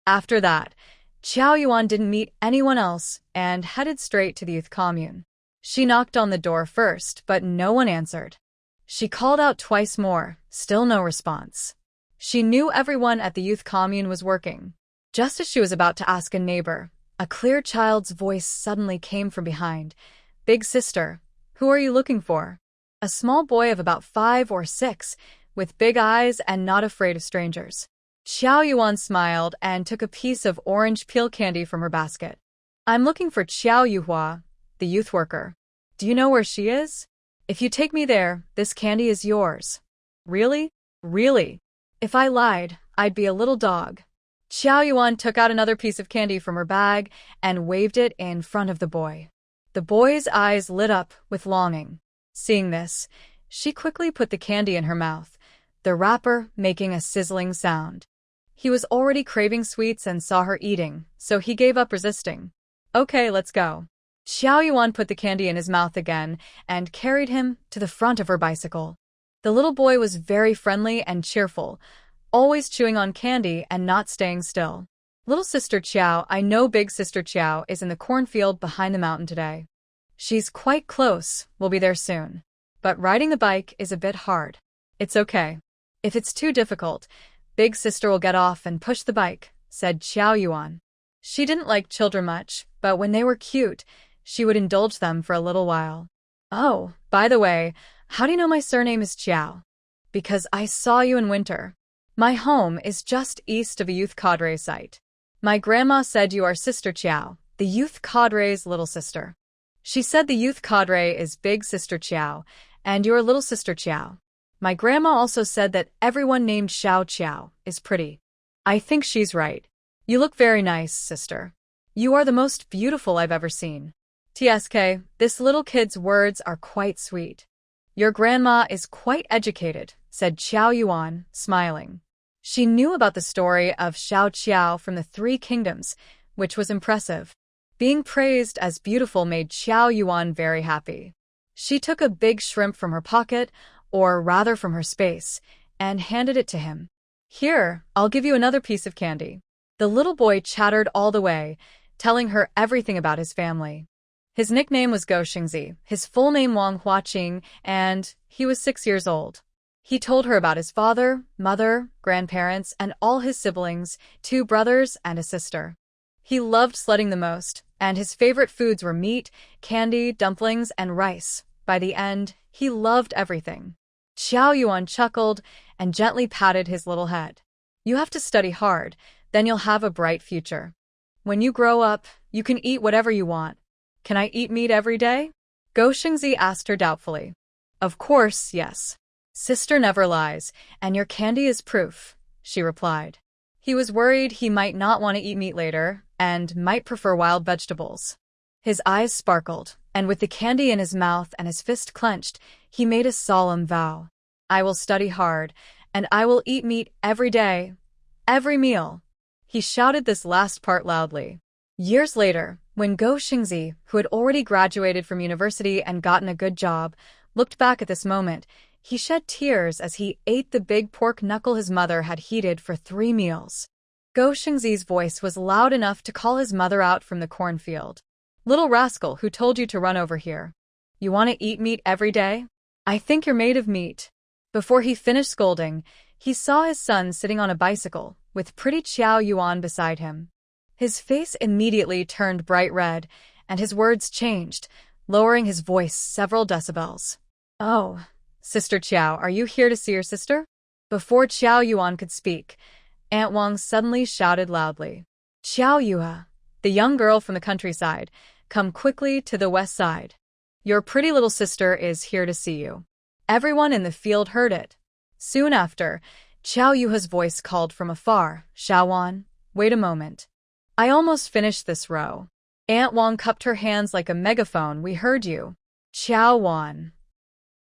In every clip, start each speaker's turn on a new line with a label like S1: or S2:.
S1: After that, Qiao Yuan didn't meet anyone else and headed straight to the youth commune. She knocked on the door first, but no one answered. She called out twice more, still no response. She knew everyone at the youth commune was working. Just as she was about to ask a neighbor, a clear child's voice suddenly came from behind. "Big sister, who are you looking for?" A small boy of about 5 or 6, with big eyes and not afraid of strangers. Qiao Yuan smiled and took a piece of orange peel candy from her basket. "I'm looking for Qiao Yuhua, the youth worker. Do you know where she is? If you take me there, this candy is yours." "Really? Really? If I lied, I'd be a little dog." Qiao Yuan took out another piece of candy from her bag and waved it in front of the boy. The boy's eyes lit up with longing. Seeing this, she quickly put the candy in her mouth, the wrapper making a sizzling sound. He was already craving sweets and saw her eating, so he gave up resisting. "Okay, let's go." Qiao Yuan put the candy in his mouth again and carried him to the front of her bicycle. The little boy was very friendly and cheerful, always chewing on candy and not staying still. "Little sister Qiao, I know big sister Qiao is in the cornfield behind the mountain today. She's quite close, we'll be there soon. But riding the bike is a bit hard. It's okay. If it's too difficult, big sister will get off and push the bike," said Qiao Yuan. She didn't like children much, but when they were cute, she would indulge them for a little while. "Oh, by the way, how do you know my surname is Qiao?" "Because I saw you in winter. My home is just east of a youth cadre site. My grandma said you are Sister Qiao, the youth cadre's little sister. She said the youth cadre is big sister Qiao, and you're little sister Qiao. My grandma also said that everyone named Xiao Qiao is pretty. I think she's right. You look very nice, sister. You are the most beautiful I've ever seen. TSK, this little kid's words are quite sweet. Your grandma is quite educated," said Qiao Yuan, smiling. She knew about the story of Xiao Qiao from the 3 kingdoms, which was impressive. Being praised as beautiful made Qiao Yuan very happy. She took a big shrimp from her pocket, or rather from her space, and handed it to him. "Here, I'll give you another piece of candy." The little boy chattered all the way, telling her everything about his family. His nickname was Go Xingzi, his full name Wang Huaqing, and he was 6 years old. He told her about his father, mother, grandparents, and all his siblings, 2 brothers and a sister. He loved sledding the most, and his favorite foods were meat, candy, dumplings, and rice. By the end, he loved everything. Qiao Yuan chuckled and gently patted his little head. "You have to study hard, then you'll have a bright future. When you grow up, you can eat whatever you want. Can I eat meat every day?" Go Xingzi asked her doubtfully. "Of course, yes. Sister never lies, and your candy is proof," she replied. He was worried he might not want to eat meat later, and might prefer wild vegetables. His eyes sparkled, and with the candy in his mouth and his fist clenched, he made a solemn vow. "I will study hard, and I will eat meat every day, every meal." He shouted this last part loudly. Years later, when Go Xingzi, who had already graduated from university and gotten a good job, looked back at this moment, he shed tears as he ate the big pork knuckle his mother had heated for 3 meals. Go Xingzi's voice was loud enough to call his mother out from the cornfield. "Little rascal, who told you to run over here? You want to eat meat every day? I think you're made of meat." Before he finished scolding, he saw his son sitting on a bicycle, with pretty Qiao Yuan beside him. His face immediately turned bright red, and his words changed, lowering his voice several decibels. "Oh, Sister Qiao, are you here to see your sister?" Before Qiao Yuan could speak, Aunt Wang suddenly shouted loudly, "Qiao Yua, the young girl from the countryside, come quickly to the west side. Your pretty little sister is here to see you." Everyone in the field heard it. Soon after, Qiao Yuha's voice called from afar, "Xiaowan, wait a moment. I almost finished this row." Aunt Wang cupped her hands like a megaphone. "We heard you. Qiaowan."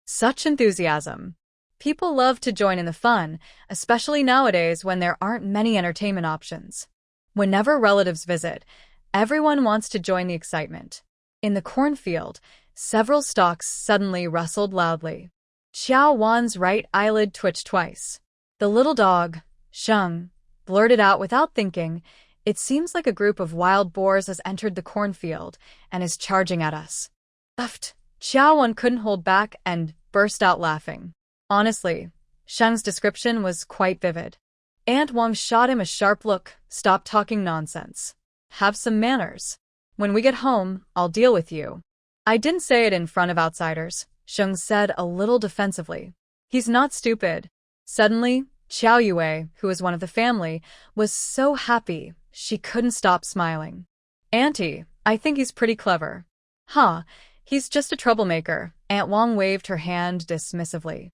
S1: Such enthusiasm. People love to join in the fun, especially nowadays when there aren't many entertainment options. Whenever relatives visit, everyone wants to join the excitement. In the cornfield, several stalks suddenly rustled loudly. Qiao Wan's right eyelid twitched twice. The little dog, Sheng, blurted out without thinking, "It seems like a group of wild boars has entered the cornfield and is charging at us." Uffed. Qiaowan couldn't hold back and burst out laughing. Honestly, Sheng's description was quite vivid. Aunt Wang shot him a sharp look. "Stop talking nonsense. Have some manners. When we get home, I'll deal with you." "I didn't say it in front of outsiders," Sheng said a little defensively. "He's not stupid." Suddenly, Qiao Yue, who was one of the family, was so happy she couldn't stop smiling. "Auntie, I think he's pretty clever." "Huh, he's just a troublemaker," Aunt Wang waved her hand dismissively.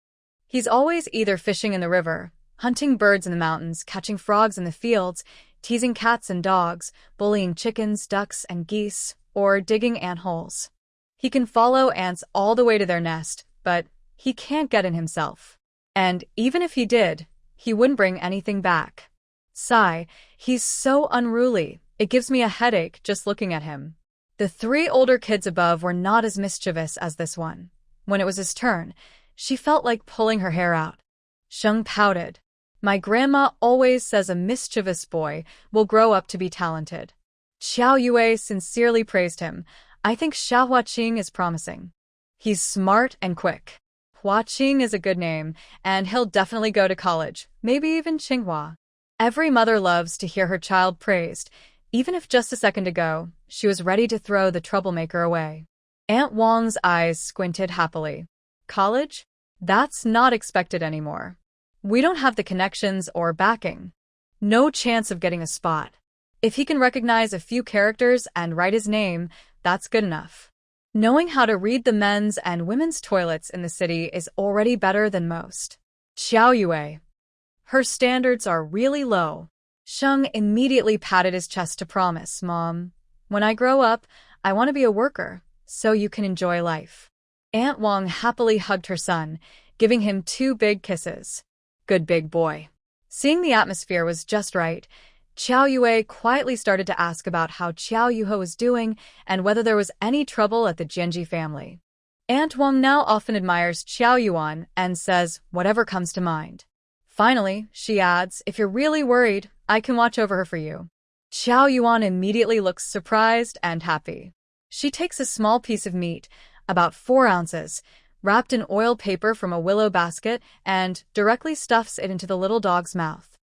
S1: "He's always either fishing in the river, hunting birds in the mountains, catching frogs in the fields, teasing cats and dogs, bullying chickens, ducks, and geese, or digging ant holes. He can follow ants all the way to their nest, but he can't get in himself. And even if he did, he wouldn't bring anything back. Sigh, he's so unruly, it gives me a headache just looking at him." The three older kids above were not as mischievous as this one. When it was his turn, she felt like pulling her hair out. Sheng pouted. "My grandma always says a mischievous boy will grow up to be talented." Qiao Yue sincerely praised him. "I think Xiao Huaqing is promising. He's smart and quick." Huaqing is a good name, and he'll definitely go to college, maybe even Tsinghua. Every mother loves to hear her child praised, even if just a second ago, she was ready to throw the troublemaker away. Aunt Wang's eyes squinted happily. "College? That's not expected anymore. We don't have the connections or backing. No chance of getting a spot. If he can recognize a few characters and write his name, that's good enough. Knowing how to read the men's and women's toilets in the city is already better than most." Qiao Yue. "Her standards are really low." Sheng immediately patted his chest to promise, "Mom, when I grow up, I want to be a worker, so you can enjoy life." Aunt Wang happily hugged her son, giving him 2 big kisses. "Good big boy." Seeing the atmosphere was just right, Qiao Yue quietly started to ask about how Qiao Yuho was doing and whether there was any trouble at the Jianji family. Aunt Wang now often admires Qiao Yuan and says whatever comes to mind. Finally, she adds, "If you're really worried, I can watch over her for you." Qiao Yuan immediately looks surprised and happy. She takes a small piece of meat, about 4 ounces, wrapped in oil paper from a willow basket, and directly stuffs it into the little dog's mouth.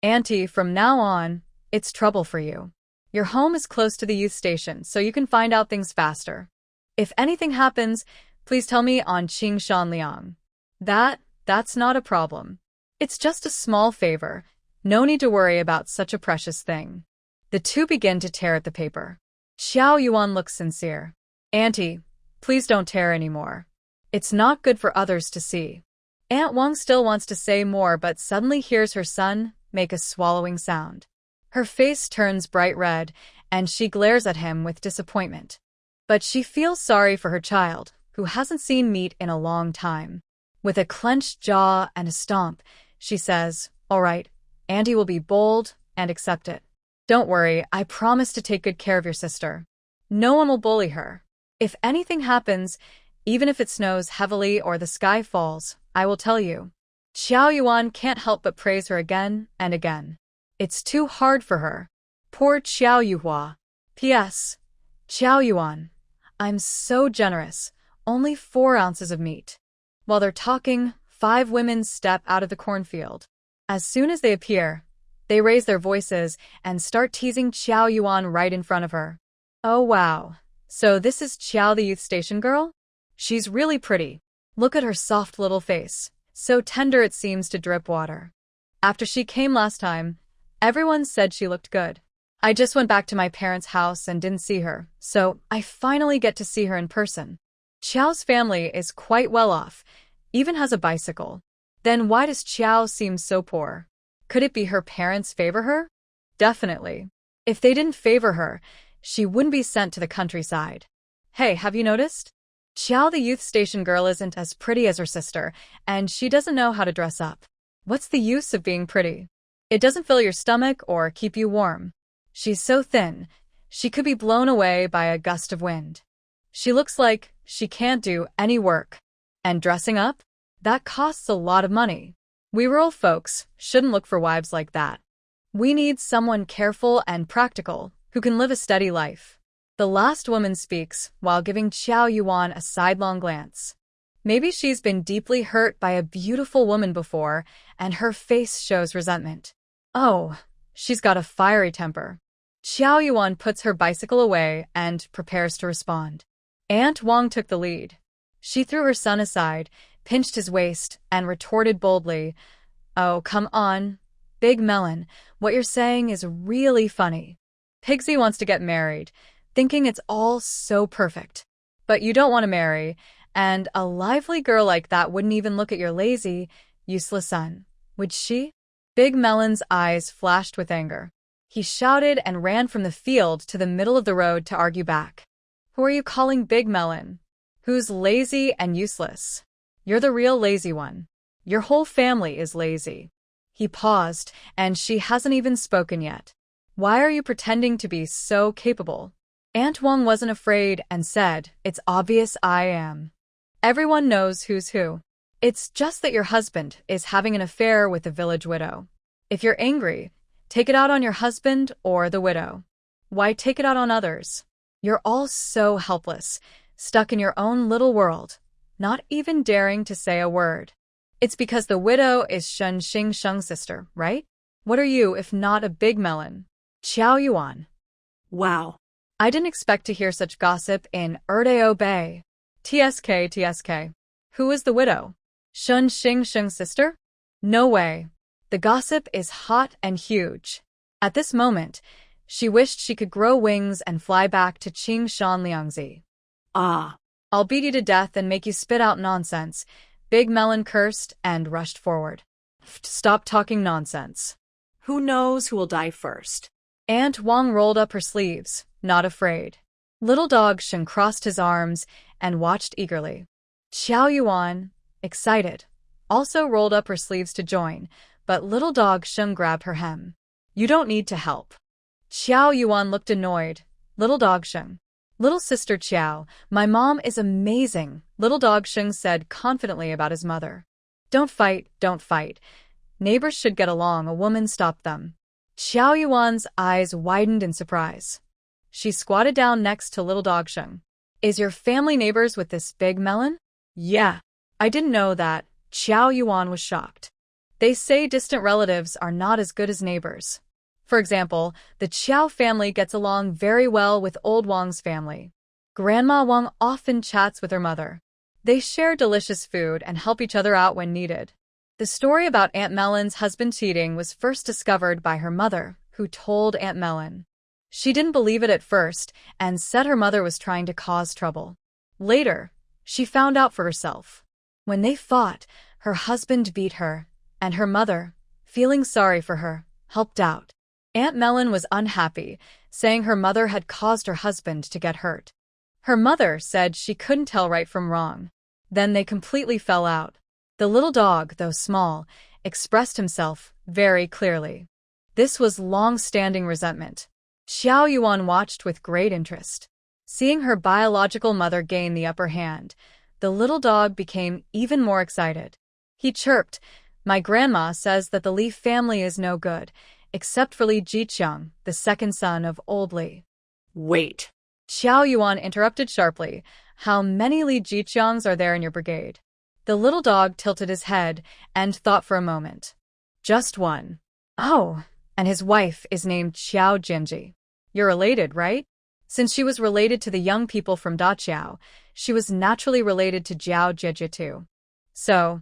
S1: "Auntie, from now on, it's trouble for you. Your home is close to the youth station, so you can find out things faster. If anything happens, please tell me on Qingshan Liang." That's not a problem. It's just a small favor. No need to worry about such a precious thing." The two begin to tear at the paper. Xiao Yuan looks sincere. "Auntie, please don't tear anymore. It's not good for others to see." Aunt Wang still wants to say more but suddenly hears her son make a swallowing sound. Her face turns bright red, and she glares at him with disappointment. But she feels sorry for her child, who hasn't seen meat in a long time. With a clenched jaw and a stomp, she says, "All right, Auntie will be bold and accept it. Don't worry, I promise to take good care of your sister. No one will bully her. If anything happens, even if it snows heavily or the sky falls, I will tell you." Qiao Yuan can't help but praise her again and again. It's too hard for her. Poor Qiao Yuhua. P.S. Qiao Yuan, I'm so generous. Only 4 ounces of meat. While they're talking, 5 women step out of the cornfield. As soon as they appear, they raise their voices and start teasing Qiao Yuan right in front of her. "Oh wow. So this is Qiao the youth station girl? She's really pretty. Look at her soft little face. So tender it seems to drip water. After she came last time, everyone said she looked good. I just went back to my parents' house and didn't see her, so I finally get to see her in person. Qiao's family is quite well off, even has a bicycle. Then why does Qiao seem so poor? Could it be her parents favor her? Definitely. If they didn't favor her, she wouldn't be sent to the countryside. Hey, have you noticed? Qiao the youth station girl isn't as pretty as her sister, and she doesn't know how to dress up. What's the use of being pretty? It doesn't fill your stomach or keep you warm. She's so thin, she could be blown away by a gust of wind. She looks like she can't do any work. And dressing up? That costs a lot of money. We rural folks shouldn't look for wives like that. We need someone careful and practical, who can live a steady life. The last woman speaks while giving Qiao Yuan a sidelong glance. Maybe she's been deeply hurt by a beautiful woman before, and her face shows resentment. Oh, she's got a fiery temper. Qiao Yuan puts her bicycle away and prepares to respond. Aunt Wang took the lead. She threw her son aside, pinched his waist, and retorted boldly, "Oh, come on. Big Melon, what you're saying is really funny. Pigsy wants to get married, thinking it's all so perfect. But you don't want to marry, and a lively girl like that wouldn't even look at your lazy, useless son, would she?" Big Melon's eyes flashed with anger. He shouted and ran from the field to the middle of the road to argue back. "Who are you calling Big Melon? Who's lazy and useless? You're the real lazy one. Your whole family is lazy." He paused, and she hasn't even spoken yet. "Why are you pretending to be so capable?" Aunt Wang wasn't afraid and said, "It's obvious I am. Everyone knows who's who. It's just that your husband is having an affair with the village widow. If you're angry, take it out on your husband or the widow. Why take it out on others? You're all so helpless, stuck in your own little world, not even daring to say a word. It's because the widow is Qingshan's sister, right? What are you if not a big melon?" Qiao Yuan.
S2: Wow.
S1: I didn't expect to hear such gossip in Erdeo Bay. TSK. Who is the widow? Qingshan's sister? No way. The gossip is hot and huge. At this moment, she wished she could grow wings and fly back to Qingshan Liangzi.
S2: Ah.
S1: "I'll beat you to death and make you spit out nonsense," Big Melon cursed and rushed forward. "Stop talking nonsense."
S2: Who knows who will die first?
S1: Aunt Wang rolled up her sleeves, not afraid. Little Dog Sheng crossed his arms and watched eagerly. Qiao Yuan, excited, also rolled up her sleeves to join, but Little Dog Sheng grabbed her hem. "You don't need to help." Qiao Yuan looked annoyed. "Little Dog Sheng." "Little sister Qiao, my mom is amazing," Little Dog Sheng said confidently about his mother. Don't fight. Neighbors should get along," a woman stopped them. Qiao Yuan's eyes widened in surprise. She squatted down next to Little Dog Sheng. "Is your family neighbors with this big melon?" "Yeah. I didn't know that." Qiao Yuan was shocked. They say distant relatives are not as good as neighbors. For example, the Qiao family gets along very well with old Wang's family. Grandma Wang often chats with her mother. They share delicious food and help each other out when needed. The story about Aunt Melon's husband cheating was first discovered by her mother, who told Aunt Melon. She didn't believe it at first and said her mother was trying to cause trouble. Later, she found out for herself. When they fought, her husband beat her, and her mother, feeling sorry for her, helped out. Aunt Melon was unhappy, saying her mother had caused her husband to get hurt. Her mother said she couldn't tell right from wrong. Then they completely fell out. The little dog, though small, expressed himself very clearly. This was long-standing resentment. Qiao Yuan watched with great interest. Seeing her biological mother gain the upper hand, the little dog became even more excited. He chirped, "My grandma says that the Li family is no good, except for Li Jiqiang, the second son of old Li."
S2: Wait.
S1: Qiao Yuan interrupted sharply. "How many Li Jiqiangs are there in your brigade?" The little dog tilted his head and thought for a moment. "Just one." "Oh, and his wife is named Qiao Jinji. You're related, right?" Since she was related to the young people from Daqiao, she was naturally related to Jiao Jieji too. "So,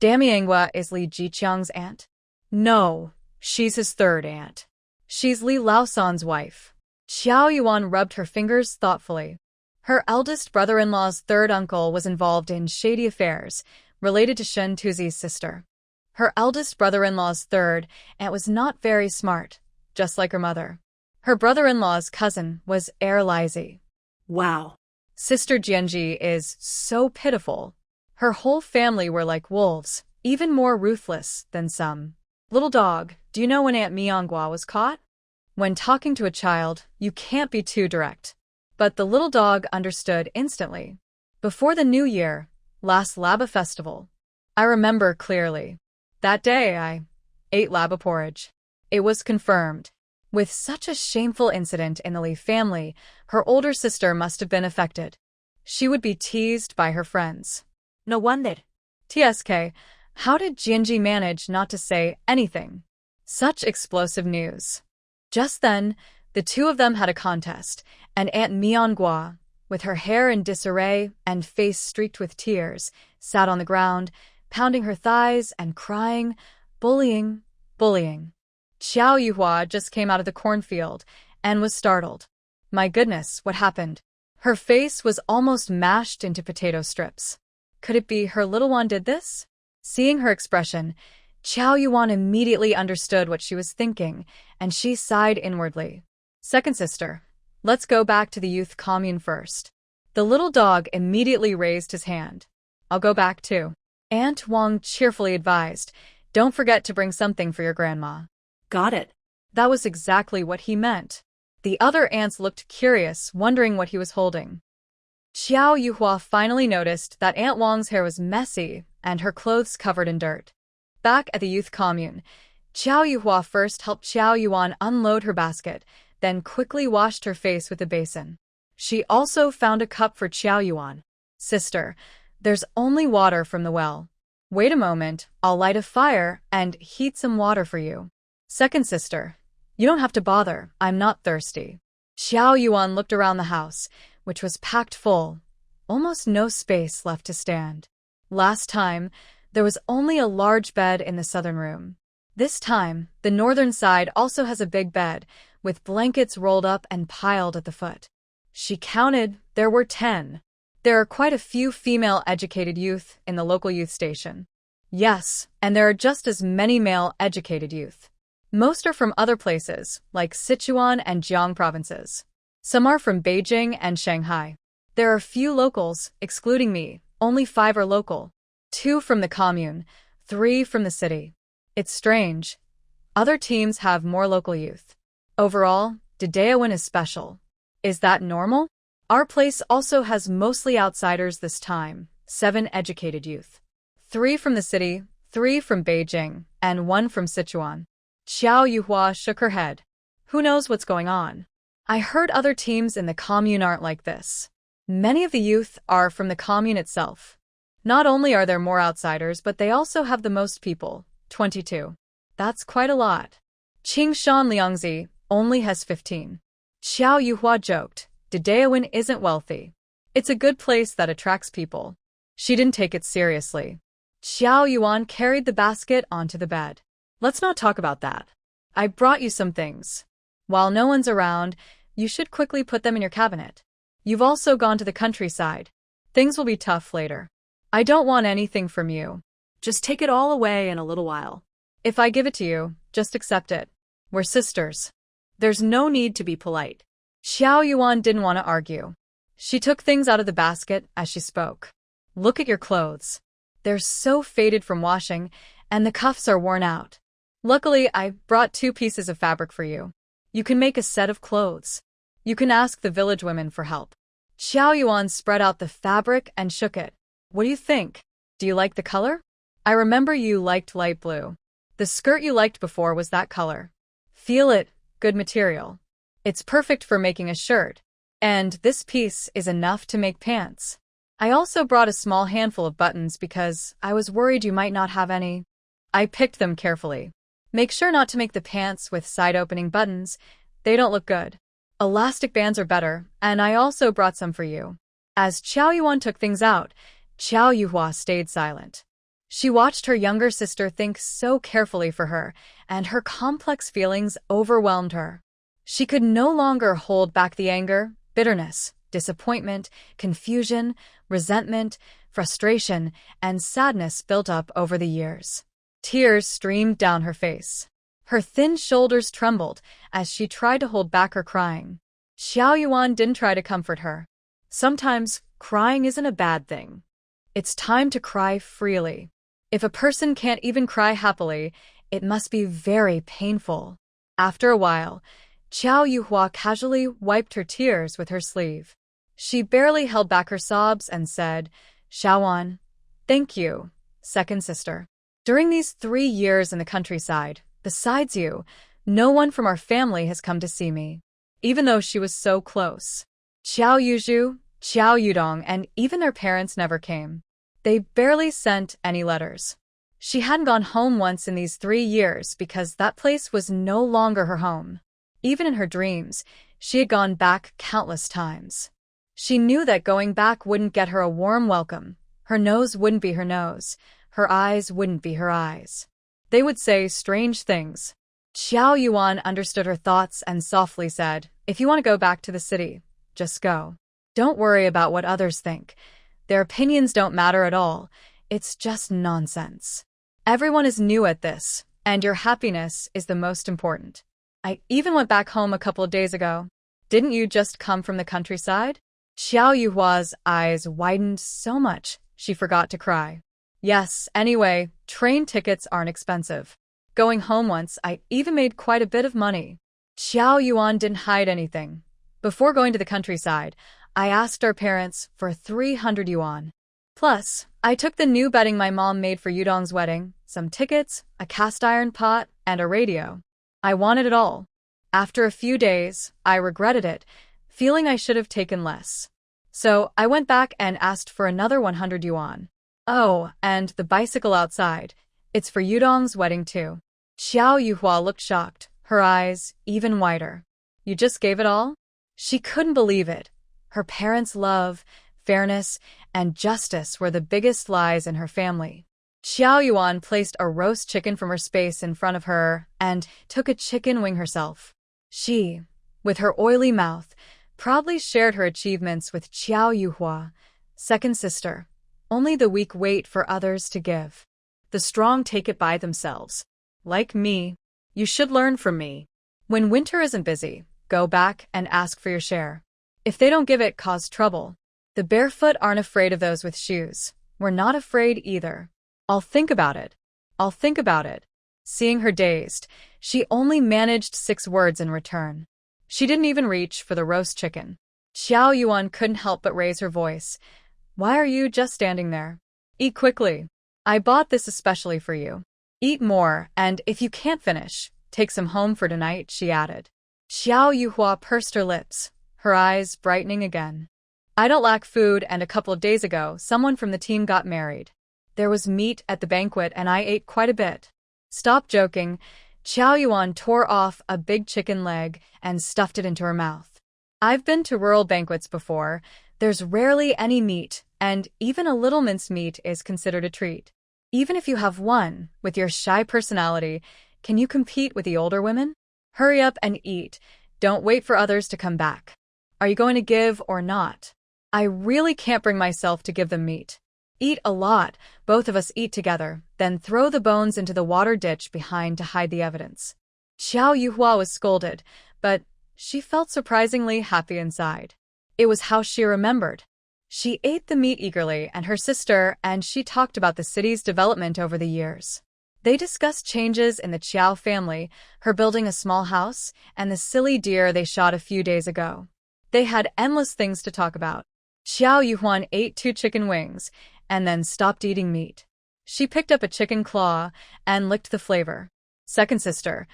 S1: Damiangwa is Li Jiqiang's aunt?" "No, she's his third aunt. She's Li Laosan's wife." Qiao Yuan rubbed her fingers thoughtfully. Her eldest brother-in-law's third uncle was involved in shady affairs, related to Shen Tuzi's sister. Her eldest brother-in-law's third aunt was not very smart, just like her mother. Her brother-in-law's cousin was Heir Lizi.
S2: Wow.
S1: Sister Jianji is so pitiful. Her whole family were like wolves, even more ruthless than some. "Little dog, do you know when Aunt Mianghua was caught?" When talking to a child, you can't be too direct. But the little dog understood instantly. "Before the new year, last Laba festival. I remember clearly. That day I ate laba porridge. It was confirmed. With such a shameful incident in the Li family, her older sister must have been affected. She would be teased by her friends.
S2: No wonder.
S1: TSK, how did Jianji manage not to say anything? Such explosive news. Just then, the two of them had a contest, and Aunt Wang, with her hair in disarray and face streaked with tears, sat on the ground, pounding her thighs and crying, bullying. Xiao Yuhua just came out of the cornfield and was startled. My goodness, what happened? Her face was almost mashed into potato strips. Could it be her little one did this? Seeing her expression, Qiao Yuan immediately understood what she was thinking, and she sighed inwardly. Second sister, let's go back to the youth commune first. The little dog immediately raised his hand. I'll go back too. Aunt Wang cheerfully advised, don't forget to bring something for your grandma.
S2: Got it.
S1: That was exactly what he meant. The other ants looked curious, wondering what he was holding. Xiao Yuhua finally noticed that Aunt Wang's hair was messy and her clothes covered in dirt. Back at the youth commune, Xiao Yuhua first helped Xiao Yuan unload her basket, then quickly washed her face with a basin. She also found a cup for Xiao Yuan. Sister, there's only water from the well. Wait a moment, I'll light a fire and heat some water for you. Second sister, you don't have to bother, I'm not thirsty. Xiao Yuan looked around the house, which was packed full, almost no space left to stand. Last time, there was only a large bed in the southern room. This time, the northern side also has a big bed, with blankets rolled up and piled at the foot. She counted, there were 10. There are quite a few female educated youth in the local youth station. Yes, and there are just as many male educated youth. Most are from other places, like Sichuan and Jiang provinces. Some are from Beijing and Shanghai. There are few locals, excluding me, only 5 are local. 2 from the commune, 3 from the city. It's strange. Other teams have more local youth. Overall, Daedaewon is special. Is that normal? Our place also has mostly outsiders this time, 7 educated youth. 3 from the city, 3 from Beijing, and 1 from Sichuan. Xiao Yuhua shook her head. Who knows what's going on? I heard other teams in the commune aren't like this. Many of the youth are from the commune itself. Not only are there more outsiders, but they also have the most people, 22. That's quite a lot. Qingshan Liangzi only has 15. Xiao Yuhua joked, Daedaewon isn't wealthy. It's a good place that attracts people. She didn't take it seriously. Xiao Yuan carried the basket onto the bed. Let's not talk about that. I brought you some things. While no one's around, you should quickly put them in your cabinet. You've also gone to the countryside. Things will be tough later. I don't want anything from you.
S2: Just take it all away in a little while.
S1: If I give it to you, just accept it. We're sisters.
S2: There's no need to be polite.
S1: Xiao Yuan didn't want to argue. She took things out of the basket as she spoke. Look at your clothes. They're so faded from washing, and the cuffs are worn out. Luckily, I brought 2 pieces of fabric for you. You can make a set of clothes. You can ask the village women for help. Xiao Yuan spread out the fabric and shook it. What do you think? Do you like the color? I remember you liked light blue. The skirt you liked before was that color. Feel it, good material. It's perfect for making a shirt. And this piece is enough to make pants. I also brought a small handful of buttons because I was worried you might not have any. I picked them carefully. Make sure not to make the pants with side-opening buttons. They don't look good. Elastic bands are better, and I also brought some for you. As Qiao Yuan took things out, Qiao Yuhua stayed silent. She watched her younger sister think so carefully for her, and her complex feelings overwhelmed her. She could no longer hold back the anger, bitterness, disappointment, confusion, resentment, frustration, and sadness built up over the years. Tears streamed down her face. Her thin shoulders trembled as she tried to hold back her crying. Xiao Yuan didn't try to comfort her. Sometimes, crying isn't a bad thing. It's time to cry freely. If a person can't even cry happily, it must be very painful. After a while, Qiao Yuhua casually wiped her tears with her sleeve. She barely held back her sobs and said, Xiaoan, thank you, second sister. During these 3 years in the countryside, besides you, No one from our family has come to see me. Even though she was so close. Qiao Yuzhu, Qiao Yudong, and even their parents never came. They barely sent any letters. She hadn't gone home once in these 3 years because that place was no longer her home. Even in her dreams, she had gone back countless times. She knew that going back wouldn't get her a warm welcome. Her nose wouldn't be her nose. Her eyes wouldn't be her eyes. They would say strange things. Xiao Yuan understood her thoughts and softly said, "If you want to go back to the city, just go. Don't worry about what others think. Their opinions don't matter at all. It's just nonsense. Everyone is new at this, and your happiness is the most important. I even went back home a couple of days ago. Didn't you just come from the countryside?" Xiao Yuhua's eyes widened so much she forgot to cry. "Yes, anyway, train tickets aren't expensive. Going home once, I even made quite a bit of money." Xiao Yuan didn't hide anything. "Before going to the countryside, I asked our parents for 300 yuan. Plus, I took the new bedding my mom made for Yudong's wedding, some tickets, a cast iron pot, and a radio. I wanted it all. After a few days, I regretted it, feeling I should have taken less. So I went back and asked for another 100 yuan. Oh, and the bicycle outside. It's for Yudong's wedding too." Xiao Yuhua looked shocked, her eyes even wider. "You just gave it all?" She couldn't believe it. Her parents' love, fairness, and justice were the biggest lies in her family. Xiao Yuan placed a roast chicken from her space in front of her and took a chicken wing herself. She, with her oily mouth, proudly shared her achievements with Qiao Yuhua, second sister. Only the weak wait for others to give. The strong take it by themselves. Like me, you should learn from me. When winter isn't busy, go back and ask for your share. If they don't give it, cause trouble. The barefoot aren't afraid of those with shoes. We're not afraid either. I'll think about it. I'll think about it." Seeing her dazed, she only managed 6 words in return. She didn't even reach for the roast chicken. Xiao Yuan couldn't help but raise her voice. "Why are you just standing there? Eat quickly. I bought this especially for you. Eat more, and if you can't finish, take some home for tonight," she added. Xiao Yuhua pursed her lips, her eyes brightening again. "I don't lack food, and a couple of days ago, someone from the team got married. There was meat at the banquet and I ate quite a bit." "Stop joking." Qiao Yuan tore off a big chicken leg and stuffed it into her mouth. "I've been to rural banquets before. There's rarely any meat, and even a little minced meat is considered a treat. Even if you have one, with your shy personality, can you compete with the older women? Hurry up and eat. Don't wait for others to come back. Are you going to give or not? I really can't bring myself to give them meat. Eat a lot, both of us eat together, then throw the bones into the water ditch behind to hide the evidence." Xiao Yuhua was scolded, but she felt surprisingly happy inside. It was how she remembered. She ate the meat eagerly, and her sister and she talked about the city's development over the years. They discussed changes in the Qiao family, her building a small house, and the silly deer they shot a few days ago. They had endless things to talk about. Xiao Yuhuan ate 2 chicken wings, and then stopped eating meat. She picked up a chicken claw and licked the flavor. "Second sister,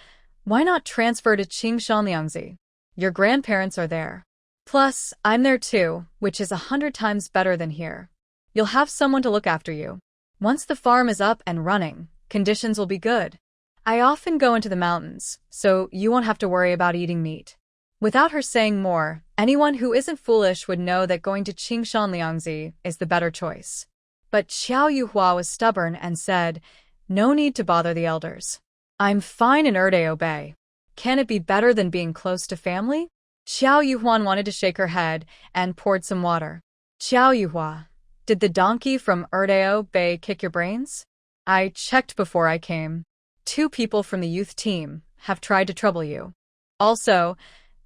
S1: why not transfer to Qingshan Liangzi? Your grandparents are there. Plus, I'm there too, which is 100 times better than here. You'll have someone to look after you. Once the farm is up and running, conditions will be good. I often go into the mountains, so you won't have to worry about eating meat." Without her saying more, anyone who isn't foolish would know that going to Qingshan Liangzi is the better choice. But Xiao Yuhua was stubborn and said, "No need to bother the elders. I'm fine in Erdeo Bay. Can it be better than being close to family?" Xiao Yuhuan wanted to shake her head and poured some water. "Xiao Yuhua, did the donkey from Erdeo Bay kick your brains? I checked before I came. 2 people from the youth team have tried to trouble you. Also,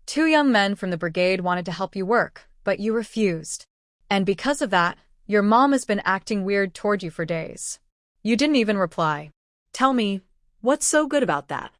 S1: 2 young men from the brigade wanted to help you work, but you refused. And because of that, your mom has been acting weird toward you for days. You didn't even reply."
S2: Tell me, what's so good about that?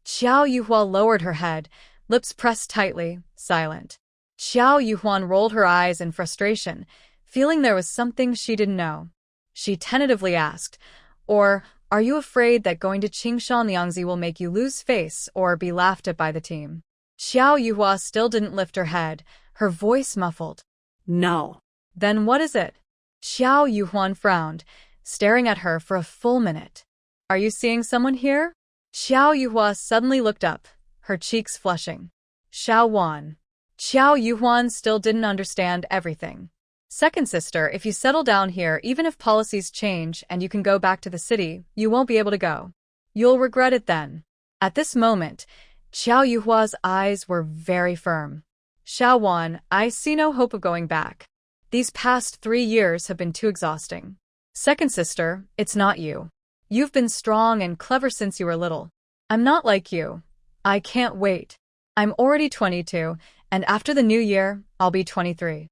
S1: Xiao Yuhua lowered her head, lips pressed tightly, silent. Xiao Yuhuan rolled her eyes in frustration, feeling there was something she didn't know. She tentatively asked, "Or Are you afraid that going to Qingshan Liangzi will make you lose face or be laughed at by the team? Xiao Yuhua still didn't lift her head, her voice muffled.
S2: No.
S1: Then what is it? Xiao Yuhuan frowned, staring at her for a full minute. Are you seeing someone here? Xiao Yuhua suddenly looked up, her cheeks flushing. Xiao Wan. Xiao Yuhuan still didn't understand everything. Second sister, if you settle down here, even if policies change and you can go back to the city, you won't be able to go. You'll regret it then. At this moment, Xiao Yuhua's eyes were very firm. Xiao Wan, I see no hope of going back. These past 3 years have been too exhausting. Second sister, it's not you. You've been strong and clever since you were little. I'm not like you. I can't wait. I'm already 22, and after the new year, I'll be 23.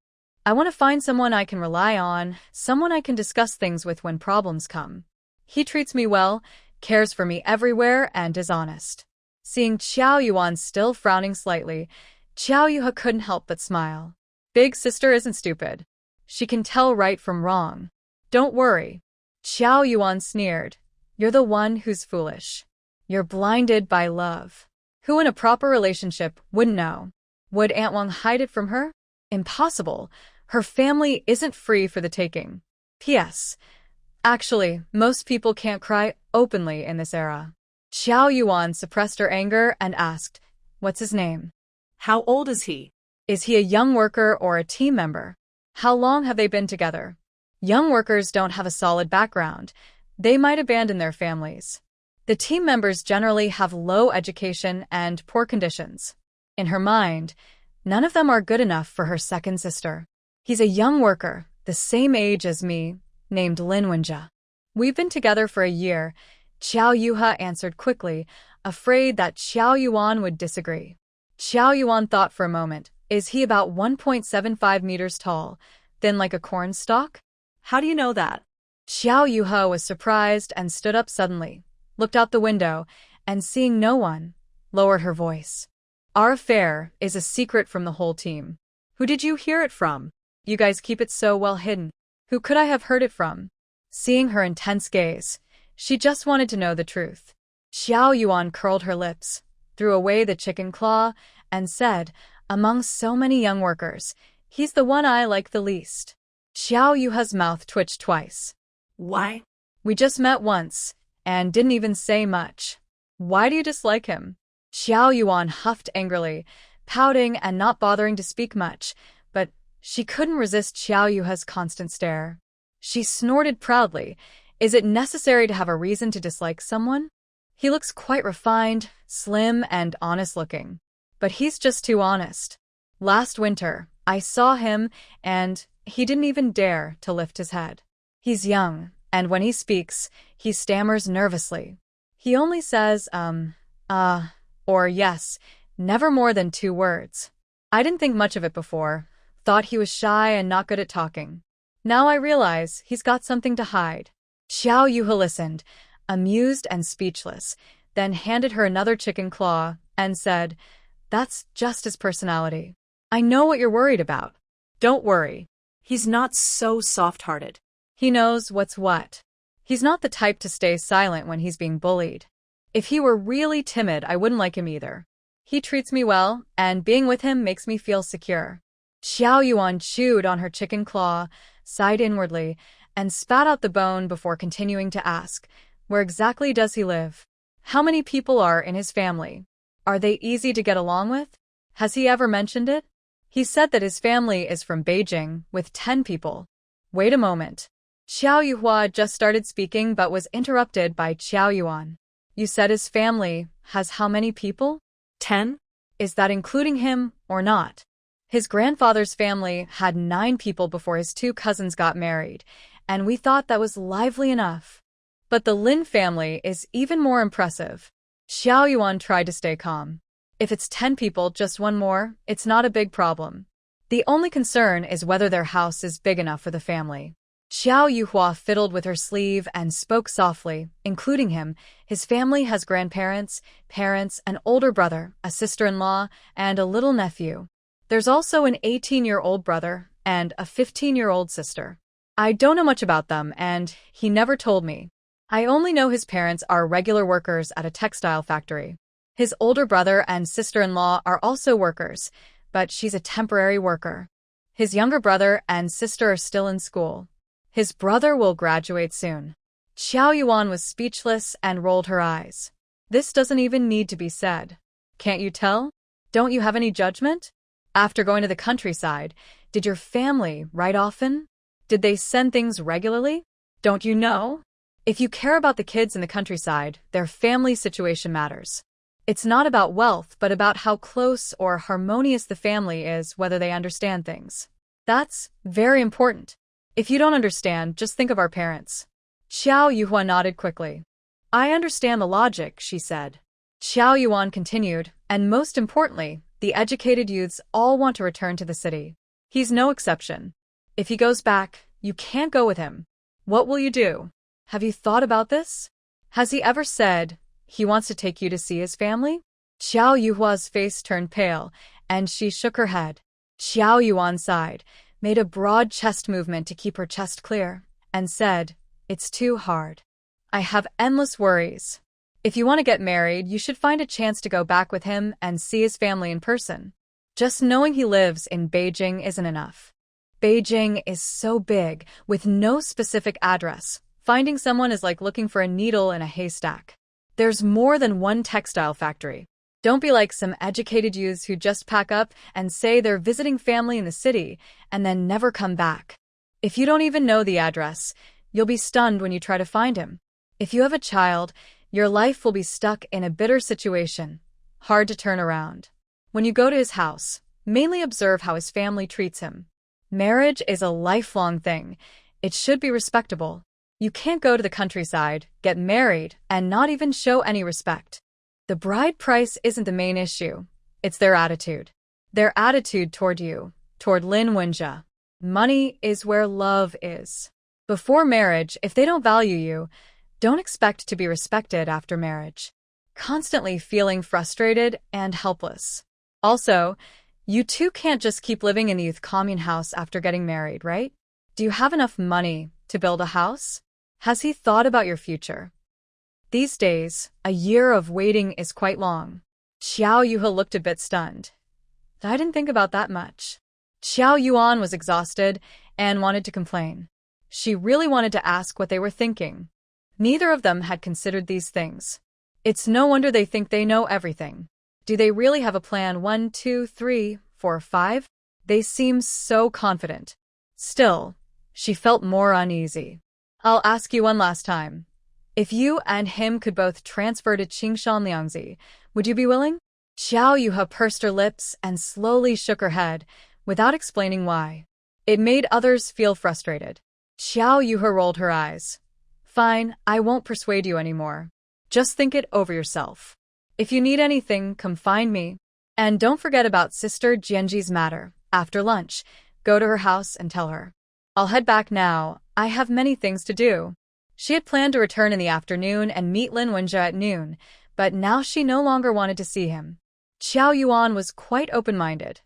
S1: I want to find someone I can rely on, someone I can discuss things with when problems come. He treats me well, cares for me everywhere, and is honest. Seeing Qiao Yuan still frowning slightly, Qiao Yuha couldn't help but smile. Big sister isn't stupid. She can tell right from wrong. Don't worry. Qiao Yuan sneered. You're the one who's foolish. You're blinded by love. Who in a proper relationship wouldn't know? Would Aunt Wang hide it from her? Impossible. Her family isn't free for the taking. P.S. Actually, most people can't cry openly in this era. Xiao Yuan suppressed her anger and asked, What's his name?
S2: How old is he?
S1: Is he a young worker or a team member? How long have they been together? Young workers don't have a solid background. They might abandon their families. The team members generally have low education and poor conditions. In her mind, none of them are good enough for her second sister. He's a young worker, the same age as me, named Lin Wenjia. We've been together for a year, Qiao Yuha answered quickly, afraid that Xiao Yuan would disagree. Xiao Yuan thought for a moment. Is he about 1.75 meters tall, thin like a corn stalk?
S2: How do you know that?
S1: Xiao Yuha was surprised and stood up suddenly, looked out the window, and seeing no one, lowered her voice. Our affair is a secret from the whole team.
S2: Who did you hear it from?
S1: You guys keep it so well hidden. Who could I have heard it from? Seeing her intense gaze, she just wanted to know the truth. Xiao Yuan curled her lips, threw away the chicken claw, and said, Among so many young workers, he's the one I like the least. Xiao Yuha's mouth twitched twice.
S2: Why?
S1: We just met once, and didn't even say much. Why do you dislike him? Xiao Yuan huffed angrily, pouting and not bothering to speak much, but she couldn't resist Xiao Yuha's constant stare. She snorted proudly. Is it necessary to have a reason to dislike someone? He looks quite refined, slim, and honest-looking. But he's just too honest. Last winter, I saw him, and he didn't even dare to lift his head. He's young, and when he speaks, he stammers nervously. He only says, or yes, never more than 2 words. I didn't think much of it before, thought he was shy and not good at talking. Now I realize he's got something to hide. Xiao Yuha listened, amused and speechless, then handed her another chicken claw and said, That's just his personality. I know what you're worried about. Don't worry.
S2: He's not so soft-hearted.
S1: He knows what's what. He's not the type to stay silent when he's being bullied. If he were really timid, I wouldn't like him either. He treats me well, and being with him makes me feel secure. Xiao Yuan chewed on her chicken claw, sighed inwardly, and spat out the bone before continuing to ask, Where exactly does he live? How many people are in his family? Are they easy to get along with? Has he ever mentioned it? He said that his family is from Beijing, with 10 people. Wait a moment. Xiao Yuhua just started speaking but was interrupted by Qiao Yuan. You said his family has how many people?
S2: 10?
S1: Is that including him or not? His grandfather's family had 9 people before his 2 cousins got married, and we thought that was lively enough. But the Lin family is even more impressive. Xiao Yuan tried to stay calm. If it's 10 people, just 1 more, it's not a big problem. The only concern is whether their house is big enough for the family. Xiao Yuhua fiddled with her sleeve and spoke softly, including him. His family has grandparents, parents, an older brother, a sister-in-law, and a little nephew. There's also an 18-year-old brother and a 15-year-old sister. I don't know much about them, and he never told me. I only know his parents are regular workers at a textile factory. His older brother and sister-in-law are also workers, but she's a temporary worker. His younger brother and sister are still in school. His brother will graduate soon. Xiao Yuan was speechless and rolled her eyes. This doesn't even need to be said. Can't you tell? Don't you have any judgment? After going to the countryside, did your family write often? Did they send things regularly? Don't you know? If you care about the kids in the countryside, their family situation matters. It's not about wealth, but about how close or harmonious the family is, whether they understand things. That's very important. If you don't understand, just think of our parents. Xiao Yuhua nodded quickly. I understand the logic, she said. Xiao Yuan continued, and most importantly, the educated youths all want to return to the city. He's no exception. If he goes back, you can't go with him. What will you do? Have you thought about this? Has he ever said he wants to take you to see his family? Xiao Yuhua's face turned pale, and she shook her head. Xiao Yuan sighed, made a broad chest movement to keep her chest clear, and said, It's too hard. I have endless worries. If you want to get married, you should find a chance to go back with him and see his family in person. Just knowing he lives in Beijing isn't enough. Beijing is so big, with no specific address. Finding someone is like looking for a needle in a haystack. There's more than one textile factory. Don't be like some educated youths who just pack up and say they're visiting family in the city and then never come back. If you don't even know the address, you'll be stunned when you try to find him. If you have a child, your life will be stuck in a bitter situation, hard to turn around. When you go to his house, mainly observe how his family treats him. Marriage is a lifelong thing. It should be respectable. You can't go to the countryside, get married, and not even show any respect. The bride price isn't the main issue. It's their attitude. Their attitude toward you, toward Lin Wenjia. Money is where love is. Before marriage, if they don't value you, don't expect to be respected after marriage. Constantly feeling frustrated and helpless. Also, you two can't just keep living in the youth commune house after getting married, right? Do you have enough money to build a house? Has he thought about your future? These days, a year of waiting is quite long. Xiao Yuhe looked a bit stunned. I didn't think about that much. Xiao Yuan was exhausted and wanted to complain. She really wanted to ask what they were thinking. Neither of them had considered these things. It's no wonder they think they know everything. Do they really have a plan 1, 2, 3, 4, 5? They seem so confident. Still, she felt more uneasy. I'll ask you one last time. If you and him could both transfer to Qingshan Liangzi, would you be willing? Xiao Yuhe pursed her lips and slowly shook her head, without explaining why. It made others feel frustrated. Xiao Yuhe rolled her eyes. Fine, I won't persuade you anymore. Just think it over yourself. If you need anything, come find me. And don't forget about Sister Jianji's matter. After lunch, go to her house and tell her. I'll head back now. I have many things to do. She had planned to return in the afternoon and meet Lin Wenjia at noon, but now she no longer wanted to see him. Xiao Yuan was quite open-minded.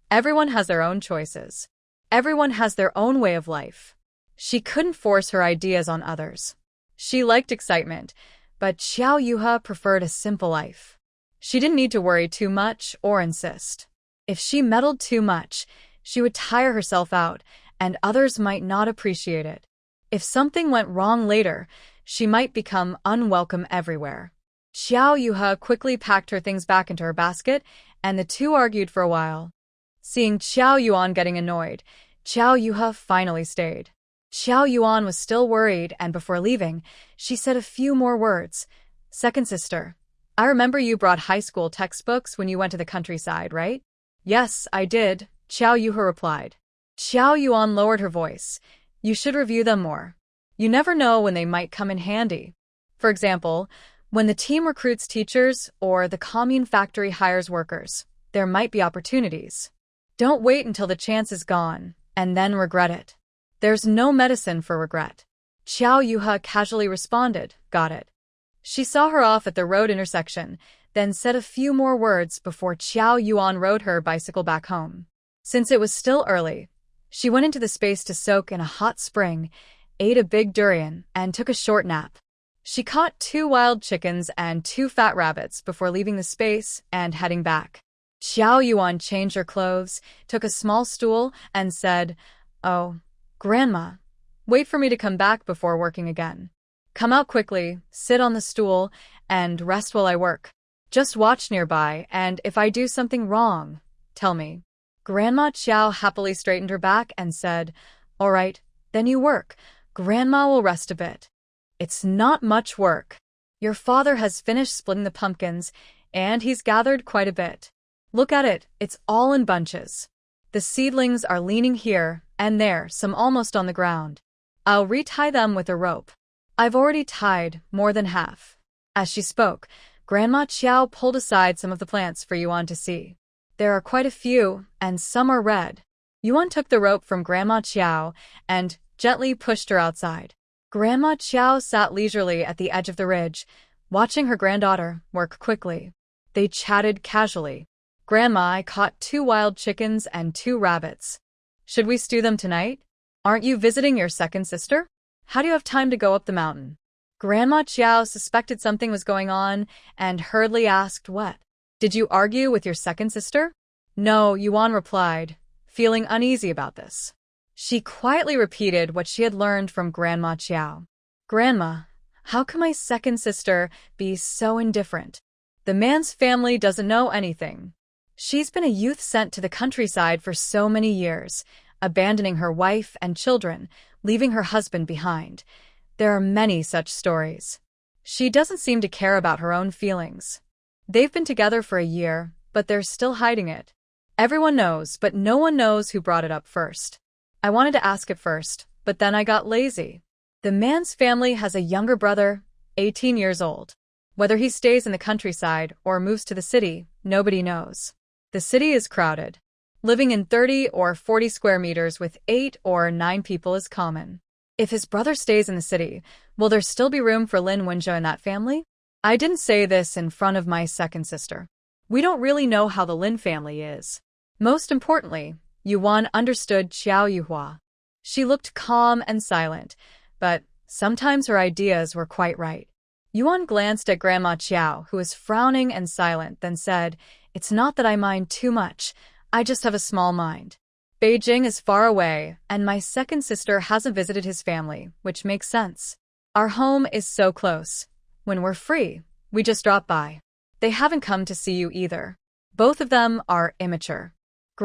S1: Everyone has their own choices. Everyone has their own way of life. She couldn't force her ideas on others. She liked excitement, but Xiao Yuhe preferred a simple life. She didn't need to worry too much or insist. If she meddled too much, she would tire herself out, and others might not appreciate it. If something went wrong later, she might become unwelcome everywhere. Xiao Yuhe quickly packed her things back into her basket, and the two argued for a while. Seeing Xiao Yuan getting annoyed, Xiao Yuhe finally stayed. Xiao Yuan was still worried, and before leaving, she said a few more words. Second sister, I remember you brought high school textbooks when you went to the countryside, right? Yes, I did, Xiao Yuhe replied. Xiao Yuan lowered her voice. You should review them more. You never know when they might come in handy. For example, when the team recruits teachers or the commune factory hires workers, there might be opportunities. Don't wait until the chance is gone and then regret it. There's no medicine for regret. Xiao Yuhe casually responded, got it. She saw her off at the road intersection, then said a few more words before Xiao Yuan rode her bicycle back home. Since it was still early, she went into the space to soak in a hot spring, ate a big durian, and took a short nap. She caught 2 wild chickens and 2 fat rabbits before leaving the space and heading back. Xiao Yuan changed her clothes, took a small stool, and said, "Oh, Grandma, wait for me to come back before working again. Come out quickly, sit on the stool, and rest while I work. Just watch nearby, and if I do something wrong, tell me." Grandma Qiao happily straightened her back and said, "All right, then you work. Grandma will rest a bit." "It's not much work. Your father has finished splitting the pumpkins, and he's gathered quite a bit. Look at it, it's all in bunches. The seedlings are leaning here and there, some almost on the ground. I'll retie them with a rope. I've already tied more than half." As she spoke, Grandma Qiao pulled aside some of the plants for Yuan to see. There are quite a few, and some are red. Yuan took the rope from Grandma Qiao and gently pushed her outside. Grandma Qiao sat leisurely at the edge of the ridge, watching her granddaughter work quickly. They chatted casually. "Grandma, I caught 2 wild chickens and 2 rabbits. Should we stew them tonight? Aren't you visiting your second sister? How do you have time to go up the mountain?" Grandma Qiao suspected something was going on and hurriedly asked, "What? Did you argue with your second sister?" "No," Yuan replied, feeling uneasy about this. She quietly repeated what she had learned from Grandma Qiao. "Grandma, how can my second sister be so indifferent? The man's family doesn't know anything. She's been a youth sent to the countryside for so many years, abandoning her wife and children, leaving her husband behind. There are many such stories. She doesn't seem to care about her own feelings. They've been together for a year, but they're still hiding it. Everyone knows, but no one knows who brought it up first. I wanted to ask at first, but then I got lazy. The man's family has a younger brother, 18 years old. Whether he stays in the countryside or moves to the city, nobody knows. The city is crowded. Living in 30 or 40 square meters with 8 or 9 people is common. If his brother stays in the city, will there still be room for Lin Wenjia in that family? I didn't say this in front of my second sister. We don't really know how the Lin family is." Most importantly, Yuan understood Qiao Yuhua. She looked calm and silent, but sometimes her ideas were quite right. Yuan glanced at Grandma Qiao, who was frowning and silent, then said, "It's not that I mind too much. I just have a small mind. Beijing is far away, and my second sister hasn't visited his family, which makes sense. Our home is so close. When we're free, we just drop by. They haven't come to see you either. Both of them are immature."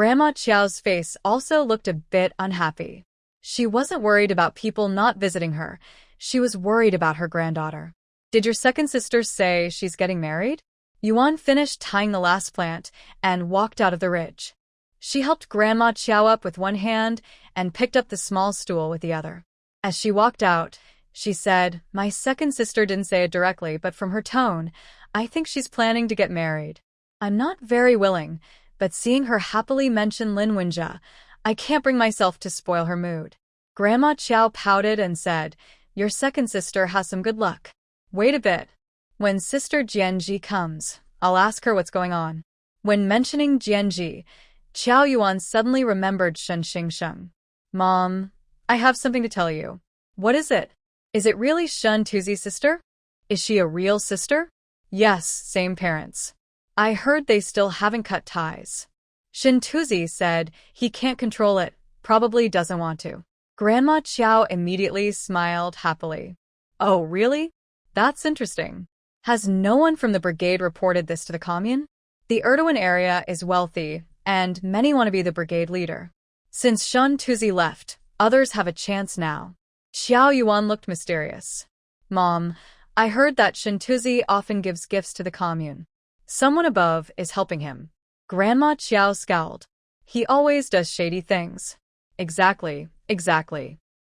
S1: Grandma Qiao's face also looked a bit unhappy. She wasn't worried about people not visiting her. She was worried about her granddaughter. "Did your second sister say she's getting married?" Yuan finished tying the last plant and walked out of the ridge. She helped Grandma Qiao up with one hand and picked up the small stool with the other. As she walked out, she said, "My second sister didn't say it directly, but from her tone, I think she's planning to get married. I'm not very willing, but seeing her happily mention Lin Wenjia, I can't bring myself to spoil her mood." Grandma Qiao pouted and said, "Your second sister has some good luck. Wait a bit. When Sister Jianji comes, I'll ask her what's going on." When mentioning Jianji, Qiao Yuan suddenly remembered Shen Qingshan. "Mom, I have something to tell you." "What is it? Is it really Shen Tuzi's sister? Is she a real sister?" "Yes, same parents. I heard they still haven't cut ties. Shen Tuzi said he can't control it, probably doesn't want to." Grandma Qiao immediately smiled happily. "Oh, really? That's interesting. Has no one from the brigade reported this to the commune? The Erdogan area is wealthy, and many want to be the brigade leader. Since Shen Tuzi left, others have a chance now." Qiao Yuan looked mysterious. "Mom, I heard that Shen Tuzi often gives gifts to the commune. Someone above is helping him." Grandma Qiao scowled. "He always does shady things." Exactly.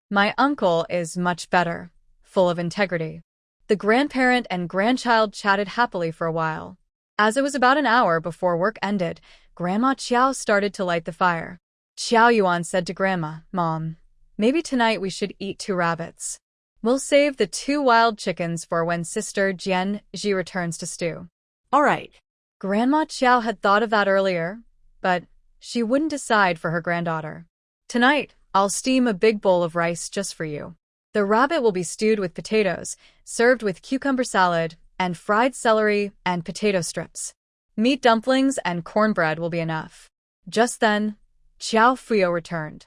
S1: My uncle is much better, full of integrity." The grandparent and grandchild chatted happily for a while. As it was about an hour before work ended, Grandma Qiao started to light the fire. Qiao Yuan said to Grandma, "Mom, maybe tonight we should eat 2 rabbits. We'll save the 2 wild chickens for when Sister Jianji returns to stew."
S2: All right.
S1: Grandma Qiao had thought of that earlier, but she wouldn't decide for her granddaughter. "Tonight, I'll steam a big bowl of rice just for you." The rabbit will be stewed with potatoes, served with cucumber salad, and fried celery and potato strips. Meat dumplings and cornbread will be enough. Just then, Xiao Fuyo returned.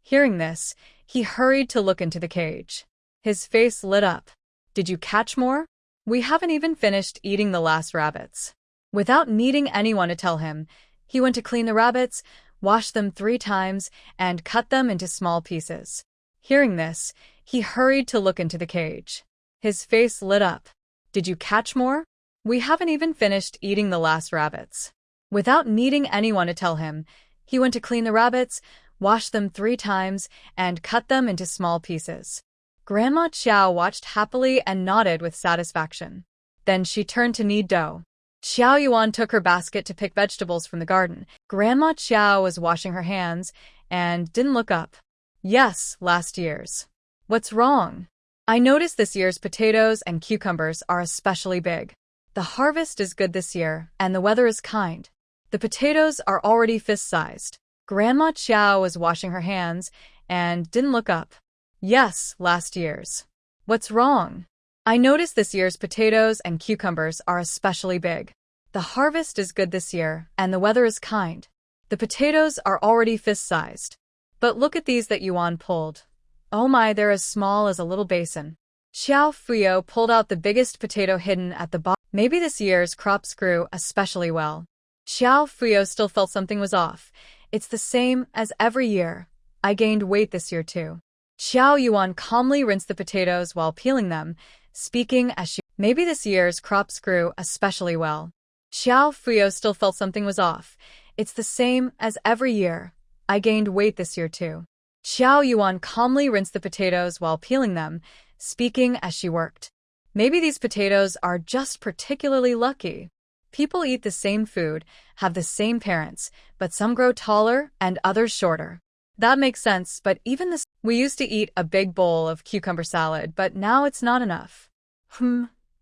S1: Hearing this, he hurried to look into the cage. His face lit up. Did you catch more? We haven't even finished eating the last rabbits. Without needing anyone to tell him, he went to clean the rabbits, washed them 3 times, and cut them into small pieces. Hearing this, he hurried to look into the cage. His face lit up. Did you catch more? We haven't even finished eating the last rabbits. Without needing anyone to tell him, he went to clean the rabbits, washed them 3 times, and cut them into small pieces. Grandma Qiao watched happily and nodded with satisfaction. Then she turned to knead dough. Xiao Yuan took her basket to pick vegetables from the garden. Grandma Qiao was washing her hands and didn't look up. Yes, last year's. What's wrong? I noticed this year's potatoes and cucumbers are especially big. The harvest is good this year, and the weather is kind. The potatoes are already fist-sized. Grandma Qiao was washing her hands and didn't look up. Yes, last year's. What's wrong? I noticed this year's potatoes and cucumbers are especially big. The harvest is good this year, and the weather is kind. The potatoes are already fist-sized. But look at these that Yuan pulled. Oh my, they're as small as a little basin. Xiao Fuyo pulled out the biggest potato hidden at the bottom. Maybe this year's crops grew especially well. Xiao Fuyo still felt something was off. It's the same as every year. I gained weight this year too. Xiao Yuan calmly rinsed the potatoes while peeling them, speaking as she... Maybe this year's crops grew especially well. Xiao Fuyo still felt something was off. It's the same as every year. I gained weight this year too. Xiao Yuan calmly rinsed the potatoes while peeling them, speaking as she worked. Maybe these potatoes are just particularly lucky. People eat the same food, have the same parents, but some grow taller and others shorter. That makes sense, but even this... We used to eat a big bowl of cucumber salad, but now it's not enough.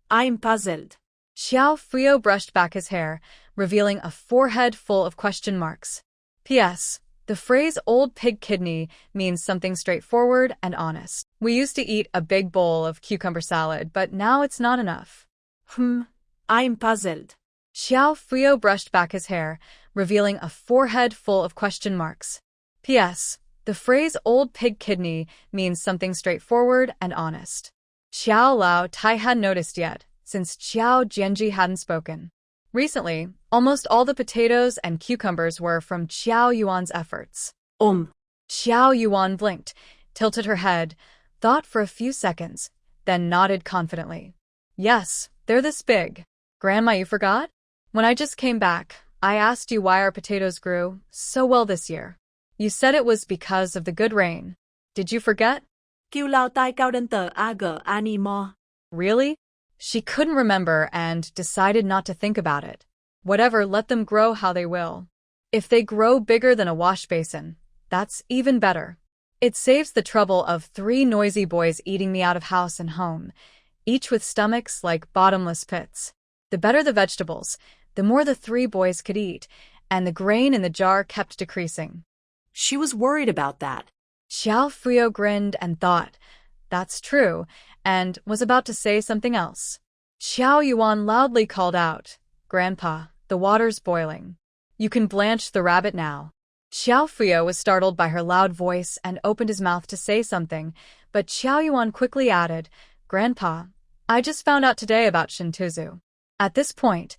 S2: I'm puzzled.
S1: Xiao Fuyo brushed back his hair, revealing a forehead full of question marks. P.S. The phrase old pig kidney means something straightforward and honest. We used to eat a big bowl of cucumber salad, but now it's not enough.
S2: I'm puzzled.
S1: Xiao Fuyo brushed back his hair, revealing a forehead full of question marks. P.S. The phrase old pig kidney means something straightforward and honest. Xiao Lao Tai hadn't noticed yet, since Xiao Jianji hadn't spoken. Recently, almost all the potatoes and cucumbers were from Xiao Yuan's efforts. Xiao Yuan blinked, tilted her head, thought for a few seconds, then nodded confidently. Yes, they're this big. Grandma, you forgot? When I just came back, I asked you why our potatoes grew so well this year. You said it was because of the good rain. Did you forget?
S2: Kiêu lao tai cao đến tờ AG animo.
S1: Really? She couldn't remember and decided not to think about it. Whatever, let them grow how they will. If they grow bigger than a wash basin, that's even better. It saves the trouble of 3 noisy boys eating me out of house and home, each with stomachs like bottomless pits. The better the vegetables, the more the 3 boys could eat, and the grain in the jar kept decreasing.
S2: She was worried about that.
S1: Xiao Fuyo grinned and thought, that's true, and was about to say something else. Xiao Yuan loudly called out, Grandpa, the water's boiling. You can blanch the rabbit now. Xiao Fuyo was startled by her loud voice and opened his mouth to say something, but Xiao Yuan quickly added, Grandpa, I just found out today about Shintuzu. At this point,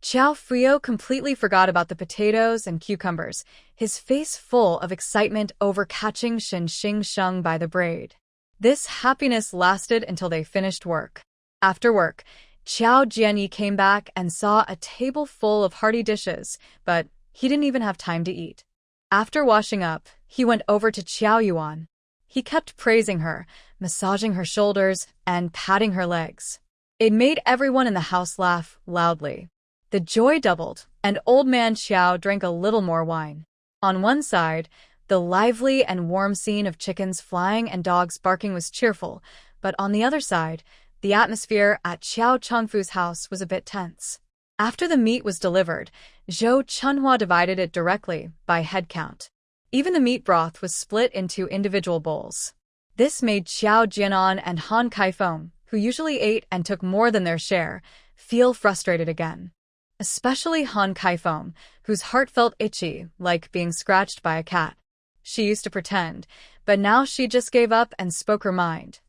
S1: Xiao Fuyo completely forgot about the potatoes and cucumbers, his face full of excitement over catching Qingshan by the braid. This happiness lasted until they finished work. After work, Qiao Jianyi came back and saw a table full of hearty dishes, but he didn't even have time to eat. After washing up, he went over to Qiao Yuan. He kept praising her, massaging her shoulders, and patting her legs. It made everyone in the house laugh loudly. The joy doubled, and old man Xiao drank a little more wine. On one side, the lively and warm scene of chickens flying and dogs barking was cheerful, but on the other side, the atmosphere at Xiao Chengfu's house was a bit tense. After the meat was delivered, Zhou Chunhua divided it directly by head count. Even the meat broth was split into individual bowls. This made Xiao Jianan and Han Kaifeng, who usually ate and took more than their share, feel frustrated again. Especially Han Kaifeng, whose heart felt itchy, like being scratched by a cat. She used to pretend, but now she just gave up and spoke her mind.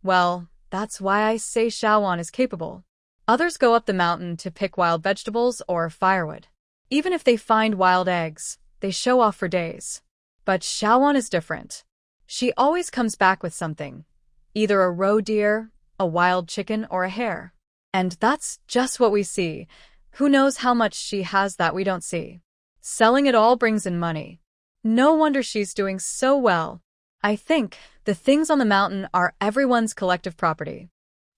S1: Well, that's why I say Xiaowan is capable. Others go up the mountain to pick wild vegetables or firewood. Even if they find wild eggs, they show off for days. But Xiaowan is different. She always comes back with something. Either a roe deer, a wild chicken, or a hare. And that's just what we see. Who knows how much she has that we don't see. Selling it all brings in money. No wonder she's doing so well. I think the things on the mountain are everyone's collective property.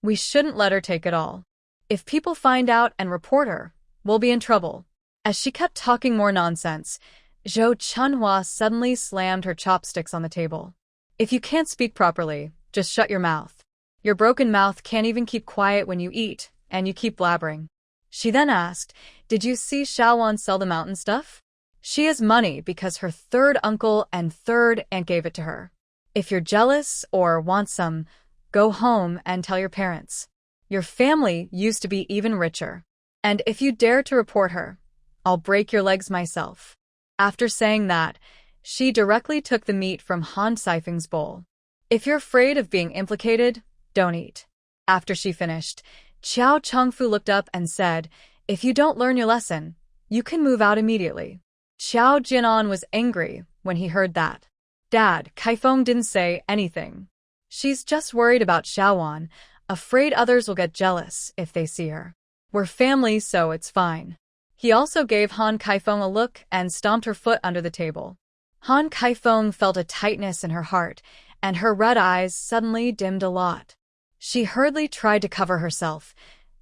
S1: We shouldn't let her take it all. If people find out and report her, we'll be in trouble. As she kept talking more nonsense, Zhou Chunhua suddenly slammed her chopsticks on the table. If you can't speak properly, just shut your mouth. Your broken mouth can't even keep quiet when you eat, and you keep blabbering. She then asked, "Did you see Xiaowan sell the mountain stuff? She has money because her third uncle and third aunt gave it to her. If you're jealous or want some, go home and tell your parents. Your family used to be even richer. And if you dare to report her, I'll break your legs myself." After saying that, she directly took the meat from Han Saifeng's bowl. If you're afraid of being implicated, don't eat. After she finished, Qiao Chengfu looked up and said, "If you don't learn your lesson, you can move out immediately." Xiao Jianan was angry when he heard that. Dad, Kaifeng didn't say anything. She's just worried about Xiaowan, afraid others will get jealous if they see her. We're family, so it's fine. He also gave Han Kaifeng a look and stomped her foot under the table. Han Kaifeng felt a tightness in her heart, and her red eyes suddenly dimmed a lot. She hurriedly tried to cover herself.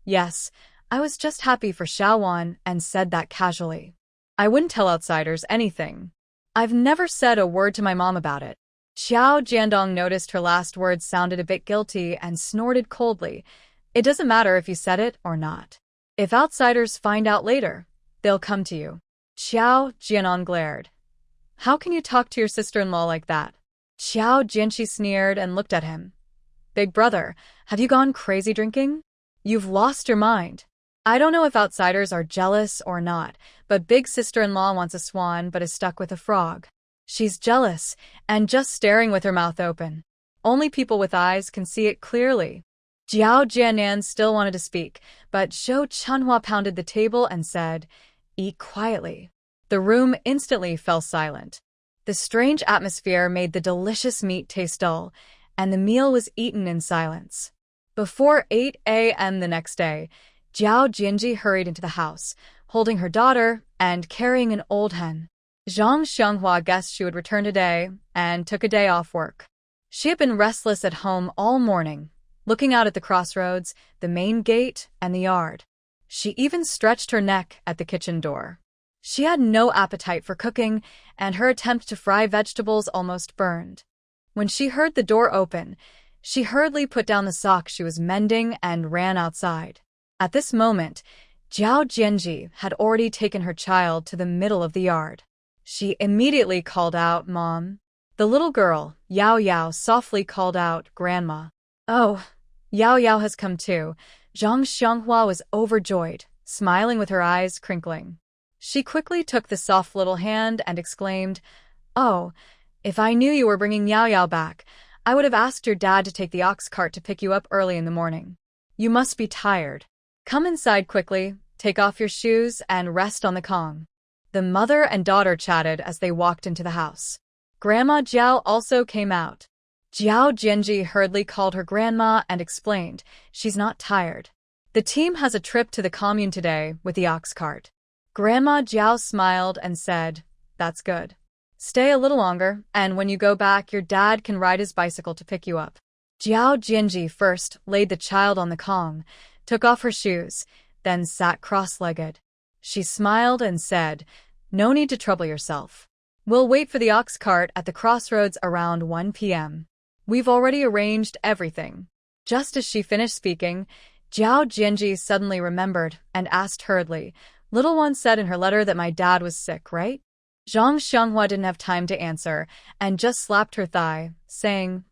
S1: "Yes, I was just happy for Xiaowan," and said that casually. "I wouldn't tell outsiders anything. I've never said a word to my mom about it." Xiao Jiandong noticed her last words sounded a bit guilty and snorted coldly. "It doesn't matter if you said it or not. If outsiders find out later, they'll come to you." Xiao Jianan glared. "How can you talk to your sister-in-law like that?" Xiao Jianqi sneered and looked at him. "Big brother, have you gone crazy drinking? You've lost your mind. I don't know if outsiders are jealous or not, but big sister-in-law wants a swan but is stuck with a frog. She's jealous and just staring with her mouth open. Only people with eyes can see it clearly." Jiao Jianan still wanted to speak, but Zhou Chunhua pounded the table and said, "Eat quietly." The room instantly fell silent. The strange atmosphere made the delicious meat taste dull, and the meal was eaten in silence. Before 8 a.m. the next day, Jiao Jianji hurried into the house, holding her daughter and carrying an old hen. Zhang Xianghua guessed she would return today and took a day off work. She had been restless at home all morning, looking out at the crossroads, the main gate, and the yard. She even stretched her neck at the kitchen door. She had no appetite for cooking, and her attempt to fry vegetables almost burned. When she heard the door open, she hurriedly put down the sock she was mending and ran outside. At this moment, Jiao Jianji had already taken her child to the middle of the yard. She immediately called out, "Mom." The little girl, Yao Yao, softly called out, "Grandma." "Oh, Yao Yao has come too." Zhang Xianghua was overjoyed, smiling with her eyes crinkling. She quickly took the soft little hand and exclaimed, "Oh, if I knew you were bringing Yao Yao back, I would have asked your dad to take the ox cart to pick you up early in the morning. You must be tired. Come inside quickly, take off your shoes, and rest on the kong." The mother and daughter chatted as they walked into the house. Grandma Jiao also came out. Jiao Jianji hurriedly called her grandma and explained, "She's not tired. The team has a trip to the commune today with the ox cart." Grandma Jiao smiled and said, "That's good. Stay a little longer, and when you go back, your dad can ride his bicycle to pick you up." Jiao Jianji first laid the child on the kong, took off her shoes, then sat cross-legged. She smiled and said, "No need to trouble yourself. We'll wait for the ox cart at the crossroads around 1 p.m. We've already arranged everything." Just as she finished speaking, Jiao Jianji suddenly remembered and asked hurriedly, "Little one said in her letter that my dad was sick, right?" Zhang Xianghua didn't have time to answer and just slapped her thigh, saying,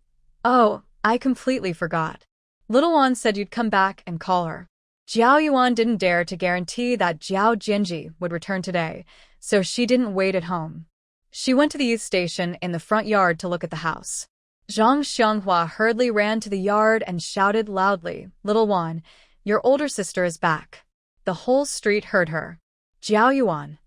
S1: Oh, I completely forgot. Little Wan said you'd come back and call her. Jiao Yuan didn't dare to guarantee that Jiao Jianji would return today, so she didn't wait at home. She went to the youth station in the front yard to look at the house. Zhang Xianghua hurriedly ran to the yard and shouted loudly, "Little Wan, your older sister is back." The whole street heard her. Jiao Yuan.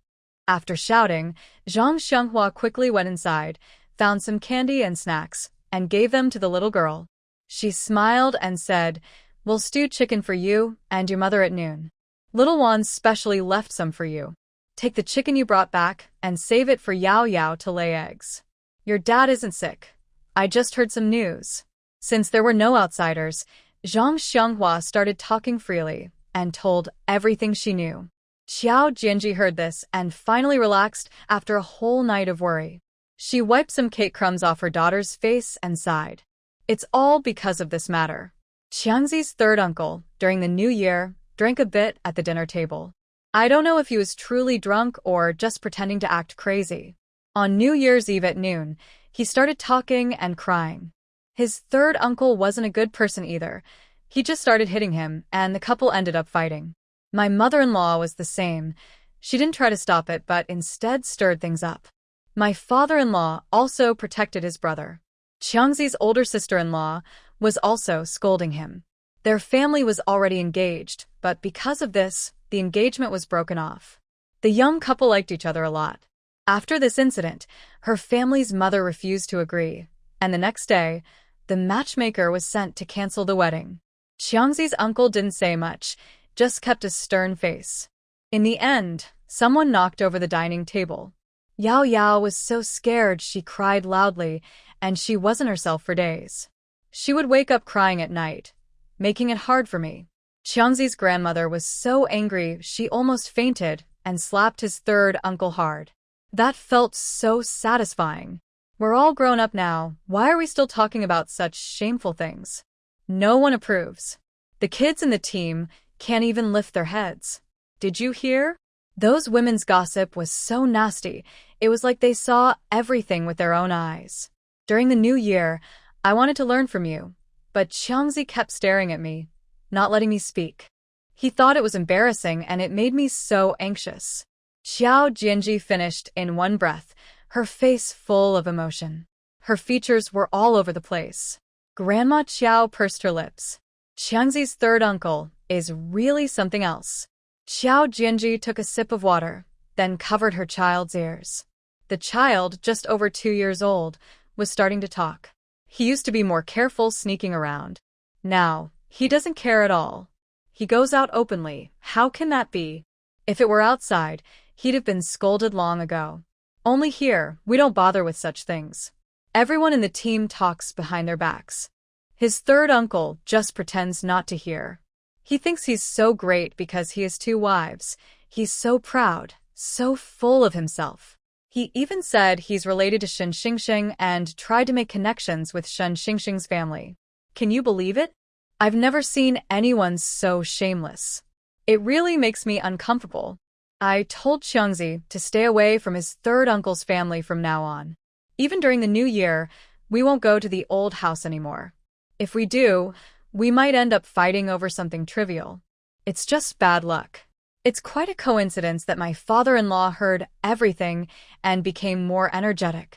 S1: After shouting, Zhang Xianghua quickly went inside, found some candy and snacks, and gave them to the little girl. She smiled and said, "We'll stew chicken for you and your mother at noon. Little Wan specially left some for you. Take the chicken you brought back and save it for Yao Yao to lay eggs. Your dad isn't sick. I just heard some news." Since there were no outsiders, Zhang Xianghua started talking freely and told everything she knew. Qiao Jianji heard this and finally relaxed after a whole night of worry. She wiped some cake crumbs off her daughter's face and sighed. It's all because of this matter. Qiangzi's third uncle, during the New Year, drank a bit at the dinner table. I don't know if he was truly drunk or just pretending to act crazy. On New Year's Eve at noon, he started talking and crying. His third uncle wasn't a good person either. He just started hitting him, and the couple ended up fighting. My mother-in-law was the same. She didn't try to stop it, but instead stirred things up. My father-in-law also protected his brother. Qiangzi's older sister-in-law was also scolding him. Their family was already engaged, but because of this, the engagement was broken off. The young couple liked each other a lot. After this incident, her family's mother refused to agree, and the next day, the matchmaker was sent to cancel the wedding. Qiangzi's uncle didn't say much, just kept a stern face. In the end, someone knocked over the dining table. Yao Yao was so scared she cried loudly, and she wasn't herself for days. She would wake up crying at night, making it hard for me. Qiangzi's grandmother was so angry she almost fainted and slapped his third uncle hard. That felt so satisfying. We're all grown up now, why are we still talking about such shameful things? No one approves. The kids in the team can't even lift their heads. Did you hear? Those women's gossip was so nasty, it was like they saw everything with their own eyes. During the New Year, I wanted to learn from you, but Qiangzi kept staring at me, not letting me speak. He thought it was embarrassing and it made me so anxious. Qiao Jianji finished in one breath, her face full of emotion. Her features were all over the place. Grandma Qiao pursed her lips. Qiangzi's third uncle is really something else. Qiao Jianji took a sip of water, then covered her child's ears. The child, just over 2 years old, was starting to talk. He used to be more careful sneaking around. Now, he doesn't care at all. He goes out openly. How can that be? If it were outside, he'd have been scolded long ago. Only here, we don't bother with such things. Everyone in the team talks behind their backs. His third uncle just pretends not to hear. He thinks he's so great because he has 2 wives. He's so proud, so full of himself. He even said he's related to Shen Xingxing and tried to make connections with Shen Xingxing's family. Can you believe it? I've never seen anyone so shameless. It really makes me uncomfortable. I told Qiangzi to stay away from his third uncle's family from now on. Even during the New Year, we won't go to the old house anymore. If we do, we might end up fighting over something trivial. It's just bad luck. It's quite a coincidence that my father-in-law heard everything and became more energetic.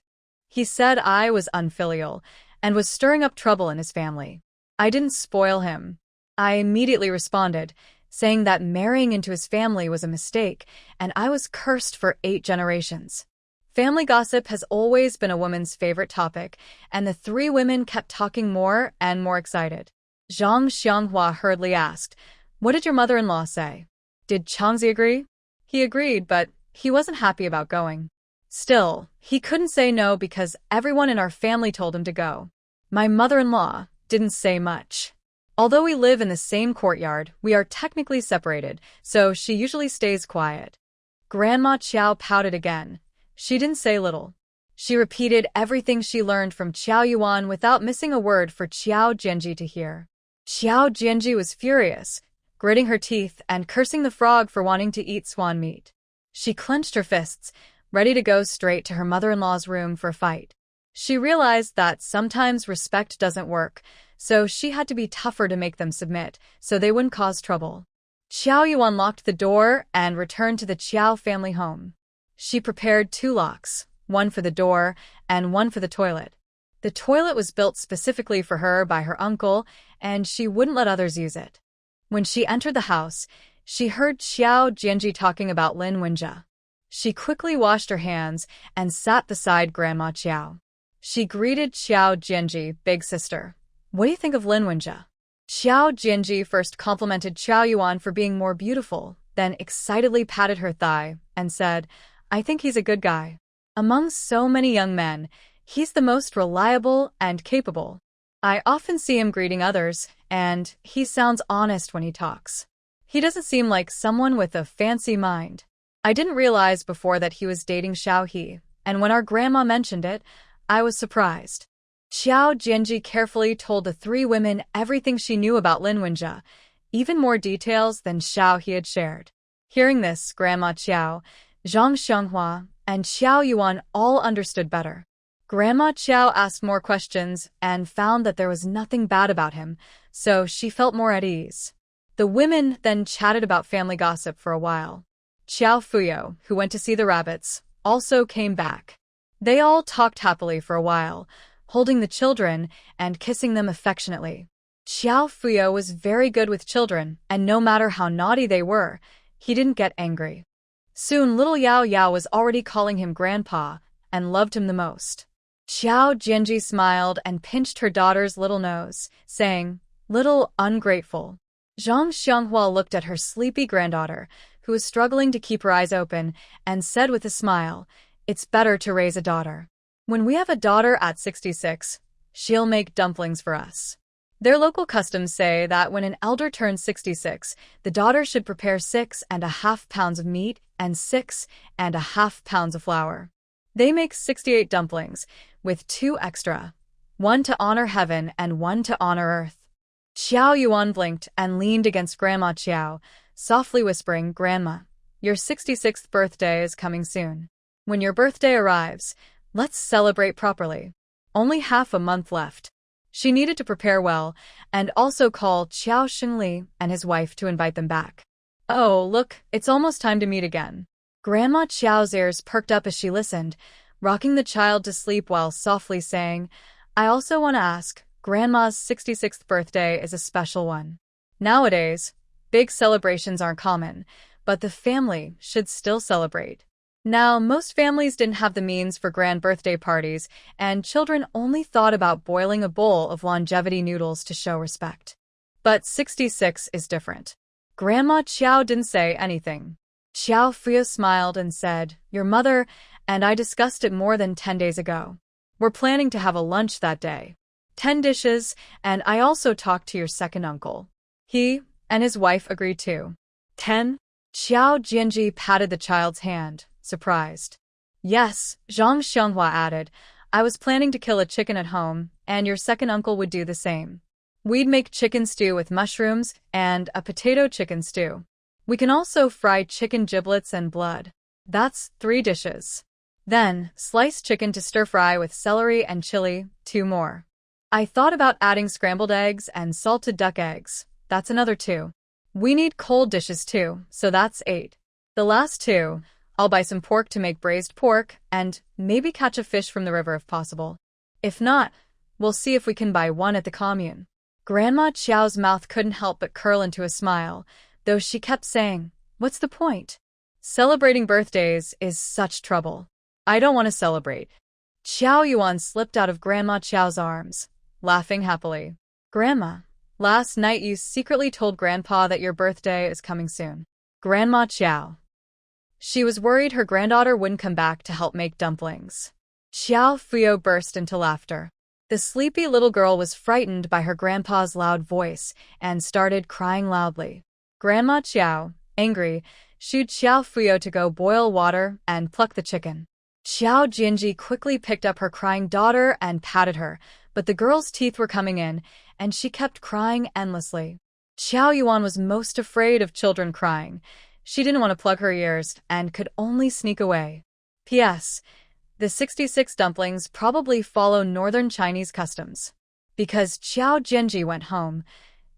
S1: He said I was unfilial and was stirring up trouble in his family. I didn't spoil him. I immediately responded, saying that marrying into his family was a mistake and I was cursed for 8 generations. Family gossip has always been a woman's favorite topic, and the 3 women kept talking more and more excited. Zhang Xianghua hurriedly asked, "What did your mother-in-law say?" Did Qiangzi agree? He agreed, but he wasn't happy about going. Still, he couldn't say no because everyone in our family told him to go. My mother-in-law didn't say much. Although we live in the same courtyard, we are technically separated, so she usually stays quiet. Grandma Qiao pouted again. She didn't say little. She repeated everything she learned from Qiao Yuan without missing a word for Qiao Jianji to hear. Qiao Jianji was furious, gritting her teeth and cursing the frog for wanting to eat swan meat. She clenched her fists, ready to go straight to her mother-in-law's room for a fight. She realized that sometimes respect doesn't work, so she had to be tougher to make them submit, so they wouldn't cause trouble. Qiao Yu unlocked the door and returned to the Qiao family home. She prepared 2 locks, one for the door and one for the toilet. The toilet was built specifically for her by her uncle, and she wouldn't let others use it. When she entered the house, she heard Xiao Jianji talking about Lin Wenjie. She quickly washed her hands and sat beside Grandma Qiao. She greeted Xiao Jianji, big sister. What do you think of Lin Wenjie? Xiao Jianji first complimented Qiao Yuan for being more beautiful, then excitedly patted her thigh and said, I think he's a good guy. Among so many young men, he's the most reliable and capable. I often see him greeting others, and he sounds honest when he talks. He doesn't seem like someone with a fancy mind. I didn't realize before that he was dating Xiao He, and when our grandma mentioned it, I was surprised. Xiao Jianji carefully told the 3 women everything she knew about Lin Wenjie, even more details than Xiao He had shared. Hearing this, Grandma Qiao, Zhang Xianghua, and Xiao Yuan all understood better. Grandma Qiao asked more questions and found that there was nothing bad about him, so she felt more at ease. The women then chatted about family gossip for a while. Qiao Fuyo, who went to see the rabbits, also came back. They all talked happily for a while, holding the children and kissing them affectionately. Qiao Fuyo was very good with children, and no matter how naughty they were, he didn't get angry. Soon little Yao Yao was already calling him grandpa and loved him the most. Xiao Jianji smiled and pinched her daughter's little nose, saying, Little ungrateful. Zhang Xianghua looked at her sleepy granddaughter, who was struggling to keep her eyes open, and said with a smile, It's better to raise a daughter. When we have a daughter at 66, she'll make dumplings for us. Their local customs say that when an elder turns 66, the daughter should prepare 6.5 pounds of meat and 6.5 pounds of flour. They make 68 dumplings, with 2 extra, one to honor heaven and one to honor earth. Qiao Yuan blinked and leaned against Grandma Qiao, softly whispering, Grandma, your 66th birthday is coming soon. When your birthday arrives, let's celebrate properly. Only half a month left. She needed to prepare well, and also call Qiao Xingli and his wife to invite them back. Oh, look, it's almost time to meet again. Grandma Qiao's ears perked up as she listened, rocking the child to sleep while softly saying, I also want to ask, Grandma's 66th birthday is a special one. Nowadays, big celebrations aren't common, but the family should still celebrate. Now, most families didn't have the means for grand birthday parties, and children only thought about boiling a bowl of longevity noodles to show respect. But 66 is different. Grandma Qiao didn't say anything. Qiao Fuyo smiled and said, Your mother and I discussed it more than 10 days ago. We're planning to have a lunch that day. 10 dishes, and I also talked to your second uncle. He and his wife agreed too. 10? Xiao Jianji patted the child's hand, surprised. Yes, Zhang Xianghua added, I was planning to kill a chicken at home, and your second uncle would do the same. We'd make chicken stew with mushrooms and a potato chicken stew. We can also fry chicken giblets and blood. That's 3 dishes. Then, sliced chicken to stir-fry with celery and chili, 2 more. I thought about adding scrambled eggs and salted duck eggs. That's another 2. We need cold dishes too, so that's 8. The last 2, I'll buy some pork to make braised pork, and maybe catch a fish from the river if possible. If not, we'll see if we can buy one at the commune. Grandma Qiao's mouth couldn't help but curl into a smile, though she kept saying, What's the point? Celebrating birthdays is such trouble. I don't want to celebrate. Qiao Yuan slipped out of Grandma Qiao's arms, laughing happily. Grandma, last night you secretly told Grandpa that your birthday is coming soon. Grandma Qiao. She was worried her granddaughter wouldn't come back to help make dumplings. Qiao Fuyo burst into laughter. The sleepy little girl was frightened by her grandpa's loud voice and started crying loudly. Grandma Qiao, angry, shooed Qiao Fuyo to go boil water and pluck the chicken. Qiao Jianji quickly picked up her crying daughter and patted her, but the girl's teeth were coming in, and she kept crying endlessly. Qiao Yuan was most afraid of children crying. She didn't want to plug her ears and could only sneak away. P.S. The 66 dumplings probably follow northern Chinese customs. Because Qiao Jianji went home,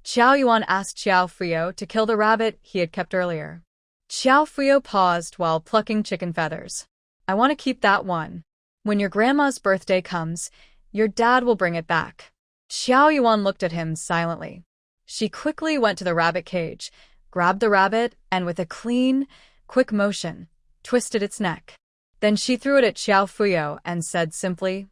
S1: Qiao Yuan asked Qiao Fuyo to kill the rabbit he had kept earlier. Qiao Fuyo paused while plucking chicken feathers. I want to keep that one. When your grandma's birthday comes, your dad will bring it back. Qiao Yuan looked at him silently. She quickly went to the rabbit cage, grabbed the rabbit, and with a clean, quick motion, twisted its neck. Then she threw it at Qiao Fuyo and said simply,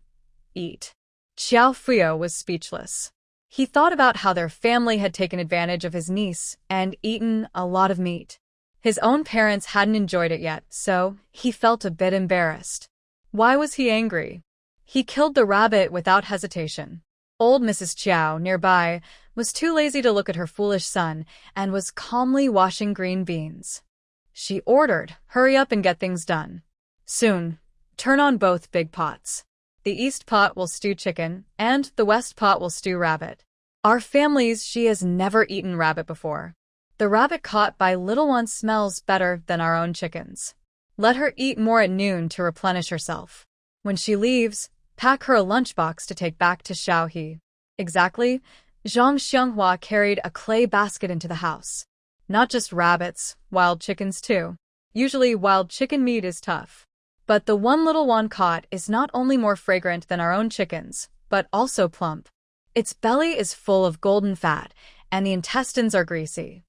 S1: "Eat." Qiao Fuyo was speechless. He thought about how their family had taken advantage of his niece and eaten a lot of meat. His own parents hadn't enjoyed it yet, so he felt a bit embarrassed. Why was he angry? He killed the rabbit without hesitation. Old Mrs. Qiao, nearby, was too lazy to look at her foolish son and was calmly washing green beans. She ordered, "Hurry up and get things done. Soon, turn on both big pots. The east pot will stew chicken, and the west pot will stew rabbit. Our family's she has never eaten rabbit before. The rabbit caught by little one smells better than our own chickens. Let her eat more at noon to replenish herself. When she leaves, pack her a lunchbox to take back to Shaohe." Exactly, Zhang Xianghua carried a clay basket into the house. Not just rabbits, wild chickens too. Usually wild chicken meat is tough. But the one little one caught is not only more fragrant than our own chickens, but also plump. Its belly is full of golden fat, and the intestines are greasy.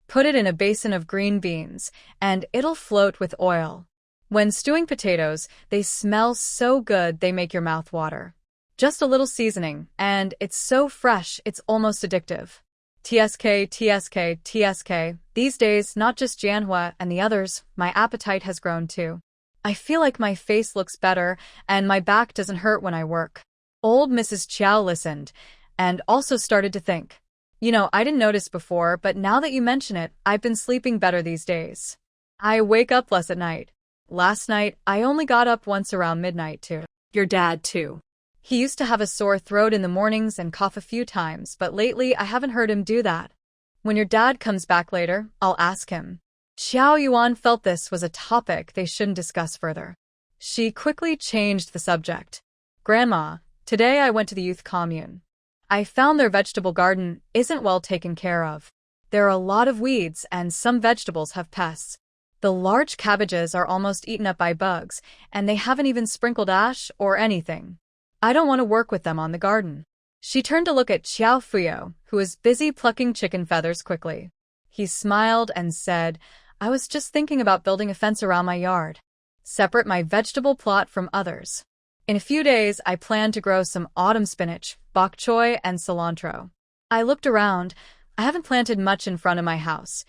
S1: Put it in a basin of green beans, and it'll float with oil. When stewing potatoes, they smell so good they make your mouth water. Just a little seasoning, and it's so fresh it's almost addictive. TSK, TSK, TSK. These days, not just Manhwa and the others, my appetite has grown too. I feel like my face looks better, and my back doesn't hurt when I work. Old Mrs. Qiao listened, and also started to think. I didn't notice before, but now that you mention it, I've been sleeping better these days. I wake up less at night. Last night, I only got up once around midnight too.
S2: Your dad, too.
S1: He used to have a sore throat in the mornings and cough a few times, but lately I haven't heard him do that. When your dad comes back later, I'll ask him. Qiao Yuan felt this was a topic they shouldn't discuss further. She quickly changed the subject. "Grandma, today I went to the youth commune. I found their vegetable garden isn't well taken care of. There are a lot of weeds and some vegetables have pests. The large cabbages are almost eaten up by bugs, and they haven't even sprinkled ash or anything. I don't want to work with them on the garden." She turned to look at Qiao Fuyo, who was busy plucking chicken feathers quickly. He smiled and said, "I was just thinking about building a fence around my yard. Separate my vegetable plot from others. In a few days, I plan to grow some autumn spinach, bok choy, and cilantro." I looked around. I haven't planted much in front of my house.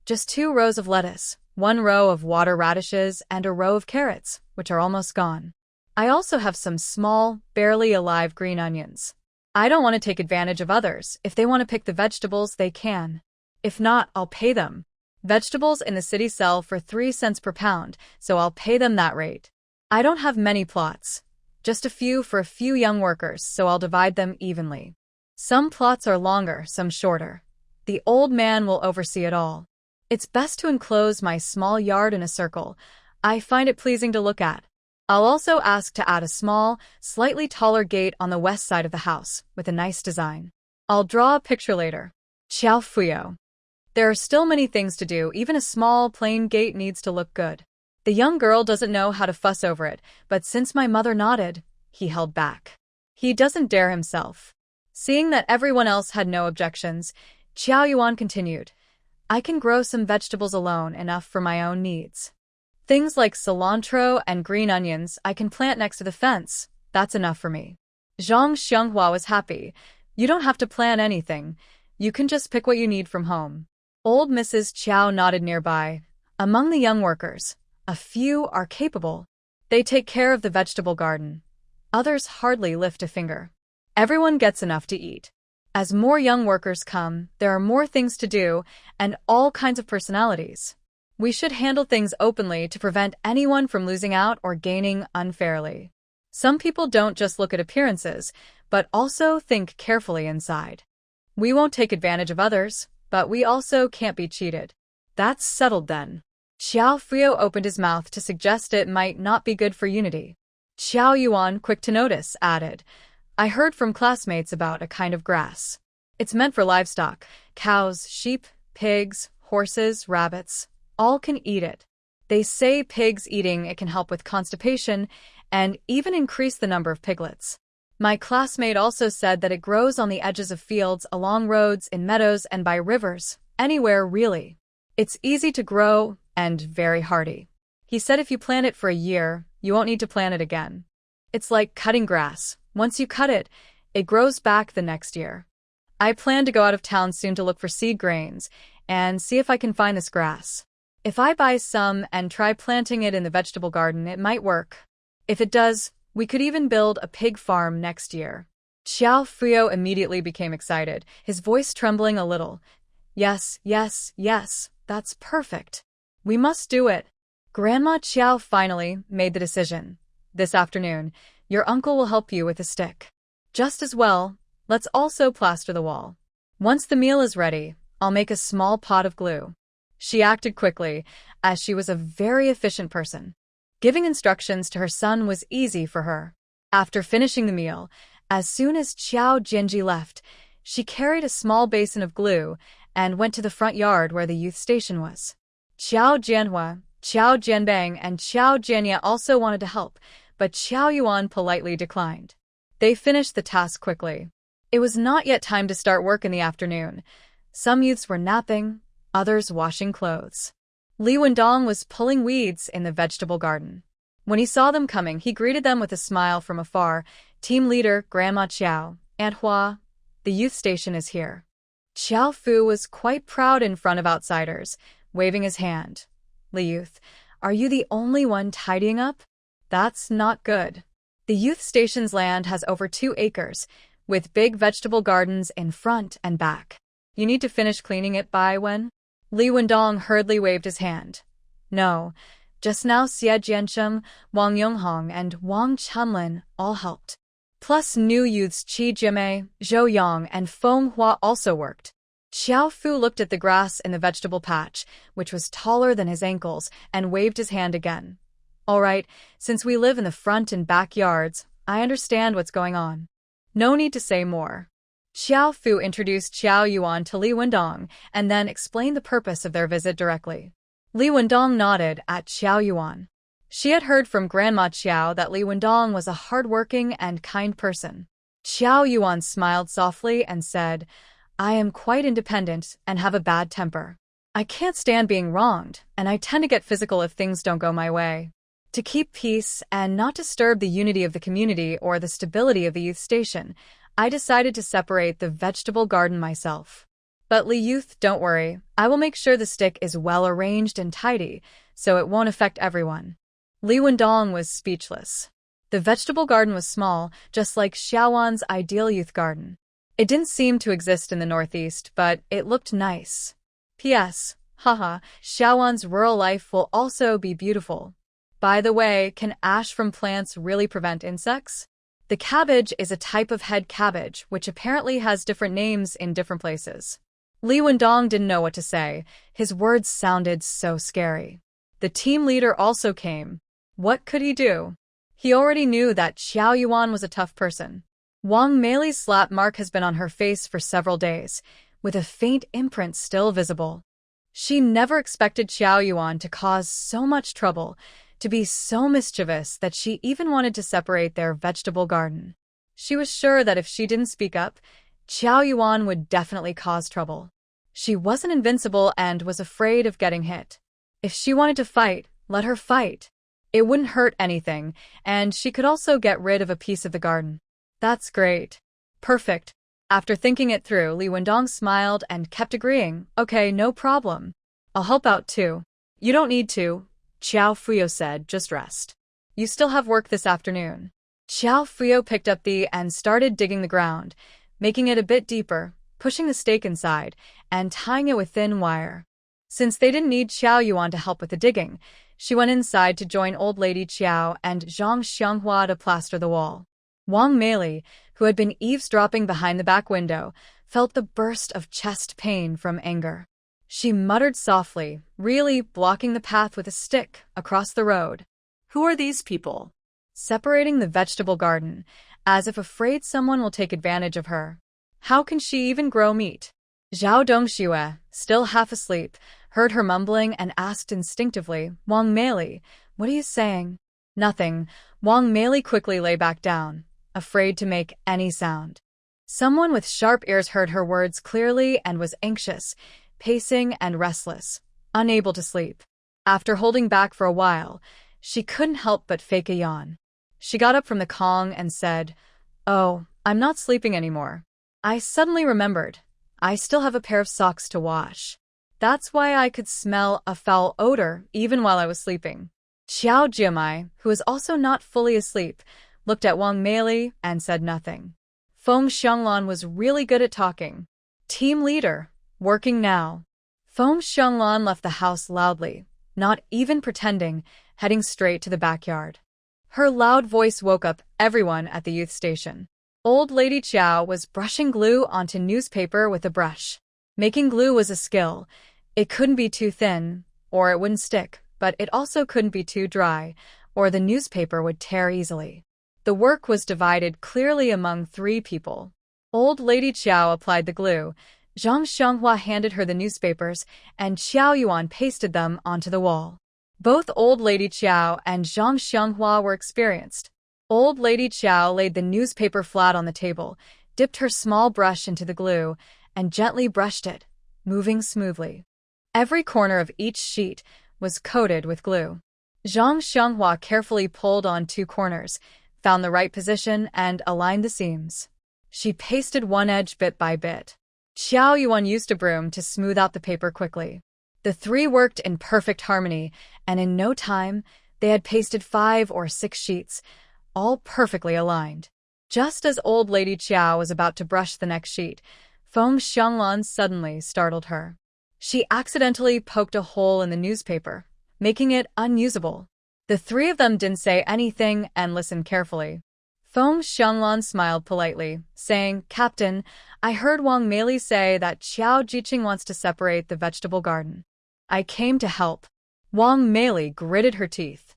S1: Just 2 rows of lettuce, 1 row of water radishes, and a row of carrots, which are almost gone. I also have some small, barely alive green onions. I don't want to take advantage of others. If they want to pick the vegetables, they can. If not, I'll pay them. Vegetables in the city sell for 3 cents per pound, so I'll pay them that rate. I don't have many plots. Just a few for a few young workers, so I'll divide them evenly. Some plots are longer, some shorter. The old man will oversee it all. It's best to enclose my small yard in a circle. I find it pleasing to look at. I'll also ask to add a small, slightly taller gate on the west side of the house, with a nice design. I'll draw a picture later. Qiao Fuyo. There are still many things to do. Even a small, plain gate needs to look good. The young girl doesn't know how to fuss over it, but since my mother nodded, he held back. He doesn't dare himself. Seeing that everyone else had no objections, Qiao Yuan continued, "I can grow some vegetables alone, enough for my own needs. Things like cilantro and green onions I can plant next to the fence. That's enough for me." Zhang Xianghua was happy. "You don't have to plan anything. You can just pick what you need from home." Old Mrs. Qiao nodded nearby. Among the young workers, a few are capable. They take care of the vegetable garden. Others hardly lift a finger. Everyone gets enough to eat. As more young workers come, there are more things to do and all kinds of personalities. We should handle things openly to prevent anyone from losing out or gaining unfairly. Some people don't just look at appearances, but also think carefully inside. We won't take advantage of others, but we also can't be cheated. That's settled then. Qiao Fuyo opened his mouth to suggest it might not be good for unity. Xiao Yuan, quick to notice, added, I heard from classmates about a kind of grass. It's meant for livestock. Cows, sheep, pigs, horses, rabbits, all can eat it. They say pigs eating it can help with constipation and even increase the number of piglets. My classmate also said that it grows on the edges of fields, along roads, in meadows, and by rivers, anywhere really. It's easy to grow and very hardy. He said if you plant it for a year, you won't need to plant it again. It's like cutting grass. Once you cut it, it grows back the next year. I plan to go out of town soon to look for seed grains and see if I can find this grass. If I buy some and try planting it in the vegetable garden, it might work. If it does, we could even build a pig farm next year. Xiao Fuyo immediately became excited, his voice trembling a little. Yes, yes, yes, that's perfect. We must do it. Grandma Qiao finally made the decision. This afternoon, your uncle will help you with a stick. Just as well, let's also plaster the wall. Once the meal is ready, I'll make a small pot of glue. She acted quickly, as she was a very efficient person. Giving instructions to her son was easy for her. After finishing the meal, as soon as Qiao Jianji left, she carried a small basin of glue and went to the front yard where the youth station was. Qiao Jianhua, Qiao Jianbang, and Qiao Jianya also wanted to help, but Qiao Yuan politely declined. They finished the task quickly. It was not yet time to start work in the afternoon. Some youths were napping, others washing clothes. Li Wendong was pulling weeds in the vegetable garden. When he saw them coming, he greeted them with a smile from afar. Team leader, Grandma Qiao, Aunt Hua, the youth station is here. Qiao Fu was quite proud in front of outsiders, waving his hand. Li Youth, are you the only one tidying up? That's not good. The youth station's land has over 2 acres, with big vegetable gardens in front and back. You need to finish cleaning it by when? Li Wendong hurriedly waved his hand. No, just now Xie Jiansheng, Wang Yonghong, and Wang Chunlin all helped. Plus new youths Qi Jimei, Zhou Yang, and Feng Hua also worked. Xiao Fu looked at the grass in the vegetable patch, which was taller than his ankles, and waved his hand again. All right, since we live in the front and back yards, I understand what's going on. No need to say more. Xiao Fu introduced Xiao Yuan to Li Wendong and then explained the purpose of their visit directly. Li Wendong nodded at Xiao Yuan. She had heard from Grandma Qiao that Li Wendong was a hard-working and kind person. Xiao Yuan smiled softly and said, I am quite independent and have a bad temper. I can't stand being wronged, and I tend to get physical if things don't go my way. To keep peace and not disturb the unity of the community or the stability of the youth station, I decided to separate the vegetable garden myself. But Li Youth, don't worry, I will make sure the stick is well arranged and tidy, so it won't affect everyone. Li Wendong was speechless. The vegetable garden was small, just like Xiaowan's ideal youth garden. It didn't seem to exist in the Northeast, but it looked nice. P.S. Haha, Xiaowan's rural life will also be beautiful. By the way, can ash from plants really prevent insects? The cabbage is a type of head cabbage, which apparently has different names in different places. Li Wendong didn't know what to say. His words sounded so scary. The team leader also came. What could he do? He already knew that Xiao Yuan was a tough person. Wang Meili's slap mark has been on her face for several days, with a faint imprint still visible. She never expected Xiao Yuan to cause so much trouble, to be so mischievous that she even wanted to separate their vegetable garden. She was sure that if she didn't speak up, Xiao Yuan would definitely cause trouble. She wasn't invincible and was afraid of getting hit. If she wanted to fight, let her fight. It wouldn't hurt anything, and she could also get rid of a piece of the garden. That's great. Perfect. After thinking it through, Li Wendong smiled and kept agreeing. Okay, no problem. I'll help out too. You don't need to, Qiao Fuyo said, just rest. You still have work this afternoon. Qiao Fuyo picked up and started digging the ground, making it a bit deeper, pushing the stake inside, and tying it with thin wire. Since they didn't need Xiao Yuan to help with the digging, she went inside to join Old Lady Qiao and Zhang Xianghua to plaster the wall. Wang Meili, who had been eavesdropping behind the back window, felt the burst of chest pain from anger. She muttered softly, really blocking the path with a stick across the road.
S2: Who are these people?
S1: separating the vegetable garden, as if afraid someone will take advantage of her. How can she even grow meat? Zhao Dongxue, still half asleep, heard her mumbling and asked instinctively, Wang Meili, what are you saying? Nothing. Wang Meili quickly lay back down, afraid to make any sound. Someone with sharp ears heard her words clearly and was anxious, pacing and restless, unable to sleep. After holding back for a while, she couldn't help but fake a yawn. She got up from the Kong and said, Oh, I'm not sleeping anymore. I suddenly remembered. I still have a pair of socks to wash. That's why I could smell a foul odor even while I was sleeping. Xiao Jiamai, who was also not fully asleep, looked at Wang Meili and said nothing. Feng Xianglan was really good at talking. Team leader, working now. Feng Xianglan left the house loudly, not even pretending, heading straight to the backyard. Her loud voice woke up everyone at the youth station. Old Lady Chow was brushing glue onto newspaper with a brush. Making glue was a skill. It couldn't be too thin, or it wouldn't stick, but it also couldn't be too dry, or the newspaper would tear easily. The work was divided clearly among 3 people. Old Lady Chow applied the glue, Zhang Xianghua handed her the newspapers, and Qiao Yuan pasted them onto the wall. Both Old Lady Chow and Zhang Xianghua were experienced. Old Lady Chow laid the newspaper flat on the table, dipped her small brush into the glue, and gently brushed it, moving smoothly. Every corner of each sheet was coated with glue. Zhang Xianghua carefully pulled on 2 corners, found the right position, and aligned the seams. She pasted one edge bit by bit. Qiao Yuan used a broom to smooth out the paper quickly. The 3 worked in perfect harmony, and in no time, they had pasted 5 or 6 sheets, all perfectly aligned. Just as Old Lady Chow was about to brush the next sheet, Feng Xianglan suddenly startled her. She accidentally poked a hole in the newspaper, making it unusable. The 3 of them didn't say anything and listened carefully. Feng Xianglan smiled politely, saying, Captain, I heard Wang Meili say that Qiao Jiqing wants to separate the vegetable garden. I came to help. Wang Meili gritted her teeth.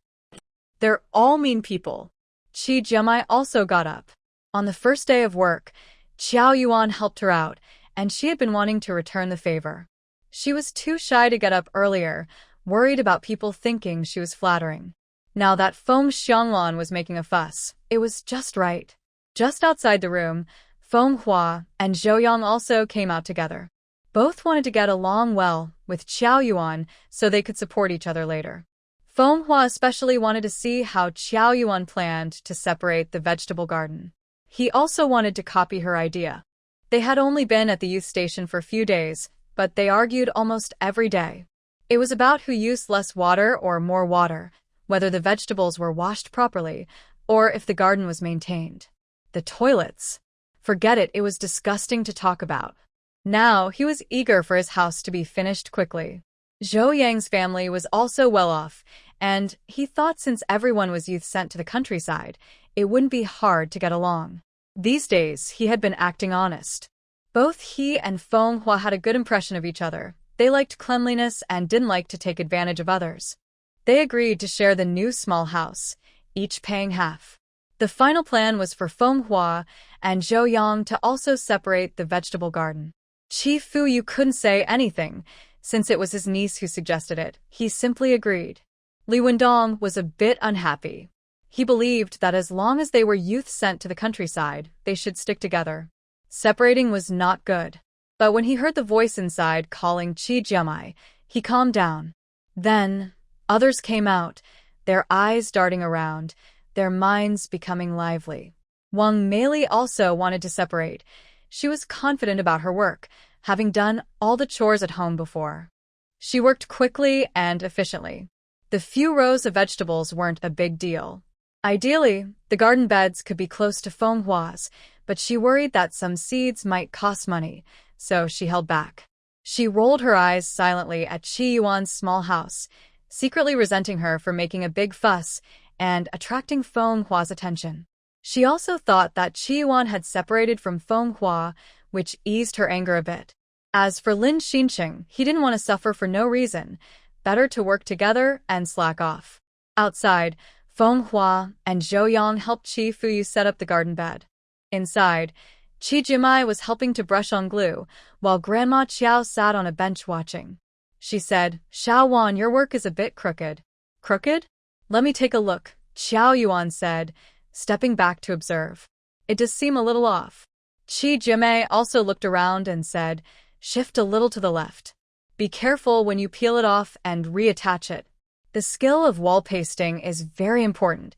S1: They're all mean people. Qi Jiamai also got up. On the first day of work, Qiao Yuan helped her out, and she had been wanting to return the favor. She was too shy to get up earlier, worried about people thinking she was flattering. Now that Feng Xianglan was making a fuss, it was just right. Just outside the room, Feng Hua and Zhou Yang also came out together. Both wanted to get along well with Qiao Yuan so they could support each other later. Feng Hua especially wanted to see how Qiao Yuan planned to separate the vegetable garden. He also wanted to copy her idea. They had only been at the youth station for a few days, but they argued almost every day. It was about who used less water or more water, whether the vegetables were washed properly, or if the garden was maintained. The toilets. Forget it, it was disgusting to talk about. Now he was eager for his house to be finished quickly. Zhou Yang's family was also well off, and he thought since everyone was youth sent to the countryside, it wouldn't be hard to get along. These days, he had been acting honest. Both he and Feng Hua had a good impression of each other. They liked cleanliness and didn't like to take advantage of others. They agreed to share the new small house, each paying half. The final plan was for Feng Hua and Zhou Yang to also separate the vegetable garden. Qi Fu Yu couldn't say anything, since it was his niece who suggested it. He simply agreed. Li Wendong was a bit unhappy. He believed that as long as they were youth sent to the countryside, they should stick together. Separating was not good. But when he heard the voice inside calling Qi Jiamai, he calmed down. Then, others came out, their eyes darting around, their minds becoming lively. Wang Meili also wanted to separate. She was confident about her work, having done all the chores at home before. She worked quickly and efficiently. The few rows of vegetables weren't a big deal. Ideally, the garden beds could be close to Feng Hua's, but she worried that some seeds might cost money, so she held back. She rolled her eyes silently at Qi Yuan's small house, secretly resenting her for making a big fuss and attracting Feng Hua's attention. She also thought that Qi Yuan had separated from Feng Hua, which eased her anger a bit. As for Lin Xincheng, he didn't want to suffer for no reason. Better to work together and slack off. Outside, Feng Hua and Zhou Yang helped Qi Fuyu set up the garden bed. Inside, Qi Jimai was helping to brush on glue, while Grandma Qiao sat on a bench watching. She said, "Xiao Wan, your work is a bit crooked." "Crooked? Let me take a look," Qiao Yuan said, stepping back to observe. "It does seem a little off." Qi Jimai also looked around and said, "Shift a little to the left. Be careful when you peel it off and reattach it." The skill of wall pasting is very important.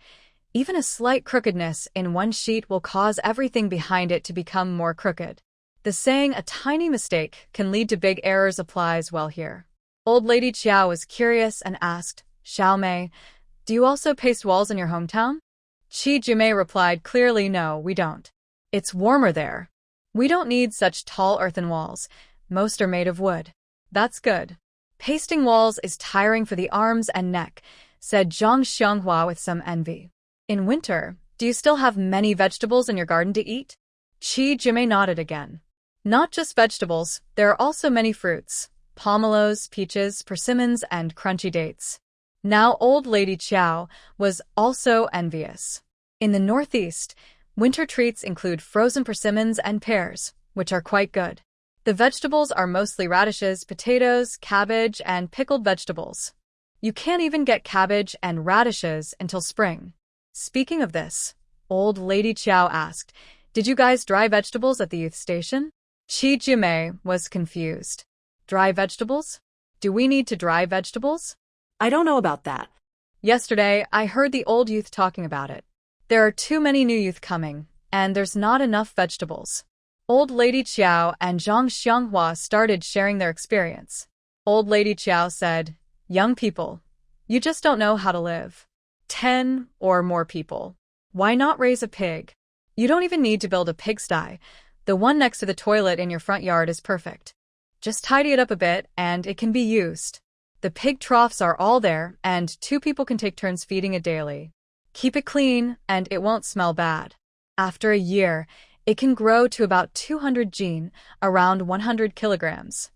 S1: Even a slight crookedness in one sheet will cause everything behind it to become more crooked. The saying, "a tiny mistake can lead to big errors," applies well here. Old Lady Qiao was curious and asked, "Xiao Mei, do you also paste walls in your hometown?" Qi Jimei replied clearly, "No, we don't. It's warmer there. We don't need such tall earthen walls. Most are made of wood." "That's good. Pasting walls is tiring for the arms and neck," said Zhang Xianghua with some envy. "In winter, do you still have many vegetables in your garden to eat?" Qi Jimei nodded again. "Not just vegetables, there are also many fruits: pomelos, peaches, persimmons, and crunchy dates." Now Old Lady Qiao was also envious. In the northeast, winter treats include frozen persimmons and pears, which are quite good. The vegetables are mostly radishes, potatoes, cabbage, and pickled vegetables. You can't even get cabbage and radishes until spring. Speaking of this, Old Lady Qiao asked, "Did you guys dry vegetables at the youth station?" Qi Jimei was confused. "Dry vegetables? Do we need to dry vegetables?"
S2: I don't know about that.
S1: "Yesterday, I heard the old youth talking about it. There are too many new youth coming, and there's not enough vegetables." Old Lady Qiao and Zhang Xianghua started sharing their experience. Old Lady Qiao said, "Young people, you just don't know how to live. 10 or more people. Why not raise a pig? You don't even need to build a pigsty. The one next to the toilet in your front yard is perfect. Just tidy it up a bit and it can be used. The pig troughs are all there and 2 people can take turns feeding it daily. Keep it clean and it won't smell bad. After a year, it can grow to about 200 jin, around 100 kilograms.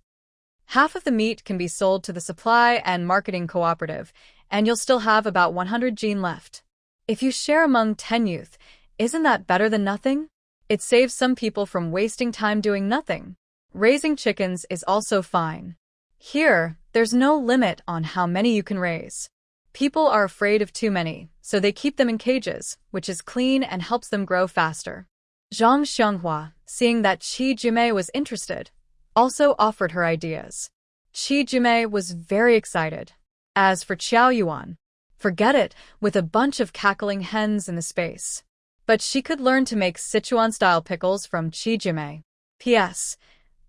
S1: Half of the meat can be sold to the supply and marketing cooperative, and you'll still have about 100 jin left. If you share among 10 youth, isn't that better than nothing? It saves some people from wasting time doing nothing. Raising chickens is also fine. Here, there's no limit on how many you can raise. People are afraid of too many, so they keep them in cages, which is clean and helps them grow faster." Zhang Xianghua, seeing that Qi Jimei was interested, also offered her ideas. Qi Jimei was very excited. As for Qiao Yuan, forget it, with a bunch of cackling hens in the space. But she could learn to make Sichuan-style pickles from Qi Jimei. P.S.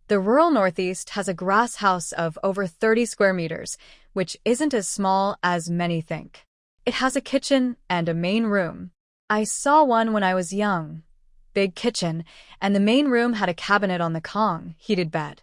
S1: The rural northeast has a grass house of over 30 square meters, which isn't as small as many think. It has a kitchen and a main room. I saw one when I was young. Big kitchen, and the main room had a cabinet on the Kong, heated bed.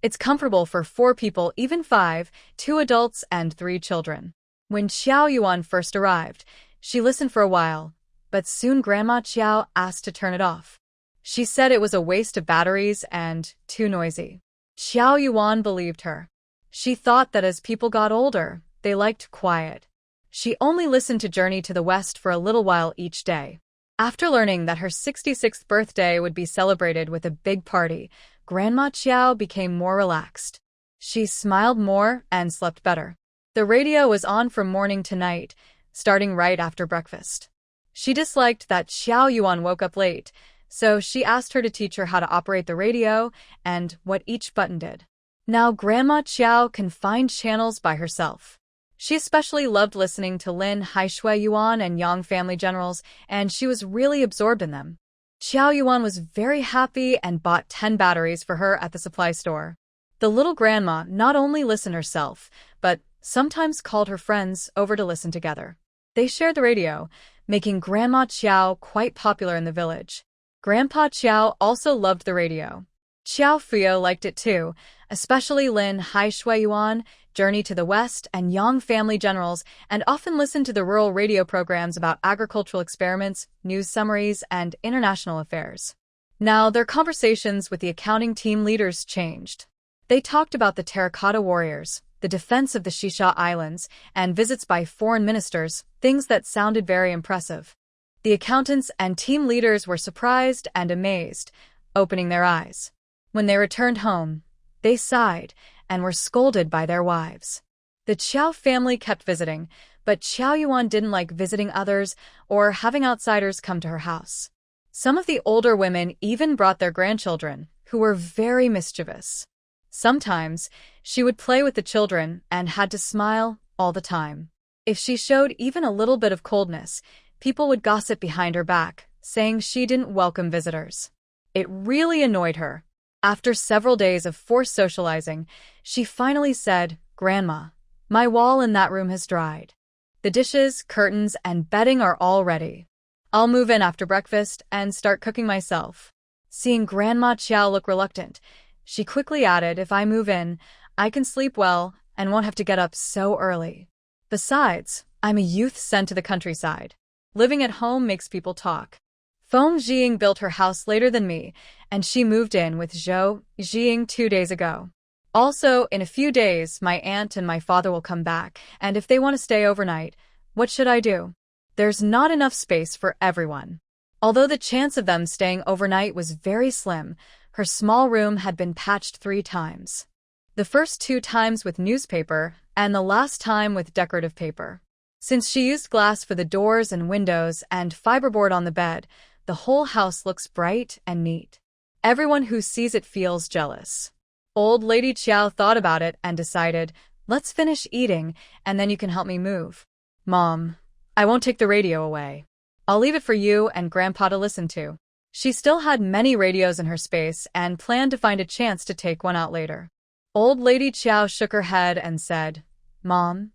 S1: It's comfortable for 4 people, even 5, 2 adults and 3 children. When Qiao Yuan first arrived, she listened for a while, but soon Grandma Qiao asked to turn it off. She said it was a waste of batteries and too noisy. Qiao Yuan believed her. She thought that as people got older, they liked quiet. She only listened to Journey to the West for a little while each day. After learning that her 66th birthday would be celebrated with a big party, Grandma Qiao became more relaxed. She smiled more and slept better. The radio was on from morning to night, starting right after breakfast. She disliked that Qiao Yuan woke up late, so she asked her to teach her how to operate the radio and what each button did. Now Grandma Qiao can find channels by herself. She especially loved listening to Lin Haishui Yuan and Yang family generals, and she was really absorbed in them. Qiao Yuan was very happy and bought 10 batteries for her at the supply store. The little grandma not only listened herself, but sometimes called her friends over to listen together. They shared the radio, making Grandma Qiao quite popular in the village. Grandpa Qiao also loved the radio. Qiao Fuyo liked it too, especially Lin Haishui Yuan, Journey to the West, and Yang family generals, and often listened to the rural radio programs about agricultural experiments, news summaries, and international affairs. Now, their conversations with the accounting team leaders changed. They talked about the terracotta warriors, the defense of the Shisha Islands, and visits by foreign ministers, things that sounded very impressive. The accountants and team leaders were surprised and amazed, opening their eyes. When they returned home, they sighed and were scolded by their wives. The Qiao family kept visiting, but Qiao Yuan didn't like visiting others or having outsiders come to her house. Some of the older women even brought their grandchildren, who were very mischievous. Sometimes, she would play with the children and had to smile all the time. If she showed even a little bit of coldness, people would gossip behind her back, saying she didn't welcome visitors. It really annoyed her. After several days of forced socializing, she finally said, "Grandma, my wall in that room has dried. The dishes, curtains, and bedding are all ready. I'll move in after breakfast and start cooking myself." Seeing Grandma Qiao look reluctant, she quickly added, "If I move in, I can sleep well and won't have to get up so early. Besides, I'm a youth sent to the countryside. Living at home makes people talk." Feng Jiying built her house later than me, and she moved in with Zhou Jiying 2 days ago. Also, in a few days, my aunt and my father will come back, and if they want to stay overnight, what should I do? There's not enough space for everyone. Although the chance of them staying overnight was very slim, her small room had been patched 3 times. The first 2 times with newspaper, and the last time with decorative paper. Since she used glass for the doors and windows and fiberboard on the bed, the whole house looks bright and neat. Everyone who sees it feels jealous. Old Lady Qiao thought about it and decided, "Let's finish eating, and then you can help me move." "Mom, I won't take the radio away. I'll leave it for you and Grandpa to listen to." She still had many radios in her space and planned to find a chance to take one out later. Old Lady Qiao shook her head and said, "Mom,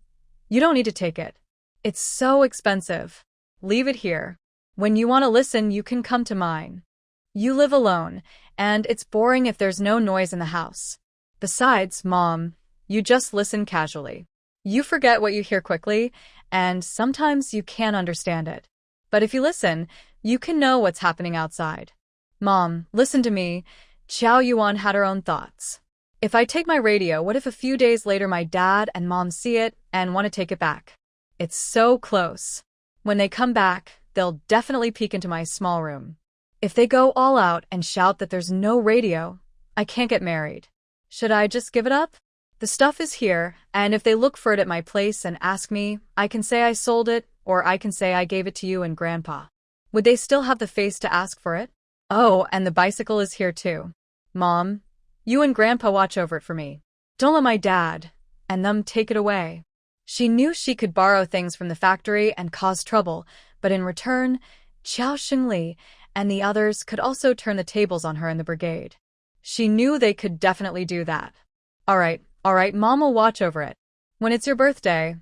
S1: you don't need to take it. It's so expensive. Leave it here. When you want to listen, you can come to mine. You live alone, and it's boring if there's no noise in the house. Besides, Mom, you just listen casually. You forget what you hear quickly, and sometimes you can't understand it. But if you listen, you can know what's happening outside. Mom, listen to me." Qiao Yuan had her own thoughts. "If I take my radio, what if a few days later my dad and mom see it and want to take it back? It's so close. When they come back, they'll definitely peek into my small room. If they go all out and shout that there's no radio, I can't get married. Should I just give it up? The stuff is here, and if they look for it at my place and ask me, I can say I sold it, or I can say I gave it to you and Grandpa. Would they still have the face to ask for it? Oh, and the bicycle is here too. Mom, you and Grandpa watch over it for me. Don't let my dad and them take it away." She knew she could borrow things from the factory and cause trouble, but in return, Qiao Xingli and the others could also turn the tables on her in the brigade. She knew they could definitely do that. All right, Mom will watch over it. When it's your birthday,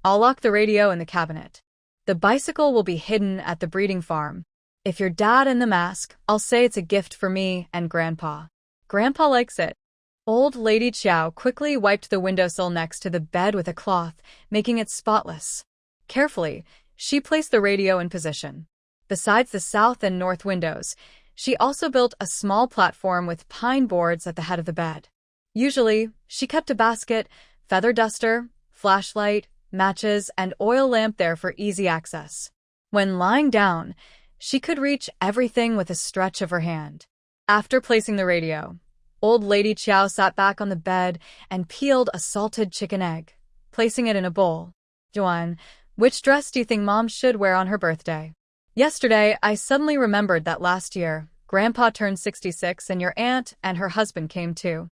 S1: I'll lock the radio in the cabinet. The bicycle will be hidden at the breeding farm. If your dad and the mask, I'll say it's a gift for me and Grandpa. Grandpa likes it." Old Lady Qiao quickly wiped the windowsill next to the bed with a cloth, making it spotless. Carefully, she placed the radio in position. Besides the south and north windows, she also built a small platform with pine boards at the head of the bed. Usually, she kept a basket, feather duster, flashlight, matches, and oil lamp there for easy access. When lying down, she could reach everything with a stretch of her hand. After placing the radio, Old Lady Qiao sat back on the bed and peeled a salted chicken egg, placing it in a bowl. "Juan, which dress do you think Mom should wear on her birthday? Yesterday, I suddenly remembered that last year, Grandpa turned 66 and your aunt and her husband came too.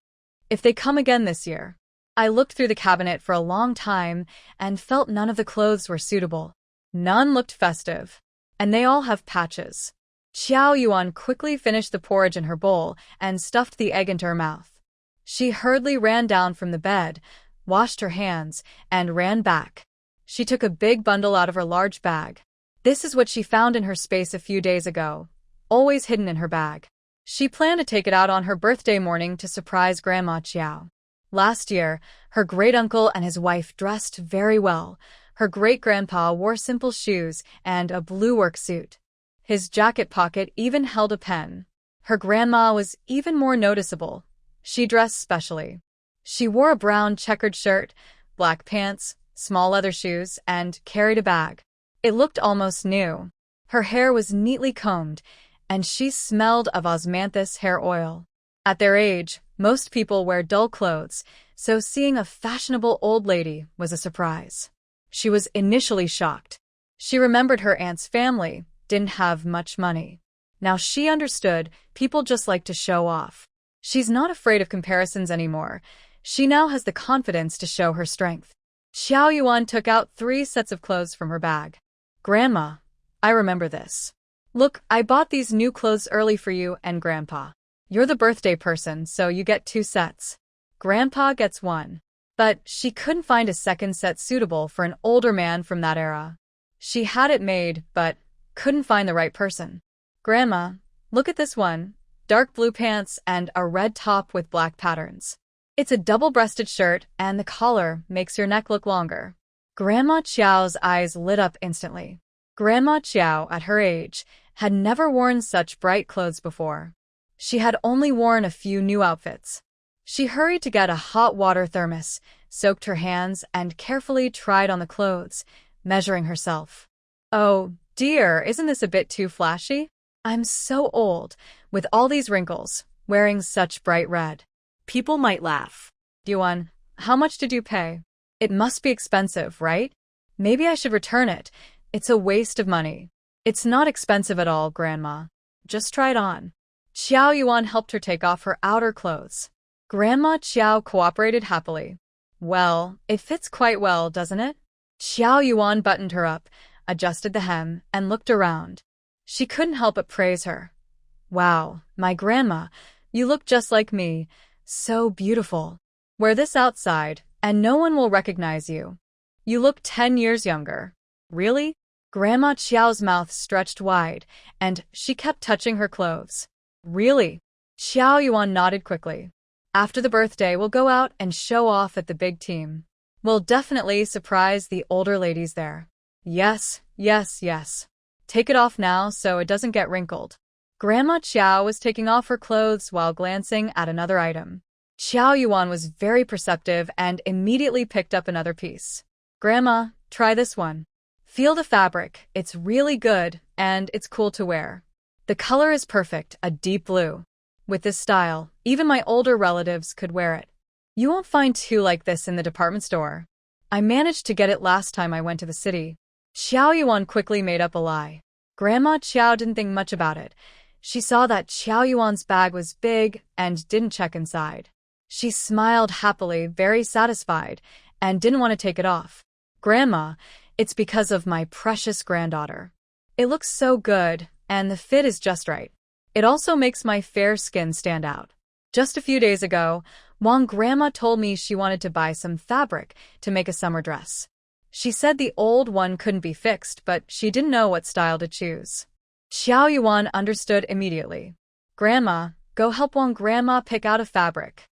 S1: If they come again this year." I looked through the cabinet for a long time and felt none of the clothes were suitable. None looked festive, and they all have patches. Qiao Yuan quickly finished the porridge in her bowl and stuffed the egg into her mouth. She hurriedly ran down from the bed, washed her hands, and ran back. She took a big bundle out of her large bag. This is what she found in her space a few days ago, always hidden in her bag. She planned to take it out on her birthday morning to surprise Grandma Qiao. Last year, her great-uncle and his wife dressed very well. Her great-grandpa wore simple shoes and a blue work suit. His jacket pocket even held a pen. Her grandma was even more noticeable. She dressed specially. She wore a brown checkered shirt, black pants, small leather shoes, and carried a bag. It looked almost new. Her hair was neatly combed, and she smelled of osmanthus hair oil. At their age, most people wear dull clothes, so seeing a fashionable old lady was a surprise. She was initially shocked. She remembered her aunt's family didn't have much money. Now she understood people just like to show off. She's not afraid of comparisons anymore. She now has the confidence to show her strength. Xiao Yuan took out 3 sets of clothes from her bag. Grandma, I remember this. Look, I bought these new clothes early for you and Grandpa. You're the birthday person, so you get 2 sets. Grandpa gets 1. But she couldn't find a second set suitable for an older man from that era. She had it made, but couldn't find the right person. Grandma, look at this one. Dark blue pants and a red top with black patterns. It's a double-breasted shirt, and the collar makes your neck look longer. Grandma Qiao's eyes lit up instantly. Grandma Qiao, at her age, had never worn such bright clothes before. She had only worn a few new outfits. She hurried to get a hot water thermos, soaked her hands, and carefully tried on the clothes, measuring herself. Oh, dear, isn't this a bit too flashy? I'm so old, with all these wrinkles, wearing such bright red.
S2: People might laugh.
S1: Yuan, how much did you pay? It must be expensive, right? Maybe I should return it. It's a waste of money. It's not expensive at all, Grandma. Just try it on. Xiao Yuan helped her take off her outer clothes. Grandma Qiao cooperated happily. Well, it fits quite well, doesn't it? Xiao Yuan buttoned her up, adjusted the hem, and looked around. She couldn't help but praise her. Wow, my grandma, you look just like me. So beautiful. Wear this outside, and no one will recognize you. You look 10 years younger. Really? Grandma Qiao's mouth stretched wide, and she kept touching her clothes. Really? Xiao Yuan nodded quickly. After the birthday, we'll go out and show off at the big team. We'll definitely surprise the older ladies there. Yes, yes, yes. Take it off now so it doesn't get wrinkled. Grandma Qiao was taking off her clothes while glancing at another item. Xiao Yuan was very perceptive and immediately picked up another piece. Grandma, try this one. Feel the fabric, it's really good, and it's cool to wear. The color is perfect, a deep blue. With this style, even my older relatives could wear it. You won't find 2 like this in the department store. I managed to get it last time I went to the city. Xiao Yuan quickly made up a lie. Grandma Qiao didn't think much about it. She saw that Xiao Yuan's bag was big and didn't check inside. She smiled happily, very satisfied, and didn't want to take it off. Grandma, it's because of my precious granddaughter. It looks so good, and the fit is just right. It also makes my fair skin stand out. Just a few days ago, Wang Grandma told me she wanted to buy some fabric to make a summer dress. She said the old one couldn't be fixed, but she didn't know what style to choose. Xiao Yuan understood immediately. Grandma, go help Wang Grandma pick out a fabric.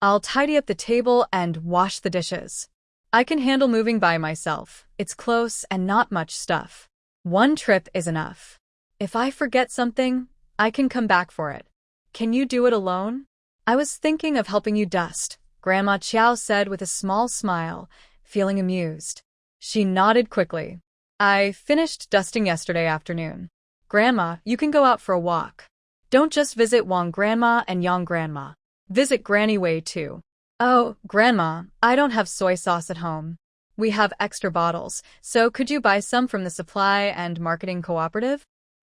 S1: I'll tidy up the table and wash the dishes. I can handle moving by myself. It's close and not much stuff. 1 trip is enough. If I forget something, I can come back for it. Can you do it alone? I was thinking of helping you dust, Grandma Qiao said with a small smile, feeling amused. She nodded quickly. I finished dusting yesterday afternoon. Grandma, you can go out for a walk. Don't just visit Wang Grandma and Yang Grandma. Visit Granny Wei too. Oh, Grandma, I don't have soy sauce at home. We have extra bottles, so could you buy some from the Supply and Marketing Cooperative?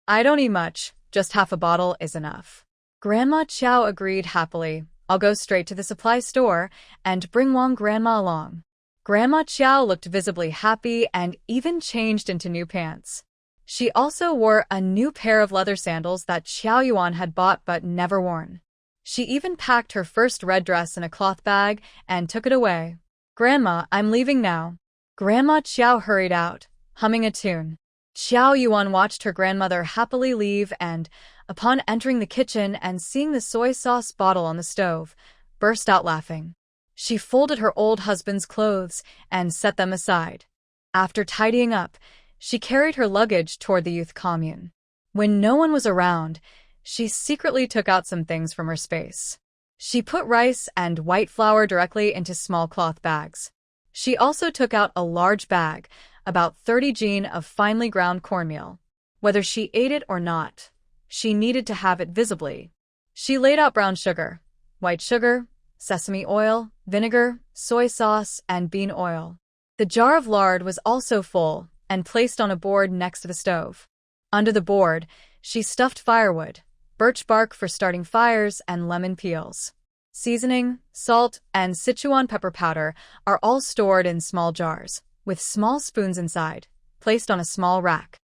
S1: I don't eat much, just half a bottle is enough. Grandma Qiao agreed happily. I'll go straight to the supply store and bring Wang Grandma along. Grandma Qiao looked visibly happy and even changed into new pants. She also wore a new pair of leather sandals that Xiao Yuan had bought but never worn. She even packed her first red dress in a cloth bag and took it away. Grandma, I'm leaving now. Grandma Qiao hurried out, humming a tune. Xiao Yuan watched her grandmother happily leave and, upon entering the kitchen and seeing the soy sauce bottle on the stove, burst out laughing. She folded her old husband's clothes and set them aside. After tidying up, she carried her luggage toward the youth commune. When no one was around, she secretly took out some things from her space. She put rice and white flour directly into small cloth bags. She also took out a large bag, about 30 jin of finely ground cornmeal. Whether she ate it or not, she needed to have it visibly. She laid out brown sugar, white sugar, sesame oil, vinegar, soy sauce, and bean oil. The jar of lard was also full and placed on a board next to the stove. Under the board, she stuffed firewood, birch bark for starting fires, and lemon peels. Seasoning, salt, and Sichuan pepper powder are all stored in small jars, with small spoons inside, placed on a small rack.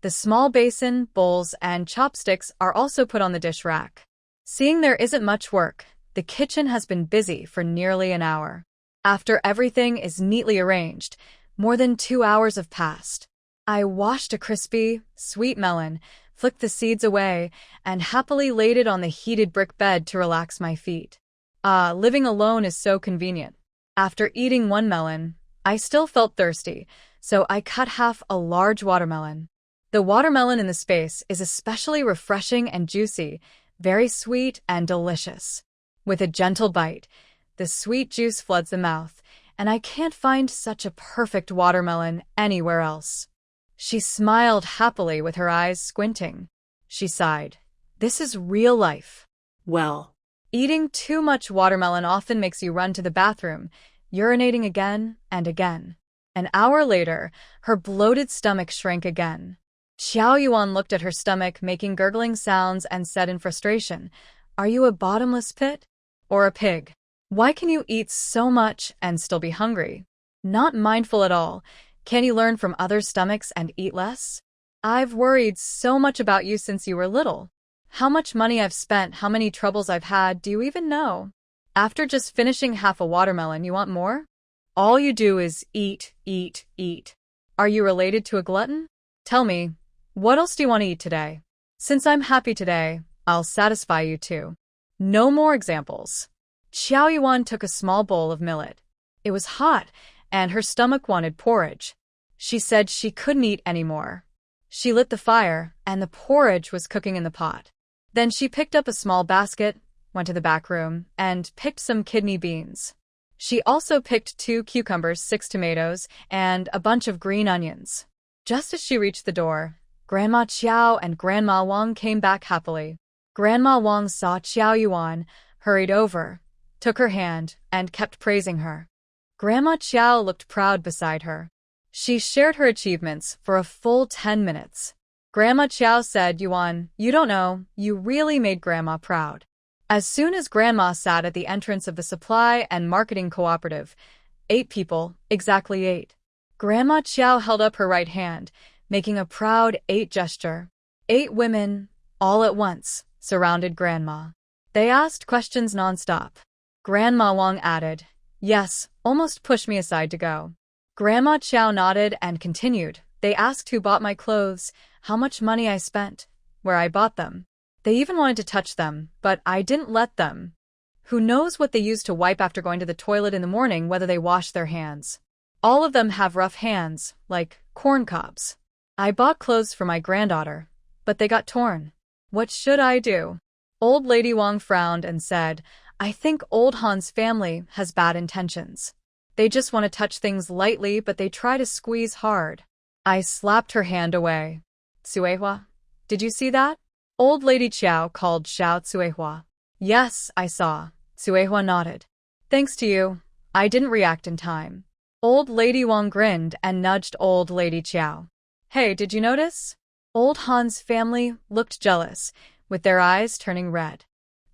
S1: The small basin, bowls, and chopsticks are also put on the dish rack. Seeing there isn't much work, the kitchen has been busy for nearly an hour. After everything is neatly arranged, more than 2 hours have passed. I washed a crispy, sweet melon, flicked the seeds away, and happily laid it on the heated brick bed to relax my feet. Living alone is so convenient. After eating one melon, I still felt thirsty, so I cut half a large watermelon. The watermelon in the space is especially refreshing and juicy, very sweet and delicious. With a gentle bite, the sweet juice floods the mouth, and I can't find such a perfect watermelon anywhere else. She smiled happily with her eyes squinting. She sighed. This is real life.
S2: Well,
S1: Eating too much watermelon often makes you run to the bathroom, urinating again and again. An hour later, her bloated stomach shrank again. Xiao Yuan looked at her stomach, making gurgling sounds, and said in frustration, "Are you a bottomless pit? Or a pig? Why can you eat so much and still be hungry? Not mindful at all. Can you learn from others' stomachs and eat less? I've worried so much about you since you were little. How much money I've spent, how many troubles I've had, do you even know? After just finishing half a watermelon, you want more? All you do is eat, eat, eat. Are you related to a glutton? Tell me, what else do you want to eat today? Since I'm happy today, I'll satisfy you too." No more examples. Xiao Yuan took a small bowl of millet. It was hot, and her stomach wanted porridge. She said she couldn't eat anymore. She lit the fire, and the porridge was cooking in the pot. Then she picked up a small basket, went to the back room, and picked some kidney beans. She also picked 2 cucumbers, 6 tomatoes, and a bunch of green onions. Just as she reached the door, Grandma Qiao and Grandma Wang came back happily. Grandma Wang saw Qiao Yuan, hurried over, took her hand, and kept praising her. Grandma Qiao looked proud beside her. She shared her achievements for a full 10 minutes. Grandma Qiao said, "Yuan, you don't know, you really made Grandma proud." As soon as Grandma sat at the entrance of the supply and marketing cooperative, 8 people, exactly 8. Grandma Qiao held up her right hand, making a proud 8 gesture. 8 women, all at once, surrounded Grandma. They asked questions nonstop. Grandma Wang added, "Yes, almost pushed me aside to go." Grandma Qiao nodded and continued. "They asked who bought my clothes, how much money I spent, where I bought them. They even wanted to touch them, but I didn't let them. Who knows what they use to wipe after going to the toilet in the morning, whether they wash their hands. All of them have rough hands, like corn cobs. I bought clothes for my granddaughter, but they got torn. What should I do?" Old Lady Wang frowned and said, "I think old Han's family has bad intentions. They just want to touch things lightly, but they try to squeeze hard." I slapped her hand away. "Tsuehua, did you see that?" Old Lady Qiao called Xiao Tsuehua. "Yes, I saw." Tsuehua nodded. "Thanks to you, I didn't react in time." Old Lady Wang grinned and nudged Old Lady Qiao. "Hey, did you notice?" Old Han's family looked jealous, with their eyes turning red.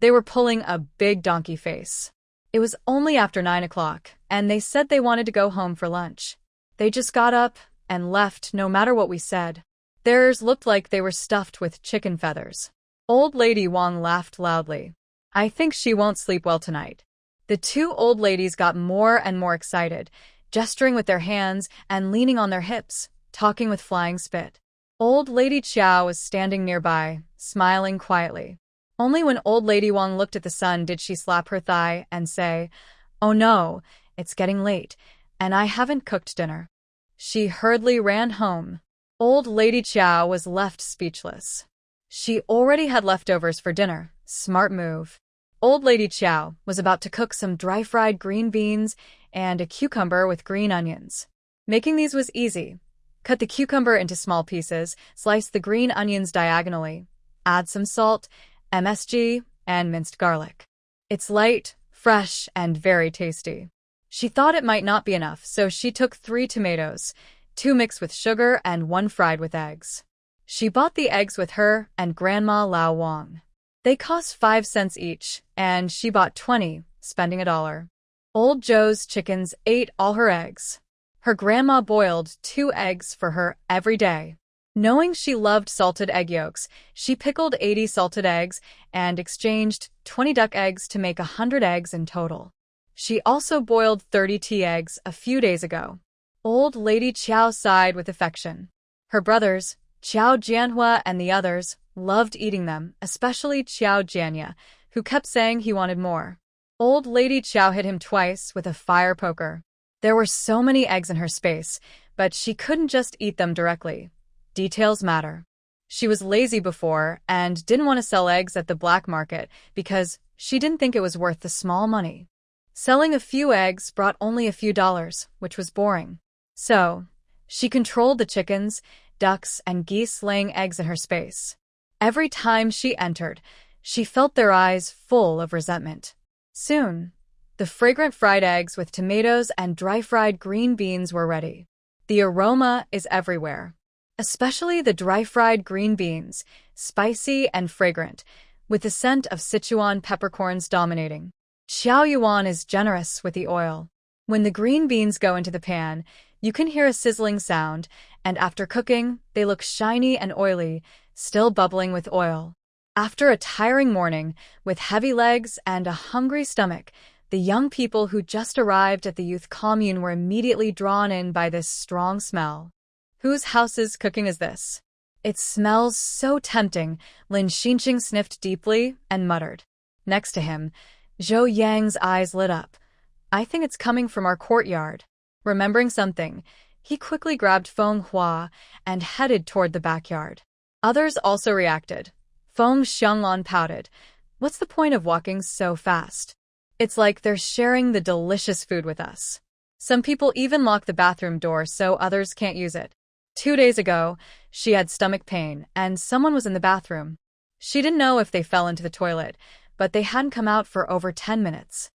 S1: They were pulling a big donkey face. It was only after 9 o'clock, and they said they wanted to go home for lunch. They just got up and left no matter what we said. Theirs looked like they were stuffed with chicken feathers. Old Lady Wang laughed loudly. "I think she won't sleep well tonight." The 2 old ladies got more and more excited, gesturing with their hands and leaning on their hips, talking with flying spit. Old Lady Qiao was standing nearby, smiling quietly. Only when Old Lady Wang looked at the sun did she slap her thigh and say, "Oh no, it's getting late, and I haven't cooked dinner." She hurriedly ran home. Old Lady Qiao was left speechless. She already had leftovers for dinner. Smart move. Old Lady Chow was about to cook some dry-fried green beans and a cucumber with green onions. Making these was easy. Cut the cucumber into small pieces, slice the green onions diagonally, add some salt, MSG, and minced garlic. It's light, fresh, and very tasty. She thought it might not be enough, so she took 3 tomatoes, 2 mixed with sugar and 1 fried with eggs. She bought the eggs with her and Grandma Lao Wang. They cost 5 cents each, and she bought 20, spending $1. Old Joe's chickens ate all her eggs. Her grandma boiled 2 eggs for her every day. Knowing she loved salted egg yolks, she pickled 80 salted eggs and exchanged 20 duck eggs to make 100 eggs in total. She also boiled 30 tea eggs a few days ago. Old Lady Chow sighed with affection. Her brothers, Chow Jianhua and the others, loved eating them, especially Chow Jianya, who kept saying he wanted more. Old Lady Chow hit him twice with a fire poker. There were so many eggs in her space, but she couldn't just eat them directly. Details matter. She was lazy before and didn't want to sell eggs at the black market because she didn't think it was worth the small money. Selling a few eggs brought only a few dollars, which was boring. So, she controlled the chickens, ducks, and geese laying eggs in her space. Every time she entered, she felt their eyes full of resentment. Soon, the fragrant fried eggs with tomatoes and dry-fried green beans were ready. The aroma is everywhere, especially the dry-fried green beans, spicy and fragrant, with the scent of Sichuan peppercorns dominating. Xiao Yuan is generous with the oil. When the green beans go into the pan, you can hear a sizzling sound, and after cooking, they look shiny and oily, still bubbling with oil. After a tiring morning, with heavy legs and a hungry stomach, the young people who just arrived at the youth commune were immediately drawn in by this strong smell. Whose house's cooking is this? It smells so tempting, Lin Xinqing sniffed deeply and muttered. Next to him, Zhou Yang's eyes lit up. I think it's coming from our courtyard. Remembering something, he quickly grabbed Feng Hua and headed toward the backyard. Others also reacted. Feng Xianglon pouted. What's the point of walking so fast? It's like they're sharing the delicious food with us. Some people even lock the bathroom door so others can't use it. 2 days ago, she had stomach pain and someone was in the bathroom. She didn't know if they fell into the toilet, but they hadn't come out for over 10 minutes.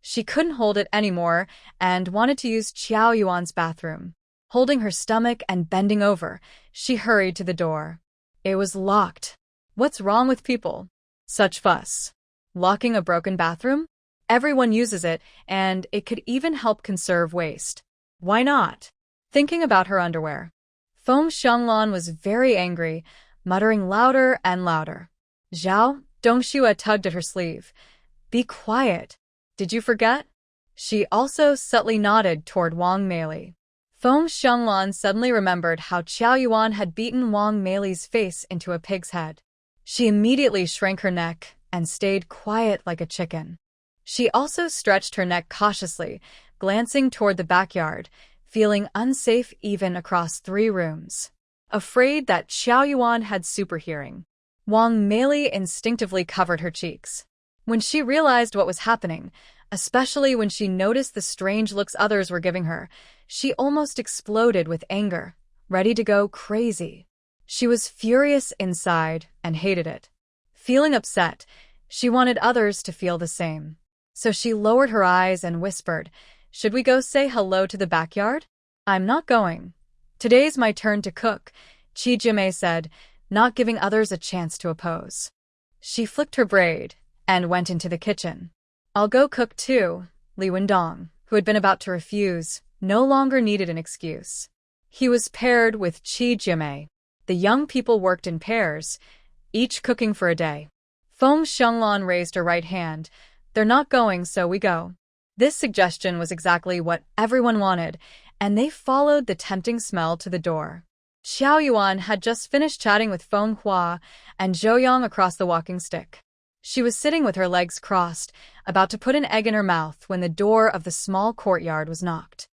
S1: She couldn't hold it anymore and wanted to use Qiao Yuan's bathroom. Holding her stomach and bending over, she hurried to the door. It was locked. What's wrong with people? Such fuss. Locking a broken bathroom? Everyone uses it, and it could even help conserve waste. Why not? Thinking about her underwear. Feng Xianglon was very angry, muttering louder and louder. Zhao, Dongxue tugged at her sleeve. Be quiet. Did you forget? She also subtly nodded toward Wang Meili. Feng Xianglon suddenly remembered how Qiao Yuan had beaten Wang Meili's face into a pig's head. She immediately shrank her neck and stayed quiet like a chicken. She also stretched her neck cautiously, glancing toward the backyard, feeling unsafe even across 3 rooms. Afraid that Qiao Yuan had super hearing, Wang Meili instinctively covered her cheeks. When she realized what was happening, especially when she noticed the strange looks others were giving her, she almost exploded with anger, ready to go crazy. She was furious inside and hated it. Feeling upset, she wanted others to feel the same. So she lowered her eyes and whispered, Should we go say hello to the backyard? I'm not going. Today's my turn to cook, Qi Jimei said, not giving others a chance to oppose. She flicked her braid and went into the kitchen. I'll go cook too, Li Wendong, who had been about to refuse, no longer needed an excuse. He was paired with Qi Jimei. The young people worked in pairs, each cooking for a day. Feng Xianglon raised her right hand. They're not going, so we go. This suggestion was exactly what everyone wanted, and they followed the tempting smell to the door. Xiao Yuan had just finished chatting with Feng Hua and Zhou Yang across the walking stick. She was sitting with her legs crossed, about to put an egg in her mouth when the door of the small courtyard was knocked.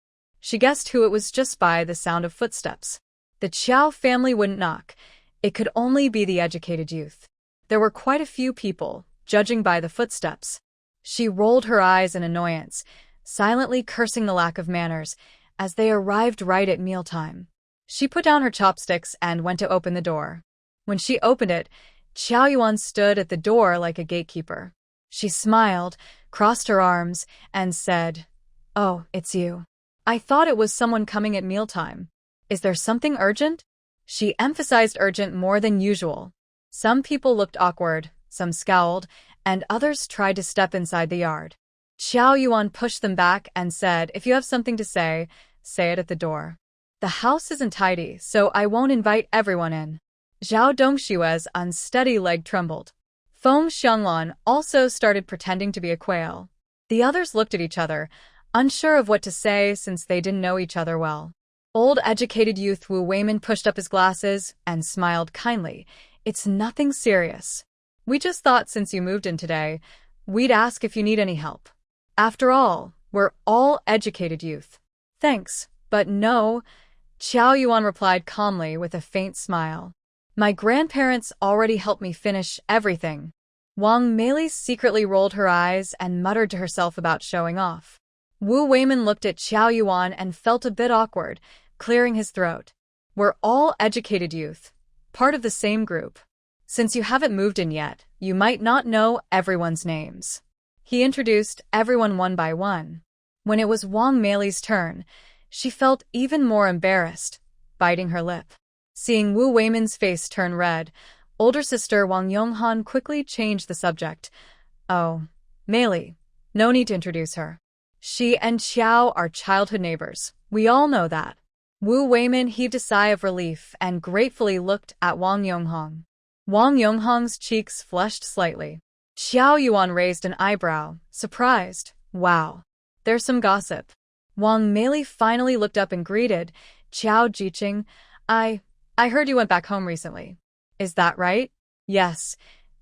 S1: She guessed who it was just by the sound of footsteps. The Qiao family wouldn't knock. It could only be the educated youth. There were quite a few people, judging by the footsteps. She rolled her eyes in annoyance, silently cursing the lack of manners, as they arrived right at mealtime. She put down her chopsticks and went to open the door. When she opened it, Qiao Yuan stood at the door like a gatekeeper. She smiled, crossed her arms, and said, "Oh, it's you. I thought it was someone coming at mealtime. Is there something urgent?" She emphasized urgent more than usual. Some people looked awkward, some scowled, and others tried to step inside the yard. Qiao Yuan pushed them back and said, "If you have something to say it at the door. The house isn't tidy, so I won't invite everyone in." Zhao Dongshue's unsteady leg trembled. Feng Xianglan also started pretending to be a quail. The others looked at each other, unsure of what to say since they didn't know each other well. Old educated youth Wu Weiman pushed up his glasses and smiled kindly. "It's nothing serious. We just thought since you moved in today, we'd ask if you need any help. After all, we're all educated youth." "Thanks, but no," Qiao Yuan replied calmly with a faint smile. "My grandparents already helped me finish everything." Wang Mei secretly rolled her eyes and muttered to herself about showing off. Wu Weiman looked at Qiao Yuan and felt a bit awkward, clearing his throat. "We're all educated youth, part of the same group. Since you haven't moved in yet, you might not know everyone's names." He introduced everyone one by one. When it was Wang Mei's turn, she felt even more embarrassed, biting her lip. Seeing Wu Weiman's face turn red, older sister Wang Yonghan quickly changed the subject. "Oh, Mei, no need to introduce her. She and Qiao are childhood neighbors. We all know that." Wu Weiman heaved a sigh of relief and gratefully looked at Wang Yonghong. Wang Yonghong's cheeks flushed slightly. Qiao Yuan raised an eyebrow, surprised. "Wow, there's some gossip." Wang Mei finally looked up and greeted, "Qiao Jiqing, I heard you went back home recently. Is that right?" "Yes,"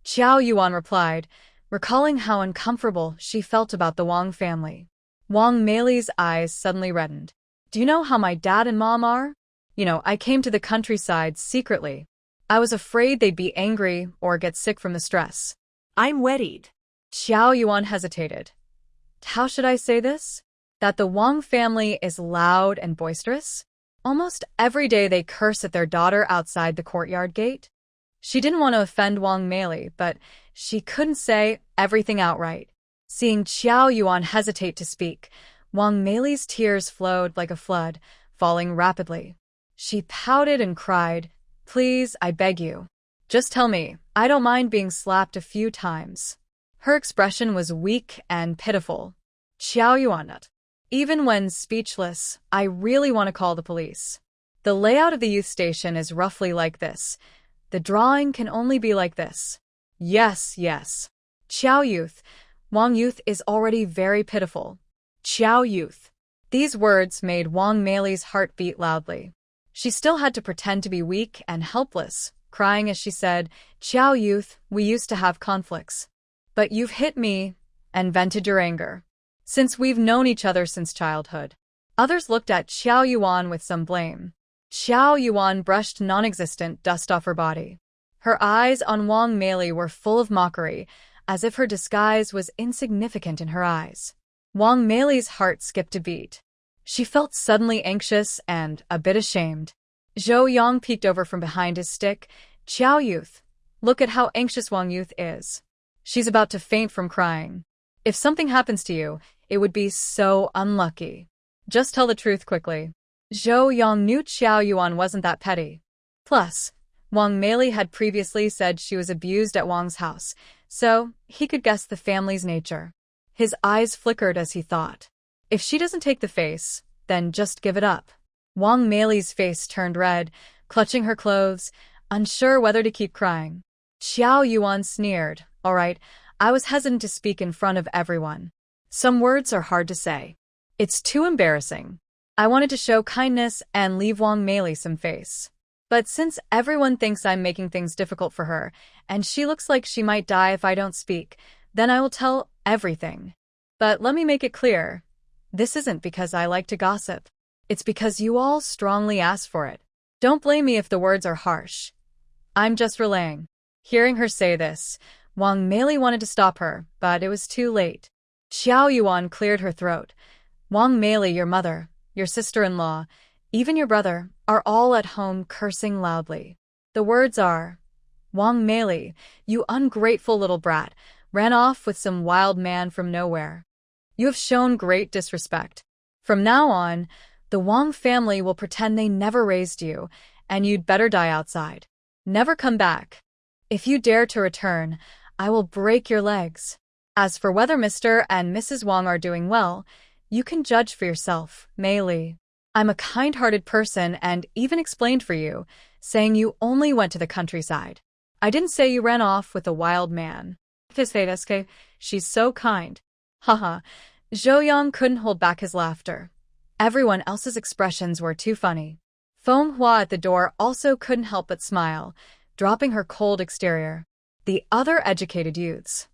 S1: Qiao Yuan replied, recalling how uncomfortable she felt about the Wang family. Wang Mei's eyes suddenly reddened. "Do you know how my dad and mom are? I came to the countryside secretly. I was afraid they'd be angry or get sick from the stress."
S2: I'm worried.
S1: Qiao Yuan hesitated. "How should I say this? That the Wang family is loud and boisterous? Almost every day they curse at their daughter outside the courtyard gate." She didn't want to offend Wang Mei, but she couldn't say everything outright. Seeing Qiao Yuan hesitate to speak, Wang Mei's tears flowed like a flood, falling rapidly. She pouted and cried, "Please, I beg you. Just tell me, I don't mind being slapped a few times." Her expression was weak and pitiful. "Qiao Yuan, even when speechless, I really want to call the police. The layout of the youth station is roughly like this. The drawing can only be like this." "Yes, yes. Qiao youth. Wang youth is already very pitiful. Qiao youth." These words made Wang Mei's heart beat loudly. She still had to pretend to be weak and helpless, crying as she said, "Qiao youth, we used to have conflicts. But you've hit me and vented your anger. Since we've known each other since childhood." Others looked at Qiao Yuan with some blame. Qiao Yuan brushed non-existent dust off her body. Her eyes on Wang Mei were full of mockery, as if her disguise was insignificant in her eyes. Wang Mei's heart skipped a beat. She felt suddenly anxious and a bit ashamed. Zhou Yang peeked over from behind his stick. "Qiao youth, look at how anxious Wang youth is. She's about to faint from crying. If something happens to you, it would be so unlucky. Just tell the truth quickly." Zhou Yang knew Qiao Yuan wasn't that petty. Plus, Wang Mei had previously said she was abused at Wang's house, so he could guess the family's nature. His eyes flickered as he thought, if she doesn't take the face, then just give it up. Wang Mei's face turned red, clutching her clothes, unsure whether to keep crying. Qiao Yuan sneered. "All right, I was hesitant to speak in front of everyone. Some words are hard to say. It's too embarrassing. I wanted to show kindness and leave Wang Mei some face. But since everyone thinks I'm making things difficult for her, and she looks like she might die if I don't speak, then I will tell everything. But let me make it clear. This isn't because I like to gossip. It's because you all strongly asked for it. Don't blame me if the words are harsh. I'm just relaying." Hearing her say this, Wang Meili wanted to stop her, but it was too late. Xiao Yuan cleared her throat. Wang Meili, your mother, your sister-in-law, even your brother, are all at home cursing loudly. The words are, Wang Meili, you ungrateful little brat, ran off with some wild man from nowhere. You have shown great disrespect. From now on, the Wang family will pretend they never raised you, and you'd better die outside. Never come back. If you dare to return, I will break your legs. As for whether Mr. and Mrs. Wang are doing well, you can judge for yourself, Mei Li. I'm a kind-hearted person and even explained for you, saying you only went to the countryside. I didn't say you ran off with a wild man. She's so kind. Haha. Zhou Yang couldn't hold back his laughter. Everyone else's expressions were too funny. Feng Hua at the door also couldn't help but smile, dropping her cold exterior. The other educated youths.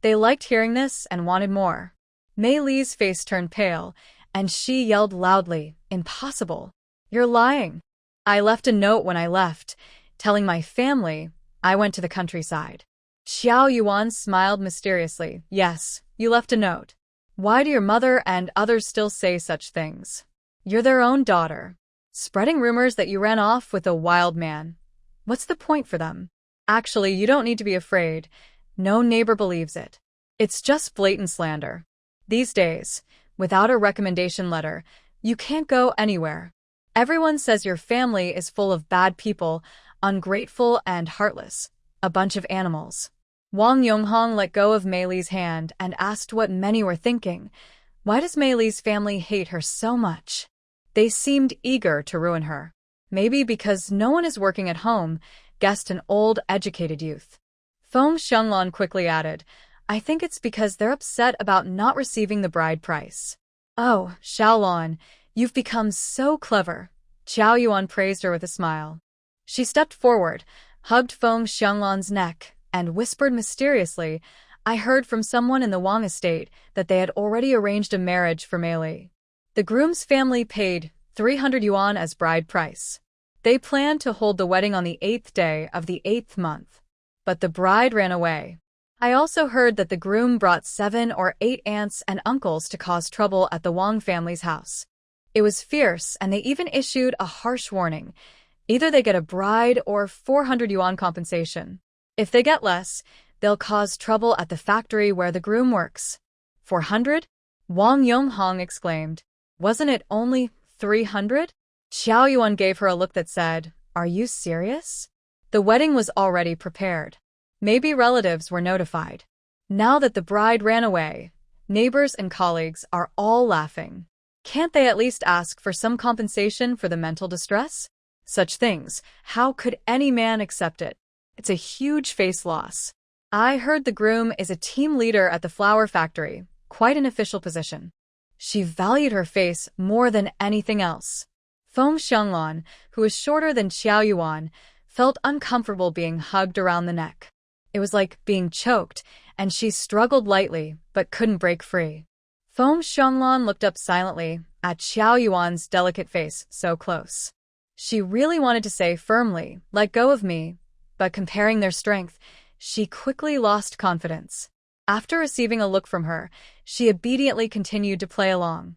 S1: They liked hearing this and wanted more. Mei Li's face turned pale, and she yelled loudly, Impossible. You're lying. I left a note when I left, telling my family I went to the countryside. Xiao Yuan smiled mysteriously. Yes, you left a note. Why do your mother and others still say such things? You're their own daughter. Spreading rumors that you ran off with a wild man. What's the point for them? Actually, you don't need to be afraid. No neighbor believes it. It's just blatant slander. These days, without a recommendation letter, you can't go anywhere. Everyone says your family is full of bad people, ungrateful and heartless. A bunch of animals. Wang Yonghong let go of Mei Li's hand and asked what many were thinking. Why does Mei Li's family hate her so much? They seemed eager to ruin her. Maybe because no one is working at home, guessed an old, educated youth. Feng Xianglan quickly added, I think it's because they're upset about not receiving the bride price. Oh, Xiaolon, you've become so clever. Qiao Yuan praised her with a smile. She stepped forward, hugged Feng Xianglan's neck, and whispered mysteriously, I heard from someone in the Wang estate that they had already arranged a marriage for Mei Li. The groom's family paid 300 yuan as bride price. They planned to hold the wedding on the 8th day of the 8th month. But the bride ran away. I also heard that the groom brought 7 or 8 aunts and uncles to cause trouble at the Wang family's house. It was fierce, and they even issued a harsh warning. Either they get a bride or 400 yuan compensation. If they get less, they'll cause trouble at the factory where the groom works. 400? Wang Yonghong exclaimed. Wasn't it only 300? Xiao Yuan gave her a look that said, Are you serious? The wedding was already prepared. Maybe relatives were notified. Now that the bride ran away, neighbors and colleagues are all laughing. Can't they at least ask for some compensation for the mental distress? Such things, how could any man accept it? It's a huge face loss. I heard the groom is a team leader at the flower factory, quite an official position. She valued her face more than anything else. Feng Xianglan, who was shorter than Xiao Yuan, felt uncomfortable being hugged around the neck. It was like being choked, and she struggled lightly, but couldn't break free. Feng Xianglan looked up silently at Xiao Yuan's delicate face so close. She really wanted to say firmly, let go of me, but comparing their strength, she quickly lost confidence. After receiving a look from her, she obediently continued to play along.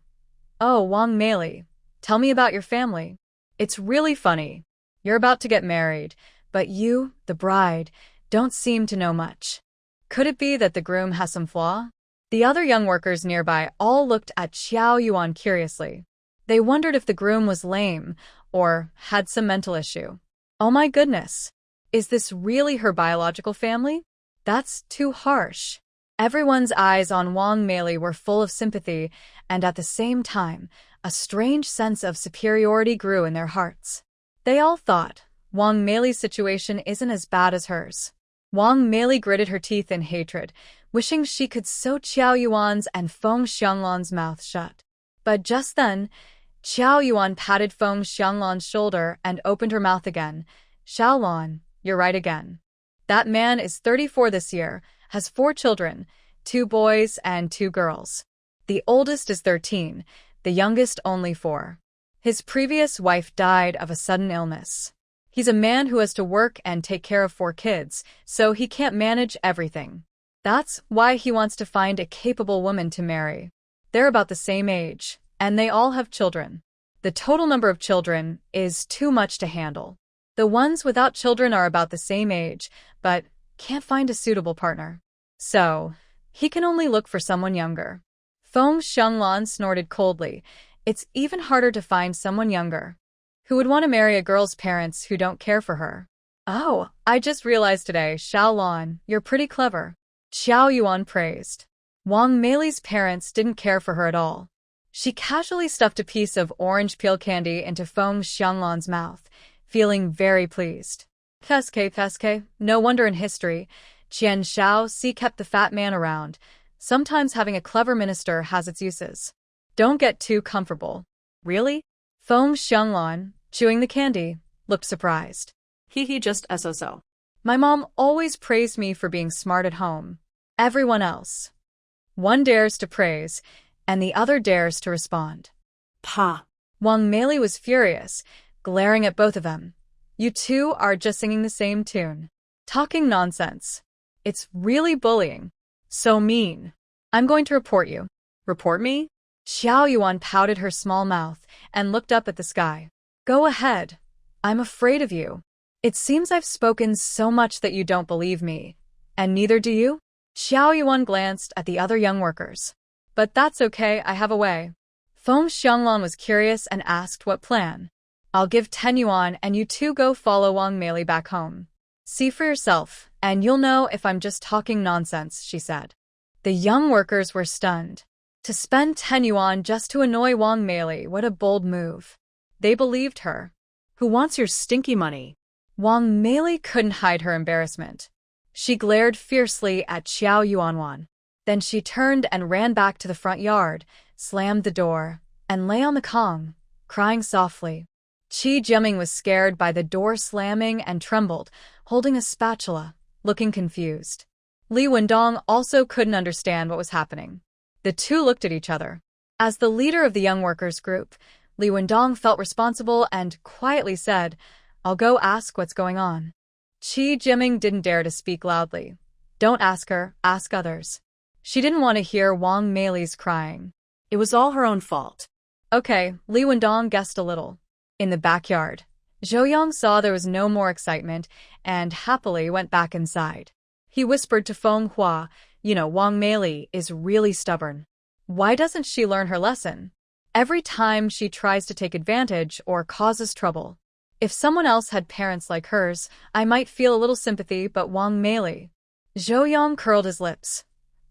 S1: Oh, Wang Meili, tell me about your family. It's really funny. You're about to get married, but you, the bride, don't seem to know much. Could it be that the groom has some flaw? The other young workers nearby all looked at Xiao Yuan curiously. They wondered if the groom was lame or had some mental issue. Oh my goodness. Is this really her biological family? That's too harsh. Everyone's eyes on Wang Meili were full of sympathy, and at the same time, a strange sense of superiority grew in their hearts. They all thought, Wang Meili's situation isn't as bad as hers. Wang Meili gritted her teeth in hatred, wishing she could sew Qiao Yuan's and Feng Xianglan's mouth shut. But just then, Qiao Yuan patted Feng Xianglan's shoulder and opened her mouth again. Xiaolon, you're right again. That man is 34 this year, has 4 children, 2 boys and 2 girls. The oldest is 13, the youngest only 4. His previous wife died of a sudden illness. He's a man who has to work and take care of 4 kids, so he can't manage everything. That's why he wants to find a capable woman to marry. They're about the same age, and they all have children. The total number of children is too much to handle. The ones without children are about the same age, but can't find a suitable partner. So, he can only look for someone younger. Feng Xianglan snorted coldly. It's even harder to find someone younger. Who would want to marry a girl's parents who don't care for her? Oh, I just realized today, Xiaolan, you're pretty clever. Xiao Yuan praised. Wang Meili's parents didn't care for her at all. She casually stuffed a piece of orange peel candy into Feng Xianglan's mouth, feeling very pleased. Feske, no wonder in history, Qian Shao Si kept the fat man around. Sometimes having a clever minister has its uses. Don't get too comfortable. Really? Feng Xianglan, chewing the candy, looked surprised.
S2: He just so.
S1: My mom always praised me for being smart at home. Everyone else. One dares to praise, and the other dares to respond.
S2: Pa.
S1: Wang Meili was furious, glaring at both of them. You two are just singing the same tune. Talking nonsense. It's really bullying. So mean. I'm going to report you. Report me? Xiao Yuan pouted her small mouth and looked up at the sky. Go ahead. I'm afraid of you. It seems I've spoken so much that you don't believe me. And neither do you? Xiao Yuan glanced at the other young workers. But that's okay, I have a way. Feng Xianglan was curious and asked what plan. I'll give 10 yuan and you two go follow Wang Meili back home. See for yourself, and you'll know if I'm just talking nonsense, she said. The young workers were stunned. To spend 10 yuan just to annoy Wang Meili, what a bold move. They believed her.
S2: Who wants your stinky money?
S1: Wang Meili couldn't hide her embarrassment. She glared fiercely at Xiao Yuanwan. Then she turned and ran back to the front yard, slammed the door, and lay on the Kong, crying softly. Qi Jiaming was scared by the door slamming and trembled, holding a spatula, looking confused. Li Wendong also couldn't understand what was happening. The two looked at each other. As the leader of the young workers group, Li Wendong felt responsible and quietly said, I'll go ask what's going on. Qi Jiaming didn't dare to speak loudly. Don't ask her, ask others. She didn't want to hear Wang Meili's crying.
S2: It was all her own fault.
S1: Okay, Li Wendong guessed a little. In the backyard, Zhou Yang saw there was no more excitement and happily went back inside. He whispered to Feng Hua, Wang Meili is really stubborn. Why doesn't she learn her lesson? Every time she tries to take advantage or causes trouble. If someone else had parents like hers, I might feel a little sympathy, but Wang Meili. Zhou Yang curled his lips.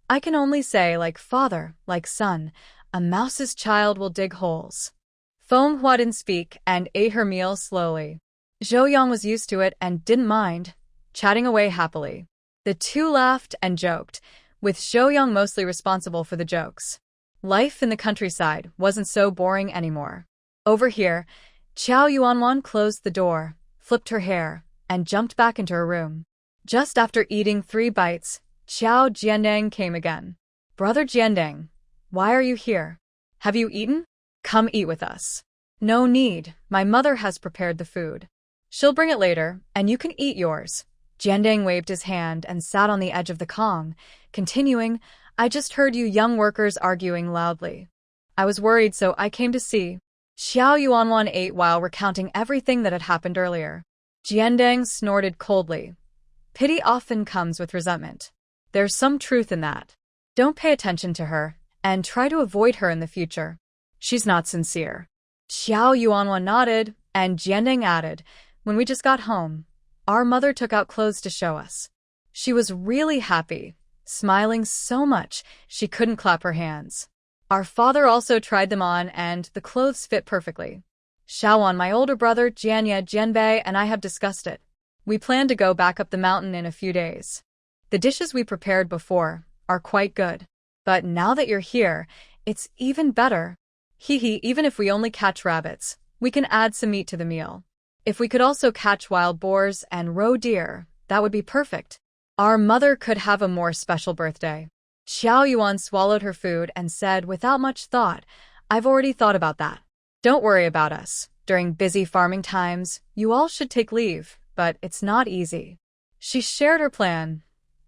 S1: I can only say, like father, like son, a mouse's child will dig holes. Feng Hua didn't speak and ate her meal slowly. Zhou Yang was used to it and didn't mind, chatting away happily. The two laughed and joked, with Zhou Yang mostly responsible for the jokes. Life in the countryside wasn't so boring anymore. Over here, Qiao Yuanwan closed the door, flipped her hair, and jumped back into her room. Just after eating 3 bites, Qiao Jiandang came again. Brother Jiandang, why are you here? Have you eaten? Come eat with us. No need, my mother has prepared the food. She'll bring it later, and you can eat yours. Jiandang waved his hand and sat on the edge of the Kong, continuing, I just heard you young workers arguing loudly. I was worried, so I came to see. Xiao Yuanwan ate while recounting everything that had happened earlier. Jiandang snorted coldly. Pity often comes with resentment. There's some truth in that. Don't pay attention to her, and try to avoid her in the future. She's not sincere. Xiao Yuanwan nodded, and Jiandang added, when we just got home, our mother took out clothes to show us. She was really happy, smiling so much she couldn't clap her hands. Our father also tried them on and the clothes fit perfectly. Xiaowan, my older brother, Jianye, Jianbei, and I have discussed it. We plan to go back up the mountain in a few days. The dishes we prepared before are quite good. But now that you're here, it's even better. Even if we only catch rabbits, we can add some meat to the meal. If we could also catch wild boars and roe deer, that would be perfect. Our mother could have a more special birthday. Xiao Yuan swallowed her food and said without much thought, I've already thought about that. Don't worry about us. During busy farming times, you all should take leave, but it's not easy. She shared her plan.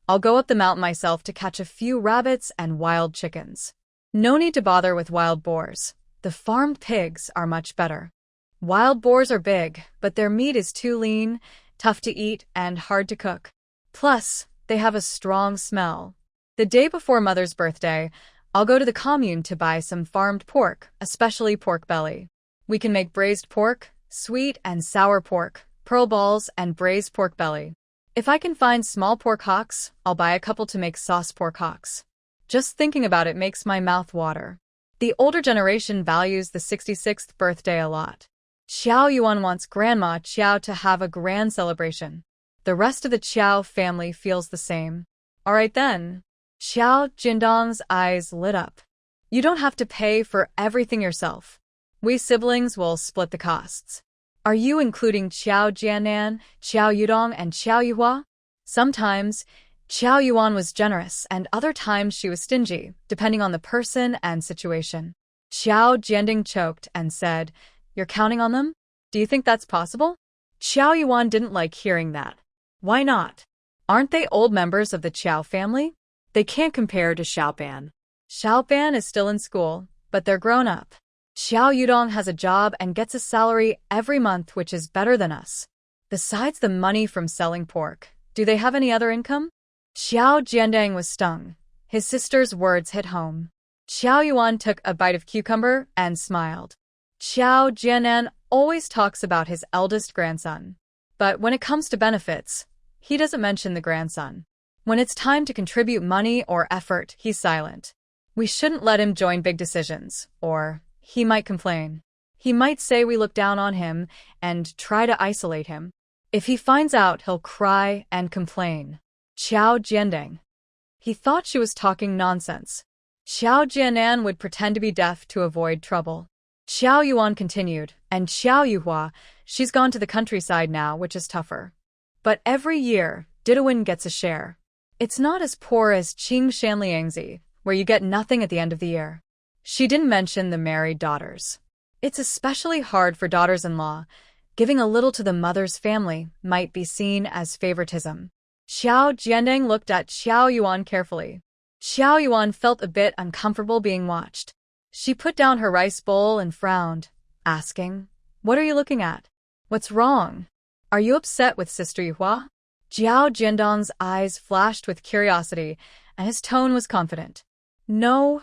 S1: I'll go up the mountain myself to catch a few rabbits and wild chickens. No need to bother with wild boars. The farmed pigs are much better. Wild boars are big, but their meat is too lean, tough to eat, and hard to cook. Plus, they have a strong smell. The day before Mother's birthday, I'll go to the commune to buy some farmed pork, especially pork belly. We can make braised pork, sweet and sour pork, pearl balls, and braised pork belly. If I can find small pork hocks, I'll buy a couple to make sauce pork hocks. Just thinking about it makes my mouth water. The older generation values the 66th birthday a lot. Qiao Yuan wants Grandma Qiao to have a grand celebration. The rest of the Qiao family feels the same. All right then. Qiao Jindong's eyes lit up. You don't have to pay for everything yourself. We siblings will split the costs. Are you including Qiao Jianan, Qiao Yudong, and Qiao Yuhua? Sometimes, Qiao Yuan was generous, and other times she was stingy, depending on the person and situation. Qiao Jianding choked and said, "You're counting on them? Do you think that's possible?" Qiao Yuan didn't like hearing that. Why not? Aren't they old members of the Qiao family?
S2: They can't compare to Xiaoban.
S1: Xiaoban is still in school, but they're grown up. Qiao Yudong has a job and gets a salary every month, which is better than us. Besides the money from selling pork, do they have any other income? Xiao Jiandang was stung. His sister's words hit home. Qiao Yuan took a bite of cucumber and smiled. Qiao Jianan always talks about his eldest grandson. But when it comes to benefits, he doesn't mention the grandson. When it's time to contribute money or effort, he's silent. We shouldn't let him join big decisions, or he might complain. He might say we look down on him and try to isolate him. If he finds out, he'll cry and complain. Qiao Jiandang. He thought she was talking nonsense. Qiao Jianan would pretend to be deaf to avoid trouble. Qiao Yuan continued, and Qiao Yuhua, she's gone to the countryside now, which is tougher. But every year, Didawin gets a share. It's not as poor as Qingshan Liangzi, where you get nothing at the end of the year. She didn't mention the married daughters. It's especially hard for daughters-in-law. Giving a little to the mother's family might be seen as favoritism. Qiao Jiandang looked at Qiao Yuan carefully. Qiao Yuan felt a bit uncomfortable being watched. She put down her rice bowl and frowned, asking, "What are you looking at? What's wrong? Are you upset with Sister Yuhua?" Qiao Jiandong's eyes flashed with curiosity, and his tone was confident. No,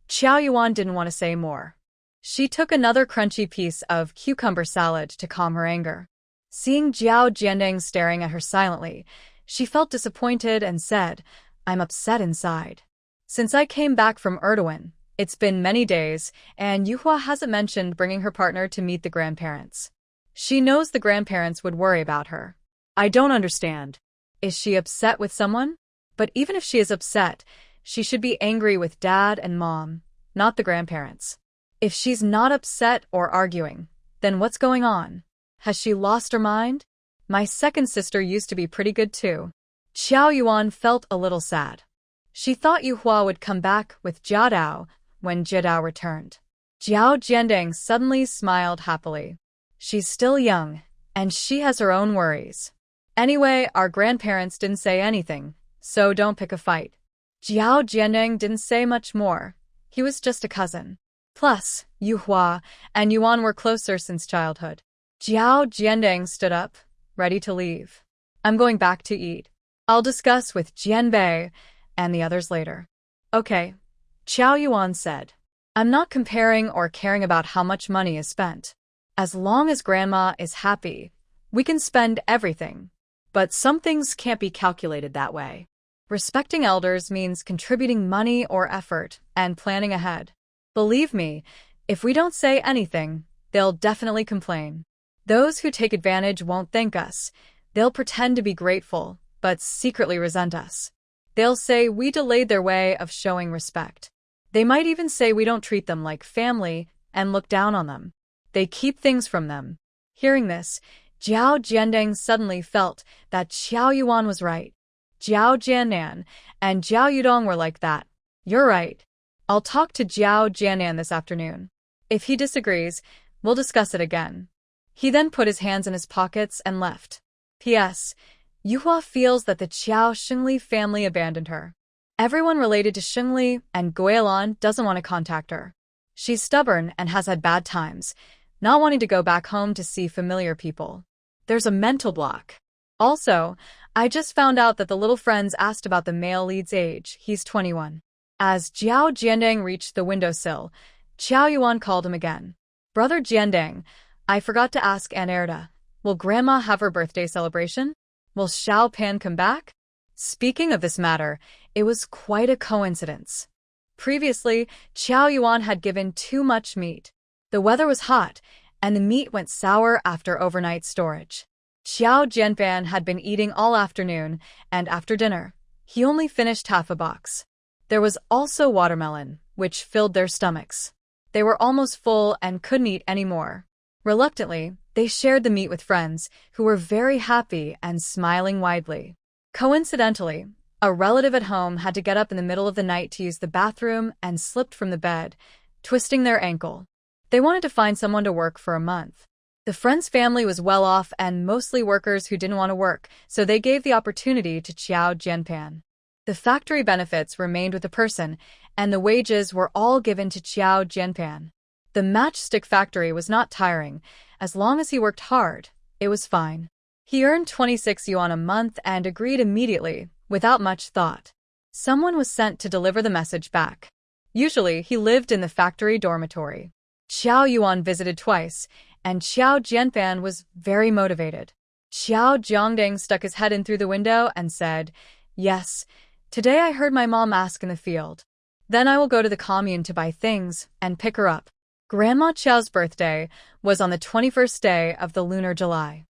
S1: Qiao Yuan didn't want to say more. She took another crunchy piece of cucumber salad to calm her anger. Seeing Qiao Jiandang staring at her silently, she felt disappointed and said, "I'm upset inside. Since I came back from Erdogan, it's been many days, and Yuhua hasn't mentioned bringing her partner to meet the grandparents. She knows the grandparents would worry about her."
S2: I don't understand.
S1: Is she upset with someone? But even if she is upset, she should be angry with Dad and Mom, not the grandparents. If she's not upset or arguing, then what's going on? Has she lost her mind? My second sister used to be pretty good too. Qiao Yuan felt a little sad. She thought Yuhua would come back with Jiadao when Jiadao returned. Qiao Jiandang suddenly smiled happily. She's still young, and she has her own worries. Anyway, our grandparents didn't say anything, so don't pick a fight. Qiao Jiandang didn't say much more. He was just a cousin. Plus, Yuhua and Yuan were closer since childhood. Qiao Jiandang stood up, ready to leave. I'm going back to eat. I'll discuss with Jianbei and the others later. Okay, Qiao Yuan said. I'm not comparing or caring about how much money is spent. As long as Grandma is happy, we can spend everything.
S2: But some things can't be calculated that way.
S1: Respecting elders means contributing money or effort and planning ahead. Believe me, if we don't say anything, they'll definitely complain. Those who take advantage won't thank us. They'll pretend to be grateful, but secretly resent us. They'll say we delayed their way of showing respect. They might even say we don't treat them like family and look down on them. They keep things from them. Hearing this, Qiao Jiandang suddenly felt that Qiao Yuan was right. Qiao Jianan and Qiao Yudong were like that. You're right. I'll talk to Qiao Jianan this afternoon. If he disagrees, we'll discuss it again. He then put his hands in his pockets and left. P.S. Yuhua feels that the Qiao Xingli family abandoned her. Everyone related to Xingli and Guilan doesn't want to contact her. She's stubborn and has had bad times, not wanting to go back home to see familiar people.
S2: There's a mental block.
S1: Also, I just found out that the little friends asked about the male lead's age. He's 21. As Jiao Jiandang reached the windowsill, Qiao Yuan called him again. Brother Jiandang, I forgot to ask Aunt Erda. Will Grandma have her birthday celebration? Will Xiao Pan come back? Speaking of this matter, it was quite a coincidence. Previously, Qiao Yuan had given too much meat. The weather was hot, and the meat went sour after overnight storage. Xiao Jianban had been eating all afternoon, and after dinner, he only finished half a box. There was also watermelon, which filled their stomachs. They were almost full and couldn't eat any more. Reluctantly, they shared the meat with friends, who were very happy and smiling widely. Coincidentally, a relative at home had to get up in the middle of the night to use the bathroom and slipped from the bed, twisting their ankle. They wanted to find someone to work for a month. The friend's family was well off and mostly workers who didn't want to work, so they gave the opportunity to Qiao Jianpan. The factory benefits remained with the person, and the wages were all given to Qiao Jianpan. The matchstick factory was not tiring. As long as he worked hard, it was fine. He earned 26 yuan a month and agreed immediately, without much thought. Someone was sent to deliver the message back. Usually, he lived in the factory dormitory. Qiao Yuan visited twice, and Qiao Jianpan was very motivated. Qiao Jiangdang stuck his head in through the window and said, "Yes, today I heard my mom ask in the field. Then I will go to the commune to buy things and pick her up." Grandma Qiao's birthday was on the 21st day of the lunar July.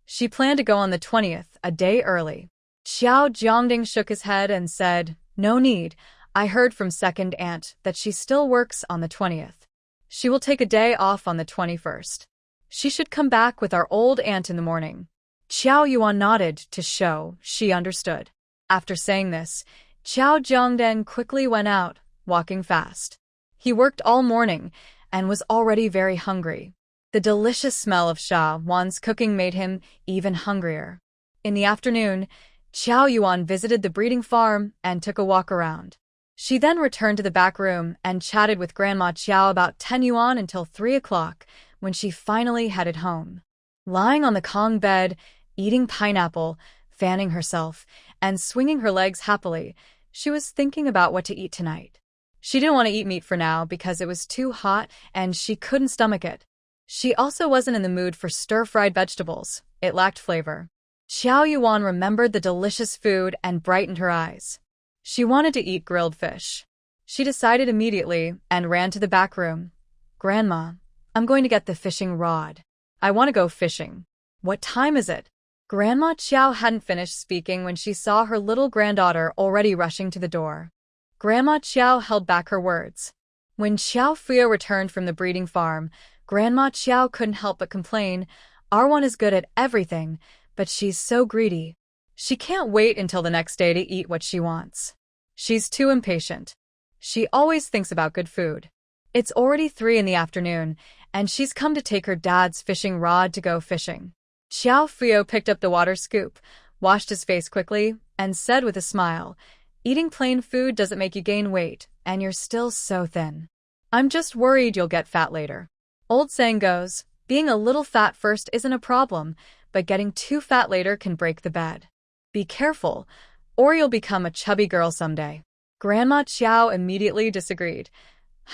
S1: She planned to go on the 20th, a day early. Qiao Jiangding shook his head and said, "No need. I heard from second aunt that she still works on the 20th. She will take a day off on the 21st. She should come back with our old aunt in the morning." Qiao Yuan nodded to show she understood. After saying this, Qiao Jiangdeng quickly went out, walking fast. He worked all morning and was already very hungry. The delicious smell of Xia Wan's cooking made him even hungrier. In the afternoon, Qiao Yuan visited the breeding farm and took a walk around. She then returned to the back room and chatted with Grandma Qiao about 10 yuan until 3 o'clock, when she finally headed home. Lying on the Kong bed, eating pineapple, fanning herself, and swinging her legs happily, she was thinking about what to eat tonight. She didn't want to eat meat for now because it was too hot and she couldn't stomach it. She also wasn't in the mood for stir-fried vegetables. It lacked flavor. Qiao Yuan remembered the delicious food and brightened her eyes. She wanted to eat grilled fish. She decided immediately and ran to the back room. "Grandma, I'm going to get the fishing rod. I want to go fishing." "What time is it?" Grandma Qiao hadn't finished speaking when she saw her little granddaughter already rushing to the door. Grandma Qiao held back her words. When Qiao Fuyo returned from the breeding farm, Grandma Qiao couldn't help but complain, "R1 is good at everything, but she's so greedy. She can't wait until the next day to eat what she wants. She's too impatient. She always thinks about good food." It's already 3 in the afternoon, and she's come to take her dad's fishing rod to go fishing. Qiao Fuyo picked up the water scoop, washed his face quickly, and said with a smile, "Eating plain food doesn't make you gain weight, and you're still so thin. I'm just worried you'll get fat later." Old saying goes, being a little fat first isn't a problem, but getting too fat later can break the bed. Be careful, or you'll become a chubby girl someday. Grandma Qiao immediately disagreed.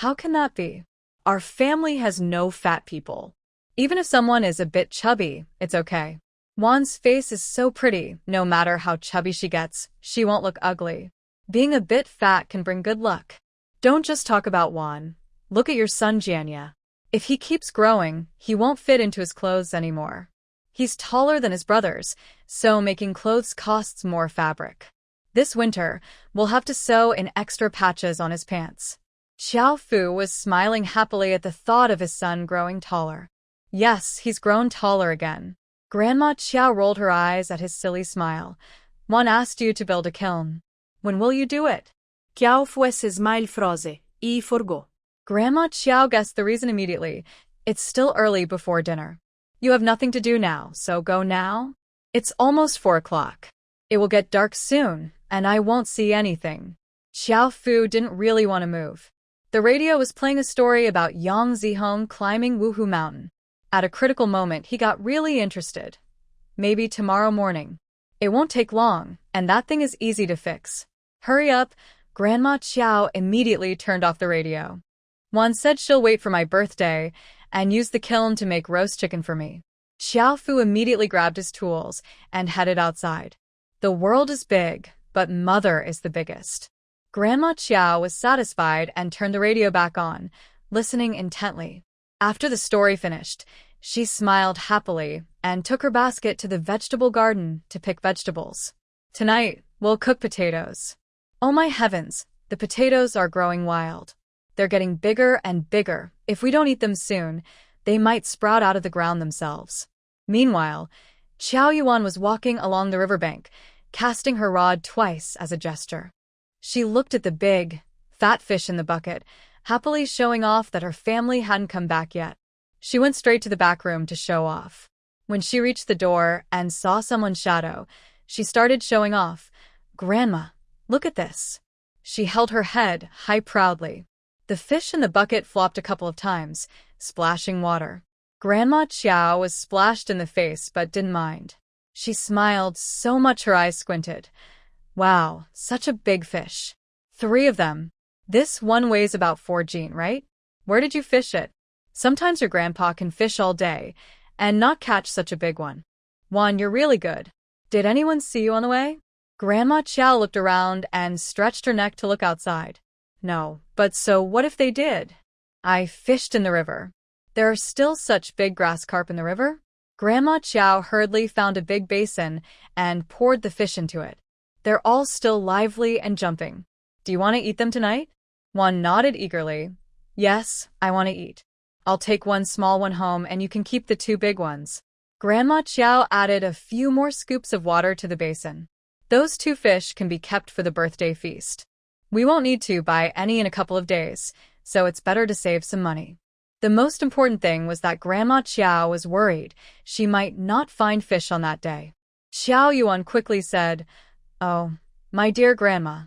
S1: "How can that be? Our family has no fat people. Even if someone is a bit chubby, it's okay. Wan's face is so pretty, no matter how chubby she gets, she won't look ugly. Being a bit fat can bring good luck. Don't just talk about Wan. Look at your son Jianya. If he keeps growing, he won't fit into his clothes anymore. He's taller than his brothers, so making clothes costs more fabric. This winter, we'll have to sew in extra patches on his pants." Xiao Fu was smiling happily at the thought of his son growing taller. Yes, he's grown taller again. Grandma Qiao rolled her eyes at his silly smile. "Wan asked you to build a kiln. When will you do it?"
S2: Qiao Fu se smile froze, e forgo.
S1: Grandma Qiao guessed the reason immediately. It's still early before dinner. You have nothing to do now, so go now. It's almost 4 o'clock. It will get dark soon, and I won't see anything. Xiao Fu didn't really want to move. The radio was playing a story about Yang Zihong climbing Wuhu Mountain. At a critical moment, he got really interested. Maybe tomorrow morning. It won't take long, and that thing is easy to fix. Hurry up. Grandma Qiao immediately turned off the radio. Wan said she'll wait for my birthday and use the kiln to make roast chicken for me. Xiao Fu immediately grabbed his tools and headed outside. The world is big, but Mother is the biggest. Grandma Qiao was satisfied and turned the radio back on, listening intently. After the story finished, she smiled happily and took her basket to the vegetable garden to pick vegetables. Tonight, we'll cook potatoes. Oh my heavens, the potatoes are growing wild. They're getting bigger and bigger. If we don't eat them soon, they might sprout out of the ground themselves. Meanwhile, Xiao Yuan was walking along the riverbank, casting her rod twice as a gesture. She looked at the big, fat fish in the bucket, happily showing off that her family hadn't come back yet. She went straight to the back room to show off. When she reached the door and saw someone's shadow, she started showing off. Grandma, look at this. She held her head high proudly. The fish in the bucket flopped a couple of times, splashing water. Grandma Qiao was splashed in the face but didn't mind. She smiled so much her eyes squinted. Wow, such a big fish. 3 of them. This one weighs about 4 jin, right? Where did you fish it? Sometimes your grandpa can fish all day and not catch such a big one. Wan, you're really good. Did anyone see you on the way? Grandma Qiao looked around and stretched her neck to look outside. No, but so what if they did? I fished in the river. There are still such big grass carp in the river? Grandma Qiao hurriedly found a big basin and poured the fish into it. They're all still lively and jumping. Do you want to eat them tonight? Wan nodded eagerly. Yes, I want to eat. I'll take one small one home and you can keep the 2 big ones. Grandma Qiao added a few more scoops of water to the basin. Those 2 fish can be kept for the birthday feast. We won't need to buy any in a couple of days, so it's better to save some money. The most important thing was that Grandma Qiao was worried she might not find fish on that day. Xiao Yuan quickly said, Oh, my dear Grandma,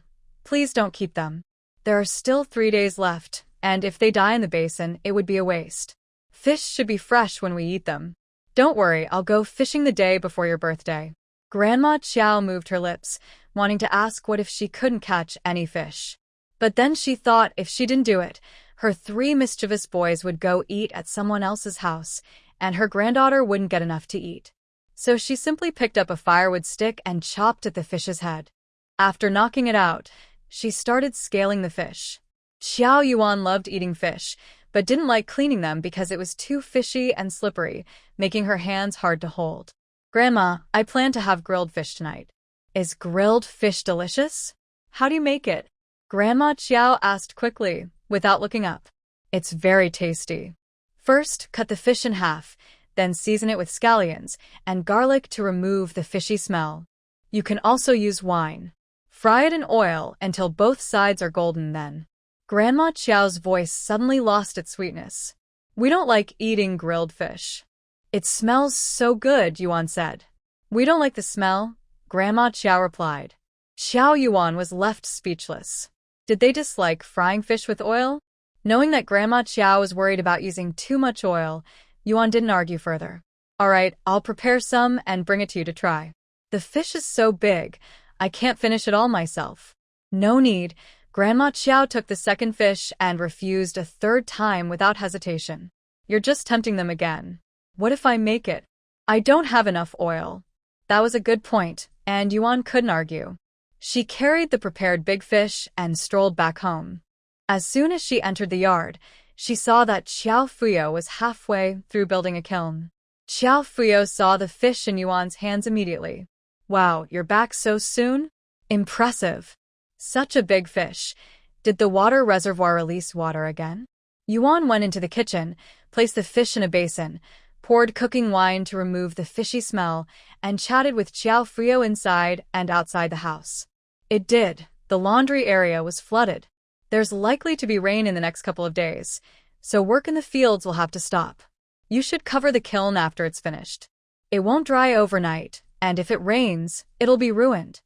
S1: please don't keep them. There are still 3 days left, and if they die in the basin, it would be a waste. Fish should be fresh when we eat them. Don't worry, I'll go fishing the day before your birthday. Grandma Qiao moved her lips, wanting to ask what if she couldn't catch any fish. But then she thought if she didn't do it, her 3 mischievous boys would go eat at someone else's house, and her granddaughter wouldn't get enough to eat. So she simply picked up a firewood stick and chopped at the fish's head. After knocking it out, she started scaling the fish. Xiao Yuan loved eating fish, but didn't like cleaning them because it was too fishy and slippery, making her hands hard to hold. Grandma, I plan to have grilled fish tonight. Is grilled fish delicious? How do you make it? Grandma Qiao asked quickly, without looking up. It's very tasty. First, cut the fish in half, then season it with scallions and garlic to remove the fishy smell. You can also use wine. Fry it in oil until both sides are golden then. Grandma Qiao's voice suddenly lost its sweetness. We don't like eating grilled fish. It smells so good, Yuan said. We don't like the smell, Grandma Qiao replied. Xiao Yuan was left speechless. Did they dislike frying fish with oil? Knowing that Grandma Qiao was worried about using too much oil, Yuan didn't argue further. All right, I'll prepare some and bring it to you to try. The fish is so big, I can't finish it all myself. No need. Grandma Qiao took the second fish and refused a 3rd time without hesitation. You're just tempting them again. What if I make it? I don't have enough oil. That was a good point, and Yuan couldn't argue. She carried the prepared big fish and strolled back home. As soon as she entered the yard, she saw that Xiao Fuyo was halfway through building a kiln. Xiao Fuyo saw the fish in Yuan's hands immediately. Wow, you're back so soon? Impressive. Such a big fish. Did the water reservoir release water again? Yuan went into the kitchen, placed the fish in a basin, poured cooking wine to remove the fishy smell, and chatted with Xiao Fuyo inside and outside the house. It did. The laundry area was flooded. There's likely to be rain in the next couple of days, so work in the fields will have to stop. You should cover the kiln after it's finished. It won't dry overnight, and if it rains, it'll be ruined.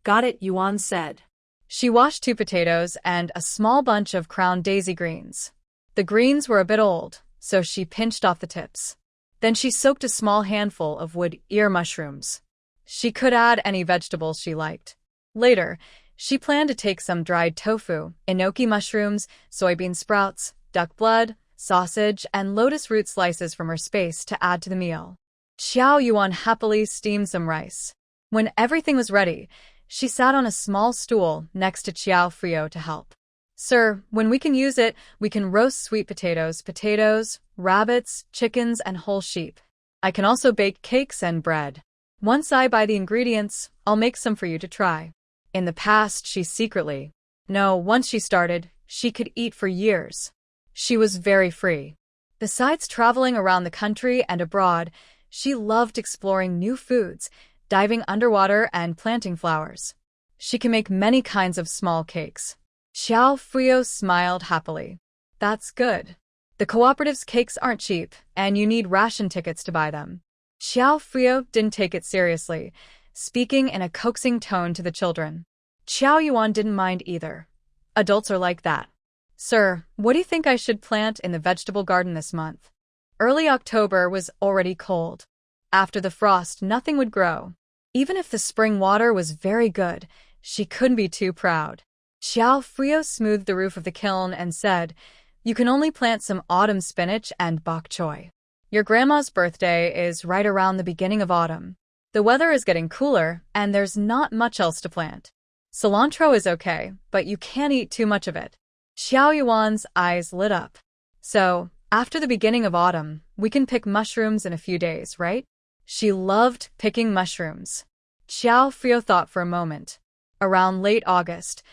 S2: Got it, Yuan said.
S1: She washed 2 potatoes and a small bunch of crown daisy greens. The greens were a bit old, so she pinched off the tips. Then she soaked a small handful of wood ear mushrooms. She could add any vegetables she liked. Later, she planned to take some dried tofu, enoki mushrooms, soybean sprouts, duck blood, sausage, and lotus root slices from her space to add to the meal. Xiao Yuan happily steamed some rice. When everything was ready, she sat on a small stool next to Qiao Frio to help. Sir, when we can use it, we can roast sweet potatoes, rabbits, chickens, and whole sheep. I can also bake cakes and bread. Once I buy the ingredients, I'll make some for you to try. In the past, once she started, she could eat for years. She was very free. Besides traveling around the country and abroad, she loved exploring new foods, diving underwater, and planting flowers. She can make many kinds of small cakes. Xiao Frio smiled happily. That's good. The cooperative's cakes aren't cheap, and you need ration tickets to buy them. Xiao Frio didn't take it seriously, speaking in a coaxing tone to the children. Qiao Yuan didn't mind either. Adults are like that. Sir, what do you think I should plant in the vegetable garden this month? Early October was already cold. After the frost, nothing would grow. Even if the spring water was very good, she couldn't be too proud. Xiao Frio smoothed the roof of the kiln and said, You can only plant some autumn spinach and bok choy. Your grandma's birthday is right around the beginning of autumn. The weather is getting cooler, and there's not much else to plant. Cilantro is okay, but you can't eat too much of it. Xiao Yuan's eyes lit up. So, after the beginning of autumn, we can pick mushrooms in a few days, right? She loved picking mushrooms. Xiao Frio thought for a moment. Around late August,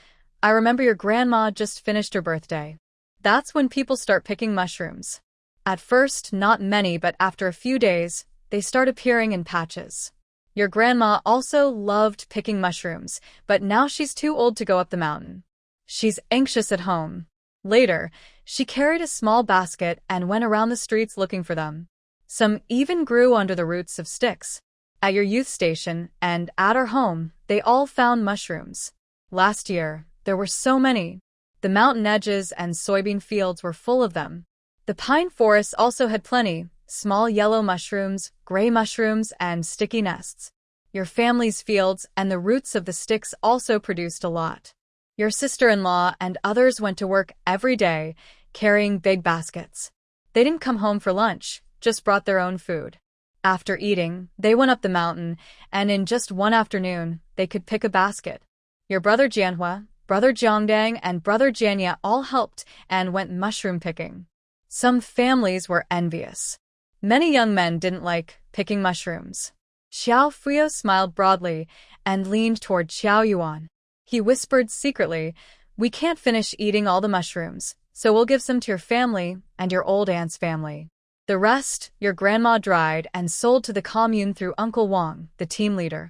S1: I remember your grandma just finished her birthday. That's when people start picking mushrooms. At first, not many, but after a few days, they start appearing in patches. Your grandma also loved picking mushrooms, but now she's too old to go up the mountain. She's anxious at home. Later, she carried a small basket and went around the streets looking for them. Some even grew under the roots of sticks. At your youth station and at her home, they all found mushrooms. Last year, there were so many. The mountain edges and soybean fields were full of them. The pine forests also had plenty, small yellow mushrooms, gray mushrooms, and sticky nests. Your family's fields and the roots of the sticks also produced a lot. Your sister-in-law and others went to work every day, carrying big baskets. They didn't come home for lunch, just brought their own food. After eating, they went up the mountain, and in just one afternoon, they could pick a basket. Your brother Jianhua, brother Jiangdang, and brother Jianya all helped and went mushroom picking. Some families were envious. Many young men didn't like picking mushrooms. Xiao Frio smiled broadly and leaned toward Qiao Yuan. He whispered secretly, We can't finish eating all the mushrooms, so we'll give some to your family and your old aunt's family. The rest, your grandma dried and sold to the commune through Uncle Wang, the team leader.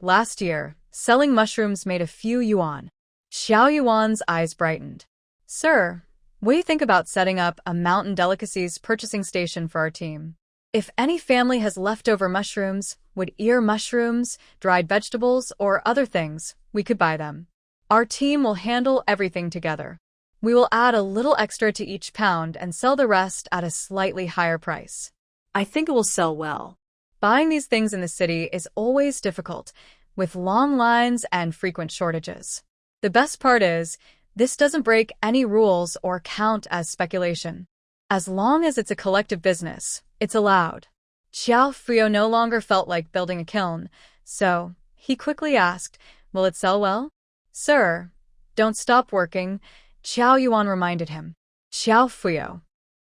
S1: Last year, selling mushrooms made a few yuan. Xiao Yuan's eyes brightened. Sir, what do you think about setting up a mountain delicacies purchasing station for our team? If any family has leftover mushrooms, wood ear mushrooms, dried vegetables, or other things, we could buy them. Our team will handle everything together. We will add a little extra to each pound and sell the rest at a slightly higher price.
S2: I think it will sell well.
S1: Buying these things in the city is always difficult, with long lines and frequent shortages. The best part is, this doesn't break any rules or count as speculation. As long as it's a collective business, it's allowed. Qiao Frio no longer felt like building a kiln, so he quickly asked, Will it sell well? Sir, don't stop working, Qiao Yuan reminded him. Qiao Frio.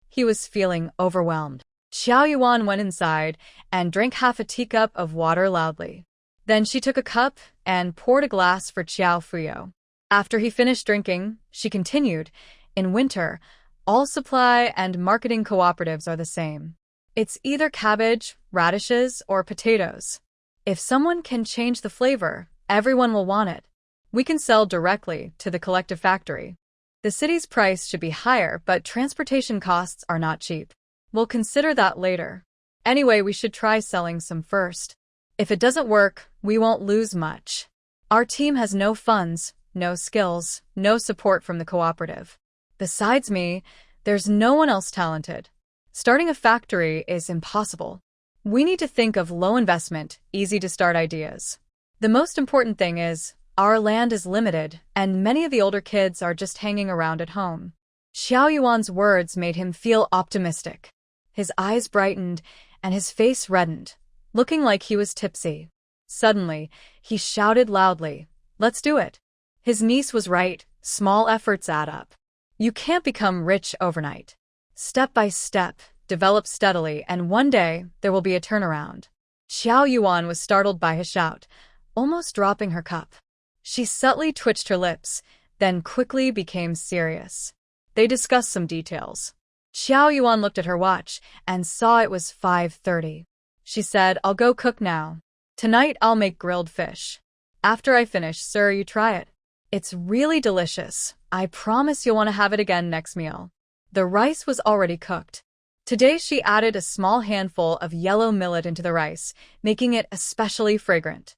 S1: He was feeling overwhelmed. Qiao Yuan went inside and drank half a teacup of water loudly. Then she took a cup and poured a glass for Qiao Frio. After he finished drinking, she continued, In winter, all supply and marketing cooperatives are the same. It's either cabbage, radishes, or potatoes. If someone can change the flavor, everyone will want it. We can sell directly to the collective factory. The city's price should be higher, but transportation costs are not cheap. We'll consider that later. Anyway, we should try selling some first. If it doesn't work, we won't lose much. Our team has no funds, no skills, no support from the cooperative. Besides me, there's no one else talented. Starting a factory is impossible. We need to think of low investment, easy to start ideas. The most important thing is, our land is limited, and many of the older kids are just hanging around at home. Xiao Yuan's words made him feel optimistic. His eyes brightened, and his face reddened, looking like he was tipsy. Suddenly, he shouted loudly, "Let's do it." His niece was right, small efforts add up. You can't become rich overnight. Step by step, develop steadily, and one day, there will be a turnaround. Xiao Yuan was startled by his shout, almost dropping her cup. She subtly twitched her lips, then quickly became serious. They discussed some details. Xiao Yuan looked at her watch and saw it was 5:30. She said, "I'll go cook now. Tonight I'll make grilled fish. After I finish, sir, you try it. It's really delicious. I promise you'll want to have it again next meal." The rice was already cooked. Today she added a small handful of yellow millet into the rice, making it especially fragrant.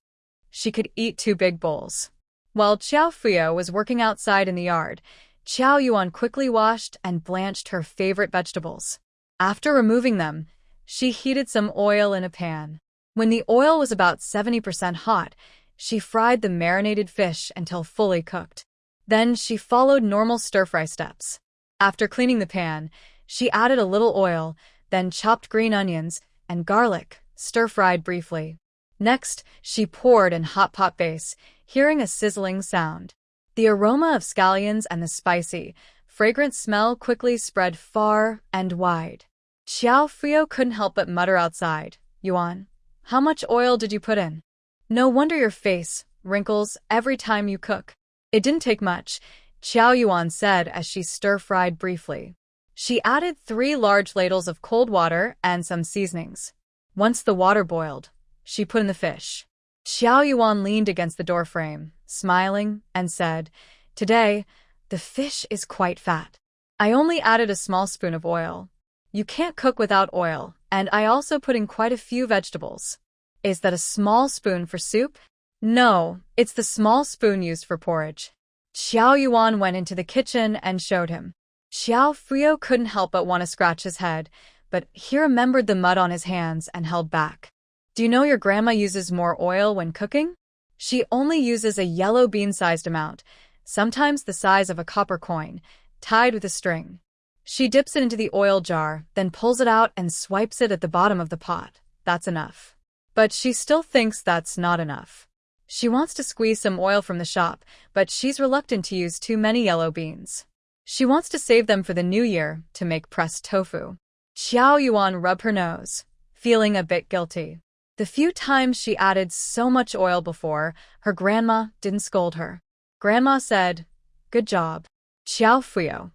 S1: She could eat 2 big bowls. While Qiao Fuyo was working outside in the yard, Qiao Yuan quickly washed and blanched her favorite vegetables. After removing them, she heated some oil in a pan. When the oil was about 70% hot, she fried the marinated fish until fully cooked. Then she followed normal stir-fry steps. After cleaning the pan, she added a little oil, then chopped green onions and garlic, stir-fried briefly. Next, she poured in hot pot base, hearing a sizzling sound. The aroma of scallions and the spicy, fragrant smell quickly spread far and wide. Qiao Fuyo couldn't help but mutter outside, "Yuan, how much oil did you put in? No wonder your face wrinkles every time you cook." "It didn't take much," Qiao Yuan said as she stir-fried briefly. She added 3 large ladles of cold water and some seasonings. Once the water boiled, she put in the fish. Xiao Yuan leaned against the doorframe, smiling, and said, "Today, the fish is quite fat. I only added a small spoon of oil. You can't cook without oil, and I also put in quite a few vegetables." "Is that a small spoon for soup?" "No, it's the small spoon used for porridge." Xiao Yuan went into the kitchen and showed him. Xiao Fuyo couldn't help but want to scratch his head, but he remembered the mud on his hands and held back. "Do you know your grandma uses more oil when cooking? She only uses a yellow bean-sized amount, sometimes the size of a copper coin, tied with a string. She dips it into the oil jar, then pulls it out and swipes it at the bottom of the pot. That's enough." But she still thinks that's not enough. She wants to squeeze some oil from the shop, but she's reluctant to use too many yellow beans. She wants to save them for the new year to make pressed tofu. Xiao Yuan rubbed her nose, feeling a bit guilty. The few times she added so much oil before, her grandma didn't scold her. Grandma said, "Good job, Qiao Fuyo."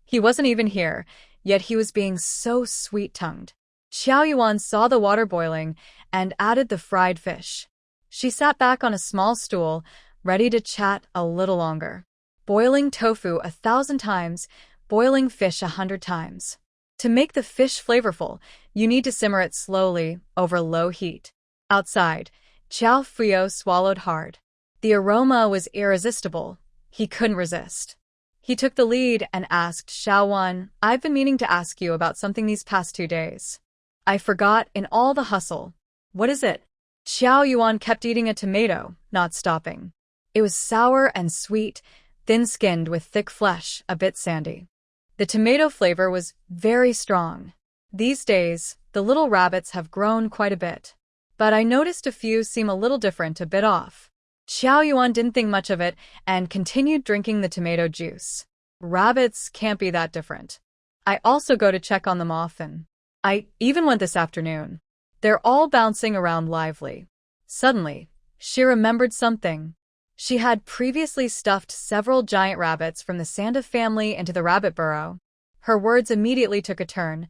S1: He wasn't even here, yet he was being so sweet-tongued. Xiao Yuan saw the water boiling and added the fried fish. She sat back on a small stool, ready to chat a little longer. Boiling tofu 1,000 times, boiling fish 100 times. To make the fish flavorful, you need to simmer it slowly over low heat. Outside, Qiao Fuyo swallowed hard. The aroma was irresistible. He couldn't resist. He took the lead and asked Xiao Wan, "I've been meaning to ask you about something these past 2 days. I forgot in all the hustle." "What is it?" Xiao Yuan kept eating a tomato, not stopping. It was sour and sweet, thin-skinned with thick flesh, a bit sandy. The tomato flavor was very strong. These days, the little rabbits have grown quite a bit. But I noticed a few seem a little different, a bit off. Xiao Yuan didn't think much of it and continued drinking the tomato juice. Rabbits can't be that different. I also go to check on them often. I even went this afternoon. They're all bouncing around lively. Suddenly, she remembered something. She had previously stuffed several giant rabbits from the Santa family into the rabbit burrow. Her words immediately took a turn.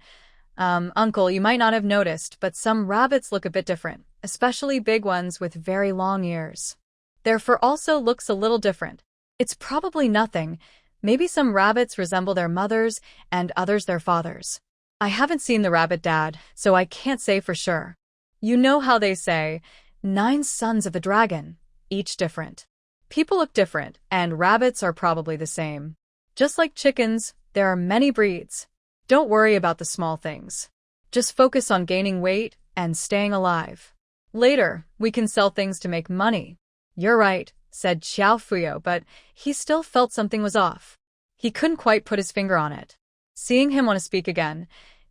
S1: Uncle, you might not have noticed, but some rabbits look a bit different, especially big ones with very long ears. Their fur also looks a little different. It's probably nothing. Maybe some rabbits resemble their mothers and others their fathers. I haven't seen the rabbit, Dad, so I can't say for sure. You know how they say, 9 sons of a dragon, each different. People look different, and rabbits are probably the same. Just like chickens, there are many breeds. Don't worry about the small things. Just focus on gaining weight and staying alive. Later, we can sell things to make money. You're right, said Xiao Fuyo, but he still felt something was off. He couldn't quite put his finger on it. Seeing him want to speak again,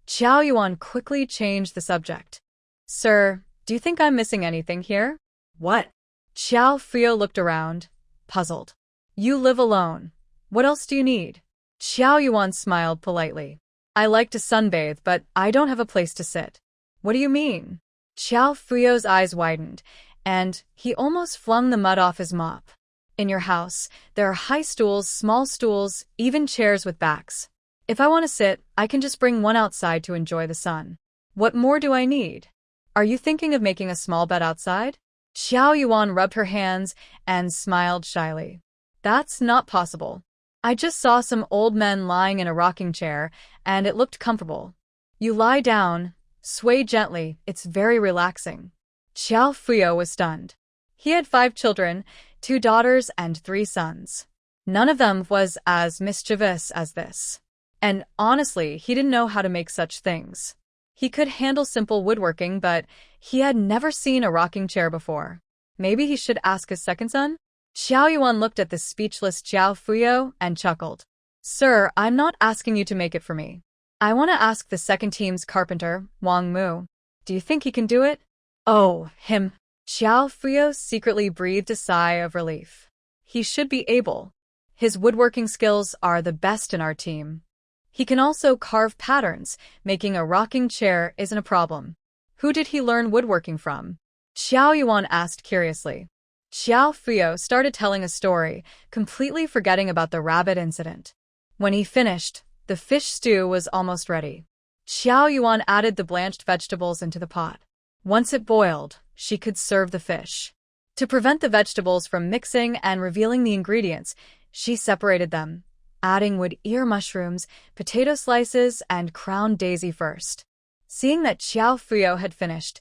S1: Qiao Yuan quickly changed the subject. Sir, do you think I'm missing anything here?
S2: What?
S1: Xiao Fuyo looked around, puzzled. You live alone. What else do you need? Qiao Yuan smiled politely. I like to sunbathe, but I don't have a place to sit. What do you mean? Qiao Fuyo's eyes widened, and he almost flung the mud off his mop. In your house, there are high stools, small stools, even chairs with backs. If I want to sit, I can just bring one outside to enjoy the sun. What more do I need? Are you thinking of making a small bed outside? Xiao Yuan rubbed her hands and smiled shyly. That's not possible. I just saw some old men lying in a rocking chair, and it looked comfortable. You lie down, sway gently, it's very relaxing. Xiao Fuyo was stunned. He had 5 children, 2 daughters and 3 sons. None of them was as mischievous as this. And honestly, he didn't know how to make such things. He could handle simple woodworking, but he had never seen a rocking chair before. Maybe he should ask his second son? Xiao Yuan looked at the speechless Xiao Fuyo and chuckled. Sir, I'm not asking you to make it for me. I want to ask the second team's carpenter, Wang Mu. Do you think he can do it? Oh, him. Xiao Fuyo secretly breathed a sigh of relief. He should be able. His woodworking skills are the best in our team. He can also carve patterns, making a rocking chair isn't a problem. Who did he learn woodworking from? Xiao Yuan asked curiously. Xiao Fuyo started telling a story, completely forgetting about the rabbit incident. When he finished, the fish stew was almost ready. Xiao Yuan added the blanched vegetables into the pot. Once it boiled, she could serve the fish. To prevent the vegetables from mixing and revealing the ingredients, she separated them, adding wood ear mushrooms, potato slices, and crown daisy first. Seeing that Xiao Fuyo had finished,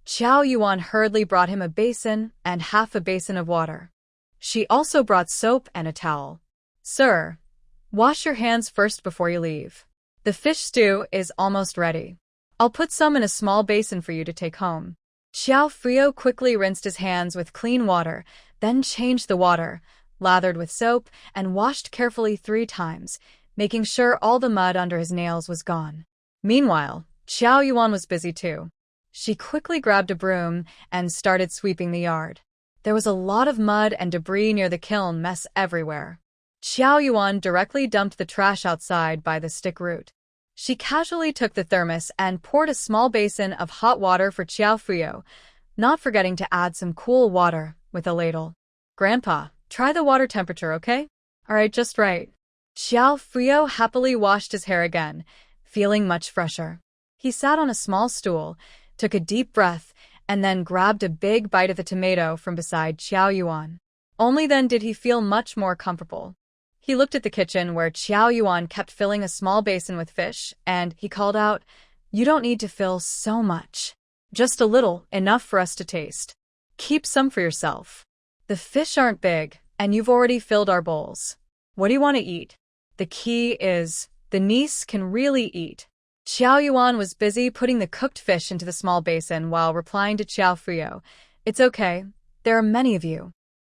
S1: Qiao Yuan hurriedly brought him a basin and half a basin of water. She also brought soap and a towel. Sir, wash your hands first before you leave. The fish stew is almost ready. I'll put some in a small basin for you to take home. Xiao Fuyo quickly rinsed his hands with clean water, then changed the water, lathered with soap, and washed carefully 3 times, making sure all the mud under his nails was gone. Meanwhile, Qiao Yuan was busy too. She quickly grabbed a broom and started sweeping the yard. There was a lot of mud and debris near the kiln, mess everywhere. Qiao Yuan directly dumped the trash outside by the stick root. She casually took the thermos and poured a small basin of hot water for Qiao Fuyo, not forgetting to add some cool water with a ladle. Grandpa, try the water temperature, okay? Alright, just right. Xiao Fuyo happily washed his hair again, feeling much fresher. He sat on a small stool, took a deep breath, and then grabbed a big bite of the tomato from beside Qiao Yuan. Only then did he feel much more comfortable. He looked at the kitchen where Qiao Yuan kept filling a small basin with fish, and he called out, You don't need to fill so much. Just a little, enough for us to taste. Keep some for yourself. The fish aren't big, and you've already filled our bowls. What do you want to eat? The key is, the niece can really eat. Qiao Yuan was busy putting the cooked fish into the small basin while replying to Qiao Fuyo, It's okay, there are many of you.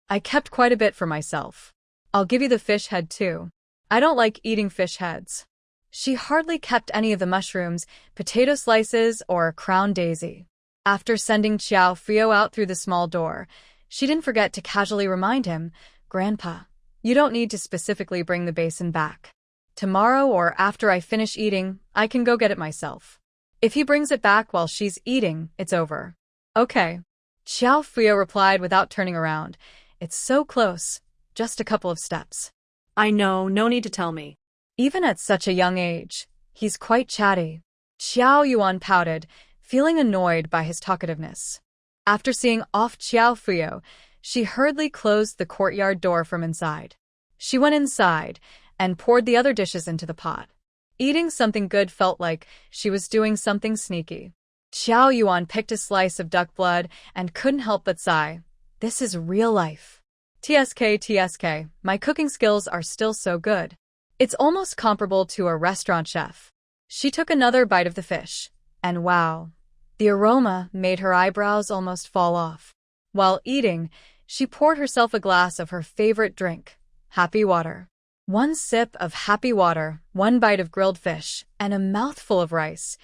S1: I kept quite a bit for myself. I'll give you the fish head too. I don't like eating fish heads. She hardly kept any of the mushrooms, potato slices, or crown daisy. After sending Qiao Fuyo out through the small door, she didn't forget to casually remind him, Grandpa, you don't need to specifically bring the basin back. Tomorrow or after I finish eating, I can go get it myself. If he brings it back while she's eating, it's over. Okay. Qiao Fuyo replied without turning around. It's so close. Just a couple of steps.
S2: I know, no need to tell me.
S1: Even at such a young age, he's quite chatty. Qiao Yuan pouted, feeling annoyed by his talkativeness. After seeing off Qiao Fuyo, she hurriedly closed the courtyard door from inside. She went inside and poured the other dishes into the pot. Eating something good felt like she was doing something sneaky. Xiao Yuan picked a slice of duck blood and couldn't help but sigh. This is real life. TSK, my cooking skills are still so good. It's almost comparable to a restaurant chef. She took another bite of the fish, and wow, the aroma made her eyebrows almost fall off. While eating, she poured herself a glass of her favorite drink, happy water. One sip of happy water, one bite of grilled fish, and a mouthful of rice.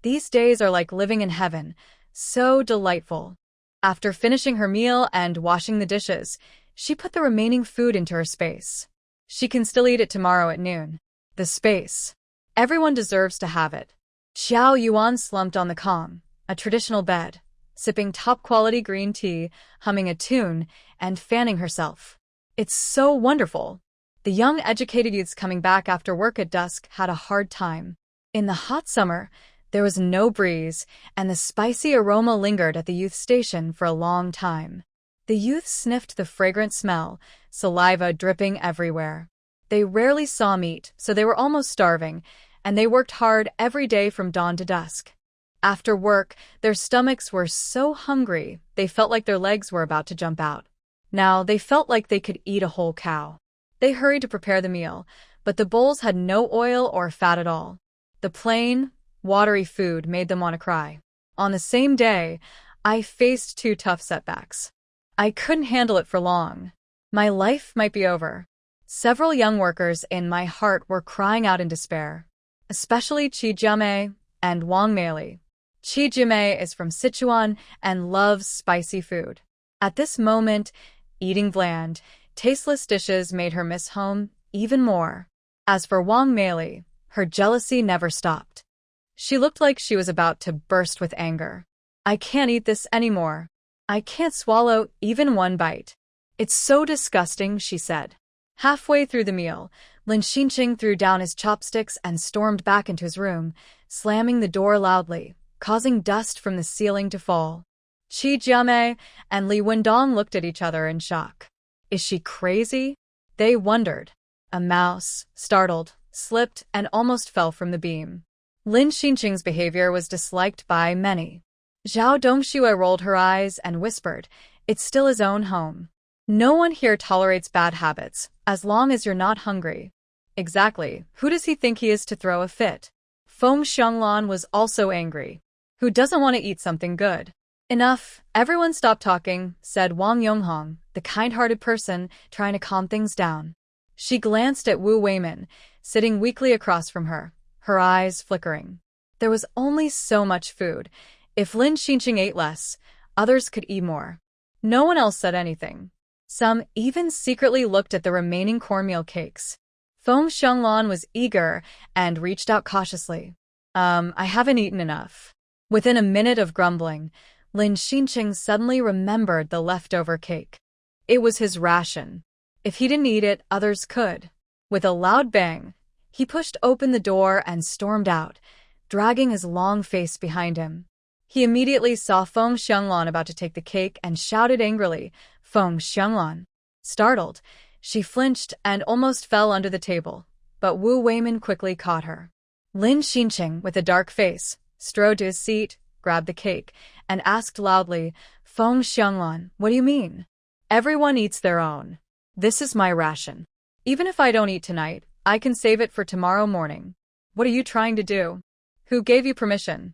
S1: These days are like living in heaven, so delightful. After finishing her meal and washing the dishes, she put the remaining food into her space. She can still eat it tomorrow at noon. The space. Everyone deserves to have it. Xiao Yuan slumped on the kong, a traditional bed, sipping top-quality green tea, humming a tune, and fanning herself. It's so wonderful. The young educated youths coming back after work at dusk had a hard time. In the hot summer, there was no breeze, and the spicy aroma lingered at the youth station for a long time. The youths sniffed the fragrant smell, saliva dripping everywhere. They rarely saw meat, so they were almost starving, and they worked hard every day from dawn to dusk. After work, their stomachs were so hungry, they felt like their legs were about to jump out. Now, they felt like they could eat a whole cow. They hurried to prepare the meal, but the bowls had no oil or fat at all. The plain, watery food made them want to cry. On the same day, I faced 2 tough setbacks. I couldn't handle it for long. My life might be over. Several young workers in my heart were crying out in despair, especially Qi Jiamei and Wang Meili. Qi Jiamei is from Sichuan and loves spicy food. At this moment, eating bland, tasteless dishes made her miss home even more. As for Wang Meili, her jealousy never stopped. She looked like she was about to burst with anger. I can't eat this anymore. I can't swallow even one bite. It's so disgusting, she said. Halfway through the meal, Lin Xinqing threw down his chopsticks and stormed back into his room, slamming the door loudly, causing dust from the ceiling to fall. Qi Jiamei and Li Wendong looked at each other in shock. Is she crazy? They wondered. A mouse, startled, slipped and almost fell from the beam. Lin Xinqing's behavior was disliked by many. Zhao Dongxue rolled her eyes and whispered, it's still his own home. No one here tolerates bad habits, as long as you're not hungry. Exactly, who does he think he is to throw a fit? Feng Xianglan was also angry. Who doesn't want to eat something good? Enough, everyone stop talking, said Wang Yonghong, the kind-hearted person trying to calm things down. She glanced at Wu Weimin, sitting weakly across from her, her eyes flickering. There was only so much food. If Lin Xinqing ate less, others could eat more. No one else said anything. Some even secretly looked at the remaining cornmeal cakes. Feng Xianglan was eager and reached out cautiously. I haven't eaten enough. Within a minute of grumbling, Lin Xinqing suddenly remembered the leftover cake. It was his ration. If he didn't eat it, others could. With a loud bang, he pushed open the door and stormed out, dragging his long face behind him. He immediately saw Feng Xianglan about to take the cake and shouted angrily, Feng Xianglan. Startled, she flinched and almost fell under the table, but Wu Weimin quickly caught her. Lin Xinqing, with a dark face, strode to his seat, grabbed the cake, and asked loudly, Feng Xianglan, what do you mean? Everyone eats their own. This is my ration. Even if I don't eat tonight, I can save it for tomorrow morning. What are you trying to do? Who gave you permission?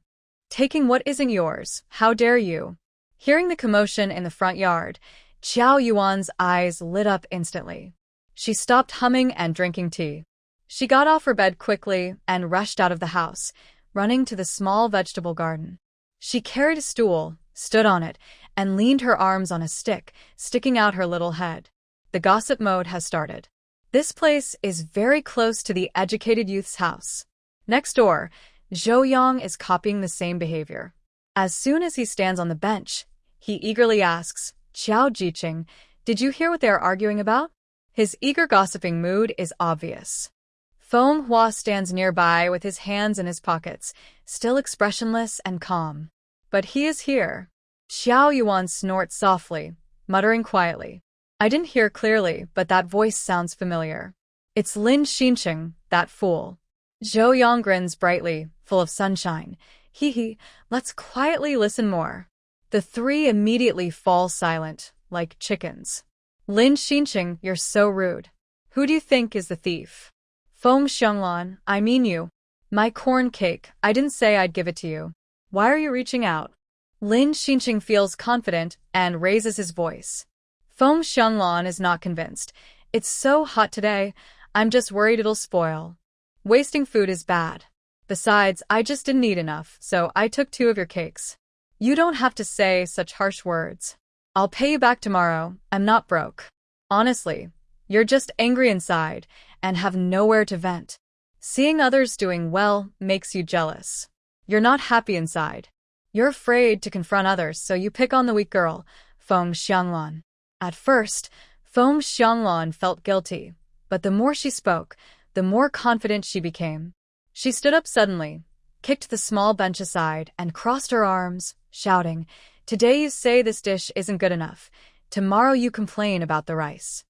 S1: Taking what isn't yours, how dare you? Hearing the commotion in the front yard, Xiao Yuan's eyes lit up instantly. She stopped humming and drinking tea. She got off her bed quickly and rushed out of the house, running to the small vegetable garden. She carried a stool, stood on it, and leaned her arms on a stick, sticking out her little head. The gossip mode has started. This place is very close to the educated youth's house. Next door, Zhou Yang is copying the same behavior. As soon as he stands on the bench, he eagerly asks, Qiao Jiqing, did you hear what they are arguing about? His eager gossiping mood is obvious. Feng Hua stands nearby with his hands in his pockets, still expressionless and calm. But he is here. Xiao Yuan snorts softly, muttering quietly. I didn't hear clearly, but that voice sounds familiar. It's Lin Xinqing, that fool. Zhou Yang grins brightly, full of sunshine. Hee hee, let's quietly listen more. The three immediately fall silent, like chickens. Lin Xinqing, you're so rude. Who do you think is the thief? Feng Xianglan, I mean you. My corn cake, I didn't say I'd give it to you. Why are you reaching out? Lin Xinqing feels confident and raises his voice. Feng Xianglan is not convinced. It's so hot today, I'm just worried it'll spoil. Wasting food is bad. Besides, I just didn't eat enough, so I took 2 of your cakes. You don't have to say such harsh words. I'll pay you back tomorrow, I'm not broke. Honestly, you're just angry inside and have nowhere to vent. Seeing others doing well makes you jealous. You're not happy inside. You're afraid to confront others, so you pick on the weak girl, Feng Xianglan. At first, Feng Xianglan felt guilty, but the more she spoke, the more confident she became. She stood up suddenly, kicked the small bench aside, and crossed her arms, shouting, "Today you say this dish isn't good enough. Tomorrow you complain about the rice.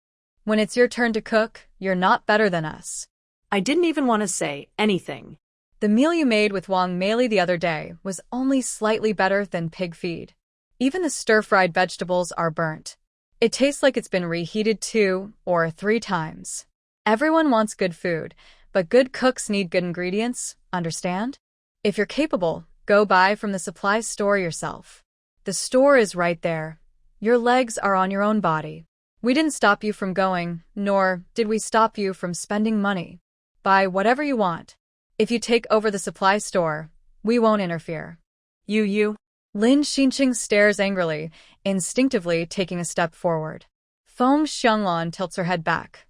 S1: When it's your turn to cook, you're not better than us."
S2: I didn't even want to say anything.
S1: The meal you made with Wang Meili the other day was only slightly better than pig feed. Even the stir-fried vegetables are burnt. It tastes like it's been reheated 2 or 3 times. Everyone wants good food, but good cooks need good ingredients, understand? If you're capable, go buy from the supply store yourself. The store is right there. Your legs are on your own body. We didn't stop you from going, nor did we stop you from spending money. Buy whatever you want. If you take over the supply store, we won't interfere.
S2: You.
S1: Lin Xinqing stares angrily, instinctively taking a step forward. Feng Xianglan tilts her head back.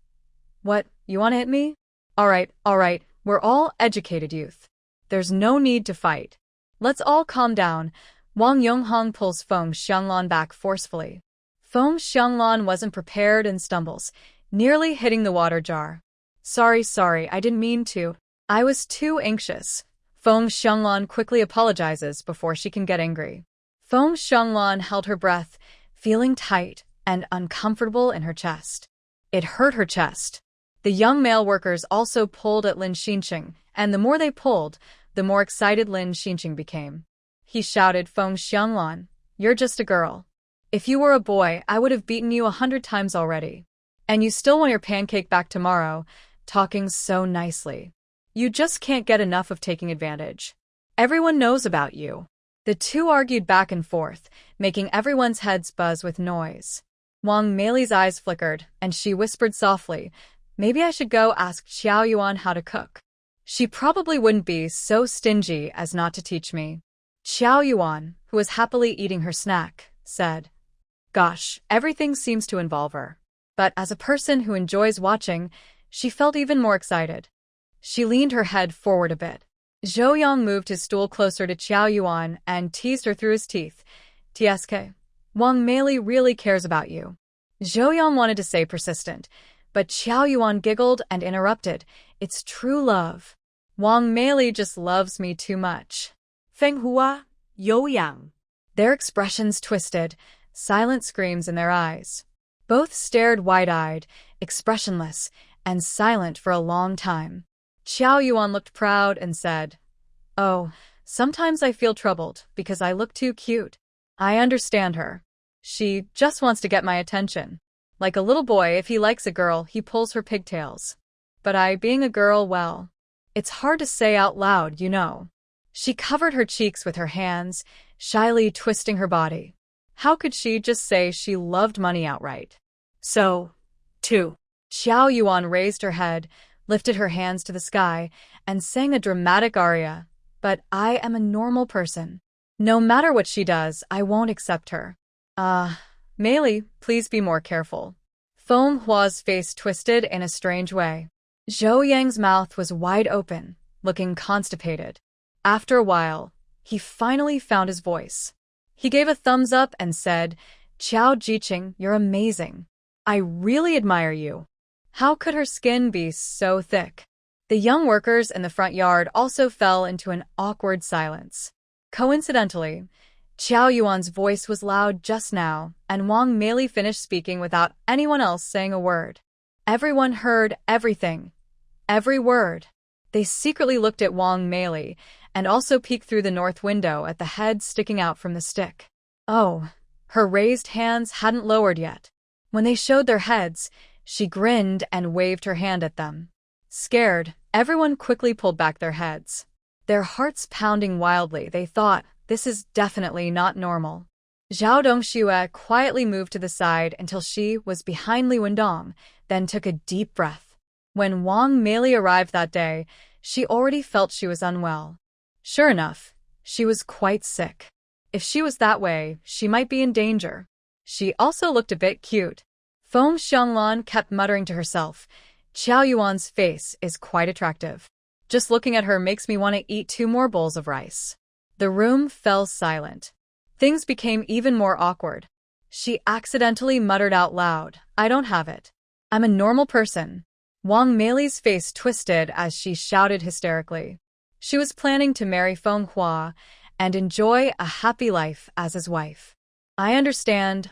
S1: What, you want to hit me? All right, we're all educated youth. There's no need to fight. Let's all calm down. Wang Yonghong pulls Feng Xianglan back forcefully. Feng Xianglan wasn't prepared and stumbles, nearly hitting the water jar. Sorry, I didn't mean to. I was too anxious. Feng Xianglan quickly apologizes before she can get angry. Feng Xianglan held her breath, feeling tight and uncomfortable in her chest. It hurt her chest. The young male workers also pulled at Lin Xinqing, and the more they pulled, the more excited Lin Xinqing became. He shouted, Feng Xianglan, you're just a girl. If you were a boy, I would have beaten you 100 times already. And you still want your pancake back tomorrow, talking so nicely. You just can't get enough of taking advantage. Everyone knows about you. The two argued back and forth, making everyone's heads buzz with noise. Wang Meili's eyes flickered, and she whispered softly, maybe I should go ask Xiao Yuan how to cook. She probably wouldn't be so stingy as not to teach me. Xiao Yuan, who was happily eating her snack, said, Gosh, everything seems to involve her. But as a person who enjoys watching, she felt even more excited. She leaned her head forward a bit. Zhou Yang moved his stool closer to Xiao Yuan and teased her through his teeth. TSK, Wang Meili really cares about you. Zhou Yang wanted to say persistent, but Xiao Yuan giggled and interrupted. It's true love. Wang Meili just loves me too much.
S2: Feng Hua, You Yang.
S1: Their expressions twisted, silent screams in their eyes. Both stared wide-eyed, expressionless, and silent for a long time. Xiao Yuan looked proud and said, Oh, sometimes I feel troubled because I look too cute. I understand her. She just wants to get my attention. Like a little boy, if he likes a girl, he pulls her pigtails. But I, being a girl, well, it's hard to say out loud, you know. She covered her cheeks with her hands, shyly twisting her body. How could she just say she loved money outright?
S2: So, too.
S1: Xiao Yuan raised her head, lifted her hands to the sky, and sang a dramatic aria. But I am a normal person. No matter what she does, I won't accept her. Meili, please be more careful. Feng Hua's face twisted in a strange way. Zhou Yang's mouth was wide open, looking constipated. After a while, he finally found his voice. He gave a thumbs up and said, Qiao Jiqing, you're amazing. I really admire you. How could her skin be so thick? The young workers in the front yard also fell into an awkward silence. Coincidentally, Qiao Yuan's voice was loud just now, and Wang Meili finished speaking without anyone else saying a word. Everyone heard everything. Every word. They secretly looked at Wang Meili and also peeked through the north window at the head sticking out from the stick. Oh, her raised hands hadn't lowered yet. When they showed their heads, she grinned and waved her hand at them. Scared, everyone quickly pulled back their heads. Their hearts pounding wildly, they thought, this is definitely not normal. Zhao Dongxue quietly moved to the side until she was behind Li Wendong, then took a deep breath. When Wang Meili arrived that day, she already felt she was unwell. Sure enough, she was quite sick. If she was that way, she might be in danger. She also looked a bit cute. Feng Xianglan kept muttering to herself, Qiao Yuan's face is quite attractive. Just looking at her makes me want to eat 2 more bowls of rice. The room fell silent. Things became even more awkward. She accidentally muttered out loud, I don't have it. I'm a normal person. Wang Meili's face twisted as she shouted hysterically. She was planning to marry Feng Hua and enjoy a happy life as his wife. I understand,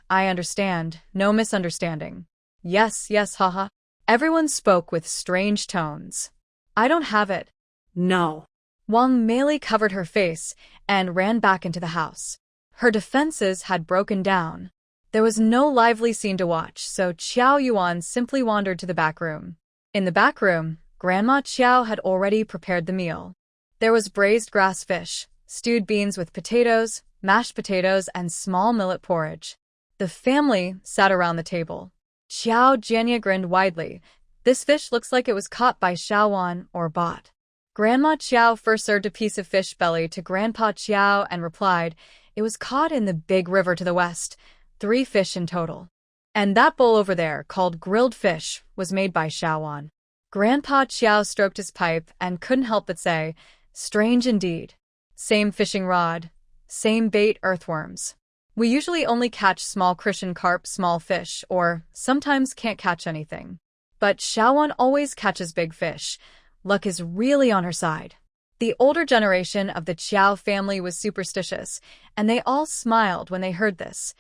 S1: no misunderstanding. Yes, haha. Everyone spoke with strange tones. I don't have it.
S2: No.
S1: Wang Meili covered her face and ran back into the house. Her defenses had broken down. There was no lively scene to watch, so Qiao Yuan simply wandered to the back room. In the back room, Grandma Qiao had already prepared the meal. There was braised grass fish, stewed beans with potatoes, mashed potatoes, and small millet porridge. The family sat around the table. Xiao Jianya grinned widely. This fish looks like it was caught by Xiaowan or bought. Grandma Qiao first served a piece of fish belly to Grandpa Qiao and replied, it was caught in the big river to the west, 3 fish in total. And that bowl over there, called grilled fish, was made by Xiaowan. Grandpa Qiao stroked his pipe and couldn't help but say, strange indeed. Same fishing rod, same bait earthworms. We usually only catch small Christian carp, small fish, or sometimes can't catch anything. But Xiaowan always catches big fish. Luck is really on her side. The older generation of the Qiao family was superstitious, and they all smiled when they heard this.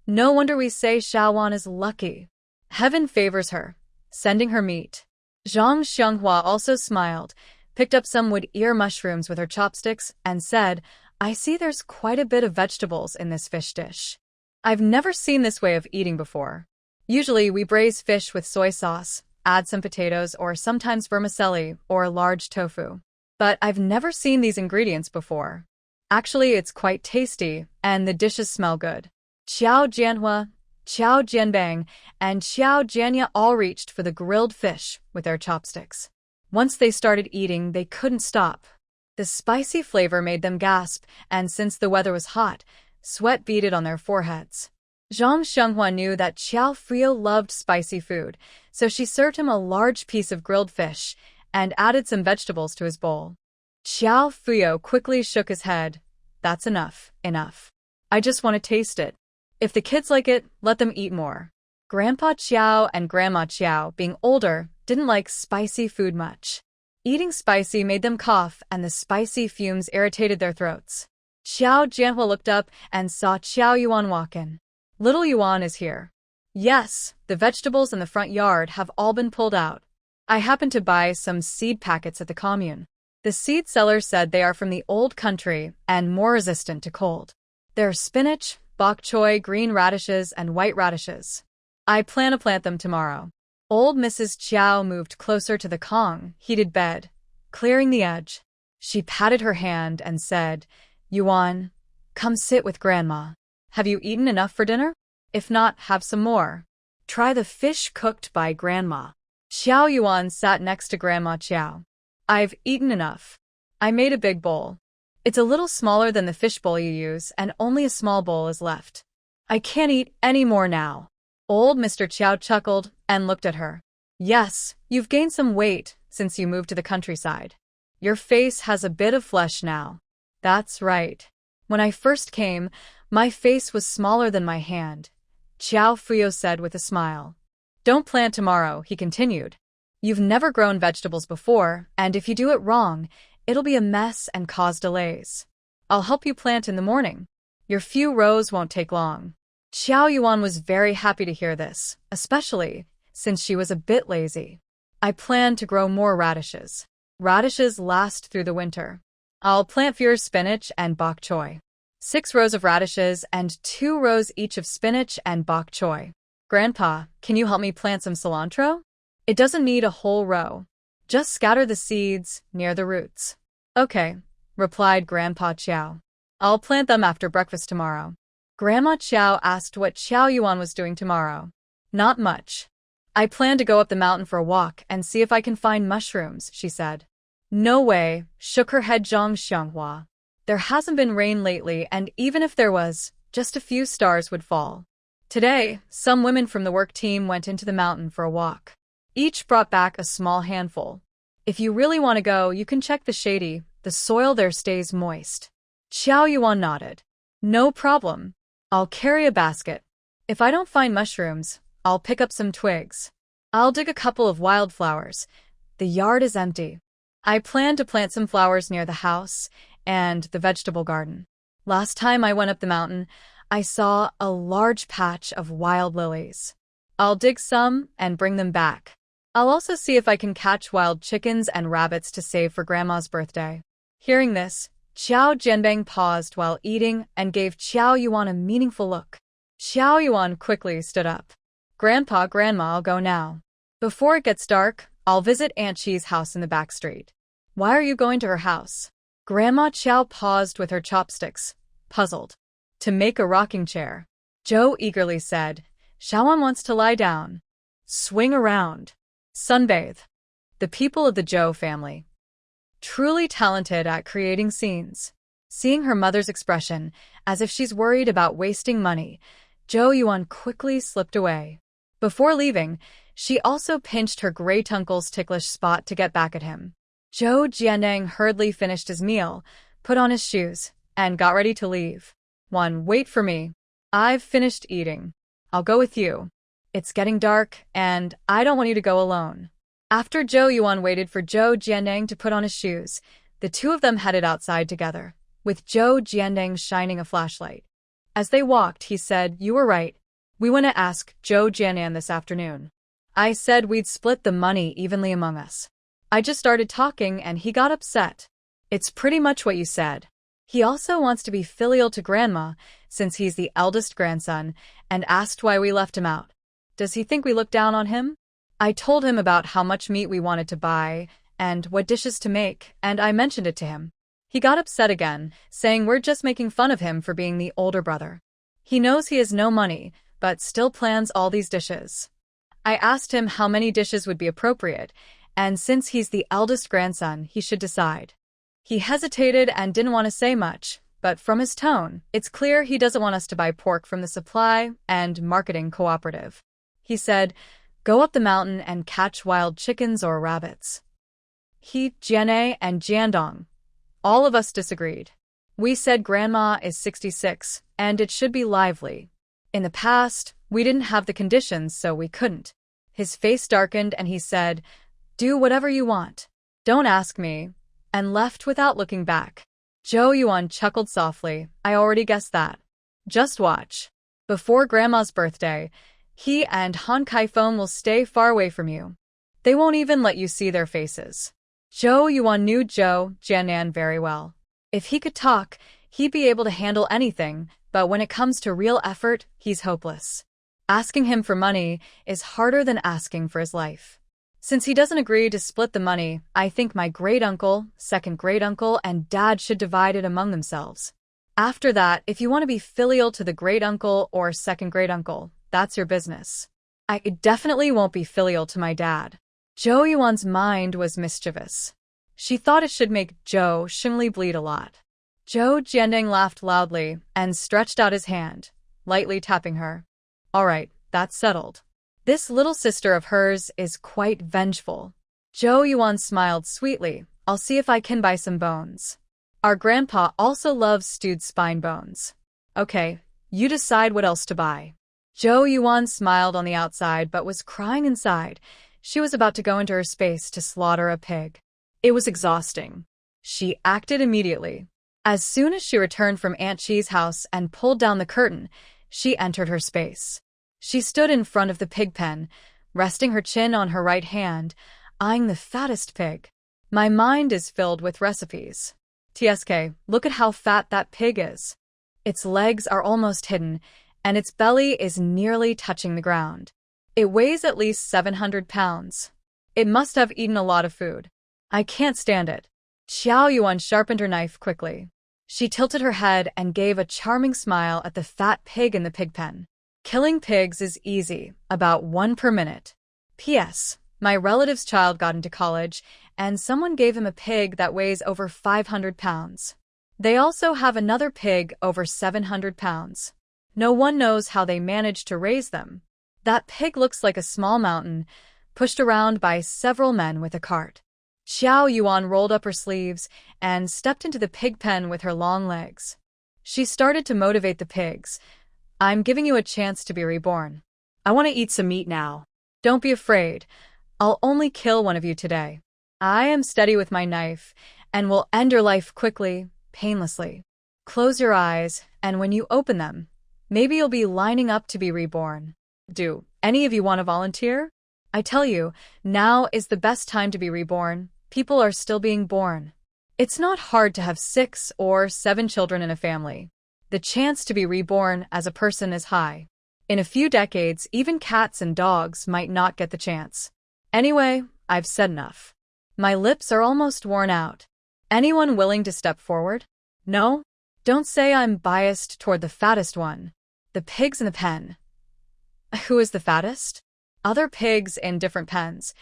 S1: No wonder we say Xiaowan is lucky. Heaven favors her, sending her meat. Zhang Xianghua also smiled, picked up some wood ear mushrooms with her chopsticks, and said, I see there's quite a bit of vegetables in this fish dish. I've never seen this way of eating before. Usually we braise fish with soy sauce, add some potatoes or sometimes vermicelli or large tofu. But I've never seen these ingredients before. Actually, it's quite tasty, and the dishes smell good. Qiao Jianhua, Qiao Jianbang, and Qiao Jianya all reached for the grilled fish with their chopsticks. Once they started eating, they couldn't stop. The spicy flavor made them gasp, and since the weather was hot, sweat beaded on their foreheads. Zhang Xianghua knew that Qiao Frio loved spicy food, so she served him a large piece of grilled fish and added some vegetables to his bowl. Qiao Frio quickly shook his head. That's enough. I just want to taste it. If the kids like it, let them eat more. Grandpa Qiao and Grandma Qiao, being older, didn't like spicy food much. Eating spicy made them cough, and the spicy fumes irritated their throats. Qiao Jianhua looked up and saw Qiao Yuan walk in. Little Yuan is here. Yes, the vegetables in the front yard have all been pulled out. I happened to buy some seed packets at the commune. The seed seller said they are from the old country and more resistant to cold. There are spinach, bok choy, green radishes, and white radishes. I plan to plant them tomorrow. Old Mrs. Qiao moved closer to the Kong, heated bed, clearing the edge. She patted her hand and said, Yuan, come sit with Grandma. Have you eaten enough for dinner? If not, have some more. Try the fish cooked by Grandma. Qiao Yuan sat next to Grandma Qiao. I've eaten enough. I made a big bowl. It's a little smaller than the fish bowl you use, and only a small bowl is left. I can't eat any more now. Old Mr. Qiao chuckled and looked at her. Yes, you've gained some weight since you moved to the countryside. Your face has a bit of flesh now. That's right. When I first came, my face was smaller than my hand, Qiao Frio said with a smile. Don't plant tomorrow, he continued. You've never grown vegetables before, and if you do it wrong, it'll be a mess and cause delays. I'll help you plant in the morning. Your few rows won't take long. Qiao Yuan was very happy to hear this, especially since she was a bit lazy. I plan to grow more radishes. Radishes last through the winter. I'll plant for your spinach and bok choy. 6 rows of radishes and 2 rows each of spinach and bok choy. Grandpa, can you help me plant some cilantro? It doesn't need a whole row. Just scatter the seeds near the roots. Okay, replied Grandpa Qiao. I'll plant them after breakfast tomorrow. Grandma Qiao asked what Qiao Yuan was doing tomorrow. Not much. I plan to go up the mountain for a walk and see if I can find mushrooms, she said. No way, shook her head Zhang Xianghua. There hasn't been rain lately, and even if there was, just a few stars would fall. Today, some women from the work team went into the mountain for a walk. Each brought back a small handful. If you really want to go, you can check the shady. The soil there stays moist. Qiao Yuan nodded. No problem. I'll carry a basket. If I don't find mushrooms, I'll pick up some twigs. I'll dig a couple of wildflowers. The yard is empty. I plan to plant some flowers near the house and the vegetable garden. Last time I went up the mountain, I saw a large patch of wild lilies. I'll dig some and bring them back. I'll also see if I can catch wild chickens and rabbits to save for Grandma's birthday. Hearing this, Qiao Jianbing paused while eating and gave Qiao Yuan a meaningful look. Qiao Yuan quickly stood up. Grandpa, Grandma, I'll go now. Before it gets dark, I'll visit Aunt Chi's house in the back street. Why are you going to her house? Grandma Qiao paused with her chopsticks, puzzled. To make a rocking chair. Zhou eagerly said, Xiaoan wants to lie down. Swing around. Sunbathe. The people of the Zhou family. Truly talented at creating scenes. Seeing her mother's expression, as if she's worried about wasting money, Zhou Yuan quickly slipped away. Before leaving, she also pinched her great-uncle's ticklish spot to get back at him. Zhou Jiandang hurriedly finished his meal, put on his shoes, and got ready to leave. Wait for me. I've finished eating. I'll go with you. It's getting dark, and I don't want you to go alone. After Zhou Yuan waited for Zhou Jiandang to put on his shoes, the two of them headed outside together, with Zhou Jiandang shining a flashlight. As they walked, he said, You were right. We want to ask Zhou Jianan this afternoon. I said we'd split the money evenly among us. I just started talking and he got upset. It's pretty much what you said. He also wants to be filial to Grandma, since he's the eldest grandson, and asked why we left him out. Does he think we look down on him? I told him about how much meat we wanted to buy and what dishes to make, and I mentioned it to him. He got upset again, saying we're just making fun of him for being the older brother. He knows he has no money, but still plans all these dishes. I asked him how many dishes would be appropriate, and since he's the eldest grandson, he should decide. He hesitated and didn't want to say much, but from his tone, it's clear he doesn't want us to buy pork from the supply and marketing cooperative. He said, Go up the mountain and catch wild chickens or rabbits. He, Jian'e, and Jiandong. All of us disagreed. We said Grandma is 66, and it should be lively. In the past, we didn't have the conditions, so we couldn't. His face darkened and he said, Do whatever you want. Don't ask me, and left without looking back. Zhou Yuan chuckled softly. I already guessed that. Just watch. Before Grandma's birthday, he and Han Kaifeng will stay far away from you. They won't even let you see their faces. Zhou Yuan knew Zhou Jianan very well. If he could talk, he'd be able to handle anything, but when it comes to real effort, he's hopeless. Asking him for money is harder than asking for his life. Since he doesn't agree to split the money, I think my great-uncle, second great-uncle, and dad should divide it among themselves. After that, if you want to be filial to the great-uncle or second great-uncle, that's your business. I definitely won't be filial to my dad. Zhou Yuan's mind was mischievous. She thought it should make Zhou Xingli bleed a lot. Zhou Jianding laughed loudly and stretched out his hand, lightly tapping her. All right, that's settled. This little sister of hers is quite vengeful. Zhou Yuan smiled sweetly. I'll see if I can buy some bones. Our grandpa also loves stewed spine bones. Okay, you decide what else to buy. Zhou Yuan smiled on the outside but was crying inside. She was about to go into her space to slaughter a pig. It was exhausting. She acted immediately. As soon as she returned from Aunt Chi's house and pulled down the curtain, she entered her space. She stood in front of the pig pen, resting her chin on her right hand, eyeing the fattest pig. My mind is filled with recipes. TSK, look at how fat that pig is. Its legs are almost hidden, and its belly is nearly touching the ground. It weighs at least 700 pounds. It must have eaten a lot of food. I can't stand it. Xiao Yuan sharpened her knife quickly. She tilted her head and gave a charming smile at the fat pig in the pig pen. Killing pigs is easy, about 1 per minute. P.S. My relative's child got into college, and someone gave him a pig that weighs over 500 pounds. They also have another pig over 700 pounds. No one knows how they managed to raise them. That pig looks like a small mountain, pushed around by several men with a cart. Xiao Yuan rolled up her sleeves and stepped into the pig pen with her long legs. She started to motivate the pigs. I'm giving you a chance to be reborn.
S2: I want to eat some meat now.
S1: Don't be afraid. I'll only kill one of you today. I am steady with my knife and will end your life quickly, painlessly. Close your eyes, and when you open them, maybe you'll be lining up to be reborn. Do any of you want to volunteer? I tell you, now is the best time to be reborn. People are still being born. It's not hard to have 6 or 7 children in a family. The chance to be reborn as a person is high. In a few decades, even cats and dogs might not get the chance. Anyway, I've said enough. My lips are almost worn out. Anyone willing to step forward? No? Don't say I'm biased toward the fattest one. The pigs in the pen. Who is the fattest? Other pigs in different pens.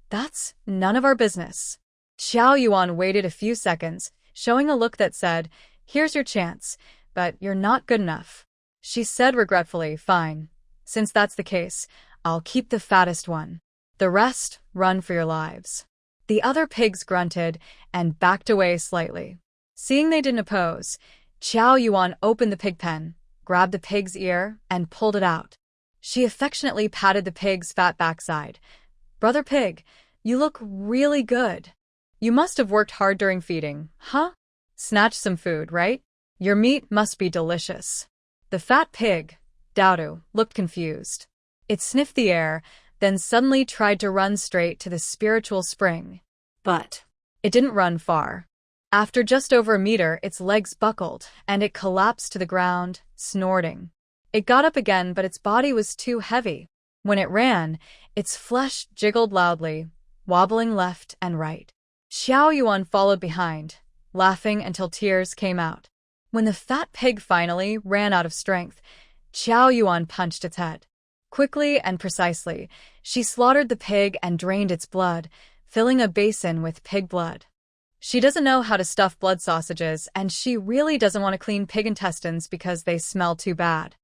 S1: That's none of our business. Xiao Yuan waited a few seconds, showing a look that said, here's your chance, but you're not good enough. She said regretfully, fine. Since that's the case, I'll keep the fattest one. The rest, run for your lives. The other pigs grunted and backed away slightly. Seeing they didn't oppose, Xiao Yuan opened the pig pen, grabbed the pig's ear, and pulled it out. She affectionately patted the pig's fat backside. Brother Pig, you look really good. You must have worked hard during feeding, huh? Snatched some food, right? Your meat must be delicious. The fat pig, Dowdu, looked confused. It sniffed the air, then suddenly tried to run straight to the spiritual spring.
S2: But
S1: it didn't run far. After just over a meter, its legs buckled, and it collapsed to the ground, snorting. It got up again, but its body was too heavy. When it ran, its flesh jiggled loudly, wobbling left and right. Xiao Yuan followed behind, laughing until tears came out. When the fat pig finally ran out of strength, Xiao Yuan punched its head. Quickly and precisely, she slaughtered the pig and drained its blood, filling a basin with pig blood. She doesn't know how to stuff blood sausages, and she really doesn't want to clean pig intestines because they smell too bad.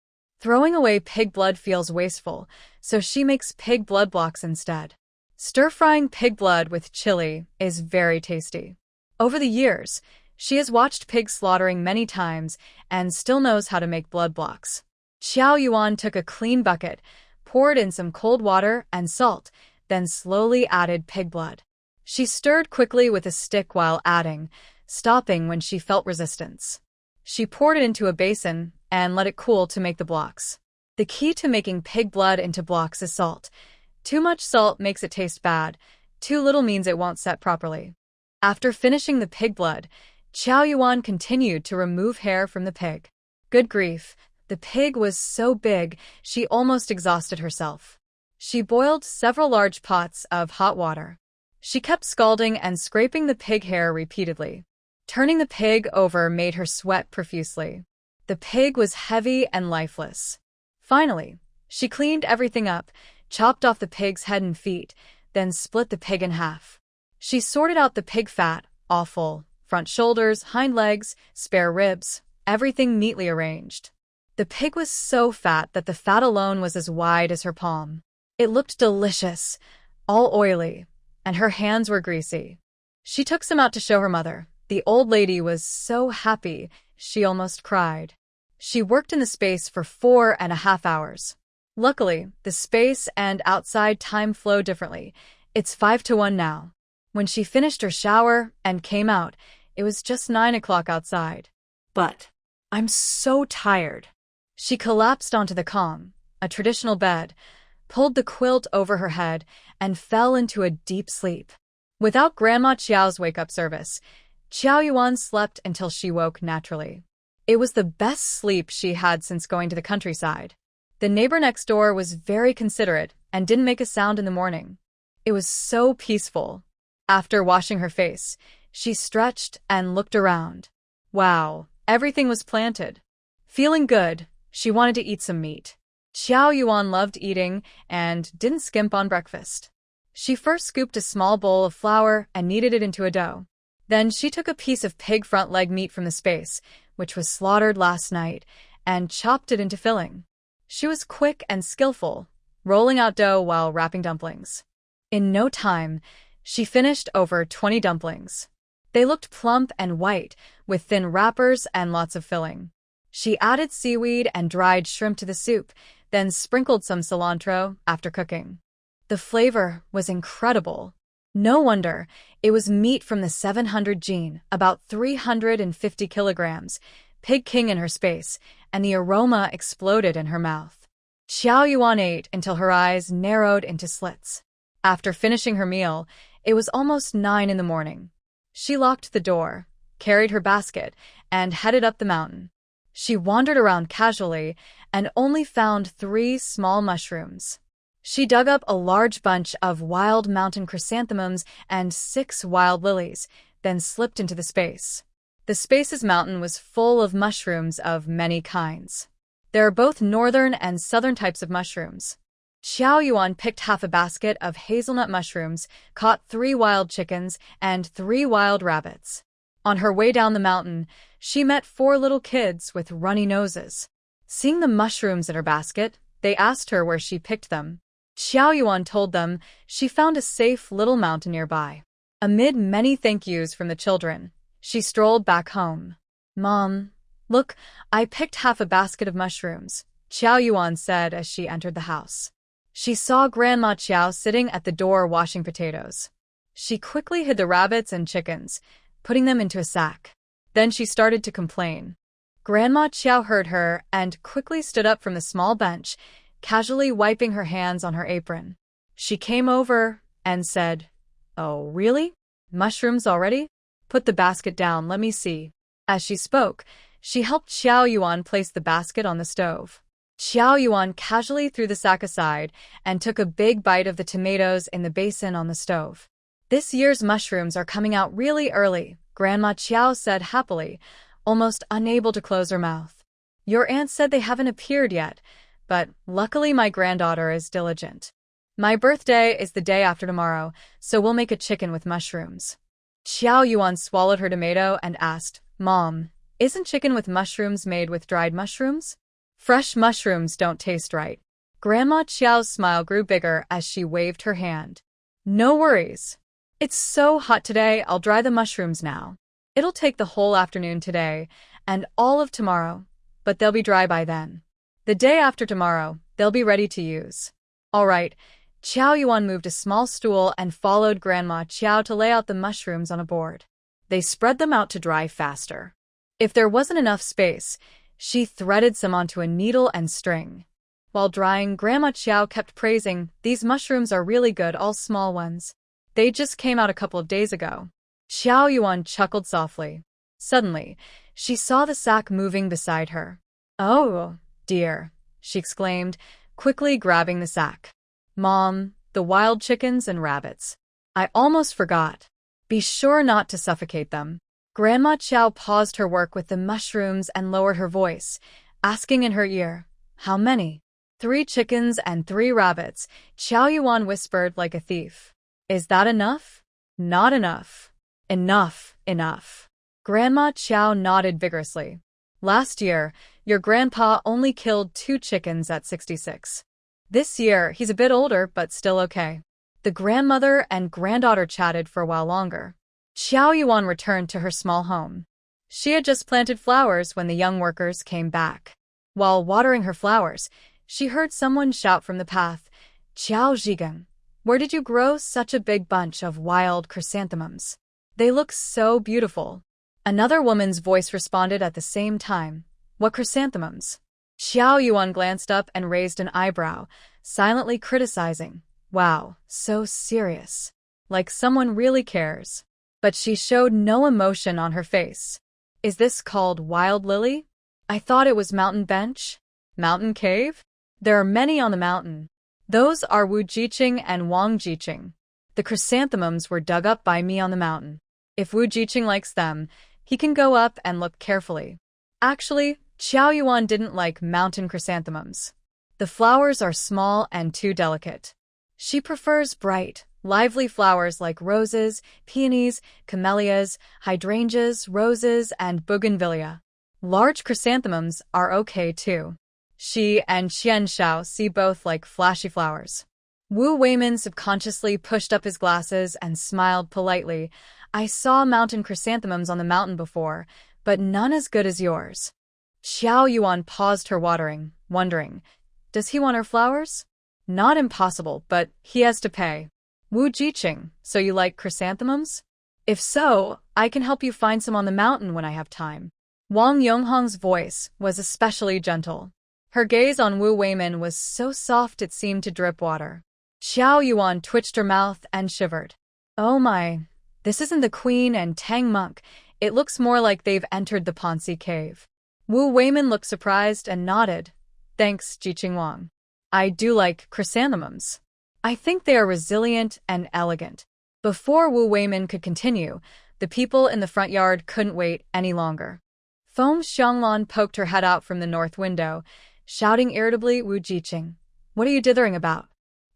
S1: Throwing away pig blood feels wasteful, so she makes pig blood blocks instead. Stir-frying pig blood with chili is very tasty. Over the years, she has watched pig slaughtering many times and still knows how to make blood blocks. Xiao Yuan took a clean bucket, poured in some cold water and salt, then slowly added pig blood. She stirred quickly with a stick while adding, stopping when she felt resistance. She poured it into a basin and let it cool to make the blocks. The key to making pig blood into blocks is salt. Too much salt makes it taste bad. Too little means it won't set properly. After finishing the pig blood, Xiao Yuan continued to remove hair from the pig. Good grief, the pig was so big she almost exhausted herself. She boiled several large pots of hot water. She kept scalding and scraping the pig hair repeatedly. Turning the pig over made her sweat profusely. The pig was heavy and lifeless. Finally, she cleaned everything up, chopped off the pig's head and feet, then split the pig in half. She sorted out the pig fat, offal, front shoulders, hind legs, spare ribs, everything neatly arranged. The pig was so fat that the fat alone was as wide as her palm. It looked delicious, all oily, and her hands were greasy. She took some out to show her mother. The old lady was so happy, she almost cried. She worked in the space for 4.5 hours. Luckily, the space and outside time flow differently. It's 5-1 now. When she finished her shower and came out, it was just 9 o'clock outside.
S2: But I'm so tired.
S1: She collapsed onto the kong, a traditional bed, pulled the quilt over her head, and fell into a deep sleep. Without Grandma Qiao's wake-up service, Qiao Yuan slept until she woke naturally. It was the best sleep she had since going to the countryside. The neighbor next door was very considerate and didn't make a sound in the morning. It was so peaceful. After washing her face, she stretched and looked around. Wow, everything was planted. Feeling good, she wanted to eat some meat. Qiao Yuan loved eating and didn't skimp on breakfast. She first scooped a small bowl of flour and kneaded it into a dough. Then she took a piece of pig front leg meat from the space, which was slaughtered last night, and chopped it into filling. She was quick and skillful, rolling out dough while wrapping dumplings. In no time, she finished over 20 dumplings. They looked plump and white, with thin wrappers and lots of filling. She added seaweed and dried shrimp to the soup, then sprinkled some cilantro after cooking. The flavor was incredible. No wonder, it was meat from the 700 gene, about 350 kilograms, pig king in her space, and the aroma exploded in her mouth. Qiao Yuan ate until her eyes narrowed into slits. After finishing her meal, it was almost 9 in the morning. She locked the door, carried her basket, and headed up the mountain. She wandered around casually and only found 3 small mushrooms. She dug up a large bunch of wild mountain chrysanthemums and 6 wild lilies, then slipped into the space. The space's mountain was full of mushrooms of many kinds. There are both northern and southern types of mushrooms. Qiao Yuan picked half a basket of hazelnut mushrooms, caught 3 wild chickens, and 3 wild rabbits. On her way down the mountain, she met 4 little kids with runny noses. Seeing the mushrooms in her basket, they asked her where she picked them. Qiao Yuan told them she found a safe little mountain nearby. Amid many thank yous from the children, she strolled back home. "Mom, look, I picked half a basket of mushrooms," Qiao Yuan said as she entered the house. She saw Grandma Qiao sitting at the door washing potatoes. She quickly hid the rabbits and chickens, putting them into a sack. Then she started to complain. Grandma Qiao heard her and quickly stood up from the small bench, casually wiping her hands on her apron. She came over and said, "Oh, really? Mushrooms already? Put the basket down, let me see." As she spoke, she helped Qiao Yuan place the basket on the stove. Qiao Yuan casually threw the sack aside and took a big bite of the tomatoes in the basin on the stove. "This year's mushrooms are coming out really early," Grandma Qiao said happily, almost unable to close her mouth. "Your aunt said they haven't appeared yet, but luckily my granddaughter is diligent. My birthday is the day after tomorrow, so we'll make a chicken with mushrooms." Qiao Yuan swallowed her tomato and asked, "Mom, isn't chicken with mushrooms made with dried mushrooms? Fresh mushrooms don't taste right." Grandma Qiao's smile grew bigger as she waved her hand. "No worries. It's so hot today, I'll dry the mushrooms now. It'll take the whole afternoon today and all of tomorrow, but they'll be dry by then. The day after tomorrow, they'll be ready to use." All right, Qiao Yuan moved a small stool and followed Grandma Qiao to lay out the mushrooms on a board. They spread them out to dry faster. If there wasn't enough space, she threaded some onto a needle and string. While drying, Grandma Qiao kept praising, "These mushrooms are really good, all small ones. They just came out a couple of days ago." Qiao Yuan chuckled softly. Suddenly, she saw the sack moving beside her. "Oh, dear," she exclaimed, quickly grabbing the sack. "Mom, the wild chickens and rabbits. I almost forgot. Be sure not to suffocate them." Grandma Qiao paused her work with the mushrooms and lowered her voice, asking in her ear, "How many?" 3 chickens and 3 rabbits, Qiao Yuan whispered like a thief. "Is that enough?" "Not enough." "Enough, enough." Grandma Qiao nodded vigorously. "Last year, your grandpa only killed 2 chickens at 66. This year, he's a bit older, but still okay." The grandmother and granddaughter chatted for a while longer. Qiao Yuan returned to her small home. She had just planted flowers when the young workers came back. While watering her flowers, she heard someone shout from the path, "Qiao Zhigang, where did you grow such a big bunch of wild chrysanthemums? They look so beautiful." Another woman's voice responded at the same time, "What chrysanthemums?" Qiao Yuan glanced up and raised an eyebrow, silently criticizing, "Wow, so serious. like someone really cares. But she showed no emotion on her face. Is this called wild lily? I thought it was mountain bench. Mountain cave? There are many on the mountain. Those are Wu Jiqing and Wang Jiqing. The chrysanthemums were dug up by me on the mountain. If Wu Jiqing likes them, he can go up and look carefully. Actually, Qiao Yuan didn't like mountain chrysanthemums. The flowers are small and too delicate. She prefers bright, lively flowers like roses, peonies, camellias, hydrangeas, roses, and bougainvillea. Large chrysanthemums are okay too. She and Qian Shao see both like flashy flowers. Wu Weimin subconsciously pushed up his glasses and smiled politely. I saw mountain chrysanthemums on the mountain before, but none as good as yours. Qiao Yuan paused her watering, wondering, does he want her flowers? Not impossible, but he has to pay. Wu Jiqing, so you like chrysanthemums? If so, I can help you find some on the mountain when I have time. Wang Yonghong's voice was especially gentle. Her gaze on Wu Weimin was so soft it seemed to drip water. Qiao Yuan twitched her mouth and shivered. Oh my, this isn't the Queen and Tang monk. It looks more like they've entered the Ponzi cave. Wu Weimin looked surprised and nodded. Thanks, Jiqing Wang. I do like chrysanthemums. I think they are resilient and elegant. Before Wu Weimin could continue, the people in the front yard couldn't wait any longer. Feng Xianglan poked her head out from the north window, shouting irritably, Wu Jiqing, what are you dithering about?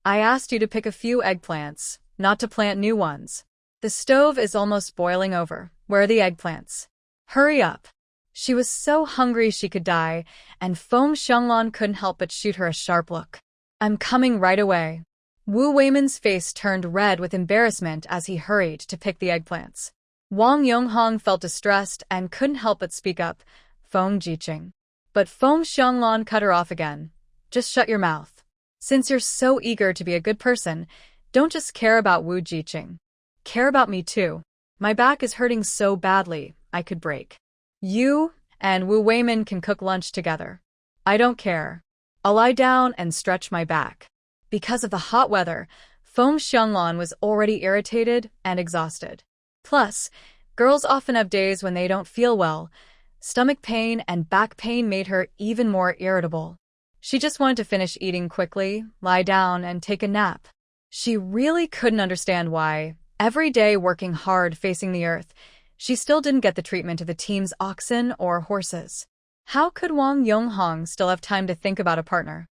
S1: I asked you to pick a few eggplants, not to plant new ones. The stove is almost boiling over. Where are the eggplants? Hurry up. She was so hungry she could die, and Feng Xianglan couldn't help but shoot her a sharp look. I'm coming right away. Wu Weimin's face turned red with embarrassment as he hurried to pick the eggplants. Wang Yonghong felt distressed and couldn't help but speak up, Feng Jiqing. But Feng Xianglan cut her off again. Just shut your mouth. Since you're so eager to be a good person, don't just care about Wu Jiqing. Care about me too. My back is hurting so badly, I could break. You and Wu Weimin can cook lunch together. I don't care. I'll lie down and stretch my back. Because of the hot weather, Feng Xianglan was already irritated and exhausted. Plus, girls often have days when they don't feel well. Stomach pain and back pain made her even more irritable. She just wanted to finish eating quickly, lie down, and take a nap. She really couldn't understand why, every day working hard facing the earth, she still didn't get the treatment of the team's oxen or horses. How could Wang Yonghong still have time to think about a partner?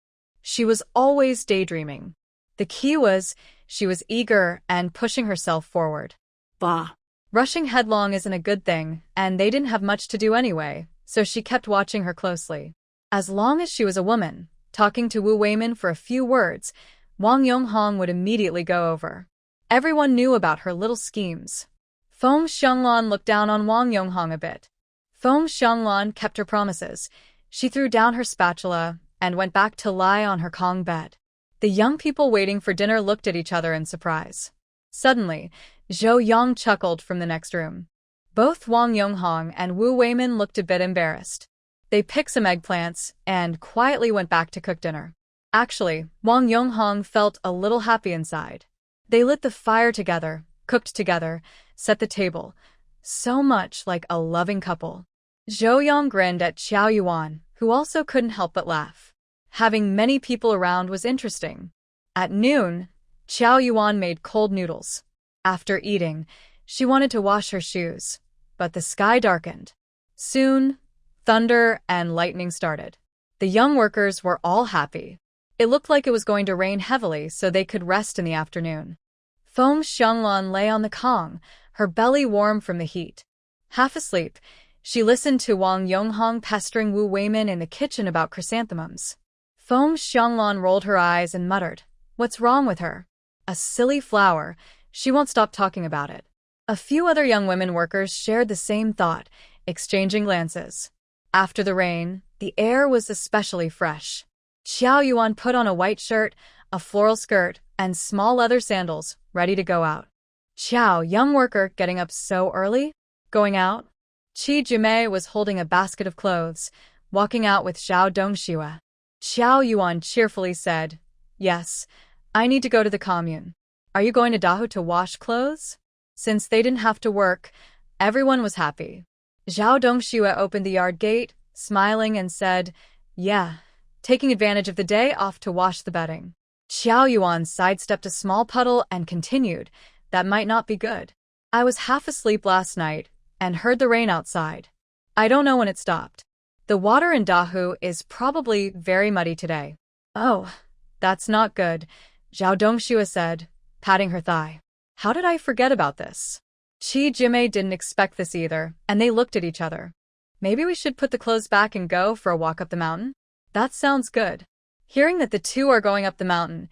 S1: She was always daydreaming. The key was, she was eager and pushing herself forward.
S2: Bah.
S1: Rushing headlong isn't a good thing, and they didn't have much to do anyway, so she kept watching her closely. As long as she was a woman, talking to Wu Weimin for a few words, Wang Yonghong would immediately go over. Everyone knew about her little schemes. Feng Xianglan looked down on Wang Yonghong a bit. Feng Xianglan kept her promises. She threw down her spatula and went back to lie on her Kong bed. The young people waiting for dinner looked at each other in surprise. Suddenly, Zhou Yang chuckled from the next room. Both Wang Yonghong and Wu Weimin looked a bit embarrassed. They picked some eggplants and quietly went back to cook dinner. Actually, Wang Yonghong felt a little happy inside. They lit the fire together, cooked together, set the table. So much like a loving couple. Zhou Yang grinned at Qiao Yuan, who also couldn't help but laugh. Having many people around was interesting. At noon, Qiao Yuan made cold noodles. After eating, she wanted to wash her shoes, but the sky darkened. Soon, thunder and lightning started. The young workers were all happy. It looked like it was going to rain heavily so they could rest in the afternoon. Feng Xianglan lay on the Kong, her belly warm from the heat. Half asleep, she listened to Wang Yonghong pestering Wu Weimin in the kitchen about chrysanthemums. Feng Xianglan rolled her eyes and muttered, "What's wrong with her? A silly flower. She won't stop talking about it." A few other young women workers shared the same thought, exchanging glances. After the rain, the air was especially fresh. Qiao Yuan put on a white shirt, a floral skirt, and small leather sandals, ready to go out. Qiao, young worker, getting up so early? Going out? Qi Jimei was holding a basket of clothes, walking out with Xiao Dongxue. Qiao Yuan cheerfully said, "Yes, I need to go to the commune." Are you going to Dahu to wash clothes? Since they didn't have to work, everyone was happy. Zhao Dongxue opened the yard gate, smiling, and said, "Yeah, taking advantage of the day off to wash the bedding." Qiao Yuan sidestepped a small puddle and continued, "That might not be good. I was half asleep last night and heard the rain outside. I don't know when it stopped. The water in Dahu is probably very muddy today." "Oh, that's not good," Zhao Dongxue said, patting her thigh. "How did I forget about this?" Qi Jimei didn't expect this either, and they looked at each other. "Maybe we should put the clothes back and go for a walk up the mountain?" "That sounds good." Hearing that the two are going up the mountain,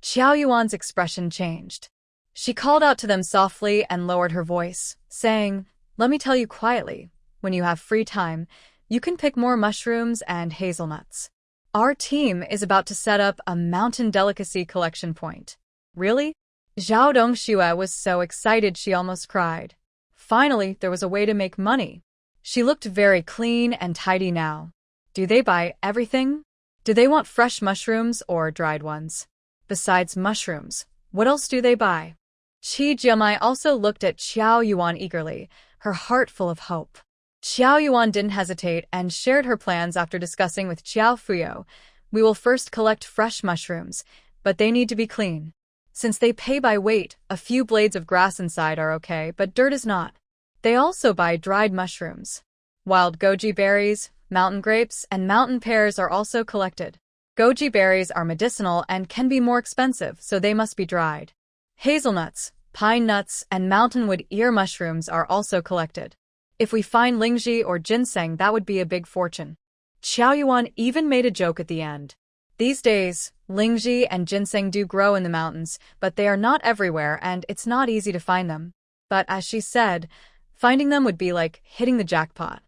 S1: Qiao Yuan's expression changed. She called out to them softly and lowered her voice, saying, "Let me tell you quietly, when you have free time, you can pick more mushrooms and hazelnuts. Our team is about to set up a mountain delicacy collection point." "Really?" Zhao Dongxue was so excited she almost cried. Finally, there was a way to make money. She looked very clean and tidy now. "Do they buy everything? Do they want fresh mushrooms or dried ones? Besides mushrooms, what else do they buy?" Qi Jimei also looked at Qiao Yuan eagerly, her heart full of hope. Qiao Yuan didn't hesitate and shared her plans after discussing with Qiao Fuyo. "We will first collect fresh mushrooms, but they need to be clean. Since they pay by weight, a few blades of grass inside are okay, but dirt is not. They also buy dried mushrooms. Wild goji berries, mountain grapes, and mountain pears are also collected. Goji berries are medicinal and can be more expensive, so they must be dried. Hazelnuts, pine nuts, and mountainwood ear mushrooms are also collected. If we find lingji or ginseng, that would be a big fortune." Qiao Yuan even made a joke at the end. These days, lingji and ginseng do grow in the mountains, but they are not everywhere and it's not easy to find them. But as she said, finding them would be like hitting the jackpot.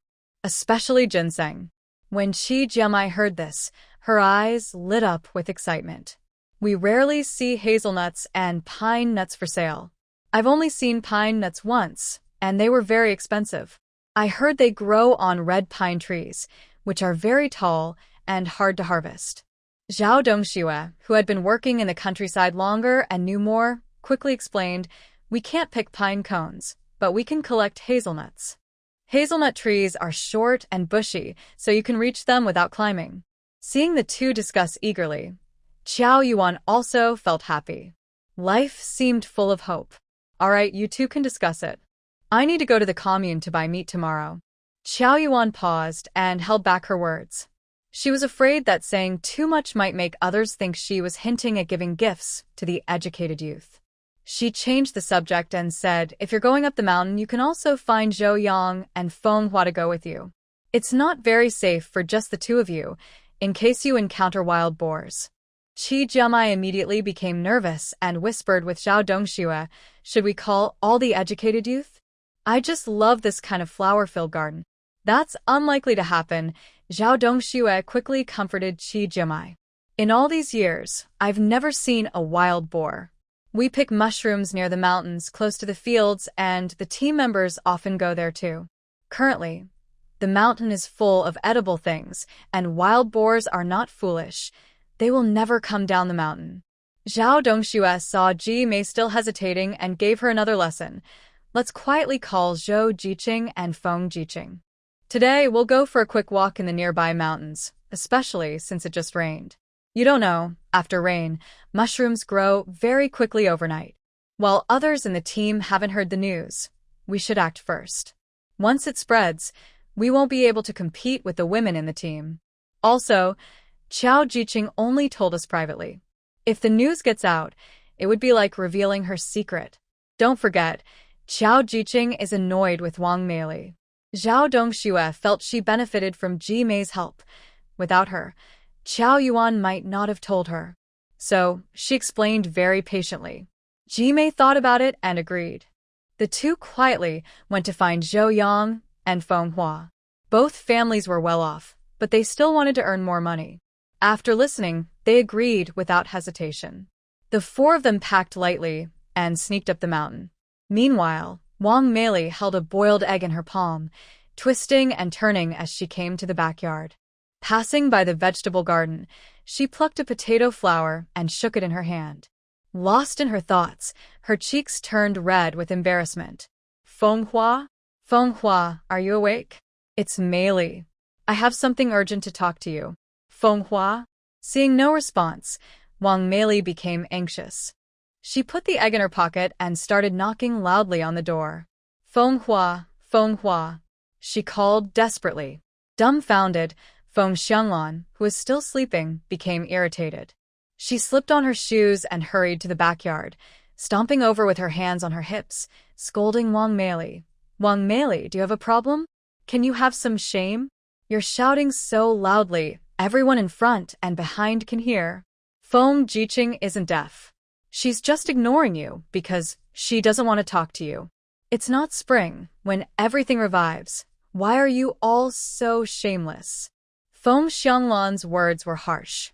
S1: Especially ginseng. When Qi Jimei heard this, her eyes lit up with excitement. "We rarely see hazelnuts and pine nuts for sale. I've only seen pine nuts once, and they were very expensive. I heard they grow on red pine trees, which are very tall and hard to harvest." Zhao Dongxue, who had been working in the countryside longer and knew more, quickly explained, "We can't pick pine cones, but we can collect hazelnuts. Hazelnut trees are short and bushy, so you can reach them without climbing." Seeing the two discuss eagerly, Qiao Yuan also felt happy. Life seemed full of hope. "All right, you two can discuss it. I need to go to the commune to buy meat tomorrow." Qiao Yuan paused and held back her words. She was afraid that saying too much might make others think she was hinting at giving gifts to the educated youth. She changed the subject and said, "If you're going up the mountain, you can also find Zhou Yang and Feng Hua to go with you. It's not very safe for just the two of you, in case you encounter wild boars." Qi Jimei immediately became nervous and whispered with Zhao Dongxue, "Should we call all the educated youth? I just love this kind of flower-filled garden." "That's unlikely to happen," Zhao Dongxue quickly comforted Qi Jimei. "In all these years, I've never seen a wild boar. We pick mushrooms near the mountains close to the fields, and the team members often go there too. Currently, the mountain is full of edible things, and wild boars are not foolish. They will never come down the mountain." Zhao Dongxue saw Ji Mei still hesitating and gave her another lesson. "Let's quietly call Zhou Jiqing and Feng Jiqing. Today, we'll go for a quick walk in the nearby mountains, especially since it just rained. You don't know, after rain, mushrooms grow very quickly overnight. While others in the team haven't heard the news, we should act first. Once it spreads, we won't be able to compete with the women in the team. Also, Qiao Jiqing only told us privately. If the news gets out, it would be like revealing her secret. Don't forget, Qiao Jiqing is annoyed with Wang Meili." Zhao Dongxue felt she benefited from Ji Mei's help. Without her, Qiao Yuan might not have told her. So, she explained very patiently. Ji Mei thought about it and agreed. The two quietly went to find Zhou Yang and Feng Hua. Both families were well off, but they still wanted to earn more money. After listening, they agreed without hesitation. The four of them packed lightly and sneaked up the mountain. Meanwhile, Wang Meili held a boiled egg in her palm, twisting and turning as she came to the backyard. Passing by the vegetable garden, she plucked a potato flower and shook it in her hand. Lost in her thoughts, her cheeks turned red with embarrassment. Fenghua? Fenghua, are you awake? It's Mei Li. I have something urgent to talk to you. Fenghua? Seeing no response, Wang Mei became anxious. She put the egg in her pocket and started knocking loudly on the door. Fenghua, Fenghua, she called desperately. Dumbfounded, Feng Xianglan, who was still sleeping, became irritated. She slipped on her shoes and hurried to the backyard, stomping over with her hands on her hips, scolding Wang Mei. Wang Mei, do you have a problem? Can you have some shame? You're shouting so loudly, everyone in front and behind can hear. Feng Jiqing isn't deaf. She's just ignoring you because she doesn't want to talk to you. It's not spring, when everything revives. Why are you all so shameless? Feng Xianglan's words were harsh.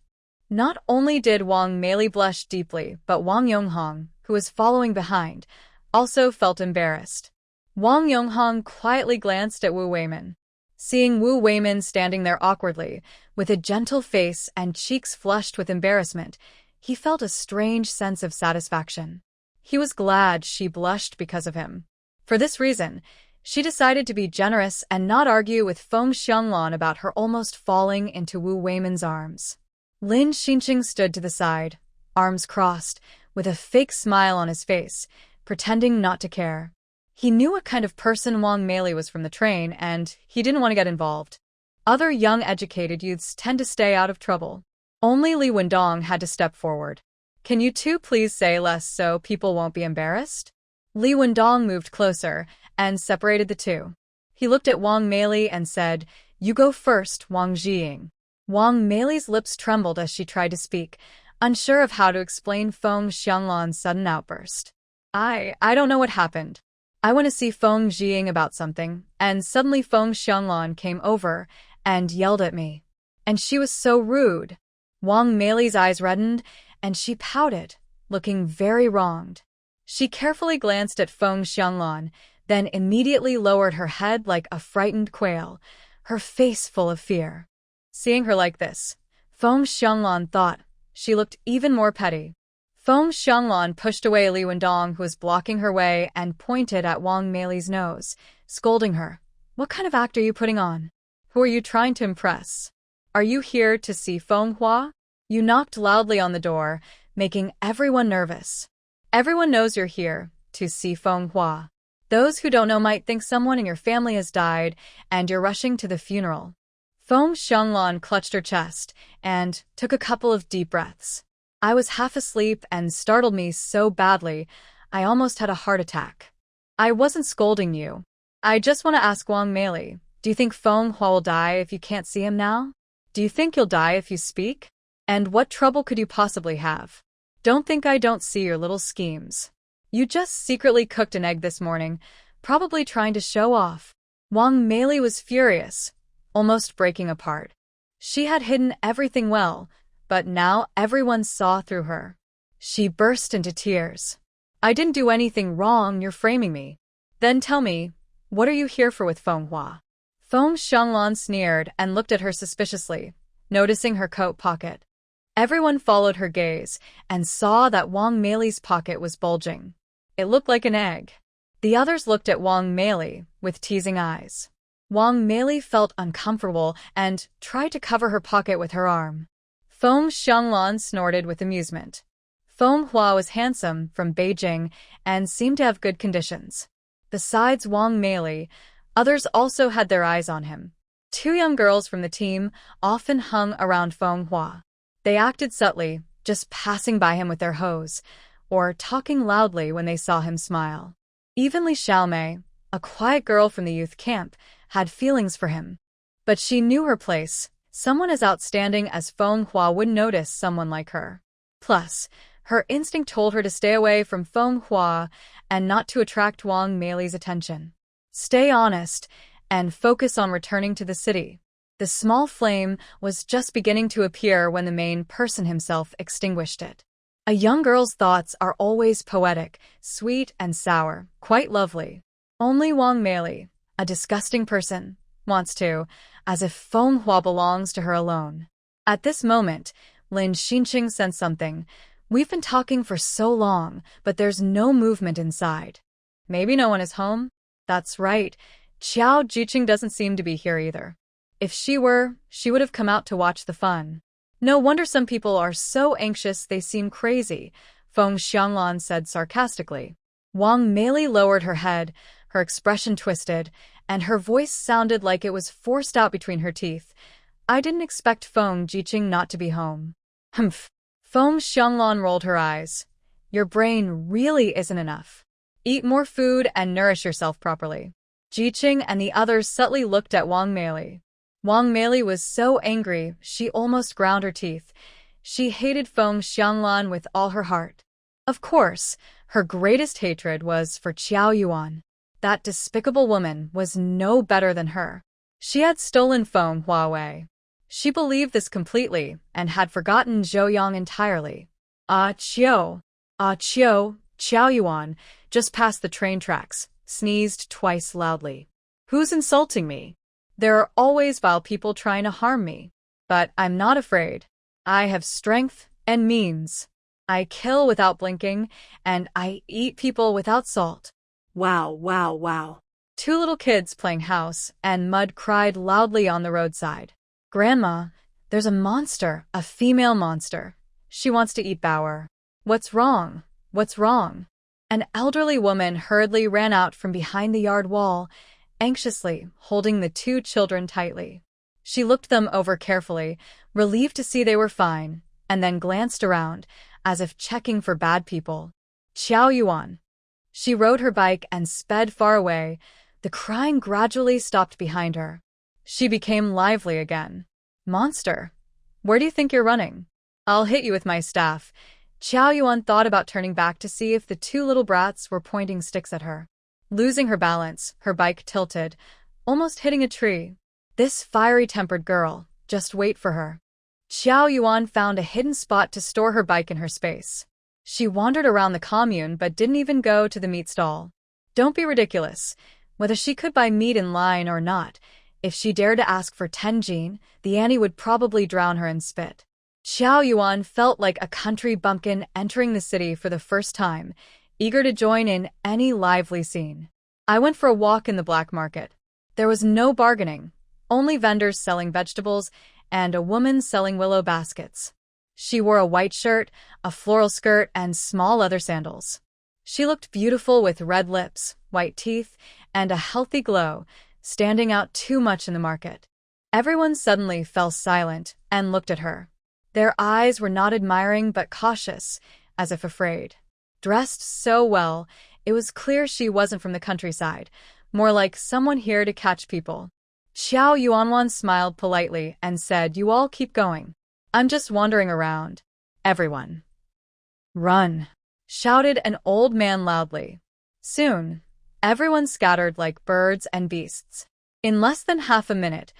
S1: Not only did Wang Mei blush deeply, but Wang Yonghong, who was following behind, also felt embarrassed. Wang Yonghong quietly glanced at Wu Weimin. Seeing Wu Weimin standing there awkwardly, with a gentle face and cheeks flushed with embarrassment, he felt a strange sense of satisfaction. He was glad she blushed because of him. For this reason, she decided to be generous and not argue with Feng Xianglan about her almost falling into Wu Weimin's arms. Lin Xinqing stood to the side, arms crossed, with a fake smile on his face, pretending not to care. He knew what kind of person Wang Mei was from the train, and he didn't want to get involved. Other young educated youths tend to stay out of trouble. Only Li Wendong had to step forward. Can you two please say less so people won't be embarrassed? Li Wendong moved closer and separated the two. He looked at Wang Mei and said, "You go first, Wang Jiying." Wang Mei's lips trembled as she tried to speak, unsure of how to explain Feng Xianglan's sudden outburst. I don't know what happened. I went to see Feng Jiying about something, and suddenly Feng Xianglan came over and yelled at me. And she was so rude. Wang Mei's eyes reddened, and she pouted, looking very wronged. She carefully glanced at Feng Xianglan, then immediately lowered her head like a frightened quail, her face full of fear. Seeing her like this, Feng Xianglan thought she looked even more petty. Feng Xianglan pushed away Li Wendong, who was blocking her way, and pointed at Wang Mei's nose, scolding her. What kind of act are you putting on? Who are you trying to impress? Are you here to see Fenghua? You knocked loudly on the door, making everyone nervous. Everyone knows you're here to see Fenghua. Those who don't know might think someone in your family has died, and you're rushing to the funeral. Feng Xianglan clutched her chest and took a couple of deep breaths. I was half asleep and startled me so badly, I almost had a heart attack. I wasn't scolding you. I just want to ask Wang Mei, do you think Fenghua will die if you can't see him now? Do you think you'll die if you speak? And what trouble could you possibly have? Don't think I don't see your little schemes. You just secretly cooked an egg this morning, probably trying to show off. Wang Mei was furious, almost breaking apart. She had hidden everything well, but now everyone saw through her. She burst into tears. I didn't do anything wrong, you're framing me. Then tell me, what are you here for with Fenghua? Feng Xianglan sneered and looked at her suspiciously, noticing her coat pocket. Everyone followed her gaze and saw that Wang Mei's pocket was bulging. It looked like an egg. The others looked at Wang Mei with teasing eyes. Wang Mei felt uncomfortable and tried to cover her pocket with her arm. Feng Xianglan snorted with amusement. Fenghua was handsome, from Beijing, and seemed to have good conditions. Besides Wang Mei, others also had their eyes on him. Two young girls from the team often hung around Fenghua. They acted subtly, just passing by him with their hose, or talking loudly when they saw him smile. Even Li Xiaomei, a quiet girl from the youth camp, had feelings for him. But she knew her place. Someone as outstanding as Fenghua wouldn't notice someone like her. Plus, her instinct told her to stay away from Fenghua and not to attract Wang Mei's attention. Stay honest and focus on returning to the city. The small flame was just beginning to appear when the main person himself extinguished it. A young girl's thoughts are always poetic, sweet and sour, quite lovely. Only Wang Mei, a disgusting person, wants to, as if Fenghua belongs to her alone. At this moment, Lin Xinqing sensed something. We've been talking for so long, but there's no movement inside. Maybe no one is home? That's right. Qiao Jiqing doesn't seem to be here either. If she were, she would have come out to watch the fun. No wonder some people are so anxious they seem crazy, Feng Xianglan said sarcastically. Wang Meili lowered her head, her expression twisted, and her voice sounded like it was forced out between her teeth. I didn't expect Feng Jiqing not to be home. Humph. Feng Xianglan rolled her eyes. Your brain really isn't enough. Eat more food and nourish yourself properly. Jiqing and the others subtly looked at Wang Meili. Wang Meili was so angry she almost ground her teeth. She hated Feng Xianglan with all her heart. Of course, her greatest hatred was for Qiao Yuan. That despicable woman was no better than her. She had stolen Feng Huawei. She believed this completely and had forgotten Zhou Yang entirely. Qiao, Qiao Yuan, just past the train tracks, sneezed twice loudly. Who's insulting me? There are always vile people trying to harm me. But I'm not afraid. I have strength and means. I kill without blinking, and I eat people without salt.
S2: Wow, wow, wow.
S1: Two little kids playing house and mud cried loudly on the roadside. Grandma, there's a monster, a female monster. She wants to eat Bauer. What's wrong? What's wrong? An elderly woman hurriedly ran out from behind the yard wall, anxiously holding the two children tightly. She looked them over carefully, relieved to see they were fine, and then glanced around, as if checking for bad people. Qiao Yuan. She rode her bike and sped far away. The crying gradually stopped behind her. She became lively again. Monster, where do you think you're running? I'll hit you with my staff. Qiao Yuan thought about turning back to see if the two little brats were pointing sticks at her. Losing her balance, her bike tilted, almost hitting a tree. This fiery-tempered girl, just wait for her. Qiao Yuan found a hidden spot to store her bike in her space. She wandered around the commune but didn't even go to the meat stall. Don't be ridiculous. Whether she could buy meat in line or not, if she dared to ask for 10 jin, the Annie would probably drown her in spit. Qiao Yuan felt like a country bumpkin entering the city for the first time, eager to join in any lively scene. I went for a walk in the black market. There was no bargaining, only vendors selling vegetables and a woman selling willow baskets. She wore a white shirt, a floral skirt, and small leather sandals. She looked beautiful with red lips, white teeth, and a healthy glow, standing out too much in the market. Everyone suddenly fell silent and looked at her. Their eyes were not admiring but cautious, as if afraid. Dressed so well, it was clear she wasn't from the countryside, more like someone here to catch people. Qiao Yuanwan smiled politely and said, "You all keep going. I'm just wandering around." Everyone. Run, shouted an old man loudly. Soon, everyone scattered like birds and beasts. In less than half a minute,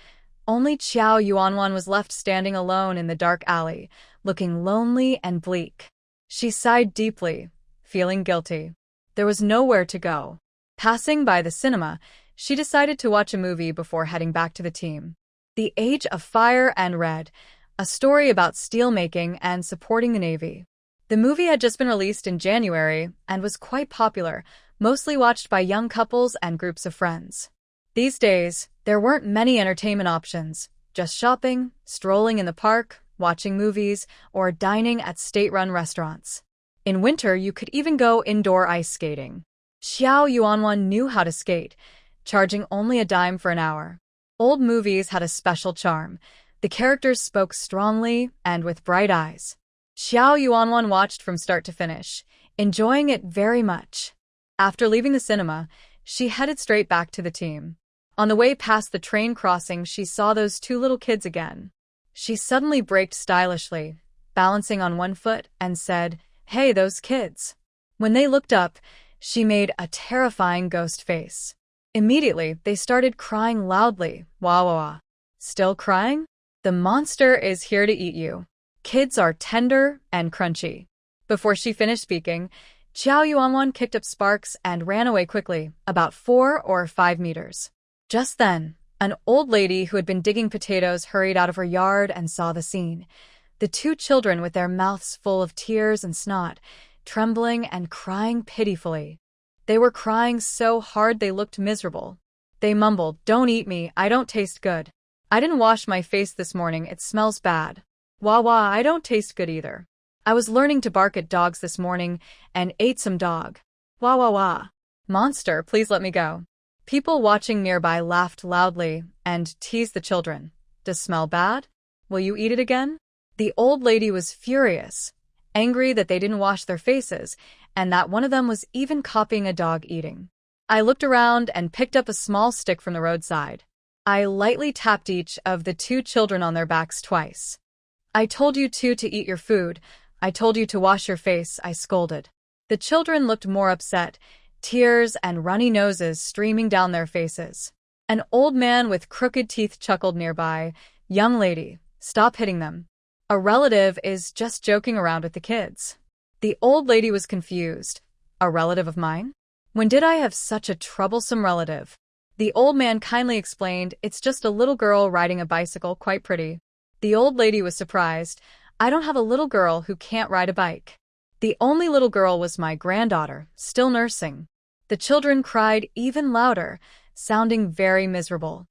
S1: only Qiao Yuanwan was left standing alone in the dark alley, looking lonely and bleak. She sighed deeply, feeling guilty. There was nowhere to go. Passing by the cinema, she decided to watch a movie before heading back to the team. The Age of Fire and Red, a story about steelmaking and supporting the Navy. The movie had just been released in January and was quite popular, mostly watched by young couples and groups of friends. These days, there weren't many entertainment options, just shopping, strolling in the park, watching movies, or dining at state-run restaurants. In winter, you could even go indoor ice skating. Qiao Yuanwan knew how to skate, charging only a dime for an hour. Old movies had a special charm. The characters spoke strongly and with bright eyes. Qiao Yuanwan watched from start to finish, enjoying it very much. After leaving the cinema, she headed straight back to the team. On the way past the train crossing, she saw those two little kids again. She suddenly braked stylishly, balancing on one foot, and said, "Hey, those kids." When they looked up, she made a terrifying ghost face. Immediately, they started crying loudly. Wah wah wah. Still crying? The monster is here to eat you. Kids are tender and crunchy. Before she finished speaking, Qiao Yuanwan kicked up sparks and ran away quickly, about 4 or 5 meters. Just then, an old lady who had been digging potatoes hurried out of her yard and saw the scene. The two children with their mouths full of tears and snot, trembling and crying pitifully. They were crying so hard they looked miserable. They mumbled, "Don't eat me, I don't taste good. I didn't wash my face this morning, it smells bad. Wah wah, I don't taste good either. I was learning to bark at dogs this morning and ate some dog. Wah wah wah. Monster, please let me go." People watching nearby laughed loudly and teased the children. "Does smell bad? Will you eat it again?" The old lady was furious, angry that they didn't wash their faces and that one of them was even copying a dog eating. I looked around and picked up a small stick from the roadside. I lightly tapped each of the two children on their backs twice. "I told you two to eat your food. I told you to wash your face," I scolded. The children looked more upset, tears and runny noses streaming down their faces. An old man with crooked teeth chuckled nearby. "Young lady, stop hitting them. A relative is just joking around with the kids." The old lady was confused. "A relative of mine? When did I have such a troublesome relative?" The old man kindly explained, "It's just a little girl riding a bicycle, quite pretty." The old lady was surprised. "I don't have a little girl who can't ride a bike. The only little girl was my granddaughter, still nursing." The children cried even louder, sounding very miserable.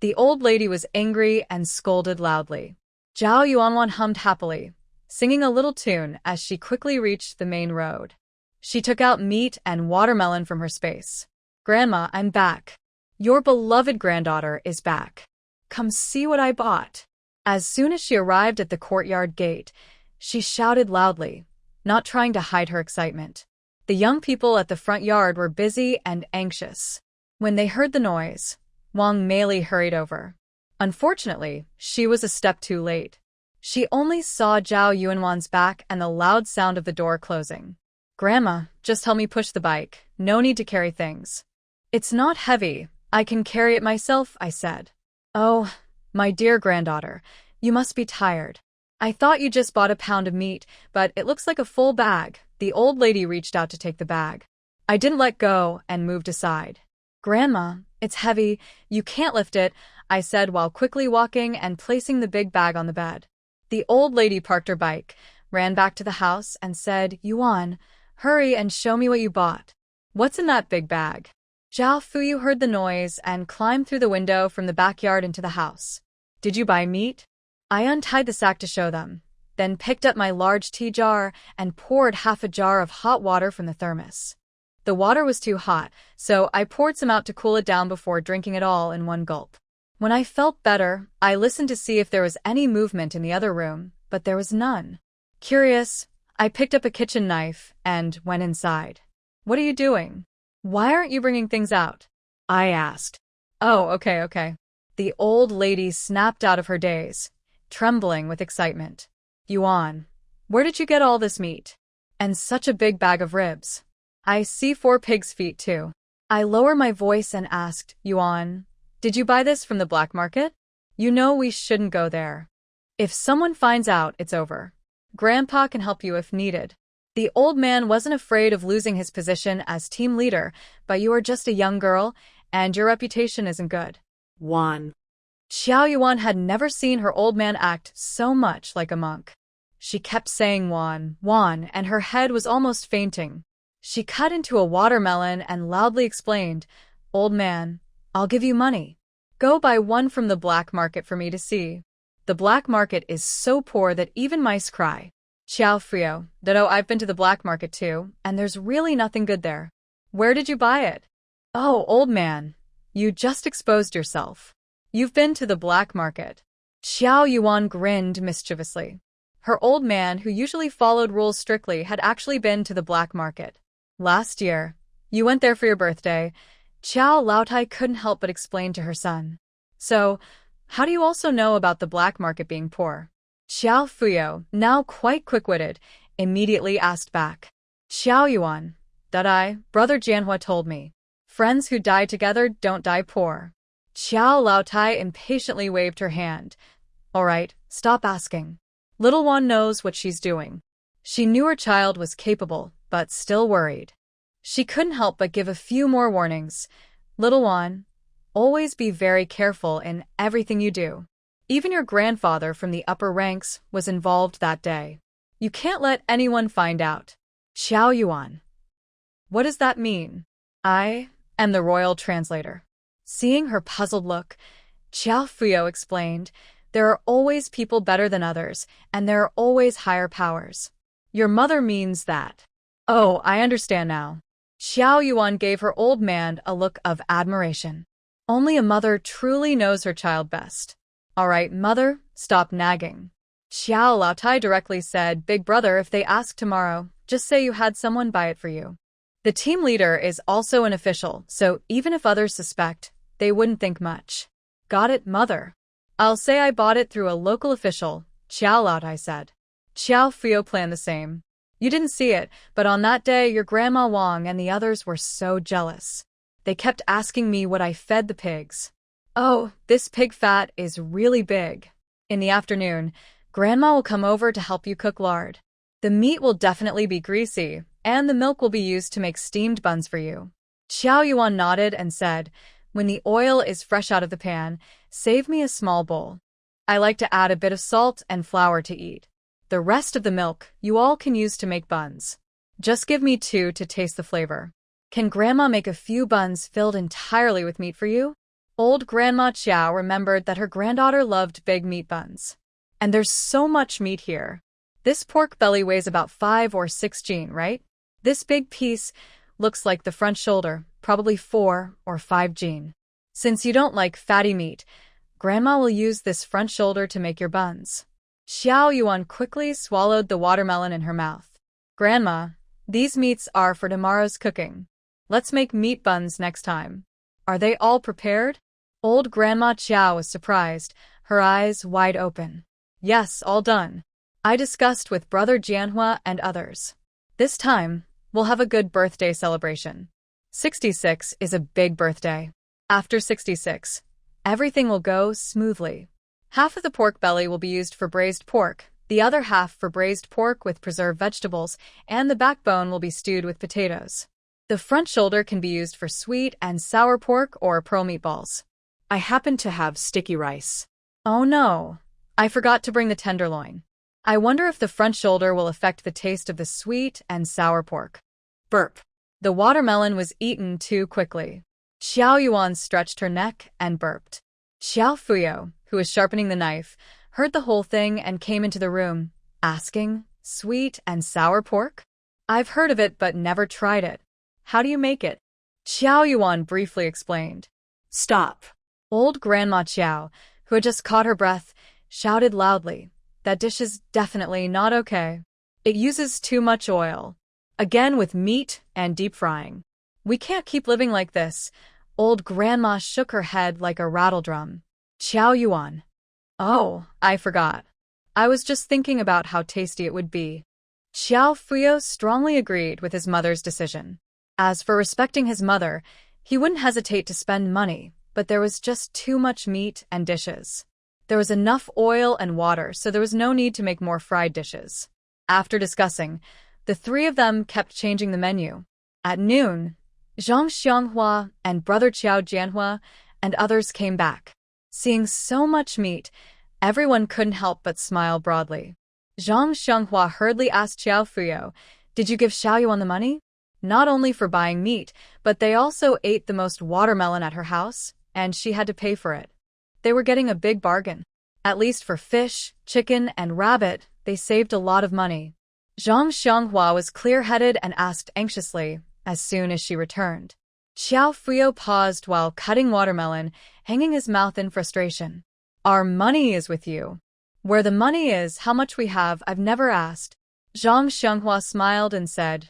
S1: The old lady was angry and scolded loudly. Zhao Yuanwan hummed happily, singing a little tune as she quickly reached the main road. She took out meat and watermelon from her space. "Grandma, I'm back. Your beloved granddaughter is back. Come see what I bought." As soon as she arrived at the courtyard gate, she shouted loudly, not trying to hide her excitement. The young people at the front yard were busy and anxious. When they heard the noise, Wang Meili hurried over. Unfortunately, she was a step too late. She only saw Zhao Yuanwan's back and the loud sound of the door closing. "Grandma, just help me push the bike. No need to carry things." "It's not heavy. I can carry it myself," I said. "Oh, my dear granddaughter, you must be tired. I thought you just bought a pound of meat, but it looks like a full bag." The old lady reached out to take the bag. I didn't let go and moved aside. "Grandma, it's heavy. You can't lift it," I said while quickly walking and placing the big bag on the bed. The old lady parked her bike, ran back to the house, and said, "Yuan, hurry and show me what you bought." "What's in that big bag?" Zhao Fuyu heard the noise and climbed through the window from the backyard into the house. "Did you buy meat?" I untied the sack to show them, then picked up my large tea jar and poured half a jar of hot water from the thermos. The water was too hot, so I poured some out to cool it down before drinking it all in one gulp. When I felt better, I listened to see if there was any movement in the other room, but there was none. Curious, I picked up a kitchen knife and went inside. "What are you doing? Why aren't you bringing things out?" I asked. "Oh, okay. The old lady snapped out of her daze, trembling with excitement. "Yuan, where did you get all this meat? And such a big bag of ribs. I see 4 pigs' feet too." I lowered my voice and asked, "Yuan, did you buy this from the black market? You know we shouldn't go there. If someone finds out, it's over. Grandpa can help you if needed." The old man wasn't afraid of losing his position as team leader, but you are just a young girl, and your reputation isn't good.
S2: Yuan.
S1: Xiao Yuan had never seen her old man act so much like a monk. She kept saying "Wan, Wan," and her head was almost fainting. She cut into a watermelon and loudly explained, "Old man, I'll give you money. Go buy one from the black market for me to see. The black market is so poor that even mice cry." "Xiao Frio, Dodo, I've been to the black market too, and there's really nothing good there." "Where did you buy it?" "Oh, old man, you just exposed yourself. You've been to the black market." Xiao Yuan grinned mischievously. Her old man, who usually followed rules strictly, had actually been to the black market. "Last year, you went there for your birthday." Qiao Laotai couldn't help but explain to her son. "So, how do you also know about the black market being poor?" Xiao Fuyo, now quite quick-witted, immediately asked back. "Xiao Yuan, Brother Jianhua told me. Friends who die together don't die poor." Qiao Laotai impatiently waved her hand. "All right, stop asking. Little one knows what she's doing." She knew her child was capable, but still worried. She couldn't help but give a few more warnings. "Little one, always be very careful in everything you do. Even your grandfather from the upper ranks was involved that day. You can't let anyone find out. Xiao Yuan. What does that mean? I am the royal translator. Seeing her puzzled look, Xiao Fuyo explained, there are always people better than others, and there are always higher powers. Your mother means that. Oh, I understand now. Xiao Yuan gave her old man a look of admiration. Only a mother truly knows her child best. All right, mother, stop nagging. Xiao Laotai directly said, Big brother, if they ask tomorrow, just say you had someone buy it for you. The team leader is also an official, so even if others suspect, they wouldn't think much. Got it, mother. I'll say I bought it through a local official, Xiao Laotai said. Xiao Fuyo planned the same. You didn't see it, but on that day your Grandma Wang and the others were so jealous. They kept asking me what I fed the pigs. Oh, this pig fat is really big. In the afternoon, Grandma will come over to help you cook lard. The meat will definitely be greasy, and the milk will be used to make steamed buns for you. Xiao Yuan nodded and said, when the oil is fresh out of the pan, save me a small bowl. I like to add a bit of salt and flour to eat. The rest of the milk you all can use to make buns. Just give me 2 to taste the flavor. Can Grandma make a few buns filled entirely with meat for you? Old Grandma Qiao remembered that her granddaughter loved big meat buns. And there's so much meat here. This pork belly weighs about 5 or 6 jin, right? This big piece looks like the front shoulder, probably 4 or 5 jin. Since you don't like fatty meat, Grandma will use this front shoulder to make your buns. Xiao Yuan quickly swallowed the watermelon in her mouth. Grandma, these meats are for tomorrow's cooking. Let's make meat buns next time. Are they all prepared? Old Grandma Qiao was surprised, her eyes wide open. Yes, all done. I discussed with Brother Jianhua and others. This time, we'll have a good birthday celebration. 66 is a big birthday. After 66, everything will go smoothly. Half of the pork belly will be used for braised pork, the other half for braised pork with preserved vegetables, and the backbone will be stewed with potatoes. The front shoulder can be used for sweet and sour pork or pearl meatballs. I happen to have sticky rice. Oh no, I forgot to bring the tenderloin. I wonder if the front shoulder will affect the taste of the sweet and sour pork. Burp. The watermelon was eaten too quickly. Xiao Yuan stretched her neck and burped. Xiao Fuyo, who was sharpening the knife, heard the whole thing and came into the room, asking, Sweet and sour pork? I've heard of it but never tried it. How do you make it? Xiao Yuan briefly explained.
S2: Stop.
S1: Old Grandma Qiao, who had just caught her breath, shouted loudly, That dish is definitely not okay. It uses too much oil. Again with meat and deep frying. We can't keep living like this. Old Grandma shook her head like a rattledrum. Xiao Yuan. Oh, I forgot. I was just thinking about how tasty it would be. Xiao Fuyo strongly agreed with his mother's decision. As for respecting his mother, he wouldn't hesitate to spend money, but there was just too much meat and dishes. There was enough oil and water, so there was no need to make more fried dishes. After discussing, the three of them kept changing the menu. At noon, Zhang Xianghua and Brother Qiao Jianhua and others came back. Seeing so much meat, everyone couldn't help but smile broadly. Zhang Xianghua hurriedly asked Xiao Fuyo, Did you give Xiao Yuan the money? Not only for buying meat, but they also ate the most watermelon at her house, and she had to pay for it. They were getting a big bargain. At least for fish, chicken, and rabbit, they saved a lot of money. Zhang Xianghua was clear-headed and asked anxiously, as soon as she returned. Xiao Fuyo paused while cutting watermelon, hanging his mouth in frustration. Our money is with you. Where the money is, how much we have, I've never asked. Zhang Xianghua smiled and said,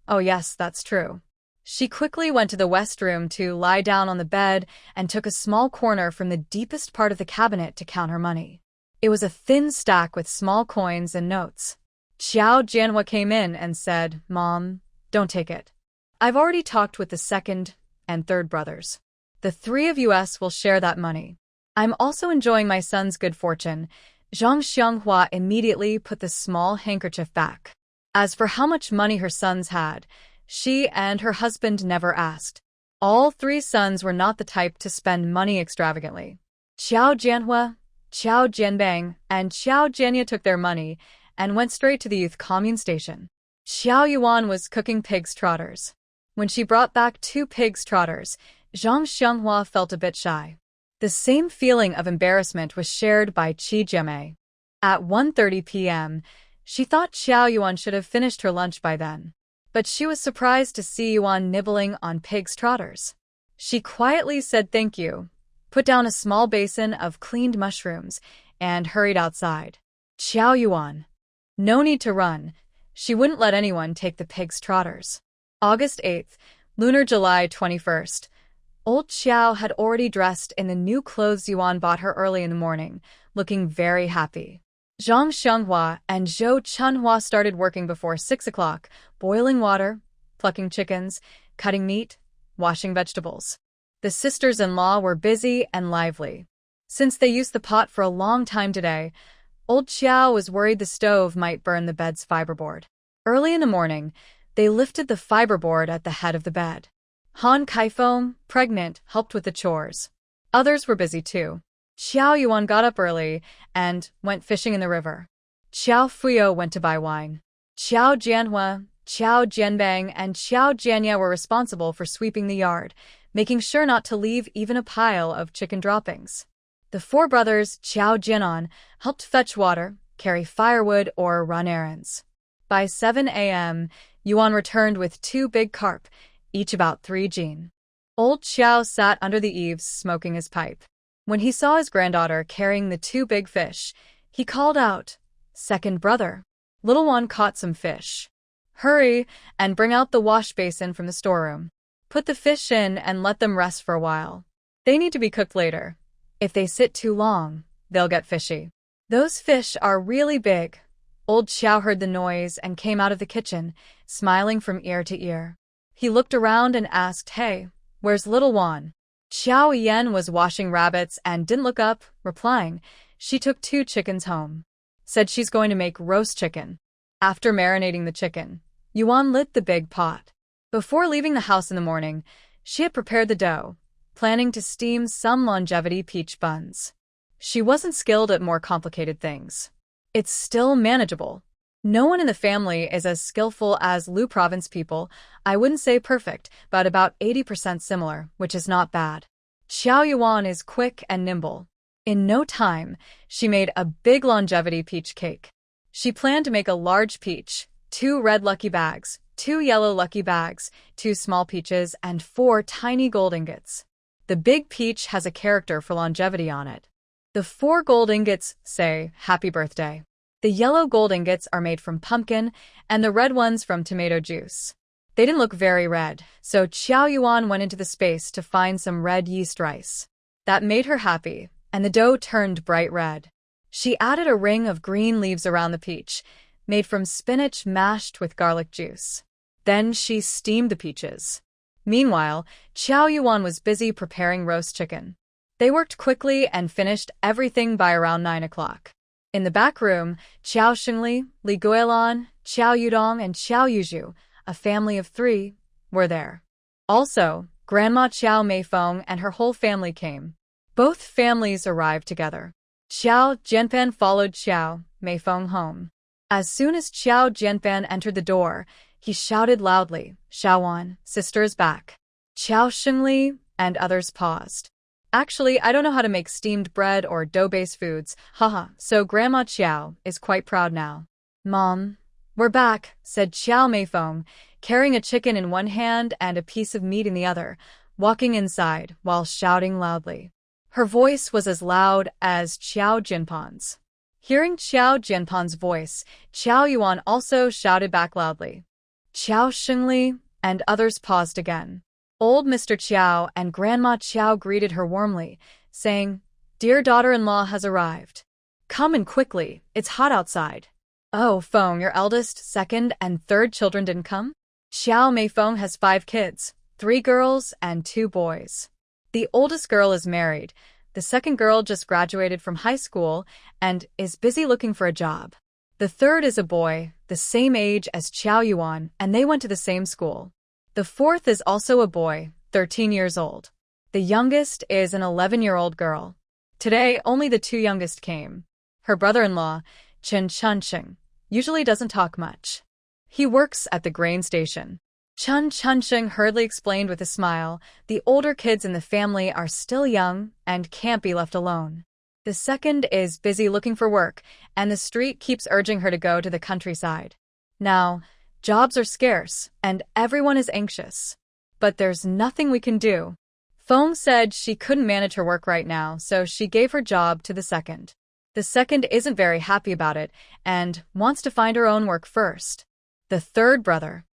S1: Oh yes, that's true. She quickly went to the west room to lie down on the bed and took a small corner from the deepest part of the cabinet to count her money. It was a thin stack with small coins and notes. Qiao Jianhua came in and said, Mom, don't take it. I've already talked with the second and third brothers. The three of us will share that money. I'm also enjoying my son's good fortune. Zhang Xianghua immediately put the small handkerchief back. As for how much money her sons had, she and her husband never asked. All three sons were not the type to spend money extravagantly. Qiao Jianhua, Qiao Jianbang and Qiao Jianya took their money and went straight to the youth commune station. Xiao Yuan was cooking pig's trotters. When she brought back 2 pig's trotters, Zhang Xianghua felt a bit shy. The same feeling of embarrassment was shared by Qi Jiamei. At 1:30 p.m., she thought Xiao Yuan should have finished her lunch by then. But she was surprised to see Yuan nibbling on pig's trotters. She quietly said thank you, put down a small basin of cleaned mushrooms, and hurried outside. Xiao Yuan. No need to run. She wouldn't let anyone take the pig's trotters. August 8th, lunar July 21st. Old Xiao had already dressed in the new clothes Yuan bought her early in the morning, looking very happy. Zhang Xianghua and Zhou Chunhua started working before 6 o'clock, boiling water, plucking chickens, cutting meat, washing vegetables. The sisters-in-law were busy and lively. Since they used the pot for a long time today, old Xiao was worried the stove might burn the bed's fiberboard. Early in the morning, they lifted the fiberboard at the head of the bed. Han Kaifeng, pregnant, helped with the chores. Others were busy too. Xiao Yuan got up early and went fishing in the river. Qiao Fuyo went to buy wine. Qiao Jianhua, Qiao Jianbang, and Qiao Jianya were responsible for sweeping the yard, making sure not to leave even a pile of chicken droppings. The 4 brothers, Qiao Jianan, helped fetch water, carry firewood, or run errands. By 7 a.m., Yuan returned with 2 big carp, each about 3 jin. Old Xiao sat under the eaves smoking his pipe. When he saw his granddaughter carrying the 2 big fish, he called out, "Second brother." Little one caught some fish. "Hurry and bring out the wash basin from the storeroom. Put the fish in and let them rest for a while. They need to be cooked later. If they sit too long, they'll get fishy." "Those fish are really big." Old Xiao heard the noise and came out of the kitchen, smiling from ear to ear. He looked around and asked, "Hey, where's little Wan?" Xiao Yan was washing rabbits and didn't look up, replying, "She took 2 chickens home. Said she's going to make roast chicken." After marinating the chicken, Yuan lit the big pot. Before leaving the house in the morning, she had prepared the dough, planning to steam some longevity peach buns. She wasn't skilled at more complicated things. It's still manageable. No one in the family is as skillful as Lu province people. I wouldn't say perfect, but about 80% similar, which is not bad. Xiao Yuan is quick and nimble. In no time, she made a big longevity peach cake. She planned to make a large peach, 2 red lucky bags, 2 yellow lucky bags, 2 small peaches, and 4 tiny gold ingots. The big peach has a character for longevity on it. The 4 gold ingots say, "Happy birthday." The yellow gold ingots are made from pumpkin, and the red ones from tomato juice. They didn't look very red, so Qiao Yuan went into the space to find some red yeast rice. That made her happy, and the dough turned bright red. She added a ring of green leaves around the peach, made from spinach mashed with garlic juice. Then she steamed the peaches. Meanwhile, Qiao Yuan was busy preparing roast chicken. They worked quickly and finished everything by around 9 o'clock. In the back room, Qiao Xingli, Li Guilan, Qiao Yudong, and Qiao Yuzhu, a family of 3, were there. Also, Grandma Qiao Meifeng and her whole family came. Both families arrived together. Qiao Jianpan followed Qiao Meifeng home. As soon as Qiao Jianpan entered the door, he shouted loudly, "Xiaowan, sister is back." Qiao Xingli and others paused. "Actually, I don't know how to make steamed bread or dough-based foods, haha, so Grandma Qiao is quite proud now." "Mom, we're back," said Qiao Meifeng, carrying a chicken in one hand and a piece of meat in the other, walking inside while shouting loudly. Her voice was as loud as Qiao Jinpan's. Hearing Qiao Jinpan's voice, Qiao Yuan also shouted back loudly. Qiao Xingli and others paused again. Old Mr. Qiao and Grandma Qiao greeted her warmly, saying, "Dear daughter-in-law has arrived. Come in quickly, it's hot outside." "Oh, Feng, your eldest, second, and third children didn't come?" Xiao Meifeng has 5 kids, 3 girls and 2 boys. The oldest girl is married, the second girl just graduated from high school and is busy looking for a job. The third is a boy, the same age as Qiao Yuan, and they went to the same school. The fourth is also a boy, 13 years old. The youngest is an 11-year-old girl. Today, only the two youngest came. Her brother-in-law, Qingshan, usually doesn't talk much. He works at the grain station. Qingshan hurriedly explained with a smile, the older kids in the family are still young and can't be left alone. The second is busy looking for work, and the street keeps urging her to go to the countryside. Now, jobs are scarce, and everyone is anxious. But there's nothing we can do. Feng said she couldn't manage her work right now, so she gave her job to the second. The second isn't very happy about it and wants to find her own work first. The third brother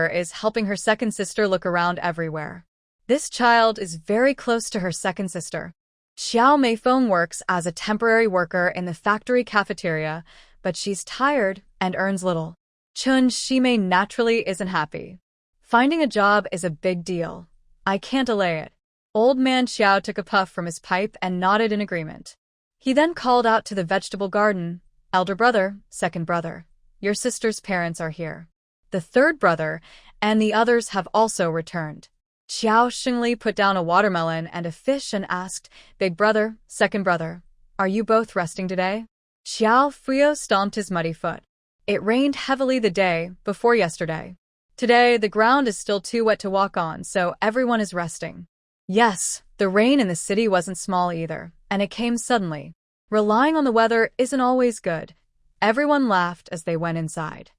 S1: is helping her second sister look around everywhere. This child is very close to her second sister. Xiao Meifeng works as a temporary worker in the factory cafeteria, but she's tired and earns little. Chun Shimei naturally isn't happy. Finding a job is a big deal. I can't delay it. Old man Xiao took a puff from his pipe and nodded in agreement. He then called out to the vegetable garden, elder brother, second brother, your sister's parents are here. The third brother and the others have also returned. Xiao Xingli put down a watermelon and a fish and asked, big brother, second brother, are you both resting today? Xiao Fuyo stomped his muddy foot. It rained heavily the day before yesterday. Today, the ground is still too wet to walk on, so everyone is resting. Yes, the rain in the city wasn't small either, and it came suddenly. Relying on the weather isn't always good. Everyone laughed as they went inside.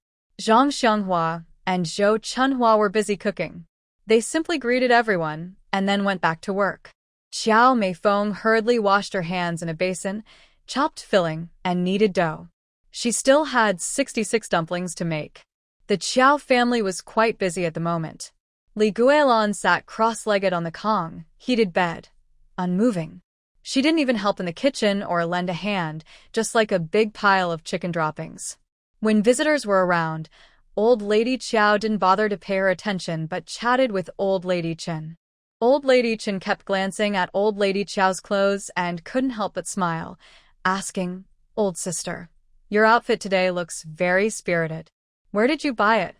S1: Zhang Xianghua and Zhou Chunhua were busy cooking. They simply greeted everyone and then went back to work. Qiao Meifeng hurriedly washed her hands in a basin, chopped filling, and kneaded dough. She still had 66 dumplings to make. The Qiao family was quite busy at the moment. Li Guilin sat cross-legged on the Kong, heated bed, unmoving. She didn't even help in the kitchen or lend a hand, just like a big pile of chicken droppings. When visitors were around, Old Lady Qiao didn't bother to pay her attention but chatted with Old Lady Chen. Old Lady Chen kept glancing at Old Lady Qiao's clothes and couldn't help but smile, asking, Old sister, your outfit today looks very spirited. Where did you buy it?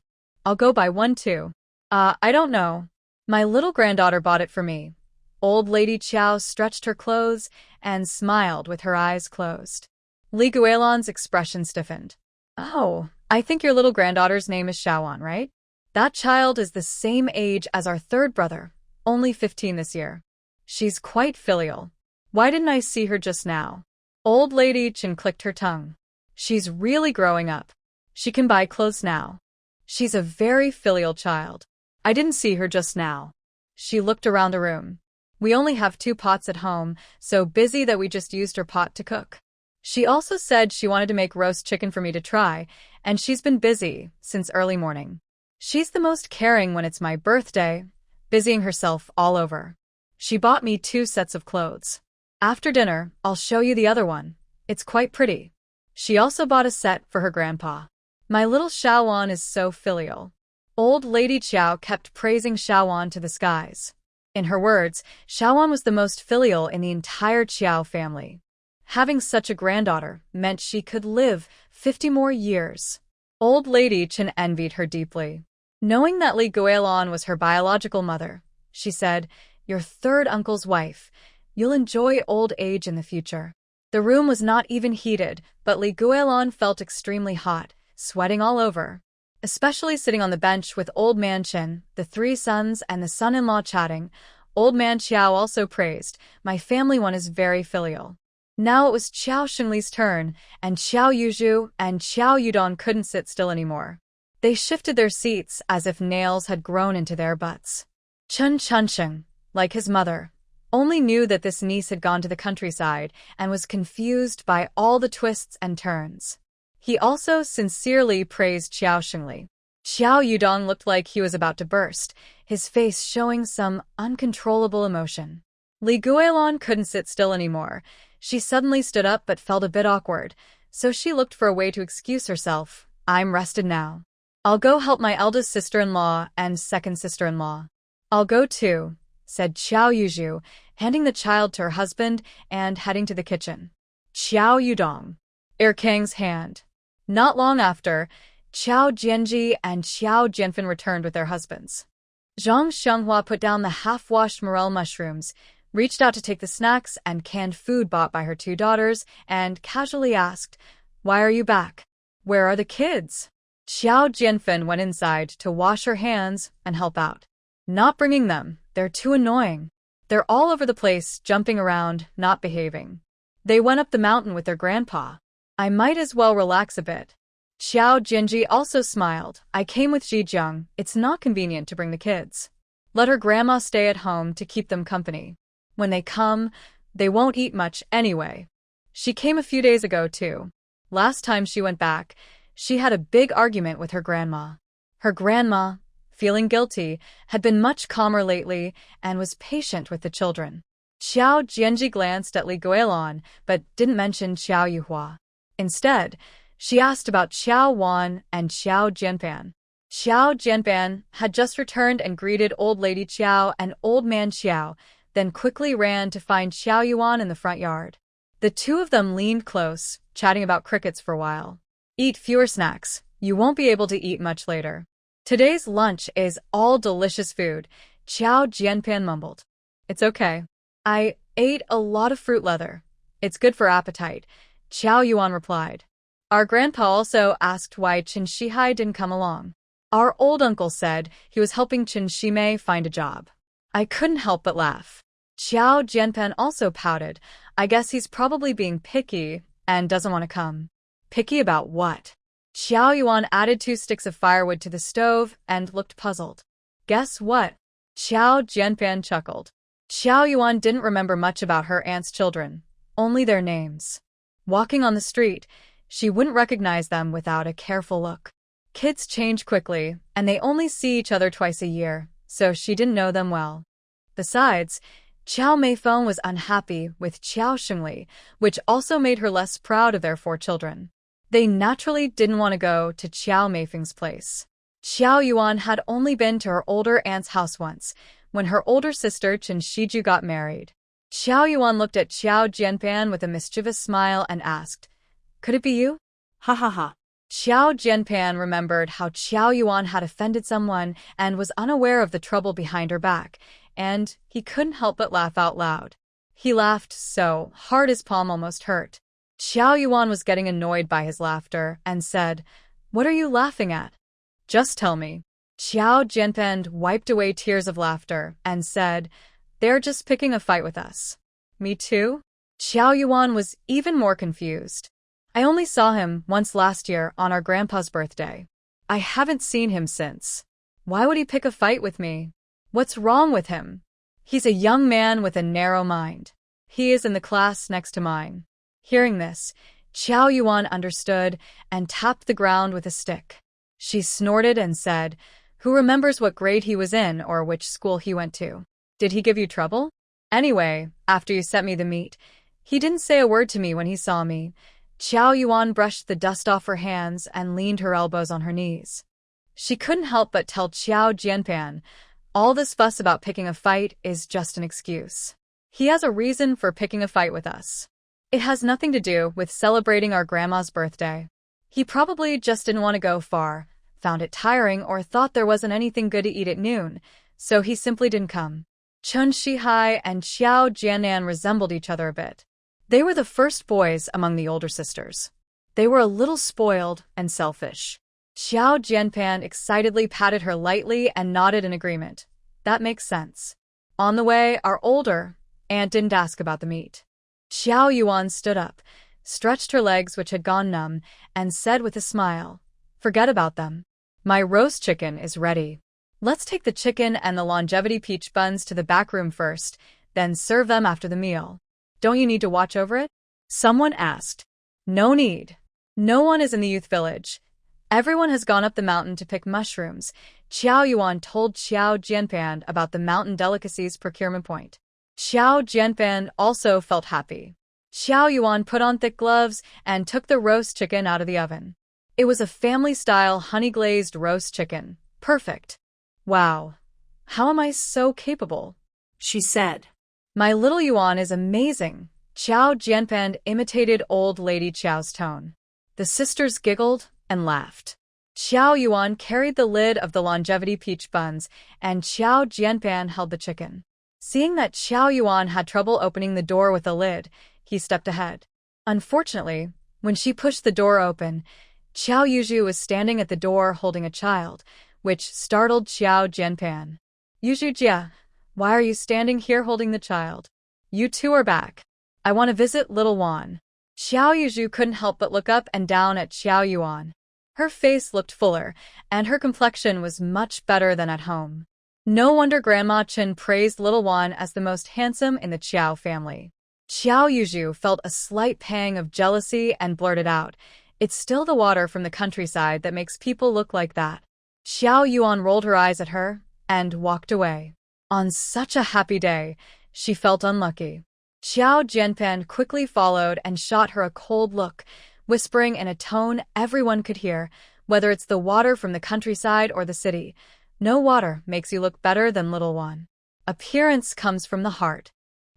S1: I'll go buy one too. I don't know. My little granddaughter bought it for me. Old Lady Qiao stretched her clothes and smiled with her eyes closed. Li Guilin's expression stiffened. Oh, I think your little granddaughter's name is Xiaoan, right? That child is the same age as our third brother, only 15 this year. She's quite filial. Why didn't I see her just now? Old Lady Chen clicked her tongue. She's really growing up. She can buy clothes now. She's a very filial child. I didn't see her just now. She looked around the room. We only have 2 pots at home, so busy that we just used her pot to cook. She also said she wanted to make roast chicken for me to try, and she's been busy since early morning. She's the most caring when it's my birthday, busying herself all over. She bought me 2 sets of clothes. After dinner, I'll show you the other one. It's quite pretty. She also bought a set for her grandpa. My little Xiaoan is so filial. Old Lady Qiao kept praising Xiaoan to the skies. In her words, Xiaoan was the most filial in the entire Qiao family. Having such a granddaughter meant she could live 50 more years. Old Lady Chen envied her deeply. Knowing that Li Guilin was her biological mother, she said, your third uncle's wife. You'll enjoy old age in the future. The room was not even heated, but Li Guilin felt extremely hot, sweating all over. Especially sitting on the bench with Old Man Chen, the 3 sons and the son-in-law chatting, Old Man Qiao also praised, my family one is very filial. Now it was Qiao Xingli's turn, and Qiao Yuzhu and Qiao Yudong couldn't sit still anymore. They shifted their seats as if nails had grown into their butts. Chen Chunsheng, like his mother, only knew that this niece had gone to the countryside and was confused by all the twists and turns. He also sincerely praised Qiao Xingli. Qiao Yudong looked like he was about to burst, his face showing some uncontrollable emotion. Li Guilin couldn't sit still anymore. She suddenly stood up but felt a bit awkward, so she looked for a way to excuse herself. I'm rested now. I'll go help my eldest sister-in-law and second sister-in-law. I'll go too, said Qiao Yuzhu, handing the child to her husband and heading to the kitchen. Qiao Yudong. Kang's hand. Not long after, Qiao Jianji and Qiao Jianfen returned with their husbands. Zhang Xianghua put down the half-washed morel mushrooms, reached out to take the snacks and canned food bought by her two daughters, and casually asked, "Why are you back? Where are the kids?" Xiao Jianfen went inside to wash her hands and help out. "Not bringing them. They're too annoying. They're all over the place, jumping around, not behaving. They went up the mountain with their grandpa. I might as well relax a bit." Xiao Jinji also smiled. "I came with Zhejiang. It's not convenient to bring the kids. Let her grandma stay at home to keep them company. When they come, they won't eat much anyway." She came a few days ago, too. Last time she went back, she had a big argument with her grandma. Her grandma, feeling guilty, had been much calmer lately and was patient with the children. Xiao Jianji glanced at Li Guilon, but didn't mention Xiao Yuhua. Instead, she asked about Xiao Wan and Xiao Jianpan. Xiao Jianpan had just returned and greeted Old Lady Qiao and Old Man Qiao, then quickly ran to find Xiao Yuan in the front yard. The two of them leaned close, chatting about crickets for a while. "Eat fewer snacks. You won't be able to eat much later. Today's lunch is all delicious food," Xiao Jianpan mumbled. "It's okay. I ate a lot of fruit leather. It's good for appetite," Qiao Yuan replied. "Our grandpa also asked why Qin Shihai didn't come along. Our old uncle said he was helping Qin Shimei find a job." I couldn't help but laugh. Xiao Jianpan also pouted. "I guess he's probably being picky and doesn't want to come." "Picky about what?" Xiao Yuan added 2 sticks of firewood to the stove and looked puzzled. "Guess what?" Xiao Jianpan chuckled. Xiao Yuan didn't remember much about her aunt's children, only their names. Walking on the street, she wouldn't recognize them without a careful look. Kids change quickly, and they only see each other twice a year, so she didn't know them well. Besides, Qiao Meifeng was unhappy with Qiao Shengli, which also made her less proud of their 4 children. They naturally didn't want to go to Qiao Meifeng's place. Xiao Yuan had only been to her older aunt's house once, when her older sister Qin Shiju got married. Xiao Yuan looked at Xiao Jianpan with a mischievous smile and asked, "Could it be you?"
S2: Ha ha ha.
S1: Xiao Jianpan remembered how Xiao Yuan had offended someone and was unaware of the trouble behind her back, and he couldn't help but laugh out loud. He laughed so hard his palm almost hurt. Xiao Yuan was getting annoyed by his laughter and said, "What are you laughing at? Just tell me." Xiao Jianpan wiped away tears of laughter and said, "They're just picking a fight with us." "Me too?" Xiao Yuan was even more confused. "I only saw him once last year on our grandpa's birthday. I haven't seen him since. Why would he pick a fight with me? What's wrong with him? He's a young man with a narrow mind. He is in the class next to mine." Hearing this, Xiao Yuan understood and tapped the ground with a stick. She snorted and said, "Who remembers what grade he was in or which school he went to? Did he give you trouble? Anyway, after you sent me the meat, he didn't say a word to me when he saw me." Xiao Yuan brushed the dust off her hands and leaned her elbows on her knees. She couldn't help but tell Xiao Jianpan, "All this fuss about picking a fight is just an excuse. He has a reason for picking a fight with us. It has nothing to do with celebrating our grandma's birthday. He probably just didn't want to go far, found it tiring, or thought there wasn't anything good to eat at noon, so he simply didn't come." Chun Shihai and Xiao Jianan resembled each other a bit. They were the first boys among the older sisters. They were a little spoiled and selfish. Xiao Jianpan excitedly patted her lightly and nodded in agreement. "That makes sense. On the way, our older aunt didn't ask about the meat." Xiao Yuan stood up, stretched her legs which had gone numb, and said with a smile, "Forget about them. My roast chicken is ready. Let's take the chicken and the longevity peach buns to the back room first, then serve them after the meal. Don't you need to watch over it?" someone asked. "No need. No one is in the youth village. Everyone has gone up the mountain to pick mushrooms." Xiao Yuan told Xiao Jianpan about the mountain delicacies procurement point. Xiao Jianpan also felt happy. Xiao Yuan put on thick gloves and took the roast chicken out of the oven. It was a family-style honey-glazed roast chicken. Perfect. "Wow. How am I so capable?"
S2: she said.
S1: "My little Yuan is amazing." Xiao Jianpan imitated Old Lady Qiao's tone. The sisters giggled and laughed. Xiao Yuan carried the lid of the longevity peach buns, and Xiao Jianpan held the chicken. Seeing that Qiao Yuan had trouble opening the door with a lid, he stepped ahead. Unfortunately, when she pushed the door open, Qiao Yuzhu was standing at the door holding a child, which startled Qiao Jianpan. Yuzhu Jia, why are you standing here holding the child? You two are back. I want to visit little Wan. Qiao Yuzhu couldn't help but look up and down at Qiao Yuan. Her face looked fuller, and her complexion was much better than at home. No wonder Grandma Chen praised little Wan as the most handsome in the Qiao family. Qiao Yuzhu felt a slight pang of jealousy and blurted out, "It's still the water from the countryside that makes people look like that." Qiao Yuan rolled her eyes at her and walked away. On such a happy day, she felt unlucky. Qiao Jianpan quickly followed and shot her a cold look, whispering in a tone everyone could hear, "Whether it's the water from the countryside or the city, no water makes you look better than little one. Appearance comes from the heart.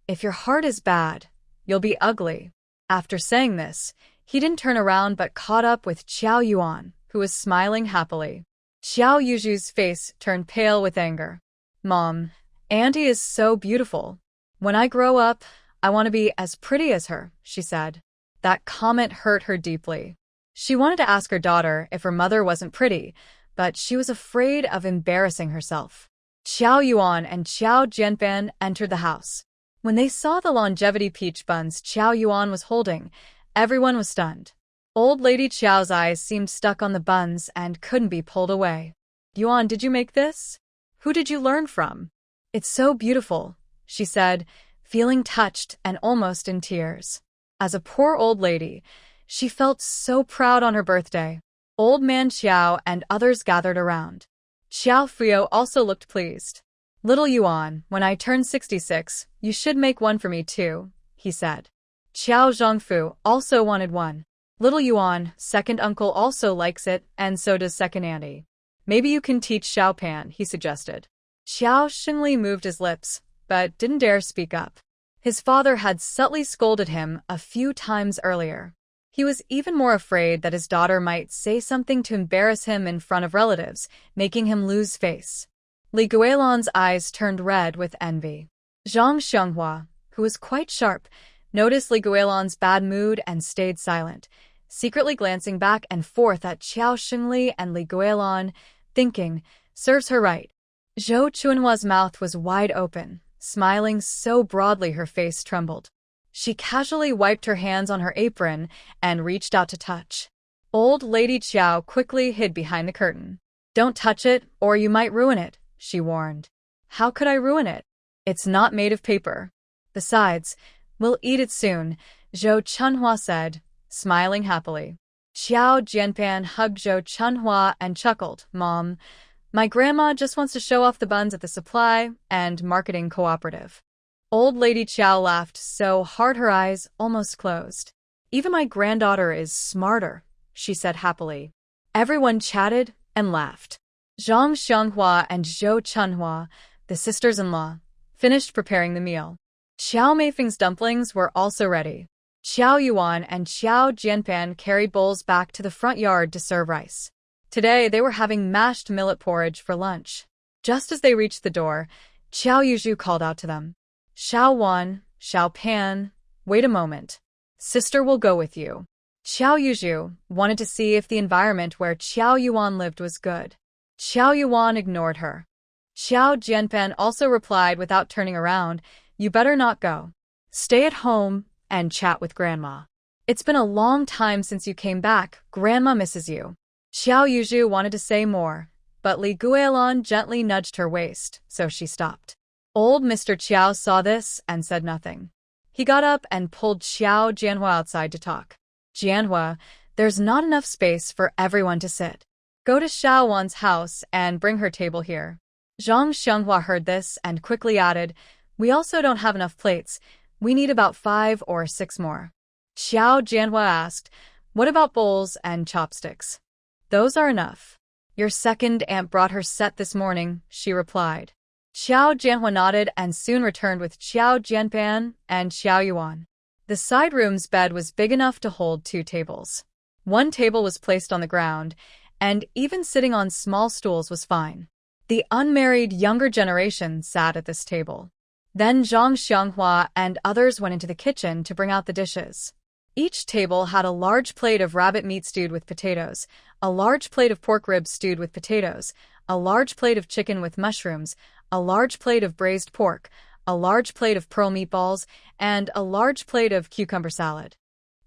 S1: If your heart is bad, you'll be ugly." After saying this, he didn't turn around but caught up with Qiao Yuan, who was smiling happily. Qiao Yuzhu's face turned pale with anger. "Mom, Auntie is so beautiful. When I grow up, I want to be as pretty as her," she said. That comment hurt her deeply. She wanted to ask her daughter if her mother wasn't pretty, but she was afraid of embarrassing herself. Qiao Yuan and Qiao Jianpan entered the house. When they saw the longevity peach buns Qiao Yuan was holding, everyone was stunned. Old Lady Qiao's eyes seemed stuck on the buns and couldn't be pulled away. "Yuan, did you make this? Who did you learn from? It's so beautiful," she said, feeling touched and almost in tears. As a poor old lady, she felt so proud on her birthday. Old Man Qiao and others gathered around. Qiao Fuyou also looked pleased. "Little Yuan, when I turn 66, you should make one for me too," he said. Qiao Zhongfu also wanted one. "Little Yuan, second uncle also likes it, and so does second auntie. Maybe you can teach Xiaopan," he suggested. Xiao Xingli moved his lips, but didn't dare speak up. His father had subtly scolded him a few times earlier. He was even more afraid that his daughter might say something to embarrass him in front of relatives, making him lose face. Li Guilan's eyes turned red with envy. Zhang Xianghua, who was quite sharp, noticed Li Guilan's bad mood and stayed silent, secretly glancing back and forth at Qiao Xingli and Li Guilan, thinking, "Serves her right." Zhou Chunhua's mouth was wide open, smiling so broadly her face trembled. She casually wiped her hands on her apron and reached out to touch. Old Lady Qiao quickly hid behind the curtain. "Don't touch it, or you might ruin it," she warned. "How could I ruin it? It's not made of paper. Besides, we'll eat it soon," Zhou Chunhua said, smiling happily. Qiao Jianpan hugged Zhou Chunhua and chuckled, "Mom, my grandma just wants to show off the buns at the supply and marketing cooperative." Old Lady Qiao laughed so hard her eyes almost closed. "Even my granddaughter is smarter," she said happily. Everyone chatted and laughed. Zhang Xianghua and Zhou Chunhua, the sisters-in-law, finished preparing the meal. Qiao Meifeng's dumplings were also ready. Qiao Yuan and Qiao Jianpan carried bowls back to the front yard to serve rice. Today they were having mashed millet porridge for lunch. Just as they reached the door, Qiao Yuzhu called out to them. "Xiao Wan, Xiao Pan, wait a moment. Sister will go with you." Qiao Yuzhu wanted to see if the environment where Qiao Yuan lived was good. Qiao Yuan ignored her. Qiao Jianpan also replied without turning around, "You better not go. Stay at home and chat with Grandma. It's been a long time since you came back. Grandma misses you." Qiao Yuzhu wanted to say more, but Li Guilan gently nudged her waist, so she stopped. Old Mr. Qiao saw this and said nothing. He got up and pulled Qiao Jianhua outside to talk. "Jianhua, there's not enough space for everyone to sit. Go to Xiao Wan's house and bring her table here." Zhang Xianghua heard this and quickly added, "We also don't have enough plates. We need about 5 or 6 more." Qiao Jianhua asked, "What about bowls and chopsticks?" "Those are enough. Your second aunt brought her set this morning," she replied. Qiao Jianhua nodded and soon returned with Qiao Jianpan and Qiao Yuan. The side room's bed was big enough to hold 2 tables. One table was placed on the ground, and even sitting on small stools was fine. The unmarried younger generation sat at this table. Then Zhang Xianghua and others went into the kitchen to bring out the dishes. Each table had a large plate of rabbit meat stewed with potatoes, a large plate of pork ribs stewed with potatoes, a large plate of chicken with mushrooms, a large plate of braised pork, a large plate of pearl meatballs, and a large plate of cucumber salad.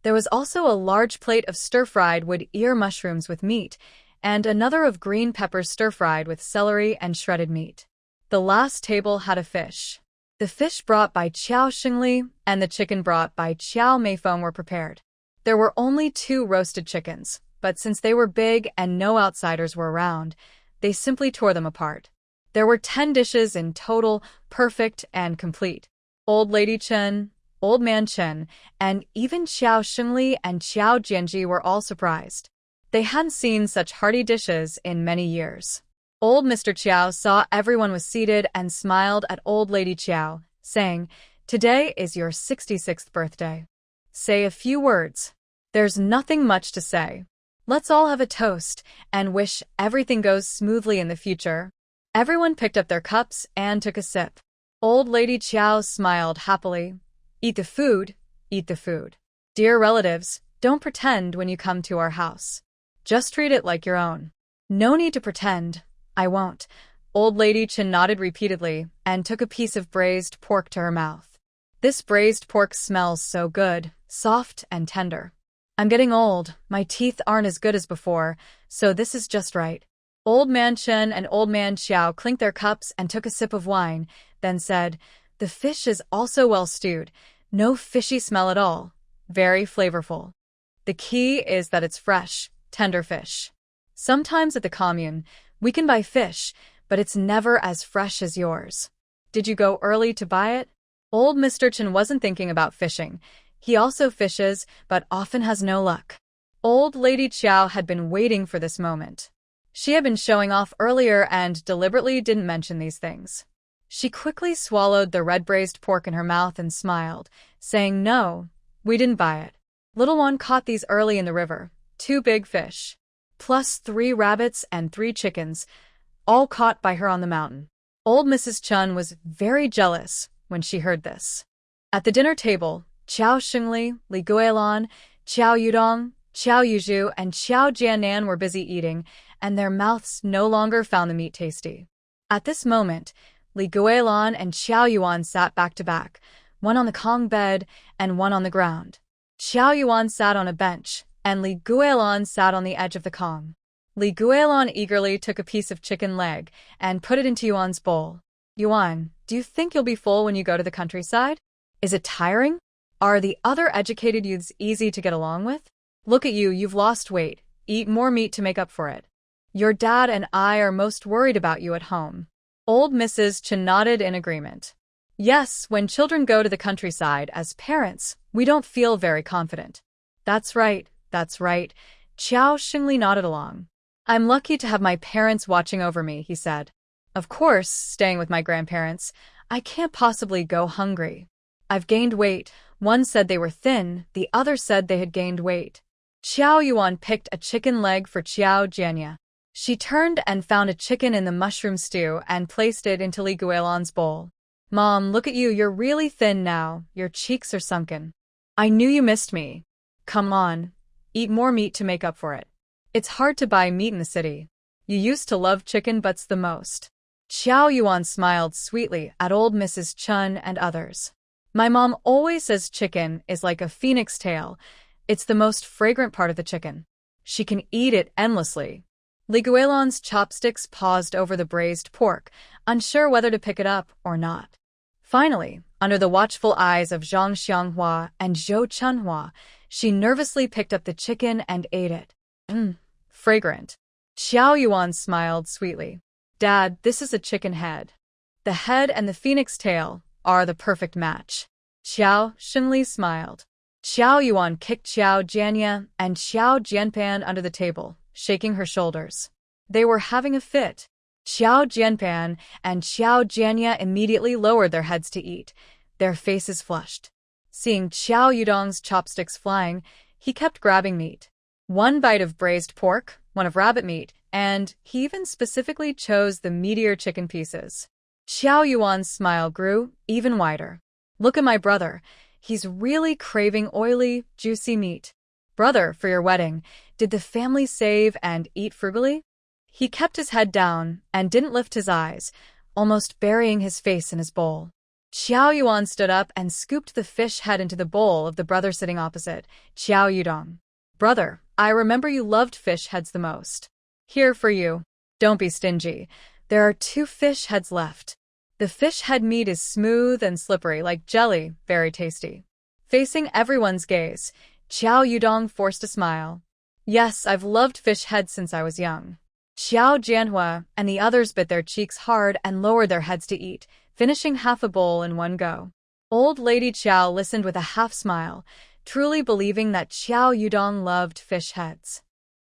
S1: There was also a large plate of stir-fried wood ear mushrooms with meat, and another of green peppers stir-fried with celery and shredded meat. The last table had a fish. The fish brought by Qiao Xingli and the chicken brought by Qiao Meifeng were prepared. There were only 2 roasted chickens, but since they were big and no outsiders were around, they simply tore them apart. There were 10 dishes in total, perfect and complete. Old Lady Chen, Old Man Chen, and even Qiao Xingli and Qiao Jianji were all surprised. They hadn't seen such hearty dishes in many years. Old Mr. Qiao saw everyone was seated and smiled at Old Lady Qiao, saying, "Today is your 66th birthday. Say a few words." "There's nothing much to say. Let's all have a toast and wish everything goes smoothly in the future." Everyone picked up their cups and took a sip. Old Lady Qiao smiled happily. "Eat the food, eat the food. Dear relatives, don't pretend when you come to our house. Just treat it like your own." "No need to pretend. I won't." Old Lady Chen nodded repeatedly and took a piece of braised pork to her mouth. "This braised pork smells so good, soft and tender. I'm getting old, my teeth aren't as good as before, so this is just right." Old Man Chen and Old Man Xiao clinked their cups and took a sip of wine, then said, "The fish is also well stewed, no fishy smell at all, very flavorful. The key is that it's fresh, tender fish. Sometimes at the commune, we can buy fish, but it's never as fresh as yours. Did you go early to buy it?" Old Mr. Chen wasn't thinking about fishing. He also fishes, but often has no luck. Old Lady Qiao had been waiting for this moment. She had been showing off earlier and deliberately didn't mention these things. She quickly swallowed the red braised pork in her mouth and smiled, saying, "No, we didn't buy it. Little one caught these early in the river, 2 big fish, plus 3 rabbits and 3 chickens, all caught by her on the mountain." Old Mrs. Chen was very jealous when she heard this. At the dinner table, Qiao Xingli, Li Guilan, Qiao Yudong, Qiao Yuzhu, and Qiao Jianan were busy eating, and their mouths no longer found the meat tasty. At this moment, Li Guilan and Qiao Yuan sat back to back, one on the Kong bed and one on the ground. Qiao Yuan sat on a bench, and Li Guilan sat on the edge of the Kong. Li Guilan eagerly took a piece of chicken leg and put it into Yuan's bowl. "Yuan, do you think you'll be full when you go to the countryside? Is it tiring? Are the other educated youths easy to get along with? Look at you, you've lost weight. Eat more meat to make up for it. Your dad and I are most worried about you at home." Old Mrs. Chen nodded in agreement. "Yes, when children go to the countryside as parents, we don't feel very confident." That's right, that's right." Qiao Xingli nodded along. "I'm lucky to have my parents watching over me," he said. "Of course, staying with my grandparents, I can't possibly go hungry. I've gained weight." One said they were thin, the other said they had gained weight. Qiao Yuan picked a chicken leg for Qiao Jianya. She turned and found a chicken in the mushroom stew and placed it into Li Guilan's bowl. "Mom, look at you, you're really thin now, your cheeks are sunken. I knew you missed me. Come on, eat more meat to make up for it. It's hard to buy meat in the city. You used to love chicken butts the most." Qiao Yuan smiled sweetly at old Mrs. Chen and others. "My mom always says chicken is like a phoenix tail. It's the most fragrant part of the chicken. She can eat it endlessly." Li Guilan's chopsticks paused over the braised pork, unsure whether to pick it up or not. Finally, under the watchful eyes of Zhang Xianghua and Zhou Chunhua, she nervously picked up the chicken and ate it. Fragrant." Qiao Yuan smiled sweetly. "Dad, this is a chicken head. The head and the phoenix tail are the perfect match." Qiao Xingli smiled. Qiao Yuan kicked Qiao Jianya and Qiao Jianpan under the table, shaking her shoulders. They were having a fit. Qiao Jianpan and Qiao Jianya immediately lowered their heads to eat, their faces flushed. Seeing Qiao Yudong's chopsticks flying, he kept grabbing meat. One bite of braised pork, one of rabbit meat, and he even specifically chose the meatier chicken pieces. Xiao Yuan's smile grew even wider. Look at my brother. He's really craving oily, juicy meat. Brother, for your wedding, did the family save and eat frugally? He kept his head down and didn't lift his eyes, almost burying his face in his bowl. Xiao Yuan stood up and scooped the fish head into the bowl of the brother sitting opposite, Xiao Yudong. Brother, I remember you loved fish heads the most. Here for you. Don't be stingy. There are 2 fish heads left. The fish head meat is smooth and slippery like jelly, very tasty. Facing everyone's gaze, Xiao Yudong forced a smile. Yes, I've loved fish heads since I was young. Xiao Jianhua and the others bit their cheeks hard and lowered their heads to eat, finishing half a bowl in one go. Old Lady Qiao listened with a half smile, truly believing that Xiao Yudong loved fish heads.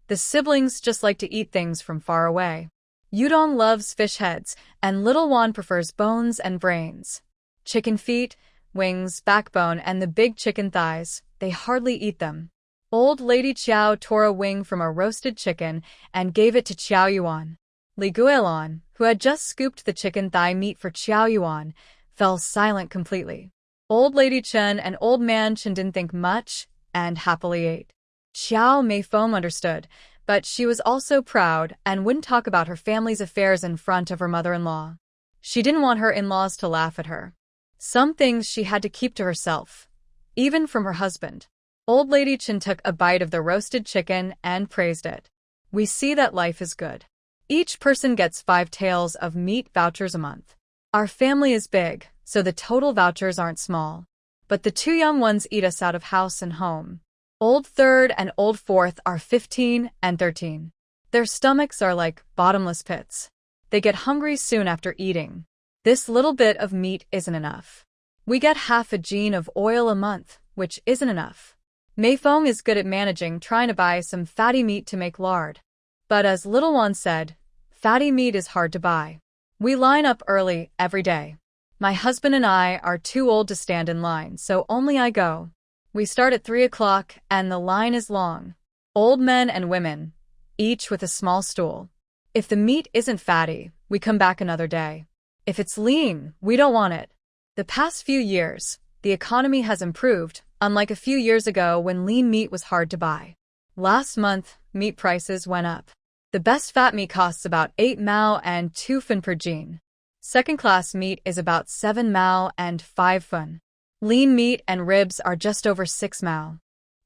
S1: The siblings just like to eat things from far away. Yudong loves fish heads, and little Wan prefers bones and brains. Chicken feet, wings, backbone, and the big chicken thighs, they hardly eat them. Old Lady Qiao tore a wing from a roasted chicken and gave it to Qiao Yuan. Li Guilon, who had just scooped the chicken thigh meat for Qiao Yuan, fell silent completely. Old Lady Chen and Old Man Chen didn't think much and happily ate. Xiao Meifeng understood, but she was also proud and wouldn't talk about her family's affairs in front of her mother-in-law. She didn't want her in-laws to laugh at her. Some things she had to keep to herself, even from her husband. Old Lady Chen took a bite of the roasted chicken and praised it. We see that life is good. Each person gets 5 taels of meat vouchers a month. Our family is big, so the total vouchers aren't small. But the 2 young ones eat us out of house and home. Old Third and Old Fourth are 15 and 13. Their stomachs are like bottomless pits. They get hungry soon after eating. This little bit of meat isn't enough. We get half a gene of oil a month, which isn't enough. Meifeng is good at managing trying to buy some fatty meat to make lard. But as Little One said, fatty meat is hard to buy. We line up early every day. My husband and I are too old to stand in line, so only I go. We start at 3 o'clock, and the line is long. Old men and women, each with a small stool. If the meat isn't fatty, we come back another day. If it's lean, we don't want it. The past few years, the economy has improved, unlike a few years ago when lean meat was hard to buy. Last month, meat prices went up. The best fat meat costs about 8 mao and 2 fun per gene. Second-class meat is about 7 mao and 5 fun. Lean meat and ribs are just over 6 mao.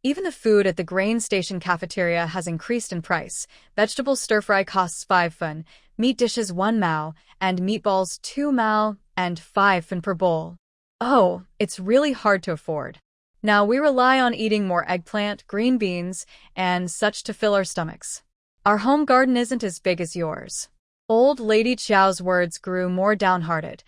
S1: Even the food at the grain station cafeteria has increased in price. Vegetable stir-fry costs 5 fun, meat dishes 1 mao, and meatballs 2 mao and 5 fun per bowl. Oh, it's really hard to afford. Now we rely on eating more eggplant, green beans, and such to fill our stomachs. Our home garden isn't as big as yours. Old Lady Qiao's words grew more downhearted,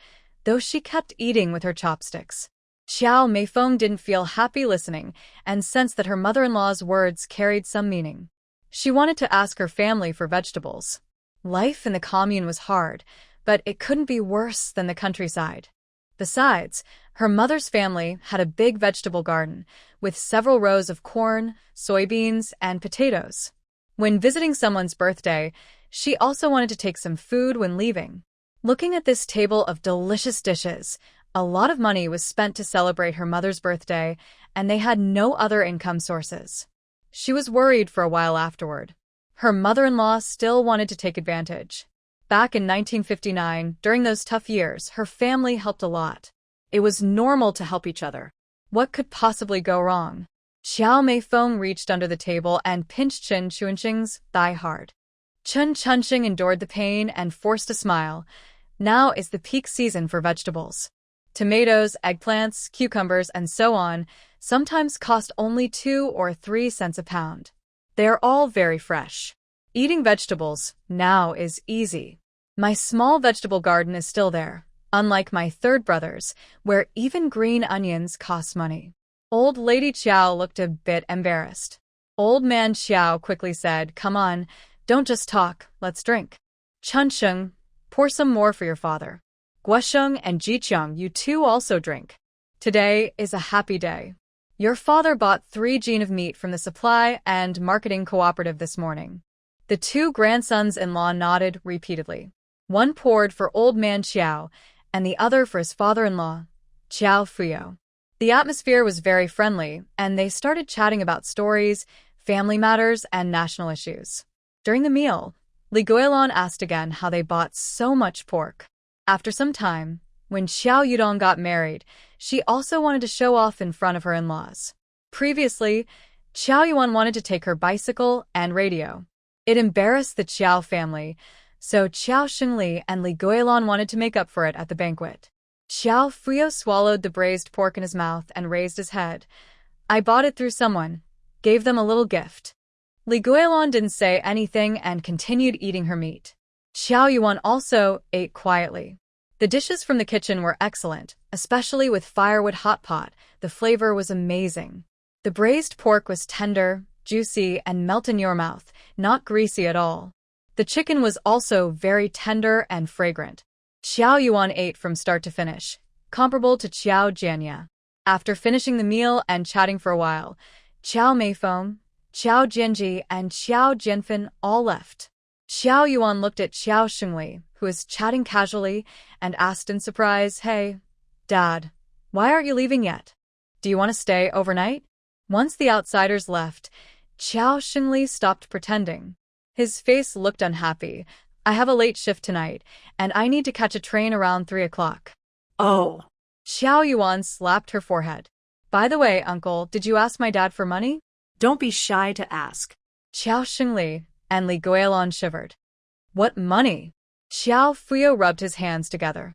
S1: though she kept eating with her chopsticks. Xiao Meifeng didn't feel happy listening and sensed that her mother-in-law's words carried some meaning. She wanted to ask her family for vegetables. Life in the commune was hard, but it couldn't be worse than the countryside. Besides, her mother's family had a big vegetable garden with several rows of corn, soybeans, and potatoes. When visiting someone's birthday, she also wanted to take some food when leaving. Looking at this table of delicious dishes, a lot of money was spent to celebrate her mother's birthday, and they had no other income sources. She was worried for a while afterward. Her mother-in-law still wanted to take advantage. Back in 1959, during those tough years, her family helped a lot. It was normal to help each other. What could possibly go wrong? Xiao Meifeng reached under the table and pinched Chen Chunxing's thigh hard. Chen Chunxing endured the pain and forced a smile. Now is the peak season for vegetables. Tomatoes, eggplants, cucumbers, and so on sometimes cost only 2 or 3 cents a pound. They are all very fresh. Eating vegetables now is easy. My small vegetable garden is still there, unlike my third brother's, where even green onions cost money. Old Lady Qiao looked a bit embarrassed. Old Man Qiao quickly said, "Come on, don't just talk, let's drink. Chunsheng, pour some more for your father. Guosheng and Jicheng, you two also drink. Today is a happy day. Your father bought 3 gene of meat from the supply and marketing cooperative this morning." The 2 grandsons-in-law nodded repeatedly. One poured for Old Man Qiao, and the other for his father-in-law, Qiao Fuyo. The atmosphere was very friendly, and they started chatting about stories, family matters, and national issues. During the meal, Li Guilin asked again how they bought so much pork. After some time, when Xiao Yudong got married, she also wanted to show off in front of her in-laws. Previously, Qiao Yuan wanted to take her bicycle and radio. It embarrassed the Qiao family, so Qiao Xingli and Li Guilin wanted to make up for it at the banquet. Qiao Fuyo swallowed the braised pork in his mouth and raised his head. I bought it through someone. Gave them a little gift. Li Guilin didn't say anything and continued eating her meat. Qiao Yuan also ate quietly. The dishes from the kitchen were excellent, especially with firewood hot pot. The flavor was amazing. The braised pork was tender, juicy, and melt in your mouth, not greasy at all. The chicken was also very tender and fragrant. Qiao Yuan ate from start to finish, comparable to Qiao Jianya. After finishing the meal and chatting for a while, Qiao Meifeng, Qiao Jianji, and Qiao Jianfen all left. Qiao Yuan looked at Qiao Xingli, who was chatting casually, and asked in surprise, "Hey, Dad, why aren't you leaving yet? Do you want to stay overnight?" Once the outsiders left, Qiao Xingli stopped pretending. His face looked unhappy. "I have a late shift tonight, and I need to catch a train around 3 o'clock.
S2: Oh.
S1: Xiao Yuan slapped her forehead. "By the way, Uncle, did you ask my dad for money?"
S2: Don't be shy to ask.
S1: Qiao Xingli and Li Guilin shivered. "What money?" Xiao Fuyo rubbed his hands together.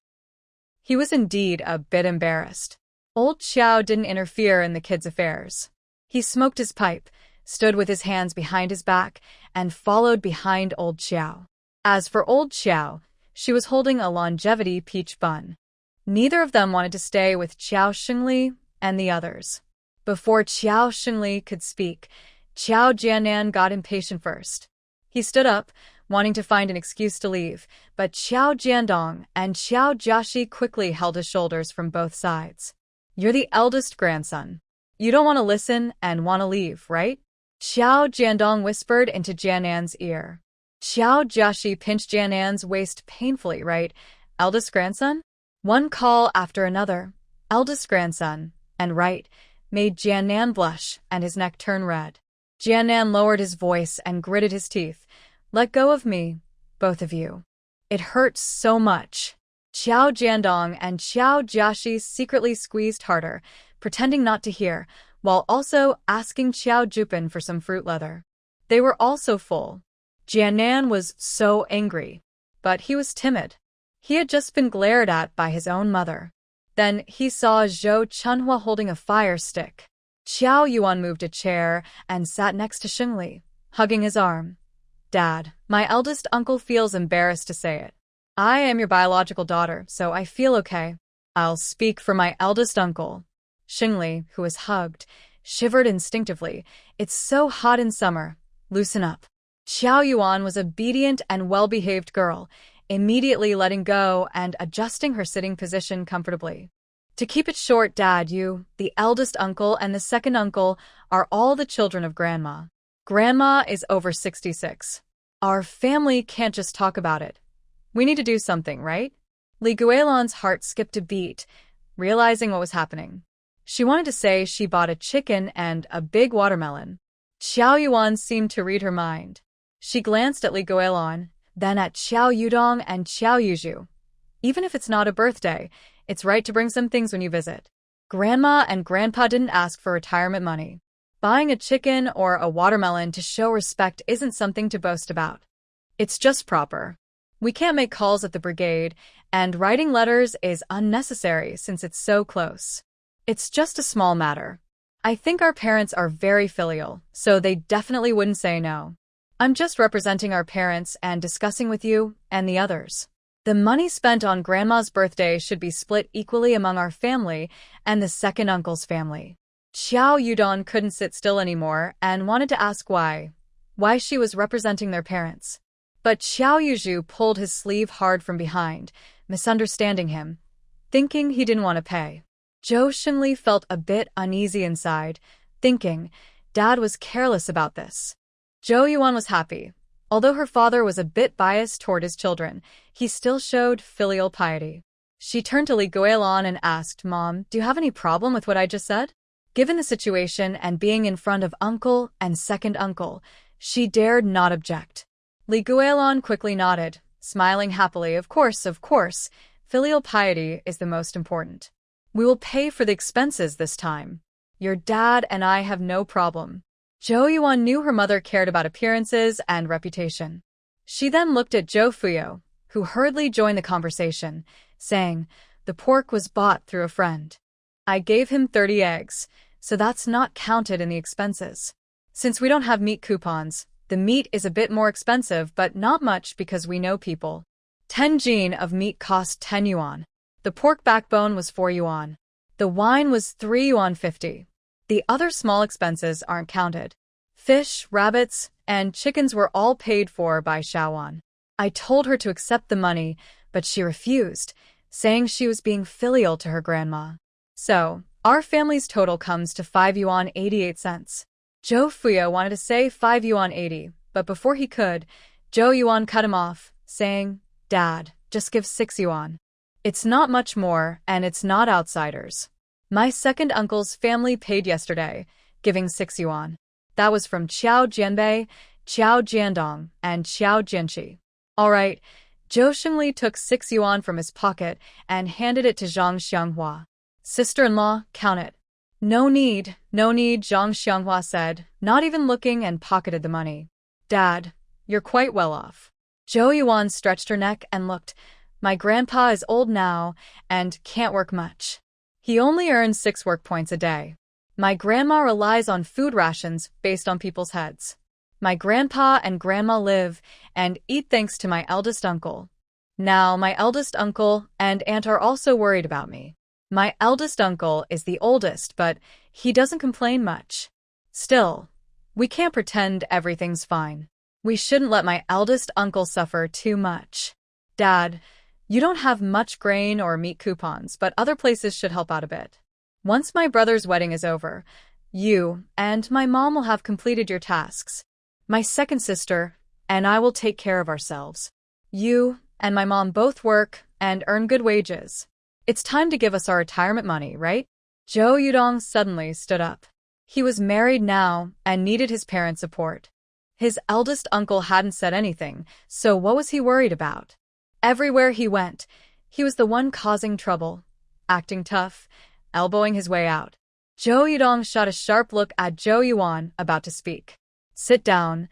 S1: He was indeed a bit embarrassed. Old Qiao didn't interfere in the kids' affairs. He smoked his pipe, stood with his hands behind his back, and followed behind old Qiao. As for old Qiao, she was holding a longevity peach bun. Neither of them wanted to stay with Qiao Xingli and the others. Before Qiao Xingli could speak, Qiao Jianan got impatient first. He stood up, wanting to find an excuse to leave, but Qiao Jiandong and Qiao Jiaxi quickly held his shoulders from both sides. "You're the eldest grandson. You don't want to listen and want to leave, right?" Qiao Jiandong whispered into Jianan's ear. Qiao Jiaxi pinched Jianan's waist painfully, right? "Eldest grandson?" One call after another, "Eldest grandson," and "right," made Jianan blush and his neck turn red. Jianan lowered his voice and gritted his teeth. "Let go of me, both of you. It hurts so much." Qiao Jiandong and Qiao Jiaxi secretly squeezed harder, pretending not to hear, while also asking Qiao Jupin for some fruit leather. They were also full. Jianan was so angry, but he was timid. He had just been glared at by his own mother. Then he saw Zhou Chunhua holding a fire stick. Qiao Yuan moved a chair and sat next to Xingli, hugging his arm. "Dad, my eldest uncle feels embarrassed to say it. I am your biological daughter, so I feel okay. I'll speak for my eldest uncle." Xingli, who was hugged, shivered instinctively. "It's so hot in summer. Loosen up." Qiao Yuan was obedient and well-behaved girl, immediately letting go and adjusting her sitting position comfortably. "To keep it short, Dad, you, the eldest uncle and the second uncle, are all the children of Grandma. Grandma is over 66. Our family can't just talk about it. We need to do something, right?" Li Guilin's heart skipped a beat, realizing what was happening. She wanted to say she bought a chicken and a big watermelon. Xiao Yuan seemed to read her mind. She glanced at Li Guilin, then at Xiao Yudong and Xiao Yuzhu. "Even if it's not a birthday, it's right to bring some things when you visit. Grandma and Grandpa didn't ask for retirement money. Buying a chicken or a watermelon to show respect isn't something to boast about. It's just proper. We can't make calls at the brigade, and writing letters is unnecessary since it's so close. It's just a small matter. I think our parents are very filial, so they definitely wouldn't say no. I'm just representing our parents and discussing with you and the others. The money spent on Grandma's birthday should be split equally among our family and the second uncle's family." Xiao Yudong couldn't sit still anymore and wanted to ask why she was representing their parents. But Xiao Yuzhu pulled his sleeve hard from behind, misunderstanding him, thinking he didn't want to pay. Zhou Xingli felt a bit uneasy inside, thinking Dad was careless about this. Zhou Yuan was happy. Although her father was a bit biased toward his children, he still showed filial piety. She turned to Li Guilin and asked, Mom, do you have any problem with what I just said? Given the situation and being in front of uncle and second uncle, she dared not object. Li Guilin quickly nodded, smiling happily. Of course, filial piety is the most important. We will pay for the expenses this time. Your dad and I have no problem. Zhou Yuan knew her mother cared about appearances and reputation. She then looked at Zhou Fuyo, who hurriedly joined the conversation, saying, the pork was bought through a friend. I gave him 30 eggs, so that's not counted in the expenses. Since we don't have meat coupons, the meat is a bit more expensive, but not much because we know people. 10 jin of meat cost 10 yuan. The pork backbone was 4 yuan. The wine was 3 yuan 50. The other small expenses aren't counted. Fish, rabbits, and chickens were all paid for by Xiaowan. I told her to accept the money, but she refused, saying she was being filial to her grandma. So, our family's total comes to 5 yuan 88 cents. Zhou Fuyo wanted to say 5 yuan 80, but before he could, Zhou Yuan cut him off, saying, Dad, just give 6 yuan. It's not much more, and it's not outsiders. My second uncle's family paid yesterday, giving 6 yuan. That was from Qiao Jianbei, Qiao Jiandong, and Qiao Jianqi. All right, Zhou Xingli took 6 yuan from his pocket and handed it to Zhang Xianghua. Sister-in-law, count it. No need, Zhang Xianghua said, not even looking, and pocketed the money. Dad, you're quite well off. Zhou Yuan stretched her neck and looked. My grandpa is old now and can't work much. He only earns 6 work points a day. My grandma relies on food rations based on people's heads. My grandpa and grandma live and eat thanks to my eldest uncle. Now, my eldest uncle and aunt are also worried about me. My eldest uncle is the oldest, but he doesn't complain much. Still, we can't pretend everything's fine. We shouldn't let my eldest uncle suffer too much. Dad, you don't have much grain or meat coupons, but other places should help out a bit. Once my brother's wedding is over, you and my mom will have completed your tasks. My second sister and I will take care of ourselves. You and my mom both work and earn good wages. It's time to give us our retirement money, right? Zhou Yudong suddenly stood up. He was married now and needed his parents' support. His eldest uncle hadn't said anything, so what was he worried about? Everywhere he went, he was the one causing trouble, acting tough, elbowing his way out. Zhou Yudong shot a sharp look at Zhou Yuan, about to speak. Sit down.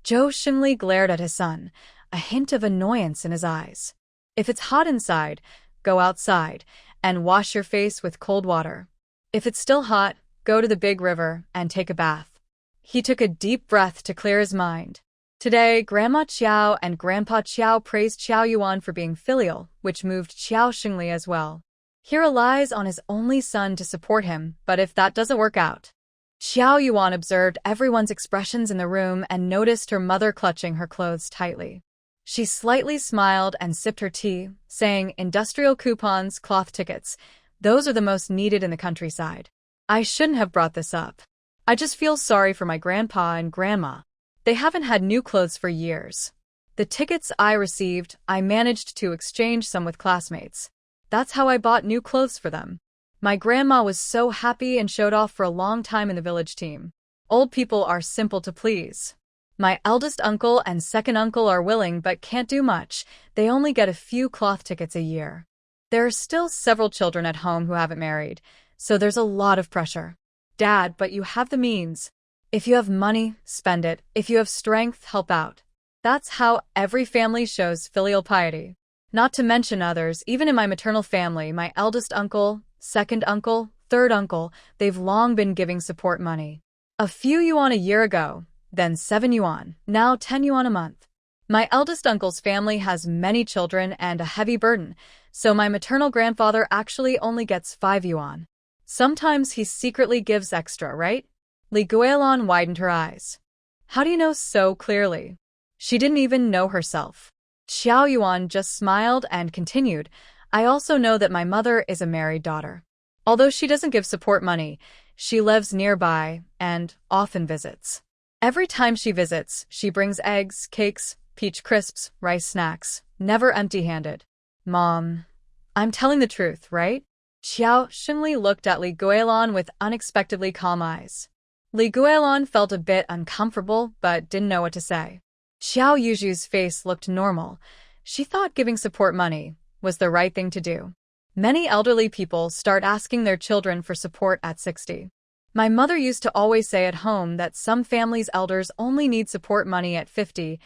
S1: Zhou Xingli glared at his son, a hint of annoyance in his eyes. If it's hot inside, go outside and wash your face with cold water. If it's still hot, go to the big river and take a bath. He took a deep breath to clear his mind. Today, Grandma Qiao and Grandpa Qiao praised Qiao Yuan for being filial, which moved Qiao Xingli as well. He relies on his only son to support him, but if that doesn't work out. Qiao Yuan observed everyone's expressions in the room and noticed her mother clutching her clothes tightly. She slightly smiled and sipped her tea, saying, industrial coupons, cloth tickets, those are the most needed in the countryside. I shouldn't have brought this up. I just feel sorry for my grandpa and grandma. They haven't had new clothes for years. The tickets I received, I managed to exchange some with classmates. That's how I bought new clothes for them. My grandma was so happy and showed off for a long time in the village team. Old people are simple to please. My eldest uncle and second uncle are willing but can't do much. They only get a few cloth tickets a year. There are still several children at home who haven't married, so there's a lot of pressure. Dad, but you have the means. If you have money, spend it. If you have strength, help out. That's how every family shows filial piety. Not to mention others, even in my maternal family, my eldest uncle, second uncle, third uncle, they've long been giving support money. A few yuan a year ago, then 7 yuan, now 10 yuan a month. My eldest uncle's family has many children and a heavy burden, so my maternal grandfather actually only gets 5 yuan. Sometimes he secretly gives extra, right? Li Guilin widened her eyes. How do you know so clearly? She didn't even know herself. Xiao Yuan just smiled and continued, I also know that my mother is a married daughter. Although she doesn't give support money, she lives nearby and often visits. Every time she visits, she brings eggs, cakes, peach crisps, rice snacks, never empty-handed. Mom, I'm telling the truth, right? Xiao Xingli looked at Li Guilin with unexpectedly calm eyes. Li Guilin felt a bit uncomfortable but didn't know what to say. Xiao Yuju's face looked normal. She thought giving support money was the right thing to do. Many elderly people start asking their children for support at 60. My mother used to always say at home that some families' elders only need support money at 50,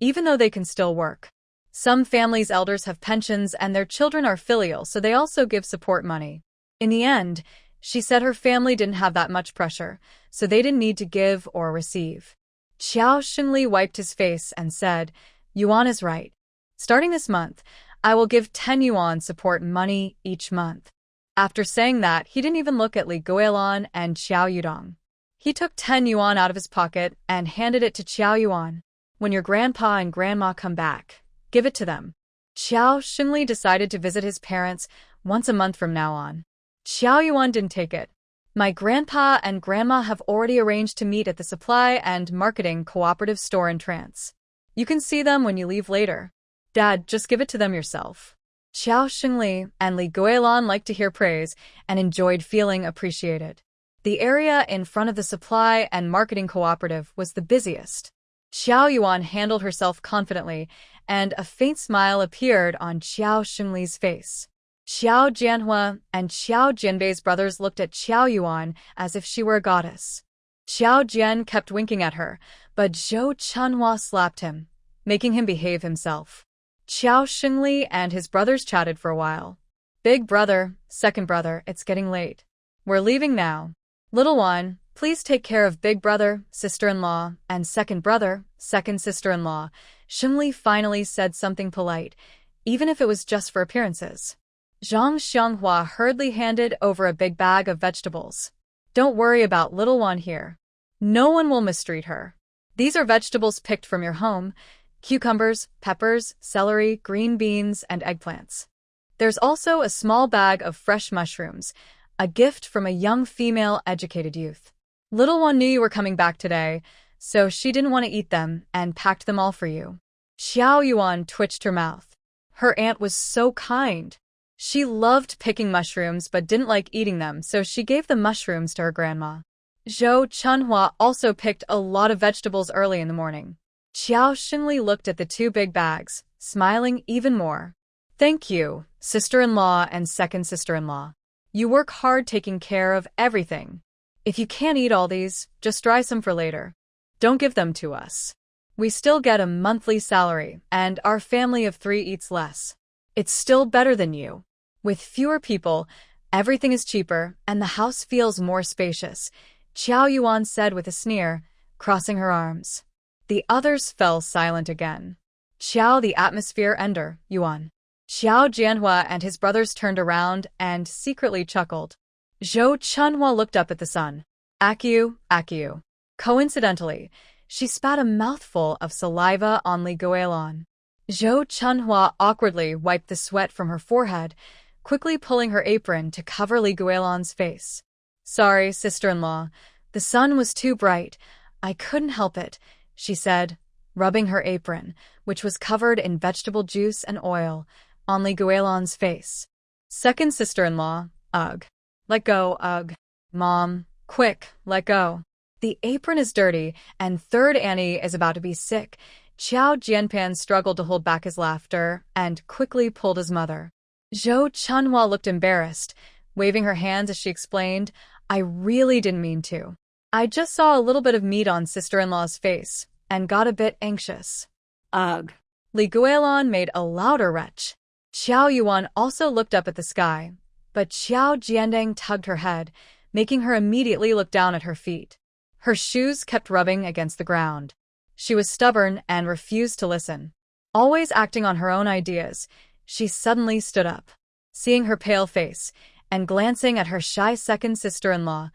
S1: even though they can still work. Some families' elders have pensions and their children are filial, so they also give support money. In the end, she said her family didn't have that much pressure, so they didn't need to give or receive. Xiao Xingli wiped his face and said, Yuan is right. Starting this month, I will give 10 yuan support money each month. After saying that, he didn't even look at Li Guilin and Xiao Yudong. He took 10 yuan out of his pocket and handed it to Xiao Yuan. When your grandpa and grandma come back, give it to them. Xiao Xingli decided to visit his parents once a month from now on. Xiao Yuan didn't take it. My grandpa and grandma have already arranged to meet at the supply and marketing cooperative store in Trance. You can see them when you leave later. Dad, just give it to them yourself. Xiao Xingli and Li Guilin liked to hear praise and enjoyed feeling appreciated. The area in front of the supply and marketing cooperative was the busiest. Xiao Yuan handled herself confidently, and a faint smile appeared on Xiao Xingli's face. Xiao Jianhua and Xiao Jianbei's brothers looked at Xiao Yuan as if she were a goddess. Xiao Jian kept winking at her, but Zhou Chunhua slapped him, making him behave himself. Xiao Xingli and his brothers chatted for a while. Big brother, second brother, it's getting late. We're leaving now. Little one, please take care of big brother, sister-in-law, and second brother, second sister-in-law. Xingli finally said something polite, even if it was just for appearances. Zhang Xianghua hurriedly handed over a big bag of vegetables. Don't worry about little one here. No one will mistreat her. These are vegetables picked from your home: cucumbers, peppers, celery, green beans, and eggplants. There's also a small bag of fresh mushrooms, a gift from a young female educated youth. Little one knew you were coming back today, so she didn't want to eat them and packed them all for you. Xiao Yuan twitched her mouth. Her aunt was so kind. She loved picking mushrooms but didn't like eating them, so she gave the mushrooms to her grandma. Zhou Chunhua also picked a lot of vegetables early in the morning. Xiao Xingli looked at the two big bags, smiling even more. Thank you, sister-in-law and second sister-in-law. You work hard taking care of everything. If you can't eat all these, just dry some for later. Don't give them to us. We still get a monthly salary, and our family of 3 eats less. It's still better than you. With fewer people, everything is cheaper, and the house feels more spacious, Qiao Yuan said with a sneer, crossing her arms. The others fell silent again. Qiao the atmosphere ender, Yuan. Xiao Jianhua and his brothers turned around and secretly chuckled. Zhou Chunhua looked up at the sun. Akiu, Akiu. Coincidentally, she spat a mouthful of saliva on Li Guilin. Zhou Chunhua awkwardly wiped the sweat from her forehead, quickly pulling her apron to cover Li Guilin's face. Sorry, sister-in-law. The sun was too bright. I couldn't help it, she said, rubbing her apron, which was covered in vegetable juice and oil, on Li Guilin's face. Second sister-in-law, ugh. Let go, ugh. Mom, quick, let go. The apron is dirty, and third Annie is about to be sick. Qiao Jianpan struggled to hold back his laughter and quickly pulled his mother. Zhou Chunhua looked embarrassed, waving her hands as she explained, I really didn't mean to. I just saw a little bit of meat on sister-in-law's face and got a bit anxious.
S2: Ugh.
S1: Li Guilin made a louder retch. Xiao Yuan also looked up at the sky, but Xiao Jiandang tugged her head, making her immediately look down at her feet. Her shoes kept rubbing against the ground. She was stubborn and refused to listen. Always acting on her own ideas, she suddenly stood up. Seeing her pale face and glancing at her shy second sister-in-law,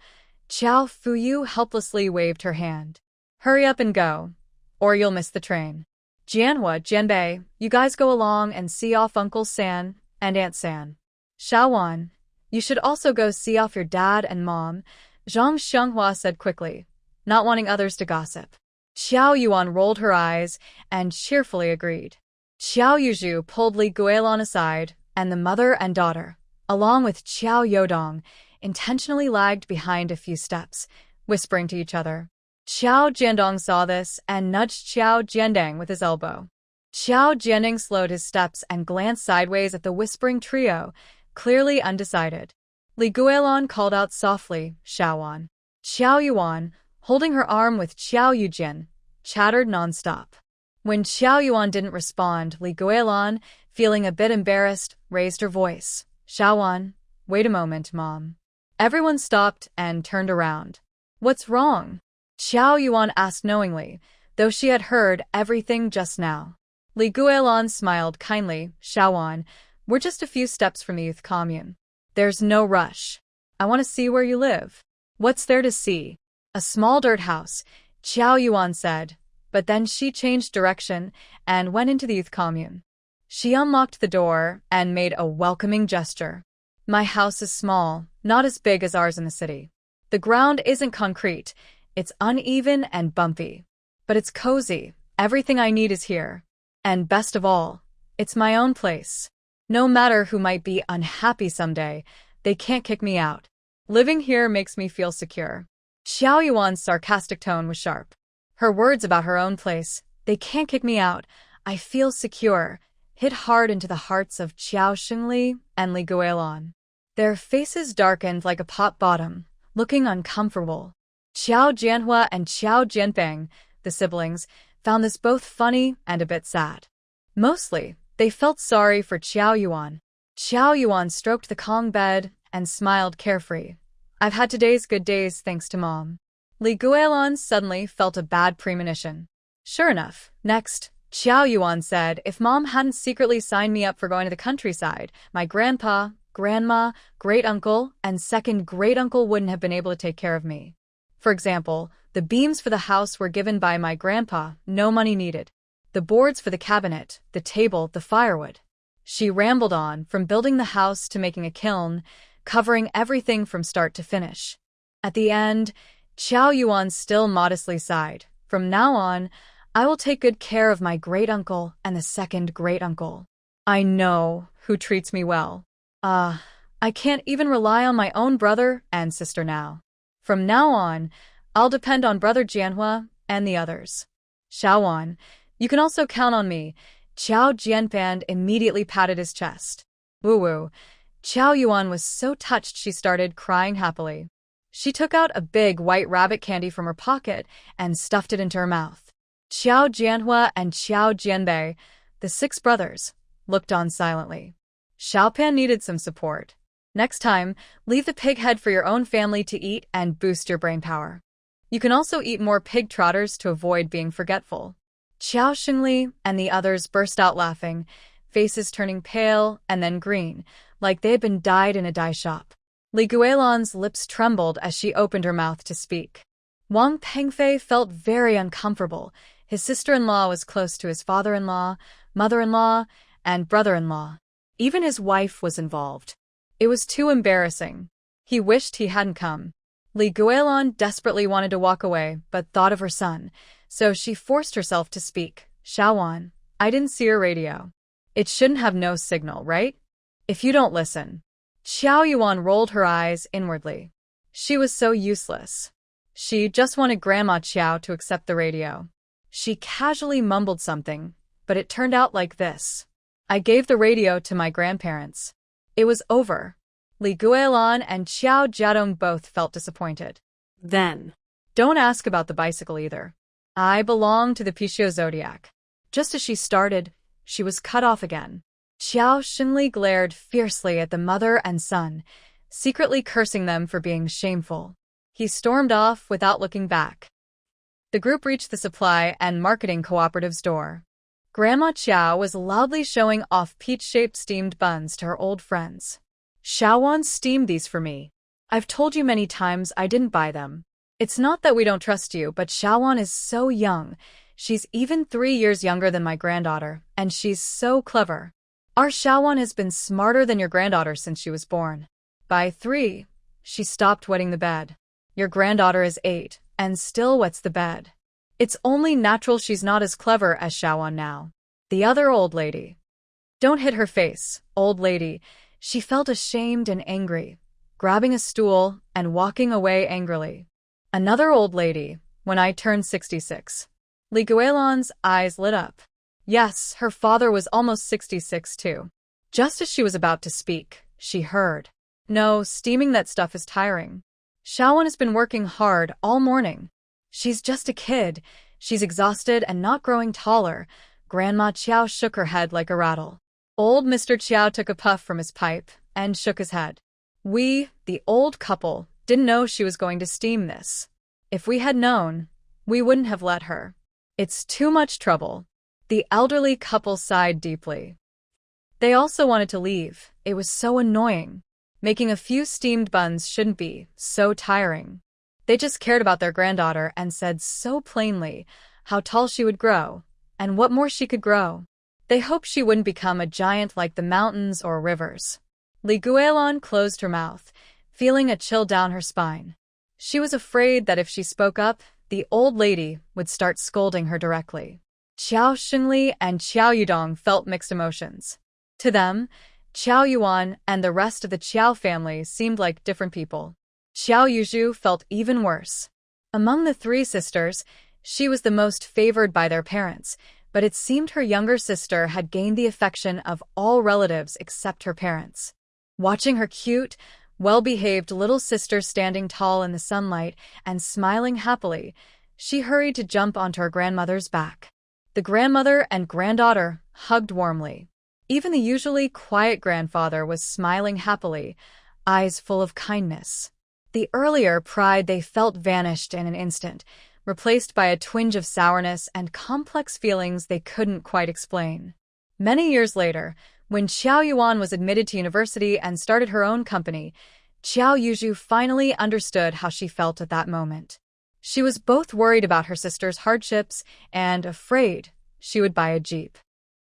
S1: Qiao Fuyu helplessly waved her hand. Hurry up and go, or you'll miss the train. Jianhua, Jianbei, you guys go along and see off Uncle San and Aunt San. Xiaowan, you should also go see off your dad and mom, Zhang Xianghua said quickly, not wanting others to gossip. Xiao Yuan rolled her eyes and cheerfully agreed. Xiao Yuzhu pulled Li Guilin aside, and the mother and daughter, along with Qiao Yodong, intentionally lagged behind a few steps, whispering to each other. Qiao Jiandong saw this and nudged Qiao Jiandang with his elbow. Qiao Jiandang slowed his steps and glanced sideways at the whispering trio, clearly undecided. Li Guilin called out softly, Xiaowan. Xiao Yuan, holding her arm with Qiao Yujin, chattered nonstop. When Xiao Yuan didn't respond, Li Guilin, feeling a bit embarrassed, raised her voice. Xiaowan, wait a moment, Mom. Everyone stopped and turned around. What's wrong? Xiao Yuan asked knowingly, though she had heard everything just now. Li Guilin smiled kindly. Xiaowan, we're just a few steps from the youth commune. There's no rush. I want to see where you live. What's there to see? A small dirt house, Qiao Yuan said, but then she changed direction and went into the youth commune. She unlocked the door and made a welcoming gesture. My house is small, not as big as ours in the city. The ground isn't concrete, it's uneven and bumpy. But it's cozy, everything I need is here. And best of all, it's my own place. No matter who might be unhappy someday, they can't kick me out. Living here makes me feel secure. Xiao Yuan's sarcastic tone was sharp. Her words about her own place, they can't kick me out, I feel secure, hit hard into the hearts of Qiao Xingli and Li Guilin. Their faces darkened like a pot bottom, looking uncomfortable. Qiao Jianhua and Qiao Jianbing, the siblings, found this both funny and a bit sad. Mostly, they felt sorry for Qiao Yuan. Qiao Yuan stroked the Kong bed and smiled carefree. I've had today's good days thanks to Mom. Li Guilin suddenly felt a bad premonition. Sure enough, next, Qiao Yuan said if Mom hadn't secretly signed me up for going to the countryside, my grandpa, grandma, great-uncle, and second great-uncle wouldn't have been able to take care of me. For example, the beams for the house were given by my grandpa, no money needed. The boards for the cabinet, the table, the firewood. She rambled on, from building the house to making a kiln, covering everything from start to finish. At the end, Qiao Yuan still modestly sighed. From now on, I will take good care of my great-uncle and the second great-uncle. I know who treats me well. I can't even rely on my own brother and sister now. From now on, I'll depend on Brother Jianhua and the others. Xiaowan, you can also count on me. Qiao Jianpan immediately patted his chest. Woo-woo. Qiao Yuan was so touched she started crying happily. She took out a big white rabbit candy from her pocket and stuffed it into her mouth. Qiao Jianhua and Qiao Jianbei, the 6 brothers, looked on silently. Xiaopan needed some support. Next time, leave the pig head for your own family to eat and boost your brain power. You can also eat more pig trotters to avoid being forgetful. Qiao Xingli and the others burst out laughing, faces turning pale and then green, like they had been dyed in a dye shop. Li Guilin's lips trembled as she opened her mouth to speak. Wang Pengfei felt very uncomfortable. His sister-in-law was close to his father-in-law, mother-in-law, and brother-in-law. Even his wife was involved. It was too embarrassing. He wished he hadn't come. Li Guilin desperately wanted to walk away, but thought of her son, so she forced herself to speak. Xiaowan, I didn't see your radio. It shouldn't have no signal, right? If you don't listen. Xiao Yuan rolled her eyes inwardly. She was so useless. She just wanted Grandma Qiao to accept the radio. She casually mumbled something, but it turned out like this. I gave the radio to my grandparents. It was over. Li Guilin and Qiao Jiadong both felt disappointed.
S2: Then,
S1: don't ask about the bicycle either. I belong to the Pishio Zodiac. Just as she started, she was cut off again. Qiao Xingli glared fiercely at the mother and son, secretly cursing them for being shameful. He stormed off without looking back. The group reached the supply and marketing cooperative's door. Grandma Qiao was loudly showing off peach-shaped steamed buns to her old friends. Xiaowan steamed these for me. I've told you many times I didn't buy them. It's not that we don't trust you, but Xiaowan is so young. She's even 3 years younger than my granddaughter, and she's so clever. Our Xiaowan has been smarter than your granddaughter since she was born. By 3, she stopped wetting the bed. Your granddaughter is 8, and still wets the bed. It's only natural she's not as clever as Xiaowan now. The other old lady. Don't hit her face, old lady. She felt ashamed and angry, grabbing a stool and walking away angrily. Another old lady, when I turned 66. Li Guilon's eyes lit up. Yes, her father was almost 66 too. Just as she was about to speak, she heard. No, steaming that stuff is tiring. Xiaowen has been working hard all morning. She's just a kid. She's exhausted and not growing taller. Grandma Qiao shook her head like a rattle. Old Mr. Qiao took a puff from his pipe and shook his head. We, the old couple, didn't know she was going to steam this. If we had known, we wouldn't have let her. It's too much trouble. The elderly couple sighed deeply. They also wanted to leave. It was so annoying. Making a few steamed buns shouldn't be so tiring. They just cared about their granddaughter and said so plainly how tall she would grow and what more she could grow. They hoped she wouldn't become a giant like the mountains or rivers. Li Guilon closed her mouth, feeling a chill down her spine. She was afraid that if she spoke up, the old lady would start scolding her directly. Qiao Xingli and Qiao Yudong felt mixed emotions. To them, Qiao Yuan and the rest of the Qiao family seemed like different people. Qiao Yuzhu felt even worse. Among the three sisters, she was the most favored by their parents, but it seemed her younger sister had gained the affection of all relatives except her parents. Watching her cute, well-behaved little sister standing tall in the sunlight and smiling happily, she hurried to jump onto her grandmother's back. The grandmother and granddaughter hugged warmly. Even the usually quiet grandfather was smiling happily, eyes full of kindness. The earlier pride they felt vanished in an instant, replaced by a twinge of sourness and complex feelings they couldn't quite explain. Many years later, when Qiao Yuan was admitted to university and started her own company, Qiao Yuzhu finally understood how she felt at that moment. She was both worried about her sister's hardships and afraid she would buy a jeep.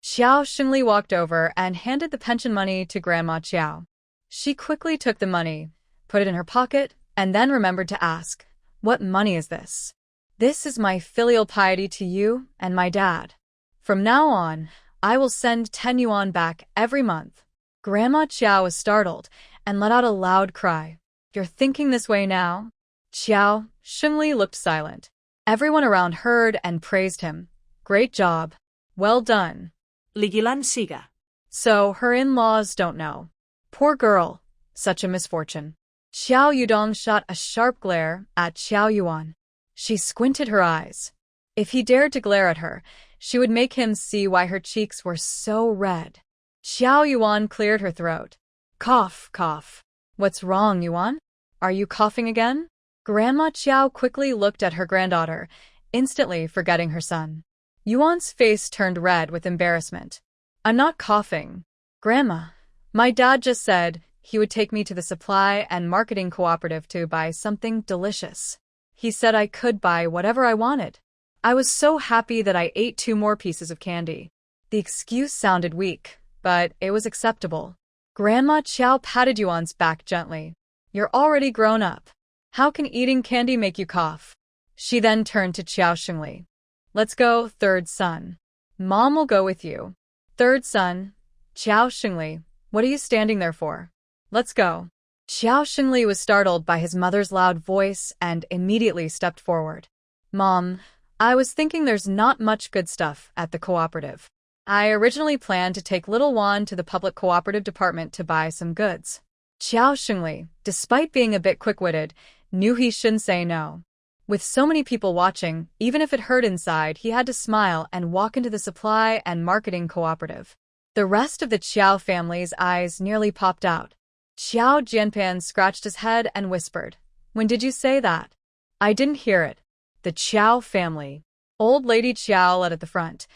S1: Qiao Xingli walked over and handed the pension money to Grandma Qiao. She quickly took the money, put it in her pocket, and then remembered to ask, "What money is this?" "This is my filial piety to you and my dad. From now on, I will send 10 yuan back every month." Grandma Qiao was startled and let out a loud cry. "You're thinking this way now?" Qiao Xingli looked silent. Everyone around heard and praised him. "Great job. Well done."
S2: Li Guilon siga.
S1: So her in-laws don't know. Poor girl. Such a misfortune. Qiao Yudong shot a sharp glare at Qiao Yuan. She squinted her eyes. If he dared to glare at her, she would make him see why her cheeks were so red. Qiao Yuan cleared her throat. Cough, cough. What's wrong, Yuan? Are you coughing again? Grandma Qiao quickly looked at her granddaughter, instantly forgetting her son. Yuan's face turned red with embarrassment. "I'm not coughing. Grandma, my dad just said he would take me to the supply and marketing cooperative to buy something delicious. He said I could buy whatever I wanted. I was so happy that I ate 2 more pieces of candy." The excuse sounded weak, but it was acceptable. Grandma Qiao patted Yuan's back gently. "You're already grown up. How can eating candy make you cough?" She then turned to Qiao Xingli. "Let's go, third son. Mom will go with you." "Third son, Qiao Xingli, what are you standing there for? Let's go." Qiao Xingli was startled by his mother's loud voice and immediately stepped forward. "Mom, I was thinking there's not much good stuff at the cooperative. I originally planned to take little Juan to the public cooperative department to buy some goods." Qiao Xingli, despite being a bit quick-witted, knew he shouldn't say no. With so many people watching, even if it hurt inside, he had to smile and walk into the supply and marketing cooperative. The rest of the Qiao family's eyes nearly popped out. Qiao Jianpan scratched his head and whispered, "When did you say that?" "I didn't hear it." The Qiao family. Old Lady Qiao led at the front.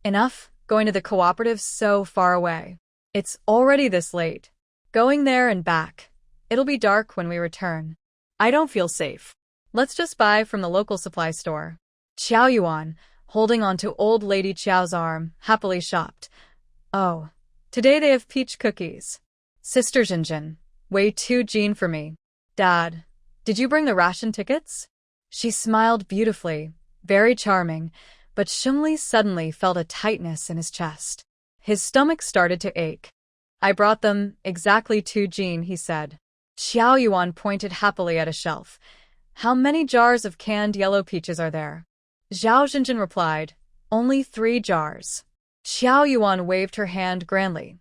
S1: "Enough, going to the cooperative so far away. It's already this late. Going there and back. It'll be dark when we return. I don't feel safe. Let's just buy from the local supply store." Qiao Yuan, holding onto Old Lady Qiao's arm, happily shopped. "Oh, today they have peach cookies. Sister Jinjin, weigh 2 Jin for me. Dad, did you bring the ration tickets?" She smiled beautifully, very charming, but Xingli suddenly felt a tightness in his chest. His stomach started to ache. I brought them exactly 2 Jin, he said. Xiao Yuan pointed happily at a shelf. How many jars of canned yellow peaches are there? Zhao Xinjin replied, only 3 jars. Xiao Yuan waved her hand grandly.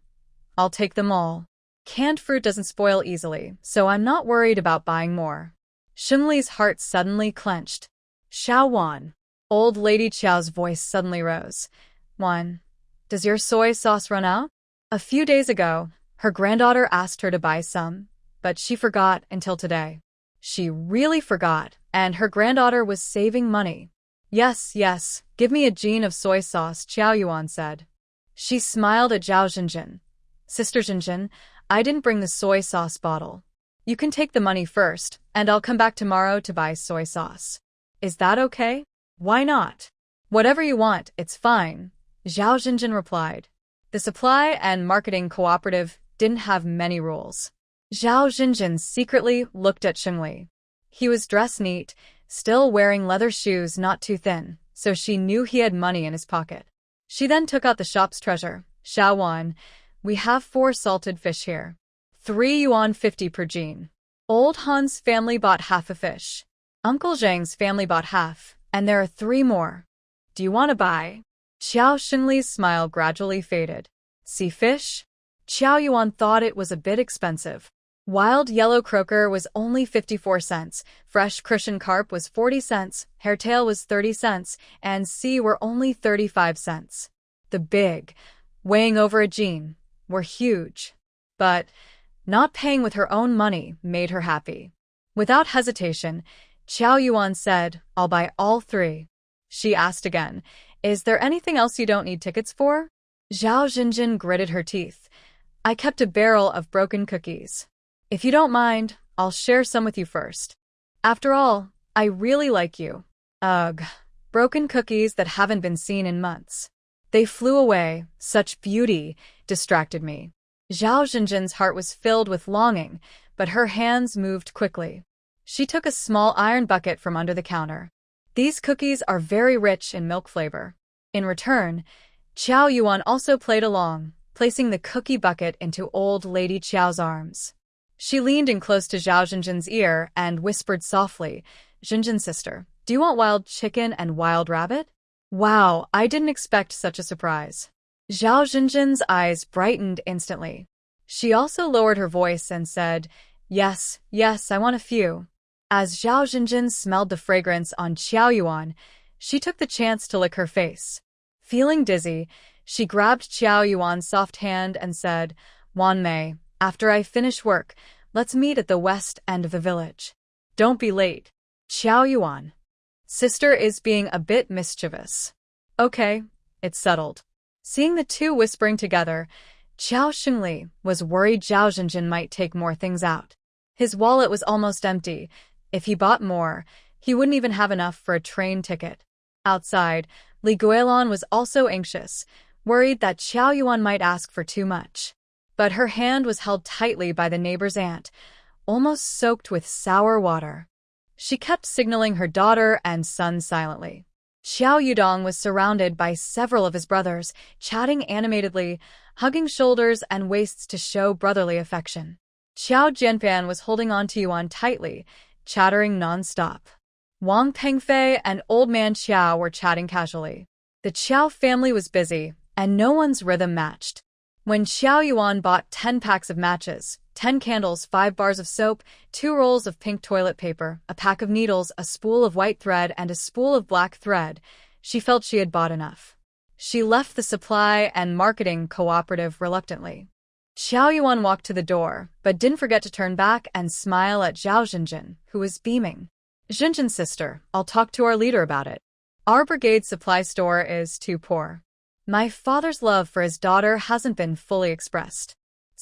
S1: I'll take them all. Canned fruit doesn't spoil easily, so I'm not worried about buying more. Xunli's heart suddenly clenched. Xiao Wan. Old Lady Qiao's voice suddenly rose. Wan, does your soy sauce run out? A few days ago, her granddaughter asked her to buy some, but she forgot until today. She really forgot, and her granddaughter was saving money. Yes, give me a Jin of soy sauce, Qiao Yuan said. She smiled at Zhao Xinjin. Sister Xinjin, I didn't bring the soy sauce bottle. You can take the money first, and I'll come back tomorrow to buy soy sauce. Is that okay? Why not? Whatever you want, it's fine, Zhao Xinjin replied. The supply and marketing cooperative didn't have many rules. Zhao Xinjin secretly looked at Xingli. He was dressed neat, still wearing leather shoes not too thin, so she knew he had money in his pocket. She then took out the shop's treasure. Xiao Wan, we have 4 salted fish here. 3 yuan 50 per Jin. Old Han's family bought half a fish. Uncle Zhang's family bought half, and there are 3 more. Do you want to buy? Xiao Xinli's smile gradually faded. See fish? Qiao Yuan thought it was a bit expensive. Wild yellow croaker was only 54 cents, fresh Crucian carp was 40 cents, hairtail was 30 cents, and sea were only 35 cents. The big, weighing over a Jin, were huge. But not paying with her own money made her happy. Without hesitation, Qiao Yuan said, I'll buy all 3. She asked again, is there anything else you don't need tickets for? Zhao Xinjin gritted her teeth. I kept a barrel of broken cookies. If you don't mind, I'll share some with you first. After all, I really like you. Ugh, broken cookies that haven't been seen in months. They flew away, such beauty, distracted me. Zhao Xinjin's heart was filled with longing, but her hands moved quickly. She took a small iron bucket from under the counter. These cookies are very rich in milk flavor. In return, Qiao Yuan also played along, placing the cookie bucket into old Lady Qiao's arms. She leaned in close to Zhao Xinjin's ear and whispered softly, Xinjin sister, do you want wild chicken and wild rabbit? Wow, I didn't expect such a surprise. Zhao Xinjin's eyes brightened instantly. She also lowered her voice and said, yes, I want a few. As Zhao Xinjin smelled the fragrance on Qiao Yuan, she took the chance to lick her face. Feeling dizzy, she grabbed Qiao Yuan's soft hand and said, Wan Mei, after I finish work, let's meet at the west end of the village. Don't be late. Qiao Yuan. Sister is being a bit mischievous. Okay, it's settled. Seeing the two whispering together, Qiao Xingli was worried Zhao Xinjin might take more things out. His wallet was almost empty. If he bought more, he wouldn't even have enough for a train ticket. Outside, Li Guilin was also anxious, worried that Qiao Yuan might ask for too much. But her hand was held tightly by the neighbor's aunt, almost soaked with sour water. She kept signaling her daughter and son silently. Xiao Yudong was surrounded by several of his brothers, chatting animatedly, hugging shoulders and waists to show brotherly affection. Qiao Jianfan was holding on to Yuan tightly, chattering non-stop. Wang Pengfei and Old Man Qiao were chatting casually. The Qiao family was busy, and no one's rhythm matched. When Xiao Yuan bought 10 packs of matches, 10 candles, 5 bars of soap, 2 rolls of pink toilet paper, a pack of needles, a spool of white thread, and a spool of black thread, she felt she had bought enough. She left the supply and marketing cooperative reluctantly. Xiao Yuan walked to the door, but didn't forget to turn back and smile at Zhao Xinjin, who was beaming. Xinjin sister, I'll talk to our leader about it. Our brigade supply store is too poor. My father's love for his daughter hasn't been fully expressed.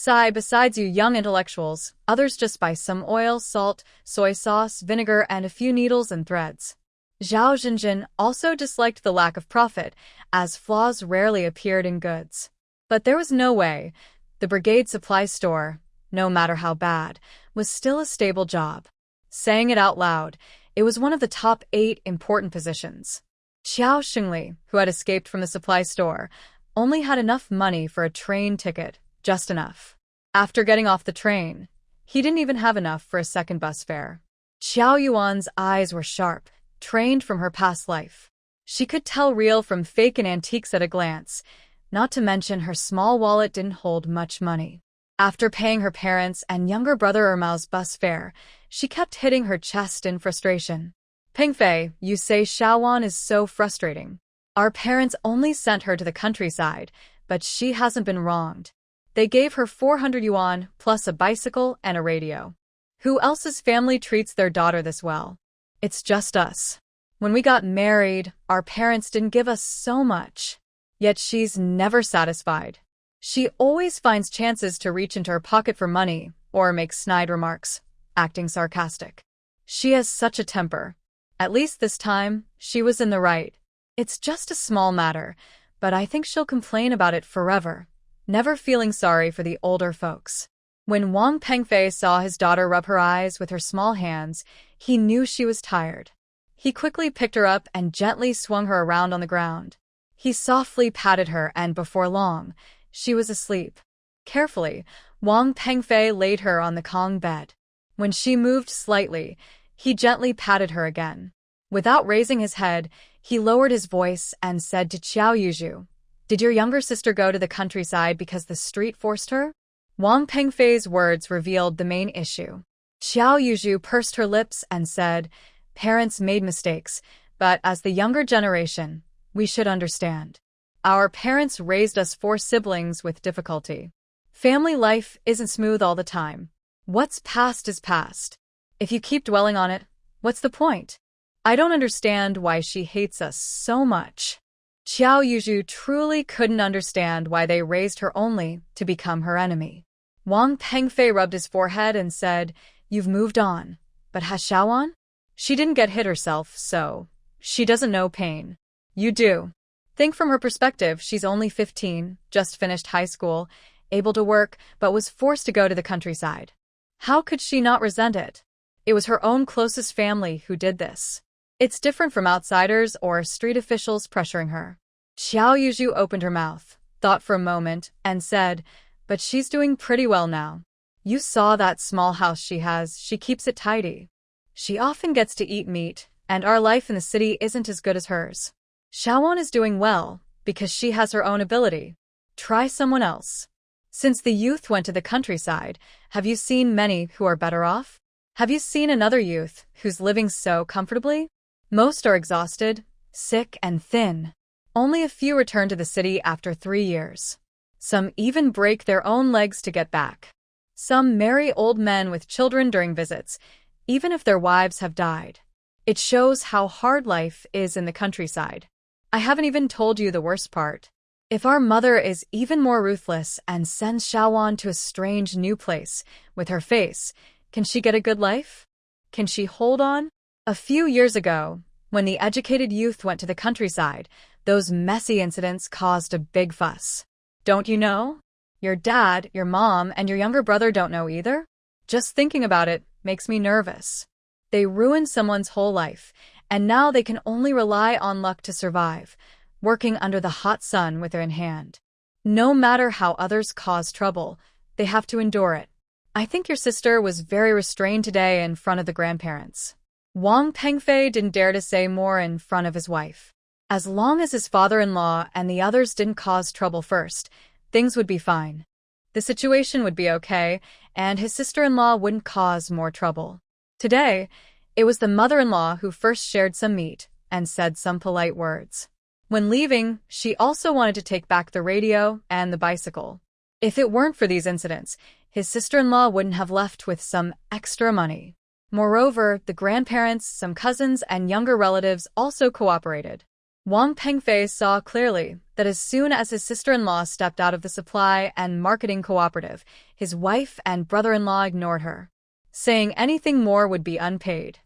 S1: Besides you young intellectuals, others just buy some oil, salt, soy sauce, vinegar, and a few needles and threads. Zhao Xinjin also disliked the lack of profit, as flaws rarely appeared in goods. But there was no way. The brigade supply store, no matter how bad, was still a stable job. Saying it out loud, it was one of the top 8 important positions. Qiao Xingli, who had escaped from the supply store, only had enough money for a train ticket, just enough. After getting off the train, he didn't even have enough for a second bus fare. Qiao Yuan's eyes were sharp, trained from her past life. She could tell real from fake and antiques at a glance, not to mention her small wallet didn't hold much money. After paying her parents' and younger brother Ermao's bus fare, she kept hitting her chest in frustration. Pengfei, you say Xiaowan is so frustrating. Our parents only sent her to the countryside, but she hasn't been wronged. They gave her 400 yuan plus a bicycle and a radio. Who else's family treats their daughter this well? It's just us. When we got married, our parents didn't give us so much. Yet she's never satisfied. She always finds chances to reach into her pocket for money or make snide remarks, acting sarcastic. She has such a temper. At least this time, she was in the right. It's just a small matter, but I think she'll complain about it forever, never feeling sorry for the older folks. When Wang Pengfei saw his daughter rub her eyes with her small hands, he knew she was tired. He quickly picked her up and gently swung her around on the ground. He softly patted her, and before long, she was asleep. Carefully, Wang Pengfei laid her on the Kong bed. When she moved slightly, he gently patted her again. Without raising his head, he lowered his voice and said to Qiao Yuzhu, "Did your younger sister go to the countryside because the street forced her?" Wang Pengfei's words revealed the main issue. Qiao Yuzhu pursed her lips and said, "Parents made mistakes, but as the younger generation, we should understand. Our parents raised us 4 siblings with difficulty. Family life isn't smooth all the time. What's past is past. If you keep dwelling on it, what's the point? I don't understand why she hates us so much." Qiao Yuzhu truly couldn't understand why they raised her only to become her enemy. Wang Pengfei rubbed his forehead and said, "You've moved on. But has Xiaowan? She didn't get hit herself, so she doesn't know pain. You do. Think from her perspective, she's only 15, just finished high school, able to work, but was forced to go to the countryside. How could she not resent it? It was her own closest family who did this. It's different from outsiders or street officials pressuring her." Qiao Yuzhu opened her mouth, thought for a moment, and said, "But she's doing pretty well now. You saw that small house she has, she keeps it tidy. She often gets to eat meat, and our life in the city isn't as good as hers. Xiaowan is doing well, because she has her own ability. Try someone else. Since the youth went to the countryside, have you seen many who are better off? Have you seen another youth who's living so comfortably? Most are exhausted, sick, and thin. Only a few return to the city after 3 years. Some even break their own legs to get back. Some marry old men with children during visits, even if their wives have died. It shows how hard life is in the countryside. I haven't even told you the worst part. If our mother is even more ruthless and sends Xiaowan to a strange new place with her face, can she get a good life? Can she hold on? A few years ago, when the educated youth went to the countryside, those messy incidents caused a big fuss. Don't you know? Your dad, your mom, and your younger brother don't know either? Just thinking about it makes me nervous. They ruined someone's whole life, and now they can only rely on luck to survive, working under the hot sun with it in hand. No matter how others cause trouble, they have to endure it. I think your sister was very restrained today in front of the grandparents." Wang Pengfei didn't dare to say more in front of his wife. As long as his father-in-law and the others didn't cause trouble first, things would be fine. The situation would be okay, and his sister-in-law wouldn't cause more trouble. Today, it was the mother-in-law who first shared some meat and said some polite words. When leaving, she also wanted to take back the radio and the bicycle. If it weren't for these incidents, his sister-in-law wouldn't have left with some extra money. Moreover, the grandparents, some cousins, and younger relatives also cooperated. Wang Pengfei saw clearly that as soon as his sister-in-law stepped out of the supply and marketing cooperative, his wife and brother-in-law ignored her. Saying anything more would be unpaid.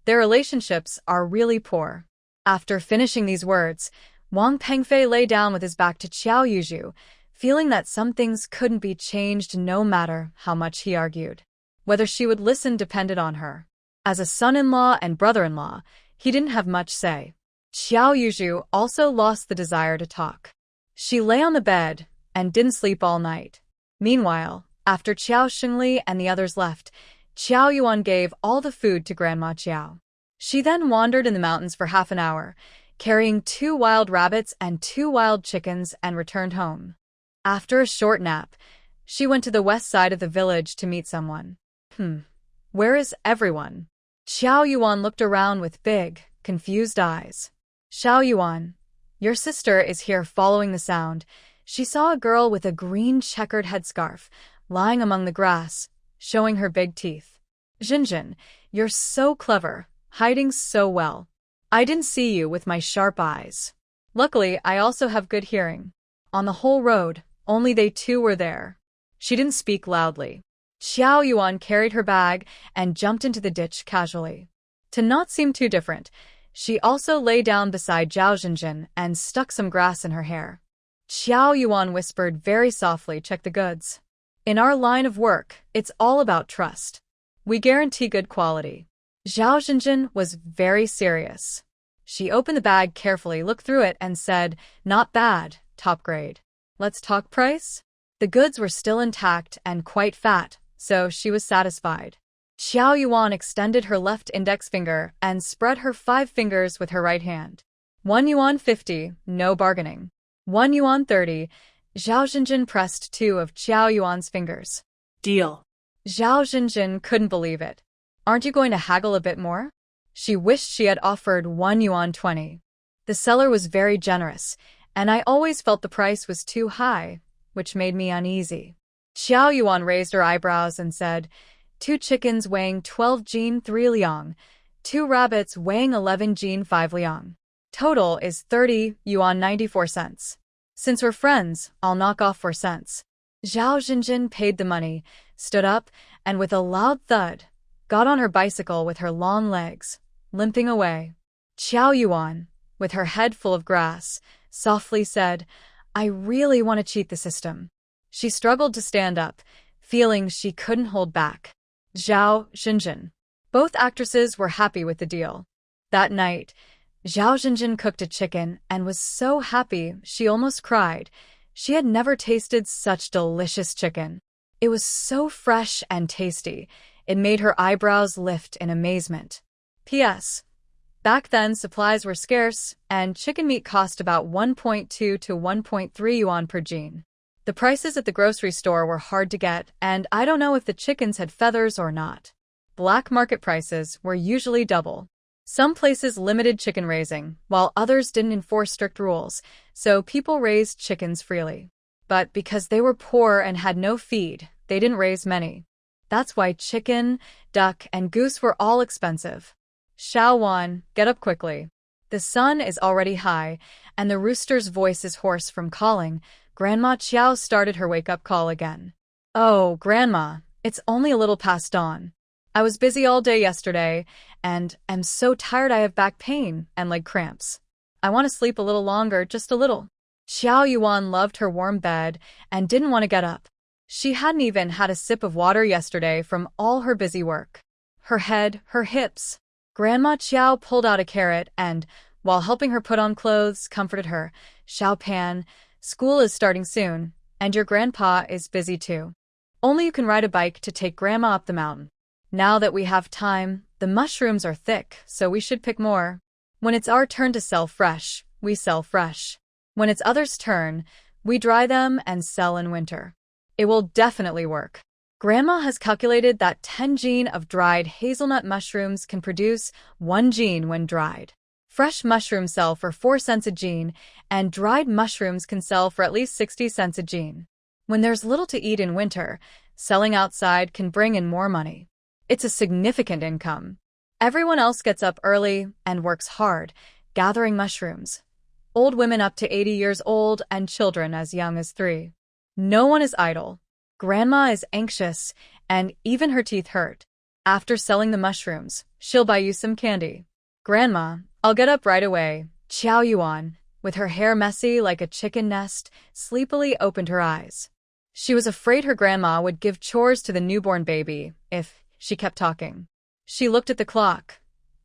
S1: Their relationships are really poor. After finishing these words, Wang Pengfei lay down with his back to Qiao Yuzhu, feeling that some things couldn't be changed no matter how much he argued. Whether she would listen depended on her. As a son-in-law and brother-in-law, he didn't have much say. Qiao Yuzhu also lost the desire to talk. She lay on the bed and didn't sleep all night. Meanwhile, after Qiao Xingli and the others left, Qiao Yuan gave all the food to Grandma Qiao. She then wandered in the mountains for half an hour, carrying 2 wild rabbits and 2 wild chickens, and returned home. After a short nap, she went to the west side of the village to meet someone. Where is everyone? Qiao Yuan looked around with big, confused eyes. Xiao Yuan, your sister is here. Following the sound, she saw a girl with a green checkered headscarf lying among the grass, showing her big teeth. Xinjin, you're so clever, hiding so well. I didn't see you with my sharp eyes. Luckily, I also have good hearing. On the whole road, only they two were there. She didn't speak loudly. Xiao Yuan carried her bag and jumped into the ditch casually. To not seem too different, she also lay down beside Zhao Xinjin and stuck some grass in her hair. Xiao Yuan whispered very softly, check the goods. In our line of work, it's all about trust. We guarantee good quality. Zhao Xinjin was very serious. She opened the bag carefully, looked through it, and said, not bad, top grade. Let's talk price? The goods were still intact and quite fat, so she was satisfied. Xiao Yuan extended her left index finger and spread her 5 fingers with her right hand. 1 yuan 50, no bargaining. 1 yuan 30, Zhao Xinjin pressed 2 of Xiao Yuan's fingers.
S2: Deal.
S1: Zhao Xinjin couldn't believe it. Aren't you going to haggle a bit more? She wished she had offered 1 yuan 20. The seller was very generous, and I always felt the price was too high, which made me uneasy. Xiao Yuan raised her eyebrows and said, 2 chickens weighing 12 jin 3 liang, 2 rabbits weighing 11 jin 5 liang. Total is 30 yuan 94 cents. Since we're friends, I'll knock off 4 cents. Zhao Xinjin paid the money, stood up, and with a loud thud, got on her bicycle with her long legs, limping away. Qiao Yuan, with her head full of grass, softly said, I really want to cheat the system. She struggled to stand up, feeling she couldn't hold back. Zhao Xinjin. Both actresses were happy with the deal. That night, Zhao Xinjin cooked a chicken and was so happy she almost cried. She had never tasted such delicious chicken. It was so fresh and tasty, it made her eyebrows lift in amazement. P.S. Back then, supplies were scarce, and chicken meat cost about 1.2 to 1.3 yuan per jin. The prices at the grocery store were hard to get, and I don't know if the chickens had feathers or not. Black market prices were usually double. Some places limited chicken raising, while others didn't enforce strict rules, so people raised chickens freely. But because they were poor and had no feed, they didn't raise many. That's why chicken, duck, and goose were all expensive. Xiao Wan, get up quickly. The sun is already high, and the rooster's voice is hoarse from calling. Grandma Qiao started her wake-up call again. Oh, Grandma, it's only a little past dawn. I was busy all day yesterday, and am so tired I have back pain and leg cramps. I want to sleep a little longer, just a little. Xiao Yuan loved her warm bed and didn't want to get up. She hadn't even had a sip of water yesterday from all her busy work. Her head, her hips. Grandma Qiao pulled out a carrot and, while helping her put on clothes, comforted her. Xiao Pan, school is starting soon, and your grandpa is busy too. Only you can ride a bike to take Grandma up the mountain. Now that we have time, the mushrooms are thick, so we should pick more. When it's our turn to sell fresh, we sell fresh. When it's others' turn, we dry them and sell in winter. It will definitely work. Grandma has calculated that 10 jin of dried hazelnut mushrooms can produce 1 jin when dried. Fresh mushrooms sell for 4 cents a jin, and dried mushrooms can sell for at least 60 cents a jin. When there's little to eat in winter, selling outside can bring in more money. It's a significant income. Everyone else gets up early and works hard, gathering mushrooms. Old women up to 80 years old and children as young as 3. No one is idle. Grandma is anxious, and even her teeth hurt. After selling the mushrooms, she'll buy you some candy. Grandma, I'll get up right away. Qiao Yuan, with her hair messy like a chicken nest, sleepily opened her eyes. She was afraid her grandma would give chores to the newborn baby if she kept talking. She looked at the clock.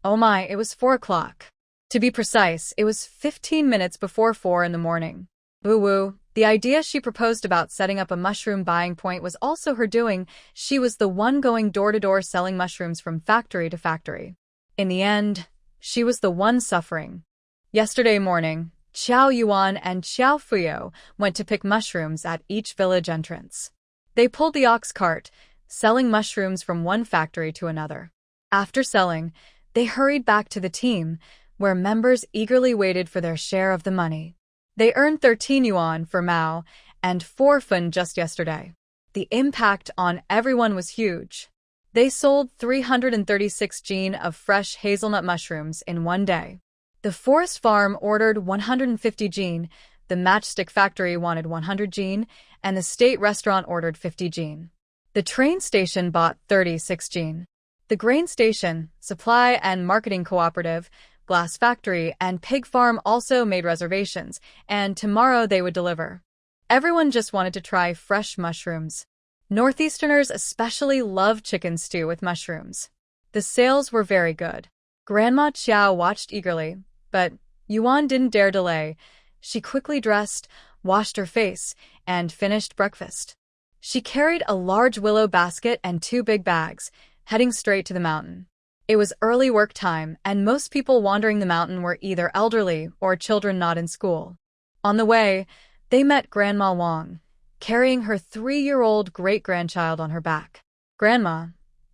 S1: Oh my, it was 4 o'clock. To be precise, it was 15 minutes before 4 in the morning. Woo-woo. The idea she proposed about setting up a mushroom buying point was also her doing. She was the one going door to door selling mushrooms from factory to factory. In the end, she was the one suffering. Yesterday morning, Qiao Yuan and Qiao Fuyo went to pick mushrooms at each village entrance. They pulled the ox cart, selling mushrooms from one factory to another. After selling, they hurried back to the team, where members eagerly waited for their share of the money. They earned 13 yuan for Mao and 4 fun just yesterday. The impact on everyone was huge. They sold 336 jin of fresh hazelnut mushrooms in one day. The forest farm ordered 150 jin, the matchstick factory wanted 100 jin, and the state restaurant ordered 50 jin. The train station bought 36 jin. The grain station, supply and marketing cooperative, glass factory, and pig farm also made reservations, and tomorrow they would deliver. Everyone just wanted to try fresh mushrooms. Northeasterners especially love chicken stew with mushrooms. The sales were very good. Grandma Qiao watched eagerly, but Yuan didn't dare delay. She quickly dressed, washed her face, and finished breakfast. She carried a large willow basket and 2 big bags, heading straight to the mountain. It was early work time, and most people wandering the mountain were either elderly or children not in school. On the way, they met Grandma Wang, carrying her 3-year-old great-grandchild on her back. "Grandma,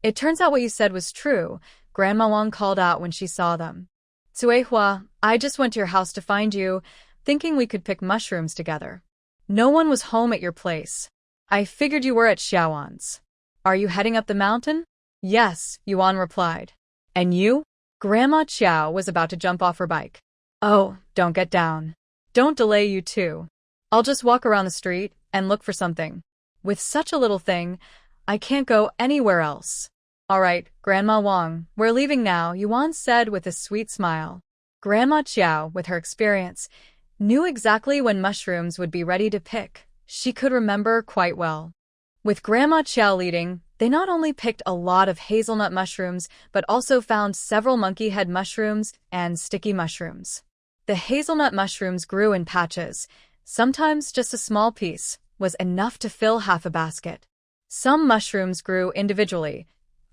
S1: it turns out what you said was true," Grandma Wang called out when she saw them. "Zuehua, I just went to your house to find you, thinking we could pick mushrooms together. No one was home at your place. I figured you were at Xiaoan's. Are you heading up the mountain?" "Yes," Yuan replied. "And you?" Grandma Qiao was about to jump off her bike. "Oh, don't get down. Don't delay, you too. I'll just walk around the street and look for something. With such a little thing, I can't go anywhere else." "All right, Grandma Wang, we're leaving now," Yuan said with a sweet smile. Grandma Qiao, with her experience, knew exactly when mushrooms would be ready to pick. She could remember quite well. With Grandma Qiao leading, they not only picked a lot of hazelnut mushrooms, but also found several monkey head mushrooms and sticky mushrooms. The hazelnut mushrooms grew in patches. Sometimes just a small piece was enough to fill half a basket. Some mushrooms grew individually,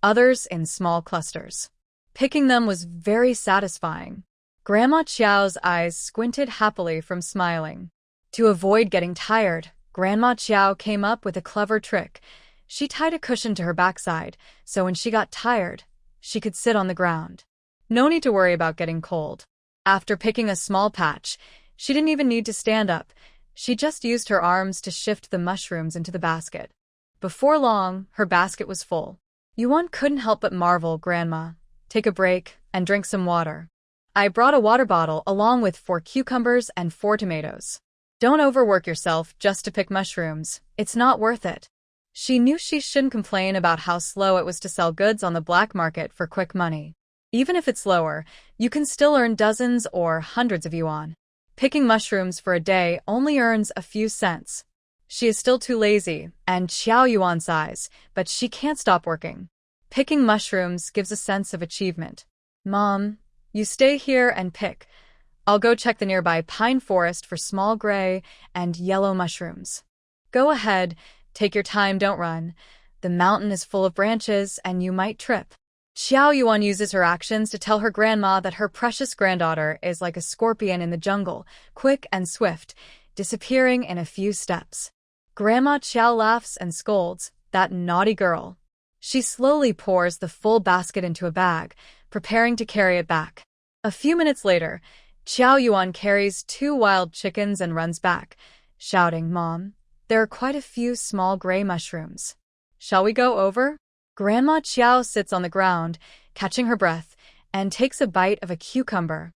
S1: others in small clusters. Picking them was very satisfying. Grandma Qiao's eyes squinted happily from smiling. To avoid getting tired, Grandma Qiao came up with a clever trick. She tied a cushion to her backside, so when she got tired, she could sit on the ground. No need to worry about getting cold. After picking a small patch, she didn't even need to stand up. She just used her arms to shift the mushrooms into the basket. Before long, her basket was full. Yuan couldn't help but marvel. "Grandma, take a break and drink some water. I brought a water bottle along with 4 cucumbers and 4 tomatoes. Don't overwork yourself just to pick mushrooms. It's not worth it." She knew she shouldn't complain about how slow it was to sell goods on the black market for quick money. Even if it's slower, you can still earn dozens or hundreds of yuan. Picking mushrooms for a day only earns a few cents. She is still too lazy and Qiao Yuan's size, but she can't stop working. Picking mushrooms gives a sense of achievement. "Mom, you stay here and pick. I'll go check the nearby pine forest for small gray and yellow mushrooms." "Go ahead. Take your time, don't run. The mountain is full of branches and you might trip." Qiao Yuan uses her actions to tell her grandma that her precious granddaughter is like a scorpion in the jungle, quick and swift, disappearing in a few steps. Grandma Qiao laughs and scolds, "That naughty girl." She slowly pours the full basket into a bag, preparing to carry it back. A few minutes later, Qiao Yuan carries 2 wild chickens and runs back, shouting, "Mom, there are quite a few small gray mushrooms. Shall we go over?" Grandma Qiao sits on the ground, catching her breath, and takes a bite of a cucumber.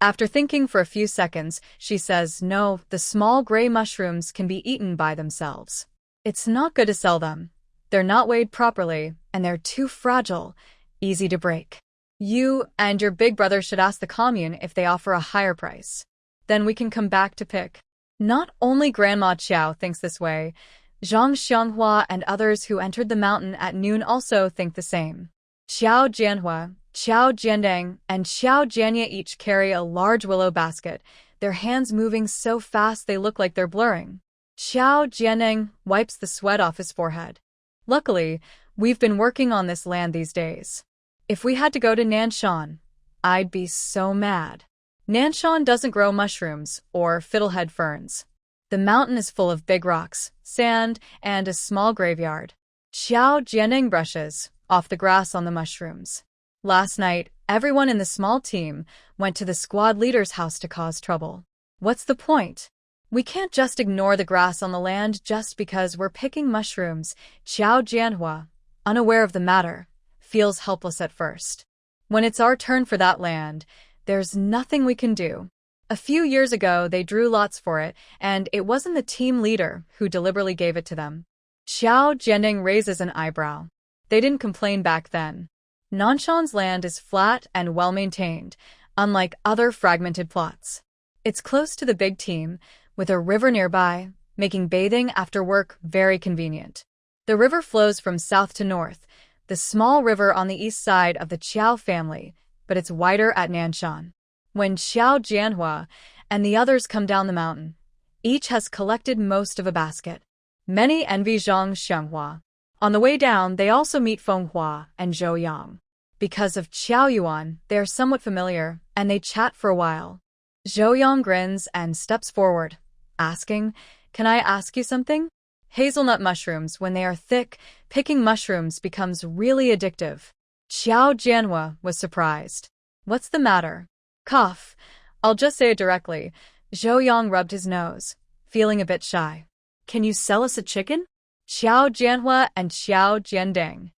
S1: After thinking for a few seconds, she says, "No, the small gray mushrooms can be eaten by themselves. It's not good to sell them. They're not weighed properly, and they're too fragile, easy to break. You and your big brother should ask the commune if they offer a higher price. Then we can come back to pick." Not only Grandma Qiao thinks this way, Zhang Xianghua and others who entered the mountain at noon also think the same. Qiao Jianhua, Qiao Jiandang, and Qiao Jianye each carry a large willow basket, their hands moving so fast they look like they're blurring. Xiao Jianeng wipes the sweat off his forehead. Luckily, we've been working on this land these days. If we had to go to Nanshan, I'd be so mad. Nanshan doesn't grow mushrooms or fiddlehead ferns. The mountain is full of big rocks, sand, and a small graveyard. Xiao Jianeng brushes off the grass on the mushrooms. Last night, everyone in the small team went to the squad leader's house to cause trouble. What's the point? We can't just ignore the grass on the land just because we're picking mushrooms. Xiao Jianhua, unaware of the matter, feels helpless at first. When it's our turn for that land, there's nothing we can do. A few years ago, they drew lots for it, and it wasn't the team leader who deliberately gave it to them. Xiao Jianeng raises an eyebrow. They didn't complain back then. Nanshan's land is flat and well-maintained, unlike other fragmented plots. It's close to the big team, with a river nearby, making bathing after work very convenient. The river flows from south to north, the small river on the east side of the Qiao family, but it's wider at Nanshan. When Xiao Jianhua and the others come down the mountain, each has collected most of a basket. Many envy Zhang Shenghua. On the way down, they also meet Fenghua and Zhou Yang. Because of Qiao Yuan, they are somewhat familiar, and they chat for a while. Zhou Yang grins and steps forward, asking, "Can I ask you something?" Hazelnut mushrooms, when they are thick, picking mushrooms becomes really addictive. Xiao Jianhua was surprised. "What's the matter?" "Cough. I'll just say it directly." Zhou Yang rubbed his nose, feeling a bit shy.
S2: Can you sell us a chicken?
S1: Xiao Jianhua and Xiao Jiandeng.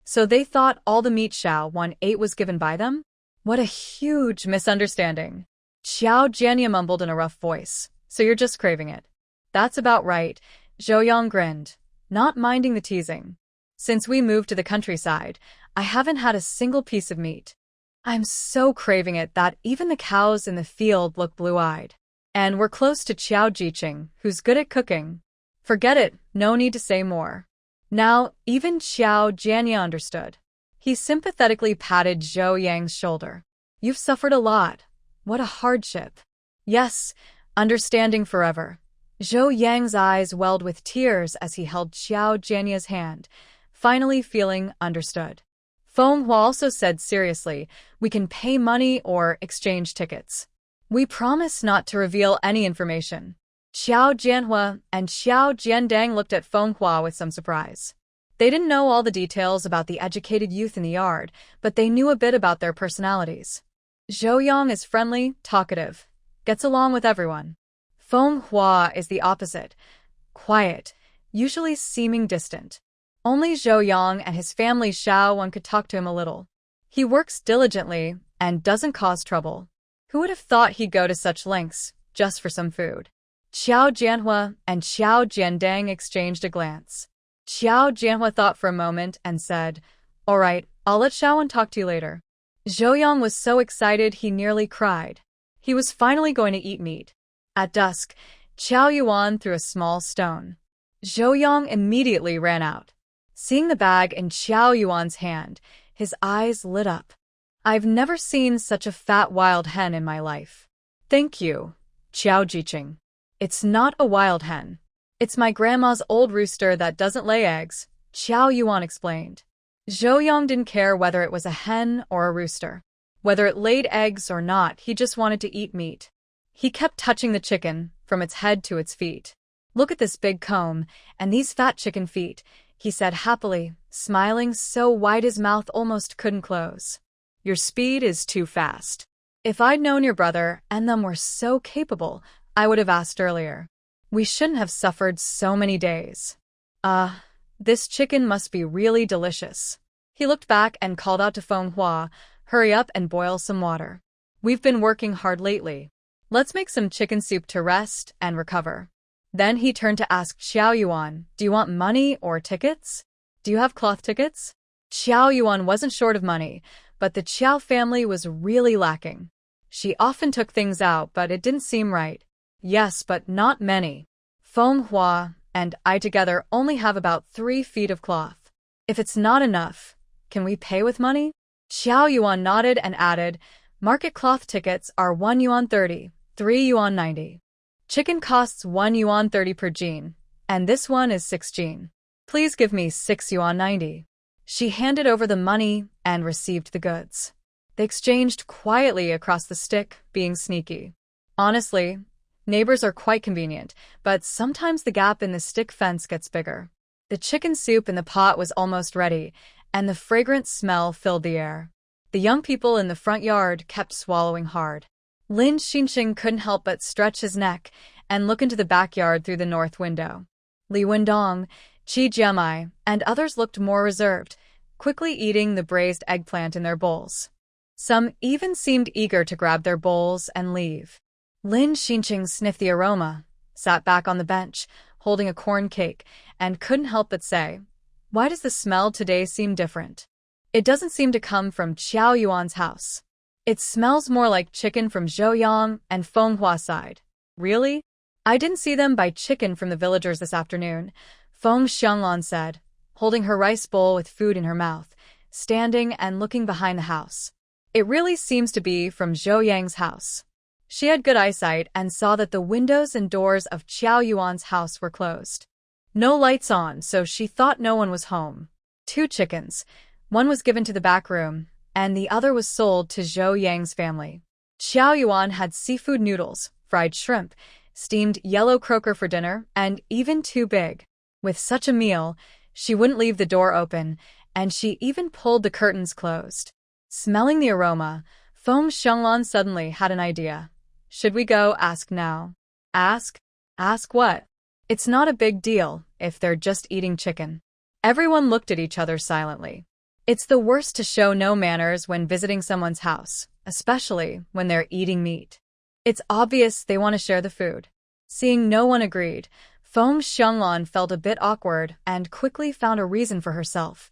S1: So they thought all the meat Xiao 1 ate was given by them? What a huge misunderstanding. Xiao Jianya mumbled in a rough voice. "So you're just craving it." "That's about right." Zhou Yang grinned, not minding the teasing. "Since we moved to the countryside, I haven't had a single piece of meat. I'm so craving it that even the cows in the field look blue-eyed. And we're close to Qiao Jiqing, who's good at cooking." Forget it, no need to say more. Now, even Xiao Jianya understood. He sympathetically patted Zhou Yang's shoulder. "You've suffered a lot. What a hardship." "Yes, understanding forever." Zhou Yang's eyes welled with tears as he held Xiao Jianya's hand, finally feeling understood. Fenghua also said seriously, "We can pay money or exchange tickets. We promise not to reveal any information." Xiao Jianhua and Xiao Jiandeng looked at Fenghua with some surprise. They didn't know all the details about the educated youth in the yard, but they knew a bit about their personalities. Zhou Yang is friendly, talkative, gets along with everyone. Fenghua is the opposite, quiet, usually seeming distant. Only Zhou Yang and his family Xiao Wan could talk to him a little. He works diligently and doesn't cause trouble. Who would have thought he'd go to such lengths just for some food? Xiao Jianhua and Xiao Jiandeng exchanged a glance. Xiao Jianhua thought for a moment and said, "All right, I'll let Xiaowan talk to you later." Zhou Yang was so excited he nearly cried. He was finally going to eat meat. At dusk, Qiao Yuan threw a small stone. Zhou Yang immediately ran out. Seeing the bag in Qiao Yuan's hand, his eyes lit up. "I've never seen such a fat wild hen in my life." "Thank you, Qiao Jiqing. It's not a wild hen. It's my grandma's old rooster that doesn't lay eggs," Qiao Yuan explained. Zhou Yang didn't care whether it was a hen or a rooster. Whether it laid eggs or not, he just wanted to eat meat. He kept touching the chicken, from its head to its feet. "Look at this big comb, and these fat chicken feet," he said happily, smiling so wide his mouth almost couldn't close. "Your speed is too fast. If I'd known your brother and them were so capable, I would have asked earlier. We shouldn't have suffered so many days. This chicken must be really delicious." He looked back and called out to Fenghua, "Hurry up and boil some water. We've been working hard lately. Let's make some chicken soup to rest and recover." Then he turned to ask Xiao Yuan, "Do you want money or tickets? Do you have cloth tickets?" Xiao Yuan wasn't short of money, but the Qiao family was really lacking. She often took things out, but it didn't seem right. "Yes, but not many. Fenghua and I together only have about 3 feet of cloth. If it's not enough, can we pay with money?" Xiao Yuan nodded and added, "Market cloth tickets are 1 yuan 30, 3 yuan 90. Chicken costs 1 yuan 30 per jin, and this one is 6 jin. Please give me 6 yuan 90. She handed over the money and received the goods. They exchanged quietly across the stick, being sneaky. Honestly, neighbors are quite convenient, but sometimes the gap in the stick fence gets bigger. The chicken soup in the pot was almost ready, and the fragrant smell filled the air. The young people in the front yard kept swallowing hard. Lin Qingshan couldn't help but stretch his neck and look into the backyard through the north window. Li Wendong, Qi Jiamai, and others looked more reserved, quickly eating the braised eggplant in their bowls. Some even seemed eager to grab their bowls and leave. Lin Qingshan sniffed the aroma, sat back on the bench, holding a corn cake, and couldn't help but say, "Why does the smell today seem different? It doesn't seem to come from Qiao Yuan's house. It smells more like chicken from Zhouyang and Fenghua side." "Really? I didn't see them buy chicken from the villagers this afternoon," Feng Xianglan said, holding her rice bowl with food in her mouth, standing and looking behind the house. "It really seems to be from Zhouyang's house." She had good eyesight and saw that the windows and doors of Qiao Yuan's house were closed. No lights on, so she thought no one was home. 2 chickens. One was given to the back room, and the other was sold to Zhou Yang's family. Qiao Yuan had seafood noodles, fried shrimp, steamed yellow croaker for dinner, and even 2 big. With such a meal, she wouldn't leave the door open, and she even pulled the curtains closed. Smelling the aroma, Feng Xianglan suddenly had an idea. "Should we go ask now?" "Ask? Ask what?" "It's not a big deal if they're just eating chicken." Everyone looked at each other silently. It's the worst to show no manners when visiting someone's house, especially when they're eating meat. It's obvious they want to share the food. Seeing no one agreed, Feng Xianglan felt a bit awkward and quickly found a reason for herself.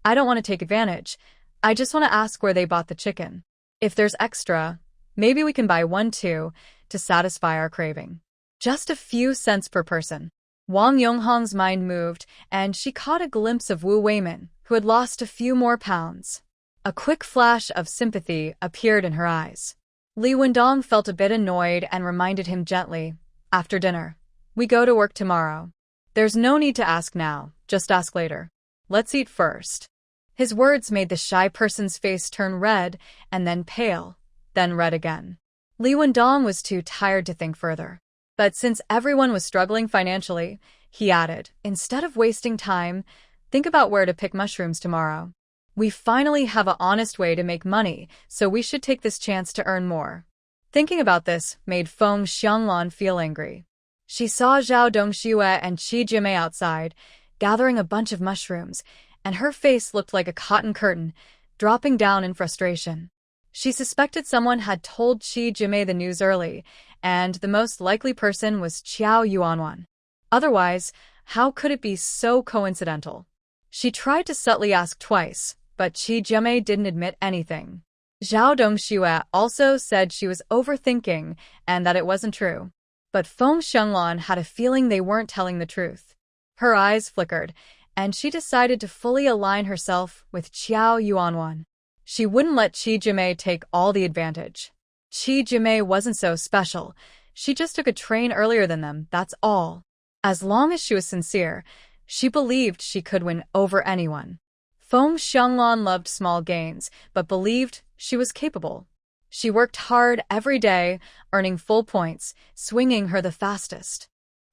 S1: "I don't want to take advantage. I just want to ask where they bought the chicken. If there's extra, maybe we can buy 1 too, to satisfy our craving. Just a few cents per person." Wang Yonghong's mind moved, and she caught a glimpse of Wu Weimin, who had lost a few more pounds. A quick flash of sympathy appeared in her eyes. Li Wendong felt a bit annoyed and reminded him gently, "After dinner. We go to work tomorrow. There's no need to ask now, just ask later. Let's eat first." His words made the shy person's face turn red and then pale, then red again. Li Wendong was too tired to think further. But since everyone was struggling financially, he added, "Instead of wasting time, think about where to pick mushrooms tomorrow. We finally have an honest way to make money, so we should take this chance to earn more." Thinking about this made Feng Xianglan feel angry. She saw Zhao Dongxue and Qi Jimei outside, gathering a bunch of mushrooms, and her face looked like a cotton curtain, dropping down in frustration. She suspected someone had told Qi Jimei the news early, and the most likely person was Qiao Yuanwan. Otherwise, how could it be so coincidental? She tried to subtly ask twice, but Qi Jimei didn't admit anything. Zhao Dongxue also said she was overthinking and that it wasn't true. But Feng Xianglan had a feeling they weren't telling the truth. Her eyes flickered, and she decided to fully align herself with Qiao Yuanwan. She wouldn't let Qi Jimei take all the advantage. Qi Jimei wasn't so special. She just took a train earlier than them, that's all. As long as she was sincere, she believed she could win over anyone. Feng Xianglan loved small gains, but believed she was capable. She worked hard every day, earning full points, swinging her the fastest.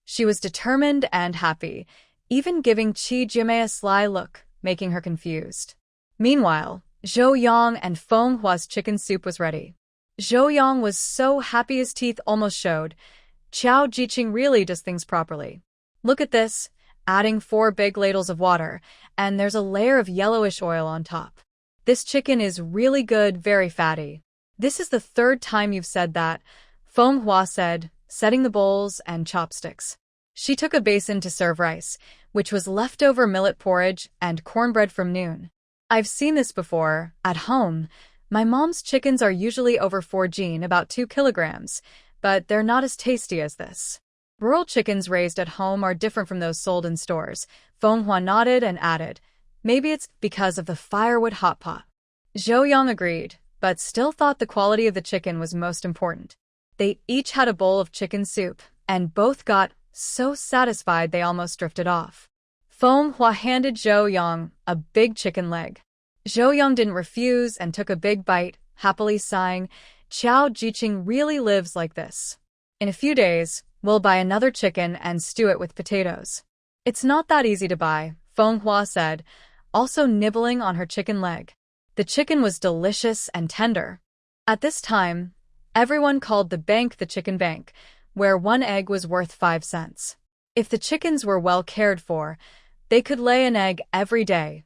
S1: She was determined and happy, even giving Qi Jimei a sly look, making her confused. Meanwhile, Zhouyang and Fenghua's chicken soup was ready. Zhouyang was so happy his teeth almost showed. Qiao Jiqing really does things properly. "Look at this," adding 4 big ladles of water, and there's a layer of yellowish oil on top. "This chicken is really good, very fatty." "This is the 3rd time you've said that," Fenghua said, setting the bowls and chopsticks. She took a basin to serve rice, which was leftover millet porridge and cornbread from noon. "I've seen this before, at home. My mom's chickens are usually over 4 jin, about 2 kilograms, but they're not as tasty as this." Rural chickens raised at home are different from those sold in stores. Fenghua nodded and added, "Maybe it's because of the firewood hot pot." Zhouyang agreed, but still thought the quality of the chicken was most important. They each had a bowl of chicken soup, and both got so satisfied they almost drifted off. Manhwa handed Zhou Yang a big chicken leg. Zhou Yang didn't refuse and took a big bite, happily sighing, "Qiao Jiqing really lives like this. In a few days, we'll buy another chicken and stew it with potatoes." "It's not that easy to buy," Manhwa said, also nibbling on her chicken leg. The chicken was delicious and tender. At this time, everyone called the bank the chicken bank, where one egg was worth 5 cents. If the chickens were well cared for, they could lay an egg every day.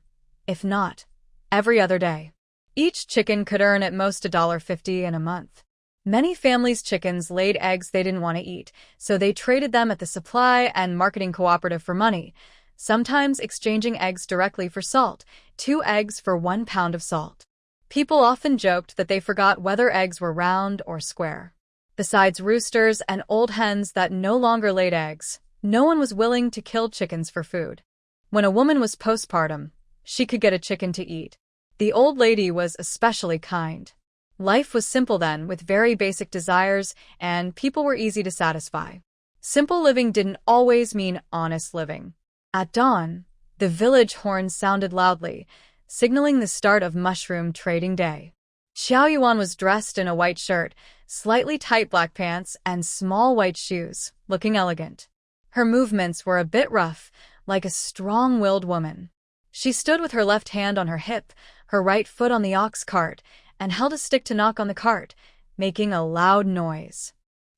S1: If not, every other day. Each chicken could earn at most $1.50 in a month. Many families' chickens laid eggs they didn't want to eat, so they traded them at the supply and marketing cooperative for money, sometimes exchanging eggs directly for salt, 2 eggs for 1 pound of salt. People often joked that they forgot whether eggs were round or square. Besides roosters and old hens that no longer laid eggs, no one was willing to kill chickens for food. When a woman was postpartum, she could get a chicken to eat. The old lady was especially kind. Life was simple then, with very basic desires, and people were easy to satisfy. Simple living didn't always mean honest living. At dawn, the village horn sounded loudly, signaling the start of mushroom trading day. Xiao Yuan was dressed in a white shirt, slightly tight black pants, and small white shoes, looking elegant. Her movements were a bit rough, like a strong-willed woman. She stood with her left hand on her hip, her right foot on the ox cart, and held a stick to knock on the cart, making a loud noise.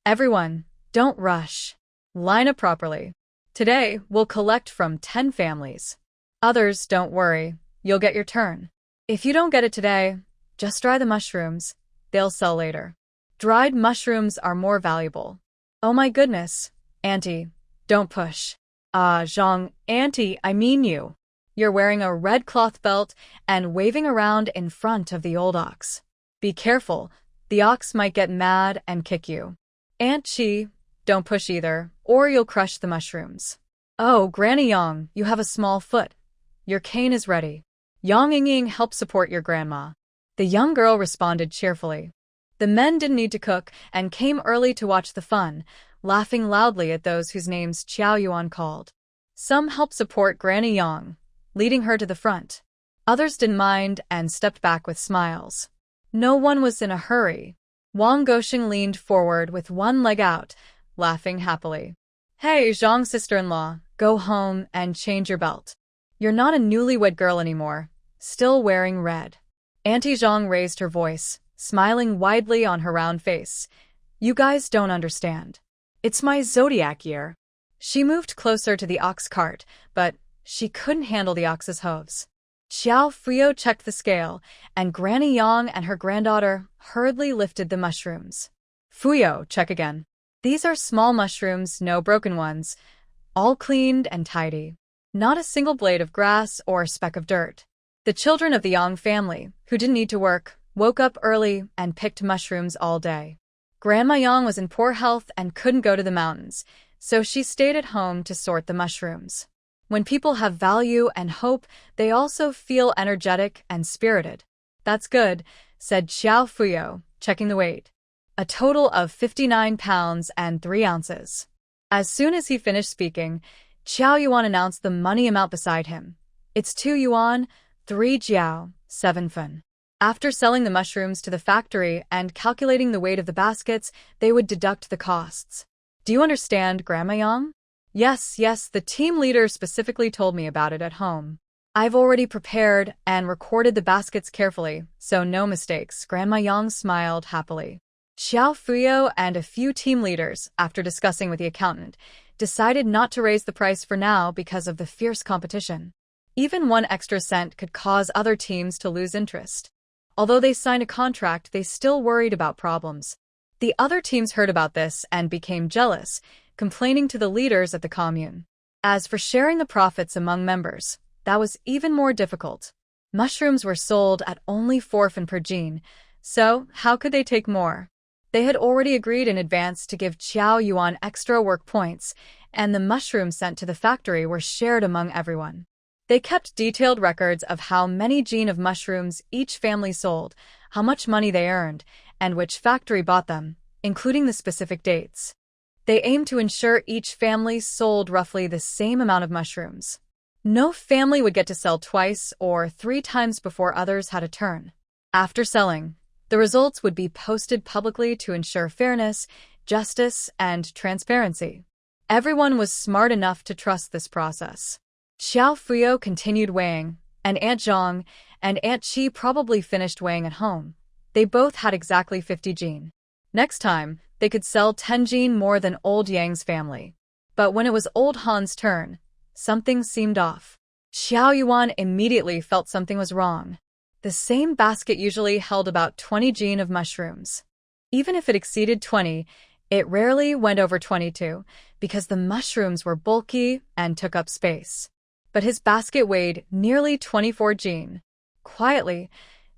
S1: "Everyone, don't rush. Line up properly. Today, we'll collect from 10 families. Others, don't worry, you'll get your turn. If you don't get it today, just dry the mushrooms. They'll sell later. Dried mushrooms are more valuable." "Oh my goodness, Auntie, don't push." Zhang, Auntie, I mean you. You're wearing a red cloth belt and waving around in front of the old ox. Be careful, the ox might get mad and kick you." "Aunt Chi, don't push either, or you'll crush the mushrooms." "Oh, Granny Yang, you have a small foot. Your cane is ready. Yang Ying help support your grandma." The young girl responded cheerfully. The men didn't need to cook and came early to watch the fun, laughing loudly at those whose names Qiao Yuan called. Some helped support Granny Yang, leading her to the front. Others didn't mind and stepped back with smiles. No one was in a hurry. Wang Gosheng leaned forward with one leg out, laughing happily. "Hey, Zhang's sister-in-law, go home and change your belt. You're not a newlywed girl anymore, still wearing red." Auntie Zhang raised her voice, smiling widely on her round face. "You guys don't understand. It's my zodiac year." She moved closer to the ox cart, but she couldn't handle the ox's hooves. Xiao Fuyo checked the scale, and Granny Yang and her granddaughter hurriedly lifted the mushrooms. "Fuyo, check again. These are small mushrooms, no broken ones, all cleaned and tidy. Not a single blade of grass or speck of dirt." The children of the Yang family, who didn't need to work, woke up early and picked mushrooms all day. Grandma Yang was in poor health and couldn't go to the mountains, so she stayed at home to sort the mushrooms. When people have value and hope, they also feel energetic and spirited. "That's good," said Xiao Fuyo, checking the weight. A total of 59 pounds and 3 ounces. As soon as he finished speaking, Qiao Yuan announced the money amount beside him. "It's 2 yuan, 3 jiao, 7 fen." After selling the mushrooms to the factory and calculating the weight of the baskets, they would deduct the costs. "Do you understand, Grandma Yang?" Yes, the team leader specifically told me about it at home. I've already prepared and recorded the baskets carefully, so no mistakes." Grandma Yang smiled happily. Xiao Fuyo and a few team leaders, after discussing with the accountant, decided not to raise the price for now because of the fierce competition. Even 1 extra cent could cause other teams to lose interest. Although they signed a contract, they still worried about problems. The other teams heard about this and became jealous, complaining to the leaders at the commune. As for sharing the profits among members, that was even more difficult. Mushrooms were sold at only 4 fen per jean, so how could they take more? They had already agreed in advance to give Qiao Yuan extra work points, and the mushrooms sent to the factory were shared among everyone. They kept detailed records of how many jean of mushrooms each family sold, how much money they earned, and which factory bought them, including the specific dates. They aimed to ensure each family sold roughly the same amount of mushrooms. No family would get to sell twice or 3 times before others had a turn. After selling, the results would be posted publicly to ensure fairness, justice, and transparency. Everyone was smart enough to trust this process. Xiao Fuyo continued weighing, and Aunt Zhang and Aunt Qi probably finished weighing at home. They both had exactly 50 jin. Next time, they could sell 10 jin more than old Yang's family. But when it was old Han's turn, something seemed off. Xiao Yuan immediately felt something was wrong. The same basket usually held about 20 jin of mushrooms. Even if it exceeded 20, it rarely went over 22 because the mushrooms were bulky and took up space. But his basket weighed nearly 24 jin. Quietly,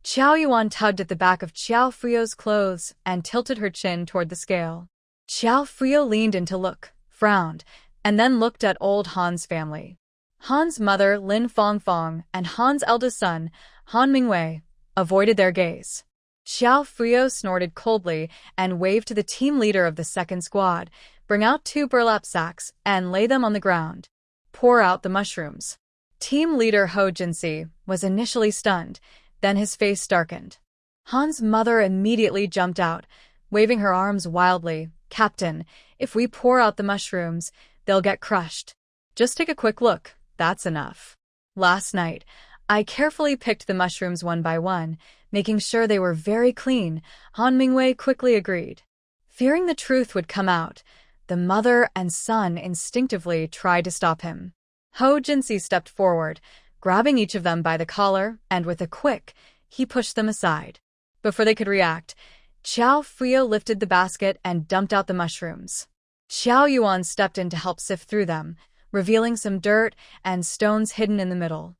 S1: Qiao Yuan tugged at the back of Qiao Fuyo's clothes and tilted her chin toward the scale. Qiao Fuyo leaned in to look, frowned, and then looked at old Han's family. Han's mother, Lin Fongfong, and Han's eldest son, Han Mingwei, avoided their gaze. Xiao Fuyo snorted coldly and waved to the team leader of the second squad, "Bring out 2 burlap sacks and lay them on the ground. Pour out the mushrooms." Team leader Ho Jinsi was initially stunned, then his face darkened. Han's mother immediately jumped out, waving her arms wildly. "Captain, if we pour out the mushrooms, they'll get crushed. Just take a quick look, that's enough." Last night, I carefully picked the mushrooms one by one, making sure they were very clean, Han Mingwei quickly agreed. Fearing the truth would come out, the mother and son instinctively tried to stop him. Ho Jinsi stepped forward, grabbing each of them by the collar, and with a quick, he pushed them aside. Before they could react, Qiao Fuyo lifted the basket and dumped out the mushrooms. Xiao Yuan stepped in to help sift through them, revealing some dirt and stones hidden in the middle.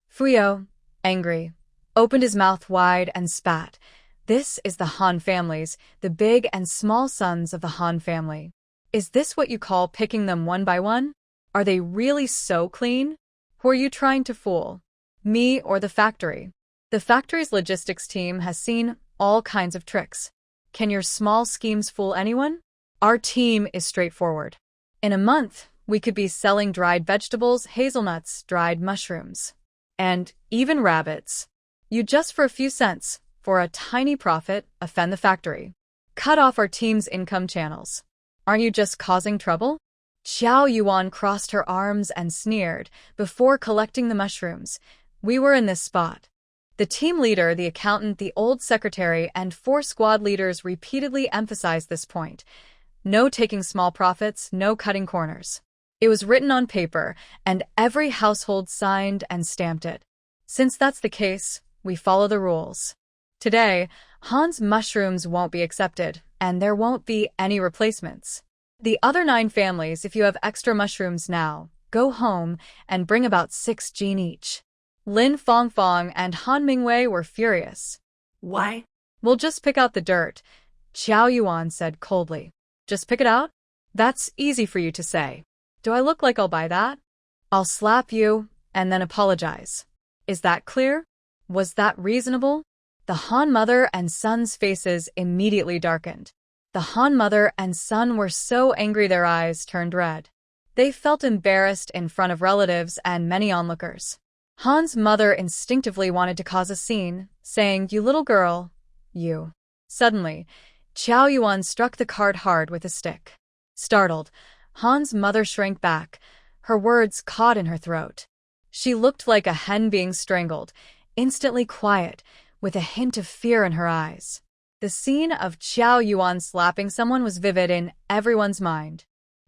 S1: Fuyo, angry, opened his mouth wide and spat. "This is the Han families, the big and small sons of the Han family. Is this what you call picking them one by one? Are they really so clean? Who are you trying to fool? Me or the factory? The factory's logistics team has seen all kinds of tricks. Can your small schemes fool anyone? Our team is straightforward. In a month, we could be selling dried vegetables, hazelnuts, dried mushrooms, and even rabbits. You just for a few cents, for a tiny profit, offend the factory. Cut off our team's income channels. Aren't you just causing trouble?" Xiao Yuan crossed her arms and sneered before collecting the mushrooms. "We were in this spot." The team leader, the accountant, the old secretary, and 4 squad leaders repeatedly emphasized this point. No taking small profits, no cutting corners. It was written on paper, and every household signed and stamped it. Since that's the case, we follow the rules. Today, Han's mushrooms won't be accepted, and there won't be any replacements. The other 9 families, if you have extra mushrooms now, go home and bring about 6 jin each. Lin Fongfong and Han Mingwei were furious.
S2: Why?
S1: "We'll just pick out the dirt," Qiao Yuan said coldly. "Just pick it out? That's easy for you to say. Do I look like I'll buy that? I'll slap you and then apologize. Is that clear? Was that reasonable?" The Han mother and son's faces immediately darkened. The Han mother and son were so angry their eyes turned red. They felt embarrassed in front of relatives and many onlookers. Han's mother instinctively wanted to cause a scene, saying, "You little girl, you." Suddenly, Qiao Yuan struck the cart hard with a stick. Startled, Han's mother shrank back, her words caught in her throat. She looked like a hen being strangled, instantly quiet, with a hint of fear in her eyes. The scene of Qiao Yuan slapping someone was vivid in everyone's mind.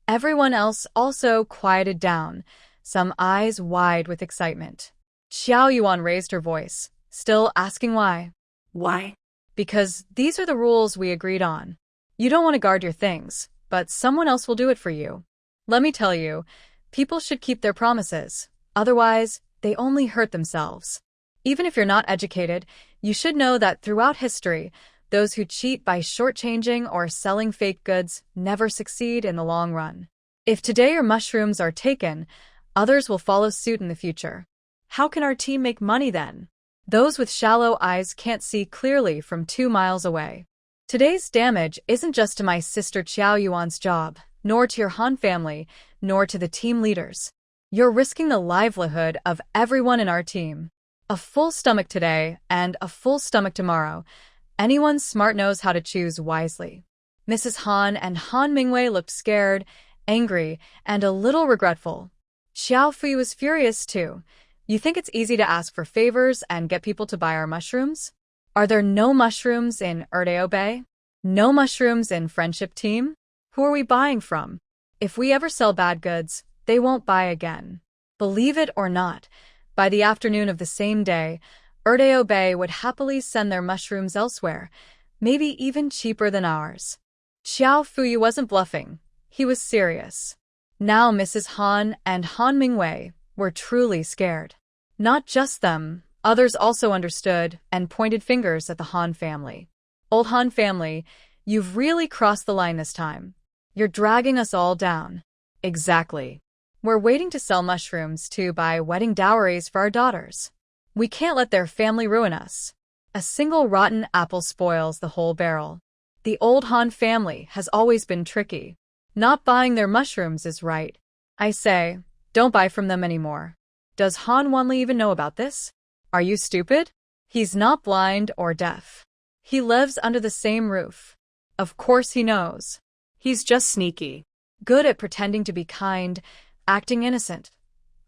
S1: Everyone else also quieted down, some eyes wide with excitement. Qiao Yuan raised her voice, still asking why.
S2: Why?
S1: "Because these are the rules we agreed on. You don't want to guard your things, but someone else will do it for you. Let me tell you, people should keep their promises. Otherwise, they only hurt themselves. Even if you're not educated, you should know that throughout history, those who cheat by shortchanging or selling fake goods never succeed in the long run. If today your mushrooms are taken, others will follow suit in the future.
S2: How can our team make money then?"
S1: Those with shallow eyes can't see clearly from 2 miles away. Today's damage isn't just to my sister Qiao Yuan's job, nor to your Han family, nor to the team leaders. You're risking the livelihood of everyone in our team. A full stomach today and a full stomach tomorrow. Anyone smart knows how to choose wisely. Mrs. Han and Han Mingwei looked scared, angry, and a little regretful. Xiao Fui was furious too. You think it's easy to ask for favors and get people to buy our mushrooms? Are there no mushrooms in Erdeo Bay? No mushrooms in Friendship Team? Who are we buying from? If we ever sell bad goods, they won't buy again. Believe it or not, by the afternoon of the same day, Erdeo Bay would happily send their mushrooms elsewhere, maybe even cheaper than ours. Xiao Fuyu wasn't bluffing. He was serious. Now Mrs. Han and Han Mingwei were truly scared. Not just them, others also understood and pointed fingers at the Han family. Old Han family, you've really crossed the line this time. You're dragging us all down. Exactly. We're waiting to sell mushrooms to buy wedding dowries for our daughters. We can't let their family ruin us. A single rotten apple spoils the whole barrel. The old Han family has always been tricky. Not buying their mushrooms is right. I say, don't buy from them anymore. Does Han Wanli even know about this? Are you stupid? He's not blind or deaf. He lives under the same roof. Of course he knows. He's just sneaky. Good at pretending to be kind, acting innocent.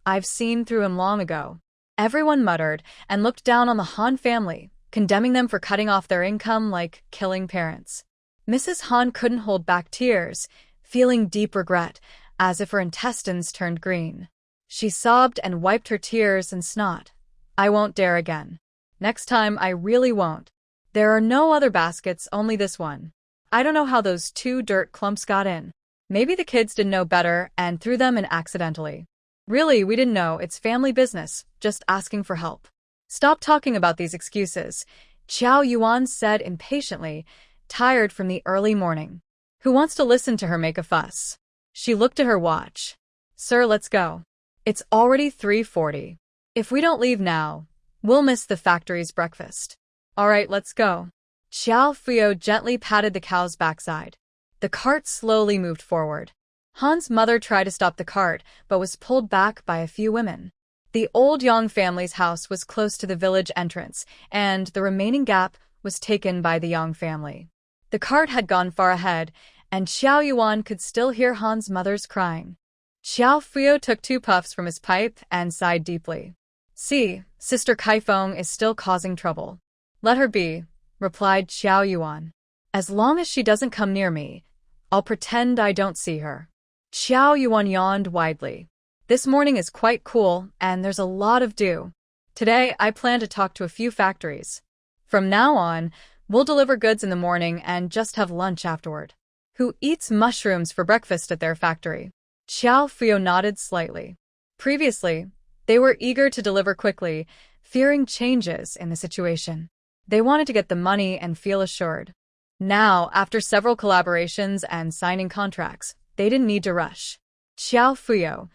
S1: I've seen through him long ago. Everyone muttered and looked down on the Han family, condemning them for cutting off their income like killing parents. Mrs. Han couldn't hold back tears, feeling deep regret, as if her intestines turned green. She sobbed and wiped her tears and snot. I won't dare again. Next time I really won't. There are no other baskets, only this one. I don't know how those 2 dirt clumps got in. Maybe the kids didn't know better and threw them in accidentally. Really, we didn't know, it's family business, just asking for help. Stop talking about these excuses, Qiao Yuan said impatiently, tired from the early morning. Who wants to listen to her make a fuss? She looked at her watch. Sir, let's go. It's already 3:40. If we don't leave now, we'll miss the factory's breakfast. All right, let's go. Xiao Fuyo gently patted the cow's backside. The cart slowly moved forward. Han's mother tried to stop the cart, but was pulled back by a few women. The old Yang family's house was close to the village entrance, and the remaining gap was taken by the Yang family. The cart had gone far ahead, and Xiao Yuan could still hear Han's mother's crying. Xiao Fuyo took 2 puffs from his pipe and sighed deeply. See, Sister Kaifeng is still causing trouble. Let her be, replied Xiao Yuan. As long as she doesn't come near me, I'll pretend I don't see her. Xiao Yuan yawned widely. This morning is quite cool, and there's a lot of dew. Today, I plan to talk to a few factories. From now on, we'll deliver goods in the morning and just have lunch afterward. Who eats mushrooms for breakfast at their factory? Xiao Fuyo nodded slightly. Previously, they were eager to deliver quickly, fearing changes in the situation. They wanted to get the money and feel assured. Now, after several collaborations and signing contracts, they didn't need to rush. Xiao Fuyo,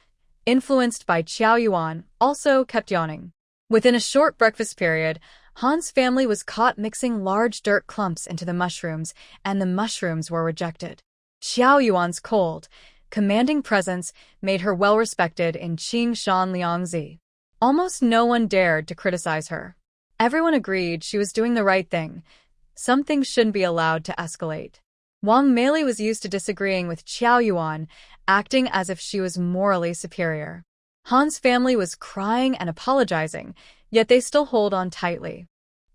S1: influenced by Qiao Yuan, also kept yawning. Within a short breakfast period, Han's family was caught mixing large dirt clumps into the mushrooms, and the mushrooms were rejected. Qiao Yuan's cold, commanding presence made her well-respected in Qingshan Liangzi. Almost no one dared to criticize her. Everyone agreed she was doing the right thing. Some things shouldn't be allowed to escalate. Wang Meili was used to disagreeing with Qiao Yuan, acting as if she was morally superior. Han's family was crying and apologizing, yet they still hold on tightly.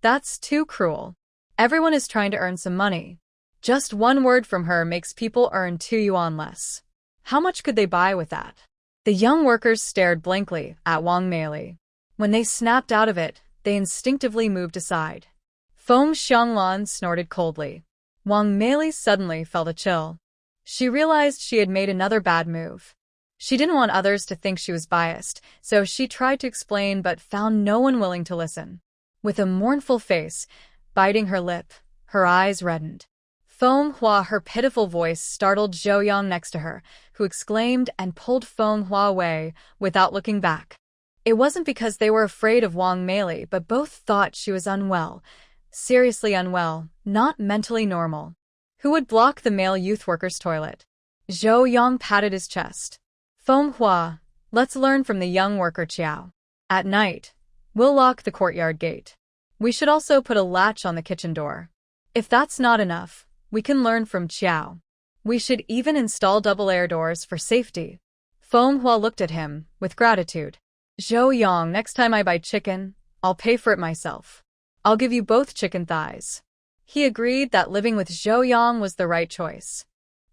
S1: That's too cruel. Everyone is trying to earn some money. Just one word from her makes people earn 2 yuan less. How much could they buy with that? The young workers stared blankly at Wang Meili. When they snapped out of it, they instinctively moved aside. Feng Xianglan snorted coldly. Wang Meili suddenly felt a chill. She realized she had made another bad move. She didn't want others to think she was biased, so she tried to explain but found no one willing to listen. With a mournful face, biting her lip, her eyes reddened. Feng Hua, her pitiful voice startled Zhou Yang next to her, who exclaimed and pulled Feng Hua away without looking back. It wasn't because they were afraid of Wang Meili, but both thought she was unwell. seriously unwell, not mentally normal. Who would block the male youth worker's toilet? Zhou Yang patted his chest. Feng Hua, let's learn from the young worker Qiao. At night, we'll lock the courtyard gate. We should also put a latch on the kitchen door. If that's not enough, we can learn from Qiao. We should even install double air doors for safety. Feng Hua looked at him with gratitude. Zhou Yang, next time I buy chicken, I'll pay for it myself. I'll give you both chicken thighs. He agreed that living with Zhou Yang was the right choice.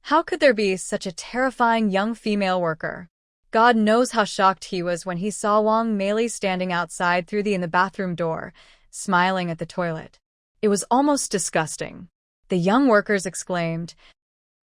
S1: How could there be such a terrifying young female worker? God knows how shocked he was when he saw Wang Meili standing outside through the bathroom door, smiling at the toilet. It was almost disgusting. The young workers exclaimed.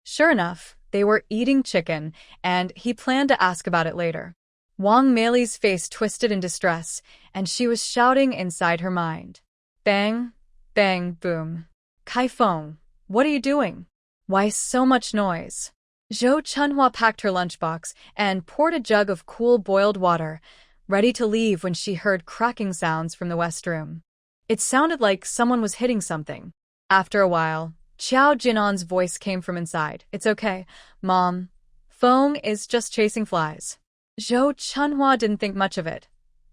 S1: Sure enough, they were eating chicken, and he planned to ask about it later. Wang Meili's face twisted in distress, and she was shouting inside her mind. Bang, bang, boom. Kaifeng, what are you doing? Why so much noise? Zhou Chunhua packed her lunchbox and poured a jug of cool boiled water, ready to leave when she heard cracking sounds from the west room. It sounded like someone was hitting something. After a while, Qiao Jinan's voice came from inside. It's okay, Mom. Feng is just chasing flies. Zhou Chunhua didn't think much of it.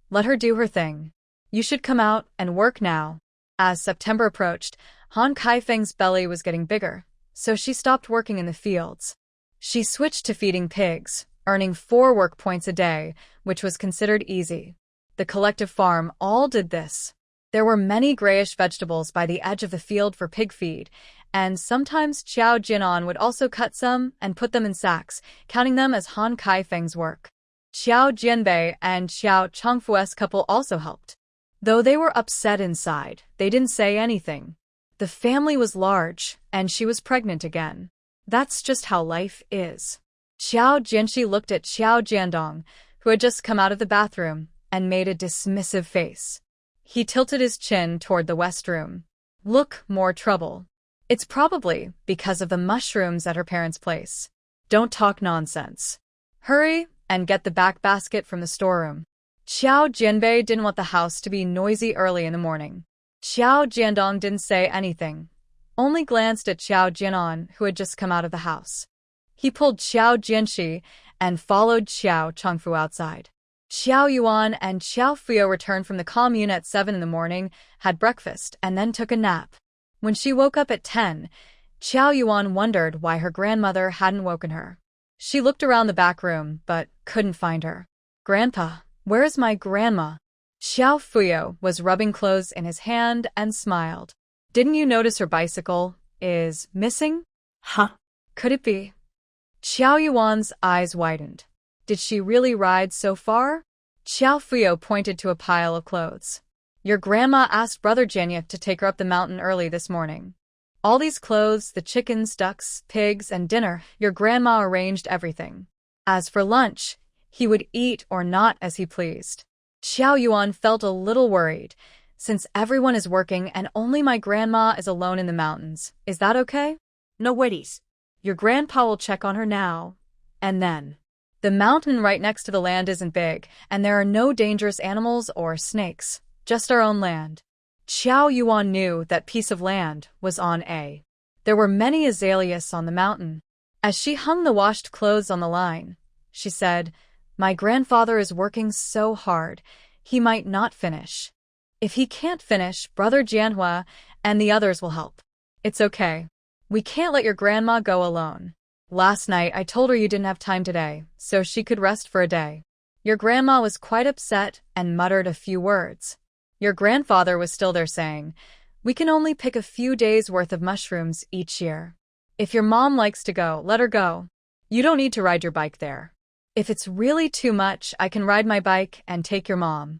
S1: Let her do her thing. You should come out and work now. As September approached, Han Kaifeng's belly was getting bigger, so she stopped working in the fields. She switched to feeding pigs, earning 4 work points a day, which was considered easy. The collective farm all did this. There were many grayish vegetables by the edge of the field for pig feed, and sometimes Qiao Jinan would also cut some and put them in sacks, counting them as Han Kaifeng's work. Qiao Jianbei and Qiao Chongfu's couple also helped. Though they were upset inside, they didn't say anything. The family was large, and she was pregnant again. That's just how life is. Qiao Jianxi looked at Qiao Jiandong, who had just come out of the bathroom, and made a dismissive face. He tilted his chin toward the west room. Look, more trouble. It's probably because of the mushrooms at her parents' place. Don't talk nonsense. Hurry and get the back basket from the storeroom. Qiao Jianbei didn't want the house to be noisy early in the morning. Qiao Jiandong didn't say anything, only glanced at Qiao Jianan, who had just come out of the house. He pulled Qiao Jianxi and followed Qiao Chongfu outside. Qiao Yuan and Qiao Fuyo returned from the commune at 7 in the morning, had breakfast, and then took a nap. When she woke up at 10, Qiao Yuan wondered why her grandmother hadn't woken her. She looked around the back room, but couldn't find her. Grandpa, where is my grandma? Qiao Fuyo was rubbing clothes in his hand and smiled. Didn't you notice her bicycle is missing?
S2: Huh?
S1: Could it be? Qiao Yuan's eyes widened. Did she really ride so far? Qiao Fuyo pointed to a pile of clothes. Your grandma asked Brother Janyuk to take her up the mountain early this morning. All these clothes, the chickens, ducks, pigs, and dinner, your grandma arranged everything. As for lunch, he would eat or not as he pleased. Qiao Yuan felt a little worried. Since everyone is working and only my grandma is alone in the mountains, is that okay?
S2: No worries.
S1: Your grandpa will check on her now. And then. The mountain right next to the land isn't big, and there are no dangerous animals or snakes, just our own land. Qiao Yuan knew that piece of land was on A. There were many azaleas on the mountain. As she hung the washed clothes on the line, she said, My grandfather is working so hard, he might not finish. If he can't finish, Brother Jianhua and the others will help. It's okay. We can't let your grandma go alone. Last night I told her you didn't have time today, so she could rest for a day. Your grandma was quite upset and muttered a few words. Your grandfather was still there saying, We can only pick a few days' worth of mushrooms each year. If your mom likes to go, let her go. You don't need to ride your bike there. If it's really too much, I can ride my bike and take your mom.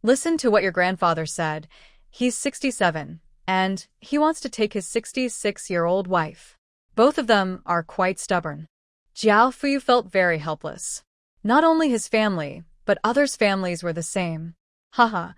S1: Listen to what your grandfather said. He's 67, and he wants to take his 66-year-old wife. Both of them are quite stubborn. Jiao Fu felt very helpless. Not only his family, but others' families were the same. Haha,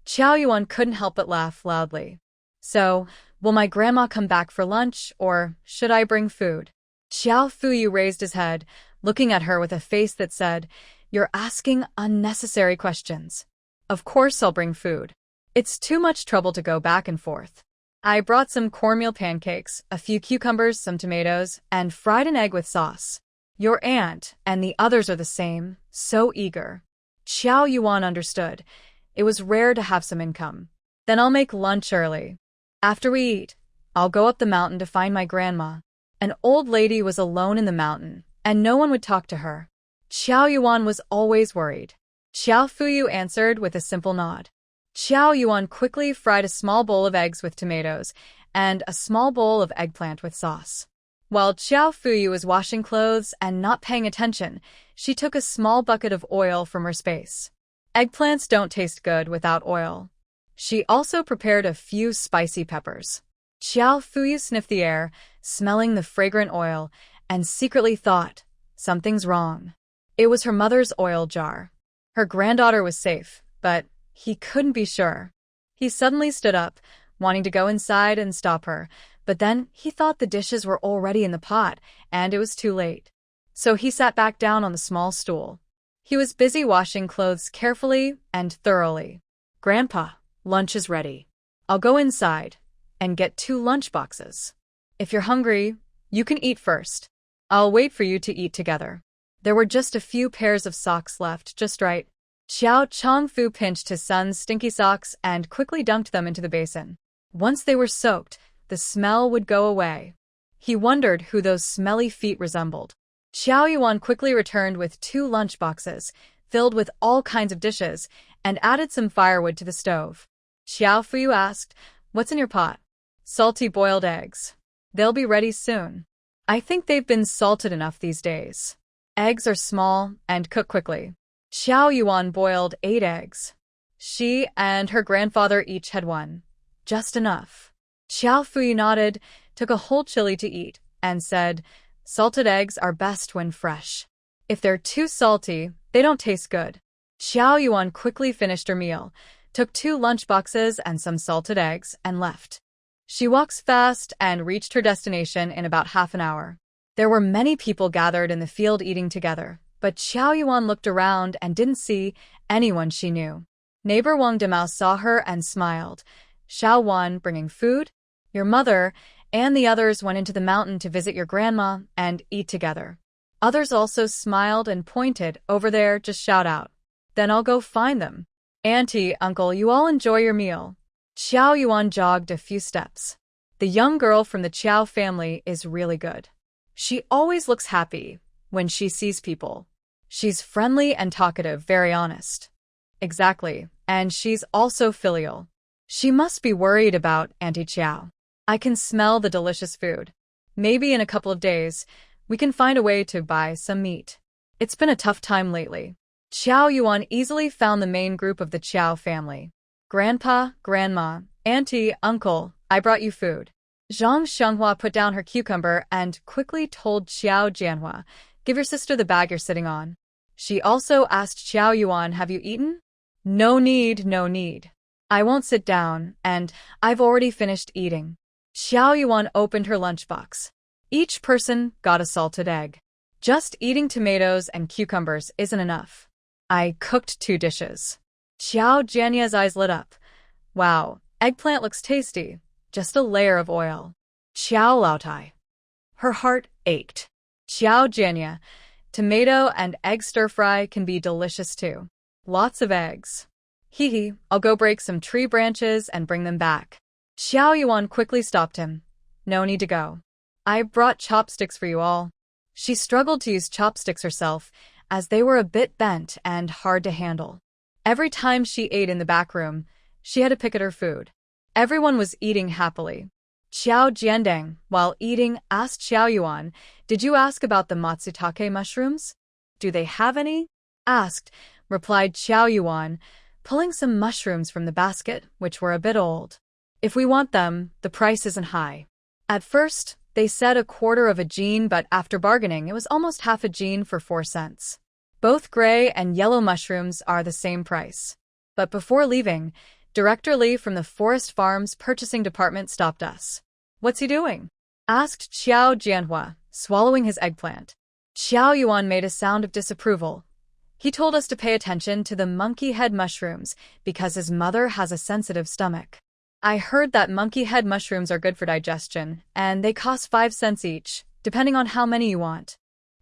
S1: Qiao Yuan couldn't help but laugh loudly. So, will my grandma come back for lunch, or should I bring food? Qiao Fuyu raised his head, looking at her with a face that said, You're asking unnecessary questions. Of course I'll bring food. It's too much trouble to go back and forth. I brought some cornmeal pancakes, a few cucumbers, some tomatoes, and fried an egg with sauce. Your aunt and the others are the same, so eager. Xiao Yuan understood. It was rare to have some income. Then I'll make lunch early. After we eat, I'll go up the mountain to find my grandma. An old lady was alone in the mountain, and no one would talk to her. Xiao Yuan was always worried. Xiao Fuyu answered with a simple nod. Xiao Yuan quickly fried a small bowl of eggs with tomatoes and a small bowl of eggplant with sauce. While Xiao Fuyu was washing clothes and not paying attention, she took a small bucket of oil from her space. Eggplants don't taste good without oil. She also prepared a few spicy peppers. Xiao Fuyu sniffed the air, smelling the fragrant oil, and secretly thought, something's wrong. It was her mother's oil jar. Her granddaughter was safe, but he couldn't be sure. He suddenly stood up, wanting to go inside and stop her, but then he thought the dishes were already in the pot, and it was too late. So he sat back down on the small stool. He was busy washing clothes carefully and thoroughly. Grandpa, lunch is ready. I'll go inside and get 2 lunch boxes. If you're hungry, you can eat first. I'll wait for you to eat together. There were just a few pairs of socks left, just right. Xiao Chongfu pinched his son's stinky socks and quickly dunked them into the basin. Once they were soaked, the smell would go away. He wondered who those smelly feet resembled. Xiao Yuan quickly returned with 2 lunch boxes, filled with all kinds of dishes, and added some firewood to the stove. Xiao Fuyu asked, "What's in your pot?" "Salty boiled eggs. They'll be ready soon. I think they've been salted enough these days. Eggs are small and cook quickly." Xiao Yuan boiled 8 eggs. She and her grandfather each had 1. Just enough. Xiao Fuyu nodded, took a whole chili to eat, and said, "Salted eggs are best when fresh. If they're too salty, they don't taste good." Xiao Yuan quickly finished her meal, took 2 lunch boxes and some salted eggs, and left. She walks fast and reached her destination in about half an hour. There were many people gathered in the field eating together, but Xiao Yuan looked around and didn't see anyone she knew. Neighbor Wang Demao saw her and smiled. "Xiao Wan, bringing food? Your mother and the others went into the mountain to visit your grandma and eat together." Others also smiled and pointed, "Over there, just shout out. Then I'll go find them." "Auntie, uncle, you all enjoy your meal." Xiao Yuan jogged a few steps. The young girl from the Qiao family is really good. She always looks happy when she sees people. She's friendly and talkative, very honest. Exactly, and she's also filial. She must be worried about Auntie Qiao. I can smell the delicious food. Maybe in a couple of days, we can find a way to buy some meat. It's been a tough time lately. Xiao Yuan easily found the main group of the Qiao family. "Grandpa, Grandma, Auntie, Uncle, I brought you food." Zhang Shenghua put down her cucumber and quickly told Xiao Jianhua, "Give your sister the bag you're sitting on." She also asked Xiao Yuan, "Have you eaten?" "No need, no need. I won't sit down, and I've already finished eating." Xiao Yuan opened her lunchbox. Each person got a salted egg. Just eating tomatoes and cucumbers isn't enough. I cooked 2 dishes. Xiao Jianya's eyes lit up. "Wow, eggplant looks tasty. Just a layer of oil." Xiao Laotai. Her heart ached. Xiao Jianya, tomato and egg stir-fry can be delicious too. Lots of eggs. Hee, I'll go break some tree branches and bring them back. Xiao Yuan quickly stopped him. "No need to go. I brought chopsticks for you all." She struggled to use chopsticks herself, as they were a bit bent and hard to handle. Every time she ate in the back room, she had to pick at her food. Everyone was eating happily. Xiao Jiandang, while eating, asked Xiao Yuan, "Did you ask about the matsutake mushrooms? Do they have any?" "Asked," replied Xiao Yuan, pulling some mushrooms from the basket, which were a bit old. "If we want them, the price isn't high." At first, they said 1/4 of a jin, but after bargaining, it was almost half a jin for 4 cents. Both gray and yellow mushrooms are the same price. But before leaving, Director Li from the Forest Farms Purchasing Department stopped us. "What's he doing?" asked Xiao Jianhua, swallowing his eggplant. Xiao Yuan made a sound of disapproval. He told us to pay attention to the monkey head mushrooms because his mother has a sensitive stomach. I heard that monkey head mushrooms are good for digestion, and they cost 5 cents each, depending on how many you want.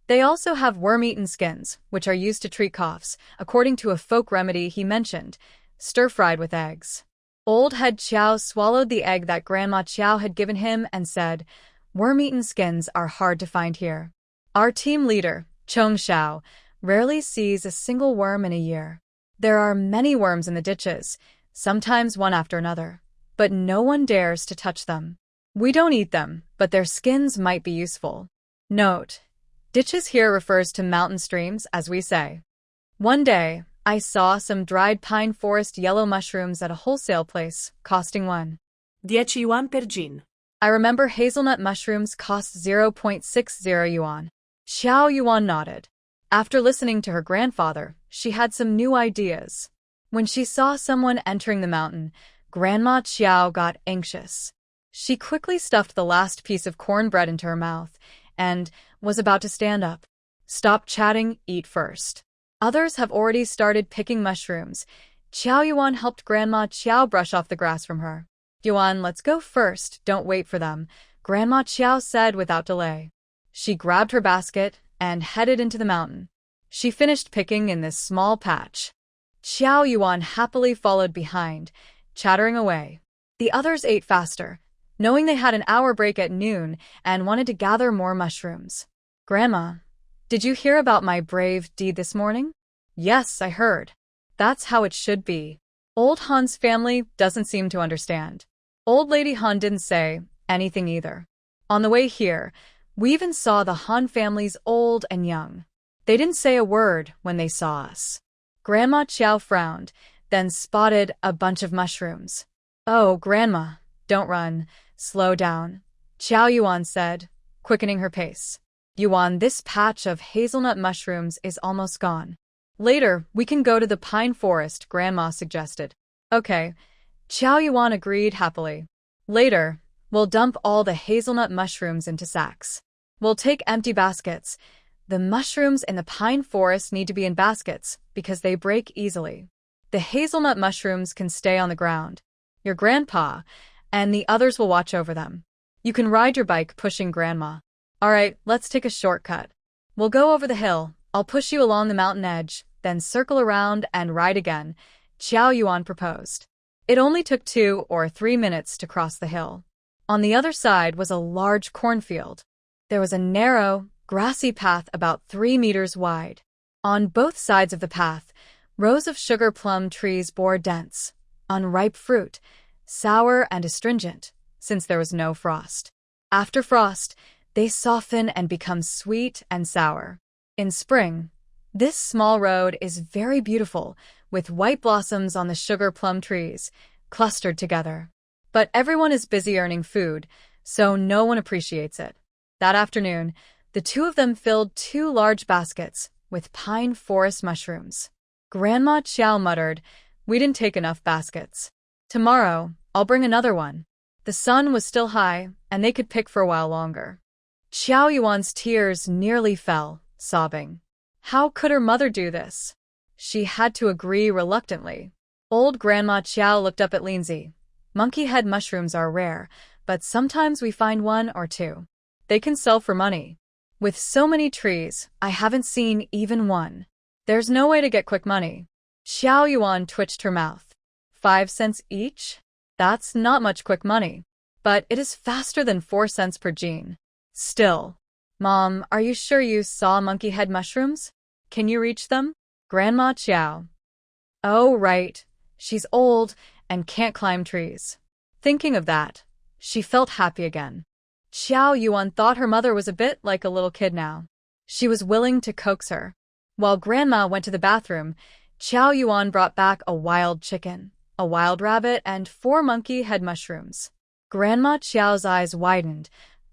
S1: They also have worm-eaten skins, which are used to treat coughs, according to a folk remedy he mentioned, stir-fried with eggs. Old Head Qiao swallowed the egg that Grandma Qiao had given him and said, "Worm-eaten skins are hard to find here." Our team leader, Qingshan, rarely sees a single worm in a year. There are many worms in the ditches, sometimes one after another, but no one dares to touch them. We don't eat them, but their skins might be useful. Note: ditches here refers to mountain streams, as we say. One day, I saw some dried pine forest yellow mushrooms at a wholesale place, costing
S2: 10 yuan per gin.
S1: I remember hazelnut mushrooms cost 0.60 yuan. Xiao Yuan nodded. After listening to her grandfather, she had some new ideas. When she saw someone entering the mountain, Grandma Qiao got anxious. She quickly stuffed the last piece of cornbread into her mouth and was about to stand up. "Stop chatting, eat first." Others have already started picking mushrooms. Qiao Yuan helped Grandma Qiao brush off the grass from her. "Yuan, let's go first, don't wait for them," Grandma Qiao said without delay. She grabbed her basket and headed into the mountain. She finished picking in this small patch. Qiao Yuan happily followed behind, chattering away. The others ate faster, knowing they had an hour break at noon and wanted to gather more mushrooms. "Grandma, did you hear about my brave deed this morning?" "Yes, I heard." "That's how it should be." Old Han's family doesn't seem to understand. Old Lady Han didn't say anything either. On the way here, we even saw the Han families old and young. They didn't say a word when they saw us. Grandma Qiao frowned, then spotted a bunch of mushrooms. "Oh, Grandma, don't run. Slow down," Qiao Yuan said, quickening her pace. "Yuan, this patch of hazelnut mushrooms is almost gone. Later, we can go to the pine forest," Grandma suggested. "Okay," Qiao Yuan agreed happily. "Later, we'll dump all the hazelnut mushrooms into sacks. We'll take empty baskets. The mushrooms in the pine forest need to be in baskets because they break easily. The hazelnut mushrooms can stay on the ground. Your grandpa and the others will watch over them. You can ride your bike pushing Grandma. All right, let's take a shortcut. We'll go over the hill. I'll push you along the mountain edge, then circle around and ride again," Qiao Yuan proposed. It only took 2 or 3 minutes to cross the hill. On the other side was a large cornfield. There was a narrow, grassy path about 3 meters wide. On both sides of the path, rows of sugar plum trees bore dense, unripe fruit, sour and astringent, since there was no frost. After frost, they soften and become sweet and sour. In spring, this small road is very beautiful, with white blossoms on the sugar plum trees, clustered together. But everyone is busy earning food, so no one appreciates it. That afternoon, the two of them filled 2 large baskets with pine forest mushrooms. Grandma Qiao muttered, "We didn't take enough baskets. Tomorrow, I'll bring another one." The sun was still high, and they could pick for a while longer. Qiao Yuan's tears nearly fell, sobbing. How could her mother do this? She had to agree reluctantly. Old Grandma Qiao looked up at Lindsay. "Monkey head mushrooms are rare, but sometimes we find 1 or 2. They can sell for money. With so many trees, I haven't seen even one. There's no way to get quick money." Xiao Yuan twitched her mouth. 5 cents each? That's not much quick money. But it is faster than 4 cents per gene. Still. "Mom, are you sure you saw monkey head mushrooms? Can you reach them?" Grandma Qiao. "Oh, right. She's old and can't climb trees." Thinking of that, she felt happy again. Qiao Yuan thought her mother was a bit like a little kid now. She was willing to coax her. While Grandma went to the bathroom, Qiao Yuan brought back a wild chicken, a wild rabbit, and 4 monkey head mushrooms. Grandma Qiao's eyes widened.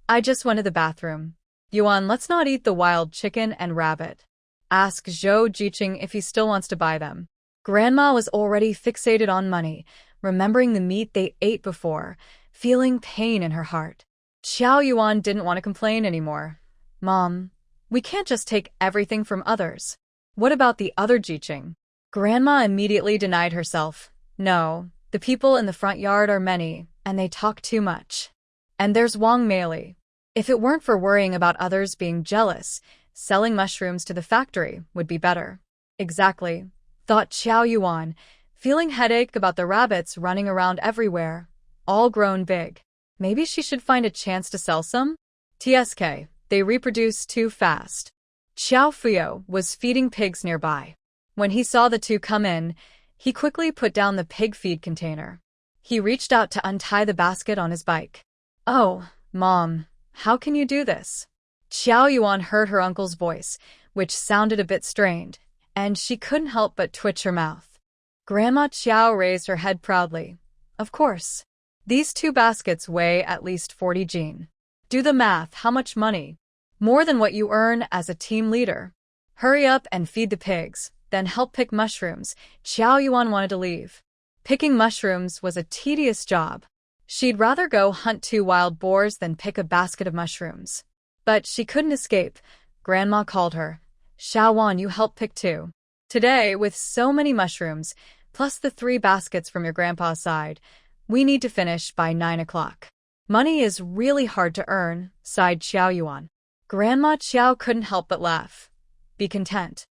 S1: "I just went to the bathroom. Yuan, let's not eat the wild chicken and rabbit. Ask Zhou Jiqing if he still wants to buy them." Grandma was already fixated on money, remembering the meat they ate before, feeling pain in her heart. Qiao Yuan didn't want to complain anymore. "Mom, we can't just take everything from others. What about the other Jiqing? Grandma immediately denied herself. No, the people in the front yard are many, and they talk too much. And there's Wang Meili. If it weren't for worrying about others being jealous, selling mushrooms to the factory would be better. Exactly, thought Qiao Yuan, feeling headache about the rabbits running around everywhere, all grown big. Maybe she should find a chance to sell some? TSK, they reproduce too fast. Xiao Fuyo was feeding pigs nearby. When he saw the two come in, he quickly put down the pig feed container. He reached out to untie the basket on his bike. Oh, Mom, how can you do this? Qiao Yuan heard her uncle's voice, which sounded a bit strained, and she couldn't help but twitch her mouth. Grandma Qiao raised her head proudly. Of course. These two baskets weigh at least 40 jin. Do the math, how much money? More than what you earn as a team leader. Hurry up and feed the pigs, then help pick mushrooms. Qiao Yuan wanted to leave. Picking mushrooms was a tedious job. She'd rather go hunt 2 wild boars than pick a basket of mushrooms. But she couldn't escape. Grandma called her. Xiaowan, you help pick 2. Today, with so many mushrooms, plus the 3 baskets from your grandpa's side, we need to finish by 9 o'clock. Money is really hard to earn, sighed Qiao Yuan. Grandma Qiao couldn't help but laugh. Be content.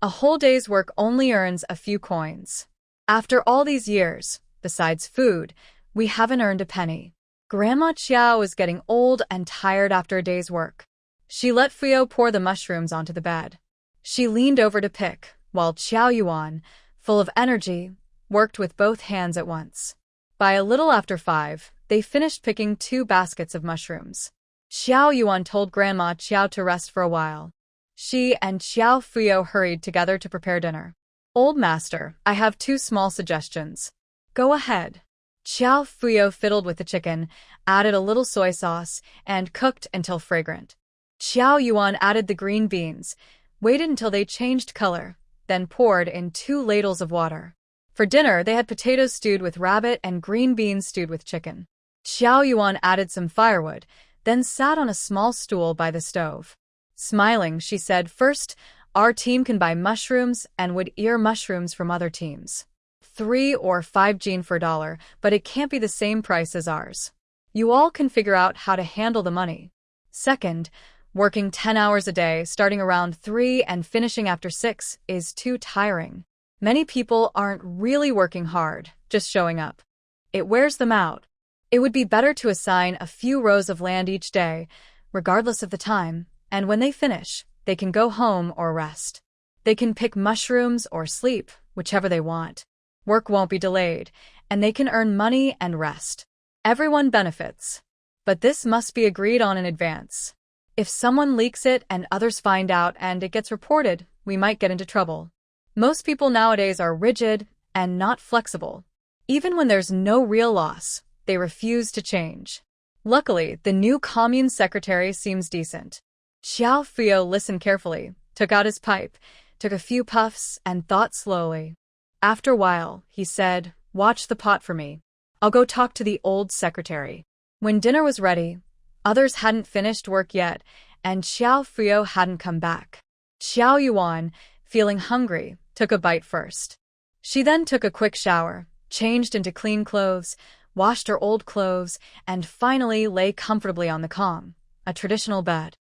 S1: A whole day's work only earns a few coins. After all these years, besides food, we haven't earned a penny. Grandma Qiao was getting old and tired after a day's work. She let Fuyo pour the mushrooms onto the bed. She leaned over to pick, while Qiao Yuan, full of energy, worked with both hands at once. By a little after 5, they finished picking 2 baskets of mushrooms. Qiao Yuan told Grandma Qiao to rest for a while. She and Qiao Fuyo hurried together to prepare dinner. Old master, I have 2 small suggestions. Go ahead. Qiao Fuyo fiddled with the chicken, added a little soy sauce, and cooked until fragrant. Qiao Yuan added the green beans, waited until they changed color, then poured in 2 ladles of water. For dinner, they had potatoes stewed with rabbit and green beans stewed with chicken. Qiao Yuan added some firewood, then sat on a small stool by the stove. Smiling, she said, first, our team can buy mushrooms and wood ear mushrooms from other teams. 3 or 5 jin for $1, but it can't be the same price as ours. You all can figure out how to handle the money. Second, working 10 hours a day, starting around 3 and finishing after 6, is too tiring. Many people aren't really working hard, just showing up. It wears them out. It would be better to assign a few rows of land each day, regardless of the time, and when they finish, they can go home or rest. They can pick mushrooms or sleep, whichever they want. Work won't be delayed, and they can earn money and rest. Everyone benefits. But this must be agreed on in advance. If someone leaks it and others find out and it gets reported, we might get into trouble. Most people nowadays are rigid and not flexible. Even when there's no real loss, they refuse to change. Luckily, the new commune secretary seems decent. Xiao Fuyo listened carefully, took out his pipe, took a few puffs, and thought slowly. After a while, he said, "Watch the pot for me. I'll go talk to the old secretary." When dinner was ready, others hadn't finished work yet, and Xiao Fuyo hadn't come back. Qiao Yuan, feeling hungry, took a bite first. She then took a quick shower, changed into clean clothes, washed her old clothes, and finally lay comfortably on the kong, a traditional bed.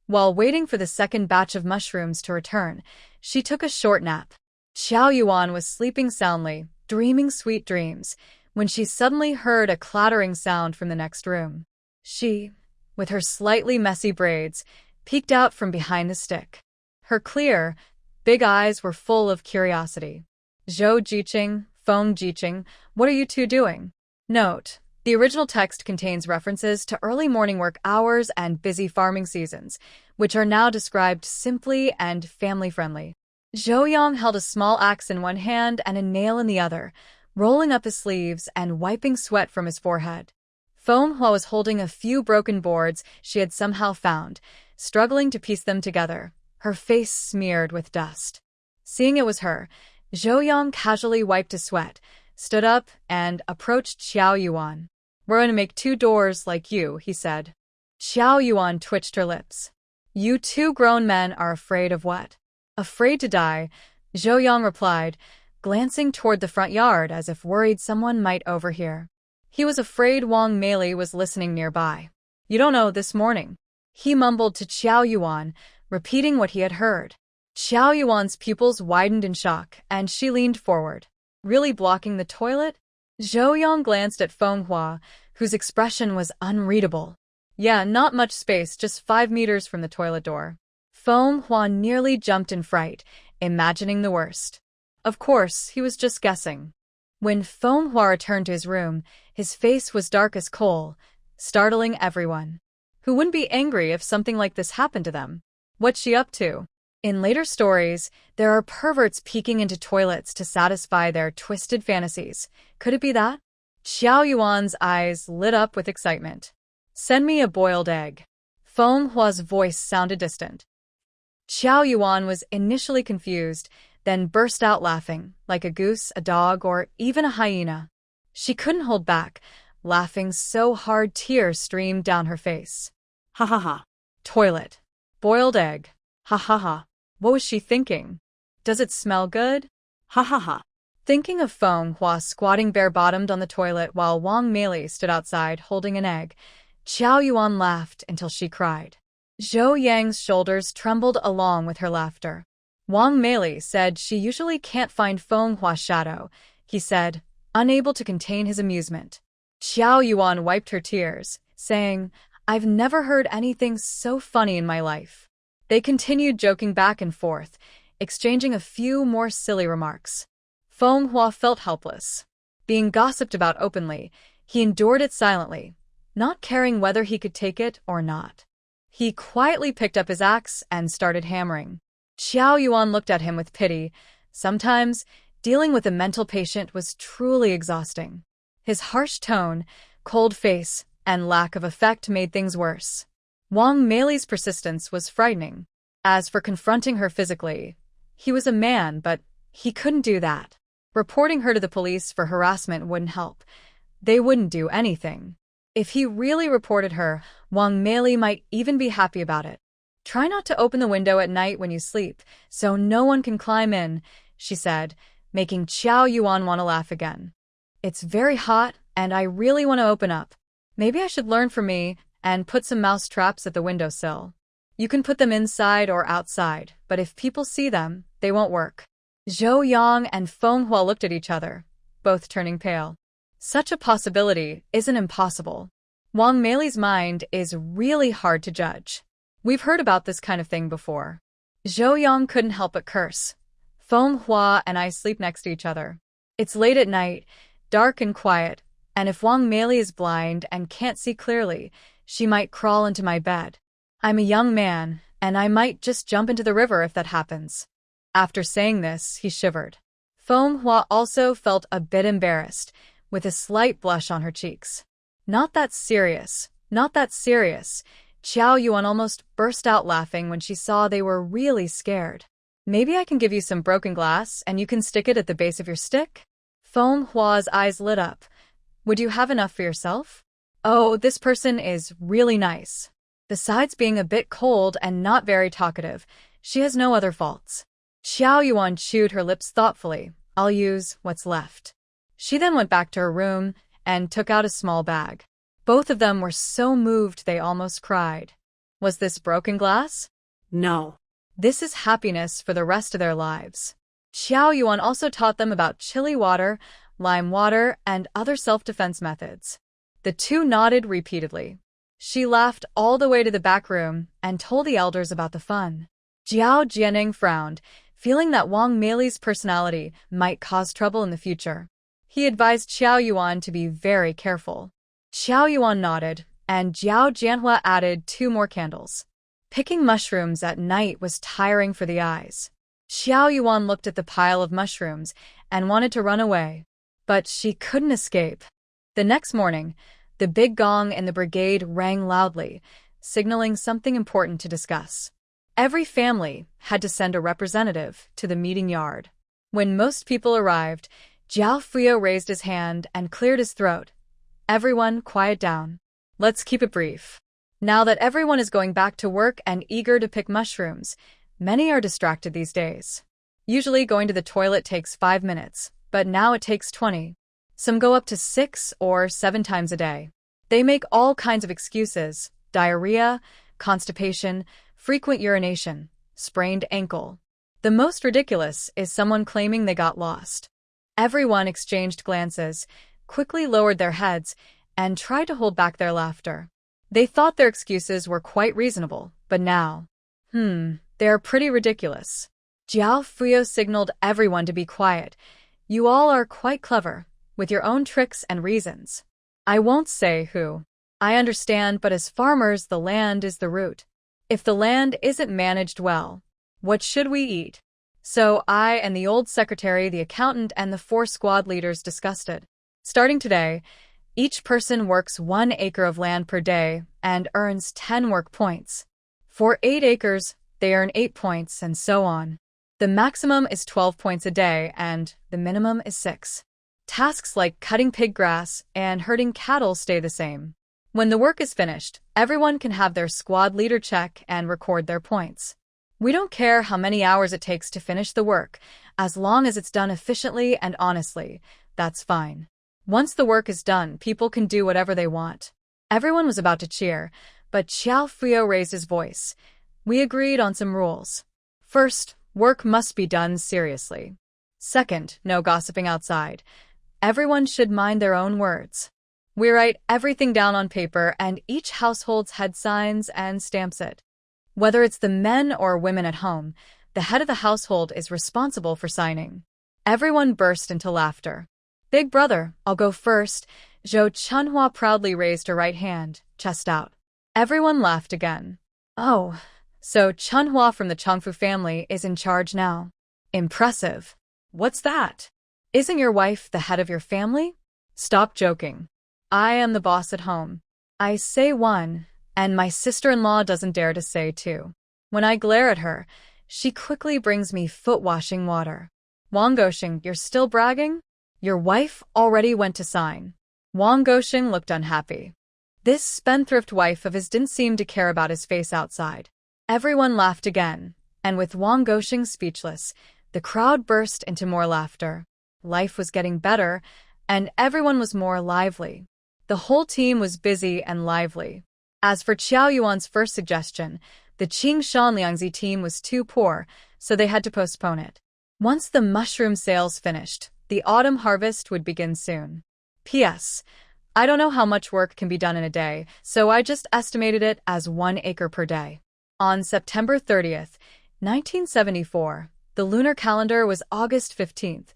S1: While waiting for the second batch of mushrooms to return, she took a short nap. Qiao Yuan was sleeping soundly, dreaming sweet dreams, when she suddenly heard a clattering sound from the next room. She, with her slightly messy braids, peeked out from behind the stick. Her clear, big eyes were full of curiosity. "Zhou Jiqing, Feng Jiqing, what are you two doing?" Note: the original text contains references to early morning work hours and busy farming seasons, which are now described simply and family-friendly. Zhou Yang held a small axe in one hand and a nail in the other, rolling up his sleeves and wiping sweat from his forehead. Feng Hua was holding a few broken boards she had somehow found, struggling to piece them together, her face smeared with dust. Seeing it was her, Zhou Yang casually wiped his sweat, stood up, and approached Qiao Yuan. "We're going to make 2 doors like you," he said. Qiao Yuan twitched her lips. "You 2 grown men are afraid of what?" Afraid to die, Zhou Yang replied, glancing toward the front yard as if worried someone might overhear. He was afraid Wang Mei was listening nearby. You don't know, this morning, he mumbled to Qiao Yuan, repeating what he had heard. Qiao Yuan's pupils widened in shock, and she leaned forward. Really blocking the toilet? Zhou Yang glanced at Feng Hua, whose expression was unreadable. Yeah, not much space, just 5 meters from the toilet door. Feng Hua nearly jumped in fright, imagining the worst. Of course, he was just guessing. When Feng Hua returned to his room, his face was dark as coal, startling everyone. Who wouldn't be angry if something like this happened to them? What's she up to? In later stories, there are perverts peeking into toilets to satisfy their twisted fantasies. Could it be that? Qiao Yuan's eyes lit up with excitement. Send me a boiled egg. Feng Hua's voice sounded distant. Qiao Yuan was initially confused, then burst out laughing, like a goose, a dog, or even a hyena. She couldn't hold back, laughing so hard tears streamed down her face.
S2: Ha ha ha.
S1: Toilet. Boiled egg. Ha ha ha. What was she thinking? Does it smell good?
S2: Ha ha ha.
S1: Thinking of Feng Hua squatting bare-bottomed on the toilet while Wang Mei stood outside holding an egg, Qiao Yuan laughed until she cried. Zhou Yang's shoulders trembled along with her laughter. Wang Mei said she usually can't find Feng Hua's shadow, he said, unable to contain his amusement. Qiao Yuan wiped her tears, saying, I've never heard anything so funny in my life. They continued joking back and forth, exchanging a few more silly remarks. Feng Hua felt helpless. Being gossiped about openly, he endured it silently, not caring whether he could take it or not. He quietly picked up his axe and started hammering. Qiao Yuan looked at him with pity. Sometimes, dealing with a mental patient was truly exhausting. His harsh tone, cold face, and lack of effect made things worse. Wang Mei's persistence was frightening. As for confronting her physically, he was a man, but he couldn't do that. Reporting her to the police for harassment wouldn't help. They wouldn't do anything. If he really reported her, Wang Mei might even be happy about it. Try not to open the window at night when you sleep, so no one can climb in, she said, making Qiao Yuan want to laugh again. It's very hot, and I really want to open up. Maybe I should learn from me and put some mouse traps at the windowsill. You can put them inside or outside, but if people see them, they won't work. Zhou Yang and Feng Hua looked at each other, both turning pale. Such a possibility isn't impossible. Wang Mei's mind is really hard to judge. We've heard about this kind of thing before. Zhou Yang couldn't help but curse. Feng Hua and I sleep next to each other. It's late at night, dark and quiet, and if Wang Mei is blind and can't see clearly, she might crawl into my bed. I'm a young man, and I might just jump into the river if that happens. After saying this, he shivered. Feng Hua also felt a bit embarrassed, with a slight blush on her cheeks. Not that serious, not that serious. Qiao Yuan almost burst out laughing when she saw they were really scared. Maybe I can give you some broken glass and you can stick it at the base of your stick? Feng Hua's eyes lit up. Would you have enough for yourself? Oh, this person is really nice. Besides being a bit cold and not very talkative, she has no other faults. Qiao Yuan chewed her lips thoughtfully. I'll use what's left. She then went back to her room and took out a small bag. Both of them were so moved they almost cried. Was this broken glass?
S2: No.
S1: This is happiness for the rest of their lives. Qiao Yuan also taught them about chili water, lime water, and other self-defense methods. The two nodded repeatedly. She laughed all the way to the back room and told the elders about the fun. Jiao Jianing frowned, feeling that Wang Mei's personality might cause trouble in the future. He advised Qiao Yuan to be very careful. Qiao Yuan nodded, and Jiao Jianhua added 2 more candles. Picking mushrooms at night was tiring for the eyes. Qiao Yuan looked at the pile of mushrooms and wanted to run away, but she couldn't escape. The next morning, the big gong in the brigade rang loudly, signaling something important to discuss. Every family had to send a representative to the meeting yard. When most people arrived, Jiao Fuyo raised his hand and cleared his throat. Everyone, quiet down. Let's keep it brief. Now that everyone is going back to work and eager to pick mushrooms, Many are distracted these days. Usually going to the toilet takes 5 minutes, but now it takes 20. Some go up to 6 or 7 times a day. They make all kinds of excuses: diarrhea, constipation, frequent urination, sprained ankle. The most ridiculous is someone claiming they got lost. Everyone exchanged glances, quickly lowered their heads, and tried to hold back their laughter. They thought their excuses were quite reasonable, but now, they are pretty ridiculous. Jiao Fuyo signaled everyone to be quiet. You all are quite clever, with your own tricks and reasons. I won't say who. I understand, but as farmers, the land is the root. If the land isn't managed well, what should we eat? So I and the old secretary, the accountant, and the 4 squad leaders discussed it. Starting today, each person works 1 acre of land per day and earns 10 work points. For 8 acres, they earn 8 points, and so on. The maximum is 12 points a day, and the minimum is 6. Tasks like cutting pig grass and herding cattle stay the same. When the work is finished, everyone can have their squad leader check and record their points. We don't care how many hours it takes to finish the work, as long as it's done efficiently and honestly. That's fine. Once the work is done, people can do whatever they want. Everyone was about to cheer, but Xiao Fuyo raised his voice. We agreed on some rules. First, work must be done seriously. Second, no gossiping outside. Everyone should mind their own words. We write everything down on paper, and each household's head signs and stamps it. Whether it's the men or women at home, the head of the household is responsible for signing. Everyone burst into laughter. Big brother, I'll go first. Zhou Chunhua proudly raised her right hand, chest out. Everyone laughed again. Oh, so Chunhua from the Chongfu family is in charge now. Impressive. What's that? Isn't your wife the head of your family? Stop joking. I am the boss at home. I say 1, and my sister-in-law doesn't dare to say 2. When I glare at her, she quickly brings me foot-washing water. Wang Gosheng, you're still bragging? Your wife already went to sign. Wang Gosheng looked unhappy. This spendthrift wife of his didn't seem to care about his face outside. Everyone laughed again, and with Wang Gosheng speechless, the crowd burst into more laughter. Life was getting better, and everyone was more lively. The whole team was busy and lively. As for Qiao Yuan's first suggestion, the Qingshan Liangzi team was too poor, so they had to postpone it. Once the mushroom sales finished, the autumn harvest would begin soon. P.S. I don't know how much work can be done in a day, so I just estimated it as 1 acre per day. On September 30th, 1974, the lunar calendar was August 15th,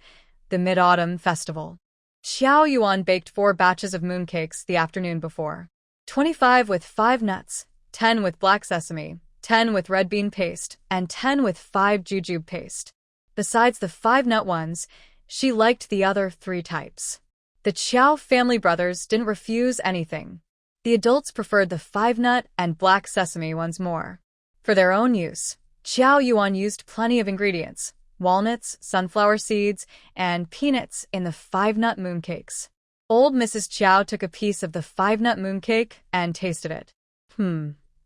S1: the Mid-Autumn Festival. Xiao Yuan baked 4 batches of mooncakes the afternoon before. 25 with 5 nuts, 10 with black sesame, 10 with red bean paste, and 10 with 5 jujube paste. Besides the 5-nut ones, she liked the other 3 types. The Qiao family brothers didn't refuse anything. The adults preferred the 5-nut and black sesame ones more. For their own use, Qiao Yuan used plenty of ingredients: walnuts, sunflower seeds, and peanuts in the 5-nut mooncakes. Old Mrs. Qiao took a piece of the 5-nut mooncake and tasted it.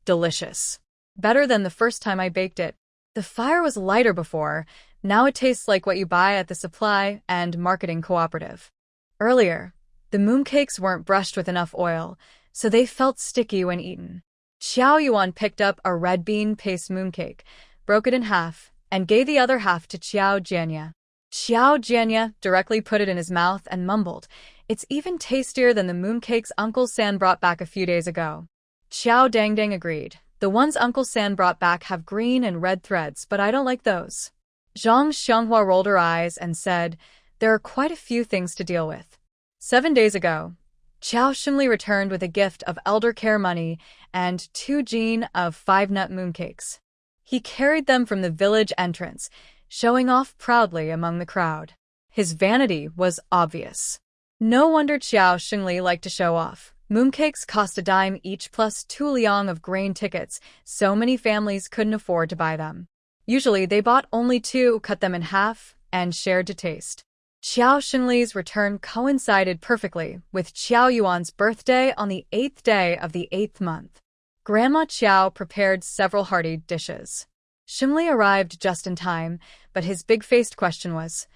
S1: Delicious. Better than the first time I baked it. The fire was lighter before, now it tastes like what you buy at the supply and marketing cooperative. Earlier, the mooncakes weren't brushed with enough oil, so they felt sticky when eaten. Xiao Yuan picked up a red bean paste mooncake, broke it in half, and gave the other half to Qiao Jianya. Qiao Jianya directly put it in his mouth and mumbled, "It's even tastier than the mooncakes Uncle San brought back a few days ago." Xiao Dangdang agreed. The ones Uncle San brought back have green and red threads, but I don't like those. Zhang Xianghua rolled her eyes and said, "There are quite a few things to deal with." 7 days ago, Qiao Xingli returned with a gift of elder care money and 2 jin of 5-nut mooncakes. He carried them from the village entrance, showing off proudly among the crowd. His vanity was obvious. No wonder Qiao Xingli liked to show off. Mooncakes cost a dime each plus 2 liang of grain tickets, so many families couldn't afford to buy them. Usually they bought only 2, cut them in half, and shared to taste. Qiao Xingli's return coincided perfectly with Qiao Yuan's birthday on the 8th day of the 8th month. Grandma Qiao prepared several hearty dishes. Shimli arrived just in time, but his big-faced question was,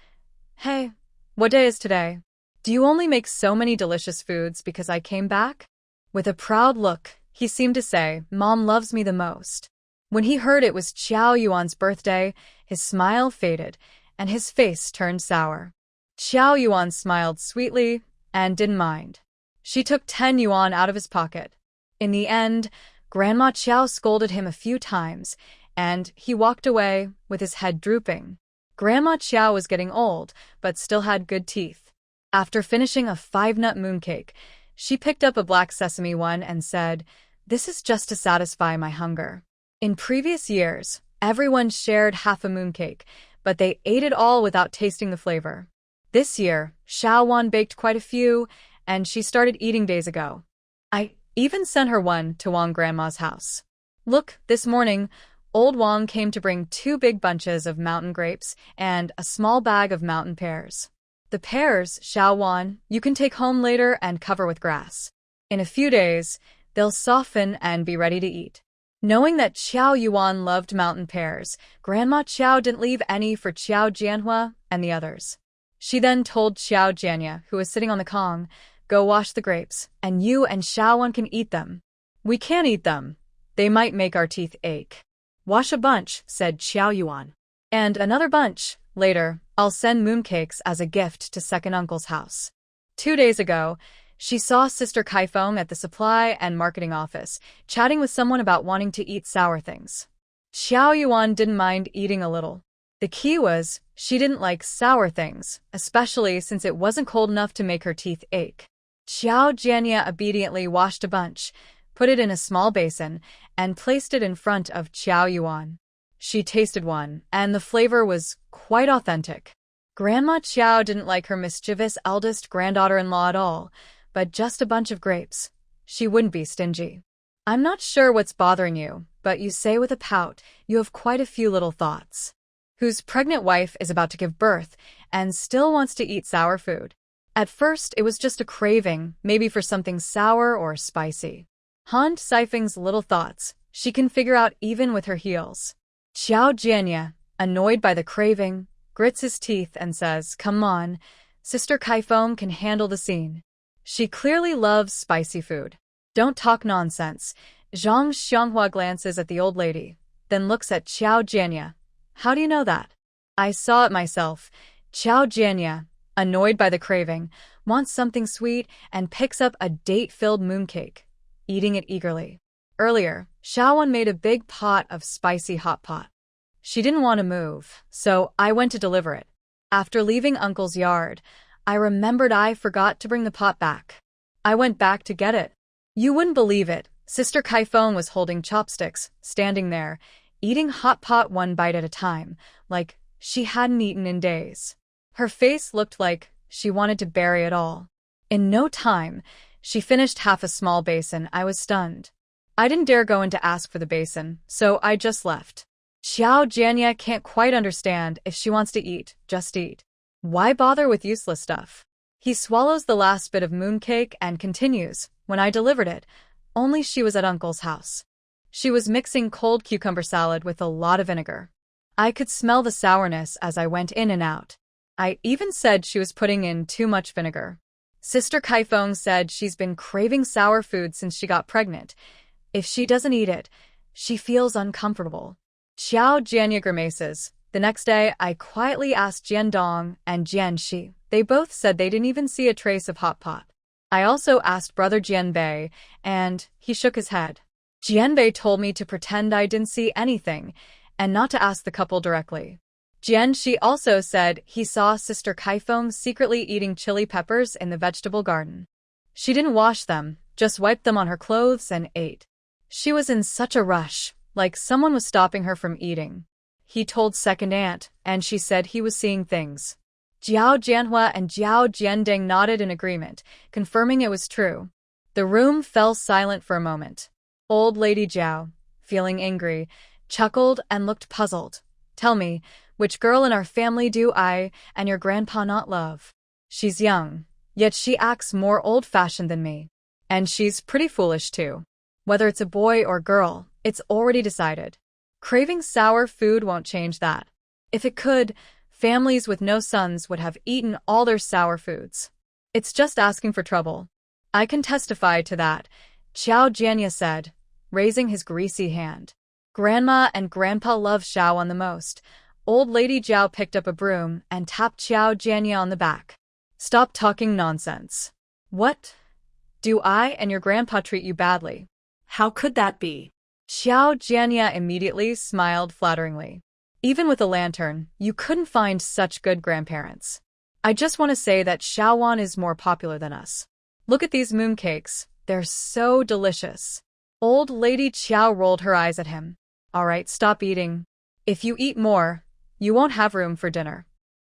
S1: "Hey, what day is today? Do you only make so many delicious foods because I came back?" With a proud look, he seemed to say, "Mom loves me the most." When he heard it was Qiao Yuan's birthday, his smile faded, and his face turned sour. Qiao Yuan smiled sweetly and didn't mind. She took 10 yuan out of his pocket. In the end, Grandma Qiao scolded him a few times, and he walked away with his head drooping. Grandma Qiao was getting old, but still had good teeth. After finishing a 5-nut mooncake, she picked up a black sesame one and said, "This is just to satisfy my hunger." In previous years, everyone shared half a mooncake, but they ate it all without tasting the flavor. This year, Xiao Wan baked quite a few, and she started eating days ago. I even sent her one to Wang Grandma's house. Look, this morning, old Wang came to bring 2 big bunches of mountain grapes and a small bag of mountain pears. The pears, Xiao Wan, you can take home later and cover with grass. In a few days, they'll soften and be ready to eat. Knowing that Qiao Yuan loved mountain pears, Grandma Qiao didn't leave any for Qiao Jianhua and the others. She then told Qiao Jianya, who was sitting on the Kong, "Go wash the grapes, and you and Xiao Wan can eat them." "We can't eat them. They might make our teeth ache."
S2: "Wash a bunch," said Qiao Yuan.
S1: "And another bunch. Later, I'll send mooncakes as a gift to second uncle's house." 2 days ago, she saw Sister Kaifeng at the supply and marketing office, chatting with someone about wanting to eat sour things. Xiao Yuan didn't mind eating a little. The key was, she didn't like sour things, especially since it wasn't cold enough to make her teeth ache. Xiao Jianya obediently washed a bunch, put it in a small basin, and placed it in front of Qiao Yuan. She tasted one, and the flavor was quite authentic. Grandma Qiao didn't like her mischievous eldest granddaughter-in-law at all, but just a bunch of grapes. She wouldn't be stingy. "I'm not sure what's bothering you, but you say with a pout you have quite a few little thoughts. Whose pregnant wife is about to give birth and still wants to eat sour food? At first, it was just a craving, maybe for something sour or spicy. Han Seifeng's little thoughts, she can figure out even with her heels." Xiao Jianya, annoyed by the craving, grits his teeth and says, "Come on, Sister Kaifeng can handle the scene. She clearly loves spicy food." "Don't talk nonsense." Zhang Xianghua glances at the old lady, then looks at Xiao Jianya. "How do you know that?" "I saw it myself." Xiao Jianya, annoyed by the craving, wants something sweet and picks up a date-filled mooncake, eating it eagerly. Earlier, Xiaowan made a big pot of spicy hot pot. She didn't want to move, so I went to deliver it. After leaving Uncle's yard, I remembered I forgot to bring the pot back. I went back to get it. You wouldn't believe it, Sister Kaifeng was holding chopsticks, standing there, eating hot pot one bite at a time, like she hadn't eaten in days. Her face looked like she wanted to bury it all. In no time, she finished half a small basin. I was stunned. I didn't dare go in to ask for the basin, so I just left. Xiao Jianya can't quite understand. If she wants to eat, just eat. Why bother with useless stuff? He swallows the last bit of mooncake and continues, when I delivered it, only she was at Uncle's house. She was mixing cold cucumber salad with a lot of vinegar. I could smell the sourness as I went in and out. I even said she was putting in too much vinegar. Sister Kaifeng said she's been craving sour food since she got pregnant. If she doesn't eat it, she feels uncomfortable. Xiao Jianya grimaces. The next day, I quietly asked Jian Dong and Jian Shi. They both said they didn't even see a trace of hot pot. I also asked brother Jian Bei, and he shook his head. Jian Bei told me to pretend I didn't see anything, and not to ask the couple directly. Jian Shi also said he saw Sister Kaifeng secretly eating chili peppers in the vegetable garden. She didn't wash them, just wiped them on her clothes and ate. She was in such a rush, like someone was stopping her from eating. He told second aunt, and she said he was seeing things. Jiao Jianhua and Jiao Jiandeng nodded in agreement, confirming it was true. The room fell silent for a moment. Old Lady Jiao, feeling angry, chuckled and looked puzzled. Tell me, which girl in our family do I and your grandpa not love? She's young, yet she acts more old-fashioned than me. And she's pretty foolish too. Whether it's a boy or girl, it's already decided. Craving sour food won't change that. If it could, families with no sons would have eaten all their sour foods. It's just asking for trouble. I can testify to that, Xiao Jianya said, raising his greasy hand. Grandma and Grandpa love Xiaowan the most. Old Lady Zhao picked up a broom and tapped Xiao Jianya on the back. Stop talking nonsense. What? Do I and your grandpa treat you badly?
S2: How could that be?
S1: Xiao Jianya immediately smiled flatteringly. Even with a lantern, you couldn't find such good grandparents. I just want to say that Xiaowan is more popular than us. Look at these mooncakes. They're so delicious. Old Lady Qiao rolled her eyes at him. All right, stop eating. If you eat more, you won't have room for dinner.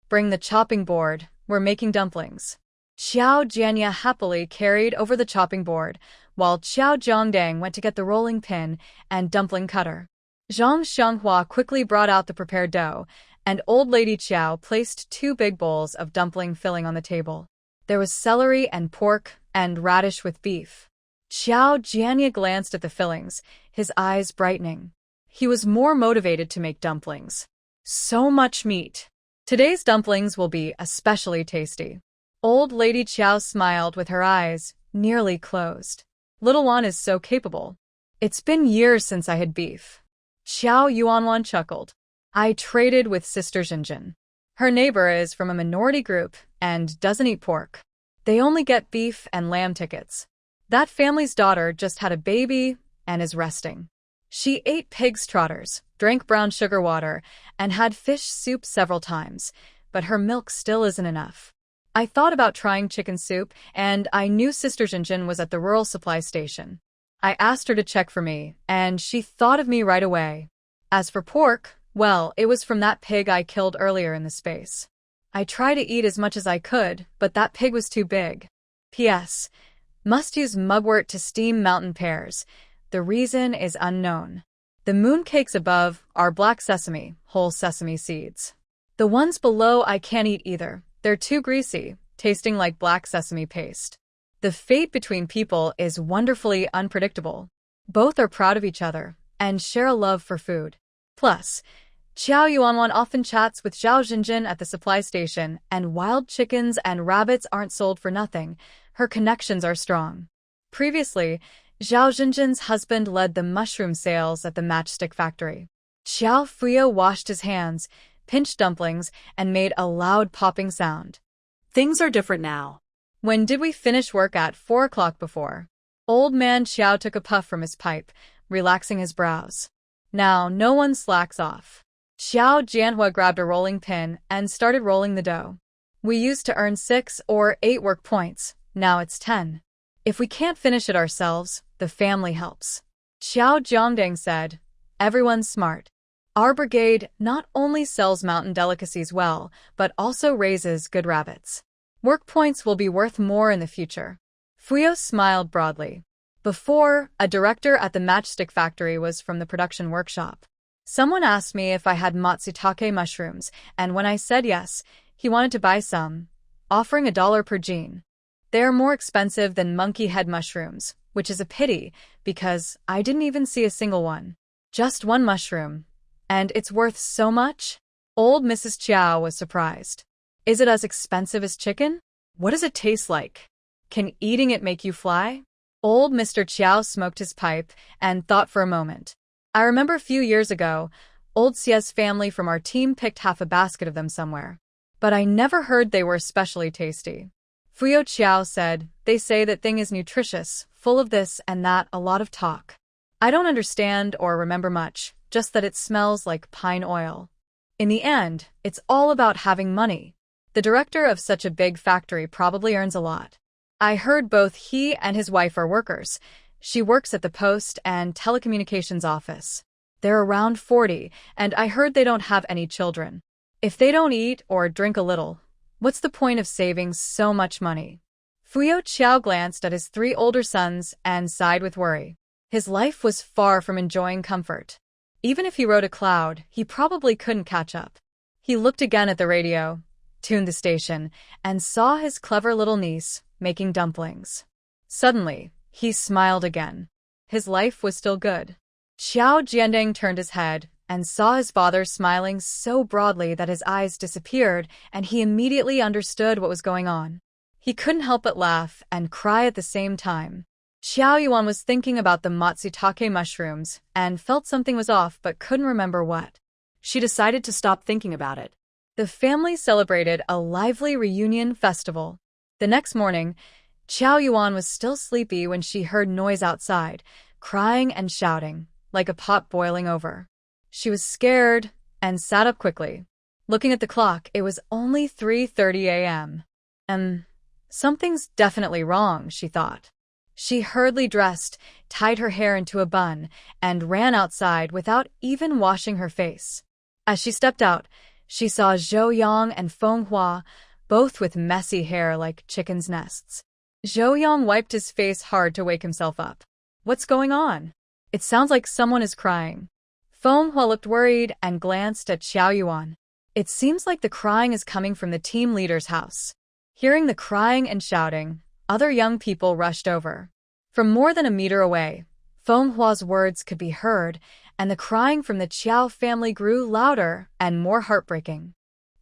S1: Bring the chopping board. We're making dumplings. Xiao Jianya happily carried over the chopping board, while Qiao Zhongdang went to get the rolling pin and dumpling cutter. Zhang Xianghua quickly brought out the prepared dough, and Old Lady Qiao placed 2 big bowls of dumpling filling on the table. There was celery and pork and radish with beef. Xiao Jianya glanced at the fillings, his eyes brightening. He was more motivated to make dumplings. So much meat. Today's dumplings will be especially tasty. Old Lady Qiao smiled with her eyes nearly closed. Little Wan is so capable. It's been years since I had beef. Xiao Yuanwan chuckled. I traded with Sister Xinjin. Her neighbor is from a minority group and doesn't eat pork. They only get beef and lamb tickets. That family's daughter just had a baby and is resting. She ate pig's trotters, drank brown sugar water, and had fish soup several times, but her milk still isn't enough. I thought about trying chicken soup, and I knew Sister Xinjin was at the rural supply station. I asked her to check for me, and she thought of me right away. As for pork, well, it was from that pig I killed earlier in the space. I tried to eat as much as I could, but that pig was too big. P.S. Must use mugwort to steam mountain pears. The reason is unknown. The mooncakes above are black sesame, whole sesame seeds. The ones below I can't eat either. They're too greasy, tasting like black sesame paste. The fate between people is wonderfully unpredictable. Both are proud of each other and share a love for food. Plus, Qiao Yuanwan often chats with Zhao Xinjin at the supply station, and wild chickens and rabbits aren't sold for nothing. Her connections are strong. Previously, Zhao Xinjin's husband led the mushroom sales at the matchstick factory. Xiao Fuyo washed his hands, pinched dumplings, and made a loud popping sound.
S2: Things are different now.
S1: When did we finish work at 4 o'clock before? Old man Xiao took a puff from his pipe, relaxing his brows. Now, no one slacks off. Xiao Jianhua grabbed a rolling pin and started rolling the dough. We used to earn 6 or 8 work points, now it's 10. If we can't finish it ourselves, the family helps. Xiao Zhongdang said, everyone's smart. Our brigade not only sells mountain delicacies well, but also raises good rabbits. Work points will be worth more in the future. Fuyo smiled broadly. Before, a director at the matchstick factory was from the production workshop. Someone asked me if I had matsutake mushrooms, and when I said yes, he wanted to buy some, offering $1 per gene. They are more expensive than monkey head mushrooms, which is a pity, because I didn't even see a single one. Just one mushroom. And it's worth so much? Old Mrs. Qiao was surprised. Is it as expensive as chicken? What does it taste like? Can eating it make you fly? Old Mr. Qiao smoked his pipe and thought for a moment. I remember a few years ago, old Xia's family from our team picked half a basket of them somewhere. But I never heard they were especially tasty. Fuyo Qiao said, they say that thing is nutritious, full of this and that, a lot of talk. I don't understand or remember much, just that it smells like pine oil. In the end, it's all about having money. The director of such a big factory probably earns a lot. I heard both he and his wife are workers. She works at the post and telecommunications office. They're around 40, and I heard they don't have any children. If they don't eat or drink a little, what's the point of saving so much money? Fuyo Qiao glanced at his 3 older sons and sighed with worry. His life was far from enjoying comfort. Even if he rode a cloud, he probably couldn't catch up. He looked again at the radio, tuned the station, and saw his clever little niece making dumplings. Suddenly, he smiled again. His life was still good. Xiao Jiandang turned his head and saw his father smiling so broadly that his eyes disappeared, and he immediately understood what was going on. He couldn't help but laugh and cry at the same time. Xiao Yuan was thinking about the matsutake mushrooms and felt something was off but couldn't remember what.
S2: She decided to stop thinking about it.
S1: The family celebrated a lively reunion festival. The next morning, Qiao Yuan was still sleepy when she heard noise outside, crying and shouting, like a pot boiling over. She was scared and sat up quickly. Looking at the clock, it was only 3:30 a.m. Something's definitely wrong, she thought. She hurriedly dressed, tied her hair into a bun, and ran outside without even washing her face. As she stepped out, she saw Zhou Yang and Feng Hua, both with messy hair like chickens' nests. Zhou Yang wiped his face hard to wake himself up. What's going on? It sounds like someone is crying. Feng Hua looked worried and glanced at Xiao Yuan. It seems like the crying is coming from the team leader's house. Hearing the crying and shouting, other young people rushed over. From more than a meter away, Feng Hua's words could be heard, and the crying from the Qiao family grew louder and more heartbreaking.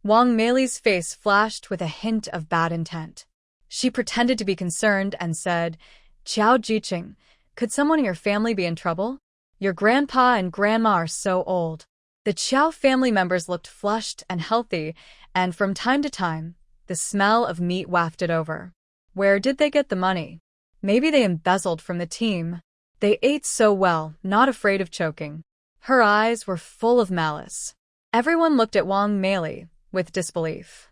S1: Wang Meili's face flashed with a hint of bad intent. She pretended to be concerned and said, "Qiao Jiqing, could someone in your family be in trouble? Your grandpa and grandma are so old." The Qiao family members looked flushed and healthy, and from time to time, the smell of meat wafted over. Where did they get the money? Maybe they embezzled from the team. They ate so well, not afraid of choking. Her eyes were full of malice. Everyone looked at Wang Meili with disbelief.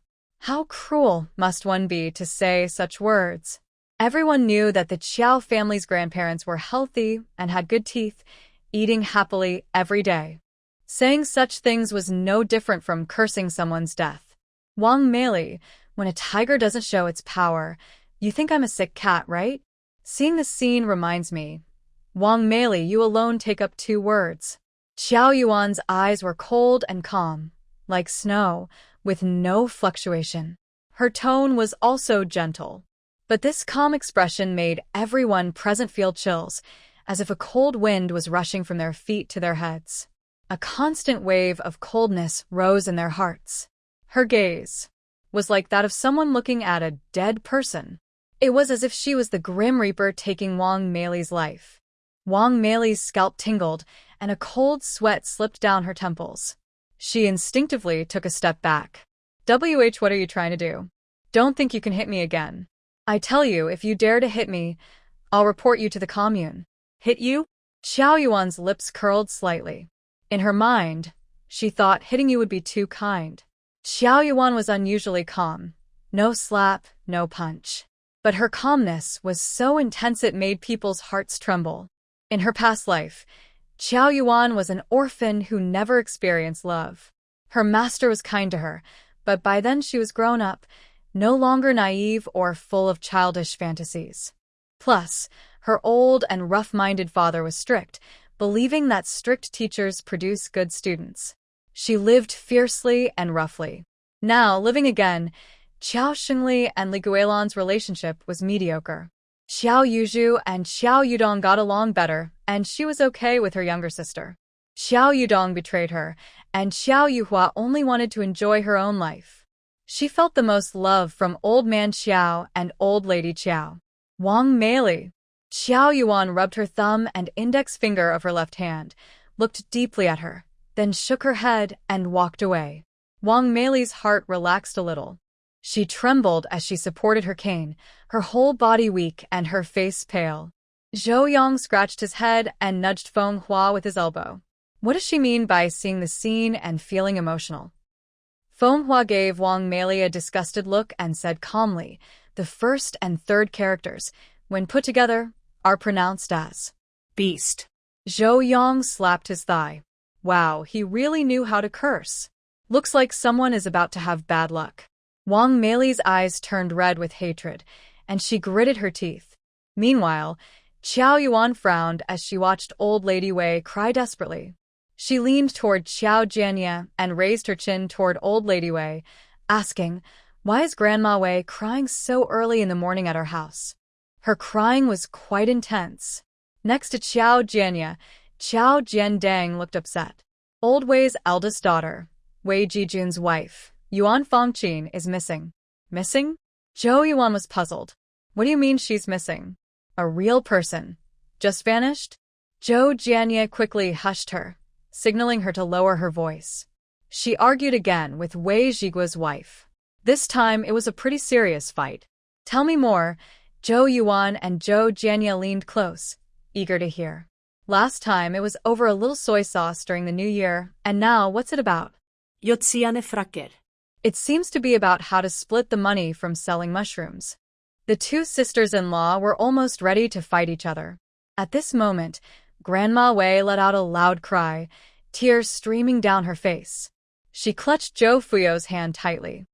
S1: How cruel must one be to say such words? Everyone knew that the Qiao family's grandparents were healthy and had good teeth, eating happily every day. Saying such things was no different from cursing someone's death. Wang Meili, when a tiger doesn't show its power, you think I'm a sick cat, right? Seeing the scene reminds me. Wang Meili, you alone take up 2 words. Qiao Yuan's eyes were cold and calm, like snow, with no fluctuation. Her tone was also gentle. But this calm expression made everyone present feel chills, as if a cold wind was rushing from their feet to their heads. A constant wave of coldness rose in their hearts. Her gaze was like that of someone looking at a dead person. It was as if she was the Grim Reaper taking Wang Meili's life. Wang Meili's scalp tingled, and a cold sweat slipped down her temples. She instinctively took a step back. What are you trying to do? Don't think you can hit me again. I tell you, if you dare to hit me, I'll report you to the commune.
S2: Hit you?
S1: Xiao Yuan's lips curled slightly. In her mind, she thought hitting you would be too kind. Xiao Yuan was unusually calm. No slap, no punch. But her calmness was so intense it made people's hearts tremble. In her past life, Qiao Yuan was an orphan who never experienced love. Her master was kind to her, but by then she was grown up, no longer naive or full of childish fantasies. Plus, her old and rough-minded father was strict, believing that strict teachers produce good students. She lived fiercely and roughly. Now, living again, Qiao Xingli and Li Guilan's relationship was mediocre. Xiao Yuzhu and Xiao Yudong got along better, and she was okay with her younger sister. Xiao Yudong betrayed her, and Xiao Yuhua only wanted to enjoy her own life. She felt the most love from Old Man Xiao and Old Lady Qiao. Wang Meili. Xiao Yuan rubbed her thumb and index finger of her left hand, looked deeply at her, then shook her head and walked away. Wang Meili's heart relaxed a little. She trembled as she supported her cane, her whole body weak and her face pale. Zhou Yang scratched his head and nudged Feng Hua with his elbow. What does she mean by seeing the scene and feeling emotional? Feng Hua gave Wang Meili a disgusted look and said calmly, the first and third characters, when put together, are pronounced as
S2: beast.
S1: Zhou Yang slapped his thigh. Wow, he really knew how to curse. Looks like someone is about to have bad luck. Wang Meili's eyes turned red with hatred, and she gritted her teeth. Meanwhile, Qiao Yuan frowned as she watched Old Lady Wei cry desperately. She leaned toward Xiao Jianye and raised her chin toward Old Lady Wei, asking, "Why is Grandma Wei crying so early in the morning at our house?" Her crying was quite intense. Next to Xiao Jianye, Qiao Jiandang looked upset. Old Wei's eldest daughter, Wei Jijun's wife, Yuan Fangqin, is missing. Missing? Zhou Yuan was puzzled. What do you mean she's missing? A real person. Just vanished? Zhou Jianye quickly hushed her, signaling her to lower her voice. She argued again with Wei Jigua's wife. This time it was a pretty serious fight. Tell me more. Zhou Yuan and Zhou Jianye leaned close, eager to hear. Last time it was over a little soy sauce during the New Year, and now what's it about?
S2: Yotziane frakker.
S1: It seems to be about how to split the money from selling mushrooms. The two sisters-in-law were almost ready to fight each other. At this moment, Grandma Wei let out a loud cry, tears streaming down her face. She clutched Zhou Fuyo's hand tightly.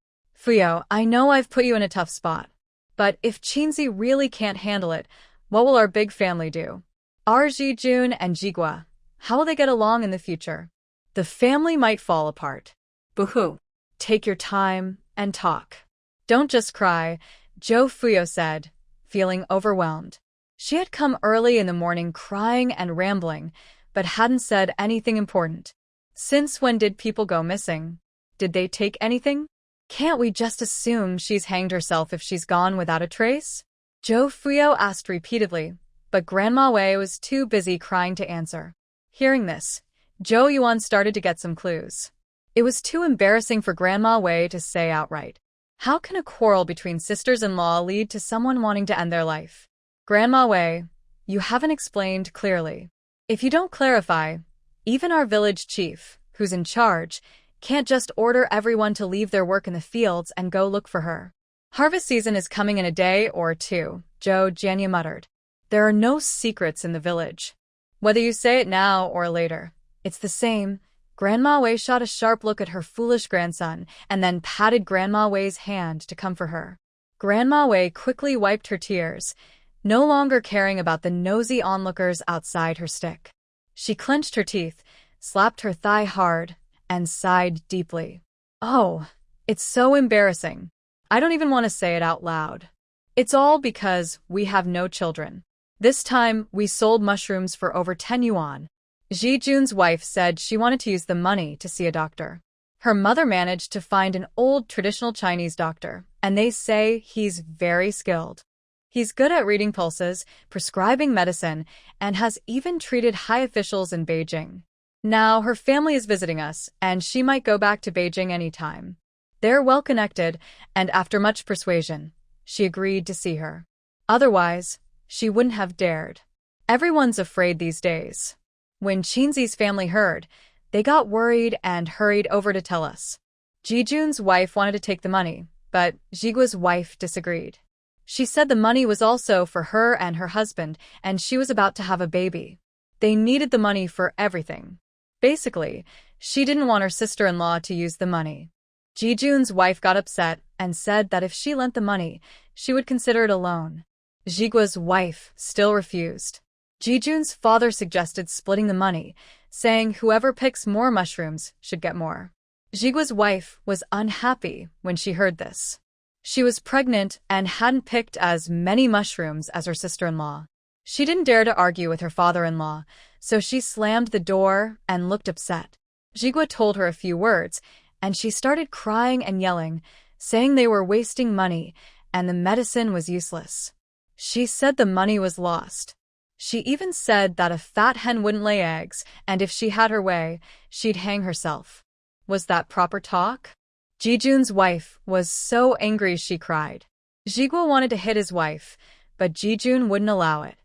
S1: Fuyo, I know I've put you in a tough spot. But if Qingzi really can't handle it, what will our big family do? Our Jijun and Jigua, how will they get along in the future? The family might fall apart.
S2: Boo-hoo.
S1: Take your time and talk. Don't just cry, Zhou Fuyo said, feeling overwhelmed. She had come early in the morning crying and rambling, but hadn't said anything important. Since when did people go missing? Did they take anything? Can't we just assume she's hanged herself if she's gone without a trace? Zhou Fuyo asked repeatedly, but Grandma Wei was too busy crying to answer. Hearing this, Zhou Yuan started to get some clues. It was too embarrassing for Grandma Wei to say outright. How can a quarrel between sisters-in-law lead to someone wanting to end their life? Grandma Wei, you haven't explained clearly. If you don't clarify, even our village chief, who's in charge, can't just order everyone to leave their work in the fields and go look for her. Harvest season is coming in a day or two, Zhou Jianye muttered. There are no secrets in the village. Whether you say it now or later, it's the same. Grandma Wei shot a sharp look at her foolish grandson and then patted Grandma Wei's hand to comfort her. Grandma Wei quickly wiped her tears, no longer caring about the nosy onlookers outside her stick. She clenched her teeth, slapped her thigh hard, and sighed deeply. Oh, it's so embarrassing. I don't even want to say it out loud. It's all because we have no children. This time, we sold mushrooms for over 10 yuan. Jijun's wife said she wanted to use the money to see a doctor. Her mother managed to find an old traditional Chinese doctor, and they say he's very skilled. He's good at reading pulses, prescribing medicine, and has even treated high officials in Beijing. Now her family is visiting us, and she might go back to Beijing anytime. They're well connected, and after much persuasion, she agreed to see her. Otherwise, she wouldn't have dared. Everyone's afraid these days. When Qingzi's family heard, they got worried and hurried over to tell us. Jijun's wife wanted to take the money, but Jigua's wife disagreed. She said the money was also for her and her husband, and she was about to have a baby. They needed the money for everything. Basically, she didn't want her sister-in-law to use the money. Jijun's wife got upset and said that if she lent the money, she would consider it a loan. Jigua's wife still refused. Jijun's father suggested splitting the money, saying whoever picks more mushrooms should get more. Jigua's wife was unhappy when she heard this. She was pregnant and hadn't picked as many mushrooms as her sister-in-law. She didn't dare to argue with her father-in-law, so she slammed the door and looked upset. Jigua told her a few words, and she started crying and yelling, saying they were wasting money and the medicine was useless. She said the money was lost. She even said that a fat hen wouldn't lay eggs, and if she had her way, she'd hang herself. Was that proper talk? Jijun's wife was so angry she cried. Jigua wanted to hit his wife, but Jijun wouldn't allow it.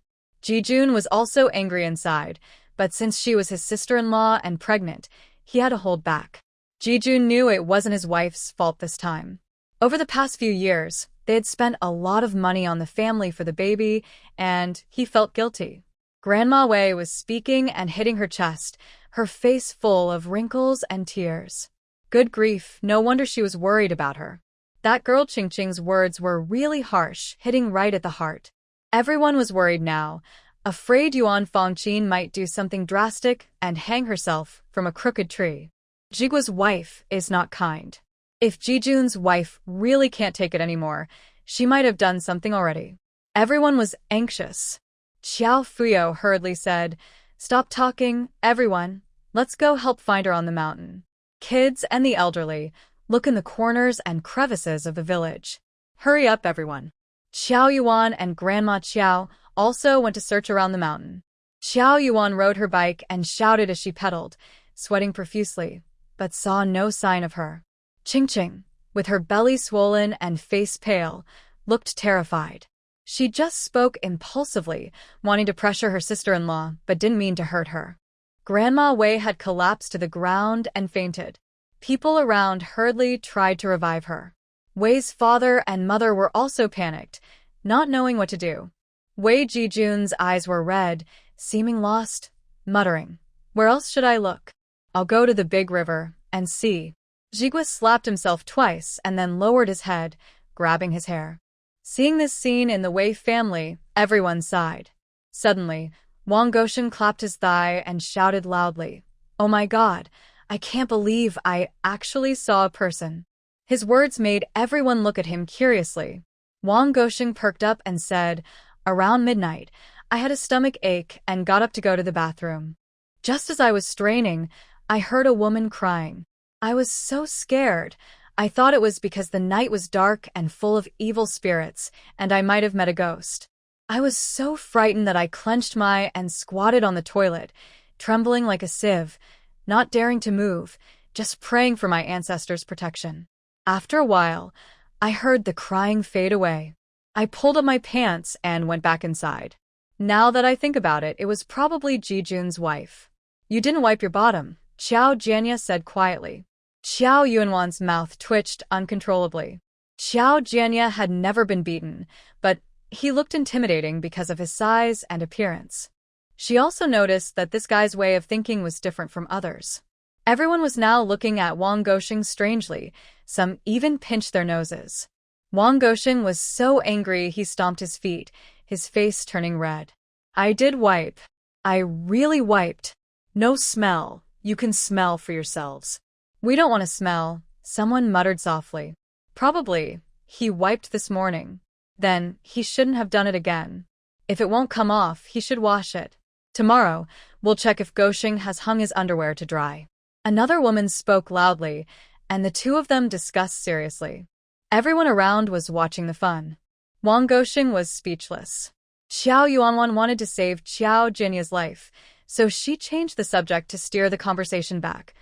S1: Jijun was also angry inside, but since she was his sister-in-law and pregnant, he had to hold back. Jijun knew it wasn't his wife's fault this time. Over the past few years, they had spent a lot of money on the family for the baby, and he felt guilty. Grandma Wei was speaking and hitting her chest, her face full of wrinkles and tears. Good grief, no wonder she was worried about her. That girl Qingqing's words were really harsh, hitting right at the heart. Everyone was worried now, afraid Yuan Fangqin might do something drastic and hang herself from a crooked tree. Jigua's wife is not kind. If Jijun's wife really can't take it anymore, she might have done something already. Everyone was anxious. Xiao Fuyo hurriedly said, "Stop talking, everyone. Let's go help find her on the mountain. Kids and the elderly, look in the corners and crevices of the village. Hurry up, everyone. Xiao Yuan and Grandma Qiao also went to search around the mountain. Xiao Yuan rode her bike and shouted as she pedaled, sweating profusely, but saw no sign of her. Qingshan, with her belly swollen and face pale, looked terrified. She just spoke impulsively, wanting to pressure her sister-in-law, but didn't mean to hurt her. Grandma Wei had collapsed to the ground and fainted. People around hurriedly tried to revive her. Wei's father and mother were also panicked, not knowing what to do. Wei Jijun's eyes were red, seeming lost, muttering, "Where else should I look? I'll go to the big river and see." Jigua slapped himself twice and then lowered his head, grabbing his hair. Seeing this scene in the Wei family, everyone sighed. Suddenly, Wang Goshen clapped his thigh and shouted loudly, "Oh my God, I can't believe I actually saw a person." His words made everyone look at him curiously. Wang Goshen perked up and said, "Around midnight, I had a stomach ache and got up to go to the bathroom. Just as I was straining, I heard a woman crying. I was so scared. I thought it was because the night was dark and full of evil spirits, and I might have met a ghost. I was so frightened that I clenched and squatted on the toilet, trembling like a sieve, not daring to move, just praying for my ancestors' protection. After a while, I heard the crying fade away. I pulled up my pants and went back inside. Now that I think about it, it was probably Jijun's wife." "You didn't wipe your bottom," Qiao Jianya said quietly. Xiao Yuanwan's mouth twitched uncontrollably. Qiao Jianya had never been beaten, but he looked intimidating because of his size and appearance. She also noticed that this guy's way of thinking was different from others. Everyone was now looking at Wang Goshen strangely, some even pinched their noses. Wang Goshen was so angry he stomped his feet, his face turning red. "I did wipe. I really wiped. No smell. You can smell for yourselves." "We don't want to smell," someone muttered softly. "Probably. He wiped this morning. Then he shouldn't have done it again. If it won't come off, he should wash it. Tomorrow, we'll check if Goshen has hung his underwear to dry." Another woman spoke loudly, and the two of them discussed seriously. Everyone around was watching the fun. Wang Goshen was speechless. Xiao Yuanwan wanted to save Qiao Jinya's life, so she changed the subject to steer the conversation back.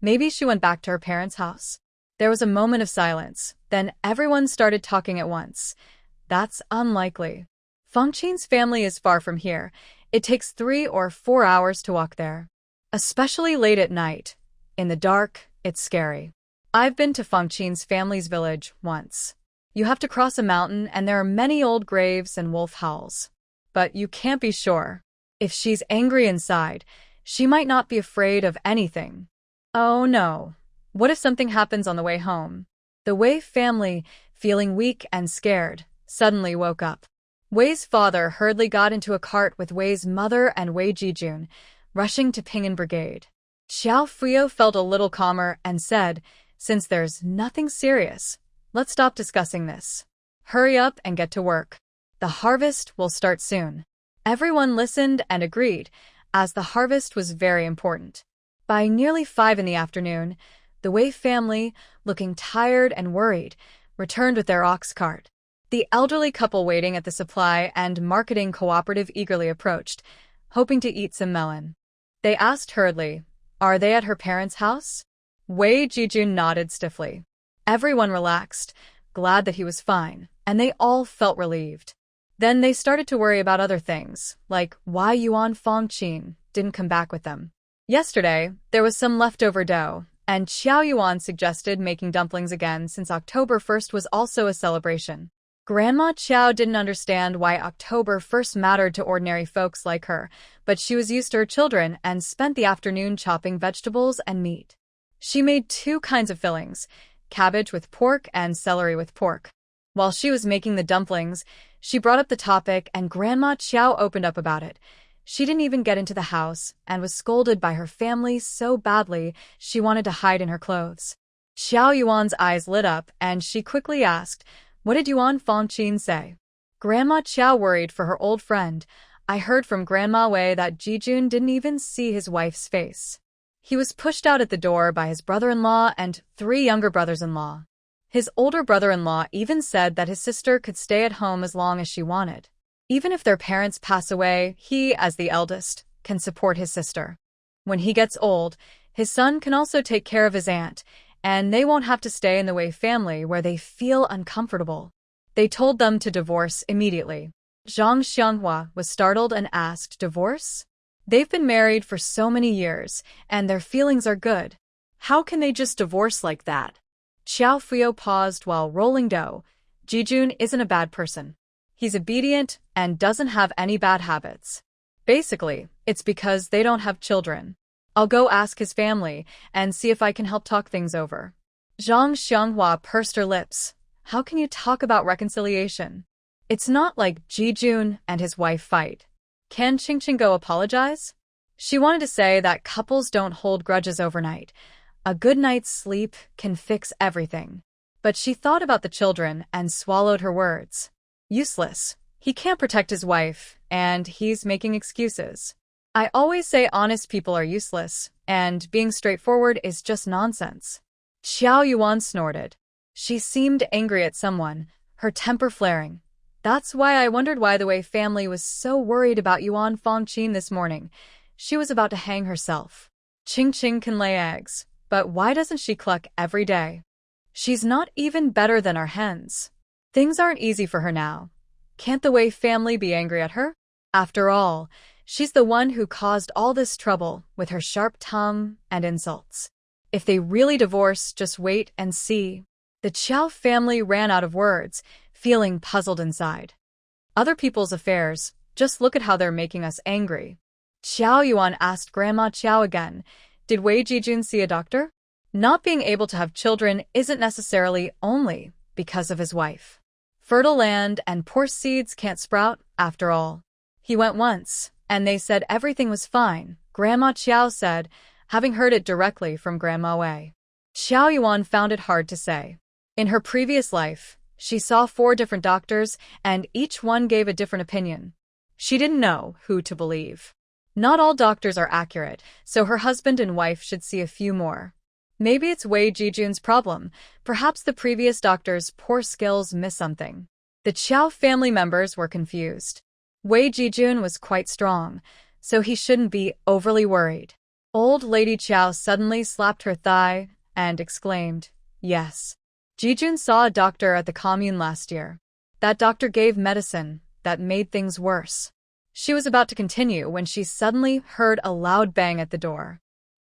S1: Maybe she went back to her parents' house. There was a moment of silence, then everyone started talking at once. "That's unlikely. Fengqin's family is far from here. It takes 3 or 4 hours to walk there. Especially late at night. In the dark, it's scary. I've been to Fengqin's family's village once. You have to cross a mountain and there are many old graves and wolf howls. But you can't be sure. If she's angry inside, she might not be afraid of anything." "Oh no. What if something happens on the way home?" The Wei family, feeling weak and scared, suddenly woke up. Wei's father hurriedly got into a cart with Wei's mother and Wei Jijun, rushing to Ping'an Brigade. Xiao Fuyo felt a little calmer and said, "Since there's nothing serious, let's stop discussing this. Hurry up and get to work. The harvest will start soon." Everyone listened and agreed, as the harvest was very important. By nearly 5 in the afternoon, the Wei family, looking tired and worried, returned with their ox cart. The elderly couple waiting at the supply and marketing cooperative eagerly approached, hoping to eat some melon. They asked hurriedly, "Are they at her parents' house?" Wei Jijun nodded stiffly. Everyone relaxed, glad that he was fine, and they all felt relieved. Then they started to worry about other things, like why Yuan Fengqin didn't come back with them. Yesterday, there was some leftover dough, and Xiao Yuan suggested making dumplings again since October 1st was also a celebration. Grandma Qiao didn't understand why October 1st mattered to ordinary folks like her, but she was used to her children and spent the afternoon chopping vegetables and meat. She made 2 kinds of fillings, cabbage with pork and celery with pork. While she was making the dumplings, she brought up the topic and Grandma Qiao opened up about it. She didn't even get into the house and was scolded by her family so badly she wanted to hide in her clothes. Xiao Yuan's eyes lit up and she quickly asked, "What did Yuan Fengqin say?" Grandma Qiao worried for her old friend. "I heard from Grandma Wei that Jijun didn't even see his wife's face." He was pushed out at the door by his brother-in-law and 3 younger brothers-in-law. His older brother-in-law even said that his sister could stay at home as long as she wanted. Even if their parents pass away, he, as the eldest, can support his sister. When he gets old, his son can also take care of his aunt, and they won't have to stay in the Wei family where they feel uncomfortable. They told them to divorce immediately. Zhang Xianghua was startled and asked, "Divorce? They've been married for so many years, and their feelings are good. How can they just divorce like that?" Xiao Fuyo paused while rolling dough. Jijun isn't a bad person. He's obedient and doesn't have any bad habits. Basically, it's because they don't have children. I'll go ask his family and see if I can help talk things over. Zhang Xianghua pursed her lips. How can you talk about reconciliation? It's not like Jijun and his wife fight. Can Qingshan go apologize? She wanted to say that couples don't hold grudges overnight. A good night's sleep can fix everything. But she thought about the children and swallowed her words. Useless. He can't protect his wife, and he's making excuses. I always say honest people are useless, and being straightforward is just nonsense. Xiao Yuan snorted. She seemed angry at someone, her temper flaring. That's why I wondered why the Wei family was so worried about Yuan Fangqin this morning. She was about to hang herself. Qingqing can lay eggs, but why doesn't she cluck every day? She's not even better than our hens. Things aren't easy for her now. Can't the Wei family be angry at her? After all, she's the one who caused all this trouble with her sharp tongue and insults. If they really divorce, just wait and see. The Qiao family ran out of words, feeling puzzled inside. Other people's affairs, just look at how they're making us angry. Qiao Yuan asked Grandma Qiao again, did Wei Jijun see a doctor? Not being able to have children isn't necessarily only because of his wife. Fertile land and poor seeds can't sprout, after all. He went once, and they said everything was fine, Grandma Qiao said, having heard it directly from Grandma Wei. Xiao Yuan found it hard to say. In her previous life, she saw 4 different doctors, and each one gave a different opinion. She didn't know who to believe. Not all doctors are accurate, so her husband and wife should see a few more. Maybe it's Wei Jijun's problem. Perhaps the previous doctor's poor skills missed something. The Qiao family members were confused. Wei Jijun was quite strong, so he shouldn't be overly worried. Old Lady Qiao suddenly slapped her thigh and exclaimed, "Yes. Jijun saw a doctor at the commune last year. That doctor gave medicine that made things worse." She was about to continue when she suddenly heard a loud bang at the door.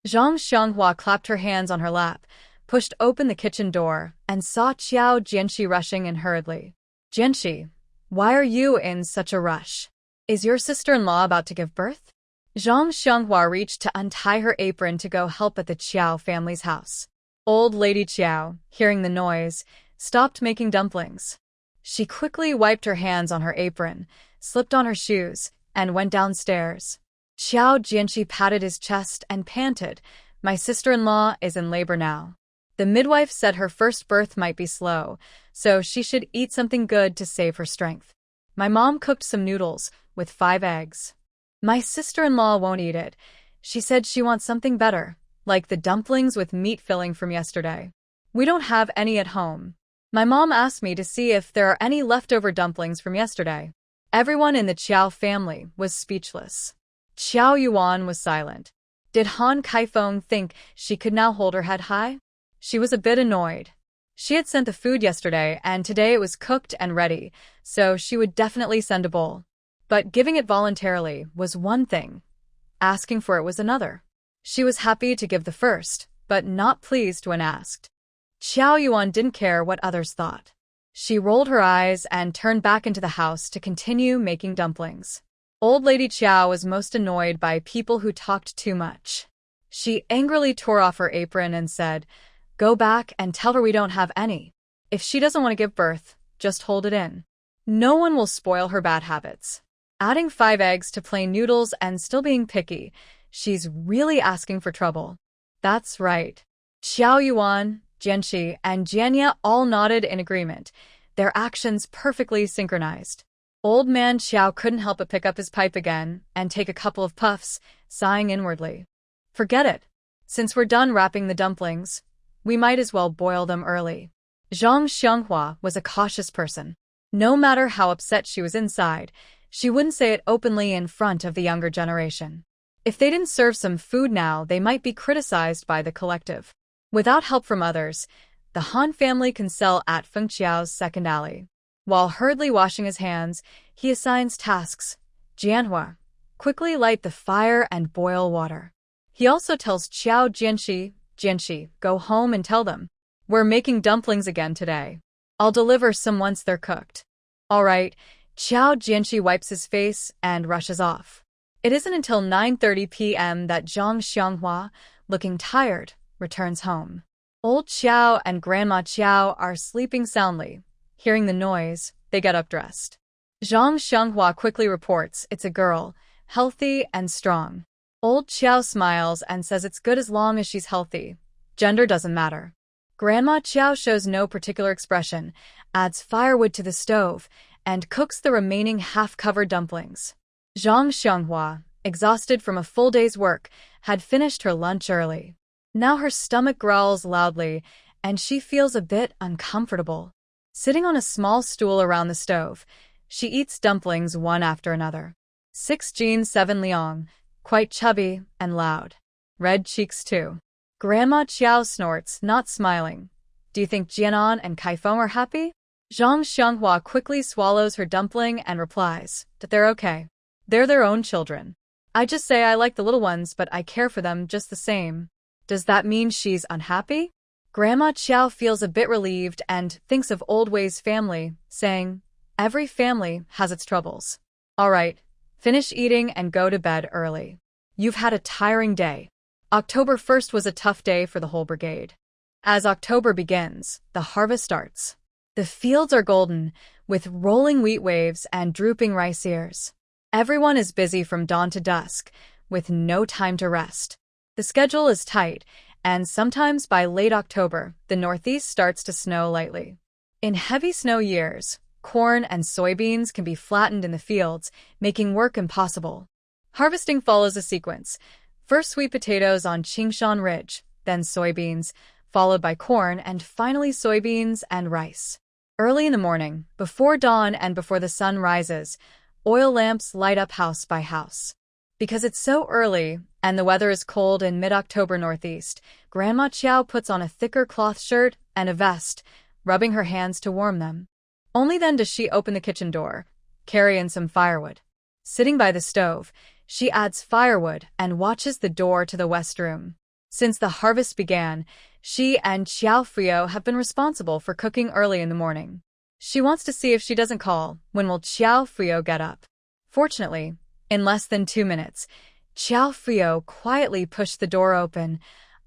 S1: Zhang Xianghua clapped her hands on her lap, pushed open the kitchen door, and saw Qiao Jianxi rushing in hurriedly. "Jianxi, why are you in such a rush? Is your sister-in-law about to give birth?" Zhang Xianghua reached to untie her apron to go help at the Qiao family's house. Old Lady Qiao, hearing the noise, stopped making dumplings. She quickly wiped her hands on her apron, slipped on her shoes, and went downstairs. Qiao Jianxi patted his chest and panted, "My sister-in-law is in labor now. The midwife said her first birth might be slow, so she should eat something good to save her strength. My mom cooked some noodles with 5 eggs. My sister-in-law won't eat it. She said she wants something better, like the dumplings with meat filling from yesterday. We don't have any at home. My mom asked me to see if there are any leftover dumplings from yesterday." Everyone in the Qiao family was speechless. Xiao Yuan was silent. Did Han Kaifeng think she could now hold her head high? She was a bit annoyed. She had sent the food yesterday, and today it was cooked and ready, so she would definitely send a bowl. But giving it voluntarily was one thing. Asking for it was another. She was happy to give the first, but not pleased when asked. Xiao Yuan didn't care what others thought. She rolled her eyes and turned back into the house to continue making dumplings. Old Lady Qiao was most annoyed by people who talked too much. She angrily tore off her apron and said, "Go back and tell her we don't have any. If she doesn't want to give birth, just hold it in. No one will spoil her bad habits." Adding 5 eggs to plain noodles and still being picky, she's really asking for trouble. That's right. Xiao Yuan, Jianxi, and Jianya all nodded in agreement, their actions perfectly synchronized. Old man Xiao couldn't help but pick up his pipe again and take a couple of puffs, sighing inwardly. Forget it. Since we're done wrapping the dumplings, we might as well boil them early. Zhang Xianghua was a cautious person. No matter how upset she was inside, she wouldn't say it openly in front of the younger generation. If they didn't serve some food now, they might be criticized by the collective. Without help from others, the Han family can sell at Feng Qiao's second alley. While hurriedly washing his hands, he assigns tasks. Jianhua, quickly light the fire and boil water. He also tells Qiao Jianxi, go home and tell them, we're making dumplings again today. I'll deliver some once they're cooked. All right, Qiao Jianxi wipes his face and rushes off. It isn't until 9:30 p.m. that Zhang Xianghua, looking tired, returns home. Old Qiao and Grandma Qiao are sleeping soundly. Hearing the noise, they get up dressed. Zhang Xianghua quickly reports it's a girl, healthy and strong. Old Qiao smiles and says it's good as long as she's healthy. Gender doesn't matter. Grandma Qiao shows no particular expression, adds firewood to the stove, and cooks the remaining half-covered dumplings. Zhang Xianghua, exhausted from a full day's work, had finished her lunch early. Now her stomach growls loudly, and she feels a bit uncomfortable. Sitting on a small stool around the stove, she eats dumplings one after another. 6 Jin 7 Liang, quite chubby and loud. Red cheeks too. Grandma Qiao snorts, not smiling. Do you think Jianan and Kaifeng are happy? Zhang Xianghua quickly swallows her dumpling and replies that they're okay. They're their own children. I just say I like the little ones, but I care for them just the same. Does that mean she's unhappy? Grandma Qiao feels a bit relieved and thinks of Old Wei's family, saying, every family has its troubles. All right, finish eating and go to bed early. You've had a tiring day. October 1st was a tough day for the whole brigade. As October begins, the harvest starts. The fields are golden, with rolling wheat waves and drooping rice ears. Everyone is busy from dawn to dusk, with no time to rest. The schedule is tight, and sometimes by late October, the Northeast starts to snow lightly. In heavy snow years, corn and soybeans can be flattened in the fields, making work impossible. Harvesting follows a sequence. First sweet potatoes on Qingshan Ridge, then soybeans, followed by corn, and finally soybeans and rice. Early in the morning, before dawn and before the sun rises, oil lamps light up house by house. Because it's so early and the weather is cold in mid-October Northeast, Grandma Qiao puts on a thicker cloth shirt and a vest, rubbing her hands to warm them. Only then does she open the kitchen door, carry in some firewood. Sitting by the stove, she adds firewood and watches the door to the west room. Since the harvest began, she and Qiao Frio have been responsible for cooking early in the morning. She wants to see if she doesn't call, when will Qiao Frio get up? Fortunately, in less than 2 minutes, Qiao Frio quietly pushed the door open,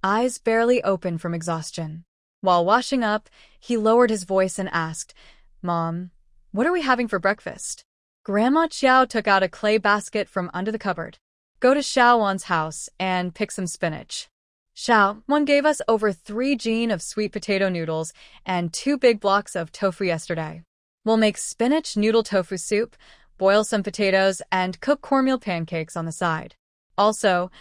S1: eyes barely open from exhaustion. While washing up, he lowered his voice and asked, Mom, what are we having for breakfast? Grandma Qiao took out a clay basket from under the cupboard. Go to Xiao Wan's house and pick some spinach. Xiao Wan gave us over 3 jin of sweet potato noodles and 2 big blocks of tofu yesterday. We'll make spinach noodle tofu soup, boil some potatoes, and cook cornmeal pancakes on the side. Also,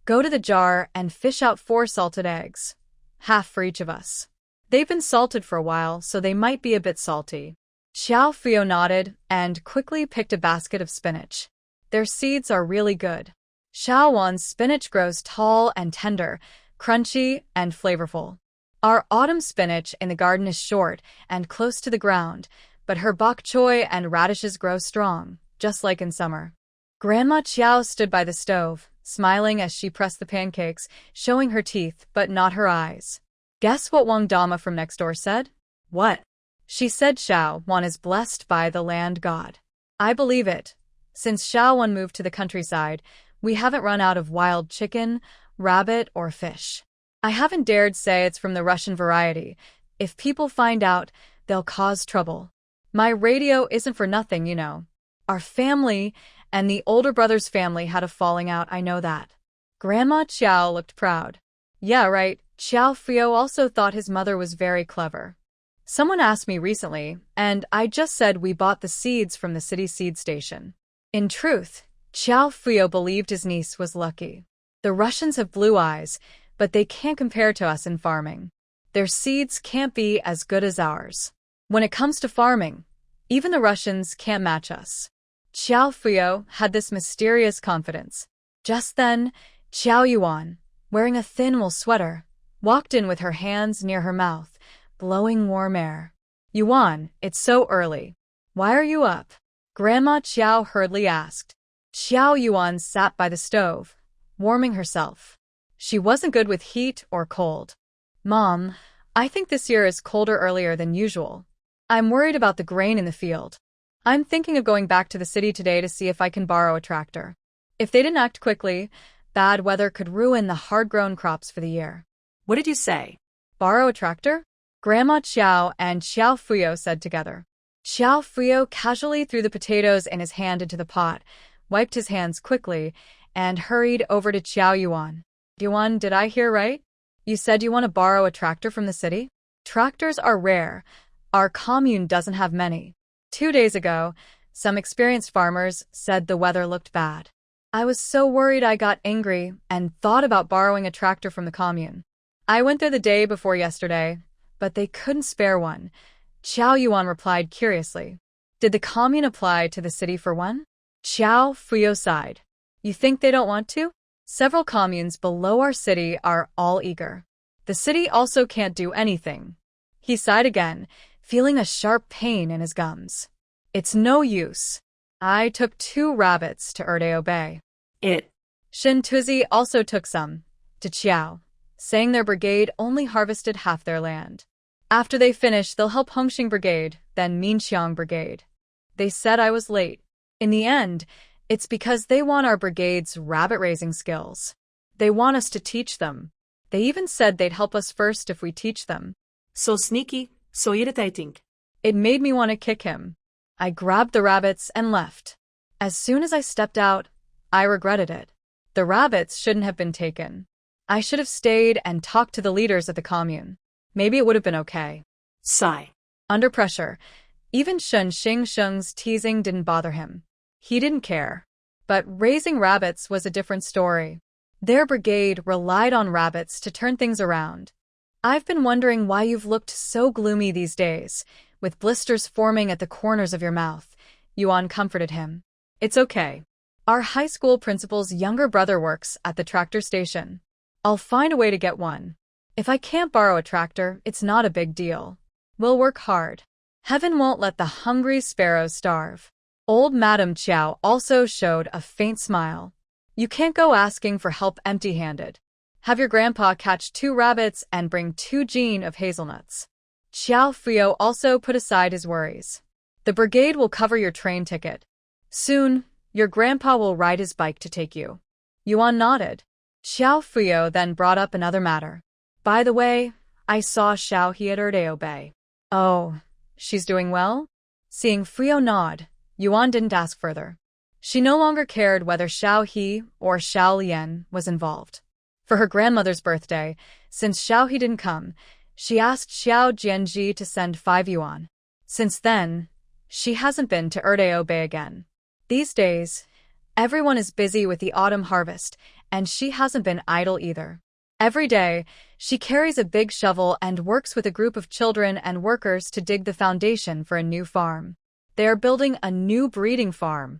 S1: go to the jar and fish out 4 salted eggs, half for each of us. They've been salted for a while, so they might be a bit salty. Qiao Frio nodded and quickly picked a basket of spinach. Their seeds are really good. Xiao Wan's spinach grows tall and tender, crunchy and flavorful. Our autumn spinach in the garden is short and close to the ground, but her bok choy and radishes grow strong, just like in summer. Grandma Qiao stood by the stove, smiling as she pressed the pancakes, showing her teeth but not her eyes. Guess what Wang Dama from next door said?
S2: What?
S1: She said Xiao Wan is blessed by the land god. I believe it. Since Xiao Wan moved to the countryside, we haven't run out of wild chicken, rabbit, or fish. I haven't dared say it's from the Russian variety. If people find out, they'll cause trouble. My radio isn't for nothing, you know. Our family and the older brother's family had a falling out, I know that. Grandma Qiao looked proud. Yeah, right. Qiao Frio also thought his mother was very clever. Someone asked me recently, and I just said we bought the seeds from the city seed station. In truth, Qiao Frio believed his niece was lucky. The Russians have blue eyes, but they can't compare to us in farming. Their seeds can't be as good as ours. When it comes to farming, even the Russians can't match us. Qiao Fuyo had this mysterious confidence. Just then, Qiao Yuan, wearing a thin wool sweater, walked in with her hands near her mouth, blowing warm air. Yuan, it's so early. Why are you up? Grandma Qiao hurriedly asked. Qiao Yuan sat by the stove, warming herself. She wasn't good with heat or cold. Mom, I think this year is colder earlier than usual. I'm worried about the grain in the field. I'm thinking of going back to the city today to see if I can borrow a tractor. If they didn't act quickly, bad weather could ruin the hard-grown crops for the year.
S2: What did you say?
S1: Borrow a tractor? Grandma Qiao and Qiao Fuyo said together. Qiao Fuyo casually threw the potatoes in his hand into the pot, wiped his hands quickly, and hurried over to Qiao Yuan. Yuan, did I hear right? You said you want to borrow a tractor from the city? Tractors are rare. Our commune doesn't have many. 2 days ago, some experienced farmers said the weather looked bad. I was so worried I got angry and thought about borrowing a tractor from the commune. I went there the day before yesterday, but they couldn't spare one. Qiao Yuan replied curiously. Did the commune apply to the city for one? Qiao Fuyo sighed. You think they don't want to? Several communes below our city are all eager. The city also can't do anything. He sighed again, feeling a sharp pain in his gums. It's no use. I took 2 rabbits to Erdeo Bay. Shin Tuzi also took some to Qiao, saying their brigade only harvested half their land. After they finish, they'll help Hongxing Brigade, then Minxiang Brigade. They said I was late. In the end, it's because they want our brigade's rabbit-raising skills. They want us to teach them. They even said they'd help us first if we teach them.
S2: So sneaky, so irritating.
S1: It made me want to kick him. I grabbed the rabbits and left. As soon as I stepped out, I regretted it. The rabbits shouldn't have been taken. I should have stayed and talked to the leaders of the commune. Maybe it would have been okay.
S2: Sigh.
S1: Under pressure, even Shun Xingsheng's teasing didn't bother him. He didn't care. But raising rabbits was a different story. Their brigade relied on rabbits to turn things around. I've been wondering why you've looked so gloomy these days, with blisters forming at the corners of your mouth. Yuan comforted him. It's okay. Our high school principal's younger brother works at the tractor station. I'll find a way to get one. If I can't borrow a tractor, it's not a big deal. We'll work hard. Heaven won't let the hungry sparrows starve. Old Madame Qiao also showed a faint smile. You can't go asking for help empty-handed. Have your grandpa catch 2 rabbits and bring 2 gin of hazelnuts. Qiao Fuyo also put aside his worries. The brigade will cover your train ticket. Soon, your grandpa will ride his bike to take you. Yuan nodded. Qiao Fuyo then brought up another matter. By the way, I saw Xiao He at Erdeo Bay. Oh, she's doing well? Seeing Fuyo nod, Yuan didn't ask further. She no longer cared whether Xiao He or Xiao Lian was involved. For her grandmother's birthday, since Xiao He didn't come, she asked Xiao Jianji to send 5 yuan. Since then, she hasn't been to Erdeo Bay again. These days, everyone is busy with the autumn harvest, and she hasn't been idle either. Every day, she carries a big shovel and works with a group of children and workers to dig the foundation for a new farm. They are building a new breeding farm.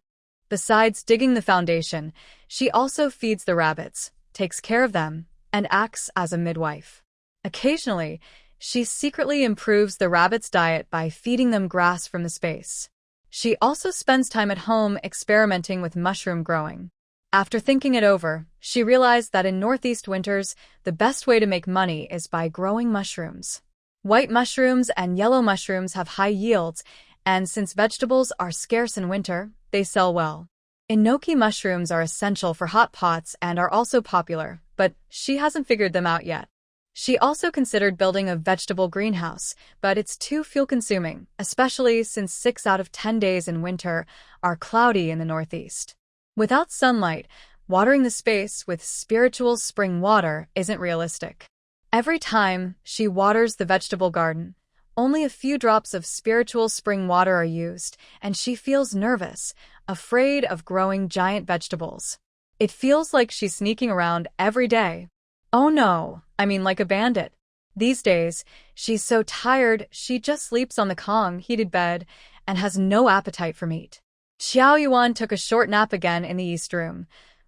S1: Besides digging the foundation, she also feeds the rabbits, takes care of them, and acts as a midwife. Occasionally, she secretly improves the rabbits' diet by feeding them grass from the space. She also spends time at home experimenting with mushroom growing. After thinking it over, she realized that in northeast winters, the best way to make money is by growing mushrooms. White mushrooms and yellow mushrooms have high yields, and since vegetables are scarce in winter, they sell well. Enoki mushrooms are essential for hot pots and are also popular, but she hasn't figured them out yet. She also considered building a vegetable greenhouse, but it's too fuel-consuming, especially since 6 out of 10 days in winter are cloudy in the northeast. Without sunlight, watering the space with spiritual spring water isn't realistic. Every time she waters the vegetable garden, only a few drops of spiritual spring water are used, and she feels nervous, afraid of growing giant vegetables. It feels like she's sneaking around every day. Oh no, I mean like a bandit. These days, she's so tired she just sleeps on the Kong heated bed and has no appetite for meat. Xiao Yuan took a short nap again in the east room.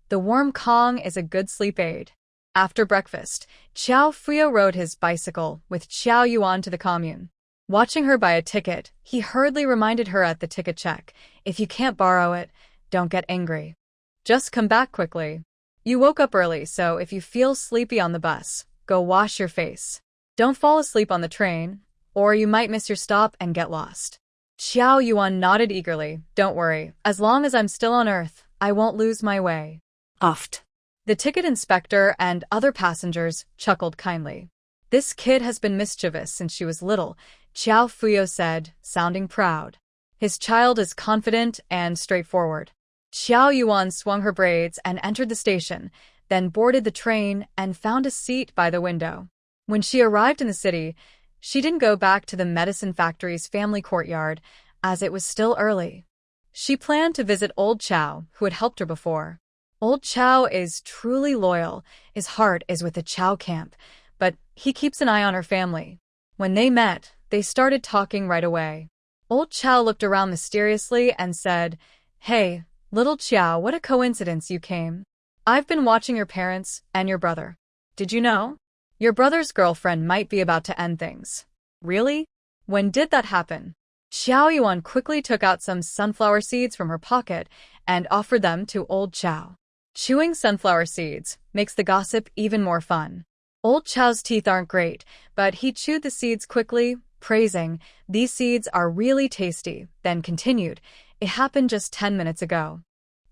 S1: The warm Kong is a good sleep aid. After breakfast, Qiao Fuyo rode his bicycle with Xiao Yuan to the commune. Watching her buy a ticket, he hurriedly reminded her at the ticket check, if you can't borrow it, don't get angry. Just come back quickly. You woke up early, so if you feel sleepy on the bus, go wash your face. Don't fall asleep on the train, or you might miss your stop and get lost. Xiao Yuan nodded eagerly. Don't worry, as long as I'm still on Earth, I won't lose my way.
S2: Oft.
S1: The ticket inspector and other passengers chuckled kindly. This kid has been mischievous since she was little, Qiao Fuyo said, sounding proud. His child is confident and straightforward. Xiao Yuan swung her braids and entered the station, then boarded the train and found a seat by the window. When she arrived in the city, she didn't go back to the medicine factory's family courtyard, as it was still early. She planned to visit old Chow, who had helped her before. Old Chow is truly loyal. His heart is with the Chow camp, but he keeps an eye on her family. When they met, they started talking right away. Old Chow looked around mysteriously and said, Hey, little Chow, what a coincidence you came. I've been watching your parents and your brother. Did you know? Your brother's girlfriend might be about to end things. Really? When did that happen? Xiao Yuan quickly took out some sunflower seeds from her pocket and offered them to old Chow. Chewing sunflower seeds makes the gossip even more fun. Old Chow's teeth aren't great, but he chewed the seeds quickly, praising, These seeds are really tasty, then continued, It happened just 10 minutes ago.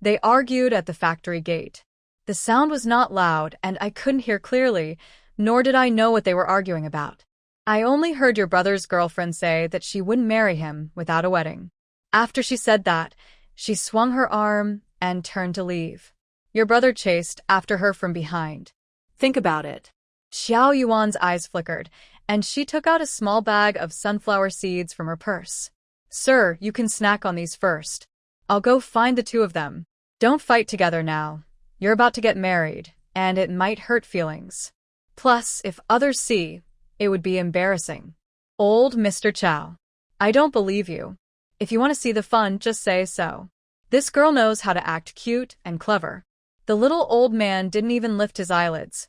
S1: They argued at the factory gate. The sound was not loud and I couldn't hear clearly, nor did I know what they were arguing about. I only heard your brother's girlfriend say that she wouldn't marry him without a wedding. After she said that, she swung her arm and turned to leave. Your brother chased after her from behind.
S2: Think about it.
S1: Xiao Yuan's eyes flickered, and she took out a small bag of sunflower seeds from her purse. Sir, you can snack on these first. I'll go find the two of them. Don't fight together now. You're about to get married, and it might hurt feelings. Plus, if others see, it would be embarrassing. Old Mr. Chow. I don't believe you. If you want to see the fun, just say so. This girl knows how to act cute and clever. The little old man didn't even lift his eyelids.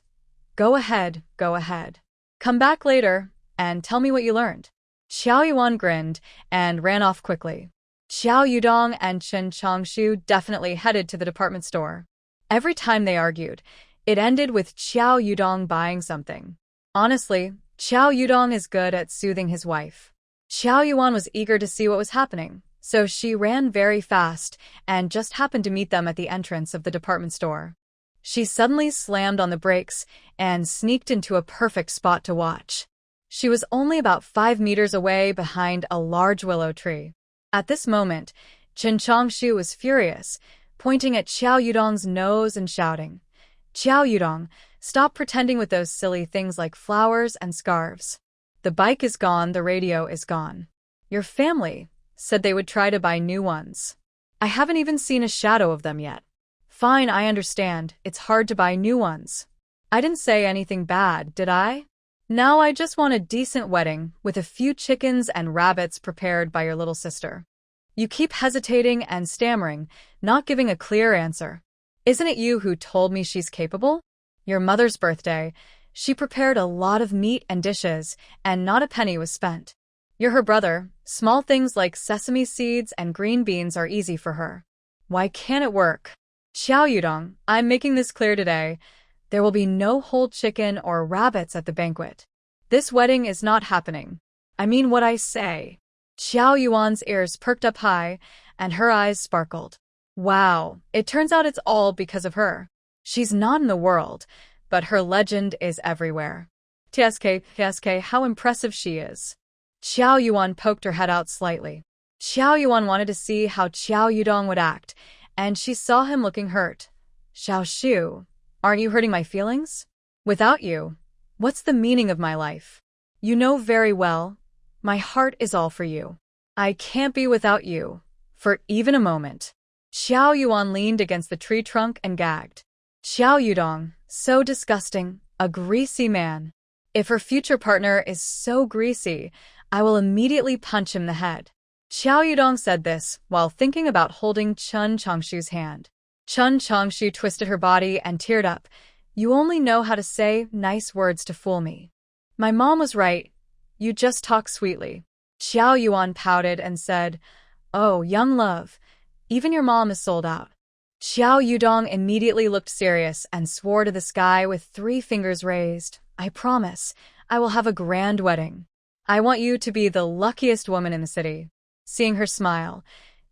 S1: Go ahead, go ahead. Come back later and tell me what you learned. Xiao Yuan grinned and ran off quickly. Xiao Yudong and Chen Changshu definitely headed to the department store. Every time they argued, it ended with Xiao Yudong buying something. Honestly, Xiao Yudong is good at soothing his wife. Xiao Yuan was eager to see what was happening, so she ran very fast and just happened to meet them at the entrance of the department store. She suddenly slammed on the brakes and sneaked into a perfect spot to watch. She was only about 5 meters away behind a large willow tree. At this moment, Chen Changshu was furious, pointing at Xiao Yudong's nose and shouting, Xiao Yudong, stop pretending with those silly things like flowers and scarves. The bike is gone, the radio is gone. Your family said they would try to buy new ones. I haven't even seen a shadow of them yet. Fine, I understand, it's hard to buy new ones. I didn't say anything bad, did I? Now I just want a decent wedding with a few chickens and rabbits prepared by your little sister. You keep hesitating and stammering, not giving a clear answer. Isn't it you who told me she's capable? Your mother's birthday, she prepared a lot of meat and dishes, and not a penny was spent. You're her brother, small things like sesame seeds and green beans are easy for her. Why can't it work? Xiao Yudong, I'm making this clear today. There will be no whole chicken or rabbits at the banquet. This wedding is not happening. I mean what I say. Xiao Yuan's ears perked up high, and her eyes sparkled. Wow, it turns out it's all because of her. She's not in the world, but her legend is everywhere. TSK, how impressive she is. Xiao Yuan poked her head out slightly. Xiao Yuan wanted to see how Xiao Yudong would act, and she saw him looking hurt. Xiao Shu, aren't you hurting my feelings? Without you, what's the meaning of my life? You know very well, my heart is all for you. I can't be without you, for even a moment. Xiao Yuan leaned against the tree trunk and gagged. Xiao Yudong, so disgusting, A greasy man. If her future partner is so greasy, I will immediately punch him in the head. Xiao Yudong said this while thinking about holding Chun Changshu's hand. Chun Changshu twisted her body and teared up. You only know how to say nice words to fool me. My mom was right. You just talk sweetly. Xiao Yuan pouted and said, Oh, young love, even your mom is sold out. Xiao Yudong immediately looked serious and swore to the sky with 3 fingers raised. I promise, I will have a grand wedding. I want you to be the luckiest woman in the city. Seeing her smile,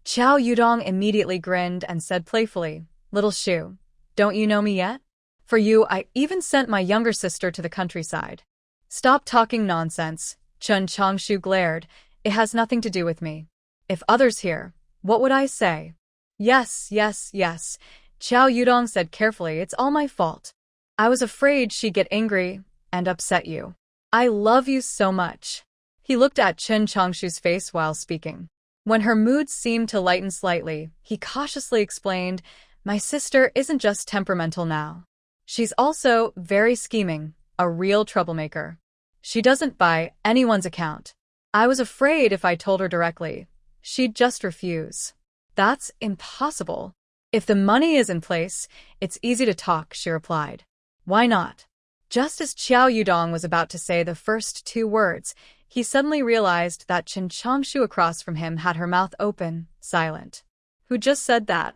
S1: Xiao Yudong immediately grinned and said playfully, Little Shu, don't you know me yet? For you, I even sent my younger sister to the countryside. Stop talking nonsense, Chun Changshu glared. It has nothing to do with me. If others hear, what would I say? Yes, yes, yes, Xiao Yudong said carefully, it's all my fault. I was afraid she'd get angry and upset you. I love you so much. He looked at Chun Changshu's face while speaking. When her mood seemed to lighten slightly, he cautiously explained, My sister isn't just temperamental now. She's also very scheming, a real troublemaker. She doesn't buy anyone's account. I was afraid if I told her directly, she'd just refuse. That's impossible. If the money is in place, it's easy to talk, she replied. Why not? Just as Xiao Yudong was about to say the first 2 words, he suddenly realized that Chun Changshu across from him had her mouth open, silent. Who just said that?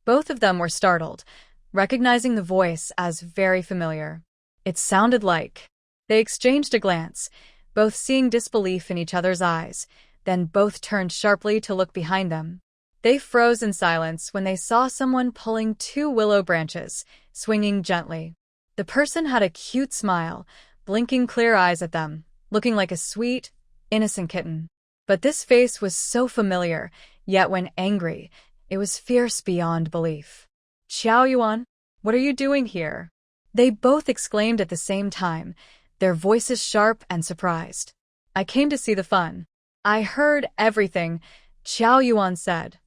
S1: Both of them were startled, recognizing the voice as very familiar. It sounded like. They exchanged a glance, both seeing disbelief in each other's eyes, then both turned sharply to look behind them. They froze in silence when they saw someone pulling 2 willow branches, swinging gently. The person had a cute smile, blinking clear eyes at them, looking like a sweet, innocent kitten. But this face was so familiar, yet when angry, it was fierce beyond belief. Xiao Yuan, what are you doing here? They both exclaimed at the same time, their voices sharp and surprised. I came to see the fun. I heard everything, Xiao Yuan said.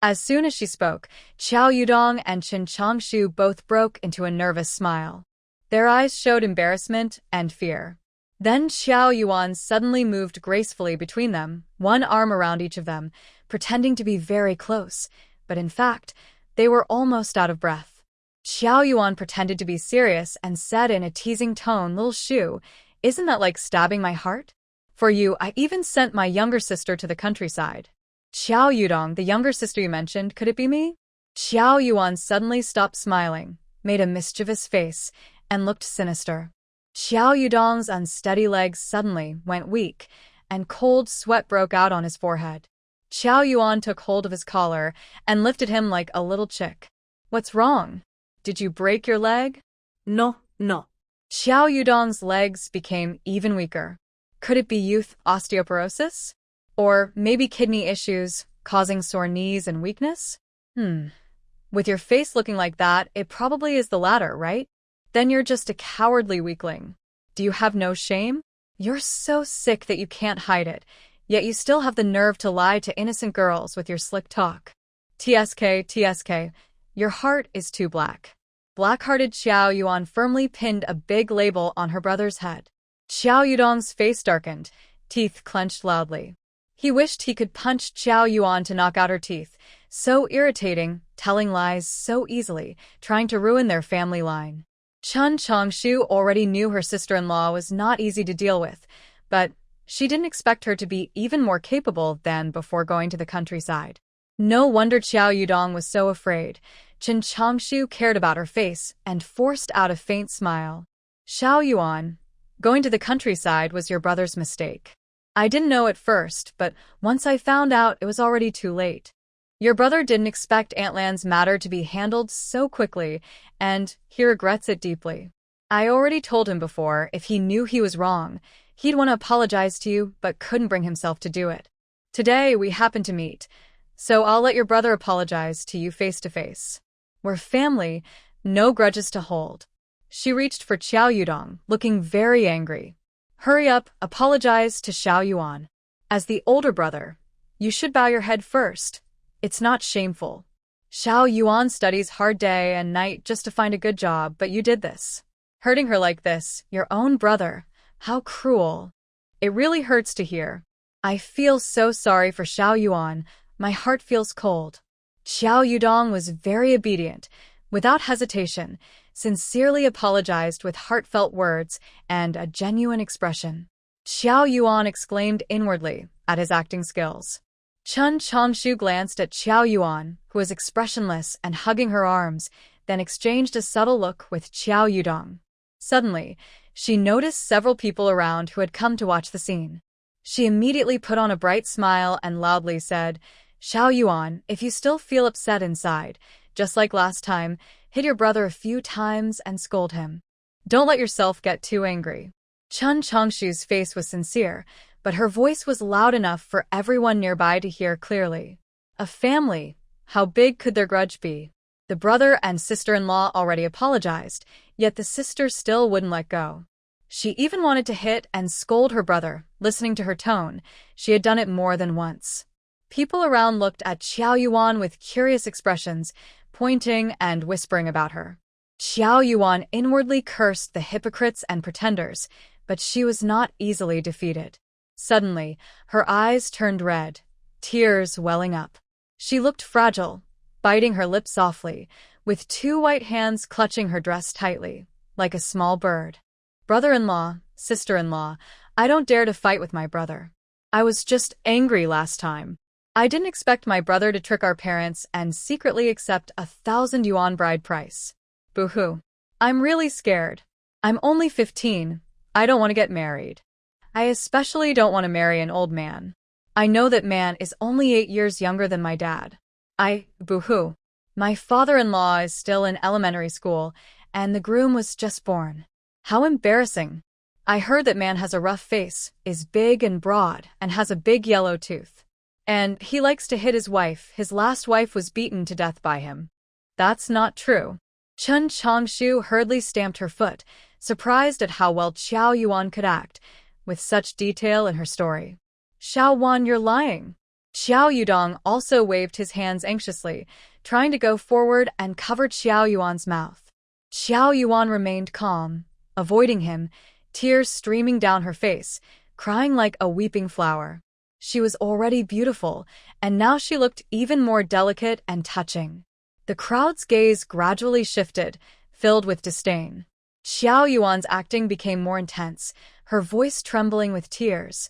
S1: As soon as she spoke, Xiao Yudong and Chun Changshu both broke into a nervous smile. Their eyes showed embarrassment and fear. Then Xiao Yuan suddenly moved gracefully between them, one arm around each of them, pretending to be very close, but in fact, they were almost out of breath. Xiao Yuan pretended to be serious and said in a teasing tone, Little Shu, isn't that like stabbing my heart? For you, I even sent my younger sister to the countryside. Xiao Yudong, the younger sister you mentioned, could it be me? Xiao Yuan suddenly stopped smiling, made a mischievous face, and looked sinister. Xiao Yudong's unsteady legs suddenly went weak, and cold sweat broke out on his forehead. Xiao Yuan took hold of his collar and lifted him like a little chick. What's wrong? Did you break your leg?
S2: No.
S1: Xiao Yudong's legs became even weaker. Could it be youth osteoporosis? Or maybe kidney issues, causing sore knees and weakness? With your face looking like that, it probably is the latter, right? Then you're just a cowardly weakling. Do you have no shame? You're so sick that you can't hide it, yet you still have the nerve to lie to innocent girls with your slick talk. TSK, your heart is too black. Black-hearted Xiao Yuan firmly pinned a big label on her brother's head. Xiao Yudong's face darkened, teeth clenched loudly. He wished he could punch Xiao Yuan to knock out her teeth. So irritating, telling lies so easily, trying to ruin their family line. Chun Changshu already knew her sister-in-law was not easy to deal with, but she didn't expect her to be even more capable than before going to the countryside. No wonder Xiao Yudong was so afraid. Chun Changshu cared about her face and forced out a faint smile. Xiao Yuan, going to the countryside was your brother's mistake. I didn't know at first, but once I found out, it was already too late. Your brother didn't expect Aunt Lan's matter to be handled so quickly, and he regrets it deeply. I already told him before, if he knew he was wrong, he'd want to apologize to you, but couldn't bring himself to do it. Today, we happened to meet, so I'll let your brother apologize to you face to face. We're family, no grudges to hold. She reached for Xiao Yudong, looking very angry. Hurry up, apologize to Xiao Yuan. As the older brother, you should bow your head first. It's not shameful. Xiao Yuan studies hard day and night just to find a good job, but you did this. Hurting her like this, your own brother. How cruel. It really hurts to hear. I feel so sorry for Xiao Yuan. My heart feels cold. Xiao Yudong was very obedient, without hesitation, sincerely apologized with heartfelt words and a genuine expression. Xiao Yuan exclaimed inwardly at his acting skills. Chen Changshu glanced at Xiao Yuan, who was expressionless and hugging her arms, then exchanged a subtle look with Xiao Yudong. Suddenly, she noticed several people around who had come to watch the scene. She immediately put on a bright smile and loudly said, Xiao Yuan, if you still feel upset inside, just like last time, hit your brother a few times and scold him. Don't let yourself get too angry. Chen Changshu's face was sincere, but her voice was loud enough for everyone nearby to hear clearly. A family, how big could their grudge be? The brother and sister-in-law already apologized, yet the sister still wouldn't let go. She even wanted to hit and scold her brother, listening to her tone. She had done it more than once. People around looked at Xiao Yuan with curious expressions, pointing and whispering about her. Xiao Yuan inwardly cursed the hypocrites and pretenders, but she was not easily defeated. Suddenly, her eyes turned red, tears welling up. She looked fragile, biting her lips softly, with two white hands clutching her dress tightly, like a small bird. Brother-in-law, sister-in-law, I don't dare to fight with my brother. I was just angry last time. I didn't expect my brother to trick our parents and secretly accept 1,000 yuan bride price. Boo-hoo. I'm really scared. I'm only 15. I don't want to get married. I especially don't want to marry an old man. I know that man is only 8 years younger than my dad. Boo-hoo. My father-in-law is still in elementary school, and the groom was just born. How embarrassing. I heard that man has a rough face, is big and broad, and has a big yellow tooth. And he likes to hit his wife. His last wife was beaten to death by him. That's not true. Chen Changshu hurriedly stamped her foot, surprised at how well Xiao Yuan could act, with such detail in her story. Xiao Yuan, you're lying. Xiao Yudong also waved his hands anxiously, trying to go forward and covered Xiao Yuan's mouth. Xiao Yuan remained calm, avoiding him, tears streaming down her face, crying like a weeping flower. She was already beautiful, and now she looked even more delicate and touching. The crowd's gaze gradually shifted, filled with disdain. Xiao Yuan's acting became more intense, her voice trembling with tears.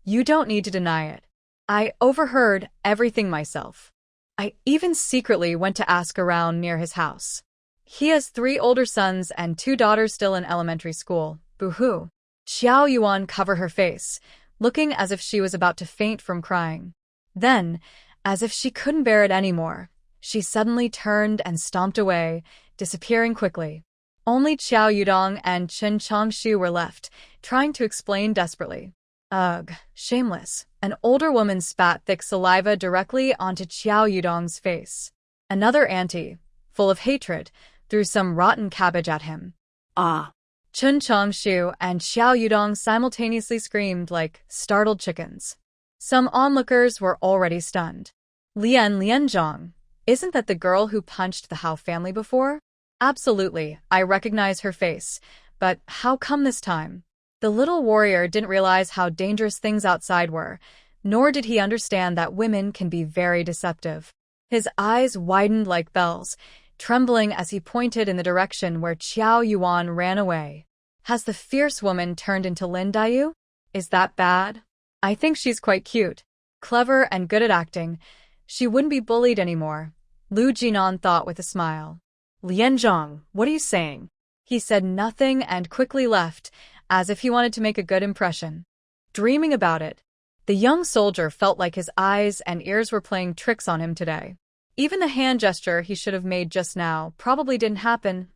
S1: You don't need to deny it. I overheard everything myself. I even secretly went to ask around near his house. He has 3 older sons and 2 daughters still in elementary school. Boo-hoo. Xiao Yuan covered her face, looking as if she was about to faint from crying. Then, as if she couldn't bear it anymore, she suddenly turned and stomped away, disappearing quickly. Only Xiao Yudong and Chen Changshu were left, trying to explain desperately. Ugh, shameless. An older woman spat thick saliva directly onto Xiao Yudong's face. Another auntie, full of hatred, threw some rotten cabbage at him.
S2: Ah!
S1: Chen Changshu and Xiao Yudong simultaneously screamed like startled chickens. Some onlookers were already stunned. Lianzhong, isn't that the girl who punched the Hao family before? Absolutely, I recognize her face, but how come this time? The little warrior didn't realize how dangerous things outside were, nor did he understand that women can be very deceptive. His eyes widened like bells, trembling as he pointed in the direction where Xiao Yuan ran away. Has the fierce woman turned into Lin Dayu? Is that bad? I think she's quite cute, clever and good at acting. She wouldn't be bullied anymore, Lu Jinan thought with a smile.
S2: Lianzhong, what are you saying?
S1: He said nothing and quickly left, as if he wanted to make a good impression. Dreaming about it, the young soldier felt like his eyes and ears were playing tricks on him today. Even the hand gesture he should have made just now probably didn't happen.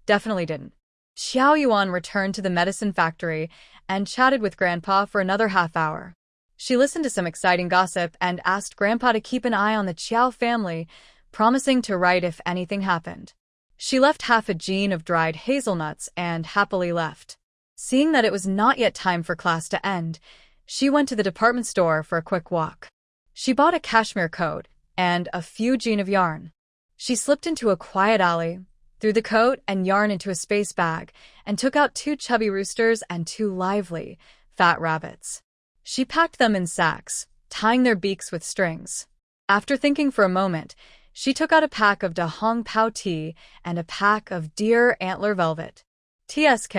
S1: Definitely didn't. Xiao Yuan returned to the medicine factory and chatted with Grandpa for another half-hour. She listened to some exciting gossip and asked Grandpa to keep an eye on the Qiao family, promising to write if anything happened. She left half a jean of dried hazelnuts and happily left. Seeing that it was not yet time for class to end, she went to the department store for a quick walk. She bought a cashmere coat and a few jean of yarn. She slipped into a quiet alley, threw the coat and yarn into a space bag, and took out 2 chubby roosters and 2 lively, fat rabbits. She packed them in sacks, tying their beaks with strings. After thinking for a moment, she took out a pack of Da Hong Pao tea and a pack of deer antler velvet. TSK,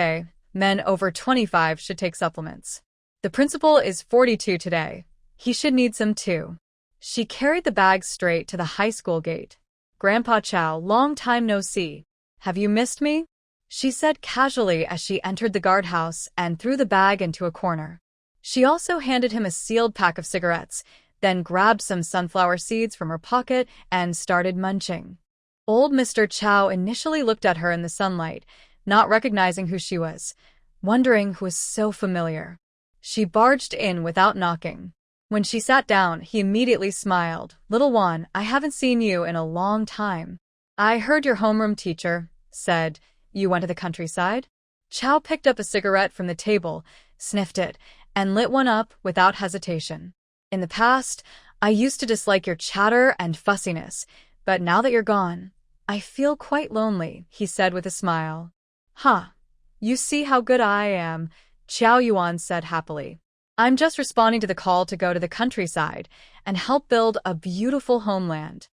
S1: men over 25 should take supplements. The principal is 42 today. He should need some too. She carried the bag straight to the high school gate. Grandpa Chow, long time no see. Have you missed me? She said casually as she entered the guardhouse and threw the bag into a corner. She also handed him a sealed pack of cigarettes, then grabbed some sunflower seeds from her pocket and started munching. Old Mr. Chow initially looked at her in the sunlight, not recognizing who she was, wondering who was so familiar. She barged in without knocking. When she sat down, he immediately smiled. "Little one, I haven't seen you in a long time. I heard your homeroom teacher said you went to the countryside." Chow picked up a cigarette from the table, sniffed it, and lit one up without hesitation. "In the past, I used to dislike your chatter and fussiness, but now that you're gone, I feel quite lonely," he said with a smile. "Huh. You see how good I am," Qiao Yuan said happily. "I'm just responding to the call to go to the countryside and help build a beautiful homeland.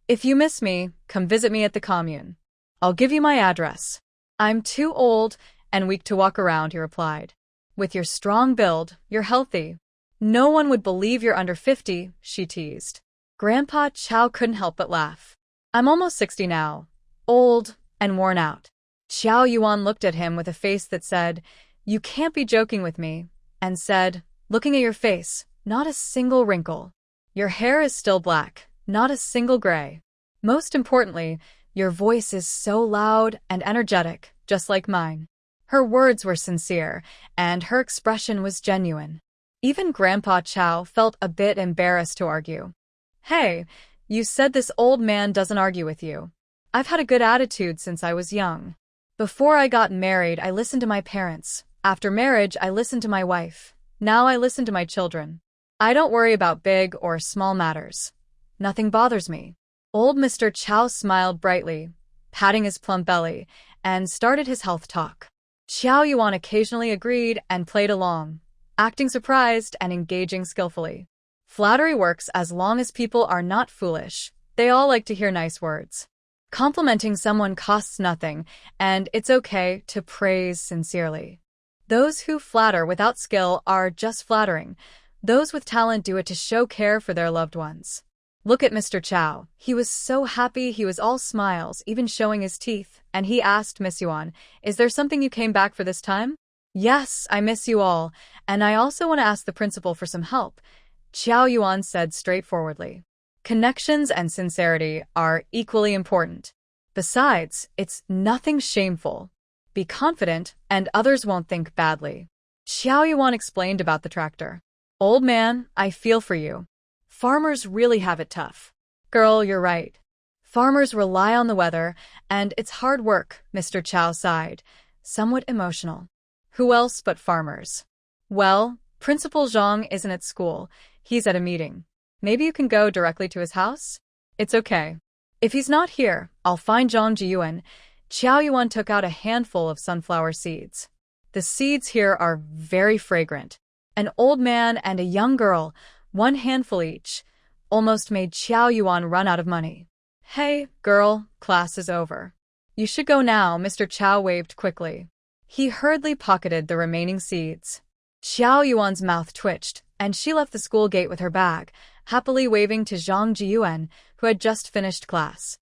S1: If you miss me, come visit me at the commune. I'll give you my address." "I'm too old and weak to walk around," he replied. "With your strong build, you're healthy. No one would believe you're under 50, she teased. Grandpa Chow couldn't help but laugh. "I'm almost 60 now, old and worn out." Qiao Yuan looked at him with a face that said, "You can't be joking with me," and said, "Looking at your face, not a single wrinkle. Your hair is still black, not a single gray. Most importantly, your voice is so loud and energetic, just like mine." Her words were sincere, and her expression was genuine. Even Grandpa Chow felt a bit embarrassed to argue. "Hey, you said this old man doesn't argue with you. I've had a good attitude since I was young. Before I got married, I listened to my parents. After marriage, I listened to my wife. Now I listen to my children. I don't worry about big or small matters. Nothing bothers me." Old Mr. Chow smiled brightly, patting his plump belly, and started his health talk. Qiao Yuan occasionally agreed and played along, acting surprised and engaging skillfully. Flattery works as long as people are not foolish. They all like to hear nice words. Complimenting someone costs nothing, and it's okay to praise sincerely. Those who flatter without skill are just flattering. Those with talent do it to show care for their loved ones. Look at Mr. Chow. He was so happy he was all smiles, even showing his teeth, and he asked Miss Yuan, "Is there something you came back for this time?" "Yes, I miss you all, and I also want to ask the principal for some help," Qiao Yuan said straightforwardly. Connections and sincerity are equally important. Besides, it's nothing shameful. Be confident, and others won't think badly. Qiao Yuan explained about the tractor. "Old man, I feel for you. Farmers really have it tough." "Girl, you're right. Farmers rely on the weather, and it's hard work," Mr. Chow sighed, somewhat emotional. "Who else but farmers?" "Well, Principal Zhang isn't at school. He's at a meeting. Maybe you can go directly to his house?" "It's okay. If he's not here, I'll find Zhang Jiyuan." Qiao Yuan took out a handful of sunflower seeds. "The seeds here are very fragrant." An old man and a young girl, one handful each, almost made Qiao Yuan run out of money. "Hey, girl, class is over. You should go now," Mr. Chow waved quickly. He hurriedly pocketed the remaining seeds. Qiao Yuan's mouth twitched, and she left the school gate with her bag, happily waving to Zhang Jiyuan, who had just finished class.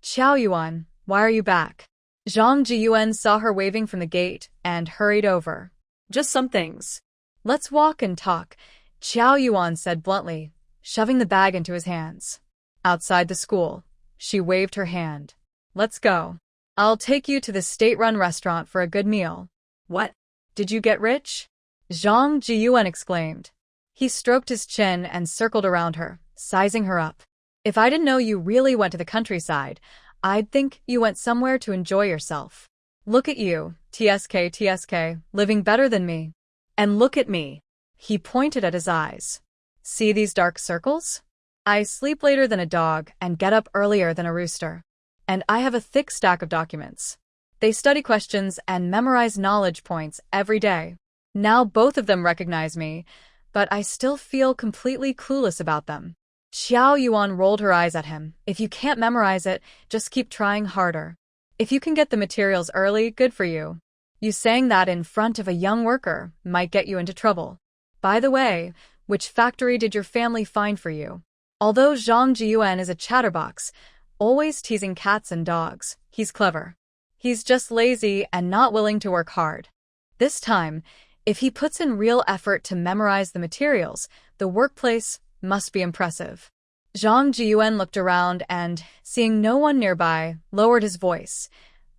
S1: "Qiao Yuan, why are you back?" Zhang Jiyuan saw her waving from the gate and hurried over.
S2: "Just some things."
S1: "Let's walk and talk," Qiao Yuan said bluntly, shoving the bag into his hands. Outside the school, she waved her hand. "Let's go. I'll take you to the state-run restaurant for a good meal."
S2: "What?
S1: Did you get rich?" Zhang Jiyuan exclaimed. He stroked his chin and circled around her, sizing her up. "If I didn't know you really went to the countryside, I'd think you went somewhere to enjoy yourself. Look at you, TSK, living better than me. And look at me." He pointed at his eyes. "See these dark circles? I sleep later than a dog and get up earlier than a rooster. And I have a thick stack of documents. They study questions and memorize knowledge points every day. Now both of them recognize me, but I still feel completely clueless about them. Xiao Yuan rolled her eyes at him. If you can't memorize it, just keep trying harder. If you can get the materials early, good for you. You saying that in front of a young worker might get you into trouble. By the way, which factory did your family find for you? Although Zhang Jiyuan is a chatterbox, always teasing cats and dogs, he's clever. He's just lazy and not willing to work hard. This time, if he puts in real effort to memorize the materials, the workplace must be impressive. Zhang Jiyuan looked around and, seeing no one nearby, lowered his voice.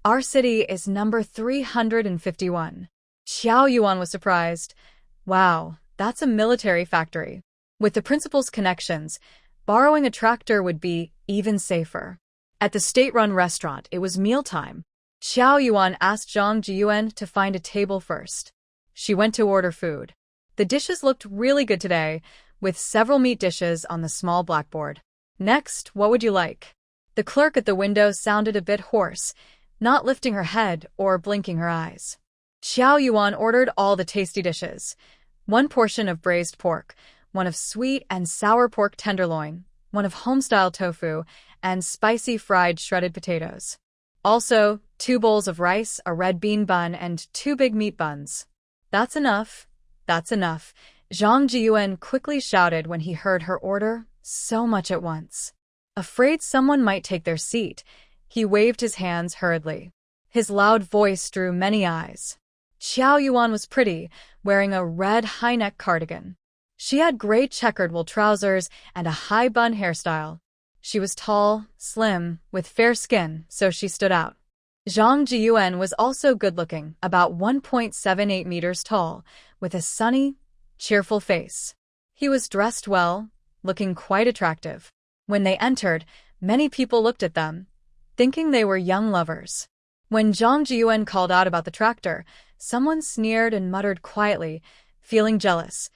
S1: Our city is number 351. Xiao Yuan was surprised. Wow, that's a military factory. With the principal's connections, borrowing a tractor would be even safer.
S2: At the state-run restaurant, it was mealtime.
S1: Xiao Yuan asked Zhang Jiyuan to find a table first. She went to order food. The dishes looked really good today, with several meat dishes on the small blackboard. Next, what would you like? The clerk at the window sounded a bit hoarse, not lifting her head or blinking her eyes. Xiao Yuan ordered all the tasty dishes. One portion of braised pork, one of sweet and sour pork tenderloin, one of home-style tofu, and spicy fried shredded potatoes. Also, 2 bowls of rice, a red bean bun, and 2 big meat buns. That's enough. That's enough. Zhang Jiyuan quickly shouted when he heard her order, so much at once. Afraid someone might take their seat, he waved his hands hurriedly. His loud voice drew many eyes. Xiao Yuan was pretty, wearing a red high-neck cardigan. She had gray checkered wool trousers and a high bun hairstyle. She was tall, slim, with fair skin, so she stood out. Zhang Jiyuan was also good-looking, about 1.78 meters tall, with a sunny, cheerful face. He was dressed well, looking quite attractive. When they entered, many people looked at them, thinking they were young lovers. When Zhang Jiyuan called out about the tractor, someone sneered and muttered quietly, feeling jealous.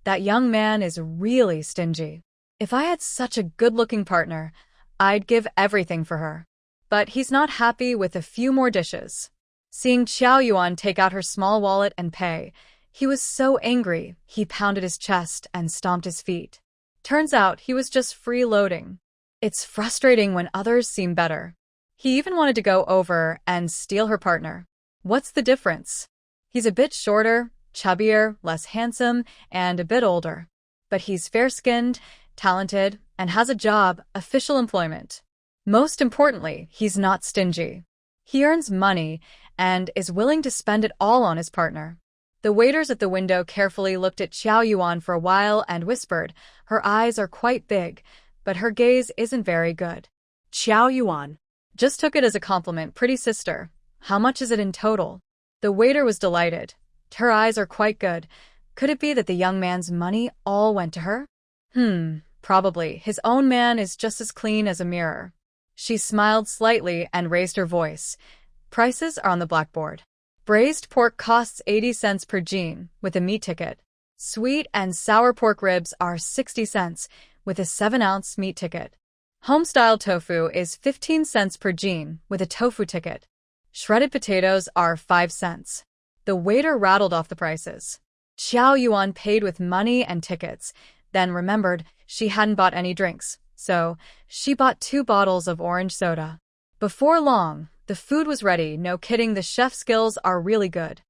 S1: That young man is really stingy. If I had such a good-looking partner, I'd give everything for her. But he's not happy with a few more dishes. Seeing Xiao Yuan take out her small wallet and pay, he was so angry, he pounded his chest and stomped his feet. Turns out he was just freeloading. It's frustrating when others seem better. He even wanted to go over and steal her partner. What's the difference? He's a bit shorter, chubbier, less handsome, and a bit older. But he's fair-skinned, talented, and has a job, official employment. Most importantly, he's not stingy. He earns money and is willing to spend it all on his partner. The waiters at the window carefully looked at Xiao Yuan for a while and whispered, her eyes are quite big, but her gaze isn't very good.
S2: Xiao Yuan
S1: just took it as a compliment, pretty sister. How much is it in total? The waiter was delighted. Her eyes are quite good. Could it be that the young man's money all went to her? Probably. His own man is just as clean as a mirror. She smiled slightly and raised her voice. Prices are on the blackboard. Braised pork costs 80 cents per jean, with a meat ticket. Sweet and sour pork ribs are 60 cents, with a 7-ounce meat ticket. Home-style tofu is 15 cents per jean, with a tofu ticket. Shredded potatoes are 5 cents. The waiter rattled off the prices. Xiao Yuan paid with money and tickets, then remembered she hadn't bought any drinks, so she bought 2 bottles of orange soda. Before long, the food was ready. No kidding, the chef's skills are really good.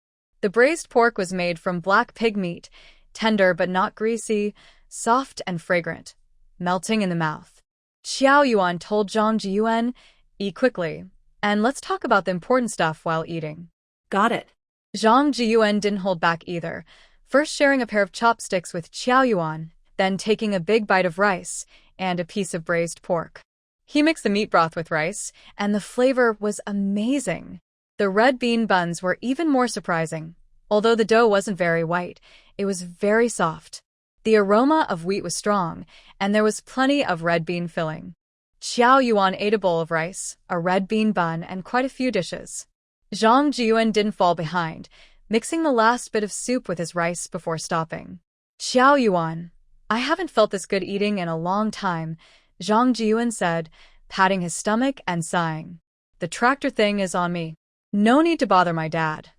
S1: The braised pork was made from black pig meat, tender but not greasy, soft and fragrant, melting in the mouth. Xiao Yuan told Zhang Jiyuan, eat quickly, and let's talk about the important stuff while eating.
S2: Got it.
S1: Zhang Jiyuan didn't hold back either, first sharing a pair of chopsticks with Xiao Yuan, then taking a big bite of rice and a piece of braised pork. He mixed the meat broth with rice, and the flavor was amazing. The red bean buns were even more surprising. Although the dough wasn't very white, it was very soft. The aroma of wheat was strong, and there was plenty of red bean filling. Xiao Yuan ate a bowl of rice, a red bean bun, and quite a few dishes. Zhang Jiyuan didn't fall behind, mixing the last bit of soup with his rice before stopping. Xiao Yuan, I haven't felt this good eating in a long time, Zhang Jiyuan said, patting his stomach and sighing. The tractor thing is on me. No need to bother my dad.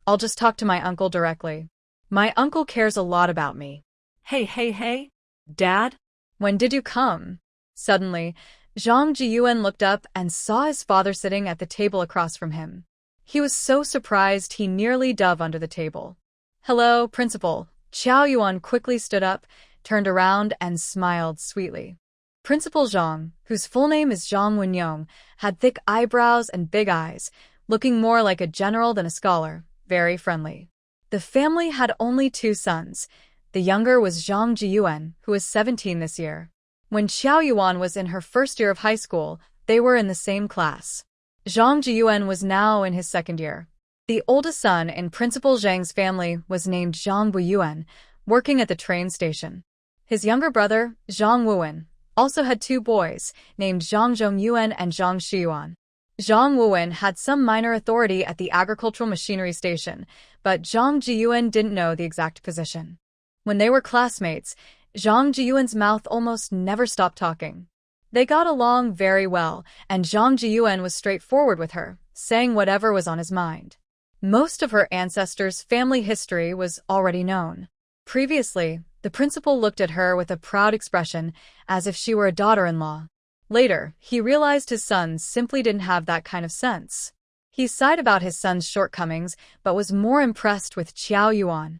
S1: I'll just talk to my uncle directly. My uncle cares a lot about me.
S2: Hey, Dad?
S1: When did you come? Suddenly, Zhang Jiyuan looked up and saw his father sitting at the table across from him. He was so surprised he nearly dove under the table. Hello, Principal. Qiao Yuan quickly stood up, turned around, and smiled sweetly. Principal Zhang, whose full name is Zhang Wenyong, had thick eyebrows and big eyes, looking more like a general than a scholar, very friendly. The family had only 2 sons. The younger was Zhang Jiyuan, who was 17 this year. When Qiao Yuan was in her first year of high school, they were in the same class. Zhang Jiyuan was now in his 2nd year. The oldest son in Principal Zhang's family was named Zhang Buyuan, working at the train station. His younger brother, Zhang Wuwen, also had 2 boys, named Zhang Zhongyuan and Zhang Shiyuan. Zhang Wuwen had some minor authority at the agricultural machinery station, but Zhang Jiyuan didn't know the exact position. When they were classmates, Zhang Jiyuan's mouth almost never stopped talking. They got along very well, and Zhang Jiyuan was straightforward with her, saying whatever was on his mind. Most of her ancestors' family history was already known. Previously, the principal looked at her with a proud expression, as if she were a daughter-in-law. Later, he realized his sons simply didn't have that kind of sense. He sighed about his son's shortcomings, but was more impressed with Qiao Yuan.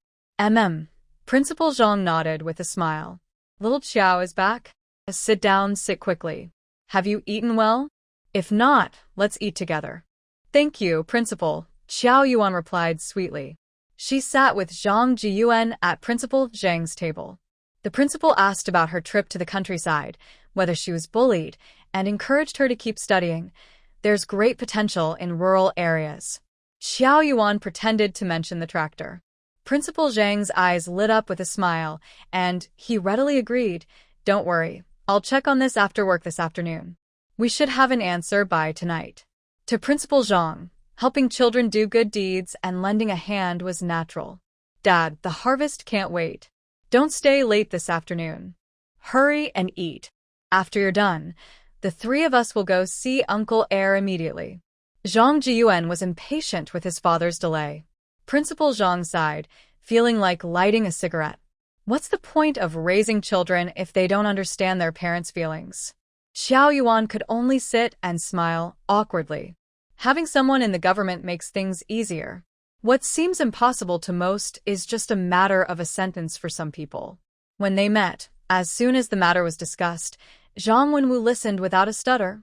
S1: Principal Zhang nodded with a smile. Little Qiao is back? Sit down, sit quickly. Have you eaten well? If not, let's eat together. Thank you, Principal, Qiao Yuan replied sweetly. She sat with Zhang Jiyuan at Principal Zhang's table. The principal asked about her trip to the countryside, whether she was bullied, and encouraged her to keep studying. There's great potential in rural areas. Qiao Yuan pretended to mention the tractor. Principal Zhang's eyes lit up with a smile, and he readily agreed. Don't worry, I'll check on this after work this afternoon. We should have an answer by tonight. To Principal Zhang, helping children do good deeds and lending a hand was natural. Dad, the harvest can't wait. Don't stay late this afternoon. Hurry and eat. After you're done, the 3 of us will go see Uncle Heir immediately. Zhang Jiyuan was impatient with his father's delay. Principal Zhang sighed, feeling like lighting a cigarette. What's the point of raising children if they don't understand their parents' feelings? Qiao Yuan could only sit and smile awkwardly. Having someone in the government makes things easier. What seems impossible to most is just a matter of a sentence for some people. When they met, as soon as the matter was discussed, Zhang Wenwu listened without a stutter.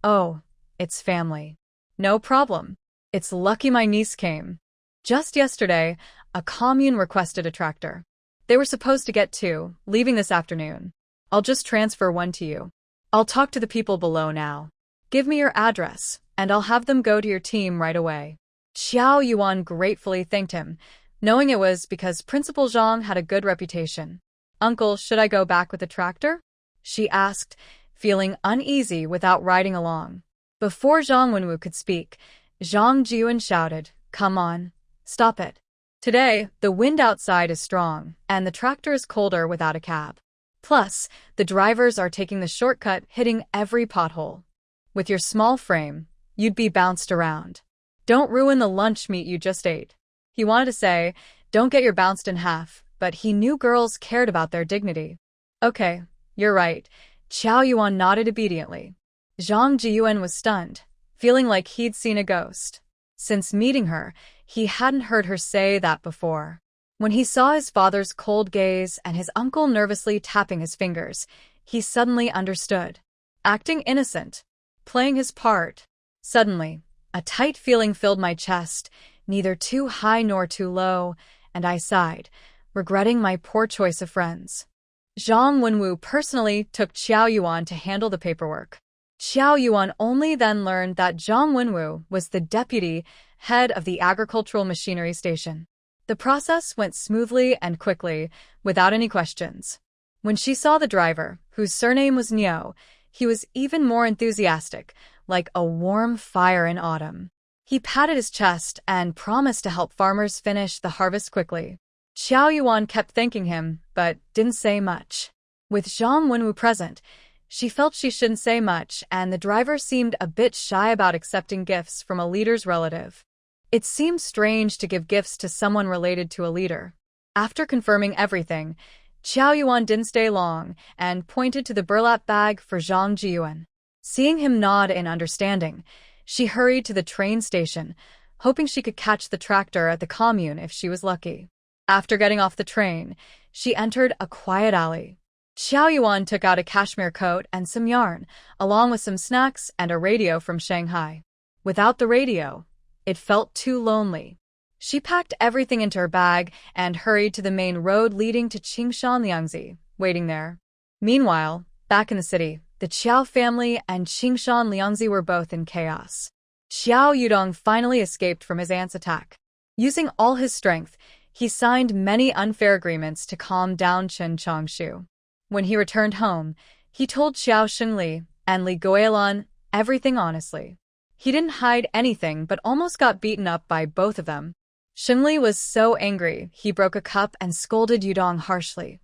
S1: Oh, it's family. No problem. It's lucky my niece came. Just yesterday, a commune requested a tractor. They were supposed to get 2, leaving this afternoon. I'll just transfer 1 to you. I'll talk to the people below now. Give me your address, and I'll have them go to your team right away. Qiao Yuan gratefully thanked him, knowing it was because Principal Zhang had a good reputation. Uncle, should I go back with the tractor? She asked, feeling uneasy without riding along. Before Zhang Wenwu could speak, Zhang Jiyuan shouted, Come on, stop it. Today, the wind outside is strong, and the tractor is colder without a cab. Plus, the drivers are taking the shortcut, hitting every pothole. With your small frame, you'd be bounced around. Don't ruin the lunch meat you just ate. He wanted to say, don't get your bounced in half, but he knew girls cared about their dignity. Okay, you're right. Qiao Yuan nodded obediently. Zhang Jiyuan was stunned, feeling like he'd seen a ghost. Since meeting her, he hadn't heard her say that before. When he saw his father's cold gaze and his uncle nervously tapping his fingers, he suddenly understood. Acting innocent. Playing his part. Suddenly, a tight feeling filled my chest, neither too high nor too low, and I sighed, regretting my poor choice of friends. Zhang Wenwu personally took Qiao Yuan to handle the paperwork. Qiao Yuan only then learned that Zhang Wenwu was the deputy head of the agricultural machinery station. The process went smoothly and quickly, without any questions. When she saw the driver, whose surname was Niu, he was even more enthusiastic, like a warm fire in autumn. He patted his chest and promised to help farmers finish the harvest quickly. Qiao Yuan kept thanking him, but didn't say much. With Zhang Wenwu present, She felt she shouldn't say much, and the driver seemed a bit shy about accepting gifts from a leader's relative. It seemed strange to give gifts to someone related to a leader. After confirming everything, Qiao Yuan didn't stay long and pointed to the burlap bag for Zhang Jiyuan. Seeing him nod in understanding, she hurried to the train station, hoping she could catch the tractor at the commune if she was lucky. After getting off the train, she entered a quiet alley. Qiao Yuan took out a cashmere coat and some yarn, along with some snacks and a radio from Shanghai. Without the radio, it felt too lonely. She packed everything into her bag and hurried to the main road leading to Qingshan Liangzi, waiting there. Meanwhile, back in the city, the Qiao family and Qingshan Liangzi were both in chaos. Xiao Yudong finally escaped from his aunt's attack. Using all his strength, he signed many unfair agreements to calm down Chen Changshu. When he returned home, he told Xiao Xingli and Li Guolan everything honestly. He didn't hide anything but almost got beaten up by both of them. Xingli was so angry, he broke a cup and scolded Yudong harshly.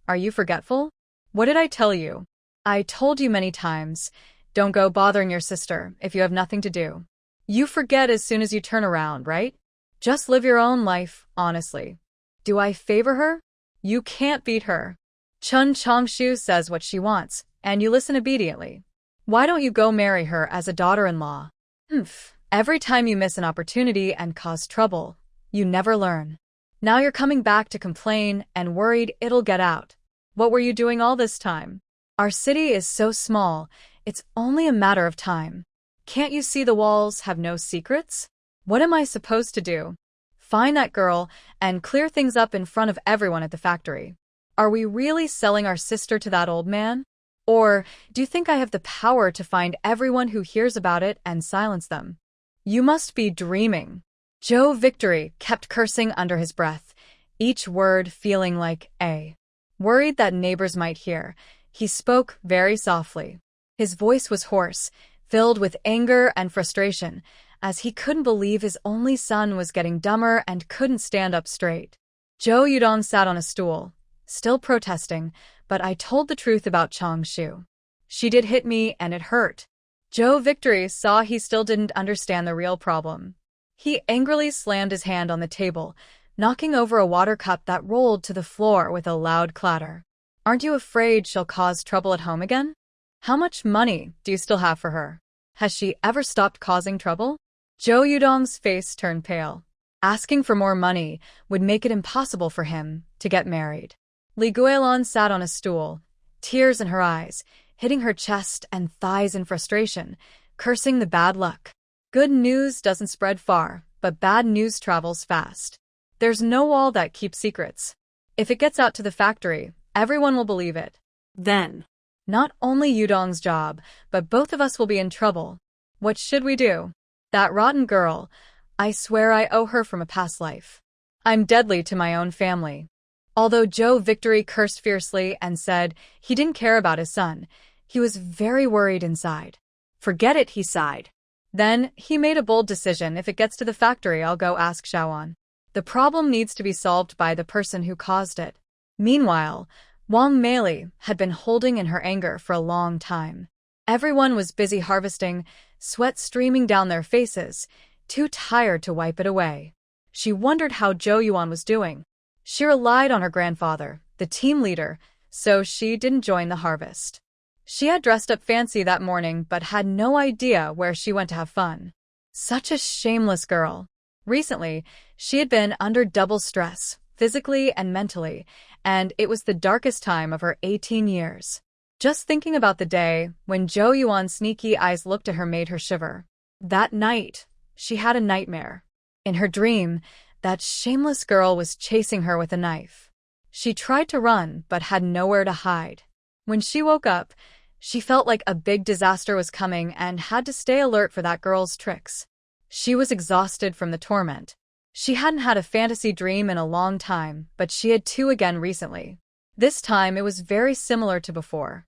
S1: "Are you forgetful? What did I tell you? I told you many times, don't go bothering your sister if you have nothing to do. You forget as soon as you turn around, right? Just live your own life, honestly. Do I favor her? You can't beat her. Chen Changshu says what she wants, and you listen obediently. Why don't you go marry her as a daughter-in-law? Every time you miss an opportunity and cause trouble, you never learn. Now you're coming back to complain and worried it'll get out. What were you doing all this time? Our city is so small, it's only a matter of time. Can't you see the walls have no secrets? What am I supposed to do? Find that girl and clear things up in front of everyone at the factory. Are we really selling our sister to that old man? Or do you think I have the power to find everyone who hears about it and silence them? You must be dreaming." Joe Victory kept cursing under his breath, each word feeling like a. Worried that neighbors might hear, he spoke very softly. His voice was hoarse, filled with anger and frustration, as he couldn't believe his only son was getting dumber and couldn't stand up straight. Zhou Yudong sat on a stool, still protesting, but I told the truth about Changshu. She did hit me and it hurt. Joe Victory saw he still didn't understand the real problem. He angrily slammed his hand on the table, knocking over a water cup that rolled to the floor with a loud clatter. "Aren't you afraid she'll cause trouble at home again? How much money do you still have for her? Has she ever stopped causing trouble?" Zhou Yudong's face turned pale. Asking for more money would make it impossible for him to get married. Li Guolan sat on a stool, tears in her eyes, hitting her chest and thighs in frustration, cursing the bad luck. Good news doesn't spread far, but bad news travels fast. There's no wall that keeps secrets. If it gets out to the factory, everyone will believe it.
S2: Then,
S1: not only Yudong's job, but both of us will be in trouble. What should we do? That rotten girl, I swear I owe her from a past life. I'm deadly to my own family. Although Joe Victory cursed fiercely and said he didn't care about his son, he was very worried inside.
S2: "Forget it," he sighed.
S1: Then he made a bold decision. If it gets to the factory, I'll go ask Xiaoan. The problem needs to be solved by the person who caused it. Meanwhile, Wang Meili had been holding in her anger for a long time. Everyone was busy harvesting, sweat streaming down their faces, too tired to wipe it away. She wondered how Zhou Yuan was doing. She relied on her grandfather, the team leader, so she didn't join the harvest. She had dressed up fancy that morning but had no idea where she went to have fun. Such a shameless girl. Recently, she had been under double stress, physically and mentally, and it was the darkest time of her 18 years. Just thinking about the day when Zhou Yuan's sneaky eyes looked at her made her shiver. That night, she had a nightmare. In her dream, that shameless girl was chasing her with a knife. She tried to run but had nowhere to hide. When she woke up, she felt like a big disaster was coming and had to stay alert for that girl's tricks. She was exhausted from the torment. She hadn't had a fantasy dream in a long time, but she had two again recently. This time it was very similar to before.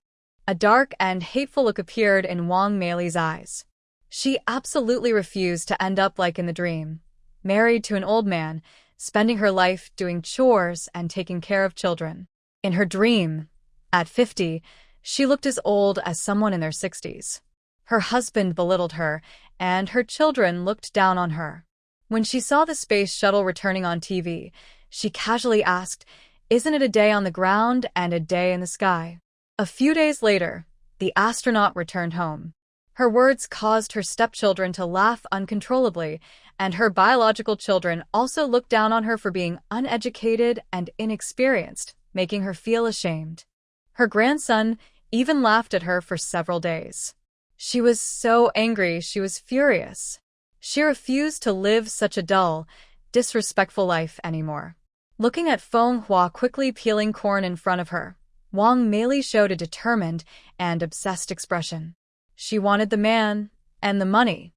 S1: A dark and hateful look appeared in Wang Meili's eyes. She absolutely refused to end up like in the dream, married to an old man, spending her life doing chores and taking care of children. In her dream, at 50, She looked as old as someone in their 60s. Her husband belittled her, and her children looked down on her. When she saw the space shuttle returning on TV, she casually asked, "Isn't it a day on the ground and a day in the sky?" A few days later, the astronaut returned home. Her words caused her stepchildren to laugh uncontrollably, and her biological children also looked down on her for being uneducated and inexperienced, making her feel ashamed. Her grandson even laughed at her for several days. She was so angry, she was furious. She refused to live such a dull, disrespectful life anymore. Looking at Feng Hua quickly peeling corn in front of her, Wang Mei showed a determined and obsessed expression. She wanted the man and the money.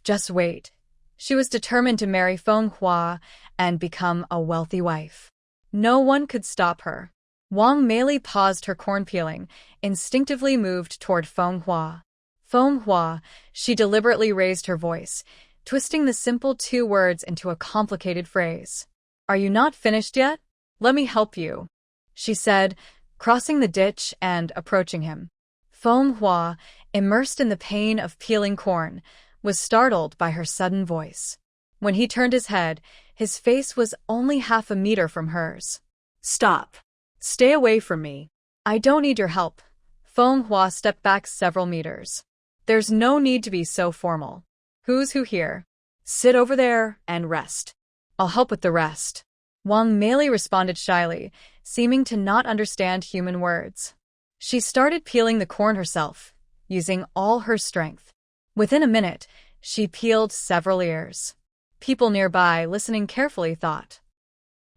S1: Just wait. She was determined to marry Feng Hua and become a wealthy wife. No one could stop her. Wang Mei paused her corn peeling, instinctively moved toward Feng Hua. Feng Hua, she deliberately raised her voice, twisting the simple two words into a complicated phrase. "Are you not finished yet? Let me help you," she said, crossing the ditch and approaching him. Feng Hua, immersed in the pain of peeling corn, was startled by her sudden voice. When he turned his head, his face was only half a meter from hers.
S2: "Stop. Stay away from me."
S1: "I don't need your help." Feng Hua stepped back several meters. "There's no need to be so formal. Who's who here? Sit over there and rest. I'll help with the rest." Wang Mei responded shyly, seeming to not understand human words. She started peeling the corn herself, using all her strength. Within a minute, she peeled several ears. People nearby, listening carefully, thought,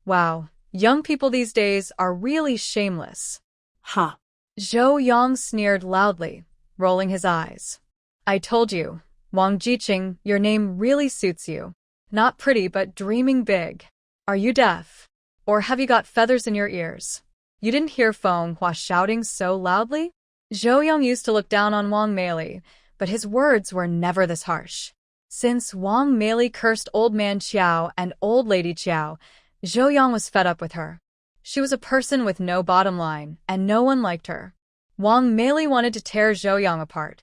S1: "Wow, young people these days are really shameless."
S2: "Huh."
S1: Zhou Yang sneered loudly, rolling his eyes. "I told you, Wang Jiqing, your name really suits you. Not pretty, but dreaming big. Are you deaf? Or have you got feathers in your ears? You didn't hear Feng Hua shouting so loudly?" Zhou Yang used to look down on Wang Mei, but his words were never this harsh. Since Wang Mei cursed Old Man Qiao and Old Lady Qiao, Zhou Yang was fed up with her. She was a person with no bottom line, and no one liked her. Wang Mei wanted to tear Zhou Yang apart.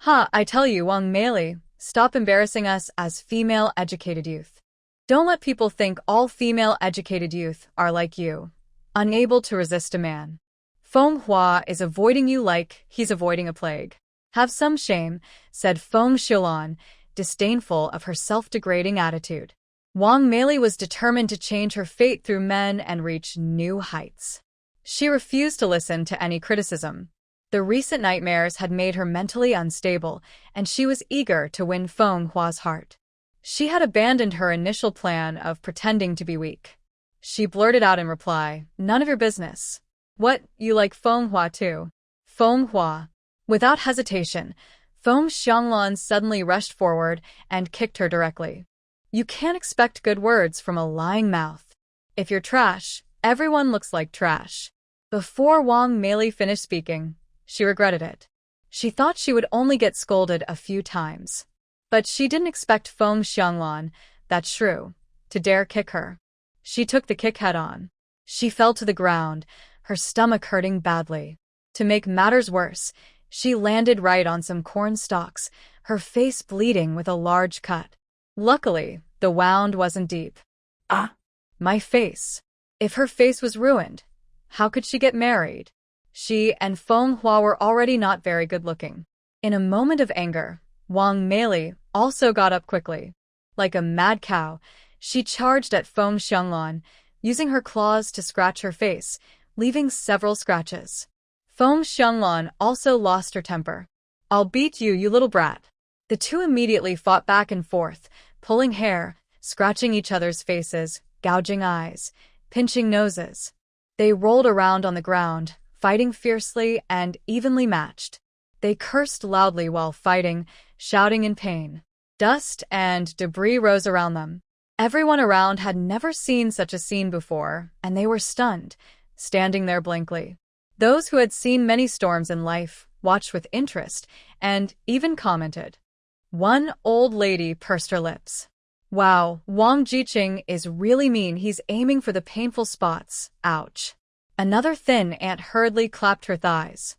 S1: I tell you, Wang Mei, stop embarrassing us as female educated youth. Don't let people think all female educated youth are like you, unable to resist a man. Feng Hua is avoiding you like he's avoiding a plague. Have some shame, said Feng Xilan, disdainful of her self-degrading attitude. Wang Mei was determined to change her fate through men and reach new heights. She refused to listen to any criticism. The recent nightmares had made her mentally unstable, and she was eager to win Feng Hua's heart. She had abandoned her initial plan of pretending to be weak. She blurted out in reply, "None of your business." "What, you like Feng Hua too?" Feng Hua. Without hesitation, Feng Xianglan suddenly rushed forward and kicked her directly. "You can't expect good words from a lying mouth. If you're trash, everyone looks like trash." Before Wang Mei finished speaking, she regretted it. She thought she would only get scolded a few times. But she didn't expect Feng Xianglan, that shrew, to dare kick her. She took the kick head-on. She fell to the ground, her stomach hurting badly. To make matters worse, she landed right on some corn stalks, her face bleeding with a large cut. Luckily, the wound wasn't deep. My face. If her face was ruined, how could she get married? She and Feng Hua were already not very good-looking. In a moment of anger, Wang Mei also got up quickly. Like a mad cow, she charged at Feng Xianglan, using her claws to scratch her face, leaving several scratches. Feng Xianglan also lost her temper. "I'll beat you, you little brat." The two immediately fought back and forth, pulling hair, scratching each other's faces, gouging eyes, pinching noses. They rolled around on the ground, fighting fiercely and evenly matched. They cursed loudly while fighting, shouting in pain. Dust and debris rose around them. Everyone around had never seen such a scene before, and they were stunned, standing there blankly. Those who had seen many storms in life watched with interest and even commented. One old lady pursed her lips. "Wow, Wang Jiqing is really mean. He's aiming for the painful spots. Ouch." Another thin aunt hurriedly clapped her thighs.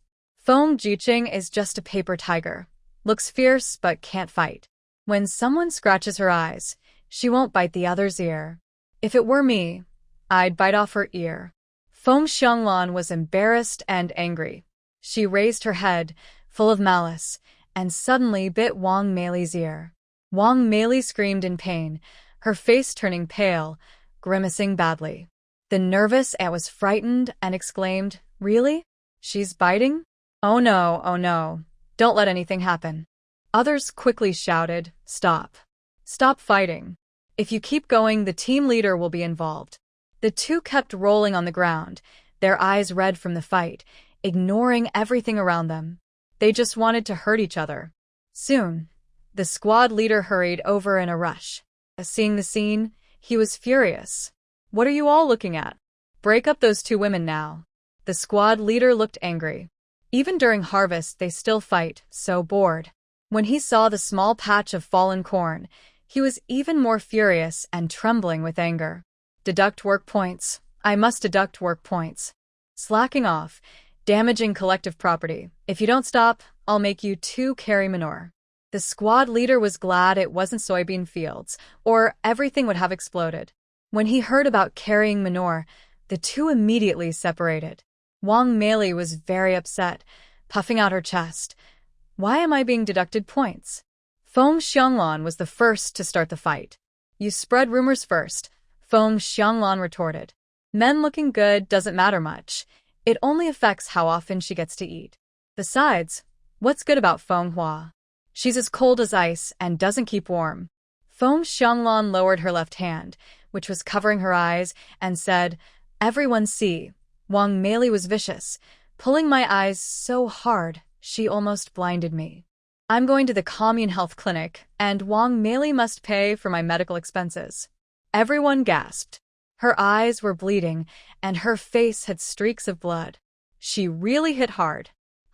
S1: Feng Jiqing is just a paper tiger. Looks fierce but can't fight. When someone scratches her eyes, she won't bite the other's ear. If it were me, I'd bite off her ear. Feng Xianglan was embarrassed and angry. She raised her head, full of malice, and suddenly bit Wang Meili's ear. Wang Meili screamed in pain, her face turning pale, grimacing badly. The nervous aunt was frightened and exclaimed, "Really? She's biting? Oh no, don't let anything happen." Others quickly shouted, "Stop. Stop fighting. If you keep going, the team leader will be involved." The two kept rolling on the ground, their eyes red from the fight, ignoring everything around them. They just wanted to hurt each other. Soon, the squad leader hurried over in a rush. Seeing the scene, he was furious. "What are you all looking at? Break up those two women now." The squad leader looked angry. Even during harvest, they still fight, so bored. When he saw the small patch of fallen corn, he was even more furious and trembling with anger. Deduct work points. I must deduct work points. Slacking off, damaging collective property. If you don't stop, I'll make you two carry manure. The squad leader was glad it wasn't soybean fields, or everything would have exploded. When he heard about carrying manure, the two immediately separated. Wang Meili was very upset, puffing out her chest. "Why am I being deducted points?" Feng Xianglan was the first to start the fight. "You spread rumors first," Feng Xianglan retorted. "Men looking good doesn't matter much. It only affects how often she gets to eat. Besides, what's good about Feng Hua? She's as cold as ice and doesn't keep warm." Feng Xianglan lowered her left hand, which was covering her eyes, and said, "Everyone see." Wang Meili was vicious, pulling my eyes so hard she almost blinded me. "I'm going to the commune health clinic, and Wang Meili must pay for my medical expenses." Everyone gasped. Her eyes were bleeding, and her face had streaks of blood. She really hit hard.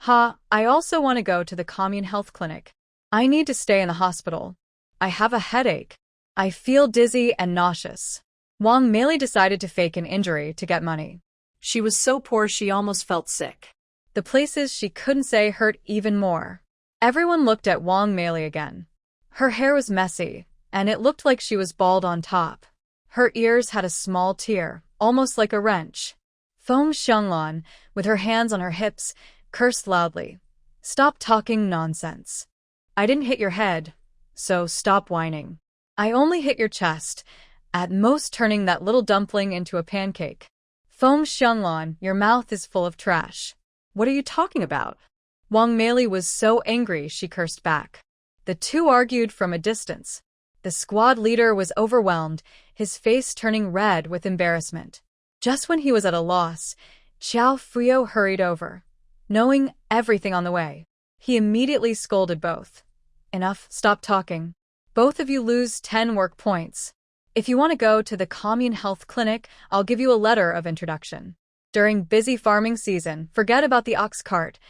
S1: I also want to go to the commune health clinic. I need to stay in the hospital. I have a headache. I feel dizzy and nauseous." Wang Meili decided to fake an injury to get money.
S2: She was so poor she almost felt sick.
S1: The places she couldn't say hurt even more. Everyone looked at Wang Meili again. Her hair was messy, and it looked like she was bald on top. Her ears had a small tear, almost like a wrench. Feng Xianglan, with her hands on her hips, cursed loudly. "Stop talking nonsense. I didn't hit your head, so stop whining. I only hit your chest, at most turning that little dumpling into a pancake." "Feng Xianglan, your mouth is full of trash."
S2: "What are you talking about?"
S1: Wang Meili was so angry she cursed back. The two argued from a distance. The squad leader was overwhelmed, his face turning red with embarrassment. Just when he was at a loss, Qiao Fuyo hurried over. Knowing everything on the way, he immediately scolded both. "Enough, stop talking. Both of you lose 10 work points. If you want to go to the commune health clinic, I'll give you a letter of introduction. During busy farming season, forget about the ox cart.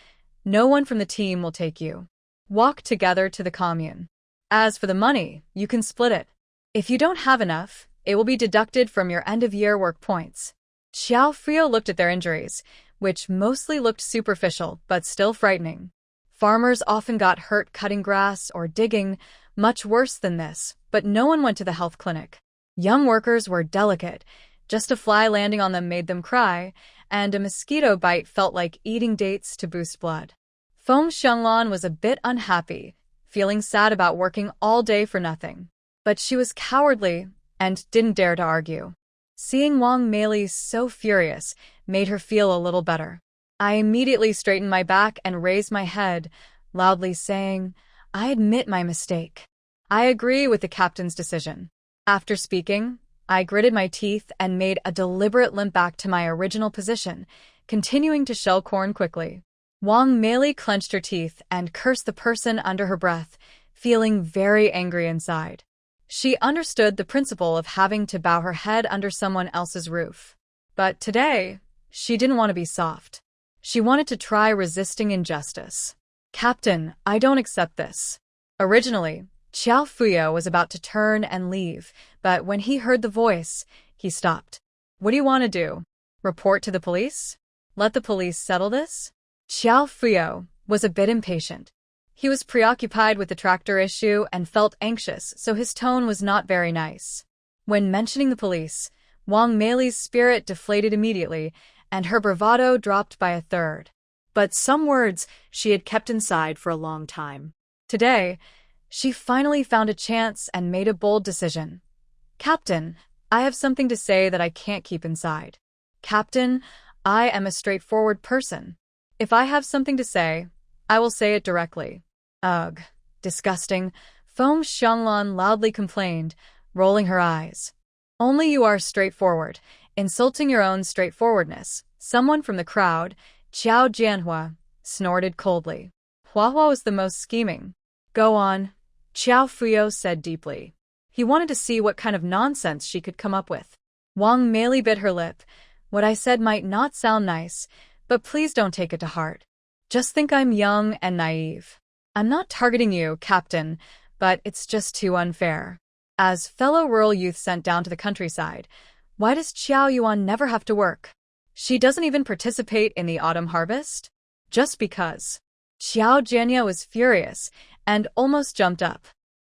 S1: No one from the team will take you. Walk together to the commune. As for the money, you can split it. If you don't have enough, it will be deducted from your end-of-year work points." Qiao Fuyo looked at their injuries, which mostly looked superficial but still frightening. Farmers often got hurt cutting grass or digging, much worse than this, but no one went to the health clinic. Young workers were delicate. Just a fly landing on them made them cry, and a mosquito bite felt like eating dates to boost blood. Feng Xianglan was a bit unhappy, feeling sad about working all day for nothing. But she was cowardly and didn't dare to argue. Seeing Wang Meili so furious made her feel a little better. I immediately straightened my back and raised my head, loudly saying, "I admit my mistake. I agree with the captain's decision." After speaking, I gritted my teeth and made a deliberate limp back to my original position, continuing to shell corn quickly. Wang Meili clenched her teeth and cursed the person under her breath, feeling very angry inside. She understood the principle of having to bow her head under someone else's roof. But today, she didn't want to be soft. She wanted to try resisting injustice. "Captain, I don't accept this." Originally, Qiao Fuyo was about to turn and leave, but when he heard the voice, he stopped. "What do you want to do? Report to the police? Let the police settle this?" Xiao Fuyo was a bit impatient. He was preoccupied with the tractor issue and felt anxious, so his tone was not very nice. When mentioning the police, Wang Mei's spirit deflated immediately, and her bravado dropped by a third.
S2: But some words she had kept inside for a long time.
S1: Today, she finally found a chance and made a bold decision. Captain, I have something to say that I can't keep inside. Captain, I am a straightforward person. If I have something to say, I will say it directly. Ugh, disgusting, Feng Xianglan loudly complained, rolling her eyes. Only you are straightforward, insulting your own straightforwardness. Someone from the crowd, Qiao Jianhua, snorted coldly. Huahua was the most scheming. Go on, Qiao Fuyo said deeply. He wanted to see what kind of nonsense she could come up with. Wang Mei bit her lip. What I said might not sound nice, but please don't take it to heart. Just think I'm young and naive. I'm not targeting you, Captain, but it's just too unfair. As fellow rural youth sent down to the countryside, why does Qiao Yuan never have to work? She doesn't even participate in the autumn harvest? Just because. Xiao Jianya was furious and almost jumped up.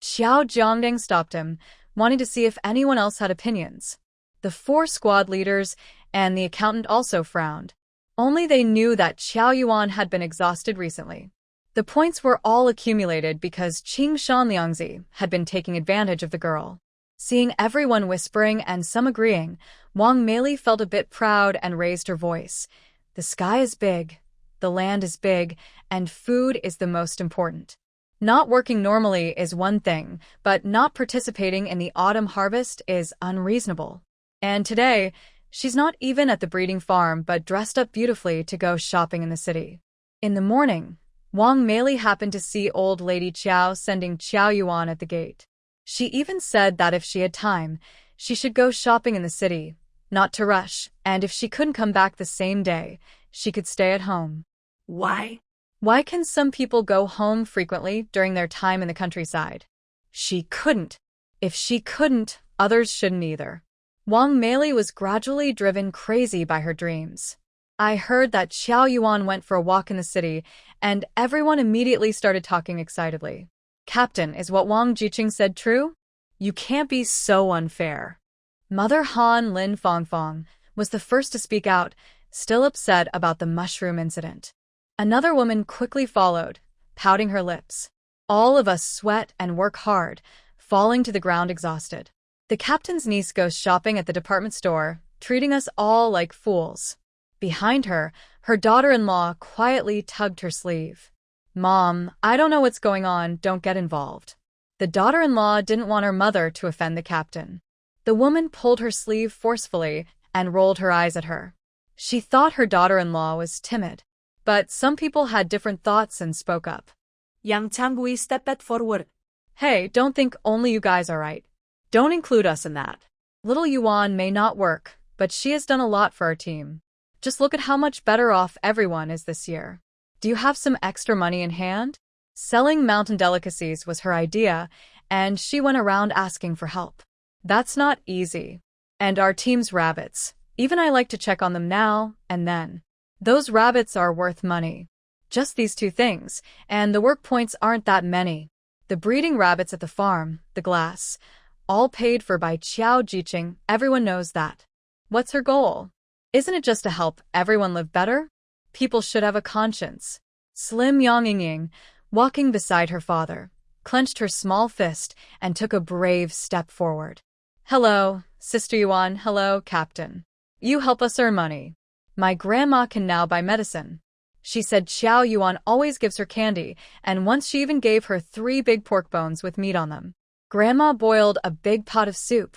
S1: Xiao Jiangdang stopped him, wanting to see if anyone else had opinions. The 4 squad leaders and the accountant also frowned. Only they knew that Qiao Yuan had been exhausted recently. The points were all accumulated because Qingshan Liangzi had been taking advantage of the girl. Seeing everyone whispering and some agreeing, Wang Mei felt a bit proud and raised her voice. The sky is big, the land is big, and food is the most important. Not working normally is one thing, but not participating in the autumn harvest is unreasonable. And today, she's not even at the breeding farm but dressed up beautifully to go shopping in the city. In the morning, Wang Mei happened to see old lady Qiao sending Qiao Yuan at the gate. She even said that if she had time, she should go shopping in the city, not to rush, and if she couldn't come back the same day, she could stay at home.
S2: Why?
S1: Why can some people go home frequently during their time in the countryside? She couldn't. If she couldn't, others shouldn't either. Wang Mei was gradually driven crazy by her dreams. I heard that Qiao Yuan went for a walk in the city, and everyone immediately started talking excitedly. Captain, is what Wang Jiqing said true? You can't be so unfair. Mother Han Lin Fongfong was the first to speak out, still upset about the mushroom incident. Another woman quickly followed, pouting her lips. All of us sweat and work hard, falling to the ground exhausted. The captain's niece goes shopping at the department store, treating us all like fools. Behind her, her daughter-in-law quietly tugged her sleeve. Mom, I don't know what's going on, don't get involved. The daughter-in-law didn't want her mother to offend the captain. The woman pulled her sleeve forcefully and rolled her eyes at her. She thought her daughter-in-law was timid. But some people had different thoughts and spoke up.
S2: Yang Changgui stepped forward.
S1: Hey, don't think only you guys are right. Don't include us in that. Little Yuan may not work, but she has done a lot for our team. Just look at how much better off everyone is this year. Do you have some extra money in hand? Selling mountain delicacies was her idea, and she went around asking for help. That's not easy. And our team's rabbits. Even I like to check on them now and then. Those rabbits are worth money. Just these 2 things, and the work points aren't that many. The breeding rabbits at the farm, the glass, all paid for by Qiao Jiqing, everyone knows that. What's her goal? Isn't it just to help everyone live better? People should have a conscience. Slim Yang Yingying, walking beside her father, clenched her small fist and took a brave step forward. Hello, Sister Yuan, hello, Captain. You help us earn money. My grandma can now buy medicine. She said Qiao Yuan always gives her candy, and once she even gave her 3 big pork bones with meat on them. Grandma boiled a big pot of soup,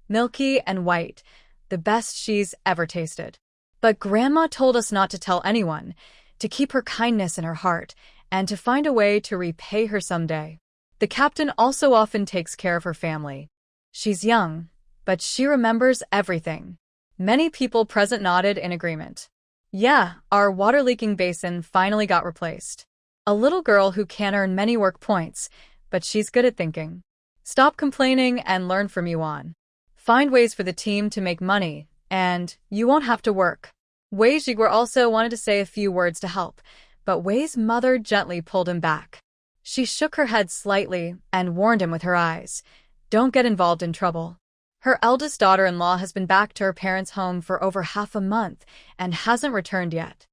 S1: milky and white, the best she's ever tasted. But Grandma told us not to tell anyone, to keep her kindness in her heart, and to find a way to repay her someday. The captain also often takes care of her family. She's young, but she remembers everything. Many people present nodded in agreement. Yeah, our water-leaking basin finally got replaced. A little girl who can earn many work points, but she's good at thinking. Stop complaining and learn from Yuan. Find ways for the team to make money, and you won't have to work. Wei Jiguer also wanted to say a few words to help, but Wei's mother gently pulled him back. She shook her head slightly and warned him with her eyes, "Don't get involved in trouble." Her eldest daughter-in-law has been back to her parents' home for over half a month and hasn't returned yet.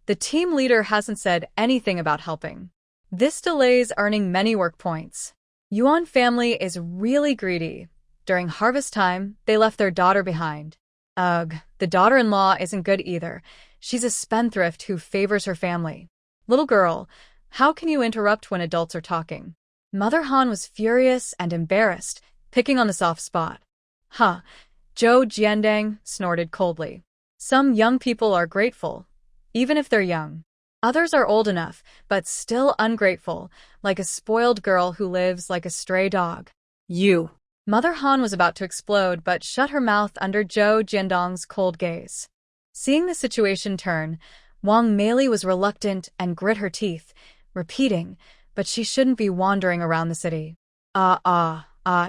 S1: The team leader hasn't said anything about helping. This delays earning many work points. Yuan family is really greedy. During harvest time, they left their daughter behind. Ugh, the daughter-in-law isn't good either. She's a spendthrift who favors her family. Little girl, how can you interrupt when adults are talking? Mother Han was furious and embarrassed, picking on the soft spot. Huh, Zhou Jiandang snorted coldly. Some young people are grateful, even if they're young. Others are old enough, but still ungrateful, like a spoiled girl who lives like a stray dog.
S2: You.
S1: Mother Han was about to explode, but shut her mouth under Zhou Jiandang's cold gaze. Seeing the situation turn, Wang Meili was reluctant and grit her teeth, repeating, but she shouldn't be wandering around the city.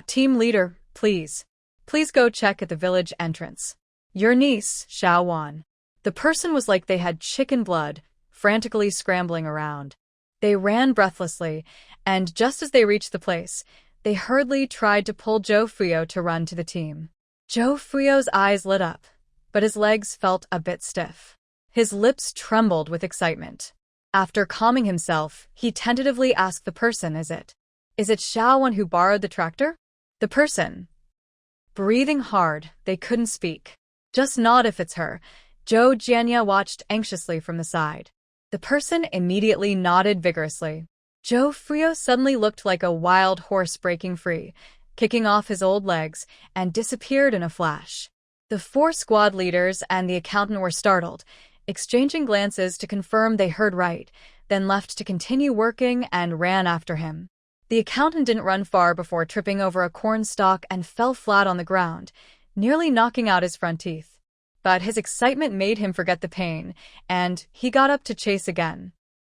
S1: Team leader, please. Please go check at the village entrance. Your niece, Xiao Wan. The person was like they had chicken blood, frantically scrambling around. They ran breathlessly, and just as they reached the place, they hurriedly tried to pull Zhou Fuyo to run to the team. Zhou Fuyo's eyes lit up, but his legs felt a bit stiff. His lips trembled with excitement. After calming himself, he tentatively asked the person, Is it Xiao Wan who borrowed the tractor? The person. Breathing hard, they couldn't speak. Just nod if it's her. Zhou Jianya watched anxiously from the side. The person immediately nodded vigorously. Zhou Fuyo suddenly looked like a wild horse breaking free, kicking off his old legs, and disappeared in a flash. The 4 squad leaders and the accountant were startled, exchanging glances to confirm they heard right, then left to continue working and ran after him. The accountant didn't run far before tripping over a corn stalk and fell flat on the ground, nearly knocking out his front teeth. But his excitement made him forget the pain, and he got up to chase again.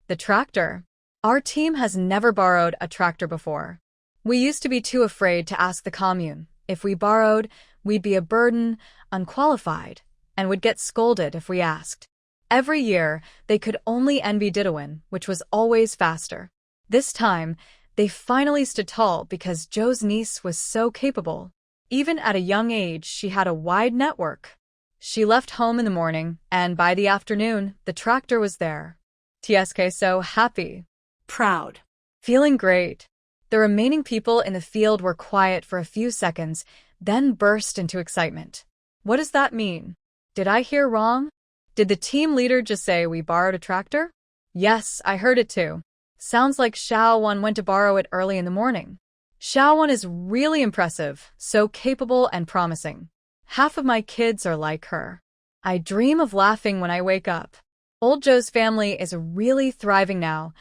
S1: The tractor. Our team has never borrowed a tractor before. We used to be too afraid to ask the commune. If we borrowed, we'd be a burden, unqualified, and would get scolded if we asked. Every year, they could only envy Didawin, which was always faster. This time, they finally stood tall because Zhou's niece was so capable. Even at a young age, she had a wide network. She left home in the morning, and by the afternoon, the tractor was there. TSK so happy.
S2: Proud.
S1: Feeling great. The remaining people in the field were quiet for a few seconds, then burst into excitement. What does that mean? Did I hear wrong? Did the team leader just say we borrowed a tractor? Yes, I heard it too. Sounds like Xiao Wan went to borrow it early in the morning. Xiao Wan is really impressive, so capable and promising. Half of my kids are like her. I dream of laughing when I wake up. Old Zhou's family is really thriving now.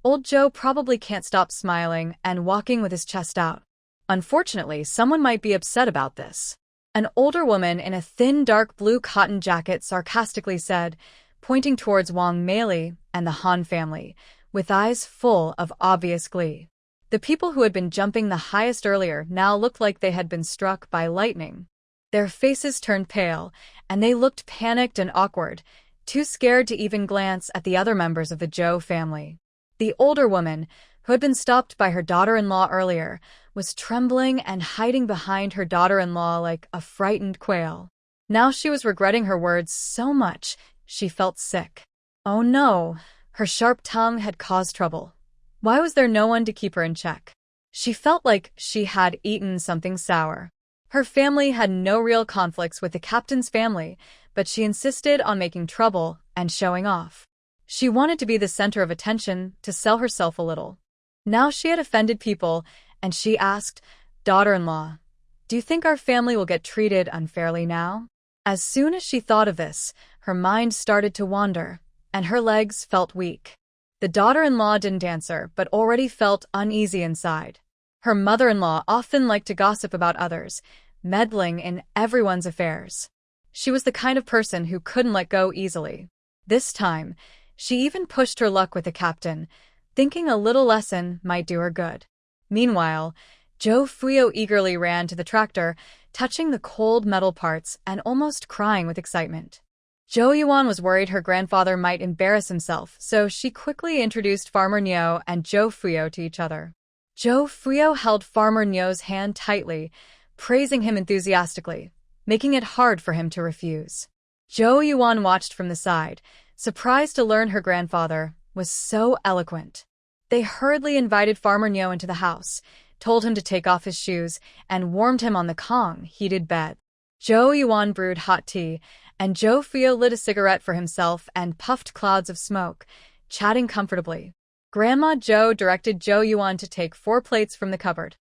S1: Old Zhou probably can't stop smiling and walking with his chest out. Unfortunately, someone might be upset about this. An older woman in a thin dark blue cotton jacket sarcastically said, pointing towards Wang Meili and the Han family, with eyes full of obvious glee. The people who had been jumping the highest earlier now looked like they had been struck by lightning. Their faces turned pale, and they looked panicked and awkward, too scared to even glance at the other members of the Zhou family. The older woman, who had been stopped by her daughter-in-law earlier, was trembling and hiding behind her daughter-in-law like a frightened quail. Now she was regretting her words so much, she felt sick. Oh no, her sharp tongue had caused trouble. Why was there no one to keep her in check? She felt like she had eaten something sour. Her family had no real conflicts with the captain's family, but she insisted on making trouble and showing off. She wanted to be the center of attention, to sell herself a little. Now she had offended people, and she asked, "Daughter-in-law, do you think our family will get treated unfairly now?" As soon as she thought of this, her mind started to wander, and her legs felt weak. The daughter-in-law didn't answer, but already felt uneasy inside. Her mother-in-law often liked to gossip about others, meddling in everyone's affairs. She was the kind of person who couldn't let go easily. This time, she even pushed her luck with the captain, thinking a little lesson might do her good. Meanwhile, Zhou Fuyo eagerly ran to the tractor, touching the cold metal parts and almost crying with excitement. Zhou Yuan was worried her grandfather might embarrass himself, so she quickly introduced Farmer Niu and Zhou Fuyo to each other. Zhou Fuyo held Farmer Niu's hand tightly, praising him enthusiastically, making it hard for him to refuse. Zhou Yuan watched from the side, surprised to learn her grandfather was so eloquent. They hurriedly invited Farmer Niu into the house, told him to take off his shoes, and warmed him on the Kong heated bed. Zhou Yuan brewed hot tea, and Zhou Fuyo lit a cigarette for himself and puffed clouds of smoke, chatting comfortably. Grandma Zhou directed Zhou Yuan to take 4 plates from the cupboard.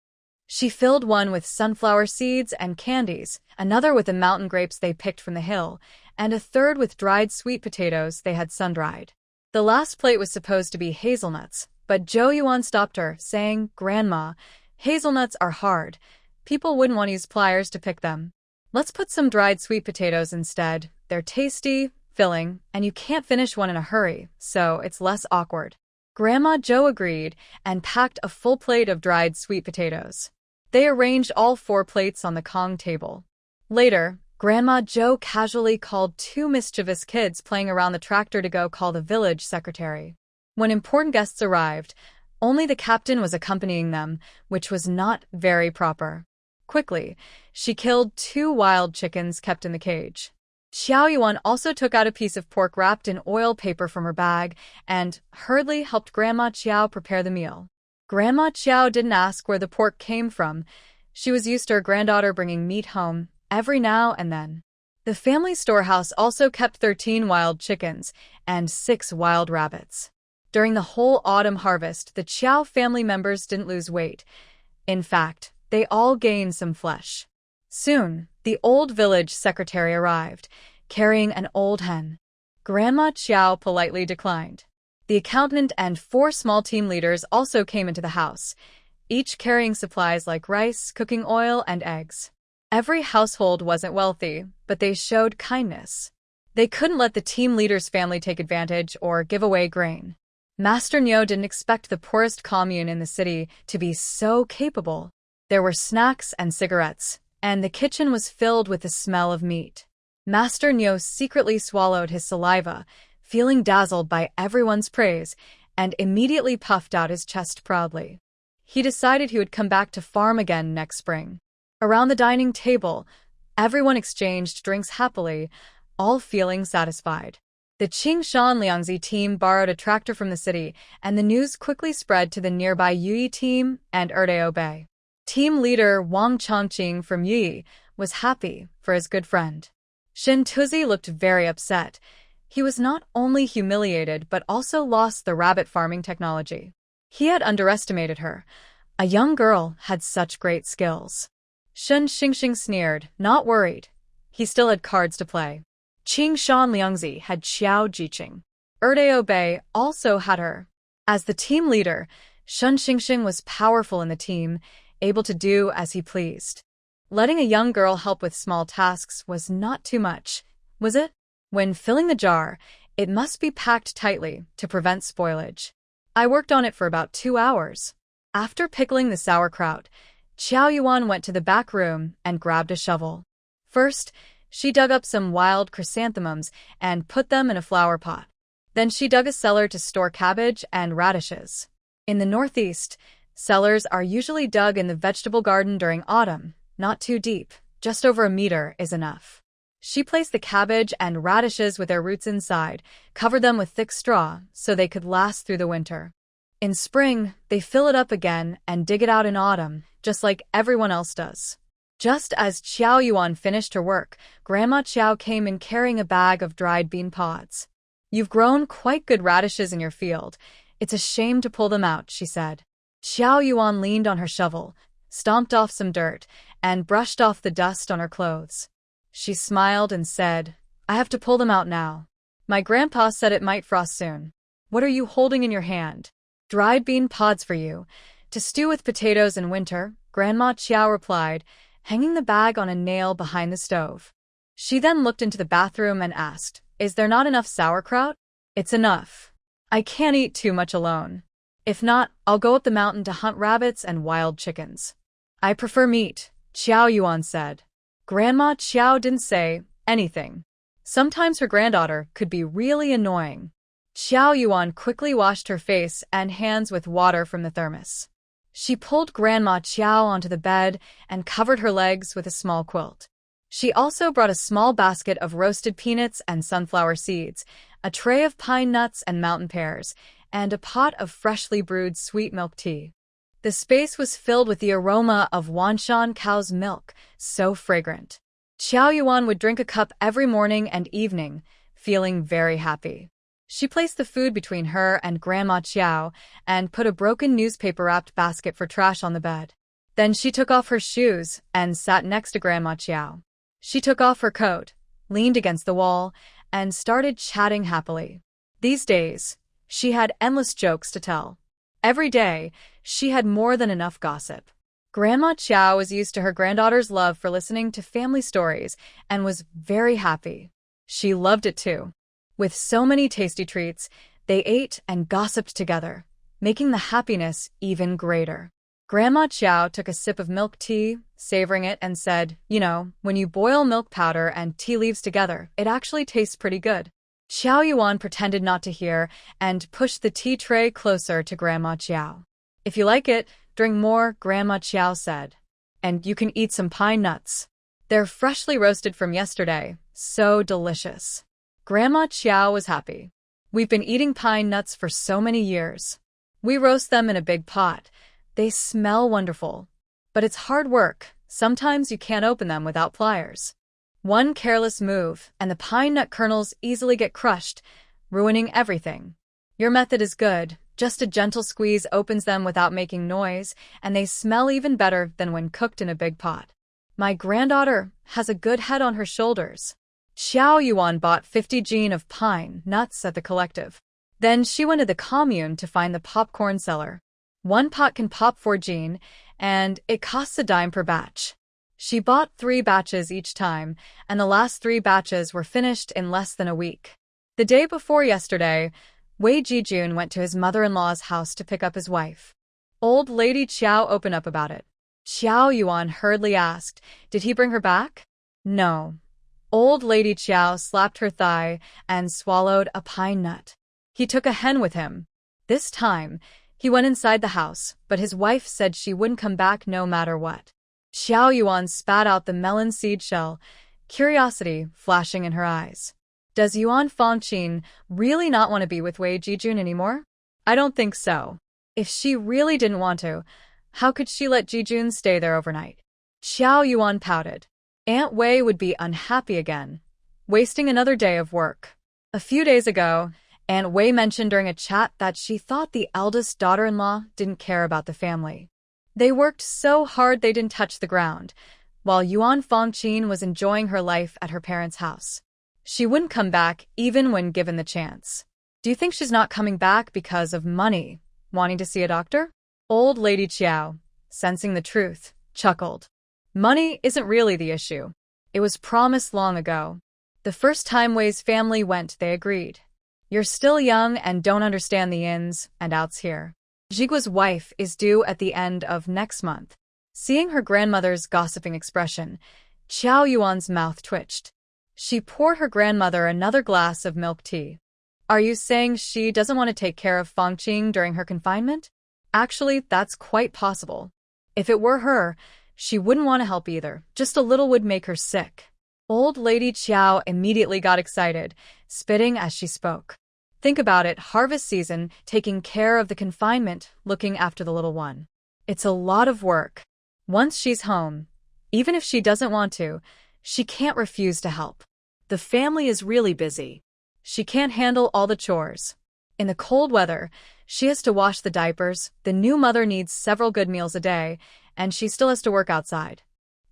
S1: She filled one with sunflower seeds and candies, another with the mountain grapes they picked from the hill, and a third with dried sweet potatoes they had sun-dried. The last plate was supposed to be hazelnuts, but Zhou Yuan stopped her, saying, "Grandma, hazelnuts are hard. People wouldn't want to use pliers to pick them. Let's put some dried sweet potatoes instead. They're tasty, filling, and you can't finish one in a hurry, so it's less awkward." Grandma Zhou agreed and packed a full plate of dried sweet potatoes. They arranged all 4 plates on the Kong table. Later, Grandma Zhou casually called 2 mischievous kids playing around the tractor to go call the village secretary. When important guests arrived, only the captain was accompanying them, which was not very proper. Quickly, she killed 2 wild chickens kept in the cage. Xiao Yuan also took out a piece of pork wrapped in oil paper from her bag and hurriedly helped Grandma Qiao prepare the meal. Grandma Qiao didn't ask where the pork came from. She was used to her granddaughter bringing meat home every now and then. The family storehouse also kept 13 wild chickens and 6 wild rabbits. During the whole autumn harvest, the Qiao family members didn't lose weight. In fact, they all gained some flesh. Soon, the old village secretary arrived, carrying an old hen. Grandma Qiao politely declined. The accountant and 4 small team leaders also came into the house, each carrying supplies like rice, cooking oil, and eggs. Every household wasn't wealthy, but they showed kindness. They couldn't let the team leader's family take advantage or give away grain. Master Niu didn't expect the poorest commune in the city to be so capable. There were snacks and cigarettes, and the kitchen was filled with the smell of meat. Master Niu secretly swallowed his saliva, feeling dazzled by everyone's praise, and immediately puffed out his chest proudly. He decided he would come back to farm again next spring. Around the dining table, everyone exchanged drinks happily, all feeling satisfied. The Qingshan Liangzi team borrowed a tractor from the city, and the news quickly spread to the nearby Yuyi team and Erdeo Bay. Team leader Wang Chongqing from Yuyi was happy for his good friend. Shin Tuzi looked very upset. He was not only humiliated but also lost the rabbit farming technology. He had underestimated her. A young girl had such great skills. Shen Xingxing sneered, not worried. He still had cards to play. Qingshan Liangzi had Xiao Jiqing. Erdeo Bei also had her. As the team leader, Shen Xingxing was powerful in the team, able to do as he pleased. Letting a young girl help with small tasks was not too much, was it? When filling the jar, it must be packed tightly to prevent spoilage. I worked on it for about 2 hours. After pickling the sauerkraut, Xiao Yuan went to the back room and grabbed a shovel. First, she dug up some wild chrysanthemums and put them in a flower pot. Then she dug a cellar to store cabbage and radishes. In the Northeast, cellars are usually dug in the vegetable garden during autumn, not too deep, just over 1 meter is enough. She placed the cabbage and radishes with their roots inside, covered them with thick straw so they could last through the winter. In spring, they fill it up again and dig it out in autumn, just like everyone else does. Just as Qiao Yuan finished her work, Grandma Qiao came in carrying a bag of dried bean pods. "You've grown quite good radishes in your field. It's a shame to pull them out," she said. Qiao Yuan leaned on her shovel, stomped off some dirt, and brushed off the dust on her clothes. She smiled and said, "I have to pull them out now. My grandpa said it might frost soon." "What are you holding in your hand?" "Dried bean pods for you, to stew with potatoes in winter," Grandma Qiao replied, hanging the bag on a nail behind the stove. She then looked into the bathroom and asked, "Is there not enough sauerkraut?" "It's enough. I can't eat too much alone. If not, I'll go up the mountain to hunt rabbits and wild chickens." "I prefer meat," Qiao Yuan said. Grandma Qiao didn't say anything. Sometimes her granddaughter could be really annoying. Xiao Yuan quickly washed her face and hands with water from the thermos. She pulled Grandma Qiao onto the bed and covered her legs with a small quilt. She also brought a small basket of roasted peanuts and sunflower seeds, a tray of pine nuts and mountain pears, and a pot of freshly brewed sweet milk tea. The space was filled with the aroma of Wanshan cow's milk, so fragrant. Qiao Yuan would drink a cup every morning and evening, feeling very happy. She placed the food between her and Grandma Qiao and put a broken newspaper-wrapped basket for trash on the bed. Then she took off her shoes and sat next to Grandma Qiao. She took off her coat, leaned against the wall, and started chatting happily. These days, she had endless jokes to tell. Every day, she had more than enough gossip. Grandma Qiao was used to her granddaughter's love for listening to family stories and was very happy. She loved it too. With so many tasty treats, they ate and gossiped together, making the happiness even greater. Grandma Qiao took a sip of milk tea, savoring it, and said, when you boil milk powder and tea leaves together, it actually tastes pretty good. Qiao Yuan pretended not to hear and pushed the tea tray closer to Grandma Qiao. If you like it, drink more, Grandma Qiao said. And you can eat some pine nuts. They're freshly roasted from yesterday, so delicious. Grandma Qiao was happy. We've been eating pine nuts for so many years. We roast them in a big pot. They smell wonderful. But it's hard work. Sometimes you can't open them without pliers. One careless move, and the pine nut kernels easily get crushed, ruining everything. Your method is good. Just a gentle squeeze opens them without making noise, and they smell even better than when cooked in a big pot. My granddaughter has a good head on her shoulders. Xiao Yuan bought 50 jin of pine nuts at the collective. Then she went to the commune to find the popcorn seller. One pot can pop 4 jin, and it costs a dime per batch. She bought 3 batches each time, and the last 3 batches were finished in less than a week. The day before yesterday, Wei Jijun went to his mother-in-law's house to pick up his wife. Old Lady Qiao opened up about it. Xiao Yuan hurriedly asked, did he bring her back? No. Old Lady Qiao slapped her thigh and swallowed a pine nut. He took a hen with him. This time, he went inside the house, but his wife said she wouldn't come back no matter what. Xiao Yuan spat out the melon seed shell, curiosity flashing in her eyes. Does Yuan Fangqin really not want to be with Wei Jijun anymore? I don't think so. If she really didn't want to, how could she let Jijun stay there overnight? Xiao Yuan pouted. Aunt Wei would be unhappy again, wasting another day of work. A few days ago, Aunt Wei mentioned during a chat that she thought the eldest daughter-in-law didn't care about the family. They worked so hard they didn't touch the ground, while Yuan Fangqin was enjoying her life at her parents' house. She wouldn't come back even when given the chance. Do you think she's not coming back because of money, wanting to see a doctor? Old Lady Qiao, sensing the truth, chuckled. Money isn't really the issue. It was promised long ago. The first time Wei's family went, they agreed. You're still young and don't understand the ins and outs here. Jigua's wife is due at the end of next month. Seeing her grandmother's gossiping expression, Qiao Yuan's mouth twitched. She poured her grandmother another glass of milk tea. Are you saying she doesn't want to take care of Fangqing during her confinement? Actually, that's quite possible. If it were her, she wouldn't want to help either. Just a little would make her sick. Old Lady Qiao immediately got excited, spitting as she spoke. Think about it, harvest season, taking care of the confinement, looking after the little one. It's a lot of work. Once she's home, even if she doesn't want to, she can't refuse to help. The family is really busy. She can't handle all the chores. In the cold weather, she has to wash the diapers, the new mother needs several good meals a day, and she still has to work outside.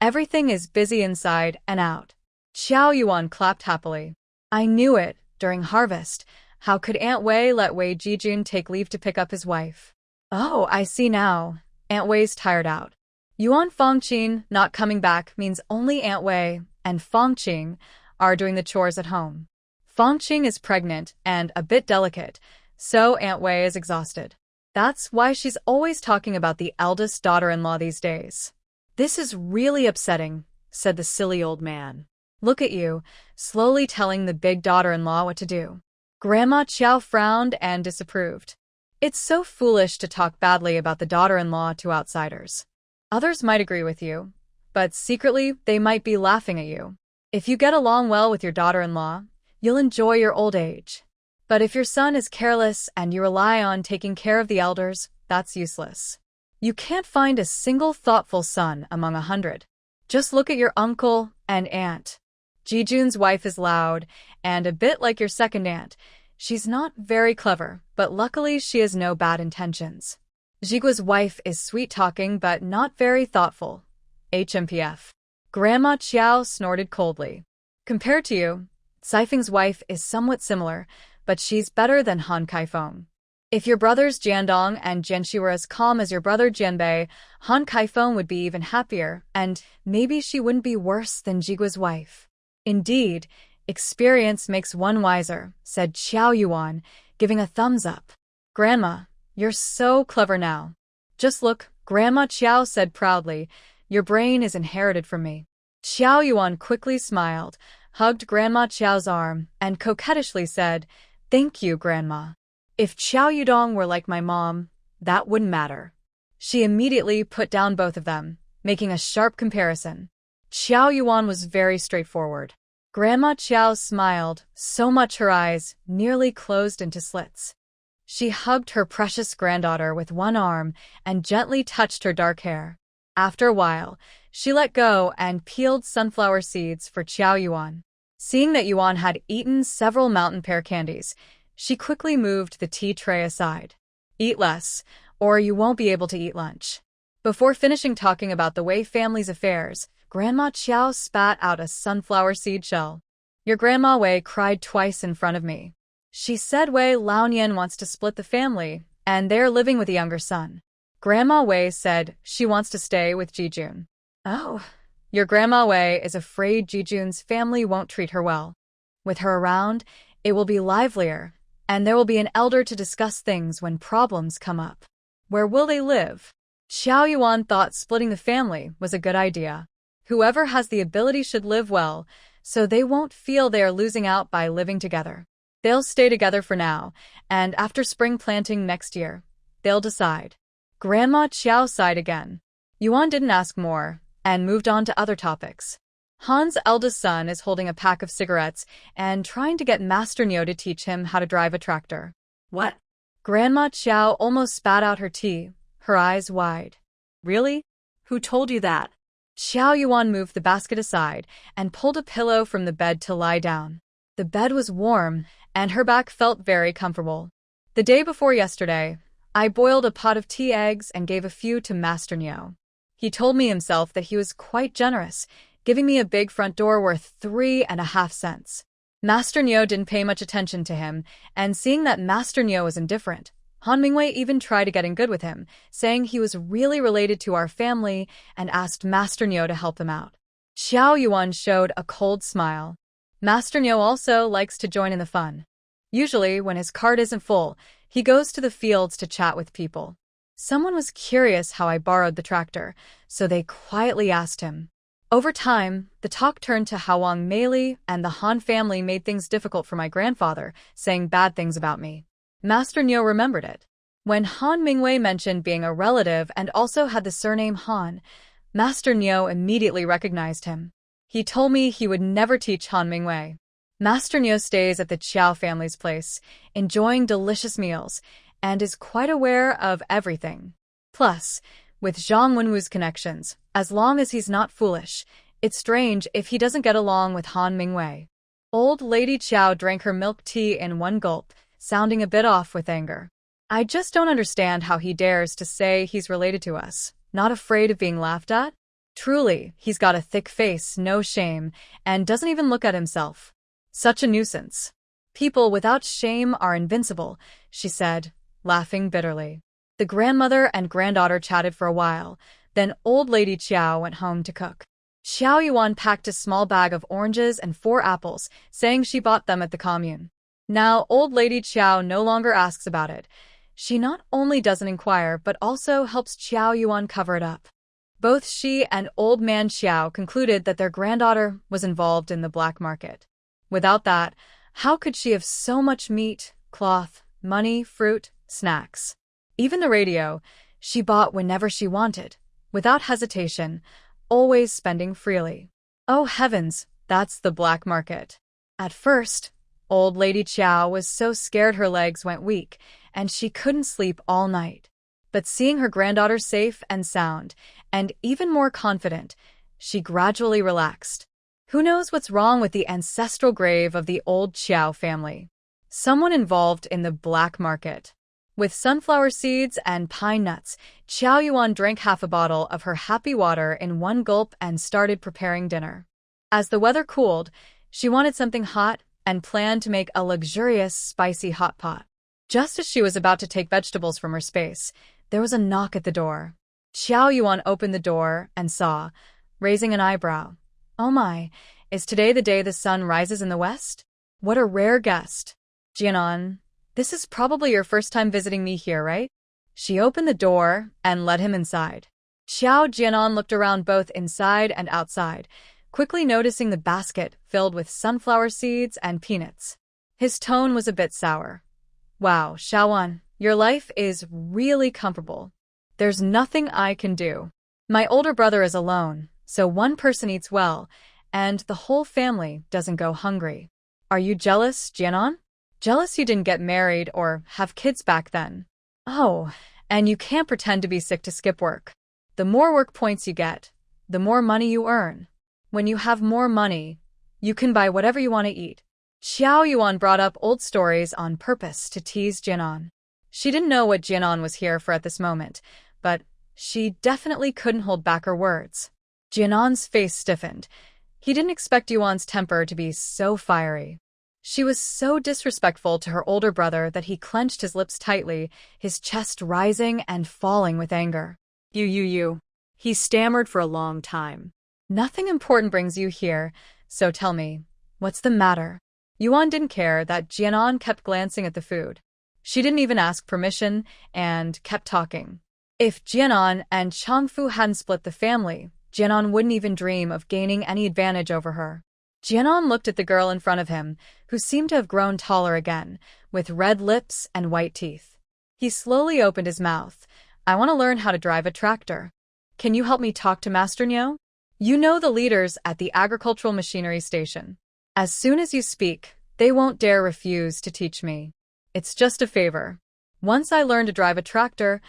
S1: Everything is busy inside and out. Xiao Yuan clapped happily. I knew it, during harvest. How could Aunt Wei let Wei Jijun take leave to pick up his wife? Oh, I see now. Aunt Wei's tired out. Yuan Fangqin not coming back means only Aunt Wei and Fangqing are doing the chores at home. Fangqing is pregnant and a bit delicate, so Aunt Wei is exhausted. That's why she's always talking about the eldest daughter-in-law these days. This is really upsetting, said the silly old man. Look at you, slowly telling the big daughter-in-law what to do. Grandma Qiao frowned and disapproved. It's so foolish to talk badly about the daughter-in-law to outsiders. Others might agree with you, but secretly they might be laughing at you. If you get along well with your daughter-in-law, you'll enjoy your old age. But if your son is careless and you rely on taking care of the elders, that's useless. You can't find a single thoughtful son among 100. Just look at your uncle and aunt. Jijun's wife is loud and a bit like your second aunt. She's not very clever, but luckily she has no bad intentions. Jigua's wife is sweet-talking but not very thoughtful. HMPF. Grandma Qiao snorted coldly. Compared to you, Saifeng's wife is somewhat similar, but she's better than Han Kaifeng. If your brothers Jiandong and Jianxi were as calm as your brother Jianbei, Han Kaifeng would be even happier, and maybe she wouldn't be worse than Jigua's wife. Indeed, experience makes one wiser, said Qiao Yuan, giving a thumbs up. Grandma, you're so clever now. Just look, Grandma Qiao said proudly, your brain is inherited from me. Qiao Yuan quickly smiled, hugged Grandma Qiao's arm, and coquettishly said, Thank you, Grandma. If Qiao Yudong were like my mom, that wouldn't matter. She immediately put down both of them, making a sharp comparison. Qiao Yuan was very straightforward. Grandma Qiao smiled, so much her eyes nearly closed into slits. She hugged her precious granddaughter with one arm and gently touched her dark hair. After a while, she let go and peeled sunflower seeds for Qiao Yuan. Seeing that Yuan had eaten several mountain pear candies, she quickly moved the tea tray aside. Eat less, or you won't be able to eat lunch. Before finishing talking about the Wei family's affairs, Grandma Qiao spat out a sunflower seed shell. Your Grandma Wei cried twice in front of me. She said Wei Laonian wants to split the family, and they're living with a younger son. Grandma Wei said she wants to stay with Jijun. Oh. Your Grandma Wei is afraid Jijun's family won't treat her well. With her around, it will be livelier, and there will be an elder to discuss things when problems come up. Where will they live? Qiao Yuan thought splitting the family was a good idea. Whoever has the ability should live well, so they won't feel they are losing out by living together. They'll stay together for now, and after spring planting next year, they'll decide. Grandma Qiao sighed again. Yuan didn't ask more, and moved on to other topics. Han's eldest son is holding a pack of cigarettes and trying to get Master Niu to teach him how to drive a tractor.
S2: What?
S1: Grandma Qiao almost spat out her tea, her eyes wide.
S2: Really? Who told you that?
S1: Qiao Yuan moved the basket aside and pulled a pillow from the bed to lie down. The bed was warm, and her back felt very comfortable. The day before yesterday, I boiled a pot of tea eggs and gave a few to Master Niu. He told me himself that he was quite generous, giving me a big front door worth 3.5 cents. Master Niu didn't pay much attention to him, and seeing that Master Niu was indifferent, Han Mingwei even tried to get in good with him, saying he was really related to our family and asked Master Niu to help him out. Qiao Yuan showed a cold smile. Master Niu also likes to join in the fun. Usually, when his cart isn't full, he goes to the fields to chat with people. Someone was curious how I borrowed the tractor, so they quietly asked him. Over time, the talk turned to how Wang Meili and the Han family made things difficult for my grandfather, saying bad things about me. Master Niu remembered it. When Han Mingwei mentioned being a relative and also had the surname Han, Master Niu immediately recognized him. He told me he would never teach Han Mingwei. Master Niu stays at the Qiao family's place, enjoying delicious meals, and is quite aware of everything. Plus, with Zhang Wenwu's connections, as long as he's not foolish, it's strange if he doesn't get along with Han Mingwei. Old Lady Qiao drank her milk tea in one gulp, sounding a bit off with anger. I just don't understand how he dares to say he's related to us, not afraid of being laughed at. Truly, he's got a thick face, no shame, and doesn't even look at himself. Such a nuisance. People without shame are invincible, she said, laughing bitterly. The grandmother and granddaughter chatted for a while, then old Lady Qiao went home to cook. Qiao Yuan packed a small bag of oranges and 4 apples, saying she bought them at the commune. Now old Lady Qiao no longer asks about it. She not only doesn't inquire, but also helps Qiao Yuan cover it up. Both she and old man Xiao concluded that their granddaughter was involved in the black market. Without that, how could she have so much meat, cloth, money, fruit, snacks? Even the radio, she bought whenever she wanted, without hesitation, always spending freely. Oh heavens, that's the black market. At first, old lady Qiao was so scared her legs went weak, and she couldn't sleep all night. But seeing her granddaughter safe and sound, and even more confident, she gradually relaxed. Who knows what's wrong with the ancestral grave of the old Qiao family? Someone involved in the black market. With sunflower seeds and pine nuts, Qiao Yuan drank half a bottle of her happy water in one gulp and started preparing dinner. As the weather cooled, she wanted something hot and planned to make a luxurious, spicy hot pot. Just as she was about to take vegetables from her space, there was a knock at the door. Qiao Yuan opened the door and saw, raising an eyebrow, "Oh my, is today the day the sun rises in the west? What a rare guest. Jianan, this is probably your first time visiting me here, right?" She opened the door and led him inside. Xiao Jianan looked around both inside and outside, quickly noticing the basket filled with sunflower seeds and peanuts. His tone was a bit sour. "Wow, Xiaowan, your life is really comfortable. There's nothing I can do. My older brother is alone, so one person eats well, and the whole family doesn't go hungry. Are you jealous, Jianan? Jealous you didn't get married or have kids back then? Oh, and you can't pretend to be sick to skip work. The more work points you get, the more money you earn. When you have more money, you can buy whatever you want to eat." Xiao Yuan brought up old stories on purpose to tease Jianan. She didn't know what Jianan was here for at this moment, but she definitely couldn't hold back her words. Jianan's face stiffened. He didn't expect Yuan's temper to be so fiery. She was so disrespectful to her older brother that he clenched his lips tightly, his chest rising and falling with anger. You. He stammered for a long time. "Nothing important brings you here, so tell me, what's the matter?" Yuan didn't care that Jianan kept glancing at the food. She didn't even ask permission and kept talking. If Jianan and Changfu hadn't split the family, Jianan wouldn't even dream of gaining any advantage over her. Jianan looked at the girl in front of him, who seemed to have grown taller again, with red lips and white teeth. He slowly opened his mouth. "I want to learn how to drive a tractor. Can you help me talk to Master Niu? You know the leaders at the agricultural machinery station. As soon as you speak, they won't dare refuse to teach me. It's just a favor. Once I learn to drive a tractor,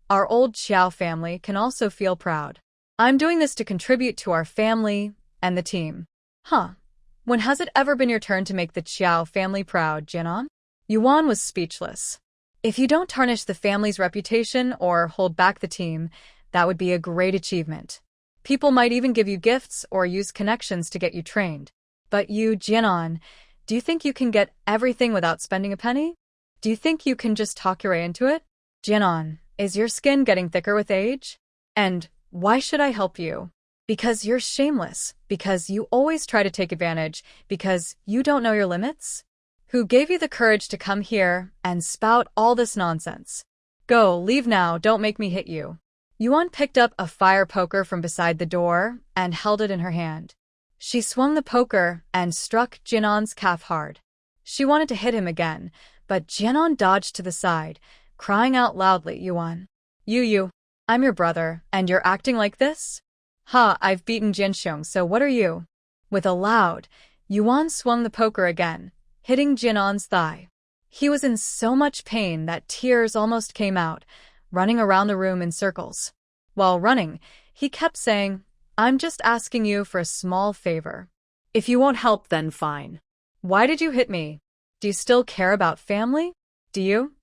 S1: our old Qiao family can also feel proud. I'm doing this to contribute to our family and the team." "Huh. When has it ever been your turn to make the Qiao family proud, Jianan?" Yuan was speechless. "If you don't tarnish the family's reputation or hold back the team, that would be a great achievement. People might even give you gifts or use connections to get you trained. But you, Jianan, do you think you can get everything without spending a penny? Do you think you can just talk your way into it? Jianan, is your skin getting thicker with age? And why should I help you? Because you're shameless, because you always try to take advantage, because you don't know your limits? Who gave you the courage to come here and spout all this nonsense? Go, leave now, don't make me hit you." Yuan picked up a fire poker from beside the door and held it in her hand. She swung the poker and struck Jianan's calf hard. She wanted to hit him again, but Jianan dodged to the side, crying out loudly, "Yuan, you, I'm your brother, and you're acting like this? Ha, I've beaten Jianxiong, so what are you?" With a loud, Yuan swung the poker again, hitting Jianan's thigh. He was in so much pain that tears almost came out, running around the room in circles. While running, he kept saying, "I'm just asking you for a small favor. If you won't help, then fine. Why did you hit me? Do you still care about family? Do you?"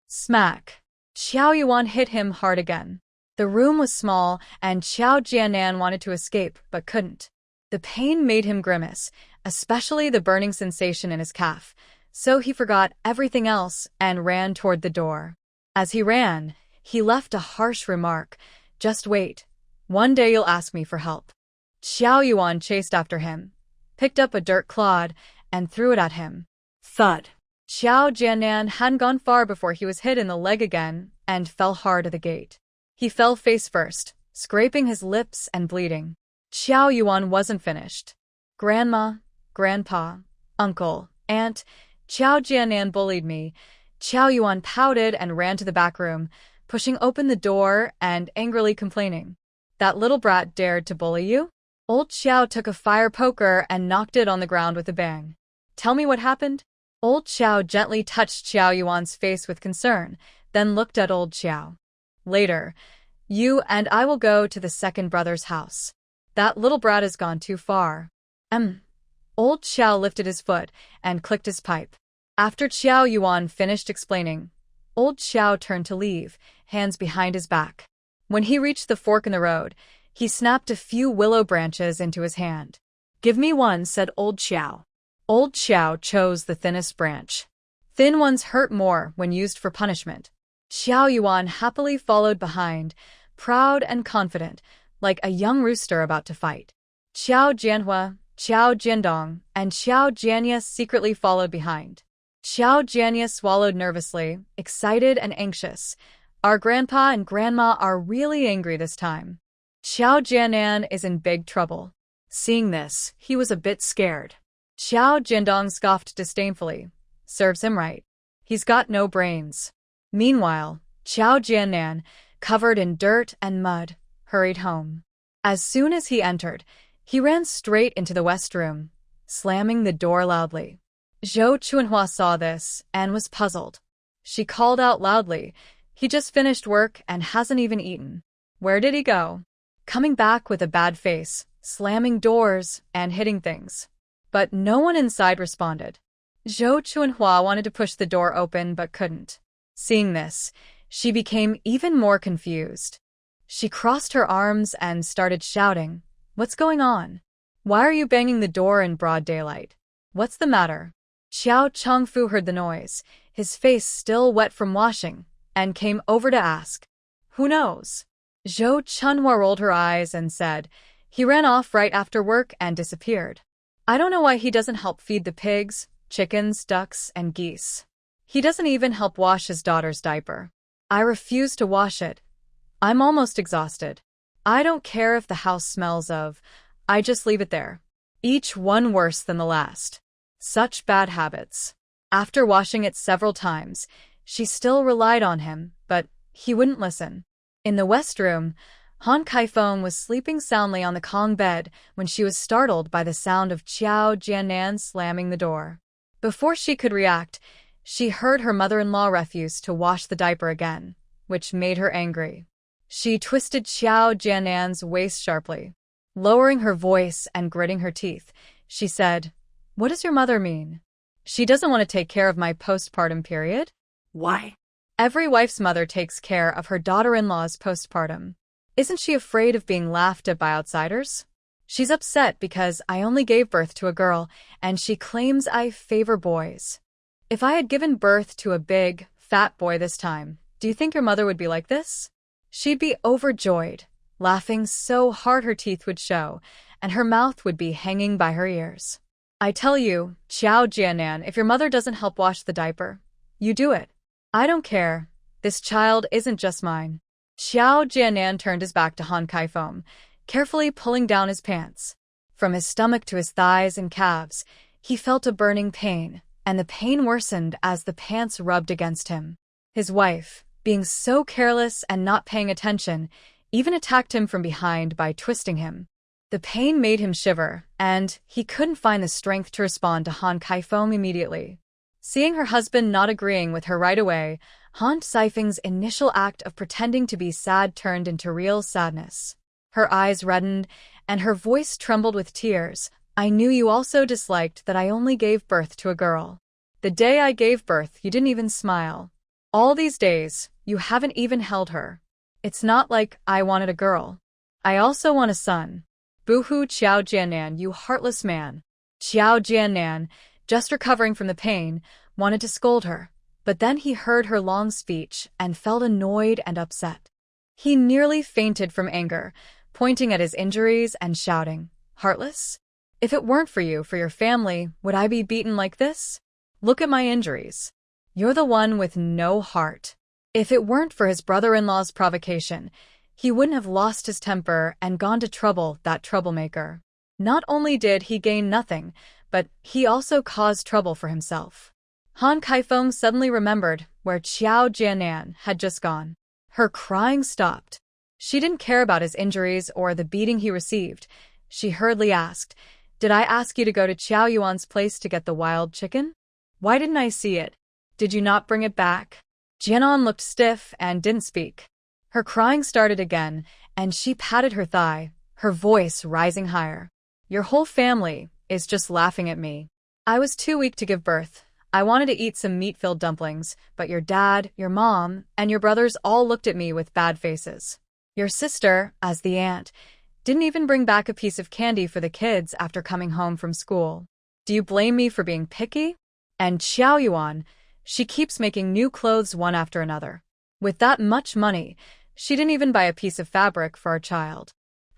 S1: Smack. Xiao Yuan hit him hard again. The room was small, and Xiao Jianan wanted to escape, but couldn't. The pain made him grimace, especially the burning sensation in his calf, so he forgot everything else and ran toward the door. As he ran, he left a harsh remark, "Just wait. One day you'll ask me for help." Xiao Yuan chased after him, picked up a dirt clod, and threw it at him. Thud. Xiao Jianan hadn't gone far before he was hit in the leg again and fell hard at the gate. He fell face first, scraping his lips and bleeding. Qiao Yuan wasn't finished. Grandma, Grandpa, Uncle, Aunt, Qiao Jianan bullied me. Qiao Yuan pouted and ran to the back room, pushing open the door and angrily complaining. That little brat dared to bully you? Old Qiao took a fire poker and knocked it on the ground with a bang. Tell me what happened? Old Qiao gently touched Qiao Yuan's face with concern, then looked at old Qiao. Later, you and I will go to the second brother's house. That little brat has gone too far. Old Qiao lifted his foot and clicked his pipe. After Qiao Yuan finished explaining, old Qiao turned to leave, hands behind his back. When he reached the fork in the road, he snapped a few willow branches into his hand.
S2: Give me one, said old Qiao.
S1: Old Qiao chose the thinnest branch. Thin ones hurt more when used for punishment. Qiao Yuan happily followed behind, proud and confident, like a young rooster about to fight. Qiao Jianhua, Qiao Jiandong, and Qiao Jianya secretly followed behind. Qiao Jianya swallowed nervously, excited and anxious. Our grandpa and grandma are really angry this time. Qiao Jianan is in big trouble.
S2: Seeing this, he was a bit scared.
S1: Qiao Jiandong scoffed disdainfully. Serves him right. He's got no brains. Meanwhile, Qiao Jianan, covered in dirt and mud, hurried home. As soon as he entered, he ran straight into the west room, slamming the door loudly. Zhou Chunhua saw this and was puzzled. She called out loudly, "He just finished work and hasn't even eaten. Where did he go?" Coming back with a bad face, slamming doors and hitting things. But no one inside responded. Zhou Chunhua wanted to push the door open but couldn't. Seeing this, she became even more confused. She crossed her arms and started shouting, "What's going on? Why are you banging the door in broad daylight? What's the matter?" Xiao Chongfu heard the noise, his face still wet from washing, and came over to ask. "Who knows?" Zhou Chunhua rolled her eyes and said, "He ran off right after work and disappeared. I don't know why he doesn't help feed the pigs, chickens, ducks, and geese. He doesn't even help wash his daughter's diaper. I refuse to wash it. I'm almost exhausted. I don't care if the house smells of. I just leave it there. Each one worse than the last. Such bad habits." After washing it several times, she still relied on him, but he wouldn't listen. In the west room, Han Kaifeng was sleeping soundly on the Kong bed when she was startled by the sound of Qiao Jianan slamming the door. Before she could react, she heard her mother-in-law refuse to wash the diaper again, which made her angry. She twisted Qiao Jianan's waist sharply. Lowering her voice and gritting her teeth, she said, "What does your mother mean? She doesn't want to take care of my postpartum period?"
S2: "Why?"
S1: "Every wife's mother takes care of her daughter-in-law's postpartum. Isn't she afraid of being laughed at by outsiders? She's upset because I only gave birth to a girl, and she claims I favor boys. If I had given birth to a big, fat boy this time, do you think your mother would be like this? She'd be overjoyed, laughing so hard her teeth would show, and her mouth would be hanging by her ears. I tell you, Qiao Jianan, if your mother doesn't help wash the diaper, you do it. I don't care. This child isn't just mine." Qiao Jianan turned his back to Han Kaifeng, carefully pulling down his pants. From his stomach to his thighs and calves, he felt a burning pain, and the pain worsened as the pants rubbed against him. His wife, being so careless and not paying attention, even attacked him from behind by twisting him. The pain made him shiver, and he couldn't find the strength to respond to Han Kaifeng immediately. Seeing her husband not agreeing with her right away, Han Kaifeng's initial act of pretending to be sad turned into real sadness. Her eyes reddened, and her voice trembled with tears. "I knew you also disliked that I only gave birth to a girl. The day I gave birth, you didn't even smile. All these days, you haven't even held her. It's not like I wanted a girl. I also want a son. Boo-hoo, Qiao Jianan, you heartless man." Qiao Jianan, just recovering from the pain, wanted to scold her, but then he heard her long speech and felt annoyed and upset. He nearly fainted from anger, pointing at his injuries and shouting, "Heartless? If it weren't for you, for your family, would I be beaten like this? Look at my injuries. You're the one with no heart." If it weren't for his brother-in-law's provocation, he wouldn't have lost his temper and gone to trouble that troublemaker. Not only did he gain nothing, but he also caused trouble for himself. Han Kaifeng suddenly remembered where Qiao Jianan had just gone. Her crying stopped. She didn't care about his injuries or the beating he received. She hurriedly asked, "Did I ask you to go to Qiao Yuan's place to get the wild chicken? Why didn't I see it? Did you not bring it back?" Jianan looked stiff and didn't speak. Her crying started again, and she patted her thigh, her voice rising higher. "Your whole family is just laughing at me. I was too weak to give birth. I wanted to eat some meat-filled dumplings, but your dad, your mom, and your brothers all looked at me with bad faces. Your sister, as the aunt, didn't even bring back a piece of candy for the kids after coming home from school. Do you blame me for being picky? And Qiao Yuan, she keeps making new clothes one after another. With that much money, she didn't even buy a piece of fabric for our child.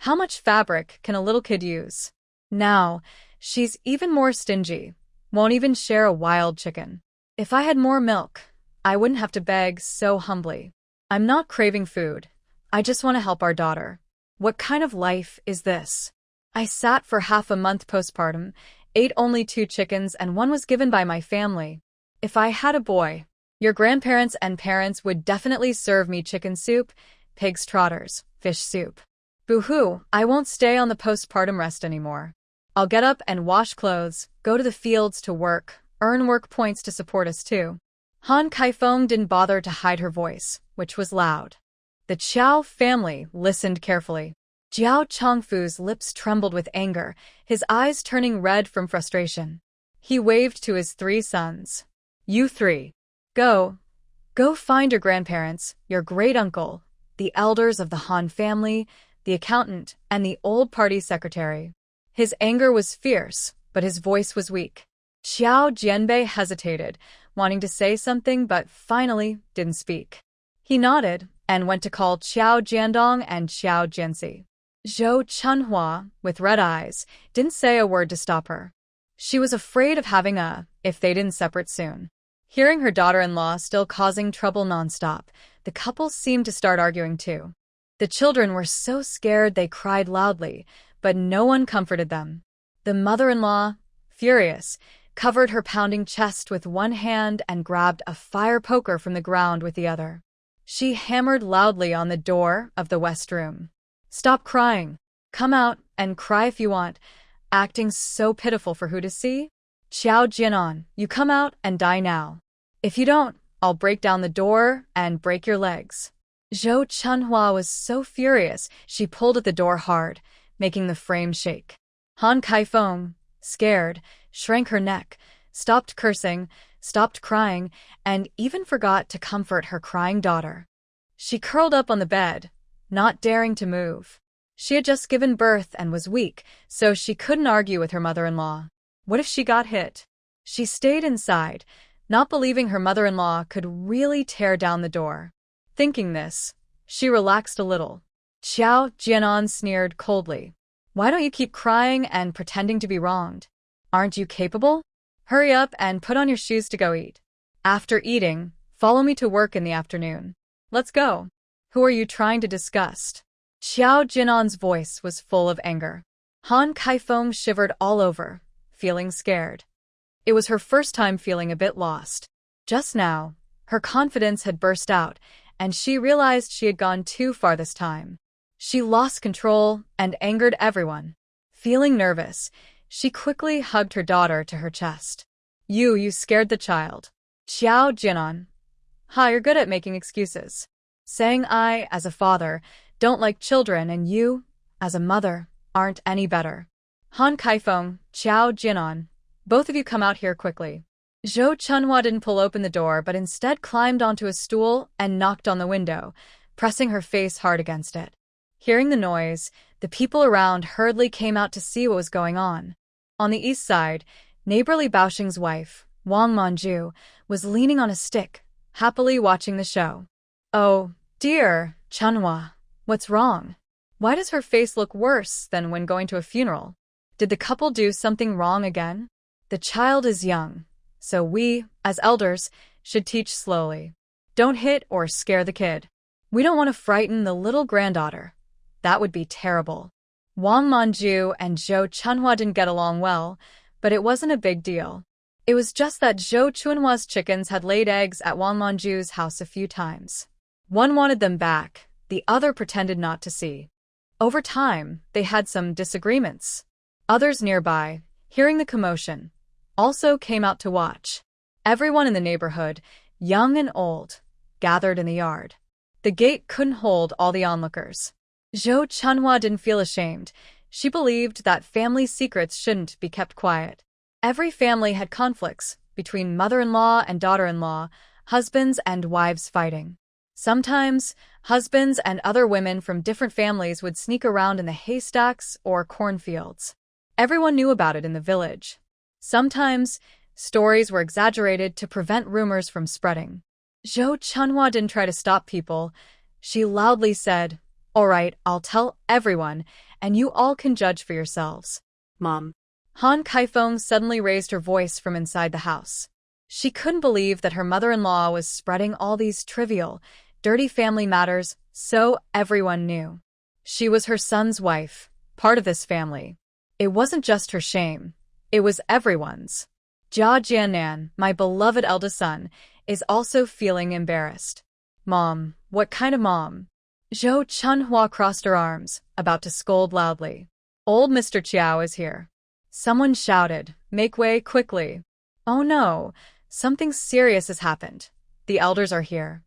S1: How much fabric can a little kid use? Now, she's even more stingy, won't even share a wild chicken. If I had more milk, I wouldn't have to beg so humbly. I'm not craving food. I just want to help our daughter. What kind of life is this? I sat for half a month postpartum, ate only 2 chickens, and one was given by my family. If I had a boy, your grandparents and parents would definitely serve me chicken soup, pig's trotters, fish soup. Boo-hoo, I won't stay on the postpartum rest anymore. I'll get up and wash clothes, go to the fields to work, earn work points to support us too." Han Kaifeng didn't bother to hide her voice, which was loud. The Qiao family listened carefully. Jiao Chongfu's lips trembled with anger, his eyes turning red from frustration. He waved to his 3 sons. "You 3. Go find your grandparents, your great-uncle, the elders of the Han family, the accountant, and the old party secretary." His anger was fierce, but his voice was weak. Qiao Jianbei hesitated, wanting to say something but finally didn't speak. He nodded and went to call Qiao Jiandong and Qiao Jianxi. Zhou Chunhua, with red eyes, didn't say a word to stop her. She was afraid of having if they didn't separate soon. Hearing her daughter-in-law still causing trouble nonstop, the couple seemed to start arguing too. The children were so scared they cried loudly, but no one comforted them. The mother-in-law, furious, covered her pounding chest with one hand and grabbed a fire poker from the ground with the other. She hammered loudly on the door of the west room. "Stop crying. Come out and cry if you want," acting so pitiful for who to see. "Qiao Jianan, you come out and die now. If you don't, I'll break down the door and break your legs." Zhou Chunhua was so furious, she pulled at the door hard, making the frame shake. Han Kaifeng, scared, shrank her neck, stopped cursing, stopped crying, and even forgot to comfort her crying daughter. She curled up on the bed, not daring to move. She had just given birth and was weak, so she couldn't argue with her mother-in-law. What if she got hit? She stayed inside, not believing her mother-in-law could really tear down the door. Thinking this, she relaxed a little. Qiao Jianan sneered coldly. "Why don't you keep crying and pretending to be wronged? Aren't you capable? Hurry up and put on your shoes to go eat. After eating, follow me to work in the afternoon. Let's go. Who are you trying to disgust?" Qiao Jianan's voice was full of anger. Han Kaifeng shivered all over, feeling scared. It was her first time feeling a bit lost. Just now, her confidence had burst out, and she realized she had gone too far this time. She lost control and angered everyone. Feeling nervous, she quickly hugged her daughter to her chest. You scared the child." "Qiao Jianan. Ha, you're good at making excuses. Saying I, as a father, don't like children and you, as a mother, aren't any better. Han Kaifeng, Qiao Jianan, both of you come out here quickly." Zhou Chunhua didn't pull open the door but instead climbed onto a stool and knocked on the window, pressing her face hard against it. Hearing the noise, the people around hurriedly came out to see what was going on. On the east side, neighborly Baoxing's wife, Wang Manju, was leaning on a stick, happily watching the show. "Oh, dear, Chunhua, what's wrong? Why does her face look worse than when going to a funeral? Did the couple do something wrong again? The child is young, so we, as elders, should teach slowly. Don't hit or scare the kid. We don't want to frighten the little granddaughter. That would be terrible. Wang Manju and Zhou Chunhua didn't get along well, but it wasn't a big deal. It was just that Zhou Chunhua's chickens had laid eggs at Wang Manju's house a few times. One wanted them back, the other pretended not to see. Over time, they had some disagreements. Others nearby, hearing the commotion, also came out to watch. Everyone in the neighborhood, young and old, gathered in the yard. The gate couldn't hold all the onlookers. Zhou Chunhua didn't feel ashamed. She believed that family secrets shouldn't be kept quiet. Every family had conflicts between mother-in-law and daughter-in-law, husbands and wives fighting. Sometimes, husbands and other women from different families would sneak around in the haystacks or cornfields. Everyone knew about it in the village. Sometimes, stories were exaggerated to prevent rumors from spreading. Zhou Chunhua didn't try to stop people. She loudly said, "All right, I'll tell everyone, and you all can judge for yourselves."
S2: Mom.
S1: Han Kaifeng suddenly raised her voice from inside the house. She couldn't believe that her mother-in-law was spreading all these trivial, dirty family matters so everyone knew. She was her son's wife, part of this family. It wasn't just her shame. It was everyone's. Jia Jianan, my beloved eldest son, is also feeling embarrassed. Mom, what kind of mom? Zhou Chunhua crossed her arms, about to scold loudly. Old Mr. Chiao is here. Someone shouted, "Make way quickly." Oh no, something serious has happened. The elders are here.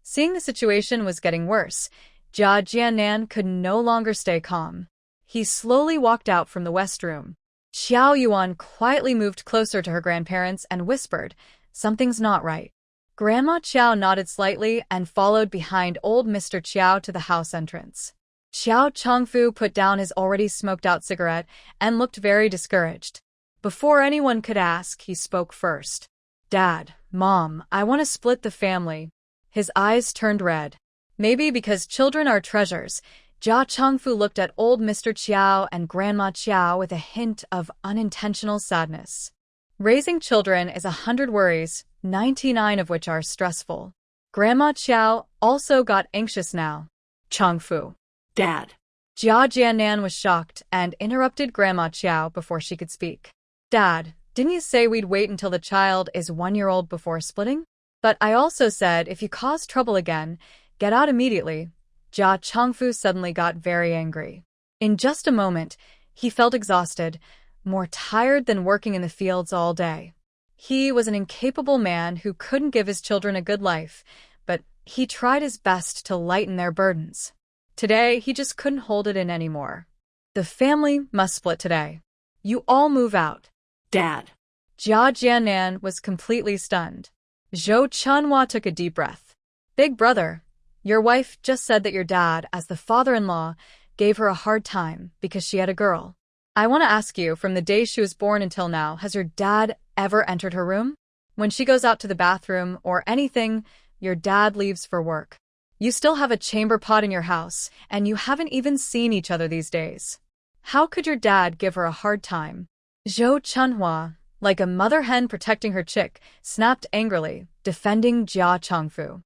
S1: Seeing the situation was getting worse, Jia Jianan could no longer stay calm. He slowly walked out from the west room. Xiao Yuan quietly moved closer to her grandparents and whispered, "Something's not right." Grandma Qiao nodded slightly and followed behind old Mr. Qiao to the house entrance. Xiao Chongfu put down his already smoked-out cigarette and looked very discouraged. Before anyone could ask, he spoke first. "Dad, Mom, I want to split the family." His eyes turned red. Maybe because children are treasures, Jia Chongfu looked at old Mr. Qiao and Grandma Qiao with a hint of unintentional sadness. Raising children is 100 worries, 99 of which are stressful. Grandma Qiao also got anxious now. Chongfu.
S2: Dad.
S1: Jia Jianan was shocked and interrupted Grandma Qiao before she could speak. Dad, didn't you say we'd wait until the child is 1 year old before splitting? But I also said if you cause trouble again, get out immediately. Jia Chongfu suddenly got very angry. In just a moment, he felt exhausted, more tired than working in the fields all day. He was an incapable man who couldn't give his children a good life, but he tried his best to lighten their burdens. Today, he just couldn't hold it in anymore. The family must split today. You all move out.
S2: Dad.
S1: Jia Jianan was completely stunned. Zhou Chunhua took a deep breath. Big brother, your wife just said that your dad, as the father-in-law, gave her a hard time because she had a girl. I want to ask you, from the day she was born until now, has your dad ever entered her room? When she goes out to the bathroom or anything, your dad leaves for work. You still have a chamber pot in your house, and you haven't even seen each other these days. How could your dad give her a hard time? Zhou Chunhua, like a mother hen protecting her chick, snapped angrily, defending Jia Chongfu.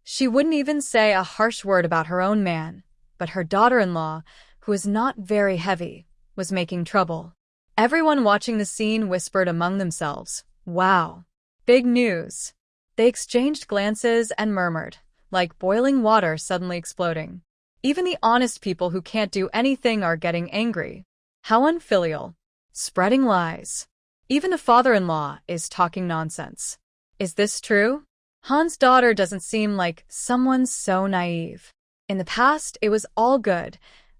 S1: She wouldn't even say a harsh word about her own man, but her daughter-in-law, who is not very heavy, was making trouble. Everyone watching the scene whispered among themselves, "Wow, big news." They exchanged glances and murmured, like boiling water suddenly exploding. Even the honest people who can't do anything are getting angry. How unfilial. Spreading lies. Even the father-in-law is talking nonsense. Is this true? Han's daughter doesn't seem like someone so naive. In the past, it was all good.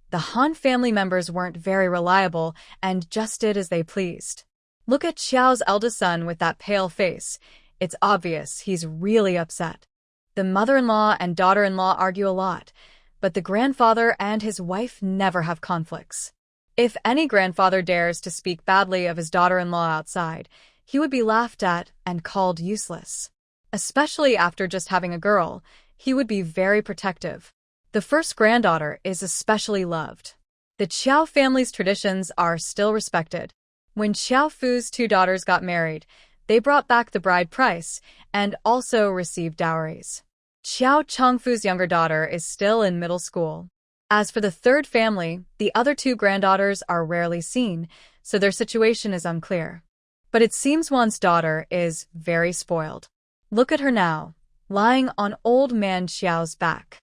S1: The Han family members weren't very reliable and just did as they pleased. Look at Xiao's eldest son with that pale face. It's obvious he's really upset. The mother-in-law and daughter-in-law argue a lot, but the grandfather and his wife never have conflicts. If any grandfather dares to speak badly of his daughter-in-law outside, he would be laughed at and called useless. Especially after just having a girl, he would be very protective. The first granddaughter is especially loved. The Qiao family's traditions are still respected. When Qiao Fu's 2 daughters got married, they brought back the bride price and also received dowries. Xiao Chongfu's younger daughter is still in middle school. As for the third family, the other two granddaughters are rarely seen, so their situation is unclear. But it seems Wan's daughter is very spoiled. Look at her now, lying on old man Xiao's back.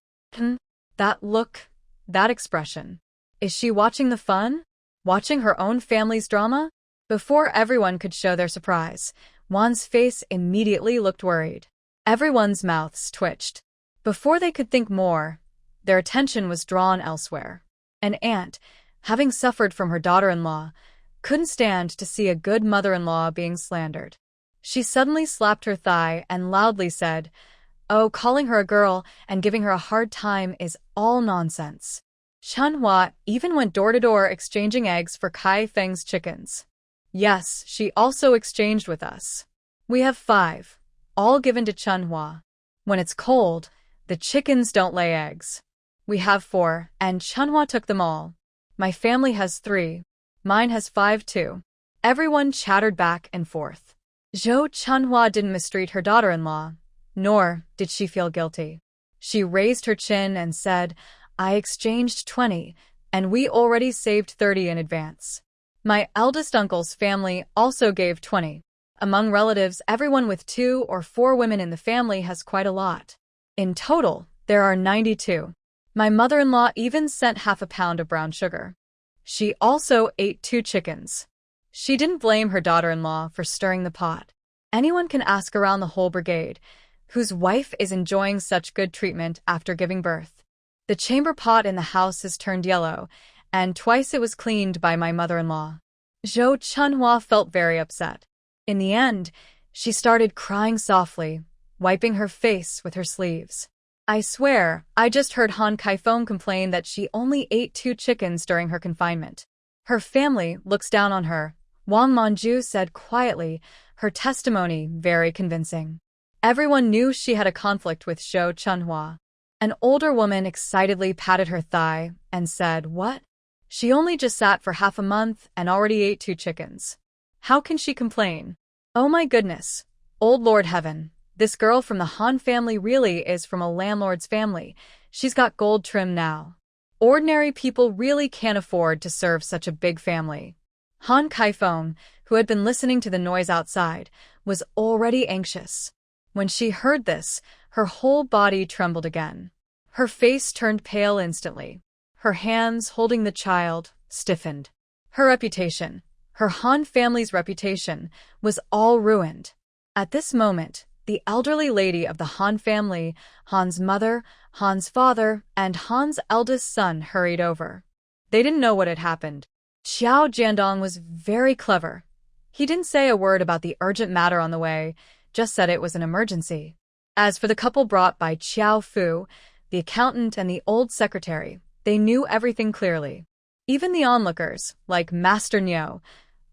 S1: That look, that expression. Is she watching the fun? Watching her own family's drama? Before everyone could show their surprise, Wan's face immediately looked worried. Everyone's mouths twitched. Before they could think more, their attention was drawn elsewhere. An aunt, having suffered from her daughter-in-law, couldn't stand to see a good mother-in-law being slandered. She suddenly slapped her thigh and loudly said, "Oh, calling her a girl and giving her a hard time is all nonsense." Manhwa even went door to door exchanging eggs for Kai Feng's chickens. Yes, she also exchanged with us. We have 5, all given to Manhwa. When it's cold, the chickens don't lay eggs. We have 4, and Manhwa took them all. My family has 3. Mine has 5 too. Everyone chattered back and forth. Zhou Manhwa didn't mistreat her daughter-in-law, nor did she feel guilty. She raised her chin and said, "I exchanged 20, and we already saved 30 in advance. My eldest uncle's family also gave 20. Among relatives, everyone with 2 or 4 women in the family has quite a lot. In total, there are 92. My mother-in-law even sent half a pound of brown sugar. She also ate 2 chickens." She didn't blame her daughter-in-law for stirring the pot. Anyone can ask around the whole brigade, whose wife is enjoying such good treatment after giving birth. The chamber pot in the house has turned yellow, and twice it was cleaned by my mother-in-law. Zhou Manhwa felt very upset. In the end, she started crying softly, wiping her face with her sleeves. "I swear, I just heard Han Kaifeng complain that she only ate 2 chickens during her confinement. Her family looks down on her," Wang Manju said quietly, her testimony very convincing. Everyone knew she had a conflict with Zhou Manhwa. An older woman excitedly patted her thigh and said, "What? She only just sat for half a month and already ate 2 chickens. How can she complain? Oh my goodness, old Lord Heaven, this girl from the Han family really is from a landlord's family. She's got gold trim now. Ordinary people really can't afford to serve such a big family." Han Kaifeng, who had been listening to the noise outside, was already anxious. When she heard this, her whole body trembled again. Her face turned pale instantly. Her hands, holding the child, stiffened. Her reputation, her Han family's reputation, was all ruined. At this moment, the elderly lady of the Han family, Han's mother, Han's father, and Han's eldest son hurried over. They didn't know what had happened. Xiao Jiandong was very clever. He didn't say a word about the urgent matter on the way, just said it was an emergency. As for the couple brought by Qiao Fu, the accountant and the old secretary, they knew everything clearly. Even the onlookers, like Master Niu,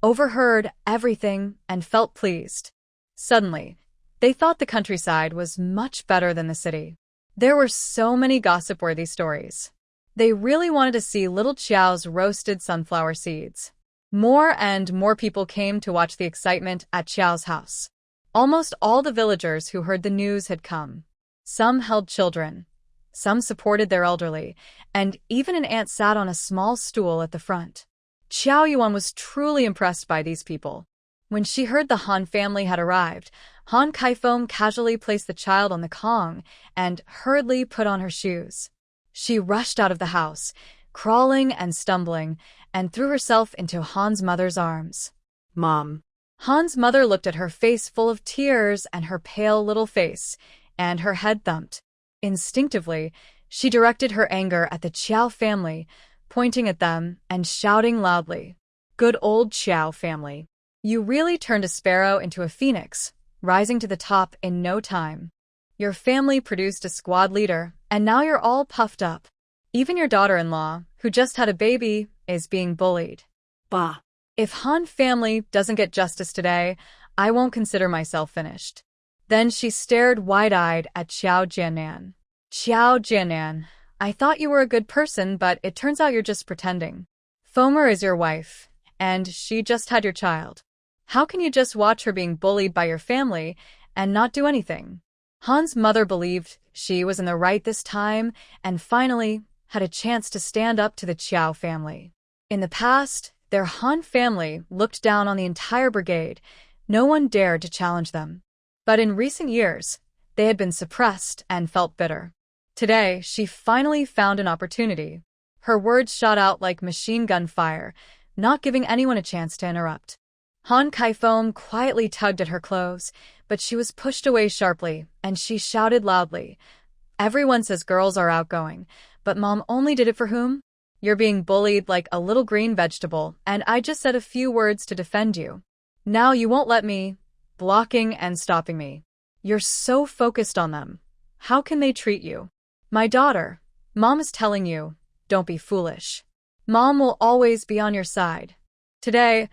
S1: overheard everything and felt pleased. Suddenly, they thought the countryside was much better than the city. There were so many gossip-worthy stories. They really wanted to see little Qiao's roasted sunflower seeds. More and more people came to watch the excitement at Qiao's house. Almost all the villagers who heard the news had come. Some held children, some supported their elderly, and even an aunt sat on a small stool at the front. Qiao Yuan was truly impressed by these people. When she heard the Han family had arrived, Han Kaifeng casually placed the child on the Kong and hurriedly put on her shoes. She rushed out of the house, crawling and stumbling, and threw herself into Han's mother's arms.
S2: "Mom."
S1: Han's mother looked at her face full of tears and her pale little face, and her head thumped. Instinctively, she directed her anger at the Qiao family, pointing at them and shouting loudly, "Good old Qiao family. You really turned a sparrow into a phoenix, rising to the top in no time. Your family produced a squad leader, and now you're all puffed up. Even your daughter-in-law, who just had a baby, is being bullied.
S2: Bah.
S1: If Han family doesn't get justice today, I won't consider myself finished." Then she stared wide-eyed at Xiao Jianan. "Xiao Jianan, I thought you were a good person, but it turns out you're just pretending. Fomer is your wife, and she just had your child. How can you just watch her being bullied by your family and not do anything?" Han's mother believed she was in the right this time and finally had a chance to stand up to the Qiao family. In the past, their Han family looked down on the entire brigade. No one dared to challenge them. But in recent years, they had been suppressed and felt bitter. Today, she finally found an opportunity. Her words shot out like machine gun fire, not giving anyone a chance to interrupt. Han Kaifeng quietly tugged at her clothes, but she was pushed away sharply, and she shouted loudly, "Everyone says girls are outgoing, but Mom only did it for whom? You're being bullied like a little green vegetable, and I just said a few words to defend you. Now you won't let me, blocking and stopping me. You're so focused on them. How can they treat you? My daughter, Mom is telling you, don't be foolish. Mom will always be on your side." Today,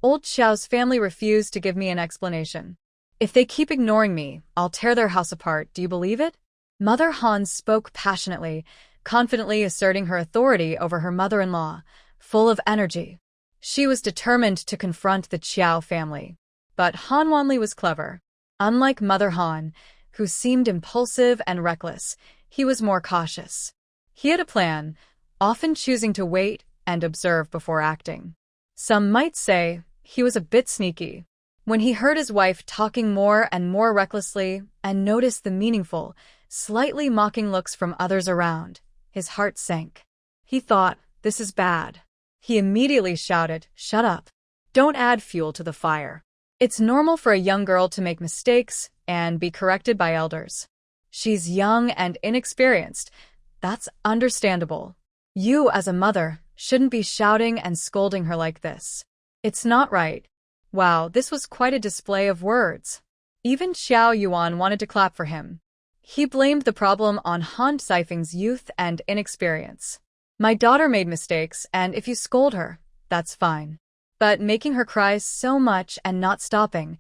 S1: old Xiao's family refused to give me an explanation. "If they keep ignoring me, I'll tear their house apart, do you believe it?" Mother Han spoke passionately, confidently asserting her authority over her mother-in-law, full of energy. She was determined to confront the Qiao family. But Han Wanli was clever. Unlike Mother Han, who seemed impulsive and reckless, he was more cautious. He had a plan, often choosing to wait and observe before acting. Some might say he was a bit sneaky. When he heard his wife talking more and more recklessly and noticed the meaningful, slightly mocking looks from others around, his heart sank. He thought, this is bad. He immediately shouted, "Shut up. Don't add fuel to the fire. It's normal for a young girl to make mistakes and be corrected by elders. She's young and inexperienced. That's understandable. You, as a mother, shouldn't be shouting and scolding her like this. It's not right." Wow, this was quite a display of words. Even Xiao Yuan wanted to clap for him. He blamed the problem on Han Saifeng's youth and inexperience. "My daughter made mistakes, and if you scold her, that's fine. But making her cry so much and not stopping,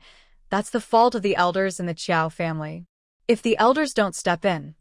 S1: that's the fault of the elders in the Qiao family. If the elders don't step in,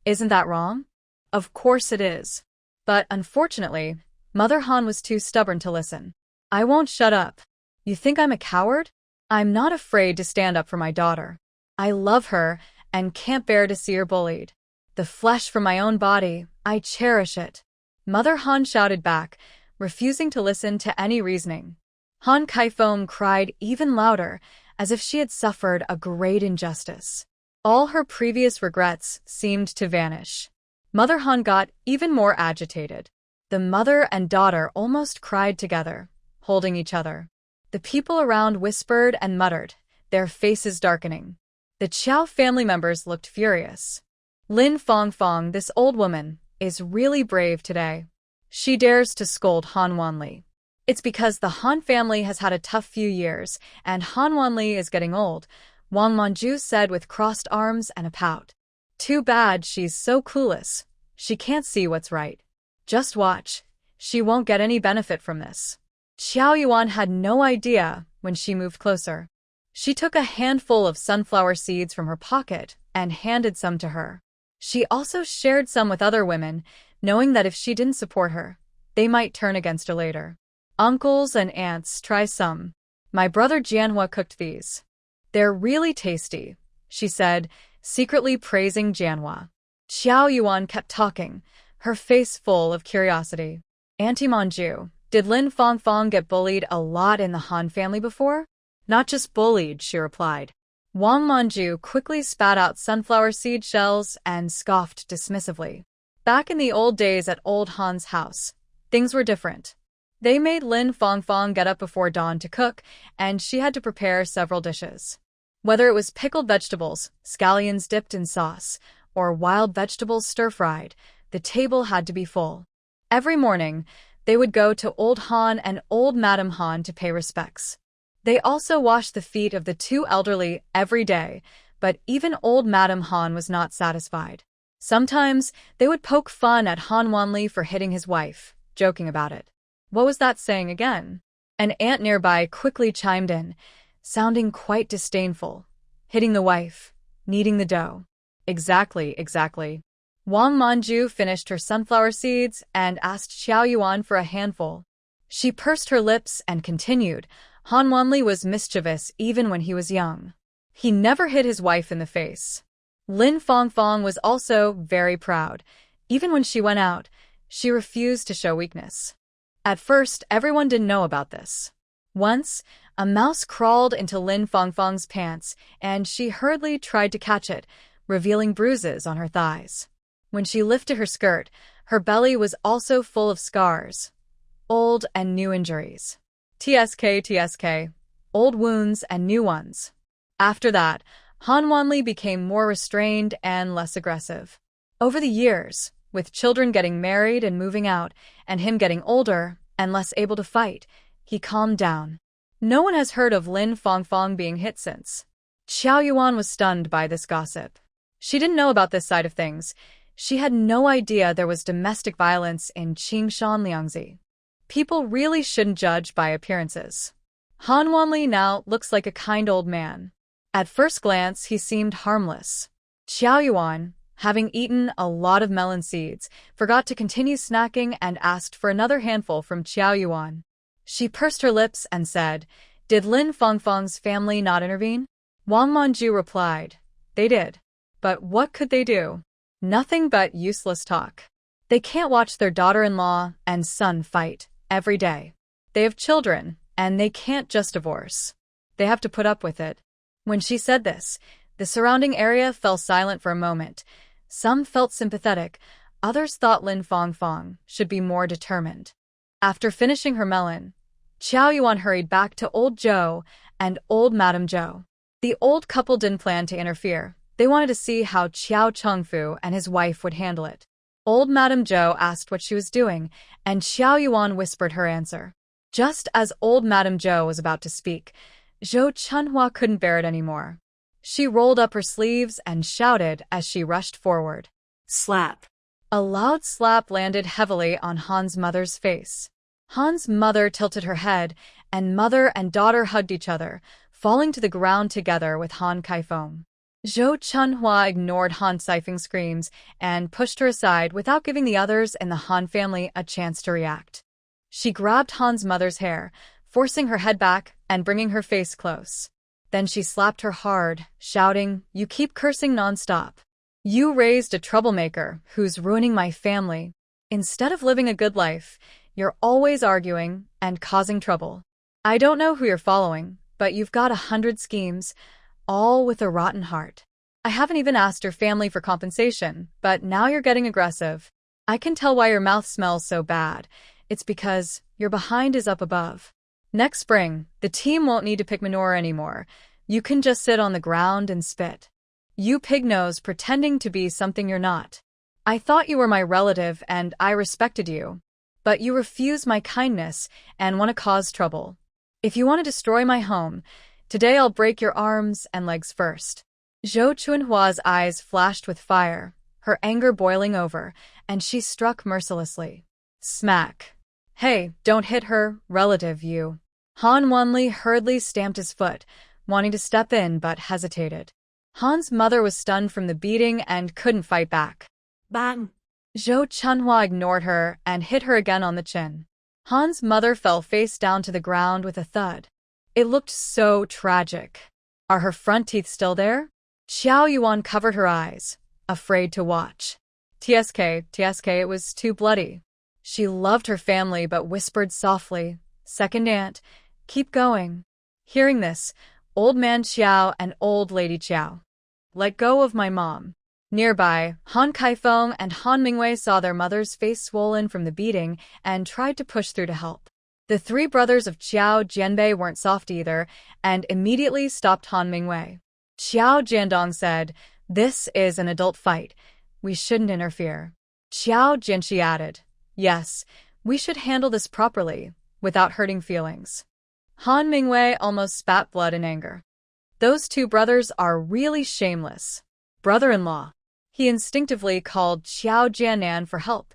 S1: isn't that wrong?" Of course it is. But unfortunately, Mother Han was too stubborn to listen. "I won't shut up. You think I'm a coward? I'm not afraid to stand up for my daughter. I love her and can't bear to see her bullied. The flesh from my own body, I cherish it." Mother Han shouted back, refusing to listen to any reasoning. Han Kaifeng cried even louder, as if she had suffered a great injustice. All her previous regrets seemed to vanish. Mother Han got even more agitated. The mother and daughter almost cried together, holding each other. The people around whispered and muttered, their faces darkening. The Qiao family members looked furious. "Lin Fongfong, this old woman, is really brave today. She dares to scold Han Wanli. It's because the Han family has had a tough few years, and Han Wanli is getting old," Wang Manju said with crossed arms and a pout. "Too bad she's so clueless. She can't see what's right. Just watch. She won't get any benefit from this." Xiao Yuan had no idea when she moved closer. She took a handful of sunflower seeds from her pocket and handed some to her. She also shared some with other women, knowing that if she didn't support her, they might turn against her later. "Uncles and aunts, try some. My brother Manhwa cooked these. They're really tasty," she said, secretly praising Manhwa. Xiao Yuan kept talking, her face full of curiosity. "Auntie Manju, did Lin Fongfong get bullied a lot in the Han family before?" "Not just bullied," she replied. Wang Manju quickly spat out sunflower seed shells and scoffed dismissively. Back in the old days at old Han's house, things were different. They made Lin Fongfong get up before dawn to cook, and she had to prepare several dishes. Whether it was pickled vegetables, scallions dipped in sauce, or wild vegetables stir-fried, the table had to be full. Every morning, they would go to Old Han and Old Madam Han to pay respects. They also washed the feet of the two elderly every day, but even Old Madam Han was not satisfied. Sometimes, they would poke fun at Han Wanli for hitting his wife, joking about it. What was that saying again? An aunt nearby quickly chimed in, sounding quite disdainful. Hitting the wife, kneading the dough. Exactly. Wang Manju finished her sunflower seeds and asked Xiao Yuan for a handful. She pursed her lips and continued, Han Wanli was mischievous even when he was young. He never hit his wife in the face. Lin Fongfong was also very proud. Even when she went out, she refused to show weakness. At first, everyone didn't know about this. Once, a mouse crawled into Lin Fongfong's pants, and she hurriedly tried to catch it, revealing bruises on her thighs. When she lifted her skirt, her belly was also full of scars, old and new injuries. TSK, old wounds and new ones. After that, Han Wanli became more restrained and less aggressive. Over the years, with children getting married and moving out, and him getting older and less able to fight, he calmed down. No one has heard of Lin Fongfong being hit since. Qiao Yuan was stunned by this gossip. She didn't know about this side of things. She had no idea there was domestic violence in Qingshan Liangzi. People really shouldn't judge by appearances. Han Wanli now looks like a kind old man. At first glance, he seemed harmless. Qiao Yuan, having eaten a lot of melon seeds, forgot to continue snacking and asked for another handful from Qiao Yuan. She pursed her lips and said, "Did Lin Fongfong's family not intervene?" Wang Manju replied, "They did. But what could they do? Nothing but useless talk. They can't watch their daughter-in-law and son fight every day. They have children, and they can't just divorce. They have to put up with it." When she said this, the surrounding area fell silent for a moment. Some felt sympathetic, others thought Lin Fongfong should be more determined. After finishing her melon, Qiao Yuan hurried back to old Zhou and old Madame Zhou. The old couple didn't plan to interfere. They wanted to see how Qiao Chengfu and his wife would handle it. Old Madame Zhou asked what she was doing, and Qiao Yuan whispered her answer. Just as old Madame Zhou was about to speak, Zhou Chunhua couldn't bear it anymore. She rolled up her sleeves and shouted as she rushed forward.
S2: Slap.
S1: A loud slap landed heavily on Han's mother's face. Han's mother tilted her head, and mother and daughter hugged each other, falling to the ground together with Han Kaifeng. Zhou Chunhua ignored Han Saifeng's screams and pushed her aside without giving the others in the Han family a chance to react. She grabbed Han's mother's hair, forcing her head back and bringing her face close. Then she slapped her hard, shouting, "You keep cursing nonstop. You raised a troublemaker who's ruining my family. Instead of living a good life, you're always arguing and causing trouble. I don't know who you're following, but you've got 100 schemes, all with a rotten heart. I haven't even asked your family for compensation, but now you're getting aggressive. I can tell why your mouth smells so bad. It's because your behind is up above. Next spring, the team won't need to pick manure anymore. You can just sit on the ground and spit. You pig-nose pretending to be something you're not. I thought you were my relative and I respected you. But you refuse my kindness and want to cause trouble. If you want to destroy my home, today I'll break your arms and legs first." Zhou Chunhua's eyes flashed with fire, her anger boiling over, and she struck mercilessly. Smack. "Hey, don't hit her, relative, you." Han Wanli hurriedly stamped his foot, wanting to step in but hesitated. Han's mother was stunned from the beating and couldn't fight back.
S2: Bang.
S1: Zhou Chunhua ignored her and hit her again on the chin. Han's mother fell face down to the ground with a thud. It looked so tragic. Are her front teeth still there? Qiao Yuan covered her eyes, afraid to watch. TSK, it was too bloody. She loved her family but whispered softly, "Second aunt, keep going." Hearing this, old man Qiao and old lady Qiao. "Let go of my mom." Nearby, Han Kaifeng and Han Mingwei saw their mother's face swollen from the beating and tried to push through to help. The three brothers of Qiao Jianbei weren't soft either and immediately stopped Han Mingwei. Qiao Jiandong said, "This is an adult fight. We shouldn't interfere." Qiao Jianxi added, "Yes, we should handle this properly, without hurting feelings." Han Mingwei almost spat blood in anger. Those two brothers are really shameless. Brother-in-law. He instinctively called Qiao Jianan for help,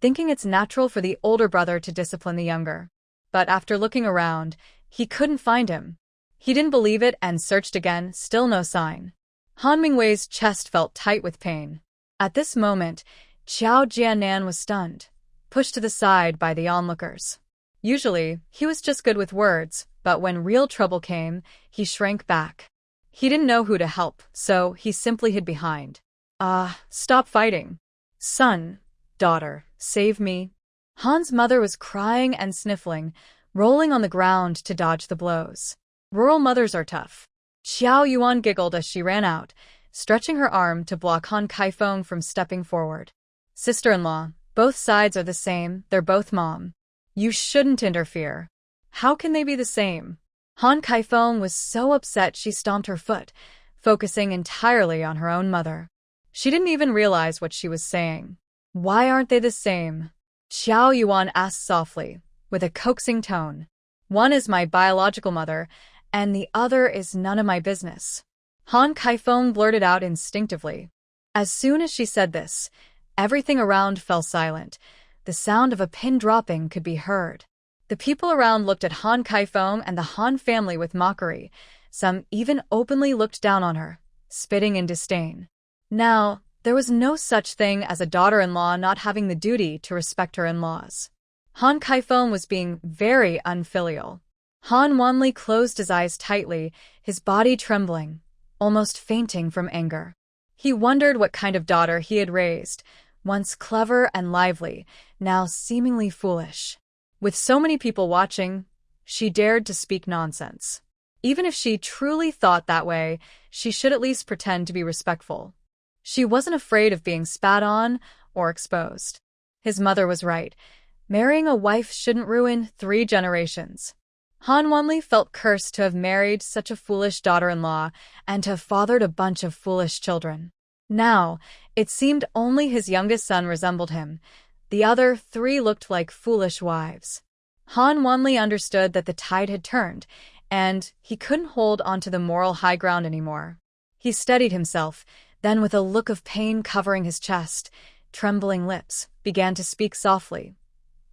S1: thinking it's natural for the older brother to discipline the younger. But after looking around, he couldn't find him. He didn't believe it and searched again, still no sign. Han Mingwei's chest felt tight with pain. At this moment, Qiao Jianan was stunned, pushed to the side by the onlookers. Usually, he was just good with words, but when real trouble came, he shrank back. He didn't know who to help, so he simply hid behind. Stop fighting. Son, daughter, save me. Han's mother was crying and sniffling, rolling on the ground to dodge the blows. Rural mothers are tough. Xiao Yuan giggled as she ran out, stretching her arm to block Han Kaifeng from stepping forward. Sister-in-law, both sides are the same, they're both mom. You shouldn't interfere. How can they be the same? Han Kaifeng was so upset she stomped her foot, focusing entirely on her own mother. She didn't even realize what she was saying. Why aren't they the same? Xiao Yuan asked softly, with a coaxing tone. One is my biological mother, and the other is none of my business. Han Kaifeng blurted out instinctively. As soon as she said this, everything around fell silent. The sound of a pin dropping could be heard. The people around looked at Han Kaifeng and the Han family with mockery. Some even openly looked down on her, spitting in disdain. Now, there was no such thing as a daughter-in-law not having the duty to respect her in-laws. Han Kaifeng was being very unfilial. Han Wanli closed his eyes tightly, his body trembling, almost fainting from anger. He wondered what kind of daughter he had raised, once clever and lively, now seemingly foolish. With so many people watching, she dared to speak nonsense. Even if she truly thought that way, she should at least pretend to be respectful. She wasn't afraid of being spat on or exposed. His mother was right. Marrying a wife shouldn't ruin 3 generations. Han Wanli felt cursed to have married such a foolish daughter-in-law and to have fathered a bunch of foolish children. Now, it seemed only his youngest son resembled him. The other 3 looked like foolish wives. Han Wanli understood that the tide had turned, and he couldn't hold onto the moral high ground anymore. He steadied himself, then with a look of pain covering his chest, trembling lips, began to speak softly.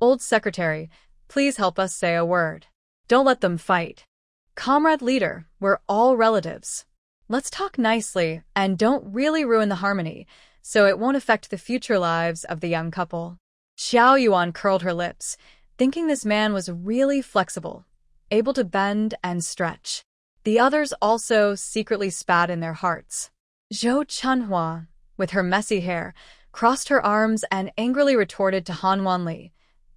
S1: Old secretary, please help us say a word. Don't let them fight. Comrade leader, we're all relatives. Let's talk nicely and don't really ruin the harmony, so it won't affect the future lives of the young couple. Xiao Yuan curled her lips, thinking this man was really flexible, able to bend and stretch. The others also secretly spat in their hearts. Zhou Chunhua, with her messy hair, crossed her arms and angrily retorted to Han Wanli.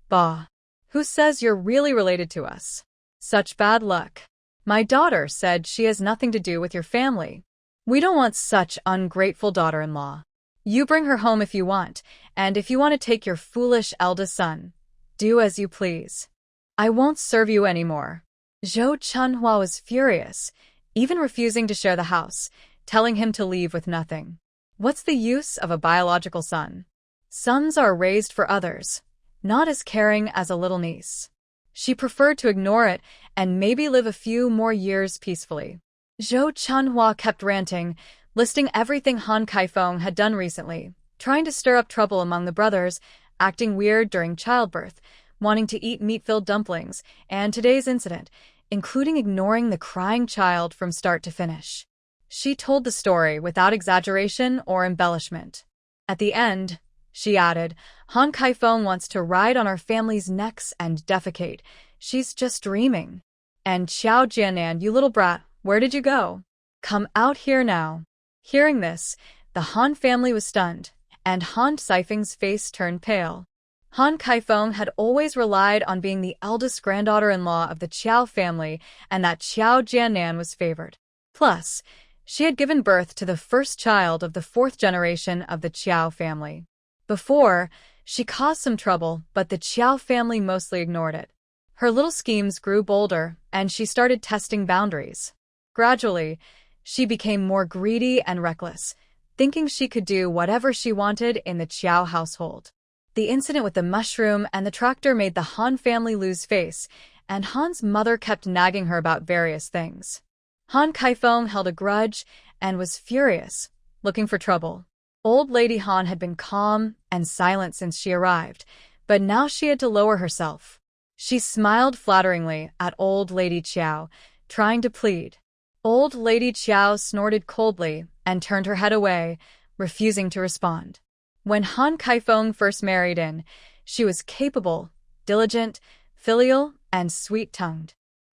S1: Bah! Who says you're really related to us? Such bad luck. My daughter said she has nothing to do with your family. We don't want such ungrateful daughter-in-law. You bring her home if you want, and if you want to take your foolish eldest son, do as you please. I won't serve you anymore. Zhou Chunhua was furious, even refusing to share the house, telling him to leave with nothing. What's the use of a biological son? Sons are raised for others, not as caring as a little niece. She preferred to ignore it and maybe live a few more years peacefully. Zhou Chunhua kept ranting, listing everything Han Kaifeng had done recently, trying to stir up trouble among the brothers, acting weird during childbirth, wanting to eat meat-filled dumplings, and today's incident, including ignoring the crying child from start to finish. She told the story without exaggeration or embellishment. At the end, she added, Han Kaifeng wants to ride on our family's necks and defecate. She's just dreaming. And Xiao Jianan, you little brat, where did you go? Come out here now. Hearing this, the Han family was stunned, and Han Saifeng's face turned pale. Han Kaifeng had always relied on being the eldest granddaughter-in-law of the Qiao family, and that Xiao Jianan was favored. Plus, she had given birth to the first child of the 4th generation of the Qiao family. Before, she caused some trouble, but the Qiao family mostly ignored it. Her little schemes grew bolder, and she started testing boundaries. Gradually, she became more greedy and reckless, thinking she could do whatever she wanted in the Qiao household. The incident with the mushroom and the tractor made the Han family lose face, and Han's mother kept nagging her about various things. Han Kaifeng held a grudge and was furious, looking for trouble. Old Lady Han had been calm and silent since she arrived, but now she had to lower herself. She smiled flatteringly at Old Lady Qiao, trying to plead. Old Lady Qiao snorted coldly and turned her head away, refusing to respond. When Han Kaifeng first married in, she was capable, diligent, filial, and sweet-tongued.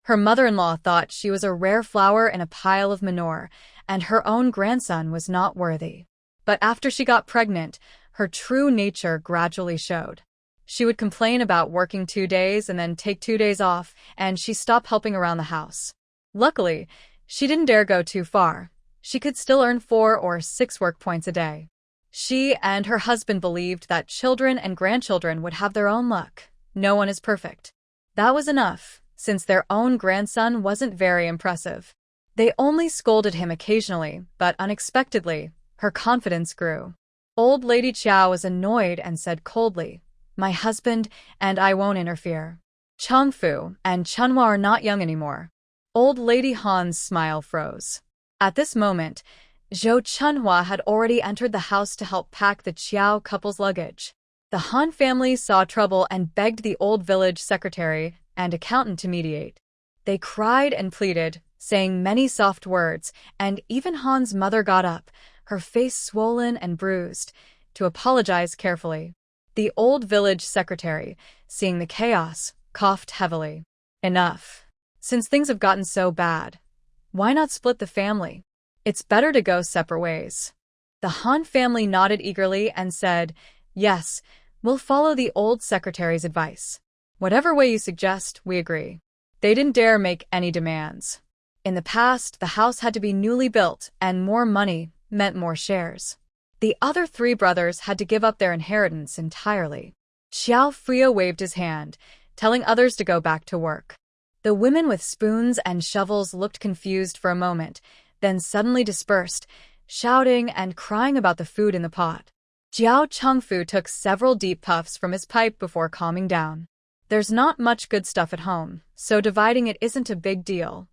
S1: Her mother-in-law thought she was a rare flower in a pile of manure, and her own grandson was not worthy. But after she got pregnant, her true nature gradually showed. She would complain about working 2 days and then take 2 days off, and she stopped helping around the house. Luckily, she didn't dare go too far. She could still earn 4 or 6 work points a day. She and her husband believed that children and grandchildren would have their own luck. No one is perfect. That was enough, since their own grandson wasn't very impressive. They only scolded him occasionally, but unexpectedly, her confidence grew. Old Lady Qiao was annoyed and said coldly, "My husband and I won't interfere. Changfu and Chunhua are not young anymore." Old Lady Han's smile froze. At this moment, Zhou Chunhua had already entered the house to help pack the Qiao couple's luggage. The Han family saw trouble and begged the old village secretary and accountant to mediate. They cried and pleaded, saying many soft words, and even Han's mother got up, her face swollen and bruised, to apologize carefully. The old village secretary, seeing the chaos, coughed heavily. "Enough. Since things have gotten so bad, why not split the family? It's better to go separate ways." The Han family nodded eagerly and said, "Yes, we'll follow the old secretary's advice. Whatever way you suggest, we agree." They didn't dare make any demands. In the past, the house had to be newly built, and more money meant more shares. The other 3 brothers had to give up their inheritance entirely. Xiao Frio waved his hand, telling others to go back to work. The women with spoons and shovels looked confused for a moment, then suddenly dispersed, shouting and crying about the food in the pot. Jiao Chengfu took several deep puffs from his pipe before calming down. There's not much good stuff at home, so dividing it isn't a big deal.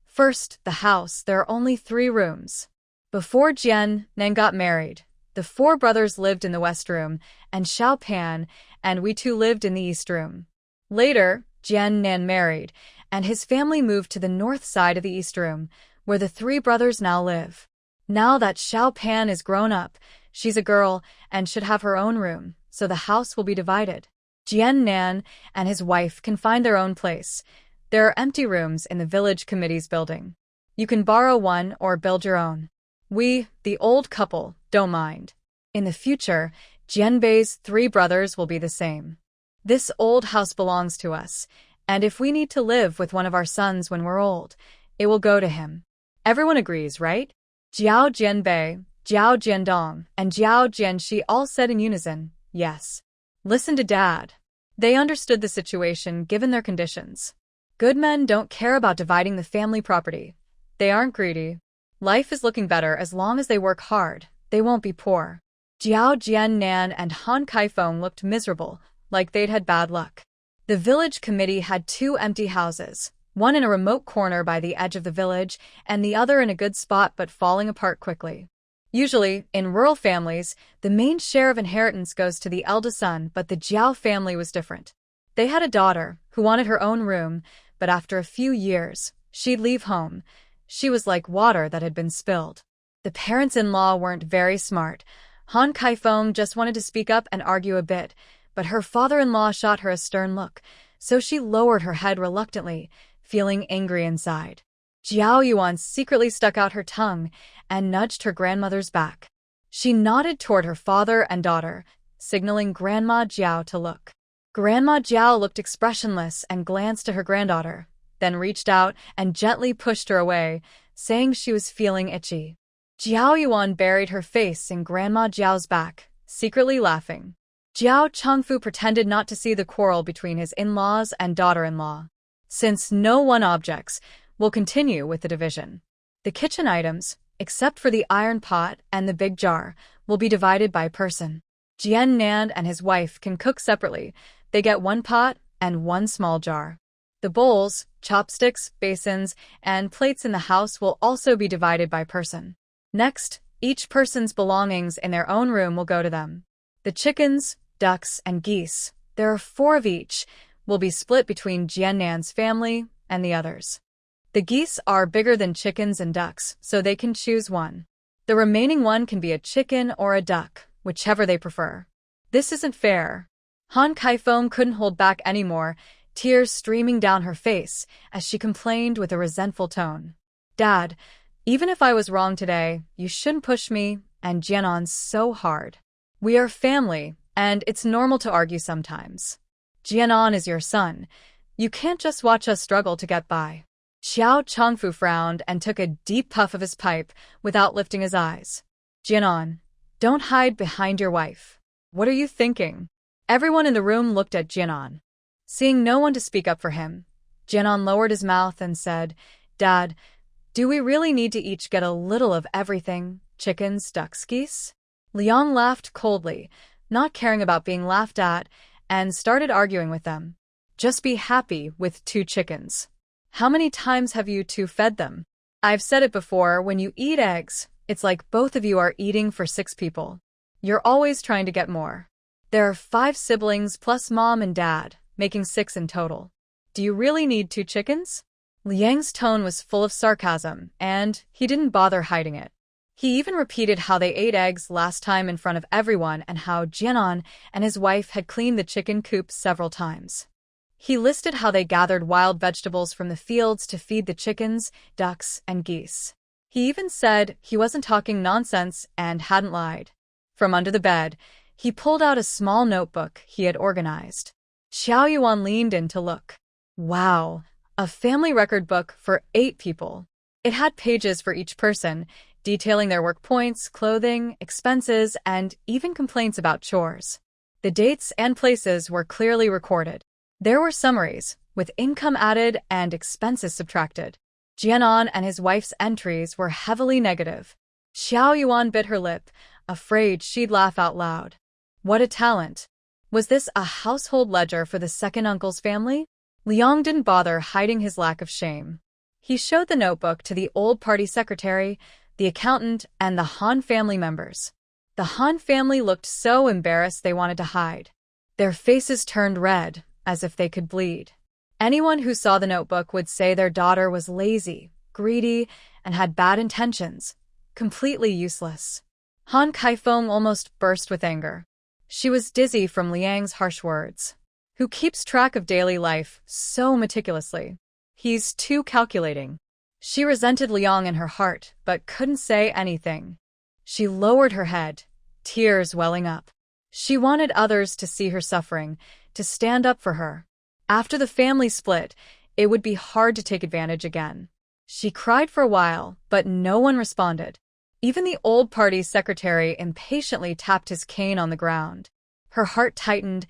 S1: First, the house, there are only 3 rooms. Before Jian Nan got married, the 4 brothers lived in the west room, and Xiao Pan and we 2 lived in the east room. Later, Jian Nan married, and his family moved to the north side of the east room, where the 3 brothers now live. Now that Xiao Pan is grown up, she's a girl and should have her own room, so the house will be divided. Jian Nan and his wife can find their own place. There are empty rooms in the village committee's building. You can borrow one or build your own. We, the old couple, don't mind. In the future, Jianbei's 3 brothers will be the same. This old house belongs to us, and if we need to live with one of our sons when we're old, it will go to him. Everyone agrees, right? Jiao Jianbei, Jiao Jiandong, and Jiao Jianxi all said in unison, yes. Listen to Dad. They understood the situation given their conditions. Good men don't care about dividing the family property. They aren't greedy. Life is looking better as long as they work hard. They won't be poor. Jiao Jiannan and Han Kaifeng looked miserable, like they'd had bad luck. The village committee had 2 empty houses, one in a remote corner by the edge of the village, and the other in a good spot but falling apart quickly. Usually, in rural families, the main share of inheritance goes to the eldest son, but the Jiao family was different. They had a daughter who wanted her own room, but after a few years, she'd leave home. She was like water that had been spilled. The parents-in-law weren't very smart. Han Kaifeng just wanted to speak up and argue a bit, but her father-in-law shot her a stern look, so she lowered her head reluctantly, feeling angry inside. Jiao Yuan secretly stuck out her tongue and nudged her grandmother's back. She nodded toward her father and daughter, signaling Grandma Jiao to look. Grandma Jiao looked expressionless and glanced at her granddaughter, then reached out and gently pushed her away, saying she was feeling itchy. Jiao Yuan buried her face in Grandma Jiao's back, secretly laughing. Jiao Chengfu pretended not to see the quarrel between his in-laws and daughter-in-law. Since no one objects, we'll continue with the division. The kitchen items, except for the iron pot and the big jar, will be divided by person. Jian Nan and his wife can cook separately. They get 1 pot and 1 small jar. The bowls, chopsticks, basins, and plates in the house will also be divided by person. Next, each person's belongings in their own room will go to them. The chickens, ducks, and geese, there are 4 of each, will be split between Jian Nan's family and the others. The geese are bigger than chickens and ducks, so they can choose one. The remaining one can be a chicken or a duck, whichever they prefer. This isn't fair. Han Kaifeng couldn't hold back anymore. tears streaming down her face as she complained with a resentful tone. Dad, even if I was wrong today, you shouldn't push me and Jianan so hard. We are family, and it's normal to argue sometimes. Jianan is your son. You can't just watch us struggle to get by. Xiao Changfu frowned and took a deep puff of his pipe without lifting his eyes. Jianan, don't hide behind your wife. What are you thinking? Everyone in the room looked at Jianan. Seeing no one to speak up for him, Jianan lowered his mouth and said, Dad, do we really need to each get a little of everything? Chickens, ducks, geese? Liang laughed coldly, not caring about being laughed at, and started arguing with them. Just be happy with 2 chickens. How many times have you 2 fed them? I've said it before, when you eat eggs, it's like both of you are eating for 6 people. You're always trying to get more. There are 5 siblings plus mom and dad, making 6 in total. Do you really need 2 chickens? Liang's tone was full of sarcasm, and he didn't bother hiding it. He even repeated how they ate eggs last time in front of everyone and how Jianan and his wife had cleaned the chicken coop several times. He listed how they gathered wild vegetables from the fields to feed the chickens, ducks, and geese. He even said he wasn't talking nonsense and hadn't lied. From under the bed, he pulled out a small notebook he had organized. Xiao Yuan leaned in to look. Wow, a family record book for 8 people. It had pages for each person, detailing their work points, clothing, expenses, and even complaints about chores. The dates and places were clearly recorded. There were summaries, with income added and expenses subtracted. Jianan and his wife's entries were heavily negative. Xiao Yuan bit her lip, afraid she'd laugh out loud. What a talent! Was this a household ledger for the second uncle's family? Liang didn't bother hiding his lack of shame. He showed the notebook to the old party secretary, the accountant, and the Han family members. The Han family looked so embarrassed they wanted to hide. Their faces turned red, as if they could bleed. Anyone who saw the notebook would say their daughter was lazy, greedy, and had bad intentions. Completely useless. Han Kaifeng almost burst with anger. She was dizzy from Liang's harsh words. Who keeps track of daily life so meticulously? He's too calculating. She resented Liang in her heart, but couldn't say anything. She lowered her head, tears welling up. She wanted others to see her suffering, to stand up for her. After the family split, it would be hard to take advantage again. She cried for a while, but no one responded. Even the old party's secretary impatiently tapped his cane on the ground. Her heart tightened,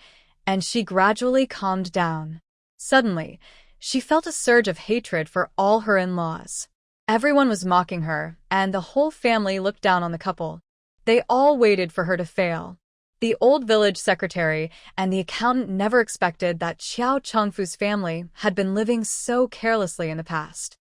S1: and she gradually calmed down. Suddenly, she felt a surge of hatred for all her in-laws. Everyone was mocking her, and the whole family looked down on the couple. They all waited for her to fail. The old village secretary and the accountant never expected that Xiao Changfu's family had been living so carelessly in the past.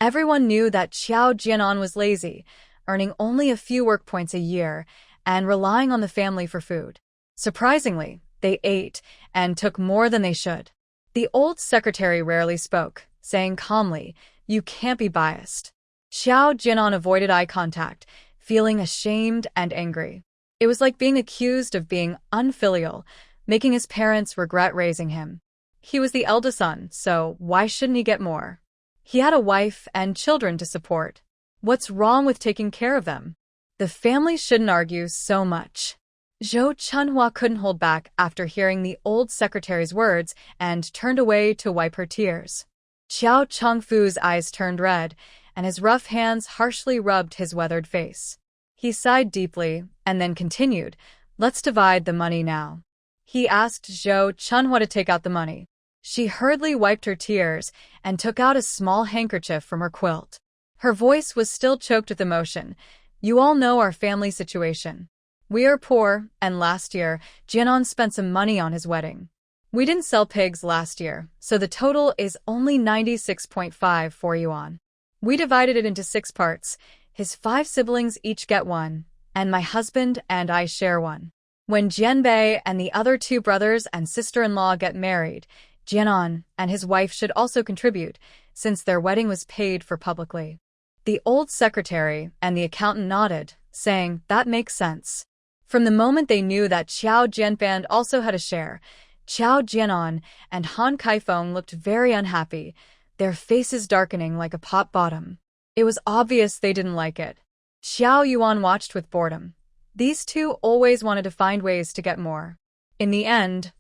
S1: Everyone knew that Xiao Jianan was lazy, earning only a few work points a year and relying on the family for food. Surprisingly, they ate and took more than they should. The old secretary rarely spoke, saying calmly, "You can't be biased." Xiao Jianan avoided eye contact, feeling ashamed and angry. It was like being accused of being unfilial, making his parents regret raising him. He was the eldest son, so why shouldn't he get more? He had a wife and children to support. What's wrong with taking care of them? The family shouldn't argue so much. Zhou Chunhua couldn't hold back after hearing the old secretary's words and turned away to wipe her tears. Xiao Changfu's eyes turned red, and his rough hands harshly rubbed his weathered face. He sighed deeply and then continued, "Let's divide the money now." He asked Zhou Chunhua to take out the money. She hurriedly wiped her tears and took out a small handkerchief from her quilt. Her voice was still choked with emotion. "You all know our family situation. We are poor, and last year, Jianan spent some money on his wedding. We didn't sell pigs last year, so the total is only 96.54 yuan. We divided it into 6 parts. His 5 siblings each get 1, and my husband and I share 1. When Jianbei and the other 2 brothers and sister-in-law get married, Jianan and his wife should also contribute, since their wedding was paid for publicly." The old secretary and the accountant nodded, saying, "That makes sense." From the moment they knew that Xiao Jianband also had a share, Qiao Jianan and Han Kaifeng looked very unhappy, their faces darkening like a pot bottom. It was obvious they didn't like it. Xiao Yuan watched with boredom. These two always wanted to find ways to get more. In the end,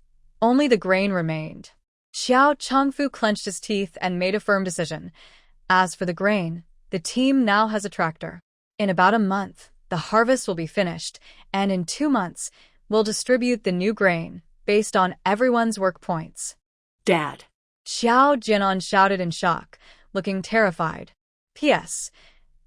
S1: only the grain remained. Xiao Changfu clenched his teeth and made a firm decision. As for the grain, the team now has a tractor. In about a month, the harvest will be finished, and in 2 months, we'll distribute the new grain, based on everyone's work points.
S2: Dad.
S1: Xiao Jianan shouted in shock, looking terrified. P.S.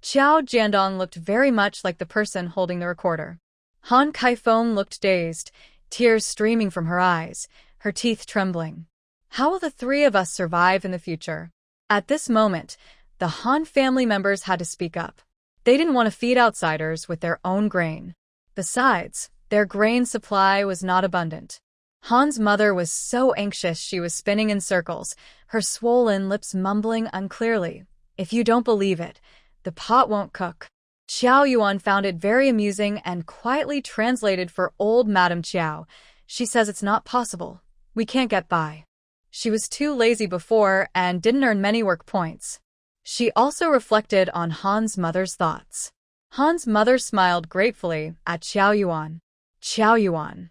S1: Qiao Jiandong looked very much like the person holding the recorder. Han Kaifeng looked dazed, tears streaming from her eyes, her teeth trembling. How will the three of us survive in the future? At this moment, the Han family members had to speak up. They didn't want to feed outsiders with their own grain. Besides, their grain supply was not abundant. Han's mother was so anxious she was spinning in circles, her swollen lips mumbling unclearly. If you don't believe it, the pot won't cook. Xiao Yuan found it very amusing and quietly translated for old Madame Qiao. She says it's not possible. We can't get by. She was too lazy before and didn't earn many work points. She also reflected on Han's mother's thoughts. Han's mother smiled gratefully at Xiao Yuan. Xiao Yuan.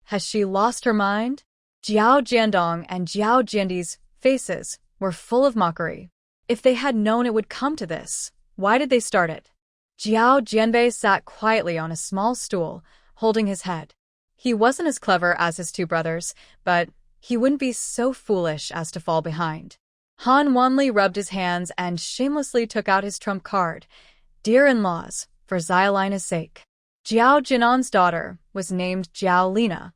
S1: Has she lost her mind? Jiao Jiandong and Jiao Jiandi's faces were full of mockery. If they had known it would come to this, why did they start it? Jiao Jianbei sat quietly on a small stool, holding his head. He wasn't as clever as his two brothers, but he wouldn't be so foolish as to fall behind. Han Wanli rubbed his hands and shamelessly took out his trump card. Dear in-laws, for Xialina's sake. Jiao Jinan's daughter was named Jiao Lina.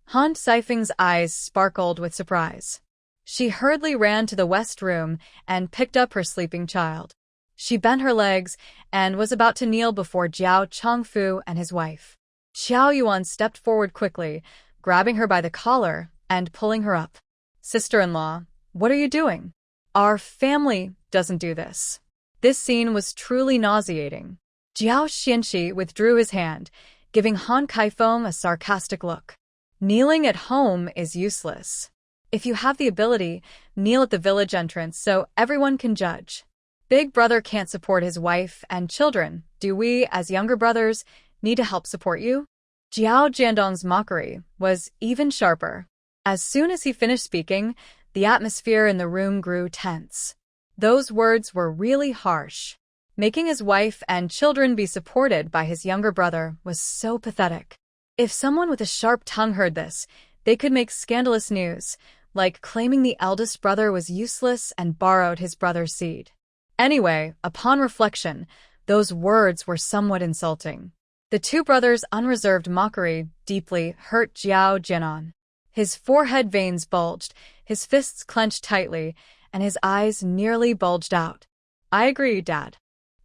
S1: Han Saifeng's eyes sparkled with surprise. She hurriedly ran to the west room and picked up her sleeping child. She bent her legs and was about to kneel before Jiao Changfu and his wife. Xiao Yuan stepped forward quickly, grabbing her by the collar and pulling her up. Sister-in-law, what are you doing? Our family doesn't do this. This scene was truly nauseating. Jiao Xianqi withdrew his hand, giving Han Kaifeng a sarcastic look. Kneeling at home is useless. If you have the ability, kneel at the village entrance so everyone can judge. Big brother can't support his wife and children. Do we, as younger brothers, need to help support you? Jiao Jiandong's mockery was even sharper. As soon as he finished speaking, the atmosphere in the room grew tense. Those words were really harsh. Making his wife and children be supported by his younger brother was so pathetic. If someone with a sharp tongue heard this, they could make scandalous news, like claiming the eldest brother was useless and borrowed his brother's seed. Anyway, upon reflection, those words were somewhat insulting. The two brothers' unreserved mockery deeply hurt Jiao Jianan. His forehead veins bulged, his fists clenched tightly, and his eyes nearly bulged out. I agree, Dad.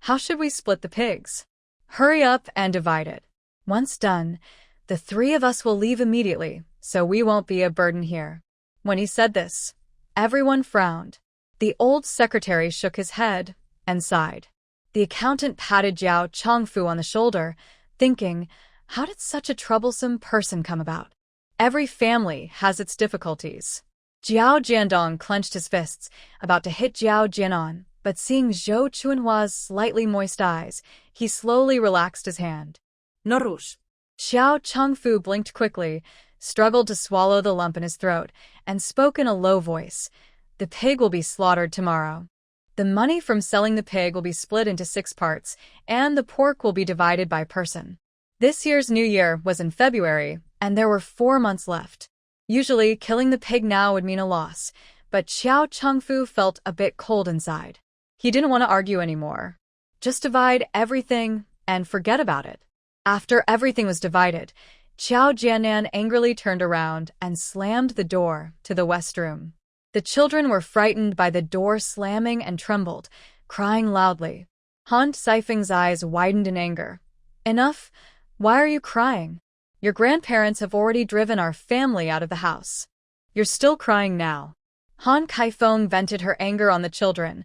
S1: How should we split the pigs? Hurry up and divide it. Once done, the three of us will leave immediately, so we won't be a burden here. When he said this, everyone frowned. The old secretary shook his head and sighed. The accountant patted Jiao Changfu on the shoulder, thinking, how did such a troublesome person come about? Every family has its difficulties. Jiao Jiandong clenched his fists, about to hit Jiao Jianan, but seeing Zhou Chuanhua's slightly moist eyes, he slowly relaxed his hand.
S2: Norush.
S1: Xiao Changfu blinked quickly, struggled to swallow the lump in his throat, and spoke in a low voice. The pig will be slaughtered tomorrow. The money from selling the pig will be split into 6 parts, and the pork will be divided by person. This year's New Year was in February, and there were 4 months left. Usually, killing the pig now would mean a loss, but Xiao Changfu felt a bit cold inside. He didn't want to argue anymore. Just divide everything and forget about it. After everything was divided, Qiao Jianan angrily turned around and slammed the door to the west room. The children were frightened by the door slamming and trembled, crying loudly. Han Saifeng's eyes widened in anger. Enough? Why are you crying? Your grandparents have already driven our family out of the house. You're still crying now. Han Kaifeng vented her anger on the children,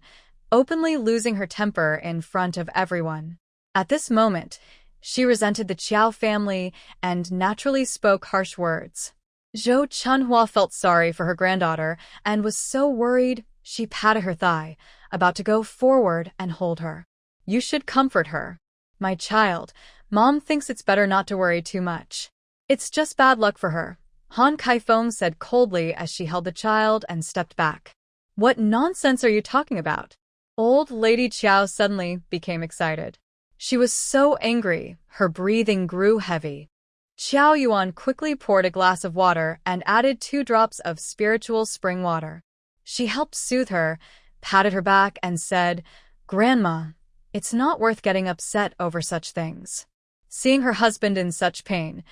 S1: openly losing her temper in front of everyone. At this moment, she resented the Qiao family and naturally spoke harsh words. Zhou Chunhua felt sorry for her granddaughter and was so worried she patted her thigh, about to go forward and hold her. You should comfort her. My child, Mom thinks it's better not to worry too much. It's just bad luck for her, Han Kaifeng said coldly as she held the child and stepped back. What nonsense are you talking about? Old Lady Qiao suddenly became excited. She was so angry, her breathing grew heavy. Qiao Yuan quickly poured a glass of water and added 2 drops of spiritual spring water. She helped soothe her, patted her back, and said, Grandma, it's not worth getting upset over such things. Seeing her husband in such pain,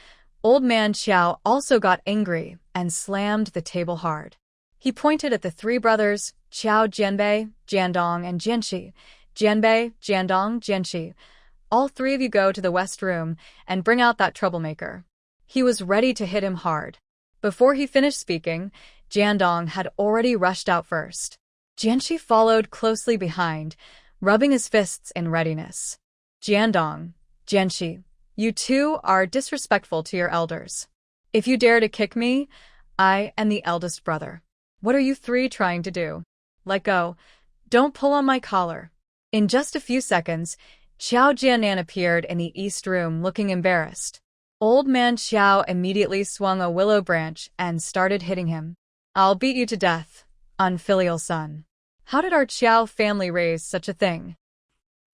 S1: Old Man Qiao also got angry and slammed the table hard. He pointed at the 3 brothers, Qiao Jianbei, Jiandong, and Jianxi. Jianbei, Jiandong, Jianxi. All 3 of you go to the west room and bring out that troublemaker. He was ready to hit him hard. Before he finished speaking, Jiandong had already rushed out first. Jianxi followed closely behind, rubbing his fists in readiness. Jiandong, Jianxi, you 2 are disrespectful to your elders. If you dare to kick me, I am the eldest brother. What are you 3 trying to do? Let go. Don't pull on my collar. In just a few seconds, Qiao Jianan appeared in the east room looking embarrassed. Old Man Qiao immediately swung a willow branch and started hitting him. I'll beat you to death, unfilial son. How did our Qiao family raise such a thing?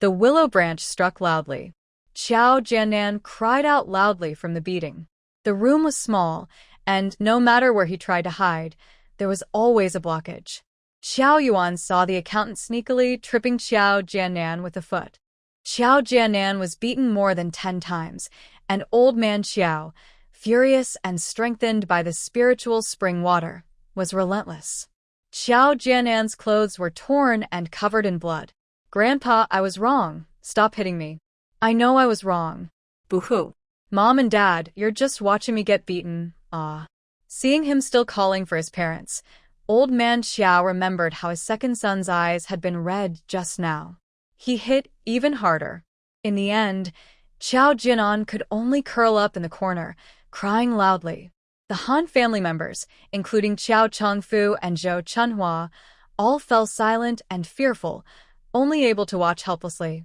S1: The willow branch struck loudly. Qiao Jianan cried out loudly from the beating. The room was small, and no matter where he tried to hide, there was always a blockage. Qiao Yuan saw the accountant sneakily tripping Qiao Jianan with a foot. Qiao Jianan was beaten more than 10 times, and Old Man Qiao, furious and strengthened by the spiritual spring water, was relentless. Qiao Jianan's clothes were torn and covered in blood. Grandpa, I was wrong. Stop hitting me. I know I was wrong.
S2: Boo-hoo.
S1: Mom and Dad, you're just watching me get beaten. Ah. Seeing him still calling for his parents, Old Man Qiao remembered how his second son's eyes had been red just now. He hit even harder. In the end, Qiao Jinan could only curl up in the corner, crying loudly. The Han family members, including Qiao Chongfu and Zhou Chunhua, all fell silent and fearful, only able to watch helplessly.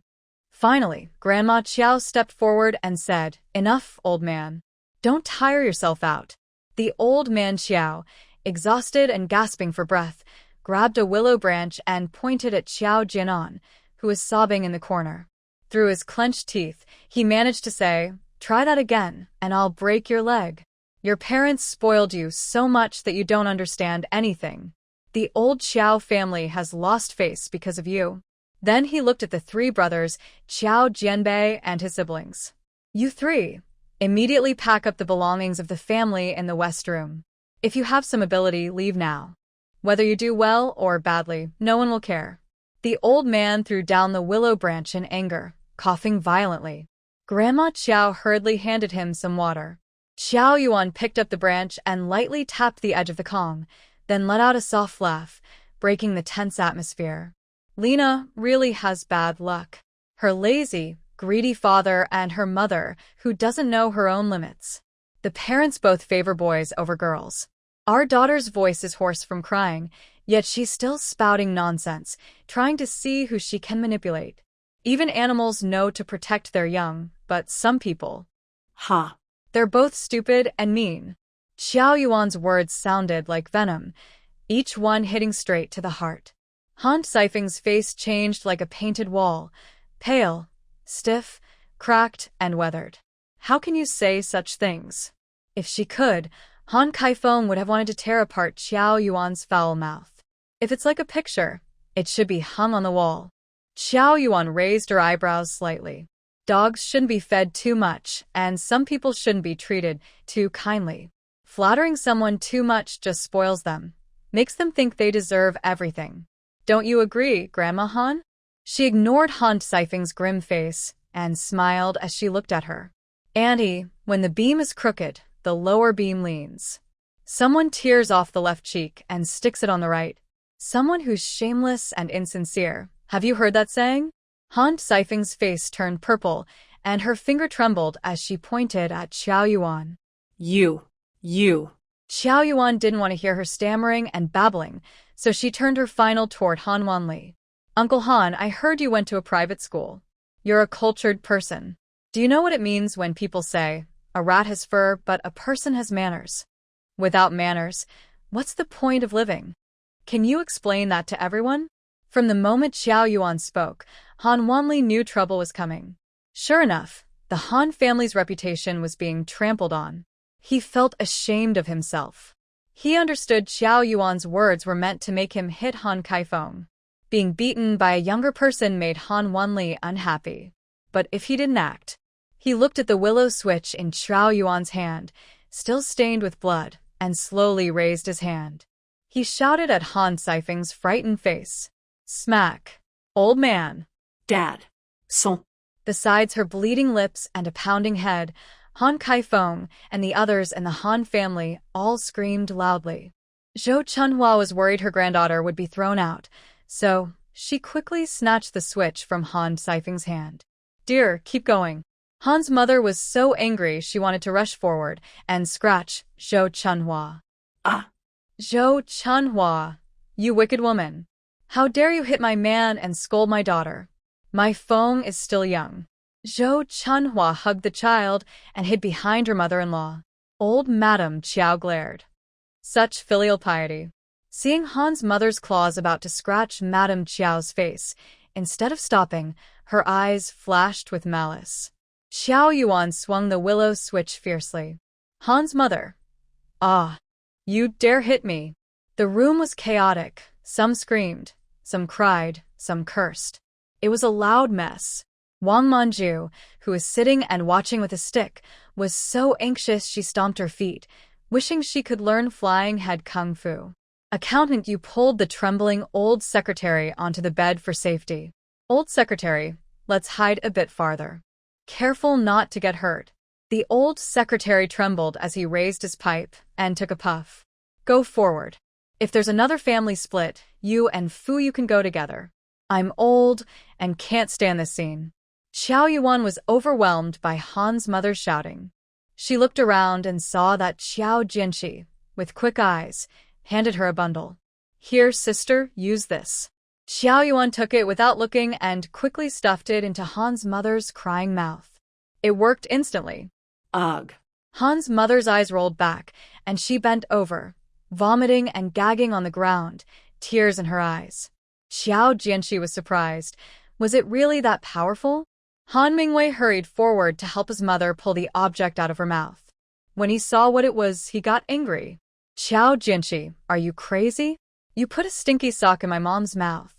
S1: Finally, Grandma Qiao stepped forward and said, Enough, old man. Don't tire yourself out. The Old Man Qiao, exhausted and gasping for breath, grabbed a willow branch and pointed at Qiao Jianan, who was sobbing in the corner. Through his clenched teeth, he managed to say, Try that again, and I'll break your leg. Your parents spoiled you so much that you don't understand anything. The old Qiao family has lost face because of you. Then he looked at the 3 brothers, Qiao Jianbei and his siblings. You 3, immediately pack up the belongings of the family in the west room. If you have some ability, leave now. Whether you do well or badly, no one will care. The old man threw down the willow branch in anger, coughing violently. Grandma Qiao hurriedly handed him some water. Qiao Yuan picked up the branch and lightly tapped the edge of the Kong, then let out a soft laugh, breaking the tense atmosphere. Lena really has bad luck. Her lazy, greedy father and her mother, who doesn't know her own limits. The parents both favor boys over girls. Our daughter's voice is hoarse from crying, yet she's still spouting nonsense, trying to see who she can manipulate. Even animals know to protect their young, but some people...
S2: Ha.
S1: They're both stupid and mean. Qiao Yuan's words sounded like venom, each one hitting straight to the heart. Han Saifeng's face changed like a painted wall, pale, stiff, cracked, and weathered. How can you say such things? If she could, Han Kaifeng would have wanted to tear apart Qiao Yuan's foul mouth. If it's like a picture, it should be hung on the wall. Qiao Yuan raised her eyebrows slightly. Dogs shouldn't be fed too much, and some people shouldn't be treated too kindly. Flattering someone too much just spoils them, makes them think they deserve everything. Don't you agree, Grandma Han? She ignored Han Saifeng's grim face and smiled as she looked at her. Auntie, when the beam is crooked, the lower beam leans. Someone tears off the left cheek and sticks it on the right. Someone who's shameless and insincere. Have you heard that saying? Han Saifeng's face turned purple, and her finger trembled as she pointed at Qiao Yuan.
S2: You.
S1: Xiao Yuan didn't want to hear her stammering and babbling, so she turned her final toward Han Wanli. Uncle Han, I heard you went to a private school. You're a cultured person. Do you know what it means when people say, a rat has fur, but a person has manners? Without manners, what's the point of living? Can you explain that to everyone? From the moment Xiao Yuan spoke, Han Wanli knew trouble was coming. Sure enough, the Han family's reputation was being trampled on. He felt ashamed of himself. He understood Xiao Yuan's words were meant to make him hit Han Kaifeng. Being beaten by a younger person made Han Wanli unhappy. But if he didn't act, he looked at the willow switch in Xiao Yuan's hand, still stained with blood, and slowly raised his hand. He shouted at Han Kaifeng's frightened face. Smack. Old man.
S2: Dad. Son.
S1: Besides her bleeding lips and a pounding head, Han Kaifeng and the others in the Han family all screamed loudly. Zhou Chunhua was worried her granddaughter would be thrown out, so she quickly snatched the switch from Han Kaifeng's hand. Dear, keep going. Han's mother was so angry she wanted to rush forward and scratch Zhou Chunhua.
S2: Ah!
S1: Zhou Chunhua, you wicked woman. How dare you hit my man and scold my daughter? My Feng is still young. Zhou Chunhua hugged the child and hid behind her mother-in-law. Old Madame Qiao glared. Such filial piety. Seeing Han's mother's claws about to scratch Madame Qiao's face, instead of stopping, her eyes flashed with malice. Xiao Yuan swung the willow switch fiercely. Han's mother. Ah! You dare hit me! The room was chaotic. Some screamed, some cried, some cursed. It was a loud mess. Wang Manju, who was sitting and watching with a stick, was so anxious she stomped her feet, wishing she could learn flying head kung fu. Accountant Yu pulled the trembling old secretary onto the bed for safety. Old secretary, let's hide a bit farther. Careful not to get hurt. The old secretary trembled as he raised his pipe and took a puff. Go forward. If there's another family split, you and Fu you can go together. I'm old and can't stand this scene. Xiao Yuan was overwhelmed by Han's mother's shouting. She looked around and saw that Xiao Jianqi, with quick eyes, handed her a bundle. Here, sister, use this. Xiao Yuan took it without looking and quickly stuffed it into Han's mother's crying mouth. It worked instantly.
S2: Ugh.
S1: Han's mother's eyes rolled back, and she bent over, vomiting and gagging on the ground, tears in her eyes. Xiao Jianqi was surprised. Was it really that powerful? Han Mingwei hurried forward to help his mother pull the object out of her mouth. When he saw what it was, he got angry. Xiao Jianqi, are you crazy? You put a stinky sock in my mom's mouth.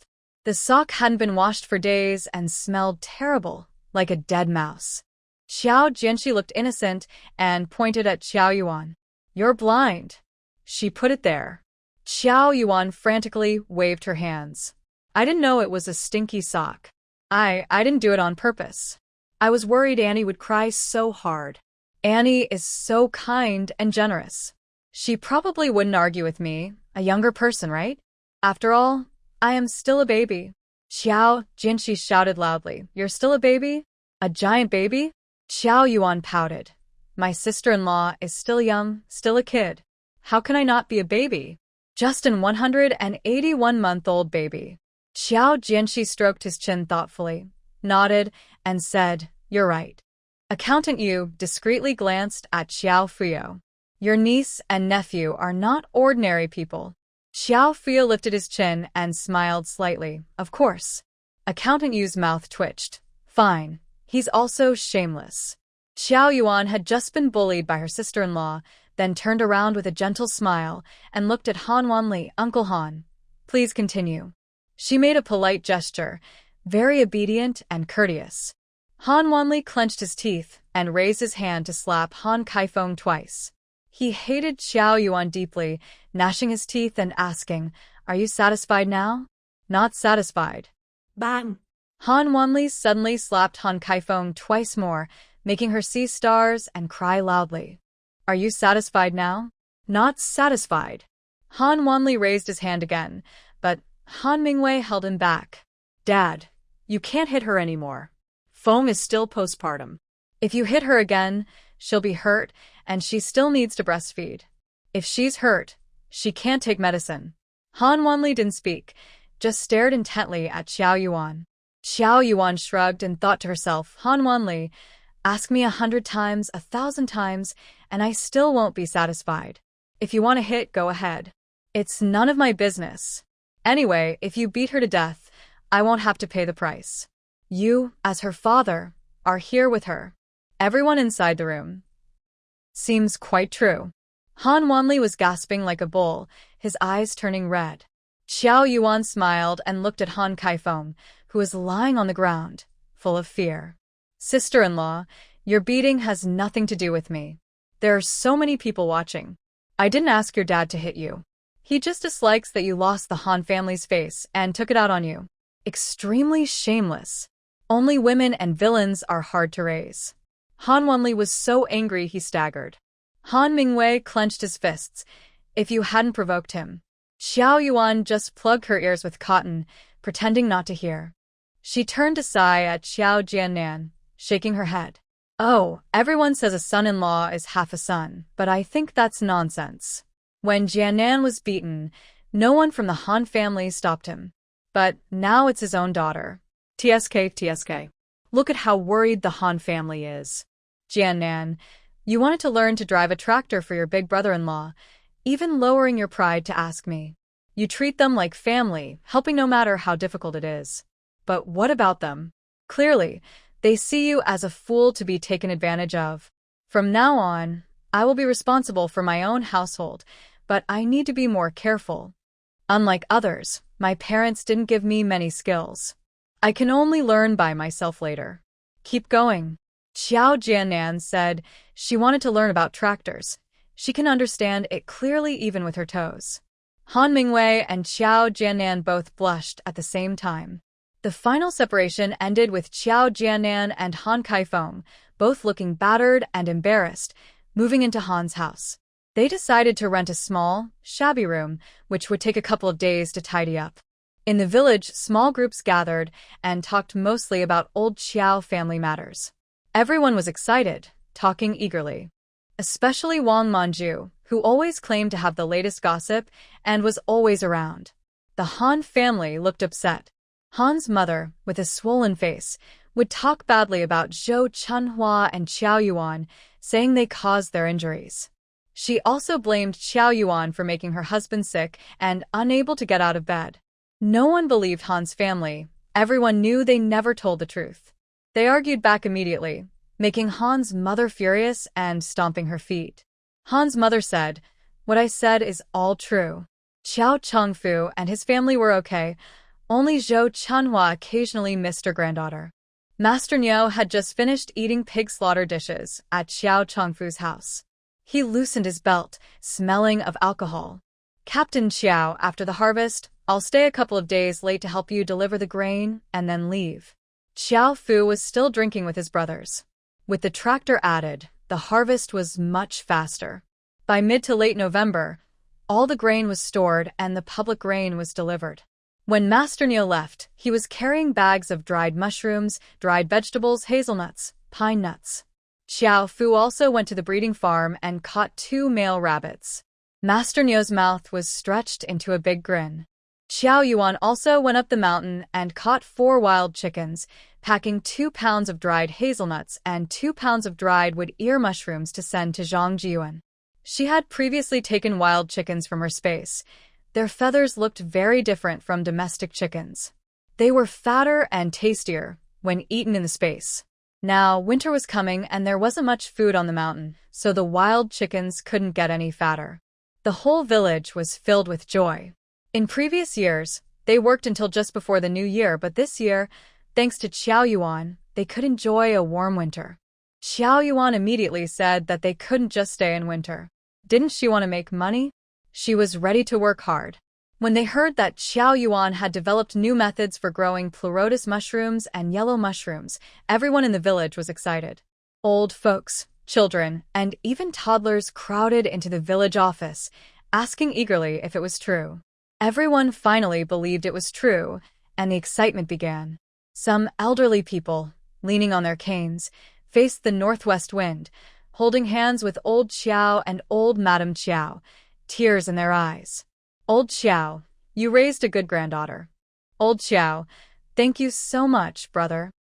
S1: The sock hadn't been washed for days and smelled terrible, like a dead mouse. Xiao Jianqi looked innocent and pointed at Xiao Yuan. You're blind. She put it there. Xiao Yuan frantically waved her hands. I didn't know it was a stinky sock. I didn't do it on purpose. I was worried Annie would cry so hard. Annie is so kind and generous. She probably wouldn't argue with me, a younger person, right? After all, I am still a baby. Xiao Jianqi shouted loudly. You're still a baby? A giant baby? Xiao Yuan pouted. My sister-in-law is still young, still a kid. How can I not be a baby? Just an 181-month-old baby. Xiao Jianqi stroked his chin thoughtfully, nodded, and said, You're right. Accountant Yu discreetly glanced at Xiao Fuyo. Your niece and nephew are not ordinary people. Xiao Fuyo lifted his chin and smiled slightly. Of course. Accountant Yu's mouth twitched. Fine. He's also shameless. Xiao Yuan had just been bullied by her sister-in-law, then turned around with a gentle smile and looked at Han Wanli. Uncle Han, please continue. She made a polite gesture, very obedient and courteous. Han Wanli clenched his teeth and raised his hand to slap Han Kaifeng twice. He hated Xiao Yuan deeply, gnashing his teeth and asking, Are you satisfied now? Not satisfied.
S2: Bang!
S1: Han Wanli suddenly slapped Han Kaifeng twice more, making her see stars and cry loudly. Are you satisfied now? Not satisfied. Han Wanli raised his hand again, but Han Mingwei held him back. Dad, you can't hit her anymore. Feng is still postpartum. If you hit her again, she'll be hurt, and she still needs to breastfeed. If she's hurt, she can't take medicine. Han Wanli didn't speak, just stared intently at Xiao Yuan. Xiao Yuan shrugged and thought to herself, Han Wanli, ask me 100 times, 1,000 times, and I still won't be satisfied. If you want to hit, go ahead. It's none of my business. Anyway, if you beat her to death, I won't have to pay the price. You, as her father, are here with her. Everyone inside the room. Seems quite true. Han Wanli was gasping like a bull, his eyes turning red. Xiao Yuan smiled and looked at Han Kaifeng, who was lying on the ground, full of fear. Sister-in-law, your beating has nothing to do with me. There are so many people watching. I didn't ask your dad to hit you. He just dislikes that you lost the Han family's face and took it out on you. Extremely shameless. Only women and villains are hard to raise. Han Wanli was so angry he staggered. Han Mingwei clenched his fists. If you hadn't provoked him. Xiao Yuan just plugged her ears with cotton, pretending not to hear. She turned to sigh at Xiao Jiannan, shaking her head. Oh, everyone says a son-in-law is half a son, but I think that's nonsense. When Jiannan was beaten, no one from the Han family stopped him. But now it's his own daughter. TSK. Look at how worried the Han family is. Jiannan, you wanted to learn to drive a tractor for your big brother-in-law, even lowering your pride to ask me. You treat them like family, helping no matter how difficult it is. But what about them? Clearly, they see you as a fool to be taken advantage of. From now on, I will be responsible for my own household, but I need to be more careful. Unlike others, my parents didn't give me many skills. I can only learn by myself later. Keep going. Xiao Jiannan said she wanted to learn about tractors. She can understand it clearly even with her toes. Han Mingwei and Xiao Jiannan both blushed at the same time. The final separation ended with Xiao Jiannan and Han Kaifeng, both looking battered and embarrassed, moving into Han's house. They decided to rent a small, shabby room, which would take a couple of days to tidy up. In the village, small groups gathered and talked mostly about old Xiao family matters. Everyone was excited, talking eagerly. Especially Wang Manju, who always claimed to have the latest gossip and was always around. The Han family looked upset. Han's mother, with a swollen face, would talk badly about Zhou Chunhua and Xiao Yuan, saying they caused their injuries. She also blamed Xiao Yuan for making her husband sick and unable to get out of bed. No one believed Han's family. Everyone knew they never told the truth. They argued back immediately, making Han's mother furious and stomping her feet. Han's mother said, "What I said is all true. Xiao Chengfu and his family were okay. Only Zhou Chunhua occasionally missed her granddaughter." Master Niu had just finished eating pig slaughter dishes at Xiao Chengfu's house. He loosened his belt, smelling of alcohol. "Captain Xiao, after the harvest, I'll stay a couple of days late to help you deliver the grain and then leave." Xiao Fu was still drinking with his brothers. With the tractor added, the harvest was much faster. By mid to late November, all the grain was stored and the public grain was delivered. When Master Niu left, he was carrying bags of dried mushrooms, dried vegetables, hazelnuts, pine nuts. Xiao Fu also went to the breeding farm and caught 2 male rabbits. Master Niu's mouth was stretched into a big grin. Xiao Yuan also went up the mountain and caught 4 wild chickens, packing 2 pounds of dried hazelnuts and 2 pounds of dried wood ear mushrooms to send to Zhang Jiyuan. She had previously taken wild chickens from her space. Their feathers looked very different from domestic chickens. They were fatter and tastier when eaten in the space. Now, winter was coming and there wasn't much food on the mountain, so the wild chickens couldn't get any fatter. The whole village was filled with joy. In previous years, they worked until just before the new year, but this year, thanks to Xiao Yuan, they could enjoy a warm winter. Xiao Yuan immediately said that they couldn't just stay in winter. Didn't she want to make money? She was ready to work hard. When they heard that Xiao Yuan had developed new methods for growing pleurotus mushrooms and yellow mushrooms, everyone in the village was excited. Old folks, children, and even toddlers crowded into the village office, asking eagerly if it was true. Everyone finally believed it was true, and the excitement began. Some elderly people, leaning on their canes, faced the northwest wind, holding hands with old Qiao and old Madame Qiao, tears in their eyes. Old Qiao, you raised a good granddaughter. Old Qiao, thank you so much, brother.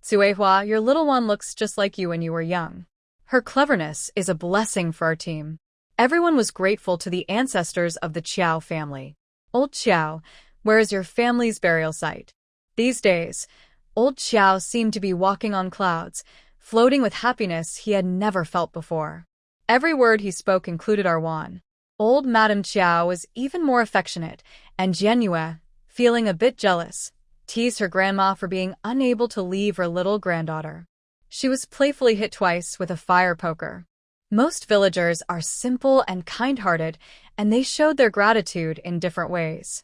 S1: Cuihua, your little one looks just like you when you were young. Her cleverness is a blessing for our team. Everyone was grateful to the ancestors of the Qiao family. Old Qiao, where is your family's burial site? These days, old Qiao seemed to be walking on clouds, floating with happiness he had never felt before. Every word he spoke included our Wan. Old Madame Qiao was even more affectionate, and Jianyue, feeling a bit jealous, teased her grandma for being unable to leave her little granddaughter. She was playfully hit twice with a fire poker. Most villagers are simple and kind-hearted, and they showed their gratitude in different ways.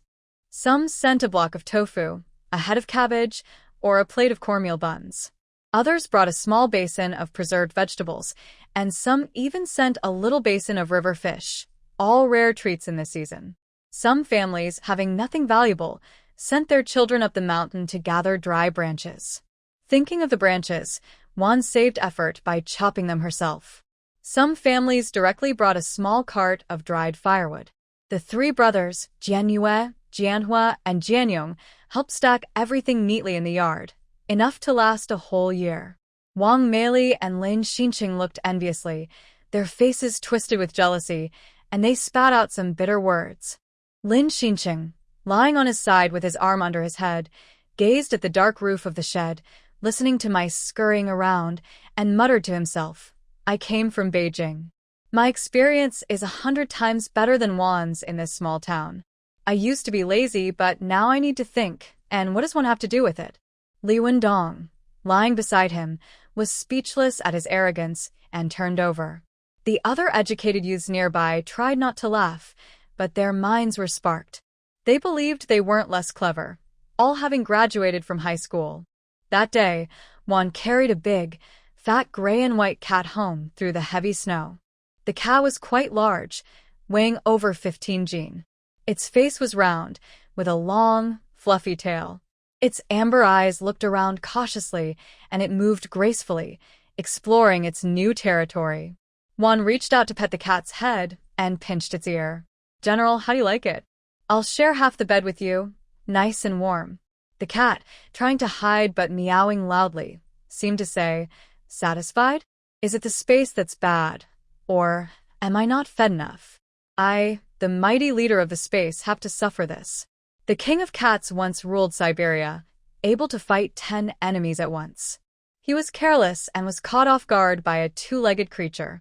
S1: Some sent a block of tofu, a head of cabbage, or a plate of cornmeal buns. Others brought a small basin of preserved vegetables, and some even sent a little basin of river fish, all rare treats in this season. Some families, having nothing valuable, sent their children up the mountain to gather dry branches. Thinking of the branches, Wan saved effort by chopping them herself. Some families directly brought a small cart of dried firewood. The three brothers, Jianyue, Jianhua, and Jianyong, helped stack everything neatly in the yard, enough to last a whole year. Wang Meili and Lin Xinqing looked enviously, their faces twisted with jealousy, and they spat out some bitter words. Lin Xinqing, lying on his side with his arm under his head, gazed at the dark roof of the shed, listening to mice scurrying around, and muttered to himself, I came from Beijing. My experience is 100 times better than Wan's in this small town. I used to be lazy, but now I need to think, and what does one have to do with it? Li Wendong, lying beside him, was speechless at his arrogance and turned over. The other educated youths nearby tried not to laugh, but their minds were sparked. They believed they weren't less clever, all having graduated from high school. That day, Wan carried a big, fat gray and white cat home through the heavy snow. The cat was quite large, weighing over 15 jin. Its face was round, with a long, fluffy tail. Its amber eyes looked around cautiously, and it moved gracefully, exploring its new territory. Wan reached out to pet the cat's head and pinched its ear. General, how do you like it? I'll share half the bed with you, nice and warm. The cat, trying to hide but meowing loudly, seemed to say, satisfied? Is it the space that's bad? Or, am I not fed enough? I, the mighty leader of the space, have to suffer this. The king of cats once ruled Siberia, able to fight 10 enemies at once. He was careless and was caught off guard by a two-legged creature.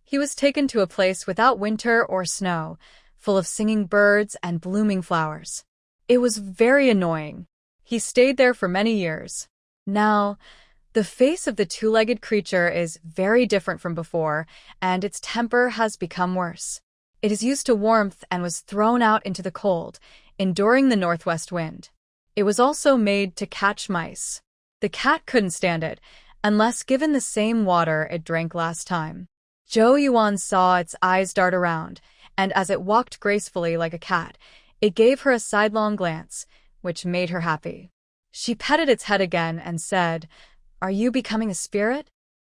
S1: He was taken to a place without winter or snow, full of singing birds and blooming flowers. It was very annoying. He stayed there for many years. Now, the face of the two-legged creature is very different from before, and its temper has become worse. It is used to warmth and was thrown out into the cold, enduring the northwest wind. It was also made to catch mice. The cat couldn't stand it, unless given the same water it drank last time. Zhou Yuan saw its eyes dart around, and as it walked gracefully like a cat, it gave her a sidelong glance, which made her happy. She petted its head again and said, Are you becoming a spirit?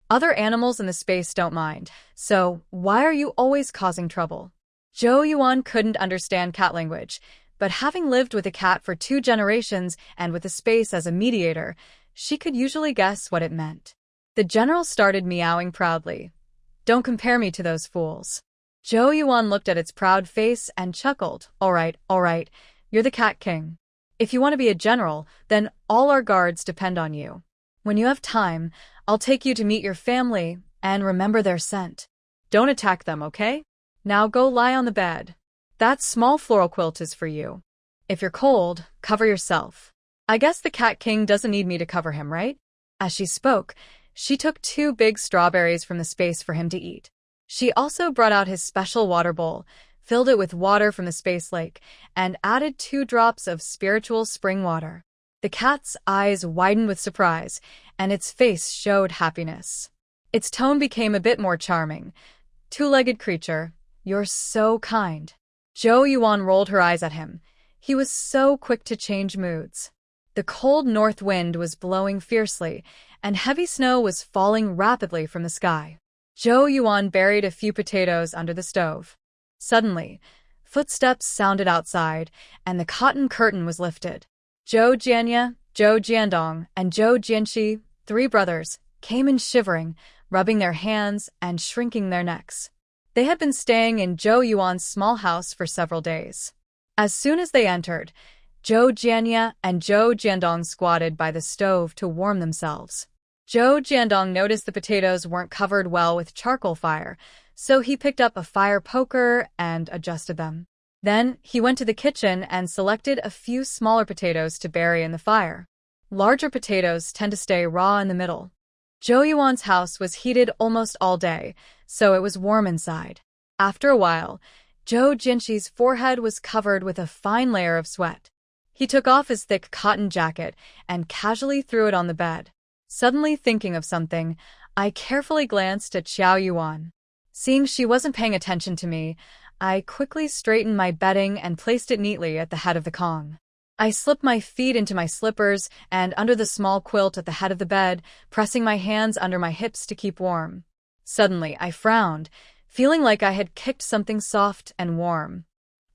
S1: Other animals in the space don't mind, so why are you always causing trouble? Zhou Yuan couldn't understand cat language, but having lived with a cat for 2 generations and with the space as a mediator, she could usually guess what it meant. The general started meowing proudly. Don't compare me to those fools. Zhou Yuan looked at its proud face and chuckled. All right, you're the cat king. If you want to be a general, then all our guards depend on you. When you have time, I'll take you to meet your family and remember their scent. Don't attack them, okay? Now go lie on the bed. That small floral quilt is for you. If you're cold, cover yourself. I guess the cat king doesn't need me to cover him, right? As she spoke, she took 2 big strawberries from the space for him to eat. She also brought out his special water bowl, filled it with water from the space lake, and added 2 drops of spiritual spring water. The cat's eyes widened with surprise, and its face showed happiness. Its tone became a bit more charming. Two-legged creature, you're so kind. Zhou Yuan rolled her eyes at him. He was so quick to change moods. The cold north wind was blowing fiercely, and heavy snow was falling rapidly from the sky. Zhou Yuan buried a few potatoes under the stove. Suddenly, footsteps sounded outside, and the cotton curtain was lifted. Zhou Jianye, Zhou Jiandong, and Zhou Jianxi, 3 brothers, came in shivering, rubbing their hands and shrinking their necks. They had been staying in Zhou Yuan's small house for several days. As soon as they entered, Zhou Jianye and Zhou Jiandong squatted by the stove to warm themselves. Zhou Jiandong noticed the potatoes weren't covered well with charcoal fire, so he picked up a fire poker and adjusted them. Then he went to the kitchen and selected a few smaller potatoes to bury in the fire. Larger potatoes tend to stay raw in the middle. Zhou Yuan's house was heated almost all day, so it was warm inside. After a while, Zhou Jinxi's forehead was covered with a fine layer of sweat. He took off his thick cotton jacket and casually threw it on the bed. Suddenly thinking of something, I carefully glanced at Xiao Yuan. Seeing she wasn't paying attention to me, I quickly straightened my bedding and placed it neatly at the head of the Kong. I slipped my feet into my slippers and under the small quilt at the head of the bed, pressing my hands under my hips to keep warm. Suddenly, I frowned, feeling like I had kicked something soft and warm.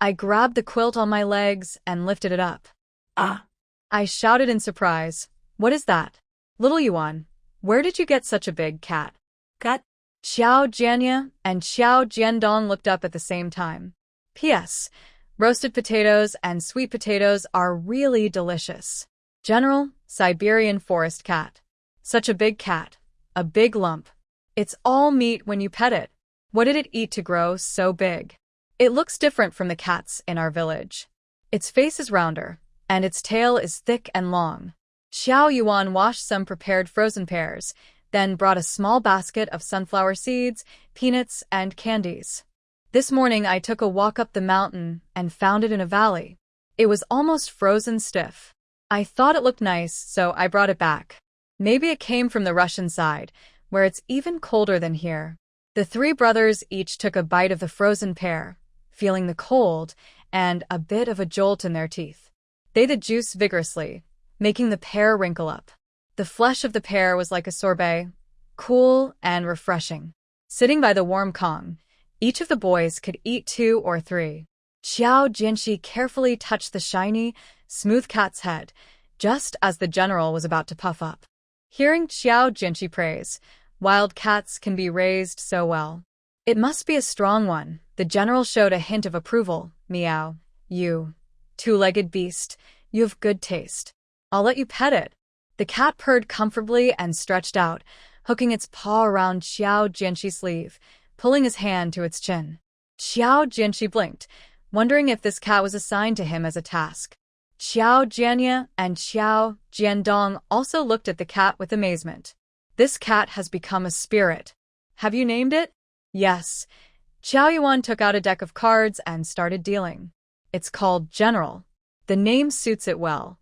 S1: I grabbed the quilt on my legs and lifted it up.
S2: Ah!
S1: I shouted in surprise. What is that? Little Yuan, where did you get such a big cat?
S2: Cat?
S1: Xiao Jianye and Xiao Jiandong looked up at the same time. P.S. Roasted potatoes and sweet potatoes are really delicious. General, Siberian forest cat. Such a big cat. A big lump. It's all meat when you pet it. What did it eat to grow so big? It looks different from the cats in our village. Its face is rounder, and its tail is thick and long. Xiao Yuan washed some prepared frozen pears, then brought a small basket of sunflower seeds, peanuts, and candies. This morning I took a walk up the mountain and found it in a valley. It was almost frozen stiff. I thought it looked nice, so I brought it back. Maybe it came from the Russian side, where it's even colder than here. The 3 brothers each took a bite of the frozen pear, feeling the cold and a bit of a jolt in their teeth. They ate the juice vigorously, making the pear wrinkle up. The flesh of the pear was like a sorbet, cool and refreshing. Sitting by the warm Kong, each of the boys could eat 2 or 3. Xiao Jinxi carefully touched the shiny, smooth cat's head, just as the general was about to puff up. Hearing Xiao Jinxi praise, wild cats can be raised so well. It must be a strong one. The general showed a hint of approval. Meow. You, 2-legged beast, you have good taste. I'll let you pet it. The cat purred comfortably and stretched out, hooking its paw around Xiao Jinxi's sleeve, pulling his hand to its chin. Xiao Jinxi blinked, wondering if this cat was assigned to him as a task. Xiao Jianye and Xiao Jiandong also looked at the cat with amazement. This cat has become a spirit. Have you named it? Yes. Xiao Yuan took out a deck of cards and started dealing. It's called General. The name suits it well.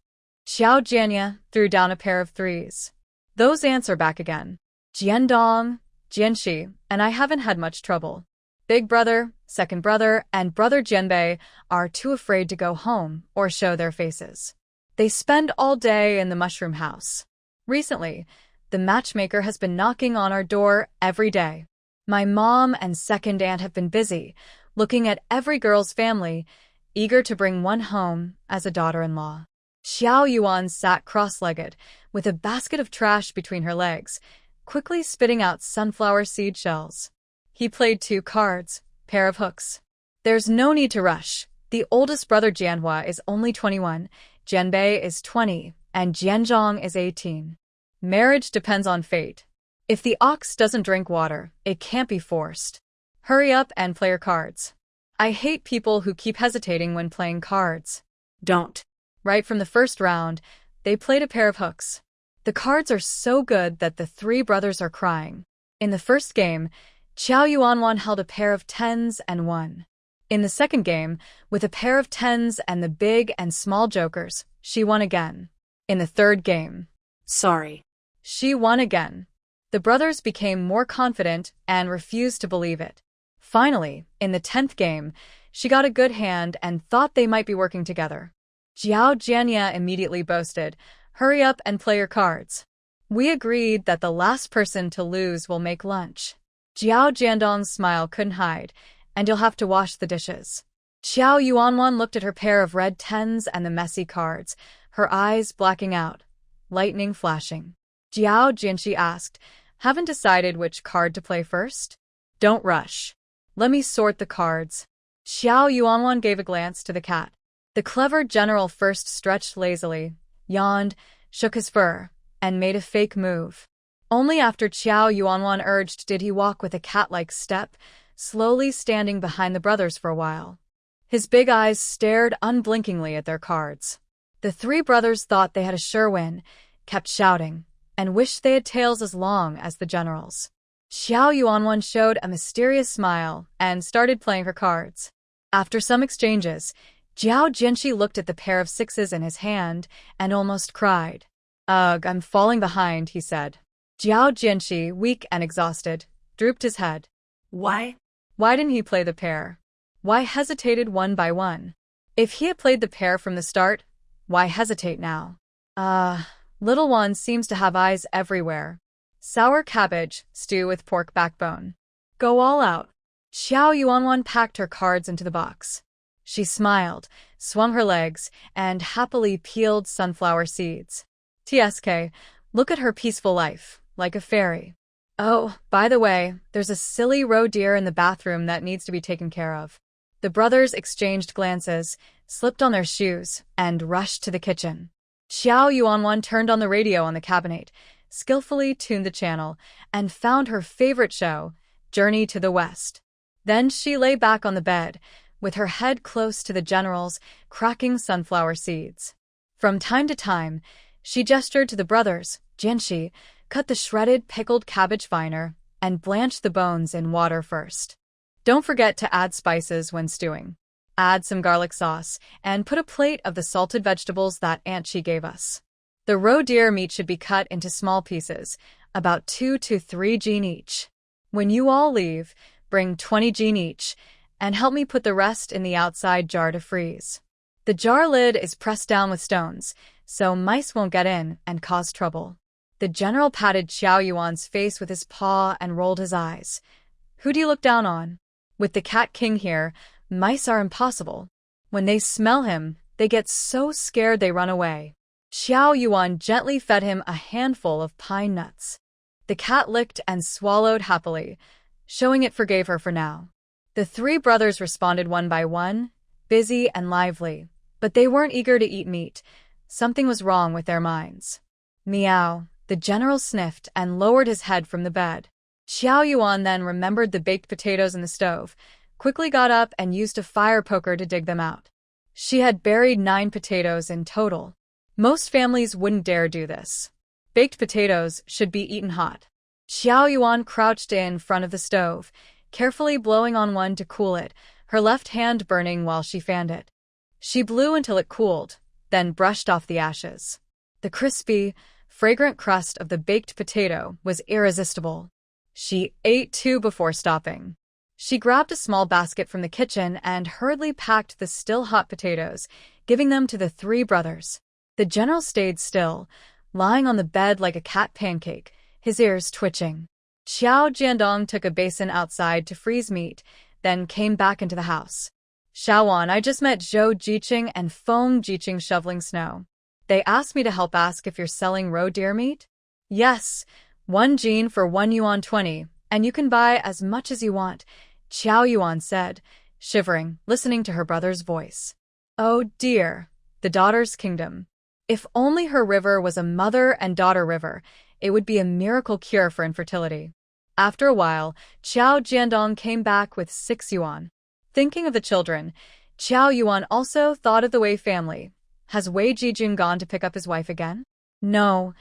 S1: Xiao Jianye threw down a pair of 3s. Those ants are back again. Jiandong, Jianxi, and I haven't had much trouble. Big brother, second brother, and brother Jianbei are too afraid to go home or show their faces. They spend all day in the mushroom house. Recently, the matchmaker has been knocking on our door every day. My mom and second aunt have been busy, looking at every girl's family, eager to bring one home as a daughter-in-law. Xiao Yuan sat cross-legged, with a basket of trash between her legs, quickly spitting out sunflower seed shells. He played 2 cards, pair of hooks. There's no need to rush. The oldest brother Manhwa is only 21, Jianbei is 20, and Jianzhong is 18. Marriage depends on fate. If the ox doesn't drink water, it can't be forced. Hurry up and play your cards. I hate people who keep hesitating when playing cards.
S2: Don't.
S1: Right from the first round, they played a pair of hooks. The cards are so good that the 3 brothers are crying. In the first game, Xiao Yuan held a pair of 10s and won. In the second game, with a pair of 10s and the big and small jokers, she won again. In the third game,
S2: Sorry.
S1: she won again. The brothers became more confident and refused to believe it. Finally, in the 10th game, she got a good hand and thought they might be working together. Xiao Jianye immediately boasted, "Hurry up and play your cards. We agreed that the last person to lose will make lunch." Jiao Jiandong's smile couldn't hide, and you'll have to wash the dishes. Xiao Yuanwan looked at her pair of red tens and the messy cards, her eyes blacking out, lightning flashing. Jiao Jianxi asked, haven't decided which card to play first? Don't rush. Let me sort the cards. Xiao Yuanwan gave a glance to the cat. The clever general first stretched lazily, yawned, shook his fur, and made a fake move. Only after Xiao Yuanwan urged did he walk with a cat-like step, slowly standing behind the brothers for a while. His big eyes stared unblinkingly at their cards. The three brothers thought they had a sure win, kept shouting, and wished they had tails as long as the generals. Xiao Yuanwan showed a mysterious smile and started playing her cards. After some exchanges, Jiao Jianxi looked at the pair of sixes in his hand and almost cried. Ugh, I'm falling behind, he said. Jiao Jianxi, weak and exhausted, drooped his head.
S2: Why?
S1: Why didn't he play the pair? Why hesitated one by one? If he had played the pair from the start, why hesitate now? Little one seems to have eyes everywhere. Sour cabbage, stew with pork backbone. Go all out. Xiao Yuanwan packed her cards into the box. She smiled, swung her legs, and happily peeled sunflower seeds. TSK, look at her peaceful life, like a fairy. Oh, by the way, there's a silly roe deer in the bathroom that needs to be taken care of. The brothers exchanged glances, slipped on their shoes, and rushed to the kitchen. Xiao Yuanwan turned on the radio on the cabinet, skillfully tuned the channel, and found her favorite show, Journey to the West. Then she lay back on the bed, with her head close to the generals, cracking sunflower seeds. From time to time, she gestured to the brothers, Jianxi, cut the shredded pickled cabbage finer, and blanch the bones in water first. Don't forget to add spices when stewing. Add some garlic sauce, and put a plate of the salted vegetables that Aunt Chi gave us. The roe deer meat should be cut into small pieces, about 2 to 3 jin each. When you all leave, bring 20 jin each, and help me put the rest in the outside jar to freeze. The jar lid is pressed down with stones, so mice won't get in and cause trouble. The general patted Xiao Yuan's face with his paw and rolled his eyes. Who do you look down on? With the cat king here, mice are impossible. When they smell him, they get so scared they run away. Xiao Yuan gently fed him a handful of pine nuts. The cat licked and swallowed happily, showing it forgave her for now. The three brothers responded one by one, busy and lively, but they weren't eager to eat meat. Something was wrong with their minds. Meow, the general sniffed and lowered his head from the bed. Xiao Yuan then remembered the baked potatoes in the stove, quickly got up and used a fire poker to dig them out. She had buried 9 potatoes in total. Most families wouldn't dare do this. Baked potatoes should be eaten hot. Xiao Yuan crouched in front of the stove, carefully blowing on one to cool it, her left hand burning while she fanned it. She blew until it cooled, then brushed off the ashes. The crispy, fragrant crust of the baked potato was irresistible. She ate 2 before stopping. She grabbed a small basket from the kitchen and hurriedly packed the still hot potatoes, giving them to the 3 brothers. The general stayed still, lying on the bed like a cat pancake, his ears twitching. Xiao Jiandong took a basin outside to freeze meat, then came back into the house. Xiaowan, I just met Zhou Jiqing and Feng Jiqing shoveling snow. They asked me to help ask if you're selling roe deer meat? Yes, 1 jin for 1 yuan 20, and you can buy as much as you want, Qiao Yuan said, shivering, listening to her brother's voice. Oh dear, the daughter's kingdom. If only her river was a mother and daughter river, it would be a miracle cure for infertility. After a while, Qiao Jiandong came back with 6 yuan. Thinking of the children, Qiao Yuan also thought of the Wei family. Has Wei Jijun gone to pick up his wife again? No,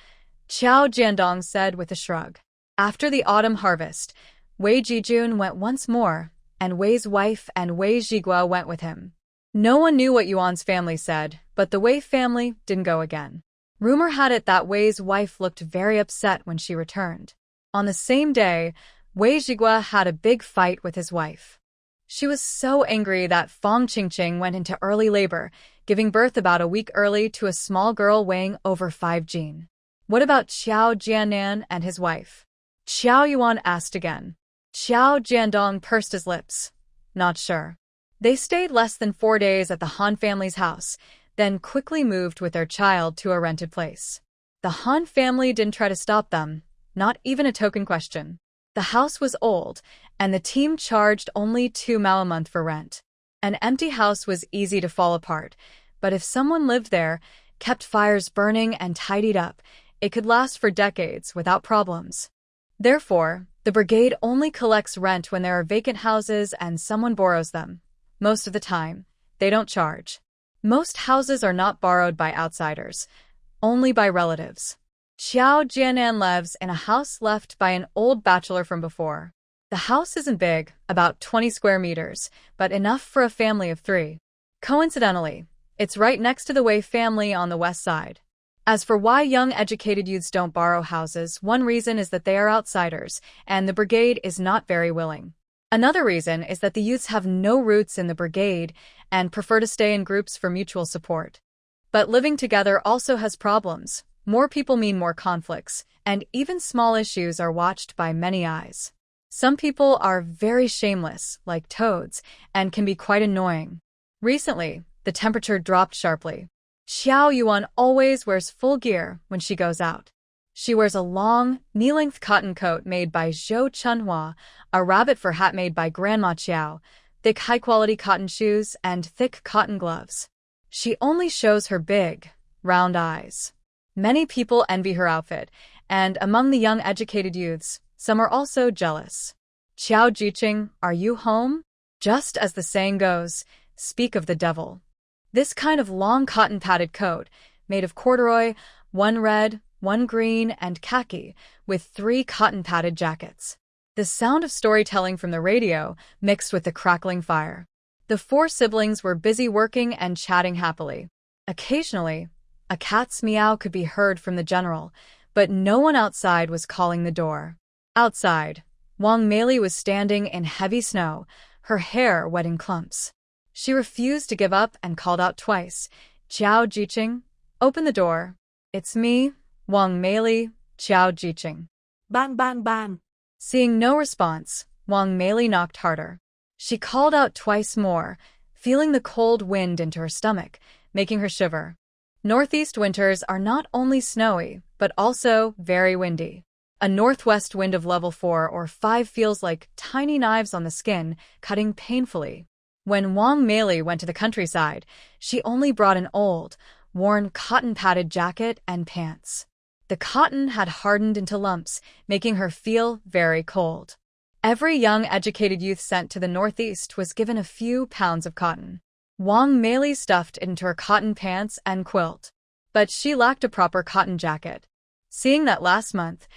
S1: Qiao Jiandong said with a shrug. After the autumn harvest, Wei Jijun went once more, and Wei's wife and Wei Zhigua went with him. No one knew what Yuan's family said, but the Wei family didn't go again. Rumor had it that Wei's wife looked very upset when she returned. On the same day, Wei Zhigua had a big fight with his wife. She was so angry that Feng Qingqing went into early labor, giving birth about a week early to a small girl weighing over 5 jin. What about Qiao Jianan and his wife? Qiao Yuan asked again. Xiao Jiandong pursed his lips. Not sure. They stayed less than 4 days at the Han family's house, then quickly moved with their child to a rented place. The Han family didn't try to stop them, not even a token question. The house was old, and the team charged only 2 mao a month for rent. An empty house was easy to fall apart, but if someone lived there, kept fires burning and tidied up, it could last for decades without problems. Therefore, the brigade only collects rent when there are vacant houses and someone borrows them. Most of the time, they don't charge. Most houses are not borrowed by outsiders, only by relatives. Xiao Jianan lives in a house left by an old bachelor from before. The house isn't big, about 20 square meters, but enough for a family of 3. Coincidentally, it's right next to the Wei family on the west side. As for why young educated youths don't borrow houses, one reason is that they are outsiders, and the brigade is not very willing. Another reason is that the youths have no roots in the brigade and prefer to stay in groups for mutual support. But living together also has problems. More people mean more conflicts, and even small issues are watched by many eyes. Some people are very shameless, like toads, and can be quite annoying. Recently, the temperature dropped sharply. Xiao Yuan always wears full gear when she goes out. She wears a long, knee-length cotton coat made by Zhou Chunhua, a rabbit fur hat made by Grandma Qiao, thick high-quality cotton shoes, and thick cotton gloves. She only shows her big, round eyes. Many people envy her outfit, and among the young educated youths, some are also jealous. Qiao Jiqing, are you home? Just as the saying goes, speak of the devil. This kind of long cotton-padded coat, made of corduroy, 1 red, 1 green, and khaki, with 3 cotton-padded jackets. The sound of storytelling from the radio mixed with the crackling fire. The 4 siblings were busy working and chatting happily. Occasionally, a cat's meow could be heard from the general, but no one outside was calling the door. Outside, Wang Meili was standing in heavy snow, her hair wet in clumps. She refused to give up and called out twice. Qiao Jiqing, open the door. It's me, Wang Meili, Qiao Jiqing.
S2: Bang, bang, bang.
S1: Seeing no response, Wang Meili knocked harder. She called out twice more, feeling the cold wind into her stomach, making her shiver. Northeast winters are not only snowy, but also very windy. A northwest wind of level 4 or 5 feels like tiny knives on the skin, cutting painfully. When Wang Meili went to the countryside, she only brought an old, worn cotton-padded jacket and pants. The cotton had hardened into lumps, making her feel very cold. Every young educated youth sent to the northeast was given a few pounds of cotton. Wang Meili stuffed it into her cotton pants and quilt. But she lacked a proper cotton jacket. Seeing that last month,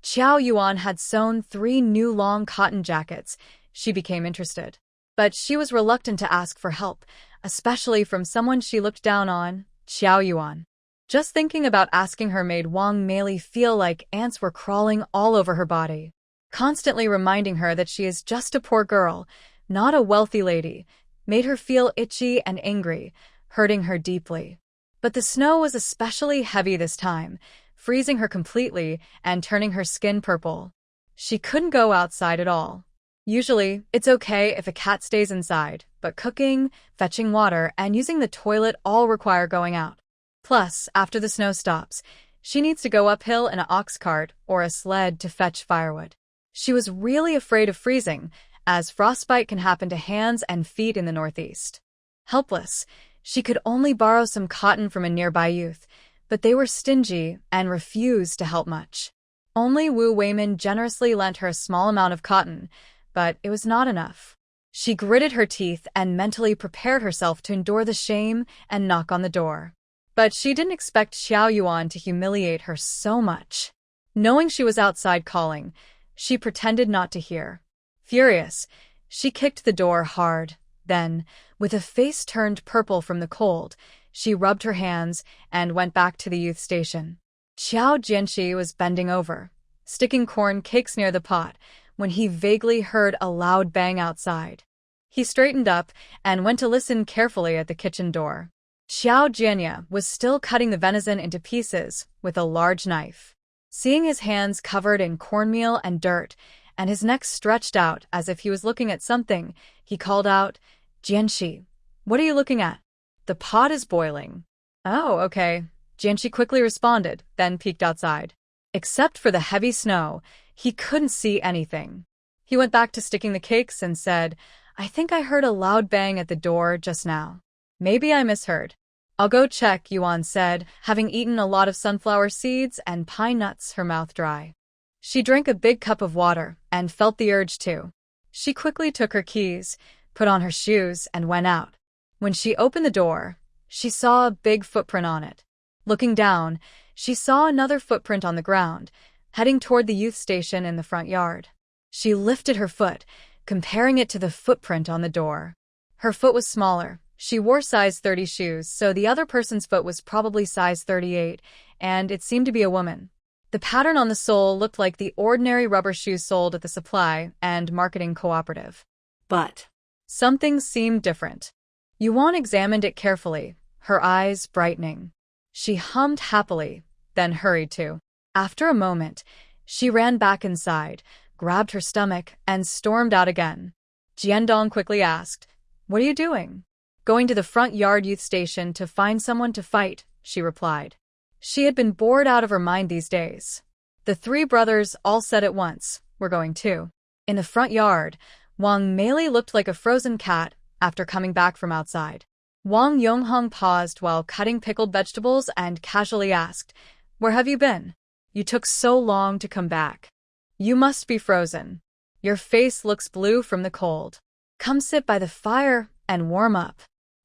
S1: Qiao Yuan had sewn 3 new long cotton jackets, she became interested. But she was reluctant to ask for help, especially from someone she looked down on, Qiao Yuan. Just thinking about asking her made Wang Meili feel like ants were crawling all over her body, constantly reminding her that she is just a poor girl, not a wealthy lady, made her feel itchy and angry, hurting her deeply. But the snow was especially heavy this time, freezing her completely and turning her skin purple. She couldn't go outside at all. Usually, it's okay if a cat stays inside, but cooking, fetching water, and using the toilet all require going out. Plus, after the snow stops, she needs to go uphill in an ox cart or a sled to fetch firewood. She was really afraid of freezing, as frostbite can happen to hands and feet in the northeast. Helpless, she could only borrow some cotton from a nearby youth, but they were stingy and refused to help much. Only Wu Weimin generously lent her a small amount of cotton, but it was not enough. She gritted her teeth and mentally prepared herself to endure the shame and knock on the door. But she didn't expect Xiao Yuan to humiliate her so much. Knowing she was outside calling, she pretended not to hear. Furious, she kicked the door hard. Then, with a face turned purple from the cold, she rubbed her hands and went back to the youth station. Qiao Jianxi was bending over, sticking corn cakes near the pot, when he vaguely heard a loud bang outside. He straightened up and went to listen carefully at the kitchen door. Xiao Jianya was still cutting the venison into pieces with a large knife. Seeing his hands covered in cornmeal and dirt, and his neck stretched out as if he was looking at something. He called out, Jianxi, what are you looking at? The pot is boiling. Oh, okay. Jianxi quickly responded, then peeked outside. Except for the heavy snow, he couldn't see anything. He went back to sticking the cakes and said, I think I heard a loud bang at the door just now. Maybe I misheard. I'll go check, Yuan said, having eaten a lot of sunflower seeds and pine nuts, her mouth dry. She drank a big cup of water and felt the urge to. She quickly took her keys, put on her shoes, and went out. When she opened the door, she saw a big footprint on it. Looking down, she saw another footprint on the ground, heading toward the youth station in the front yard. She lifted her foot, comparing it to the footprint on the door. Her foot was smaller. She wore size 30 shoes, so the other person's foot was probably size 38, and it seemed to be a woman. The pattern on the sole looked like the ordinary rubber shoes sold at the supply and marketing cooperative.
S2: But
S1: something seemed different. Yuan examined it carefully, her eyes brightening. She hummed happily, then hurried to. After a moment, she ran back inside, grabbed her stomach, and stormed out again. Jiandong quickly asked, What are you doing? Going to the front yard youth station to find someone to fight, she replied. She had been bored out of her mind these days. The three brothers all said at once, We're going too. In the front yard, Wang Meili looked like a frozen cat after coming back from outside. Wang Yonghong paused while cutting pickled vegetables and casually asked, Where have you been? You took so long to come back. You must be frozen. Your face looks blue from the cold. Come sit by the fire and warm up.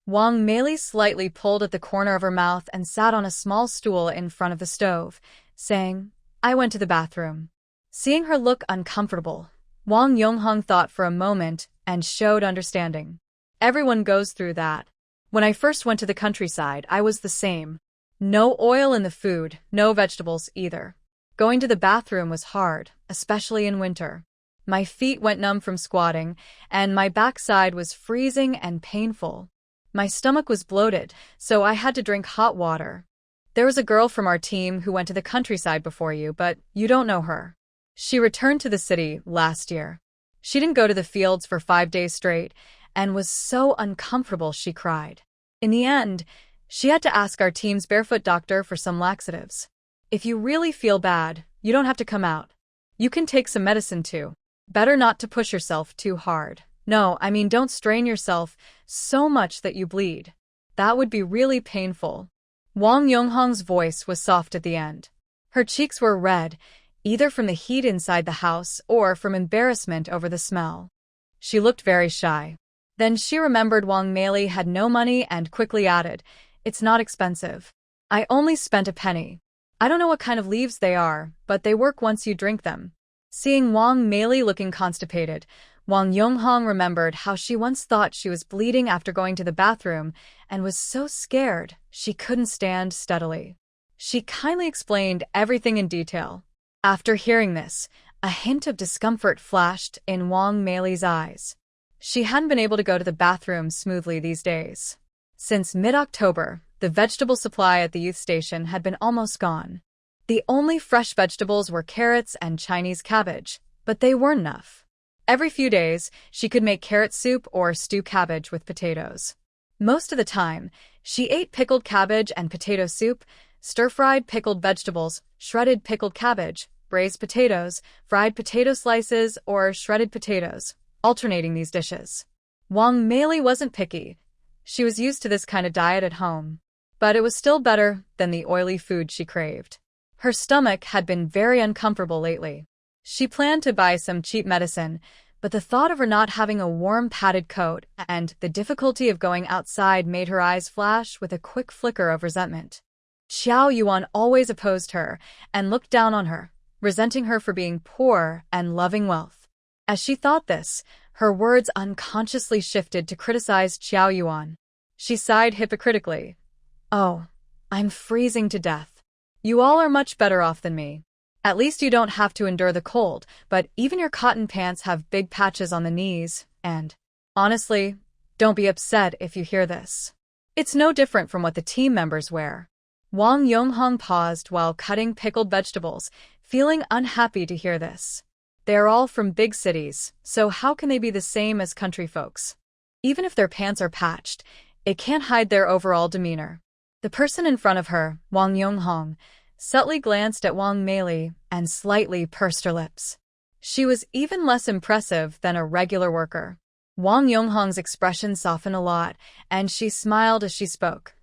S1: Wang Meili slightly pulled at the corner of her mouth and sat on a small stool in front of the stove, saying, I went to the bathroom. Seeing her look uncomfortable, Wang Yonghong thought for a moment and showed understanding. Everyone goes through that. When I first went to the countryside, I was the same. No oil in the food, no vegetables either. Going to the bathroom was hard, especially in winter. My feet went numb from squatting, and my backside was freezing and painful. My stomach was bloated, so I had to drink hot water. There was a girl from our team who went to the countryside before you, but you don't know her. She returned to the city last year. She didn't go to the fields for 5 days straight, and was so uncomfortable she cried. In the end, she had to ask our team's barefoot doctor for some laxatives. If you really feel bad, you don't have to come out. You can take some medicine too. Better not to push yourself too hard. No, I mean don't strain yourself so much that you bleed. That would be really painful. Wang Yonghong's voice was soft at the end. Her cheeks were red, either from the heat inside the house or from embarrassment over the smell. She looked very shy. Then she remembered Wang Meili had no money and quickly added, It's not expensive. I only spent a penny. I don't know what kind of leaves they are, but they work once you drink them. Seeing Wang Meili looking constipated, Wang Yonghong remembered how she once thought she was bleeding after going to the bathroom and was so scared she couldn't stand steadily. She kindly explained everything in detail. After hearing this, a hint of discomfort flashed in Wang Meili's eyes. She hadn't been able to go to the bathroom smoothly these days. Since mid-October, the vegetable supply at the youth station had been almost gone. The only fresh vegetables were carrots and Chinese cabbage, but they weren't enough. Every few days, she could make carrot soup or stew cabbage with potatoes. Most of the time, she ate pickled cabbage and potato soup, stir-fried pickled vegetables, shredded pickled cabbage, braised potatoes, fried potato slices, or shredded potatoes, alternating these dishes. Wang Meili wasn't picky. She was used to this kind of diet at home. But it was still better than the oily food she craved. Her stomach had been very uncomfortable lately. She planned to buy some cheap medicine, but the thought of her not having a warm padded coat and the difficulty of going outside made her eyes flash with a quick flicker of resentment. Xiao Yuan always opposed her and looked down on her, resenting her for being poor and loving wealth. As she thought this, her words unconsciously shifted to criticize Xiao Yuan. She sighed hypocritically. Oh, I'm freezing to death. You all are much better off than me. At least you don't have to endure the cold, but even your cotton pants have big patches on the knees, and, honestly, don't be upset if you hear this. It's no different from what the team members wear. Wang Yonghong paused while cutting pickled vegetables, feeling unhappy to hear this. They are all from big cities, so how can they be the same as country folks? Even if their pants are patched, it can't hide their overall demeanor. The person in front of her, Wang Yonghong, subtly glanced at Wang Meili and slightly pursed her lips. She was even less impressive than a regular worker. Wang Yonghong's expression softened a lot, and she smiled as she spoke.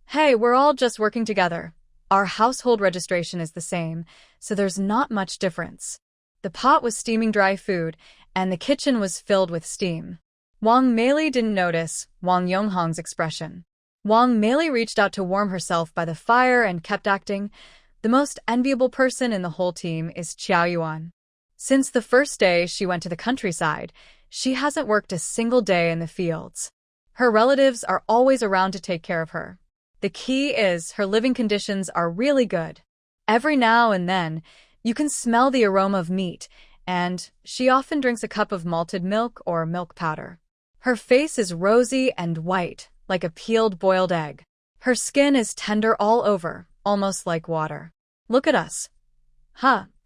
S1: Hey, we're all just working together. Our household registration is the same, so there's not much difference. The pot was steaming dry food, and the kitchen was filled with steam. Wang Meili didn't notice Wang Yonghong's expression. Wang Meili reached out to warm herself by the fire and kept acting. The most enviable person in the whole team is Qiao Yuan. Since the first day she went to the countryside, she hasn't worked a single day in the fields. Her relatives are always around to take care of her. The key is her living conditions are really good. Every now and then, you can smell the aroma of meat, and she often drinks a cup of malted milk or milk powder. Her face is rosy and white, like a peeled boiled egg. Her skin is tender all over, almost like water. Look at us.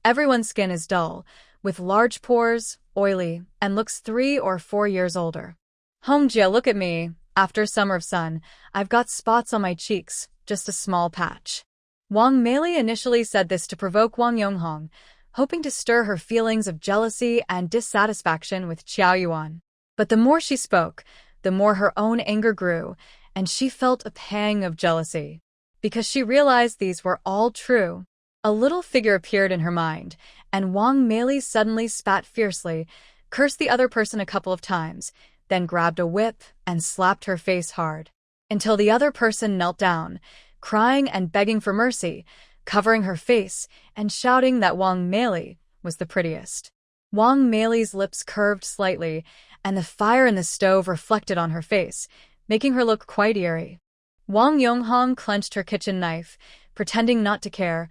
S1: Everyone's skin is dull, with large pores, oily, and looks 3 or 4 years older. Hongjia, look at me. After a summer of sun, I've got spots on my cheeks, just a small patch. Wang Meili initially said this to provoke Wang Yonghong, hoping to stir her feelings of jealousy and dissatisfaction with Qiao Yuan. But the more she spoke, the more her own anger grew, and she felt a pang of jealousy. Because she realized these were all true. A little figure appeared in her mind, and Wang Meili suddenly spat fiercely, cursed the other person a couple of times, then grabbed a whip and slapped her face hard, until the other person knelt down, crying and begging for mercy, covering her face and shouting that Wang Meili was the prettiest. Wang Meili's lips curved slightly, and the fire in the stove reflected on her face, making her look quite eerie. Wang Yonghong clenched her kitchen knife, pretending not to care.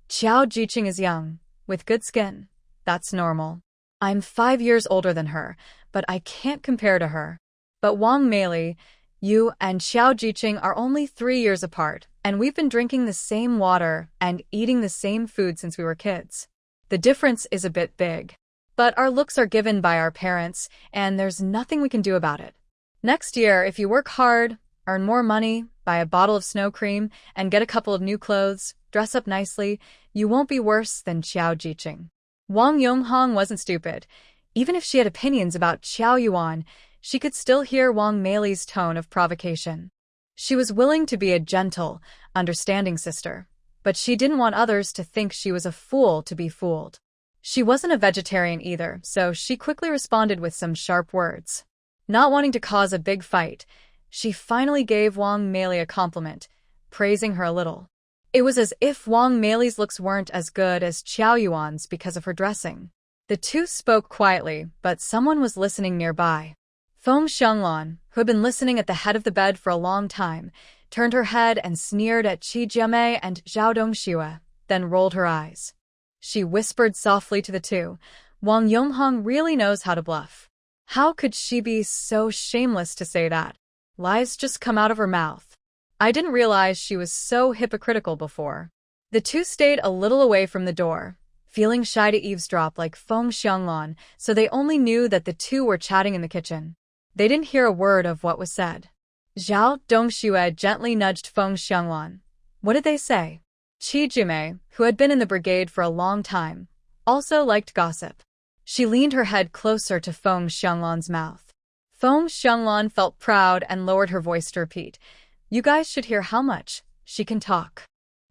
S1: Qiao Jiqing is young, with good skin. That's normal. I'm 5 years older than her, but I can't compare to her. But Wang Meili, you and Qiao Jiqing are only 3 years apart, and we've been drinking the same water and eating the same food since we were kids. The difference is a bit big. But our looks are given by our parents, and there's nothing we can do about it. Next year, if you work hard, earn more money, buy a bottle of snow cream, and get a couple of new clothes, dress up nicely, you won't be worse than Qiao Jiqing. Wang Yonghong wasn't stupid. Even if she had opinions about Qiao Yuan, she could still hear Wang Meili's tone of provocation. She was willing to be a gentle, understanding sister, but she didn't want others to think she was a fool to be fooled. She wasn't a vegetarian either, so she quickly responded with some sharp words. Not wanting to cause a big fight, she finally gave Wang Meili a compliment, praising her a little. It was as if Wang Meili's looks weren't as good as Qiao Yuan's because of her dressing. The two spoke quietly, but someone was listening nearby. Feng Xianglan, who had been listening at the head of the bed for a long time, turned her head and sneered at Qi Jiamei and Zhao Dongxue, then rolled her eyes. She whispered softly to the two, Wang Yonghong really knows how to bluff. How could she be so shameless to say that? Lies just come out of her mouth. I didn't realize she was so hypocritical before. The two stayed a little away from the door, feeling shy to eavesdrop like Feng Xianglan, so they only knew that the two were chatting in the kitchen. They didn't hear a word of what was said. Zhao Dongxue gently nudged Feng Xianglan. What did they say? Qi Jiamei, who had been in the brigade for a long time, also liked gossip. She leaned her head closer to Feng Xianglan's mouth. Feng Xianglan felt proud and lowered her voice to repeat, You guys should hear how much she can talk.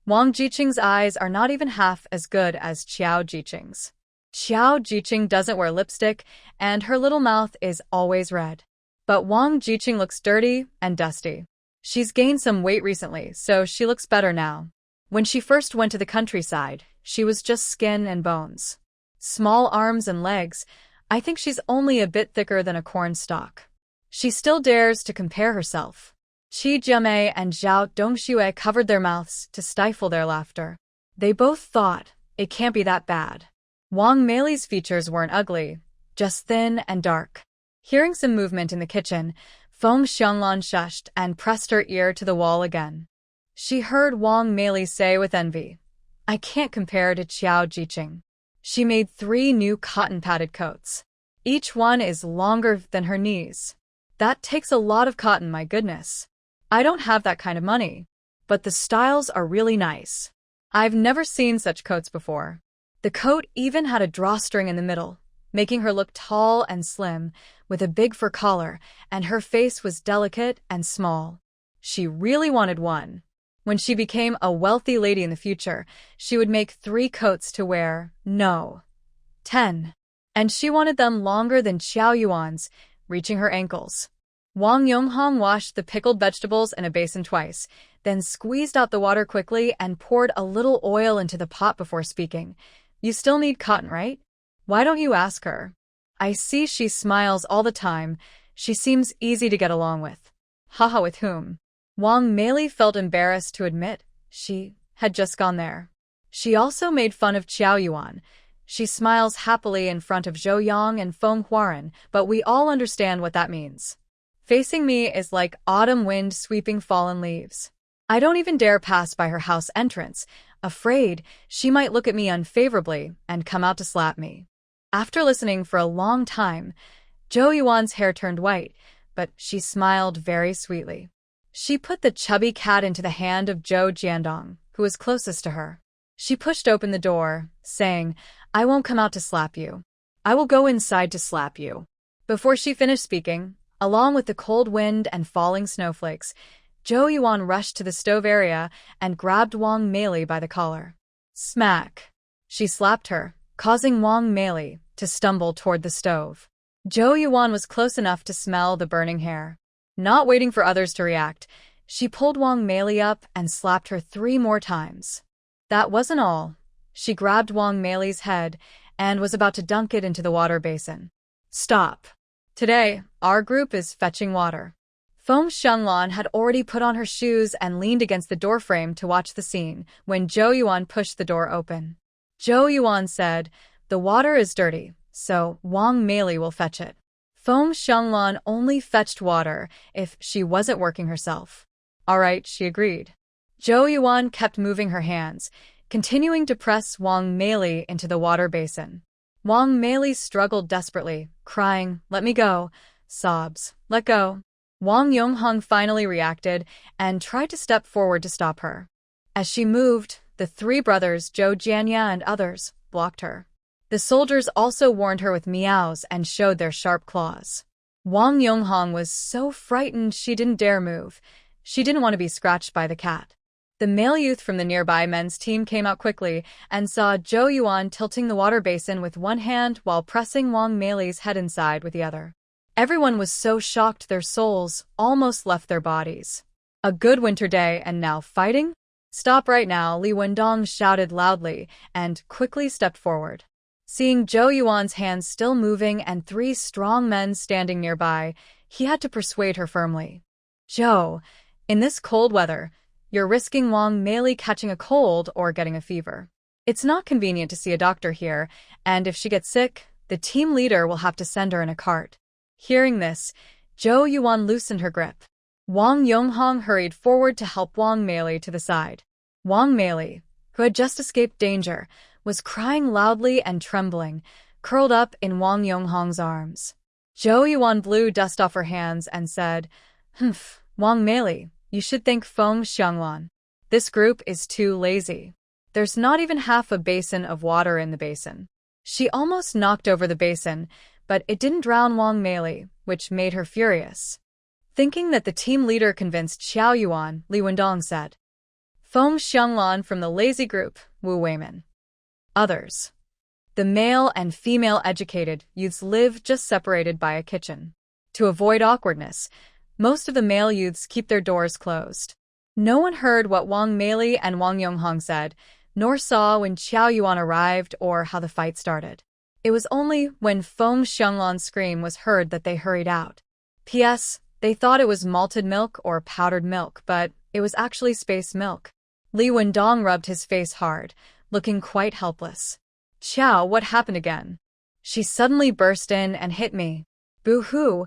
S1: Wang Jiqing's eyes are not even half as good as Qiao Jiqing's. Qiao Jiqing doesn't wear lipstick, and her little mouth is always red. But Wang Jiqing looks dirty and dusty. She's gained some weight recently, so she looks better now. When she first went to the countryside, she was just skin and bones. Small arms and legs. I think she's only a bit thicker than a corn stalk. She still dares to compare herself. Qi Jiamei and Zhao Dongxue covered their mouths to stifle their laughter. They both thought, it can't be that bad. Wang Meili's features weren't ugly, just thin and dark. Hearing some movement in the kitchen, Feng Xianglan shushed and pressed her ear to the wall again. She heard Wang Meili say with envy, I can't compare to Qiao Jiqing. She made 3 new cotton-padded coats. Each one is longer than her knees. That takes a lot of cotton, my goodness. I don't have that kind of money. But the styles are really nice. I've never seen such coats before. The coat even had a drawstring in the middle, making her look tall and slim, with a big fur collar, and her face was delicate and small. She really wanted one. When she became a wealthy lady in the future, she would make 3 coats to wear. No, 10. And she wanted them longer than Qiao Yuan's, reaching her ankles. Wang Yonghong washed the pickled vegetables in a basin twice, then squeezed out the water quickly and poured a little oil into the pot before speaking. You still need cotton, right? Why don't you ask her? I see she smiles all the time. She seems easy to get along with. Haha, with whom? Wang Meili felt embarrassed to admit she had just gone there. She also made fun of Qiao Yuan. She smiles happily in front of Zhou Yang and Feng Huaran, but we all understand what that means. Facing me is like autumn wind sweeping fallen leaves. I don't even dare pass by her house entrance, afraid she might look at me unfavorably and come out to slap me. After listening for a long time, Zhou Yuan's hair turned white, but she smiled very sweetly. She put the chubby cat into the hand of Zhou Jiandong, who was closest to her. She pushed open the door, saying, I won't come out to slap you. I will go inside to slap you. Before she finished speaking, along with the cold wind and falling snowflakes, Zhou Yuan rushed to the stove area and grabbed Wang Meili by the collar. Smack! She slapped her, causing Wang Meili to stumble toward the stove. Zhou Yuan was close enough to smell the burning hair. Not waiting for others to react, she pulled Wang Meili up and slapped her 3 more times. That wasn't all. She grabbed Wang Meili's head and was about to dunk it into the water basin. Stop! Today, our group is fetching water. Feng Xianglan had already put on her shoes and leaned against the doorframe to watch the scene when Zhou Yuan pushed the door open. Zhou Yuan said, the water is dirty, so Wang Meili will fetch it. Feng Xianglan only fetched water if she wasn't working herself. All right, she agreed. Zhou Yuan kept moving her hands, continuing to press Wang Meili into the water basin. Wang Meili struggled desperately, crying, let me go. Sobs, let go. Wang Yonghong finally reacted and tried to step forward to stop her. As she moved, the 3 brothers, Zhou Jianya and others, blocked her. The soldiers also warned her with meows and showed their sharp claws. Wang Yonghong was so frightened she didn't dare move. She didn't want to be scratched by the cat. The male youth from the nearby men's team came out quickly and saw Zhou Yuan tilting the water basin with one hand while pressing Wang Meili's head inside with the other. Everyone was so shocked their souls almost left their bodies. A good winter day and now fighting? Stop right now, Li Wendong shouted loudly and quickly stepped forward. Seeing Zhou Yuan's hands still moving and 3 strong men standing nearby, he had to persuade her firmly. Zhou, in this cold weather, you're risking Wang Meili catching a cold or getting a fever. It's not convenient to see a doctor here, and if she gets sick, the team leader will have to send her in a cart. Hearing this, Zhou Yuan loosened her grip. Wang Yonghong hurried forward to help Wang Meili to the side. Wang Meili, who had just escaped danger, was crying loudly and trembling, curled up in Wang Yonghong's arms. Zhou Yuan blew dust off her hands and said, Humph, Wang Meili, you should thank Feng Xianglan. This group is too lazy. There's not even half a basin of water in the basin. She almost knocked over the basin, but it didn't drown Wang Meili, which made her furious. Thinking that the team leader convinced Qiao Yuan, Li Wendong said, Feng Xianglan from the lazy group, Wu Weimin. Others. The male and female educated youths live just separated by a kitchen. To avoid awkwardness, most of the male youths keep their doors closed. No one heard what Wang Meili and Wang Yonghong said, nor saw when Qiao Yuan arrived or how the fight started. It was only when Feng Xianglan's scream was heard that they hurried out. P.S. They thought it was malted milk or powdered milk, but it was actually space milk. Li Wendong rubbed his face hard, looking quite helpless. Qiao, what happened again? She suddenly burst in and hit me. Boo-hoo!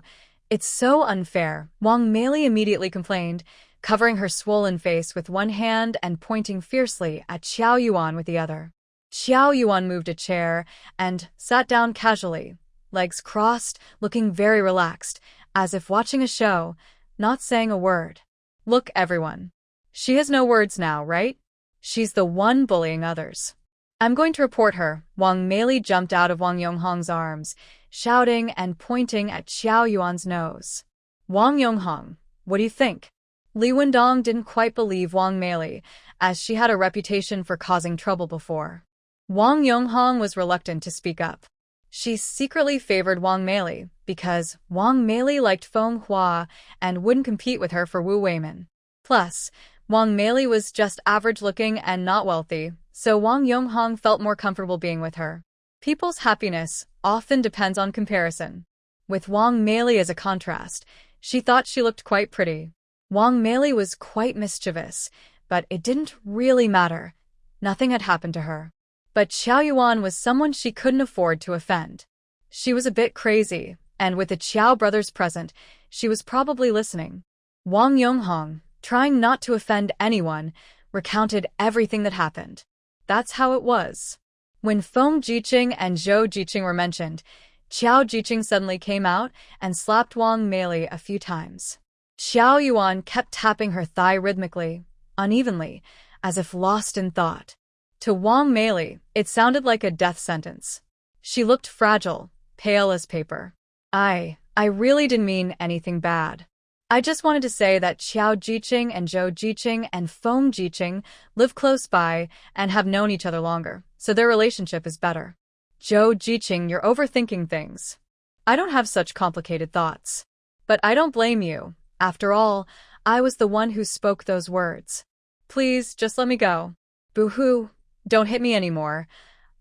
S1: It's so unfair, Wang Meili immediately complained, covering her swollen face with one hand and pointing fiercely at Qiao Yuan with the other. Xiao Yuan moved a chair and sat down casually, legs crossed, looking very relaxed, as if watching a show, not saying a word. Look, everyone. She has no words now, right? She's the one bullying others. I'm going to report her. Wang Meili jumped out of Wang Yonghong's arms, shouting and pointing at Xiao Yuan's nose. Wang Yonghong, what do you think? Li Wendong didn't quite believe Wang Meili, as she had a reputation for causing trouble before. Wang Yonghong was reluctant to speak up. She secretly favored Wang Meili because Wang Meili liked Feng Hua and wouldn't compete with her for Wu Weimin. Plus, Wang Meili was just average-looking and not wealthy, so Wang Yonghong felt more comfortable being with her. People's happiness often depends on comparison. With Wang Meili as a contrast, she thought she looked quite pretty. Wang Meili was quite mischievous, but it didn't really matter. Nothing had happened to her. But Xiao Yuan was someone she couldn't afford to offend. She was a bit crazy, and with the Qiao brothers present, she was probably listening. Wang Yonghong, trying not to offend anyone, recounted everything that happened. That's how it was. When Feng Jiqing and Zhou Jiqing were mentioned, Qiao Jiqing suddenly came out and slapped Wang Meili a few times. Xiao Yuan kept tapping her thigh rhythmically, unevenly, as if lost in thought. To Wang Meili, it sounded like a death sentence. She looked fragile, pale as paper. I really didn't mean anything bad. I just wanted to say that Qiao Jiqing and Zhou Jiqing and Feng Jiqing live close by and have known each other longer, so their relationship is better. Zhou Jiqing, you're overthinking things. I don't have such complicated thoughts. But I don't blame you. After all, I was the one who spoke those words. Please, just let me go. Boo-hoo. Don't hit me anymore.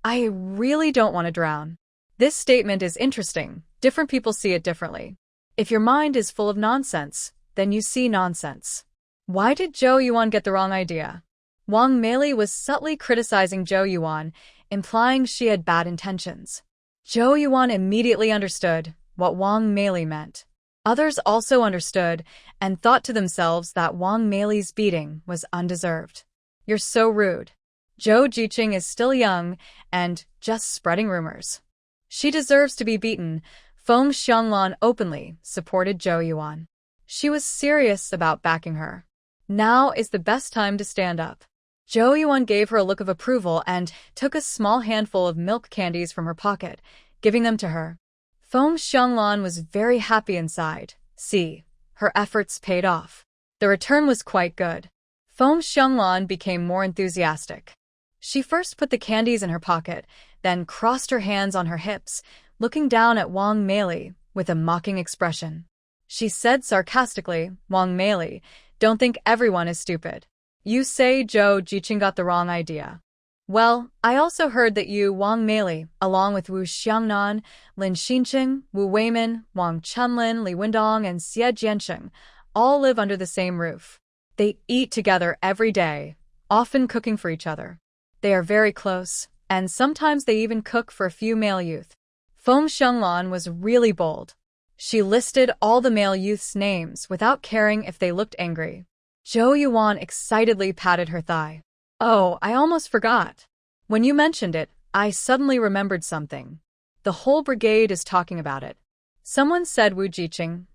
S1: I really don't want to drown. This statement is interesting. Different people see it differently. If your mind is full of nonsense, then you see nonsense. Why did Zhou Yuan get the wrong idea? Wang Meili was subtly criticizing Zhou Yuan, implying she had bad intentions. Zhou Yuan immediately understood what Wang Meili meant. Others also understood and thought to themselves that Wang Meili's beating was undeserved. You're so rude. Zhou Jiqing is still young and just spreading rumors. She deserves to be beaten. Feng Xianglan openly supported Zhou Yuan. She was serious about backing her. Now is the best time to stand up. Zhou Yuan gave her a look of approval and took a small handful of milk candies from her pocket, giving them to her. Feng Xianglan was very happy inside. See, her efforts paid off. The return was quite good. Feng Xianglan became more enthusiastic. She first put the candies in her pocket, then crossed her hands on her hips, looking down at Wang Meili with a mocking expression. She said sarcastically, Wang Meili, don't think everyone is stupid. You say Zhou Jiqing got the wrong idea. Well, I also heard that you, Wang Meili, along with Wu Xiangnan, Lin Xinqing, Wu Weimin, Wang Chunlin, Li Wendong, and Xie Jiansheng, all live under the same roof. They eat together every day, often cooking for each other. They are very close, and sometimes they even cook for a few male youth. Feng Xianglan was really bold. She listed all the male youth's names without caring if they looked angry. Zhou Yuan excitedly patted her thigh. Oh, I almost forgot. When you mentioned it, I suddenly remembered something. The whole brigade is talking about it. Someone said Wu Jiqing.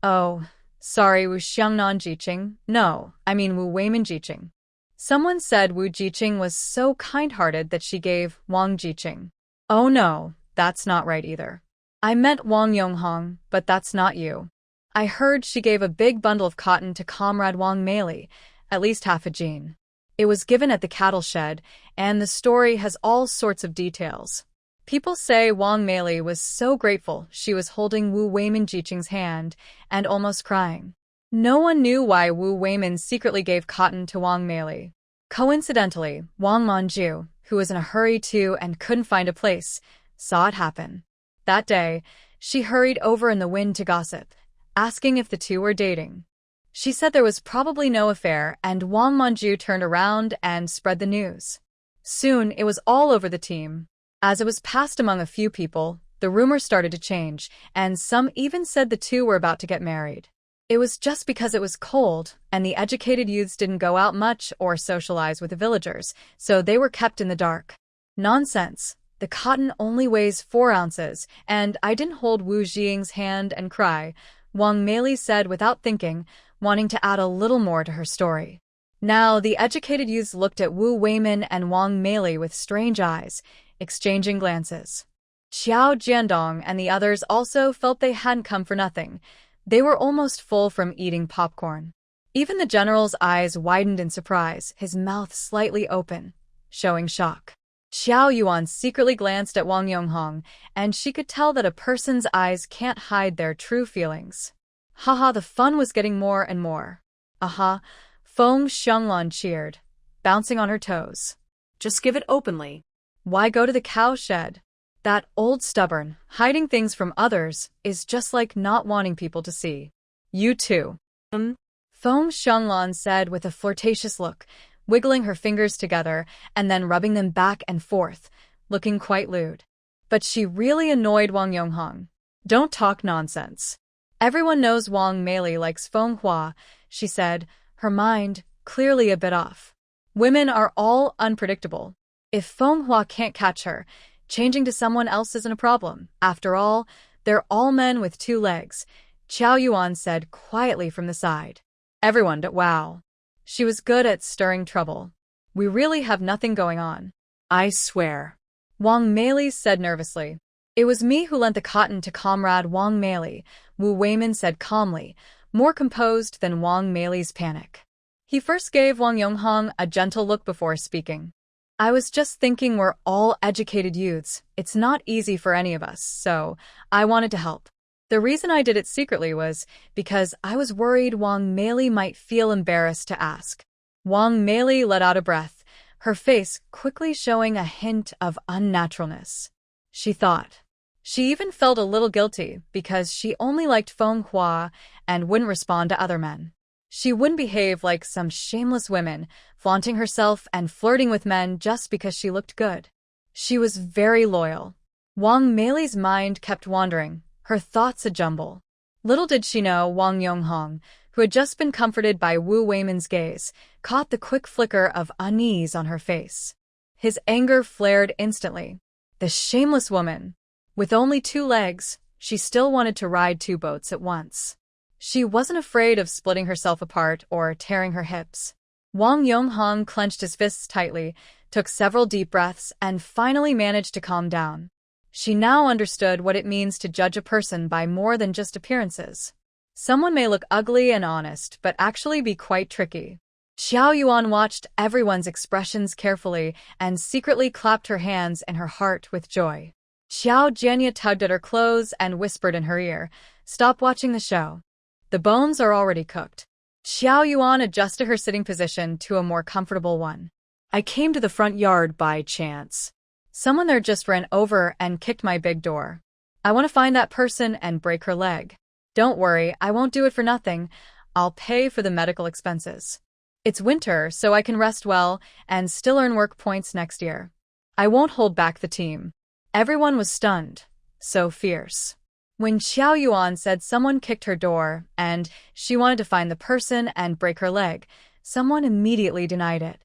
S1: Oh, sorry, Wu Xiangnan Jiqing. No, I mean Wu Weimin Jiqing. Someone said Wu Jiqing was so kind-hearted that she gave Wang Jiqing. Oh no, that's not right either. I meant Wang Yonghong, but that's not you. I heard she gave a big bundle of cotton to Comrade Wang Meili, at least half a jean. It was given at the cattle shed, and the story has all sorts of details. People say Wang Meili was so grateful she was holding Wu Weimin Jiqing's hand and almost crying. No one knew why Wu Weimin secretly gave cotton to Wang Meili. Coincidentally, Wang Manju, who was in a hurry too and couldn't find a place, saw it happen. That day, she hurried over in the wind to gossip, asking if the two were dating. She said there was probably no affair, and Wang Manju turned around and spread the news. Soon, it was all over the team. As it was passed among a few people, the rumor started to change, and some even said the two were about to get married. It was just because it was cold, and the educated youths didn't go out much or socialize with the villagers, so they were kept in the dark. Nonsense. The cotton only weighs 4 ounces, and I didn't hold Wu Jing's hand and cry, Wang Meili said without thinking, wanting to add a little more to her story. Now, the educated youths looked at Wu Weimin and Wang Meili with strange eyes, exchanging glances. Qiao Jiandong and the others also felt they hadn't come for nothing. They were almost full from eating popcorn. Even the general's eyes widened in surprise, his mouth slightly open, showing shock. Xiao Yuan secretly glanced at Wang Yonghong, and she could tell that a person's eyes can't hide their true feelings. Haha, the fun was getting more and more. Aha, Feng Xianglan cheered, bouncing on her toes.
S2: Just give it openly.
S1: Why go to the cow shed? That old stubborn, hiding things from others, is just like not wanting people to see. You too. Feng Xianglan said with a flirtatious look, wiggling her fingers together and then rubbing them back and forth, looking quite lewd. But she really annoyed Wang Yonghong. Don't talk nonsense. Everyone knows Wang Meili likes Feng Hua, she said, her mind clearly a bit off. Women are all unpredictable. If Feng Hua can't catch her, changing to someone else isn't a problem. After all, they're all men with 2 legs, Qiao Yuan said quietly from the side. Everyone but wow. She was good at stirring trouble. We really have nothing going on.
S2: I swear.
S1: Wang Meili said nervously. It was me who lent the cotton to comrade Wang Meili, Wu Weimin said calmly, more composed than Wang Meili's panic. He first gave Wang Yonghong a gentle look before speaking. I was just thinking we're all educated youths. It's not easy for any of us, so I wanted to help. The reason I did it secretly was because I was worried Wang Meili might feel embarrassed to ask. Wang Meili let out a breath, her face quickly showing a hint of unnaturalness. She thought. She even felt a little guilty because she only liked Feng Hua and wouldn't respond to other men. She wouldn't behave like some shameless women, flaunting herself and flirting with men just because she looked good. She was very loyal. Wang Meili's mind kept wandering, her thoughts a jumble. Little did she know Wang Yonghong, who had just been comforted by Wu Weimin's gaze, caught the quick flicker of unease on her face. His anger flared instantly. The shameless woman. With only 2 legs, she still wanted to ride 2 boats at once. She wasn't afraid of splitting herself apart or tearing her hips. Wang Yonghong clenched his fists tightly, took several deep breaths, and finally managed to calm down. She now understood what it means to judge a person by more than just appearances. Someone may look ugly and honest, but actually be quite tricky. Xiao Yuan watched everyone's expressions carefully and secretly clapped her hands in her heart with joy. Xiao Jianya tugged at her clothes and whispered in her ear, "Stop watching the show. The bones are already cooked." Xiao Yuan adjusted her sitting position to a more comfortable one.
S2: I came to the front yard by chance.
S1: Someone there just ran over and kicked my big door. I want to find that person and break her leg. Don't worry, I won't do it for nothing. I'll pay for the medical expenses. It's winter, so I can rest well and still earn work points next year. I won't hold back the team. Everyone was stunned. So fierce. When Xiao Yuan said someone kicked her door and she wanted to find the person and break her leg, someone immediately denied it.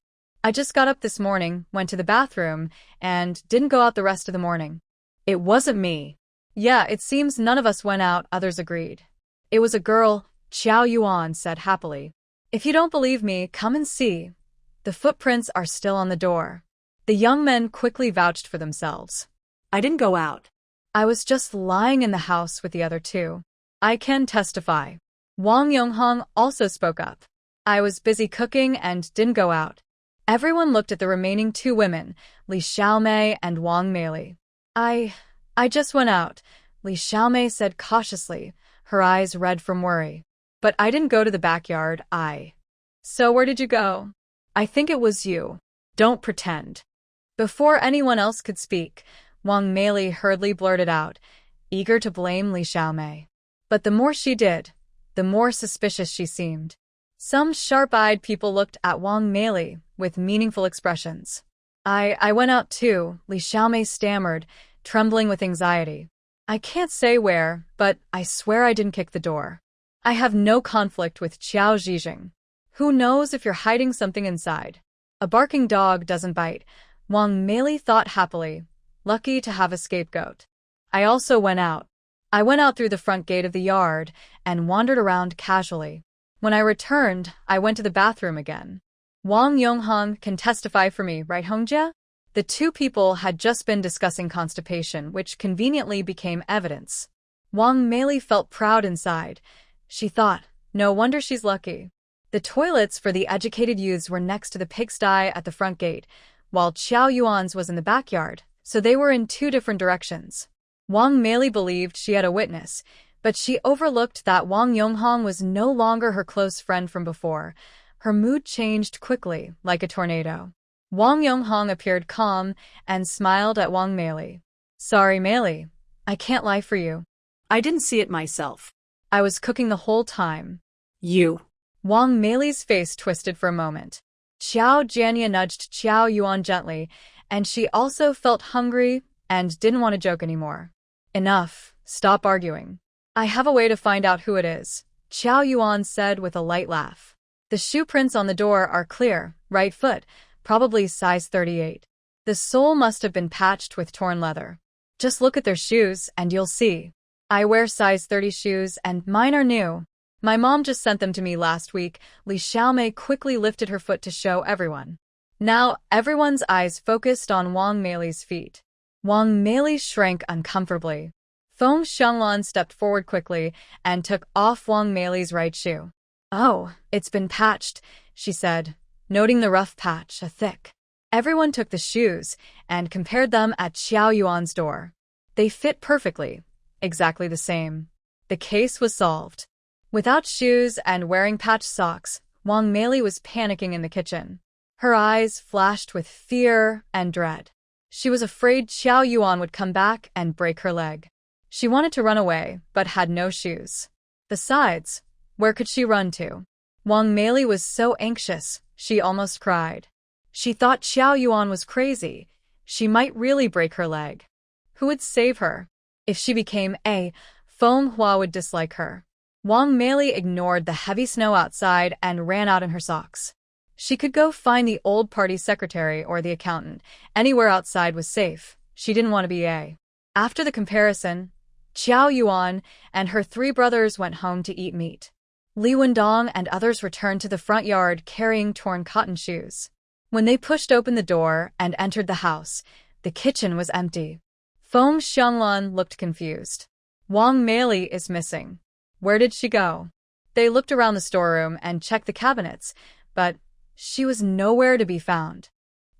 S1: I just got up this morning, went to the bathroom, and didn't go out the rest of the morning. It wasn't me. Yeah, it seems none of us went out, others agreed. It was a girl, Xiao Yuan said happily. If you don't believe me, come and see. The footprints are still on the door. The young men quickly vouched for themselves.
S2: I didn't go out.
S1: I was just lying in the house with the other 2. I can testify. Wang Yonghong also spoke up. I was busy cooking and didn't go out. Everyone looked at the remaining 2 women, Li Xiaomei and Wang Meili. I just went out, Li Xiaomei said cautiously, her eyes red from worry. But I didn't go to the backyard, So where did you go? I think it was you. Don't pretend. Before anyone else could speak, Wang Meili hurriedly blurted out, eager to blame Li Xiaomei. But the more she did, the more suspicious she seemed. Some sharp-eyed people looked at Wang Meili with meaningful expressions. I went out too, Li Xiaomei stammered, trembling with anxiety. I can't say where, but I swear I didn't kick the door. I have no conflict with Qiao Zhijing. Who knows if you're hiding something inside? A barking dog doesn't bite, Wang Mei thought happily. Lucky to have a scapegoat. I also went out. I went out through the front gate of the yard and wandered around casually. When I returned, I went to the bathroom again. Wang Yonghong can testify for me, right, Hongjia? The two people had just been discussing constipation, which conveniently became evidence. Wang Mei felt proud inside. She thought, no wonder she's lucky. The toilets for the educated youths were next to the pigsty at the front gate, while Qiao Yuan's was in the backyard, so they were in two different directions. Wang Mei believed she had a witness, but she overlooked that Wang Yonghong was no longer her close friend from before. Her mood changed quickly, like a tornado. Wang Yonghong appeared calm and smiled at Wang Mei. Sorry, Mei. I can't lie for you.
S2: I didn't see it myself.
S1: I was cooking the whole time.
S2: You.
S1: Wang Mei's face twisted for a moment. Qiao Jianya nudged Qiao Yuan gently, and she also felt hungry and didn't want to joke anymore. Enough. Stop arguing. I have a way to find out who it is, Qiao Yuan said with a light laugh. The shoe prints on the door are clear, right foot, probably size 38. The sole must have been patched with torn leather. Just look at their shoes and you'll see. I wear size 30 shoes and mine are new. My mom just sent them to me last week. Li Xiaomei quickly lifted her foot to show everyone. Now everyone's eyes focused on Wang Mei's feet. Wang Mei shrank uncomfortably. Feng Xianglan stepped forward quickly and took off Wang Mei's right shoe. Oh, it's been patched, she said, noting the rough patch, a thick. Everyone took the shoes and compared them at Qiao Yuan's door. They fit perfectly, exactly the same. The case was solved. Without shoes and wearing patched socks, Wang Mei was panicking in the kitchen. Her eyes flashed with fear and dread. She was afraid Qiao Yuan would come back and break her leg. She wanted to run away, but had no shoes. Besides, where could she run to? Wang Mei was so anxious, she almost cried. She thought Qiao Yuan was crazy. She might really break her leg. Who would save her? If she became a Feng Hua would dislike her. Wang Mei ignored the heavy snow outside and ran out in her socks. She could go find the old party secretary or the accountant. Anywhere outside was safe. She didn't want to be a. After the comparison, Qiao Yuan and her three brothers went home to eat meat. Li Wendong and others returned to the front yard carrying torn cotton shoes. When they pushed open the door and entered the house, the kitchen was empty. Feng Xianglan looked confused. Wang Mei is missing. Where did she go? They looked around the storeroom and checked the cabinets, but she was nowhere to be found.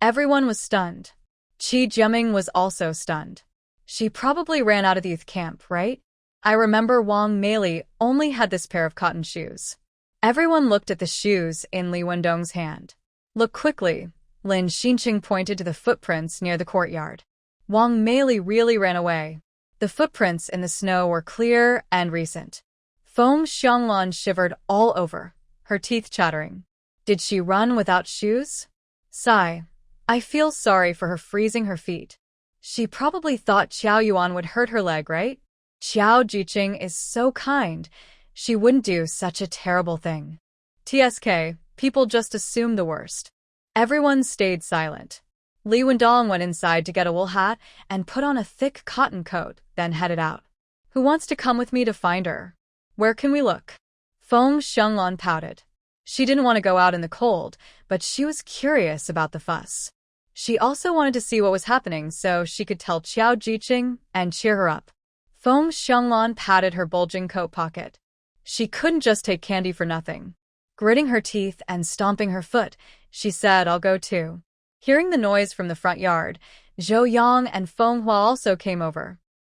S1: Everyone was stunned. Qi Jiaming was also stunned. She probably ran out of the youth camp, right? I remember Wang Mei only had this pair of cotton shoes. Everyone looked at the shoes in Li Wendong's hand. Look quickly, Lin Xinqing pointed to the footprints near the courtyard. Wang Mei really ran away. The footprints in the snow were clear and recent. Feng Xianglan shivered all over, her teeth chattering. Did she run without shoes? Sigh. I feel sorry for her freezing her feet. She probably thought Qiao Yuan would hurt her leg, right? Qiao Jiqing is so kind. She wouldn't do such a terrible thing. TSK, people just assume the worst. Everyone stayed silent. Li Wendong went inside to get a wool hat and put on a thick cotton coat, then headed out. Who wants to come with me to find her? Where can we look? Feng Xianglan pouted. She didn't want to go out in the cold, but she was curious about the fuss. She also wanted to see what was happening so she could tell Qiao Jiqing and cheer her up. Feng Xianglan patted her bulging coat pocket. She couldn't just take candy for nothing. Gritting her teeth and stomping her foot, she said, I'll go too. Hearing the noise from the front yard, Zhou Yang and Feng Hua also came over.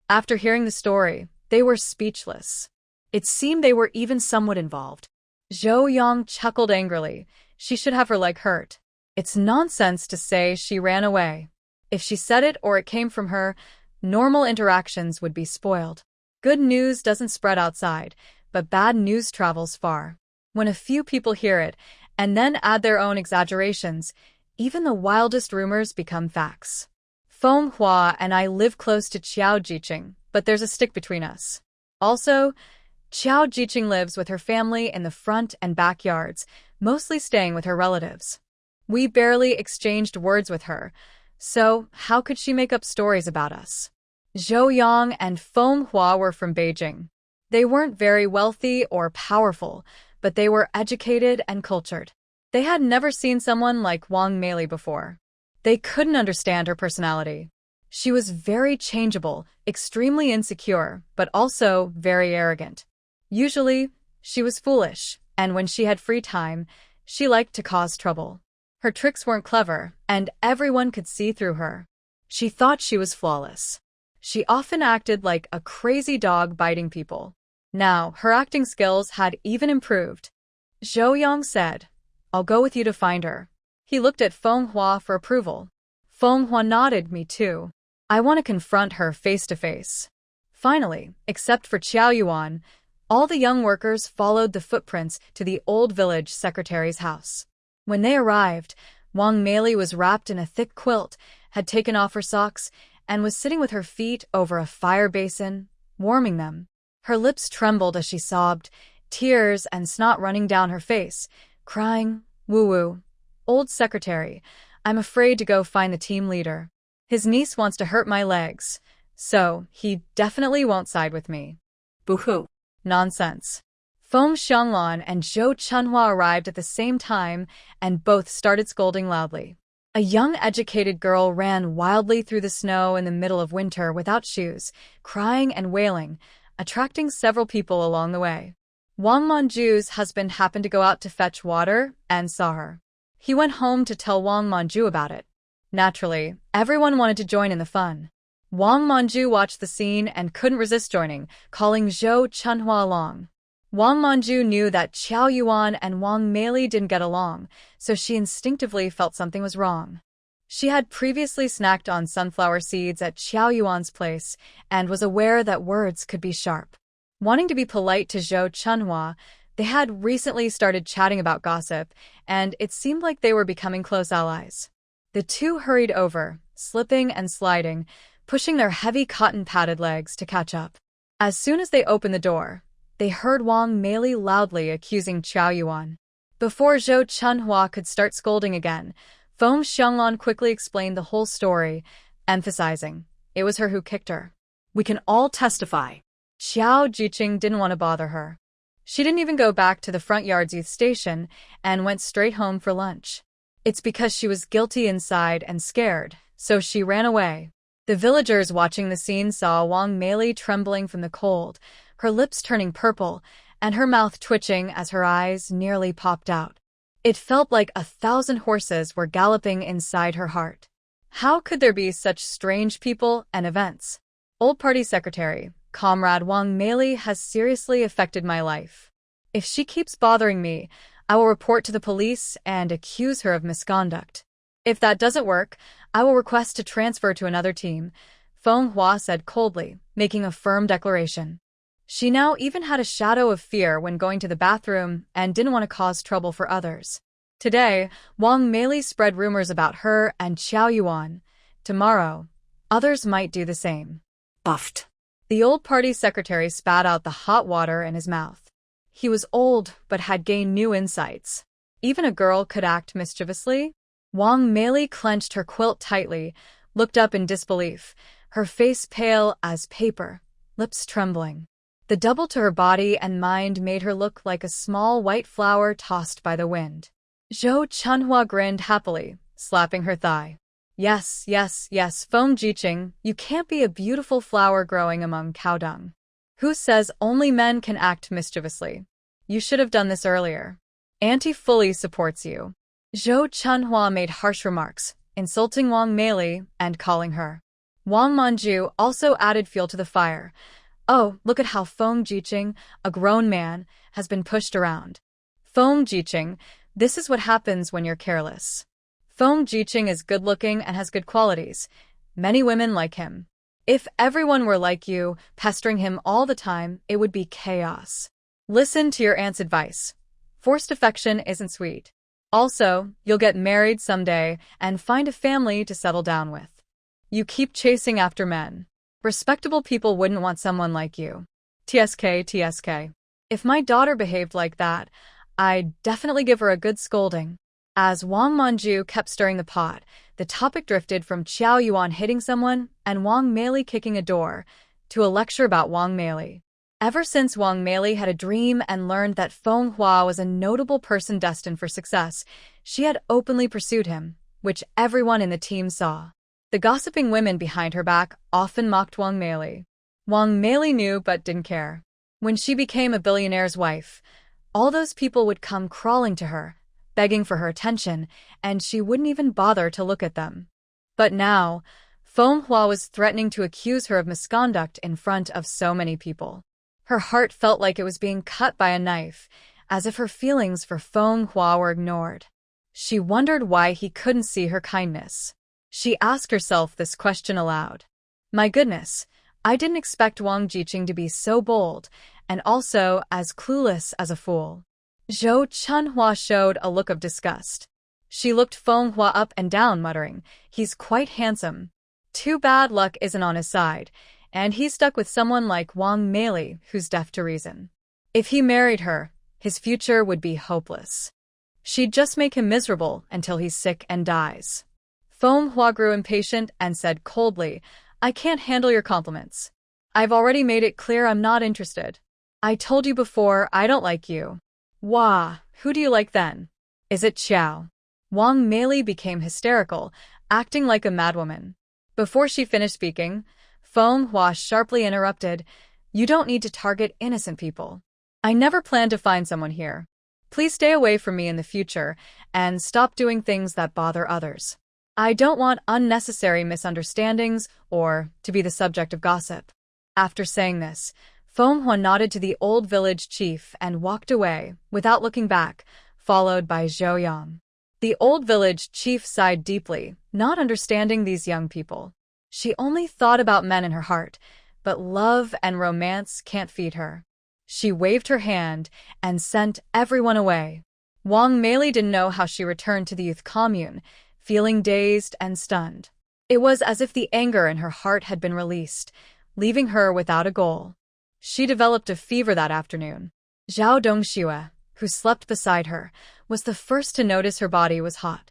S1: After hearing the story, they were speechless. It seemed they were even somewhat involved. Zhou Yang chuckled angrily. She should have her leg hurt. It's nonsense to say she ran away. If she said it or it came from her, normal interactions would be spoiled. Good news doesn't spread outside, but bad news travels far. When a few people hear it, and then add their own exaggerations, even the wildest rumors become facts. Feng Hua and I live close to Qiao Jiqing, but there's a stick between us. Also, Qiao Jiqing lives with her family in the front and backyards, mostly staying with her relatives. We barely exchanged words with her, So, how could she make up stories about us? Zhou Yang and Feng Hua were from Beijing. They weren't very wealthy or powerful, but they were educated and cultured. They had never seen someone like Wang Meili before. They couldn't understand her personality. She was very changeable, extremely insecure, but also very arrogant. Usually, she was foolish, and when she had free time, she liked to cause trouble. Her tricks weren't clever, and everyone could see through her. She thought she was flawless. She often acted like a crazy dog biting people. Now, her acting skills had even improved. Zhou Yang said, "I'll go with you to find her." He looked at Feng Hua for approval. Feng Hua nodded, "Me too. I want to confront her face to face." Finally, except for Qiao Yuan, all the young workers followed the footprints to the old village secretary's house. When they arrived, Wang Meili was wrapped in a thick quilt, had taken off her socks, and was sitting with her feet over a fire basin, warming them. Her lips trembled as she sobbed, tears and snot running down her face, crying, "Woo-woo. Old secretary, I'm afraid to go find the team leader. His niece wants to hurt my legs, so he definitely won't side with me."
S2: Boo-hoo.
S1: Nonsense. Feng Xianglan and Zhou Chunhua arrived at the same time and both started scolding loudly. A young educated girl ran wildly through the snow in the middle of winter without shoes, crying and wailing, attracting several people along the way. Wang Manju's husband happened to go out to fetch water and saw her. He went home to tell Wang Manju about it. Naturally, everyone wanted to join in the fun. Wang Manju watched the scene and couldn't resist joining, calling Zhou Chunhua along. Wang Manju knew that Qiao Yuan and Wang Meili didn't get along, so she instinctively felt something was wrong. She had previously snacked on sunflower seeds at Qiao Yuan's place and was aware that words could be sharp. Wanting to be polite to Zhou Chunhua, they had recently started chatting about gossip, and it seemed like they were becoming close allies. The two hurried over, slipping and sliding, pushing their heavy cotton-padded legs to catch up. As soon as they opened the door, they heard Wang Meili loudly accusing Qiao Yuan. Before Zhou Chunhua could start scolding again, Feng Xianglan quickly explained the whole story, emphasizing, "It was her who kicked her.
S2: We can all testify."
S1: Xiao Jiqing didn't want to bother her. She didn't even go back to the front yard's youth station and went straight home for lunch. It's because she was guilty inside and scared, so she ran away. The villagers watching the scene saw Wang Meili trembling from the cold, her lips turning purple, and her mouth twitching as her eyes nearly popped out. It felt like 1,000 horses were galloping inside her heart. How could there be such strange people and events? Old party secretary, Comrade Wang Meili has seriously affected my life. If she keeps bothering me, I will report to the police and accuse her of misconduct. If that doesn't work, I will request to transfer to another team, Feng Hua said coldly, making a firm declaration. She now even had a shadow of fear when going to the bathroom and didn't want to cause trouble for others. Today, Wang Meili spread rumors about her and Qiao Yuan. Tomorrow, others might do the same.
S2: Buffed.
S1: The old party secretary spat out the hot water in his mouth. He was old but had gained new insights. Even a girl could act mischievously? Wang Meili clenched her quilt tightly, looked up in disbelief, her face pale as paper, lips trembling. The double to her body and mind made her look like a small white flower tossed by the wind. Zhou Chunhua grinned happily, slapping her thigh. Yes, Feng Jiqing, you can't be a beautiful flower growing among cow dung. Who says only men can act mischievously? You should have done this earlier. Auntie fully supports you. Zhou Chunhua made harsh remarks, insulting Wang Meili and calling her. Wang Manju also added fuel to the fire. Oh, look at how Feng Jiqing, a grown man, has been pushed around. Feng Jiqing, this is what happens when you're careless. Feng Jiqing is good-looking and has good qualities. Many women like him. If everyone were like you, pestering him all the time, it would be chaos. Listen to your aunt's advice. Forced affection isn't sweet. Also, you'll get married someday and find a family to settle down with. You keep chasing after men. Respectable people wouldn't want someone like you. TSK. If my daughter behaved like that, I'd definitely give her a good scolding. As Wang Manju kept stirring the pot, the topic drifted from Qiao Yuan hitting someone and Wang Mei kicking a door to a lecture about Wang Mei. Ever since Wang Mei had a dream and learned that Feng Hua was a notable person destined for success, she had openly pursued him, which everyone in the team saw. The gossiping women behind her back often mocked Wang Mei. Wang Mei knew but didn't care. When she became a billionaire's wife, all those people would come crawling to her, begging for her attention, and she wouldn't even bother to look at them. But now, Feng Hua was threatening to accuse her of misconduct in front of so many people. Her heart felt like it was being cut by a knife, as if her feelings for Feng Hua were ignored. She wondered why he couldn't see her kindness. She asked herself this question aloud. My goodness, I didn't expect Wang Jiqing to be so bold, and also as clueless as a fool. Zhou Chunhua showed a look of disgust. She looked Feng Hua up and down, muttering, he's quite handsome. Too bad luck isn't on his side, and he's stuck with someone like Wang Mei, who's deaf to reason. If he married her, his future would be hopeless. She'd just make him miserable until he's sick and dies. Feng Hua grew impatient and said coldly, I can't handle your compliments. I've already made it clear I'm not interested. I told you before I don't like you. Wah, who do you like then? Is it Qiao? Wang Mei became hysterical, acting like a madwoman. Before she finished speaking, Feng Hua sharply interrupted, You don't need to target innocent people. I never plan to find someone here. Please stay away from me in the future and stop doing things that bother others. I don't want unnecessary misunderstandings or to be the subject of gossip. After saying this, Feng Hua nodded to the old village chief and walked away without looking back, followed by Zhou Yang. The old village chief sighed deeply, not understanding these young people. She only thought about men in her heart, but love and romance can't feed her. She waved her hand and sent everyone away. Wang Mei didn't know how she returned to the youth commune, feeling dazed and stunned. It was as if the anger in her heart had been released, leaving her without a goal. She developed a fever that afternoon. Zhao Dongxue, who slept beside her, was the first to notice her body was hot.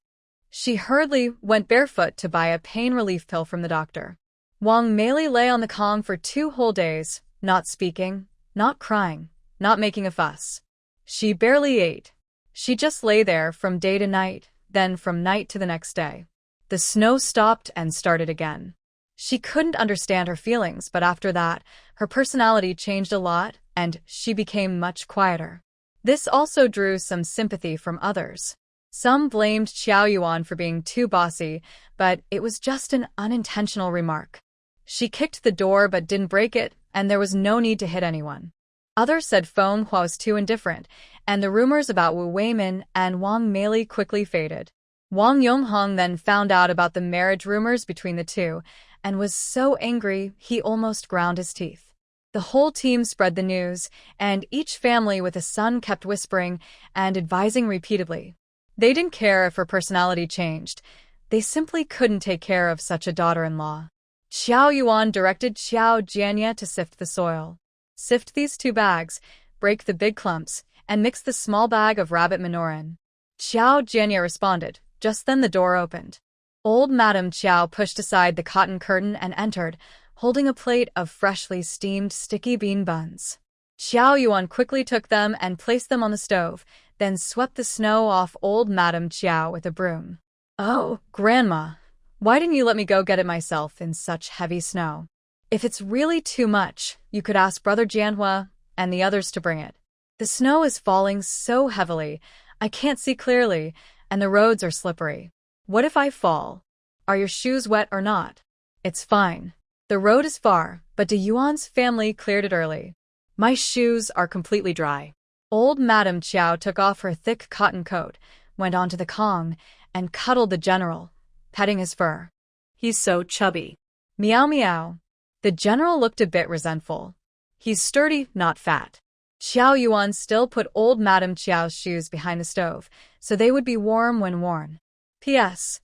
S1: She hurriedly went barefoot to buy a pain relief pill from the doctor. Wang Mei lay on the Kong for 2 whole days, not speaking, not crying, not making a fuss. She barely ate. She just lay there from day to night, then from night to the next day. The snow stopped and started again. She couldn't understand her feelings, but after that, her personality changed a lot, and she became much quieter. This also drew some sympathy from others. Some blamed Qiao Yuan for being too bossy, but it was just an unintentional remark. She kicked the door but didn't break it, and there was no need to hit anyone. Others said Feng Hua was too indifferent, and the rumors about Wu Weimin and Wang Mei quickly faded. Wang Yonghong then found out about the marriage rumors between the two, and was so angry he almost ground his teeth. The whole team spread the news, and each family with a son kept whispering and advising repeatedly. They didn't care if her personality changed. They simply couldn't take care of such a daughter-in-law. Qiao Yuan directed Qiao Jianye to sift the soil. Sift these 2 bags, break the big clumps, and mix the small bag of rabbit manure in. Qiao Jianye responded. Just then the door opened. Old Madame Qiao pushed aside the cotton curtain and entered, holding a plate of freshly steamed sticky bean buns. Qiao Yuan quickly took them and placed them on the stove, then swept the snow off old Madame Qiao with a broom. Oh, Grandma, why didn't you let me go get it myself in such heavy snow? If it's really too much, you could ask Brother Jianhua and the others to bring it. The snow is falling so heavily, I can't see clearly, and the roads are slippery. What if I fall? Are your shoes wet or not? It's fine. The road is far, but De Yuan's family cleared it early. My shoes are completely dry. Old Madame Qiao took off her thick cotton coat, went onto the Kong, and cuddled the general, petting his fur. He's so chubby. Meow meow. The general looked a bit resentful. He's sturdy, not fat. Qiao Yuan still put old Madame Qiao's shoes behind the stove, so they would be warm when worn. P.S.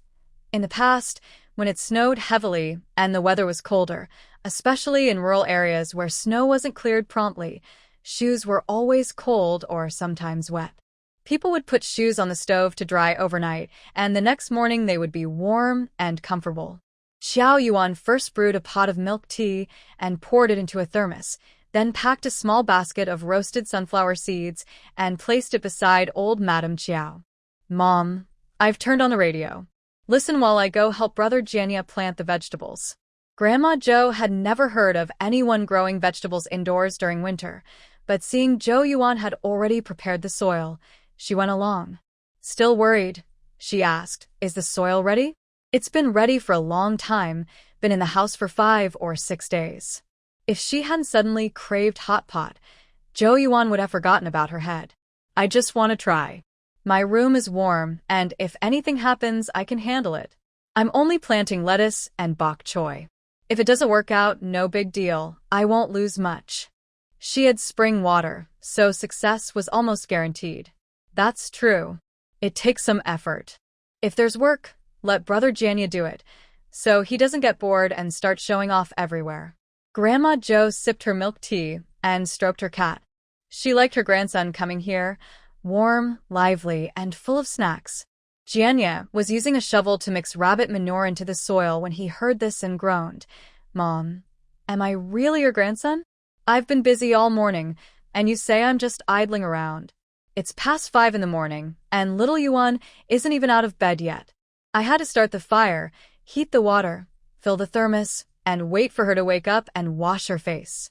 S1: In the past, when it snowed heavily and the weather was colder, especially in rural areas where snow wasn't cleared promptly, shoes were always cold or sometimes wet. People would put shoes on the stove to dry overnight, and the next morning they would be warm and comfortable. Xiao Yuan first brewed a pot of milk tea and poured it into a thermos, then packed a small basket of roasted sunflower seeds and placed it beside old Madame Qiao. Mom, I've turned on the radio. Listen while I go help Brother Jianya plant the vegetables. Grandma Zhou had never heard of anyone growing vegetables indoors during winter, but seeing Zhou Yuan had already prepared the soil, she went along. Still worried? She asked, is the soil ready? It's been ready for a long time, been in the house for 5 or 6 days. If she hadn't suddenly craved hot pot, Zhou Yuan would have forgotten about her head. I just want to try. My room is warm, and if anything happens, I can handle it. I'm only planting lettuce and bok choy. If it doesn't work out, no big deal. I won't lose much. She had spring water, so success was almost guaranteed. That's true. It takes some effort. If there's work, let Brother Jianya do it, so he doesn't get bored and start showing off everywhere. Grandma Zhou sipped her milk tea and stroked her cat. She liked her grandson coming here, warm, lively, and full of snacks. Jianya was using a shovel to mix rabbit manure into the soil when he heard this and groaned. Mom, am I really your grandson? I've been busy all morning, and you say I'm just idling around. It's past 5 in the morning, and little Yuan isn't even out of bed yet. I had to start the fire, heat the water, fill the thermos, and wait for her to wake up and wash her face.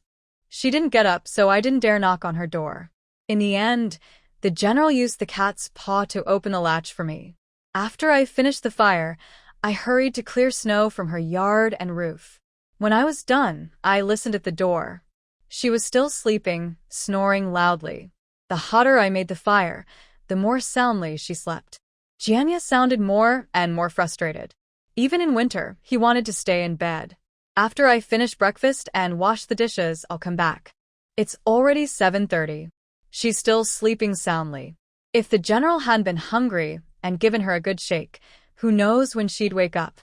S1: She didn't get up, so I didn't dare knock on her door. In the end, the general used the cat's paw to open the latch for me. After I finished the fire, I hurried to clear snow from her yard and roof. When I was done, I listened at the door. She was still sleeping, snoring loudly. The hotter I made the fire, the more soundly she slept. Jianya sounded more and more frustrated. Even in winter, he wanted to stay in bed. After I finish breakfast and wash the dishes, I'll come back. It's already 7:30. She's still sleeping soundly. If the general hadn't been hungry and given her a good shake, who knows when she'd wake up.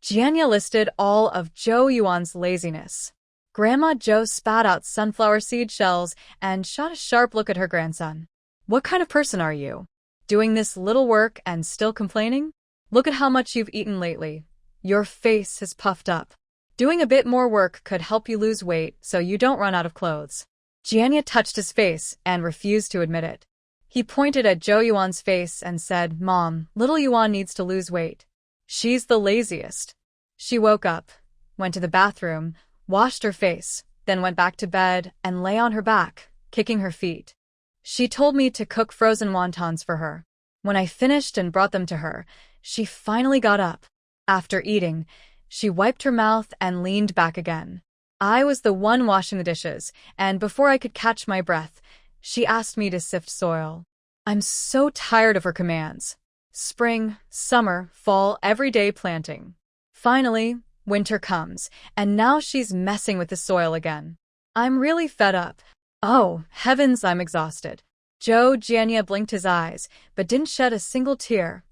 S1: Jianya listed all of Zhou Yuan's laziness. Grandma Zhou spat out sunflower seed shells and shot a sharp look at her grandson. What kind of person are you? Doing this little work and still complaining? Look at how much you've eaten lately. Your face is puffed up. Doing a bit more work could help you lose weight so you don't run out of clothes. Jianya touched his face and refused to admit it. He pointed at Zhou Yuan's face and said, Mom, little Yuan needs to lose weight. She's the laziest. She woke up, went to the bathroom, washed her face, then went back to bed and lay on her back, kicking her feet. She told me to cook frozen wontons for her. When I finished and brought them to her, she finally got up. After eating, she wiped her mouth and leaned back again. I was the one washing the dishes, and before I could catch my breath, she asked me to sift soil. I'm so tired of her commands. Spring, summer, fall, everyday planting. Finally, winter comes, and now she's messing with the soil again. I'm really fed up. Oh, heavens, I'm exhausted. Zhou Jianya blinked his eyes, but didn't shed a single tear,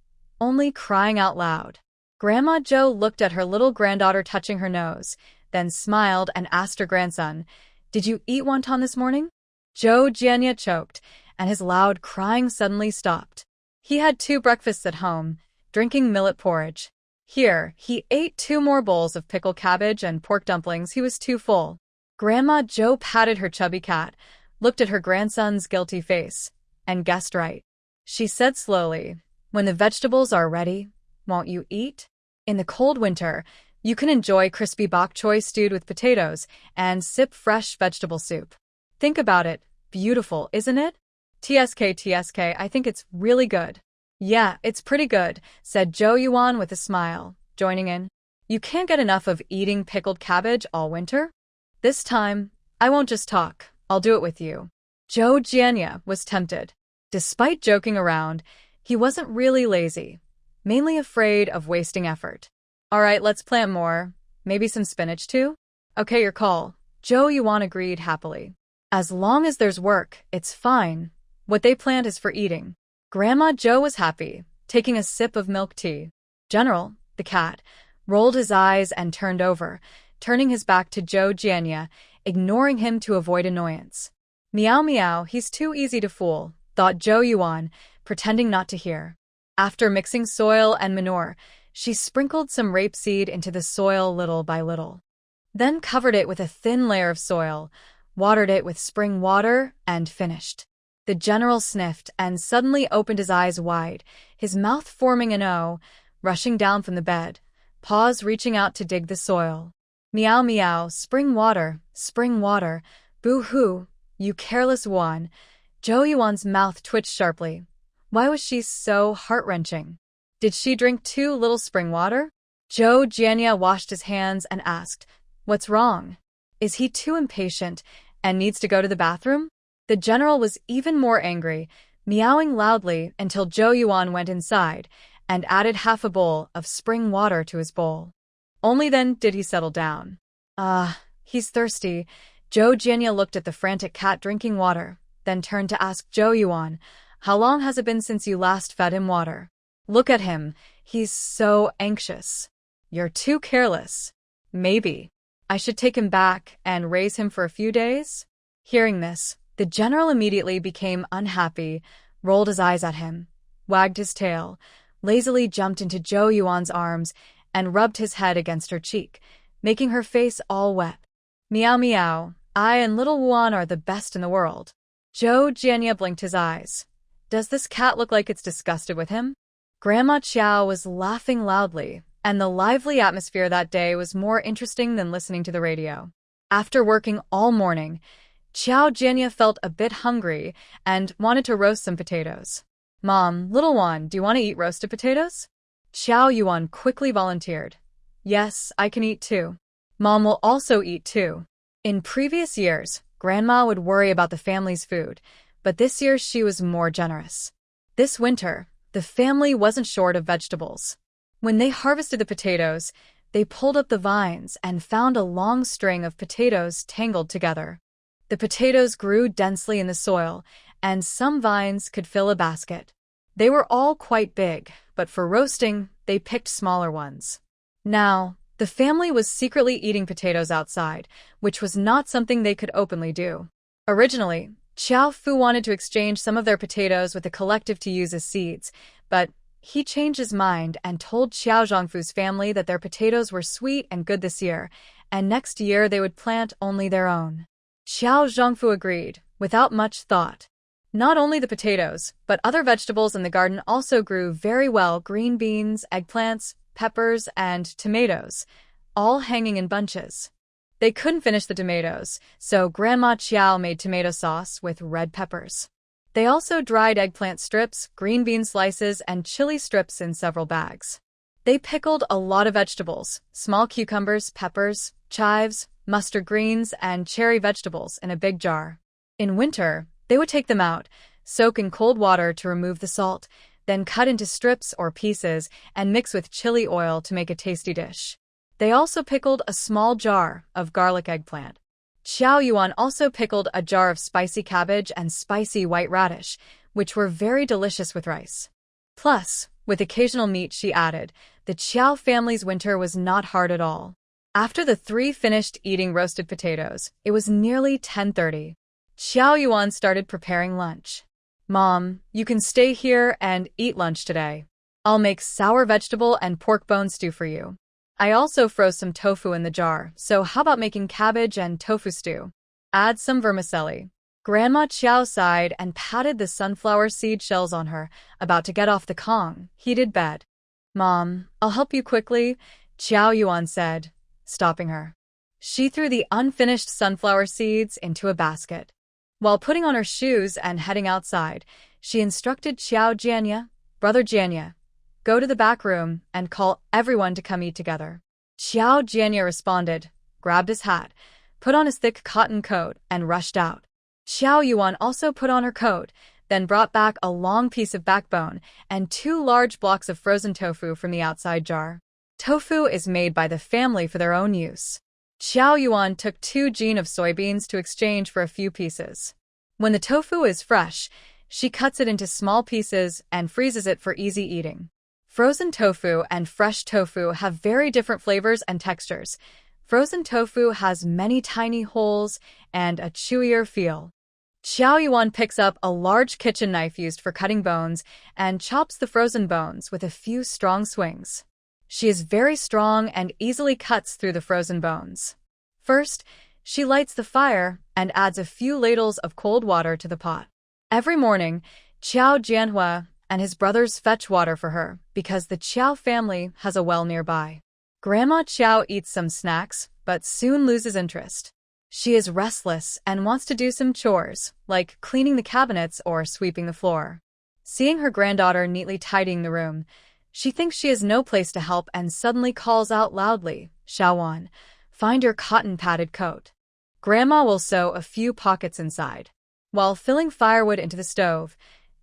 S1: only crying out loud. Grandma Zhou looked at her little granddaughter touching her nose, then smiled and asked her grandson, Did you eat wonton this morning? Zhou Jianya choked, and his loud crying suddenly stopped. He had 2 breakfasts at home, drinking millet porridge. Here, he ate 2 more bowls of pickled cabbage and pork dumplings. He was too full. Grandma Zhou patted her chubby cat, looked at her grandson's guilty face, and guessed right. She said slowly, When the vegetables are ready, won't you eat? In the cold winter, you can enjoy crispy bok choy stewed with potatoes and sip fresh vegetable soup. Think about it. Beautiful, isn't it? TSK, I think it's really good. Yeah, it's pretty good, said Zhou Yuan with a smile, joining in. You can't get enough of eating pickled cabbage all winter? This time, I won't just talk, I'll do it with you. Zhou Jianya was tempted. Despite joking around, he wasn't really lazy, mainly afraid of wasting effort. All right, let's plant more. Maybe some spinach too? Okay, your call. Zhou Yuan agreed happily. As long as there's work, it's fine. What they plant is for eating. Grandma Zhou was happy, taking a sip of milk tea. General, the cat, rolled his eyes and turned over, turning his back to Zhou Jianya, ignoring him to avoid annoyance. Meow meow, he's too easy to fool, thought Zhou Yuan, pretending not to hear. After mixing soil and manure, she sprinkled some rapeseed into the soil little by little. Then covered it with a thin layer of soil, watered it with spring water, and finished. The general sniffed and suddenly opened his eyes wide, his mouth forming an O, rushing down from the bed, paws reaching out to dig the soil. Meow meow, spring water, boo-hoo, you careless one. Zhou Yuan's mouth twitched sharply. Why was she so heart-wrenching? Did she drink too little spring water? Zhou Jianya washed his hands and asked, "What's wrong? Is he too impatient and needs to go to the bathroom?" The general was even more angry, meowing loudly until Zhou Yuan went inside and added half a bowl of spring water to his bowl. Only then did he settle down. He's thirsty. Zhou Jianya looked at the frantic cat drinking water, then turned to ask Zhou Yuan, "How long has it been since you last fed him water? Look at him. He's so anxious." "You're too careless." "Maybe I should take him back and raise him for a few days?" Hearing this, the general immediately became unhappy, rolled his eyes at him, wagged his tail, lazily jumped into Zhou Yuan's arms, and rubbed his head against her cheek, making her face all wet. "Meow meow, I and little Yuan are the best in the world." Zhou Jianya blinked his eyes. Does this cat look like it's disgusted with him? Grandma Qiao was laughing loudly, and the lively atmosphere that day was more interesting than listening to the radio. After working all morning, Qiao Jianya felt a bit hungry and wanted to roast some potatoes. "Mom, little one, do you want to eat roasted potatoes?" Qiao Yuan quickly volunteered. "Yes, I can eat too. Mom will also eat too." In previous years, Grandma would worry about the family's food, but this year she was more generous. This winter, the family wasn't short of vegetables. When they harvested the potatoes, they pulled up the vines and found a long string of potatoes tangled together. The potatoes grew densely in the soil, and some vines could fill a basket. They were all quite big, but for roasting, they picked smaller ones. Now, the family was secretly eating potatoes outside, which was not something they could openly do. Originally, Qiao Fu wanted to exchange some of their potatoes with the collective to use as seeds, but he changed his mind and told Qiao Zhongfu's family that their potatoes were sweet and good this year, and next year they would plant only their own. Qiao Zhongfu agreed, without much thought. Not only the potatoes, but other vegetables in the garden also grew very well: green beans, eggplants, peppers, and tomatoes, all hanging in bunches. They couldn't finish the tomatoes, so Grandma Qiao made tomato sauce with red peppers. They also dried eggplant strips, green bean slices, and chili strips in several bags. They pickled a lot of vegetables: small cucumbers, peppers, chives, mustard greens, and cherry vegetables in a big jar. In winter, they would take them out, soak in cold water to remove the salt, then cut into strips or pieces and mix with chili oil to make a tasty dish. They also pickled a small jar of garlic eggplant. Qiao Yuan also pickled a jar of spicy cabbage and spicy white radish, which were very delicious with rice. Plus, with occasional meat she added, the Qiao family's winter was not hard at all. After the three finished eating roasted potatoes, it was nearly 10:30. Qiao Yuan started preparing lunch. "Mom, you can stay here and eat lunch today. I'll make sour vegetable and pork bone stew for you. I also froze some tofu in the jar, so how about making cabbage and tofu stew? Add some vermicelli." Grandma Qiao sighed and patted the sunflower seed shells on her, about to get off the heated bed. "Mom, I'll help you quickly," Qiao Yuan said, stopping her. She threw the unfinished sunflower seeds into a basket. While putting on her shoes and heading outside, she instructed Qiao Jianya, "Brother Jianya, go to the back room and call everyone to come eat together." Qiao Jianya responded, grabbed his hat, put on his thick cotton coat, and rushed out. Qiao Yuan also put on her coat, then brought back a long piece of backbone and 2 large blocks of frozen tofu from the outside jar. Tofu is made by the family for their own use. Qiao Yuan took 2 jean of soybeans to exchange for a few pieces. When the tofu is fresh, she cuts it into small pieces and freezes it for easy eating. Frozen tofu and fresh tofu have very different flavors and textures. Frozen tofu has many tiny holes and a chewier feel. Xiao Yuan picks up a large kitchen knife used for cutting bones and chops the frozen bones with a few strong swings. She is very strong and easily cuts through the frozen bones. First, she lights the fire and adds a few ladles of cold water to the pot. Every morning, Qiao Jianhua and his brothers fetch water for her because the Qiao family has a well nearby. Grandma Qiao eats some snacks, but soon loses interest. She is restless and wants to do some chores, like cleaning the cabinets or sweeping the floor. Seeing her granddaughter neatly tidying the room, she thinks she has no place to help and suddenly calls out loudly, "Xiaowan, find your cotton-padded coat." Grandma will sew a few pockets inside. While filling firewood into the stove,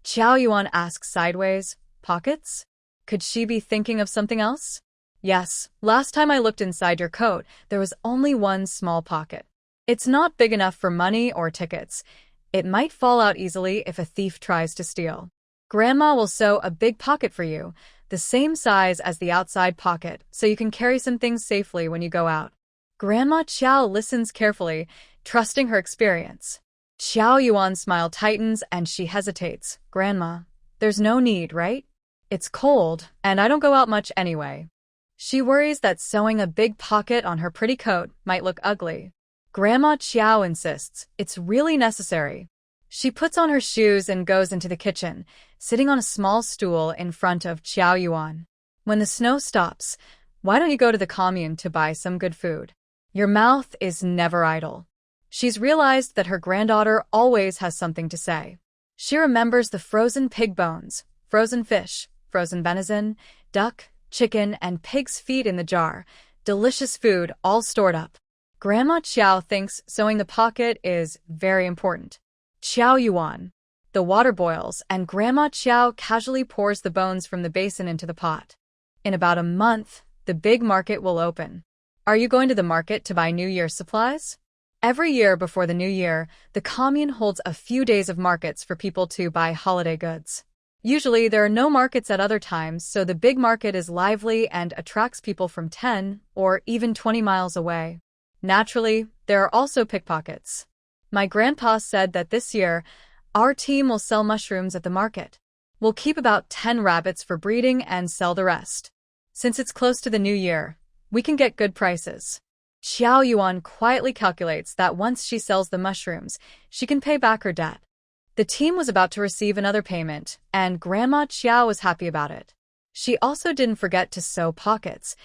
S1: Qiao Yuan asks sideways, "Pockets? Could she be thinking of something else?" "Yes, last time I looked inside your coat, there was only one small pocket. It's not big enough for money or tickets. It might fall out easily if a thief tries to steal. Grandma will sew a big pocket for you, the same size as the outside pocket, so you can carry some things safely when you go out." Grandma Qiao listens carefully, trusting her experience. Qiao Yuan's smile tightens and she hesitates. "Grandma, there's no need, right? It's cold, and I don't go out much anyway." She worries that sewing a big pocket on her pretty coat might look ugly. Grandma Qiao insists it's really necessary. She puts on her shoes and goes into the kitchen, sitting on a small stool in front of Qiao Yuan. "When the snow stops, why don't you go to the commune to buy some good food? Your mouth is never idle." She's realized that her granddaughter always has something to say. She remembers the frozen pig bones, frozen fish, frozen venison, duck, chicken, and pig's feet in the jar. Delicious food all stored up. Grandma Qiao thinks sewing the pocket is very important. Qiao Yuan. The water boils, and Grandma Qiao casually pours the bones from the basin into the pot. In about a month, the big market will open. Are you going to the market to buy New Year's supplies? Every year before the New Year, the commune holds a few days of markets for people to buy holiday goods. Usually, there are no markets at other times, so the big market is lively and attracts people from 10 or even 20 miles away. Naturally, there are also pickpockets. My grandpa said that this year, our team will sell mushrooms at the market. We'll keep about 10 rabbits for breeding and sell the rest. Since it's close to the new year, we can get good prices. Qiao Yuan quietly calculates that once she sells the mushrooms, she can pay back her debt. The team was about to receive another payment, and Grandma Qiao was happy about it. She also didn't forget to sew pockets.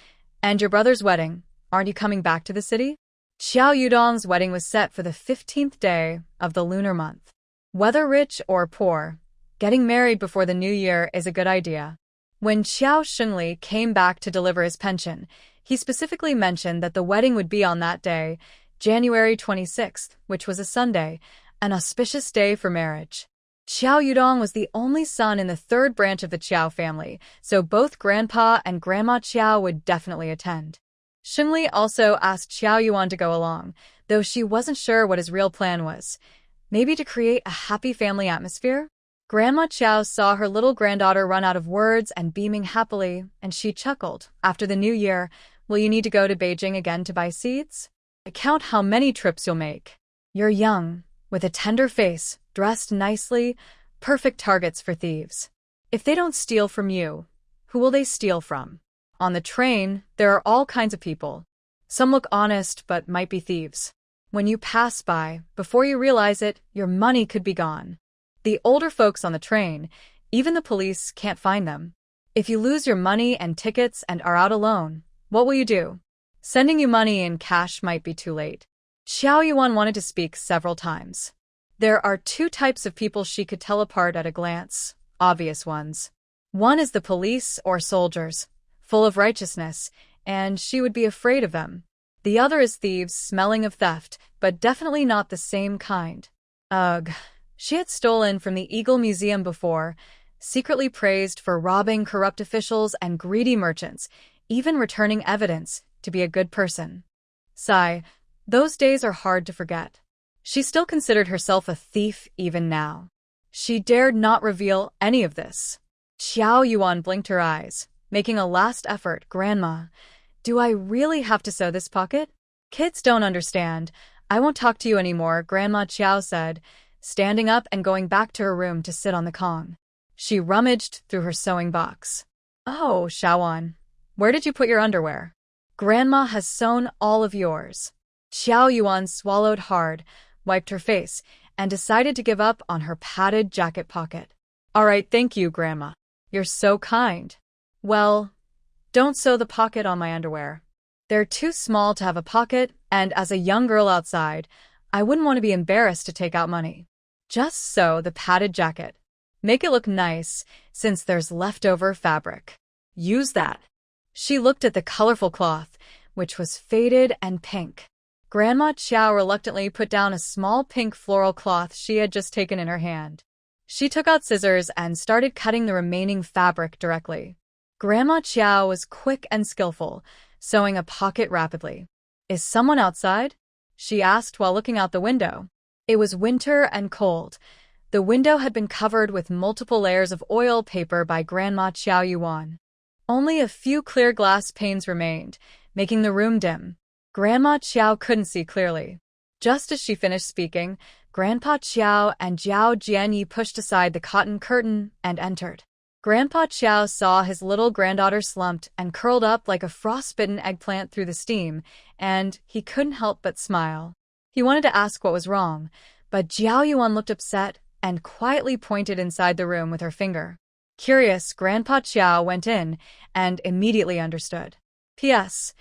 S1: "And your brother's wedding, aren't you coming back to the city?" Qiao Yudong's wedding was set for the 15th day of the lunar month. Whether rich or poor, getting married before the new year is a good idea. When Qiao Shengli came back to deliver his pension, he specifically mentioned that the wedding would be on that day, January 26th, which was a Sunday, an auspicious day for marriage. Qiao Yudong was the only son in the third branch of the Qiao family, so both Grandpa and Grandma Qiao would definitely attend. Shengli also asked Qiao Yuan to go along, though she wasn't sure what his real plan was. Maybe to create a happy family atmosphere? Grandma Qiao saw her little granddaughter run out of words and beaming happily, and she chuckled. "After the new year, will you need to go to Beijing again to buy seeds? Count how many trips you'll make. You're young, with a tender face, dressed nicely, perfect targets for thieves. If they don't steal from you, who will they steal from? On the train, there are all kinds of people. Some look honest but might be thieves. When you pass by, before you realize it, your money could be gone. The older folks on the train, even the police can't find them. If you lose your money and tickets and are out alone, what will you do? Sending you money in cash might be too late." Qiao Yuan wanted to speak several times. There are two types of people she could tell apart at a glance, obvious ones. One is the police or soldiers, full of righteousness, and she would be afraid of them. The other is thieves smelling of theft, but definitely not the same kind. Ugh. She had stolen from the Eagle Museum before, secretly praised for robbing corrupt officials and greedy merchants, even returning evidence to be a good person. Sigh, those days are hard to forget. She still considered herself a thief even now. She dared not reveal any of this. Qiao Yuan blinked her eyes, making a last effort. "Grandma, do I really have to sew this pocket? Kids don't understand. I won't talk to you anymore," Grandma Qiao said, standing up and going back to her room to sit on the Kong. She rummaged through her sewing box. "Oh, Xiaowan, where did you put your underwear? Grandma has sewn all of yours." Xiao Yuan swallowed hard, wiped her face, and decided to give up on her padded jacket pocket. "All right, thank you, Grandma. You're so kind." "Well, don't sew the pocket on my underwear. They're too small to have a pocket, and as a young girl outside, I wouldn't want to be embarrassed to take out money. Just sew the padded jacket. Make it look nice, since there's leftover fabric. Use that." She looked at the colorful cloth, which was faded and pink. Grandma Qiao reluctantly put down a small pink floral cloth she had just taken in her hand. She took out scissors and started cutting the remaining fabric directly. Grandma Qiao was quick and skillful, sewing a pocket rapidly. "Is someone outside?" she asked while looking out the window. It was winter and cold. The window had been covered with multiple layers of oil paper by Grandma Qiao Yuan. Only a few clear glass panes remained, making the room dim. Grandma Qiao couldn't see clearly. Just as she finished speaking, Grandpa Qiao and Jiao Jianyi pushed aside the cotton curtain and entered. Grandpa Qiao saw his little granddaughter slumped and curled up like a frostbitten eggplant through the steam, and he couldn't help but smile. He wanted to ask what was wrong, but Jiao Yuan looked upset and quietly pointed inside the room with her finger. Curious, Grandpa Qiao went in and immediately understood. P.S.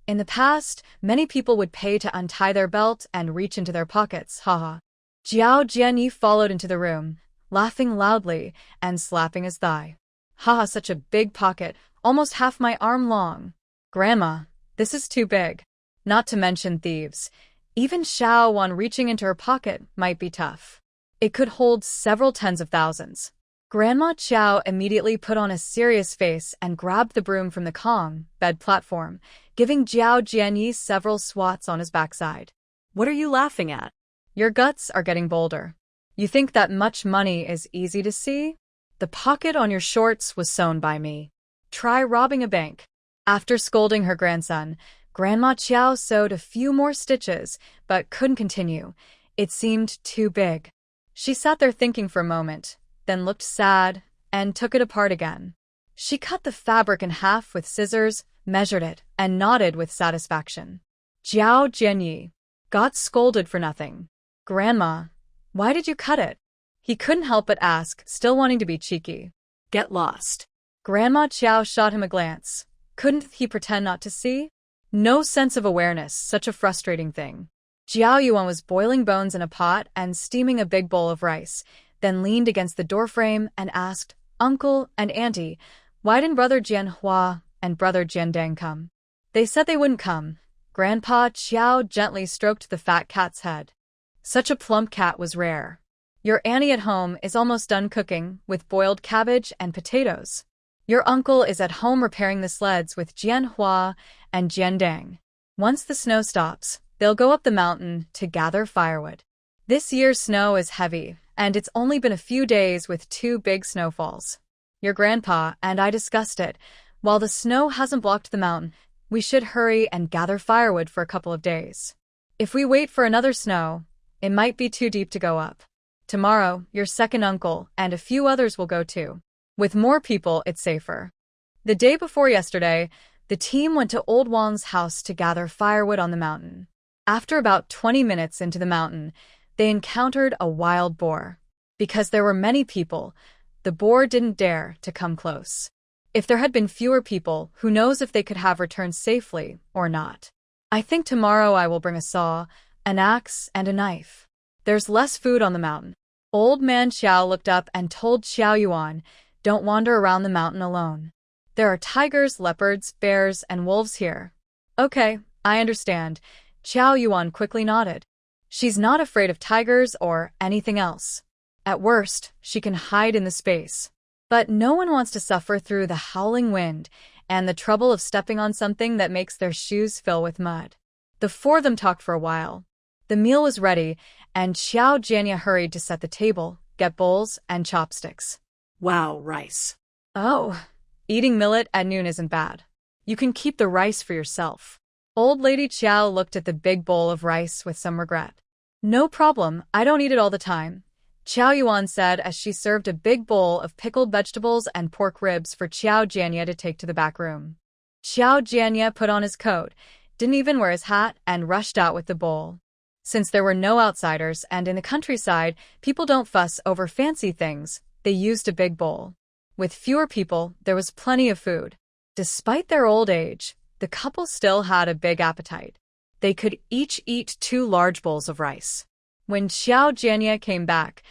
S1: In the past, many people would pay to untie their belt and reach into their pockets, haha. Jiao Jianyi followed into the room, laughing loudly and slapping his thigh. "Haha, such a big pocket, almost half my arm long. Grandma, this is too big. Not to mention thieves. Even Xiaowan reaching into her pocket might be tough. It could hold several tens of thousands." Grandma Qiao immediately put on a serious face and grabbed the broom from the Kong bed platform, giving Jiao Jianyi several swats on his backside.
S2: "What are you laughing at?"
S1: "Your guts are getting bolder. You think that much money is easy to see? The pocket on your shorts was sewn by me. Try robbing a bank." After scolding her grandson, Grandma Qiao sewed a few more stitches, but couldn't continue. It seemed too big. She sat there thinking for a moment, then looked sad, and took it apart again. She cut the fabric in half with scissors, measured it, and nodded with satisfaction. Jiao Jianyi got scolded for nothing. "Grandma, why did you cut it?" He couldn't help but ask, still wanting to be cheeky.
S2: "Get lost."
S1: Grandma Qiao shot him a glance. Couldn't he pretend not to see? No sense of awareness, such a frustrating thing. Jiao Yuan was boiling bones in a pot and steaming a big bowl of rice, then leaned against the doorframe and asked, "Uncle and Auntie, why didn't Brother Jianhua and Brother Jiandang come?" "They said they wouldn't come." Grandpa Qiao gently stroked the fat cat's head. Such a plump cat was rare. "Your Annie at home is almost done cooking with boiled cabbage and potatoes. Your uncle is at home repairing the sleds with Jianhua and Jiandang. Once the snow stops, they'll go up the mountain to gather firewood. This year's snow is heavy, and it's only been a few days with 2 big snowfalls. Your grandpa and I discussed it. While the snow hasn't blocked the mountain, we should hurry and gather firewood for a couple of days. If we wait for another snow, it might be too deep to go up. Tomorrow, your second uncle and a few others will go too. With more people, it's safer." The day before yesterday, the team went to Old Wang's house to gather firewood on the mountain. After about 20 minutes into the mountain, they encountered a wild boar. Because there were many people, the boar didn't dare to come close. If there had been fewer people, who knows if they could have returned safely or not. "I think tomorrow I will bring a saw, an axe, and a knife. There's less food on the mountain." Old man Xiao looked up and told Xiao Yuan, "Don't wander around the mountain alone. There are tigers, leopards, bears, and wolves here." "Okay, I understand." Xiao Yuan quickly nodded. She's not afraid of tigers or anything else. At worst, she can hide in the space. But no one wants to suffer through the howling wind and the trouble of stepping on something that makes their shoes fill with mud. The 4 of them talked for a while. The meal was ready, and Xiao Jianya hurried to set the table, get bowls, and chopsticks.
S2: "Wow, rice."
S1: "Oh, eating millet at noon isn't bad. You can keep the rice for yourself." Old Lady Qiao looked at the big bowl of rice with some regret. "No problem, I don't eat it all the time. Qiao Yuan said as she served a big bowl of pickled vegetables and pork ribs for Qiao Jianye to take to the back room. Qiao Jianye put on his coat, didn't even wear his hat, and rushed out with the bowl. Since there were no outsiders and in the countryside, people don't fuss over fancy things, they used a big bowl. With fewer people, there was plenty of food. Despite their old age, the couple still had a big appetite. They could each eat 2 large bowls of rice. When Qiao Jianye came back,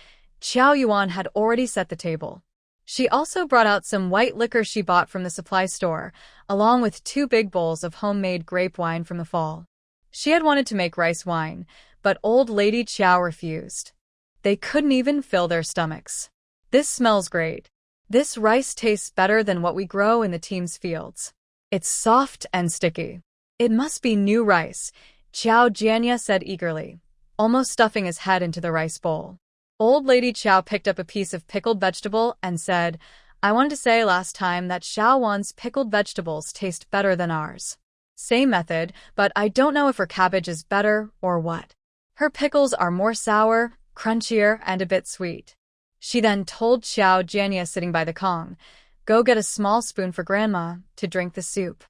S1: Qiao Yuan had already set the table. She also brought out some white liquor she bought from the supply store, along with 2 big bowls of homemade grape wine from the fall. She had wanted to make rice wine, but old lady Qiao refused. They couldn't even fill their stomachs. This smells great. This rice tastes better than what we grow in the team's fields. It's soft and sticky. It must be new rice, Qiao Jianye said eagerly, almost stuffing his head into the rice bowl. Old lady Qiao picked up a piece of pickled vegetable and said, I wanted to say last time that Xiao Wan's pickled vegetables taste better than ours. Same method, but I don't know if her cabbage is better or what. Her pickles are more sour, crunchier, and a bit sweet. She then told Qiao Jianye sitting by the Kong, go get a small spoon for Grandma to drink the soup.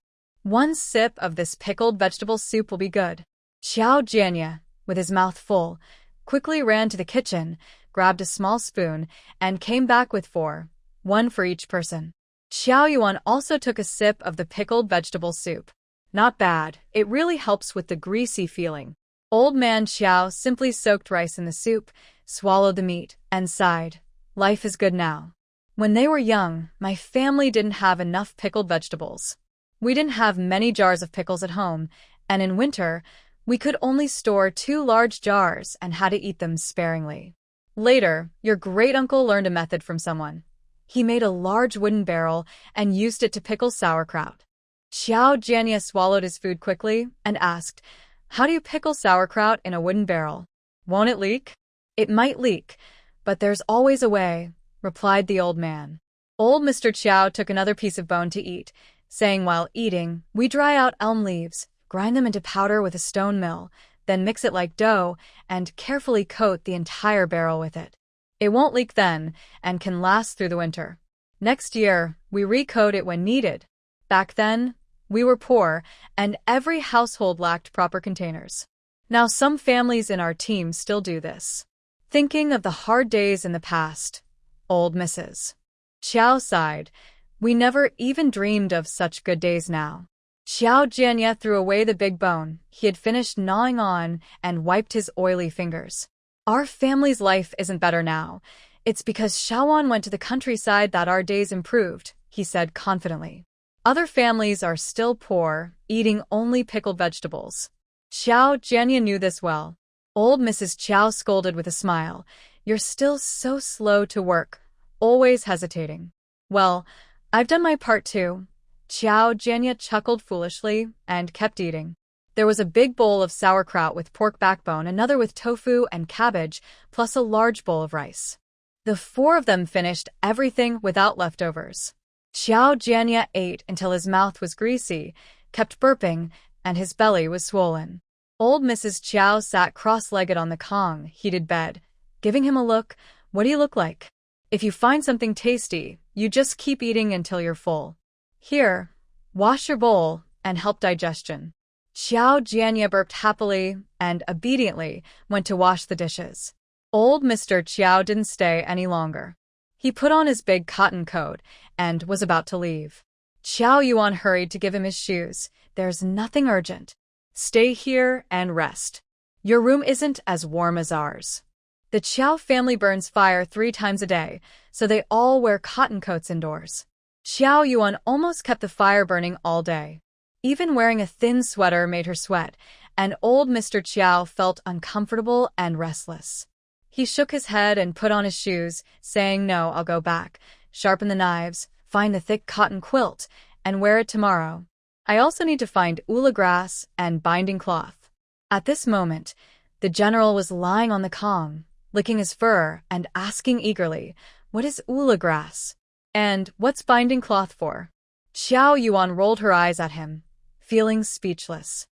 S1: 1 sip of this pickled vegetable soup will be good. Qiao Jianye, with his mouth full, quickly ran to the kitchen, grabbed a small spoon, and came back with 4, 1 for each person. Qiao Yuan also took a sip of the pickled vegetable soup. Not bad, it really helps with the greasy feeling. Old man Qiao simply soaked rice in the soup, swallowed the meat, and sighed. Life is good now. When they were young, my family didn't have enough pickled vegetables. We didn't have many jars of pickles at home, and in winter, we could only store 2 large jars and had to eat them sparingly. Later, your great-uncle learned a method from someone. He made a large wooden barrel and used it to pickle sauerkraut. Qiao Jianye swallowed his food quickly and asked, how do you pickle sauerkraut in a wooden barrel? Won't it leak? It might leak, but there's always a way, replied the old man. Old Mr. Qiao took another piece of bone to eat, saying while eating, we dry out elm leaves, grind them into powder with a stone mill, then mix it like dough, and carefully coat the entire barrel with it. It won't leak then, and can last through the winter. Next year, we recoat it when needed. Back then, we were poor, and every household lacked proper containers. Now some families in our team still do this. Thinking of the hard days in the past, old Mrs. Qiao sighed. We never even dreamed of such good days now. Qiao Jianye threw away the big bone he had finished gnawing on and wiped his oily fingers. Our family's life isn't better now. It's because Xiao Wan went to the countryside that our days improved, he said confidently. Other families are still poor, eating only pickled vegetables. Qiao Jianye knew this well. Old Mrs. Qiao scolded with a smile. You're still so slow to work, always hesitating. Well, I've done my part too. Qiao Jianye chuckled foolishly and kept eating. There was a big bowl of sauerkraut with pork backbone, another with tofu and cabbage, plus a large bowl of rice. The 4 of them finished everything without leftovers. Qiao Jianye ate until his mouth was greasy, kept burping, and his belly was swollen. Old Mrs. Qiao sat cross-legged on the Kong, heated bed, giving him a look. What do you look like? If you find something tasty, you just keep eating until you're full. Here, wash your bowl and help digestion. Qiao Jianye burped happily and obediently went to wash the dishes. Old Mr. Qiao didn't stay any longer. He put on his big cotton coat and was about to leave. Qiao Yuan hurried to give him his shoes. There's nothing urgent. Stay here and rest. Your room isn't as warm as ours. The Qiao family burns fire 3 times a day, so they all wear cotton coats indoors. Qiao Yuan almost kept the fire burning all day. Even wearing a thin sweater made her sweat, and old Mr. Qiao felt uncomfortable and restless. He shook his head and put on his shoes, saying, no, I'll go back, sharpen the knives, find the thick cotton quilt, and wear it tomorrow. I also need to find ula grass and binding cloth. At this moment, the general was lying on the Kong, licking his fur and asking eagerly, what is ula grass? And what's binding cloth for? Qiao Yuan rolled her eyes at him, feeling speechless.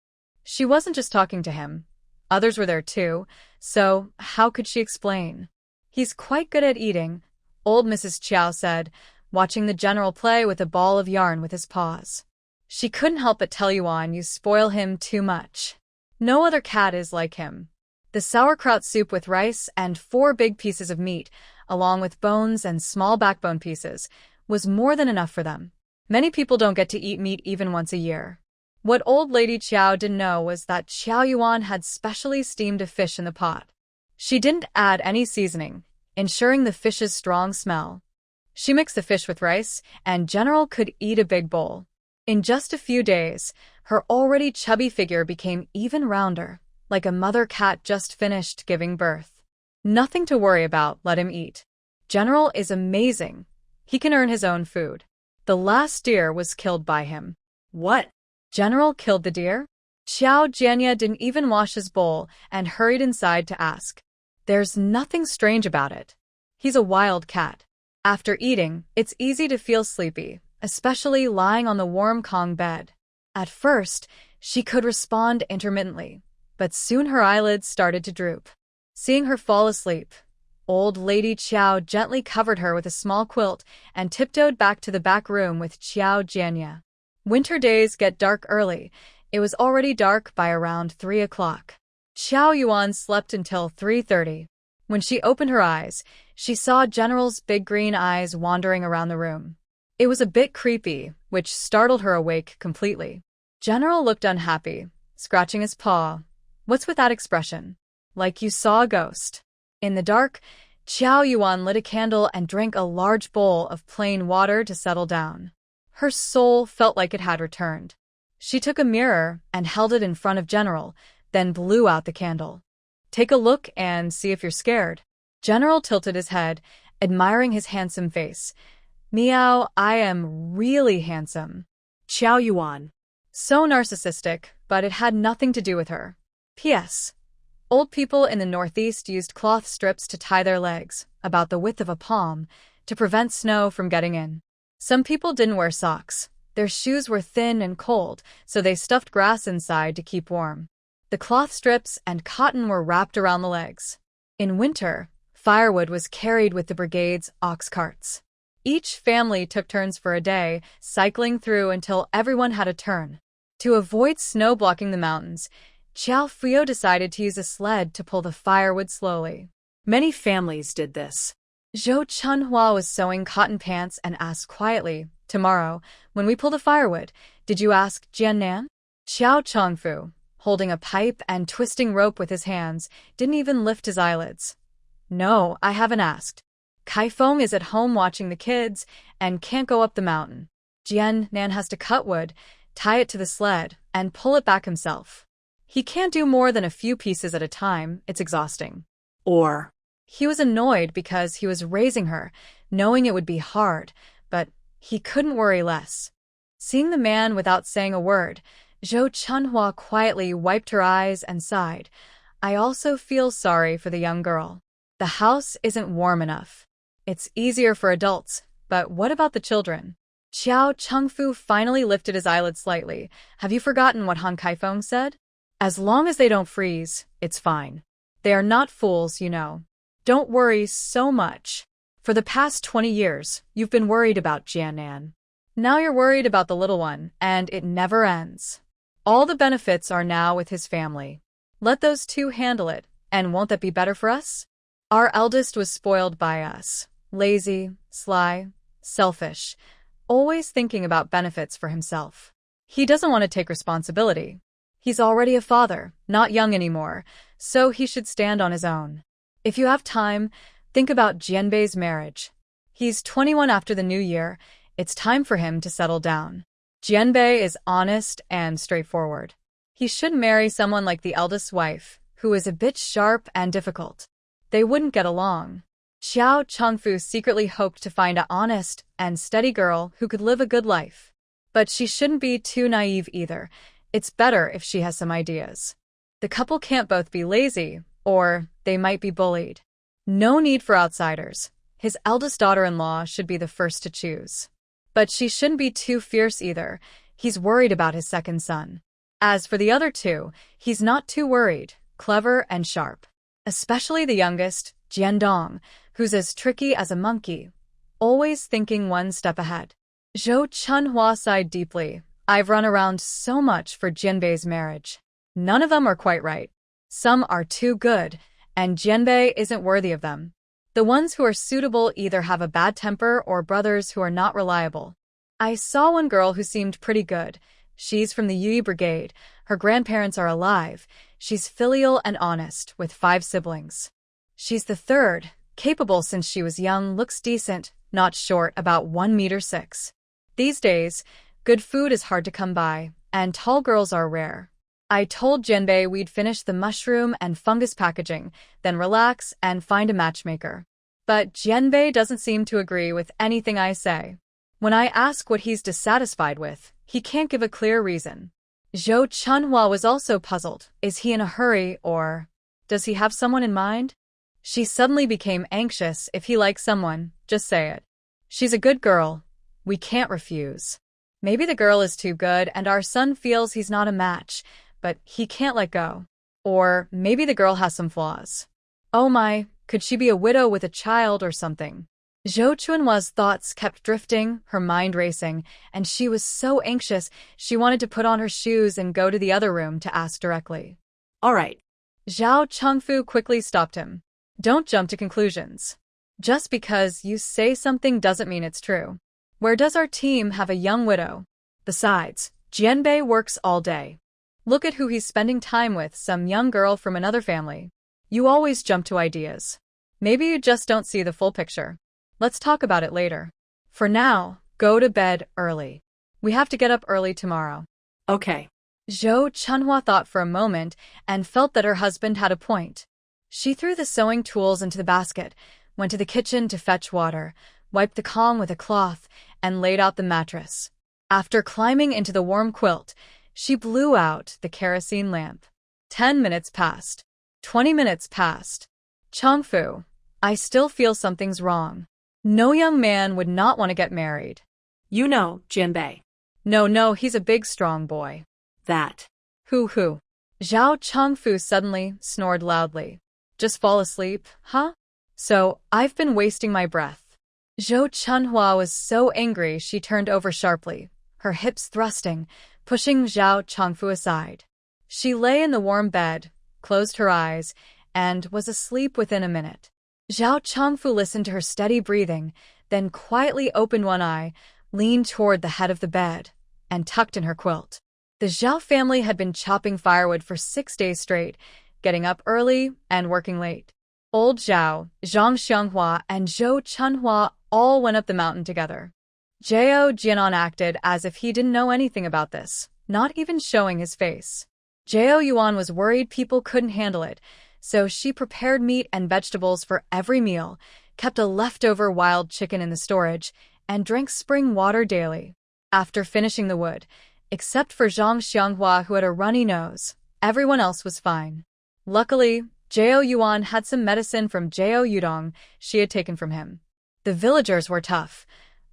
S1: She wasn't just talking to him. Others were there too, so how could she explain? He's quite good at eating, old Mrs. Chow said, watching the general play with a ball of yarn with his paws. She couldn't help but tell Yuan, you spoil him too much. No other cat is like him. The sauerkraut soup with rice and 4 big pieces of meat, along with bones and small backbone pieces, was more than enough for them. Many people don't get to eat meat even once a year. What old lady Chow didn't know was that Chow Yuan had specially steamed a fish in the pot. She didn't add any seasoning, ensuring the fish's strong smell. She mixed the fish with rice, and General could eat a big bowl. In just a few days, her already chubby figure became even rounder, like a mother cat just finished giving birth. Nothing to worry about, let him eat. General is amazing. He can earn his own food. The last deer was killed by him.
S2: What?
S1: General killed the deer? Xiao Jianya didn't even wash his bowl and hurried inside to ask. There's nothing strange about it. He's a wild cat. After eating, it's easy to feel sleepy, especially lying on the warm Kong bed. At first, she could respond intermittently, but soon her eyelids started to droop. Seeing her fall asleep, old lady Chow gently covered her with a small quilt and tiptoed back to the back room with Xiao Jianya. Winter days get dark early. It was already dark by around 3 o'clock. Chow Yuan slept until 3:30. When she opened her eyes, she saw General's big green eyes wandering around the room. It was a bit creepy, which startled her awake completely. General looked unhappy, scratching his paw. What's with that expression? Like you saw a ghost. In the dark, Chow Yuan lit a candle and drank a large bowl of plain water to settle down. Her soul felt like it had returned. She took a mirror and held it in front of General, then blew out the candle. Take a look and see if you're scared. General tilted his head, admiring his handsome face. Meow, I am really handsome.
S2: Chow Yuan.
S1: So narcissistic, but it had nothing to do with her. P.S. Old people in the Northeast used cloth strips to tie their legs, about the width of a palm, to prevent snow from getting in. Some people didn't wear socks. Their shoes were thin and cold, so they stuffed grass inside to keep warm. The cloth strips and cotton were wrapped around the legs. In winter, firewood was carried with the brigade's ox carts. Each family took turns for a day, cycling through until everyone had a turn. To avoid snow blocking the mountains, Qiao Fuyo decided to use a sled to pull the firewood slowly.
S2: Many families did this.
S1: Zhou Chunhua was sewing cotton pants and asked quietly, tomorrow, when we pull the firewood, did you ask Jiannan? Xiao Chongfu, holding a pipe and twisting rope with his hands, didn't even lift his eyelids. No, I haven't asked. Kaifeng is at home watching the kids and can't go up the mountain. Jiannan has to cut wood, tie it to the sled, and pull it back himself. He can't do more than a few pieces at a time, it's exhausting.
S2: Or
S1: he was annoyed because he was raising her, knowing it would be hard, but he couldn't worry less. Seeing the man without saying a word, Zhou Chunhua quietly wiped her eyes and sighed. I also feel sorry for the young girl. The house isn't warm enough. It's easier for adults, but what about the children? Qiao Chengfu finally lifted his eyelids slightly. Have you forgotten what Han Kaifeng said? As long as they don't freeze, it's fine. They are not fools, you know. Don't worry so much. For the past 20 years, you've been worried about Jiannan. Now you're worried about the little one, and it never ends. All the benefits are now with his family. Let those two handle it, and won't that be better for us? Our eldest was spoiled by us. Lazy, sly, selfish, always thinking about benefits for himself. He doesn't want to take responsibility. He's already a father, not young anymore, so he should stand on his own. If you have time, think about Jianbei's marriage. He's 21 after the new year. It's time for him to settle down. Jianbei is honest and straightforward. He should marry someone like the eldest wife, who is a bit sharp and difficult. They wouldn't get along. Xiao Chengfu secretly hoped to find an honest and steady girl who could live a good life. But she shouldn't be too naive either. It's better if she has some ideas. The couple can't both be lazy, or they might be bullied. No need for outsiders. His eldest daughter-in-law should be the first to choose. But she shouldn't be too fierce either. He's worried about his second son. As for the other two, he's not too worried, clever and sharp. Especially the youngest, Jiandong, who's as tricky as a monkey, always thinking one step ahead. Zhou Chunhua sighed deeply. I've run around so much for Jianbei's marriage. None of them are quite right. Some are too good, and Jianbei isn't worthy of them. The ones who are suitable either have a bad temper or brothers who are not reliable. I saw one girl who seemed pretty good. She's from the Yui Brigade. Her grandparents are alive. She's filial and honest, with 5 siblings. She's the third, capable since she was young, looks decent, not short, about 1 meter 6. These days, good food is hard to come by, and tall girls are rare. I told Jianbei we'd finish the mushroom and fungus packaging, then relax and find a matchmaker. But Jianbei doesn't seem to agree with anything I say. When I ask what he's dissatisfied with, he can't give a clear reason. Zhou Chunhua was also puzzled. Is he in a hurry, or does he have someone in mind? She suddenly became anxious. If he likes someone, just say it. She's a good girl. We can't refuse. Maybe the girl is too good and our son feels he's not a match, but he can't let go. Or maybe the girl has some flaws. Oh my, could she be a widow with a child or something? Zhou Chunhua's thoughts kept drifting, her mind racing, and she was so anxious she wanted to put on her shoes and go to the other room to ask directly.
S2: All right.
S1: Zhao Chengfu quickly stopped him. Don't jump to conclusions. Just because you say something doesn't mean it's true. Where does our team have a young widow? Besides, Jianbei works all day. Look at who he's spending time with, some young girl from another family. You always jump to ideas. Maybe you just don't see the full picture. Let's talk about it later. For now, go to bed early. We have to get up early tomorrow.
S2: Okay.
S1: Zhou Chunhua thought for a moment and felt that her husband had a point. She threw the sewing tools into the basket, went to the kitchen to fetch water, wiped the Kong with a cloth, and laid out the mattress. After climbing into the warm quilt, she blew out the kerosene lamp. 10 minutes passed. 20 minutes passed. Chongfu, I still feel something's wrong. No young man would not want to get married.
S2: You know, Jianbei.
S1: No, he's a big, strong boy.
S2: That.
S1: Hoo. Zhao Chongfu suddenly snored loudly. Just fall asleep, huh? So, I've been wasting my breath. Zhou Chunhua was so angry she turned over sharply, her hips thrusting, pushing Zhao Chongfu aside. She lay in the warm bed, closed her eyes, and was asleep within a minute. Zhao Chongfu listened to her steady breathing, then quietly opened one eye, leaned toward the head of the bed, and tucked in her quilt. The Zhao family had been chopping firewood for 6 days straight, getting up early and working late. Old Zhao, Zhang Xianghua, and Zhou Chunhua all went up the mountain together. Jiao Jianan acted as if he didn't know anything about this, not even showing his face. Jiao Yuan was worried people couldn't handle it, so she prepared meat and vegetables for every meal, kept a leftover wild chicken in the storage, and drank spring water daily. After finishing the wood, except for Zhang Xianghua who had a runny nose, everyone else was fine. Luckily, Jiao Yuan had some medicine from Jiao Yudong she had taken from him. The villagers were tough.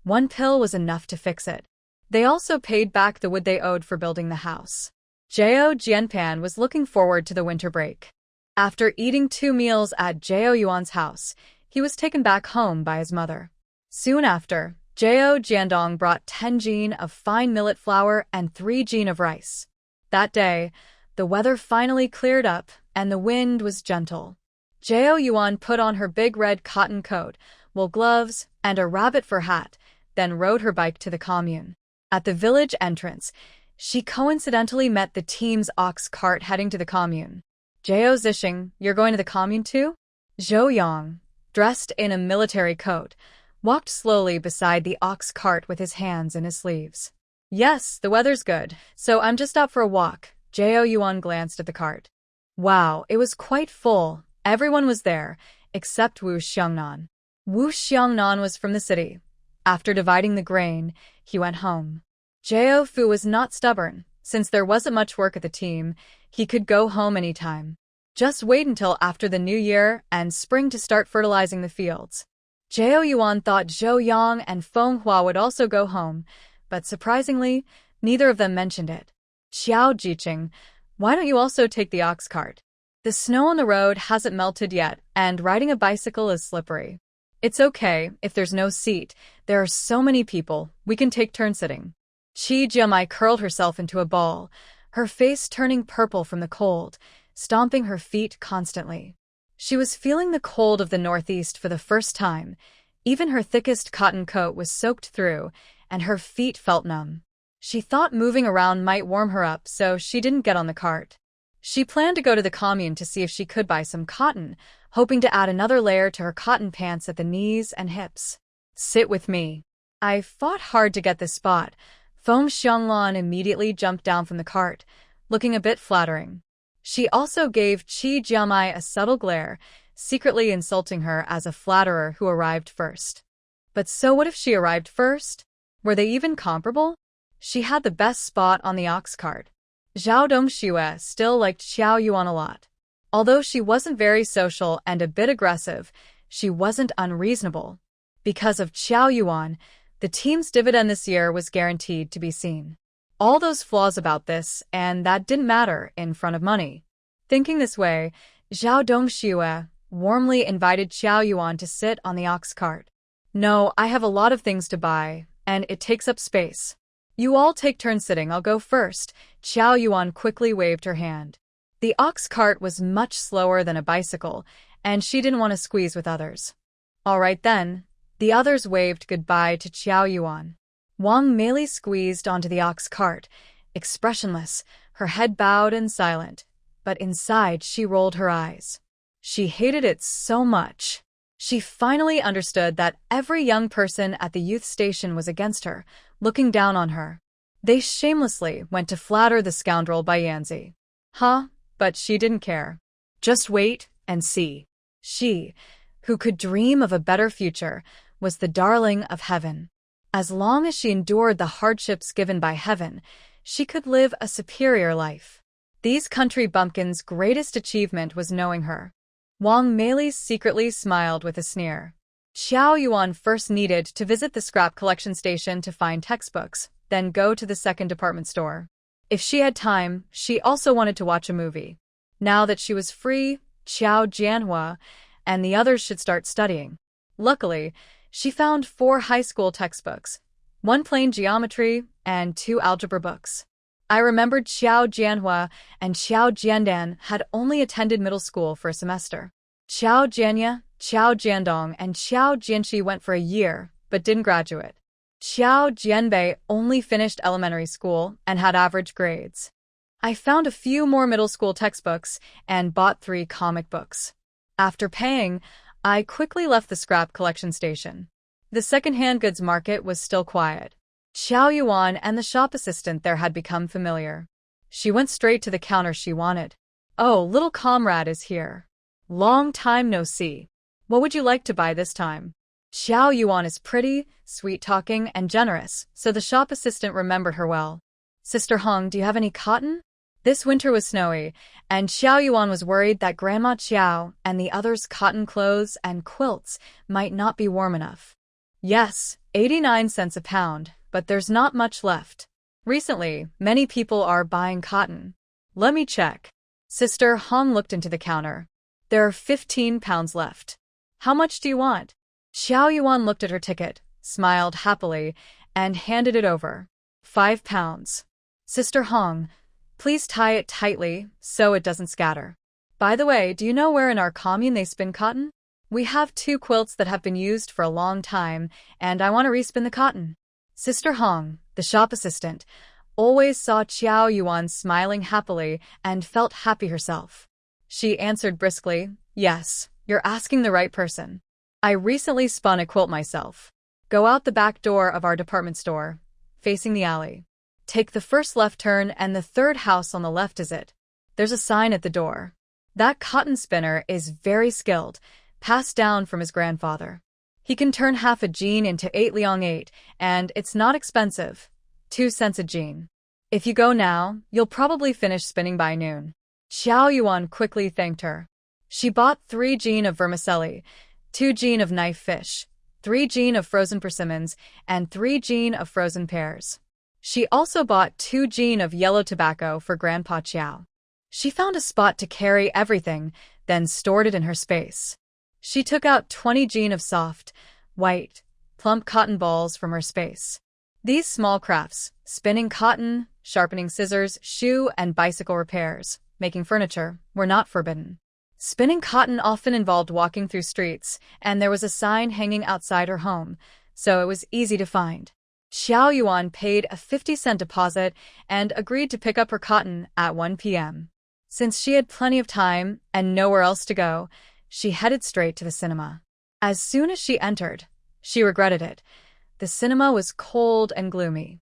S1: 1 pill was enough to fix it. They also paid back the wood they owed for building the house. Jiao Jianpan was looking forward to the winter break. After eating 2 meals at Jiao Yuan's house, he was taken back home by his mother. Soon after, Jiao Jiandong brought 10 jin of fine millet flour and 3 jin of rice. That day, the weather finally cleared up and the wind was gentle. Jiao Yuan put on her big red cotton coat, wool gloves, and a rabbit fur hat, then rode her bike to the commune. At the village entrance, she coincidentally met the team's ox cart heading to the commune. Jiao Zixing, you're going to the commune too? Zhou Yang, dressed in a military coat, walked slowly beside the ox cart with his hands in his sleeves. Yes, the weather's good, so I'm just out for a walk. Jiao Yuan glanced at the cart. Wow, it was quite full. Everyone was there, except Wu Xiangnan. Wu Xiangnan was from the city. After dividing the grain, he went home. Jiao Fu was not stubborn. Since there wasn't much work at the team, he could go home anytime. Just wait until after the new year and spring to start fertilizing the fields. Jiao Yuan thought Zhou Yang and Feng Hua would also go home, but surprisingly, neither of them mentioned it. Xiao Jiqing, why don't you also take the ox cart? The snow on the road hasn't melted yet, and riding a bicycle is slippery. It's okay if there's no seat. There are so many people. We can take turns sitting. Chi Jiamai curled herself into a ball, her face turning purple from the cold, stomping her feet constantly. She was feeling the cold of the northeast for the first time. Even her thickest cotton coat was soaked through, and her feet felt numb. She thought moving around might warm her up, so she didn't get on the cart. She planned to go to the commune to see if she could buy some cotton, hoping to add another layer to her cotton pants at the knees and hips. Sit with me. I fought hard to get this spot. Foam Xianglan immediately jumped down from the cart, looking a bit flattering. She also gave Chi Jiamai a subtle glare, secretly insulting her as a flatterer who arrived first. But so what if she arrived first? Were they even comparable? She had the best spot on the ox cart. Zhao Dongxue still liked Xiao Yuan a lot. Although she wasn't very social and a bit aggressive, she wasn't unreasonable. Because of Xiao Yuan, the team's dividend this year was guaranteed to be seen. All those flaws about this, and that didn't matter in front of money. Thinking this way, Zhao Dongxue warmly invited Xiao Yuan to sit on the ox cart. No, I have a lot of things to buy, and it takes up space. You all take turns sitting, I'll go first. Xiao Yuan quickly waved her hand. The ox cart was much slower than a bicycle, and she didn't want to squeeze with others. All right then. The others waved goodbye to Xiao Yuan. Wang Mei squeezed onto the ox cart, expressionless, her head bowed and silent, but inside she rolled her eyes. She hated it so much. She finally understood that every young person at the youth station was against her, looking down on her. They shamelessly went to flatter the scoundrel by Yanzi. But she didn't care. Just wait and see. She, who could dream of a better future, was the darling of heaven. As long as she endured the hardships given by heaven, she could live a superior life. These country bumpkins' greatest achievement was knowing her. Wang Mei secretly smiled with a sneer. Xiao Yuan first needed to visit the scrap collection station to find textbooks, then go to the second department store. If she had time, she also wanted to watch a movie. Now that she was free, Qiao Jianhua and the others should start studying. Luckily, she found 4 high school textbooks, 1 plain geometry, and 2 algebra books. I remembered Qiao Jianhua and Qiao Jiandan had only attended middle school for a semester. Qiao Jianya, Qiao Jiandong, and Qiao Jianxi went for a year, but didn't graduate. Qiao Jianbei only finished elementary school and had average grades. I found a few more middle school textbooks and bought 3 comic books. After paying, I quickly left the scrap collection station. The second-hand goods market was still quiet. Xiao Yuan and the shop assistant there had become familiar. She went straight to the counter she wanted. Oh, little comrade is here. Long time no see. What would you like to buy this time? Xiao Yuan is pretty, sweet-talking, and generous, so the shop assistant remembered her well. Sister Hong, do you have any cotton? This winter was snowy, and Xiao Yuan was worried that Grandma Xiao and the others' cotton clothes and quilts might not be warm enough. Yes, 89 cents a pound, but there's not much left. Recently, many people are buying cotton. Let me check. Sister Hong looked into the counter. There are 15 pounds left. How much do you want? Xiao Yuan looked at her ticket, smiled happily, and handed it over. 5 pounds. Sister Hong, please tie it tightly so it doesn't scatter. By the way, do you know where in our commune they spin cotton? We have 2 quilts that have been used for a long time, and I want to respin the cotton. Sister Hong, the shop assistant, always saw Xiao Yuan smiling happily and felt happy herself. She answered briskly, yes, you're asking the right person. I recently spun a quilt myself. Go out the back door of our department store, facing the alley. Take the first left turn and the 3rd house on the left is it. There's a sign at the door. That cotton spinner is very skilled, passed down from his grandfather. He can turn half a jean into 8 liang 8, and it's not expensive. 2 cents a jean. If you go now, you'll probably finish spinning by noon. Xiao Yuan quickly thanked her. She bought 3 jean of vermicelli, 2 jean of knife fish, 3 jean of frozen persimmons, and 3 jean of frozen pears. She also bought 2 jean of yellow tobacco for Grandpa Qiao. She found a spot to carry everything, then stored it in her space. She took out 20 jean of soft, white, plump cotton balls from her space. These small crafts, spinning cotton, sharpening scissors, shoe and bicycle repairs, making furniture, were not forbidden. Spinning cotton often involved walking through streets, and there was a sign hanging outside her home, so it was easy to find. Xiao Yuan paid a 50-cent deposit and agreed to pick up her cotton at 1 p.m. Since she had plenty of time and nowhere else to go, she headed straight to the cinema. As soon as she entered, she regretted it. The cinema was cold and gloomy.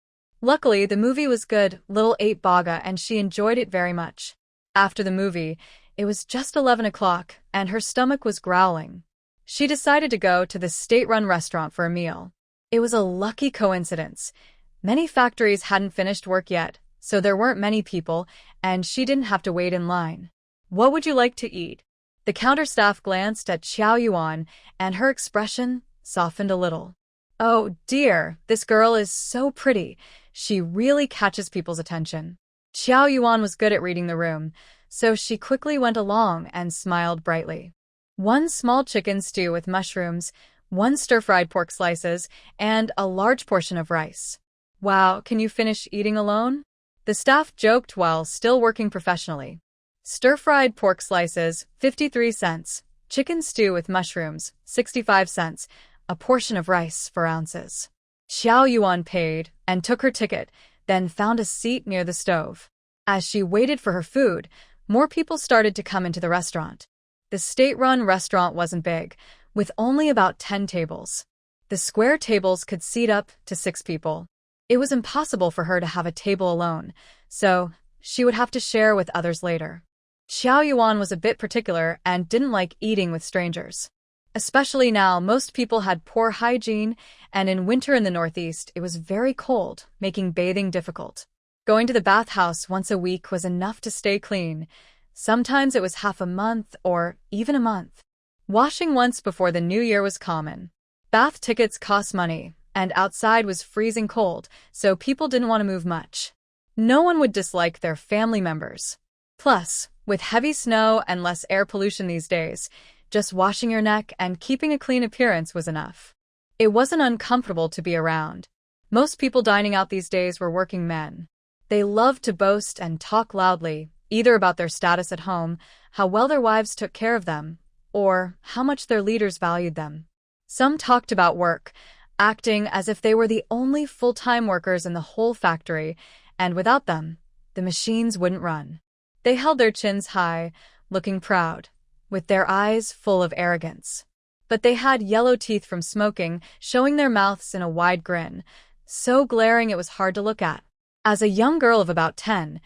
S1: Luckily, the movie was good, Little 8 Baga, and she enjoyed it very much. After the movie, it was just 11 o'clock, and her stomach was growling. She decided to go to the state-run restaurant for a meal. It was a lucky coincidence. Many factories hadn't finished work yet, so there weren't many people, and she didn't have to wait in line. "What would you like to eat?" The counter staff glanced at Xiao Yuan, and her expression softened a little. "Oh dear, this girl is so pretty. She really catches people's attention." Xiao Yuan was good at reading the room, so she quickly went along and smiled brightly. 1 small chicken stew with mushrooms, 1 stir-fried pork slices, and a large portion of rice. "Wow, can you finish eating alone?" The staff joked while still working professionally. Stir-fried pork slices, 53 cents. Chicken stew with mushrooms, 65 cents. A portion of rice, 4 ounces. Xiao Yuan paid and took her ticket, then found a seat near the stove. As she waited for her food, more people started to come into the restaurant. The state-run restaurant wasn't big, with only about 10 tables. The square tables could seat up to 6 people. It was impossible for her to have a table alone, so she would have to share with others later. Xiao Yuan was a bit particular and didn't like eating with strangers. Especially now, most people had poor hygiene, and in winter in the Northeast, it was very cold, making bathing difficult. Going to the bathhouse once a week was enough to stay clean. Sometimes it was half a month or even a month. Washing once before the new year was common. Bath tickets cost money, and outside was freezing cold, so people didn't want to move much. No one would dislike their family members. Plus, with heavy snow and less air pollution these days, just washing your neck and keeping a clean appearance was enough. It wasn't uncomfortable to be around. Most people dining out these days were working men. They loved to boast and talk loudly, either about their status at home, how well their wives took care of them, or how much their leaders valued them. Some talked about work, acting as if they were the only full-time workers in the whole factory, and without them, the machines wouldn't run. They held their chins high, looking proud, with their eyes full of arrogance. But they had yellow teeth from smoking, showing their mouths in a wide grin, so glaring it was hard to look at. As a young girl of about 10,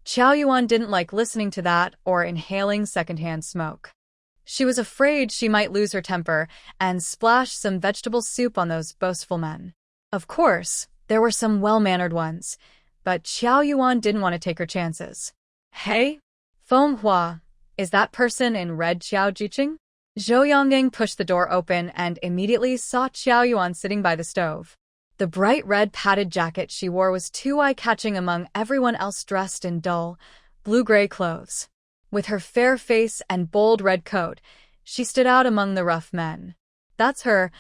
S1: Xiao Yuan didn't like listening to that or inhaling secondhand smoke. She was afraid she might lose her temper and splash some vegetable soup on those boastful men. Of course, there were some well-mannered ones, but Xiao Yuan didn't want to take her chances. "Hey, Manhwa, is that person in red Xiao Jiqing?" Zhou Yongying pushed the door open and immediately saw Xiao Yuan sitting by the stove. The bright red padded jacket she wore was too eye-catching among everyone else dressed in dull, blue-gray clothes. With her fair face and bold red coat, she stood out among the rough men. "That's her,"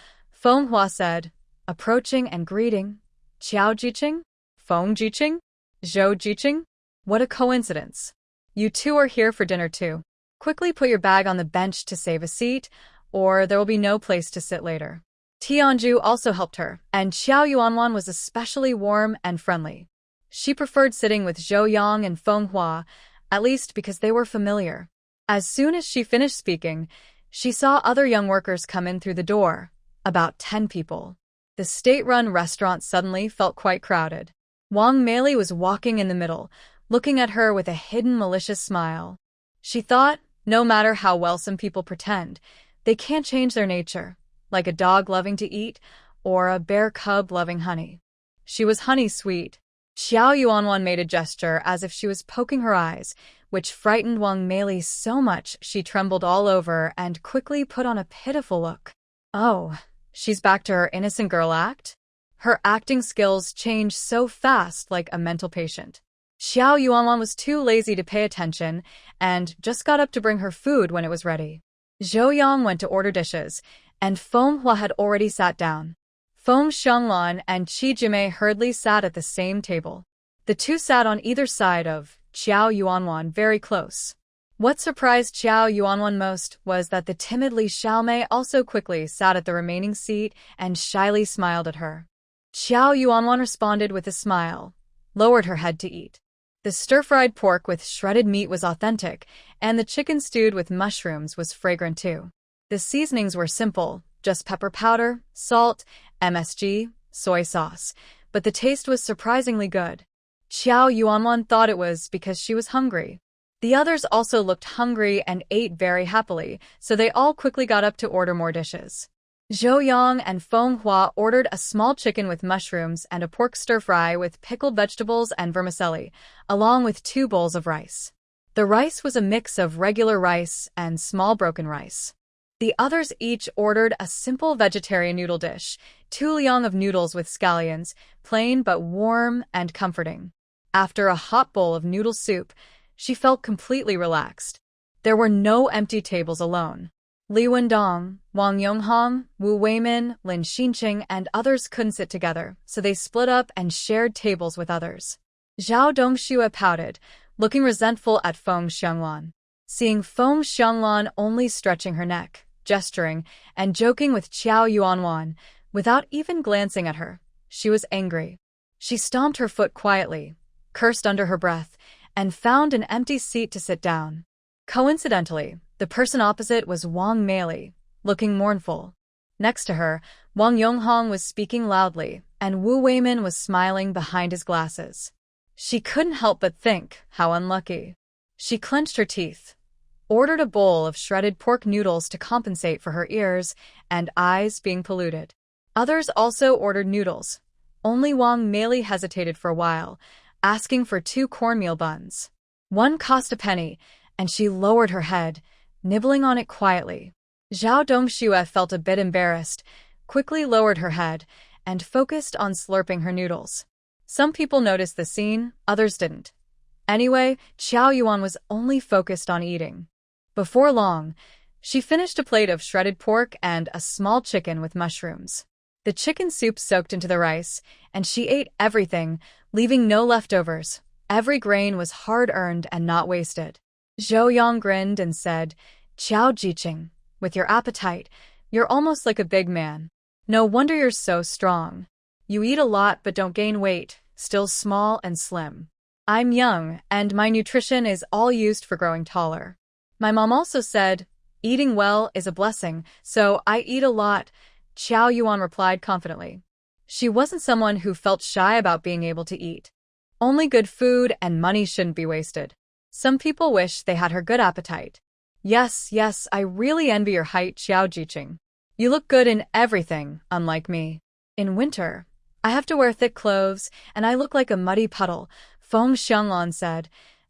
S1: Manhwa said, approaching and greeting. "Xiao Jiqing? Feng Jiqing? Zhou Jiqing? What a coincidence. You two are here for dinner too. Quickly put your bag on the bench to save a seat, or there will be no place to sit later." Tianju also helped her, and Xiao Yuanwan was especially warm and friendly. She preferred sitting with Zhou Yang and Manhwa, at least because they were familiar. As soon as she finished speaking, she saw other young workers come in through the door, about 10 people. The state-run restaurant suddenly felt quite crowded. Wang Meili was walking in the middle, looking at her with a hidden malicious smile. She thought, no matter how well some people pretend, they can't change their nature, like a dog loving to eat or a bear cub loving honey. She was honey-sweet. Xiao Yuanwan made a gesture as if she was poking her eyes, which frightened Wang Meili so much she trembled all over and quickly put on a pitiful look. Oh, she's back to her innocent girl act? Her acting skills changed so fast like a mental patient. Xiao Yuanwan was too lazy to pay attention and just got up to bring her food when it was ready. Zhou Yang went to order dishes, and Feng Hua had already sat down. Feng Xianglan and Qi Jimei hurriedly sat at the same table. The two sat on either side of Qiao Yuanwan very close. What surprised Qiao Yuanwan most was that the timid Li Xiaomei also quickly sat at the remaining seat and shyly smiled at her. Qiao Yuanwan responded with a smile, lowered her head to eat. The stir-fried pork with shredded meat was authentic, and the chicken stewed with mushrooms was fragrant too. The seasonings were simple, just pepper powder, salt, MSG, soy sauce, but the taste was surprisingly good. Qiao Yuanwan thought it was because she was hungry. The others also looked hungry and ate very happily, so they all quickly got up to order more dishes. Zhou Yang and Feng Hua ordered a small chicken with mushrooms and a pork stir-fry with pickled vegetables and vermicelli, along with 2 bowls of rice. The rice was a mix of regular rice and small broken rice. The others each ordered a simple vegetarian noodle dish, 2 liang of noodles with scallions, plain but warm and comforting. After a hot bowl of noodle soup, she felt completely relaxed. There were no empty tables alone. Li Wendong, Wang Yonghong, Wu Weimin, Lin Xinqing, and others couldn't sit together, so they split up and shared tables with others. Zhao Dongxue pouted, looking resentful at Feng Xianglan. Seeing Feng Xianglan only stretching her neck, gesturing, and joking with Qiao Yuanwan, without even glancing at her, she was angry. She stomped her foot quietly, cursed under her breath, and found an empty seat to sit down. Coincidentally, the person opposite was Wang Meili, looking mournful. Next to her, Wang Yonghong was speaking loudly, and Wu Weimin was smiling behind his glasses. She couldn't help but think, how unlucky. She clenched her teeth, ordered a bowl of shredded pork noodles to compensate for her ears and eyes being polluted. Others also ordered noodles. Only Wang Meili hesitated for a while, asking for 2 cornmeal buns. One cost a penny, and she lowered her head, nibbling on it quietly. Zhao Dongxue felt a bit embarrassed, quickly lowered her head, and focused on slurping her noodles. Some people noticed the scene, others didn't. Anyway, Qiao Yuan was only focused on eating. Before long, she finished a plate of shredded pork and a small chicken with mushrooms. The chicken soup soaked into the rice, and she ate everything, leaving no leftovers. Every grain was hard-earned and not wasted. Zhou Yang grinned and said, "Qiao Jiqing, with your appetite, you're almost like a big man. No wonder you're so strong. You eat a lot but don't gain weight, still small and slim. I'm young, and my nutrition is all used for growing taller. My mom also said, eating well is a blessing, so I eat a lot," Qiao Yuan replied confidently. She wasn't someone who felt shy about being able to eat. Only good food and money shouldn't be wasted. Some people wish they had her good appetite. Yes, I really envy your height, Qiao Jiqing. You look good in everything, unlike me. In winter, I have to wear thick clothes, and I look like a muddy puddle, Feng Xianglan said,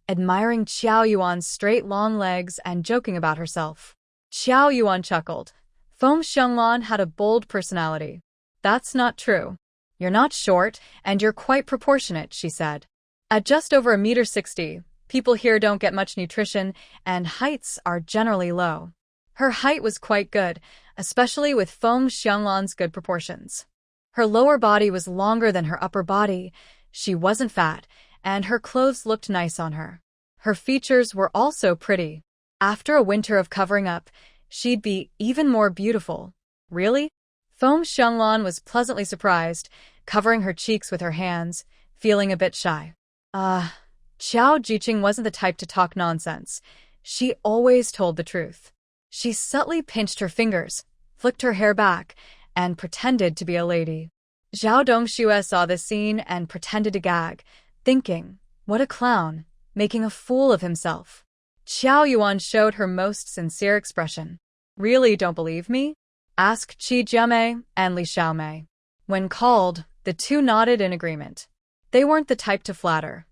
S1: admiring Qiao Yuan's straight long legs and joking about herself. Qiao Yuan chuckled. Feng Xianglan had a bold personality. That's not true. You're not short, and you're quite proportionate, she said. At just over 1.60 meters, people here don't get much nutrition, and heights are generally low. Her height was quite good, especially with Feng Xianglan's good proportions. Her lower body was longer than her upper body, she wasn't fat, and her clothes looked nice on her. Her features were also pretty. After a winter of covering up, she'd be even more beautiful. Really? Feng Xianglan was pleasantly surprised, covering her cheeks with her hands, feeling a bit shy. Qiao Jiqing wasn't the type to talk nonsense. She always told the truth. She subtly pinched her fingers, flicked her hair back, and pretended to be a lady. Zhao Dongxue saw this scene and pretended to gag, thinking, what a clown, making a fool of himself. Qiao Yuan showed her most sincere expression. Really don't believe me? Ask Qi Jimei and Li Xiaomei. When called, the two nodded in agreement. They weren't the type to flatter.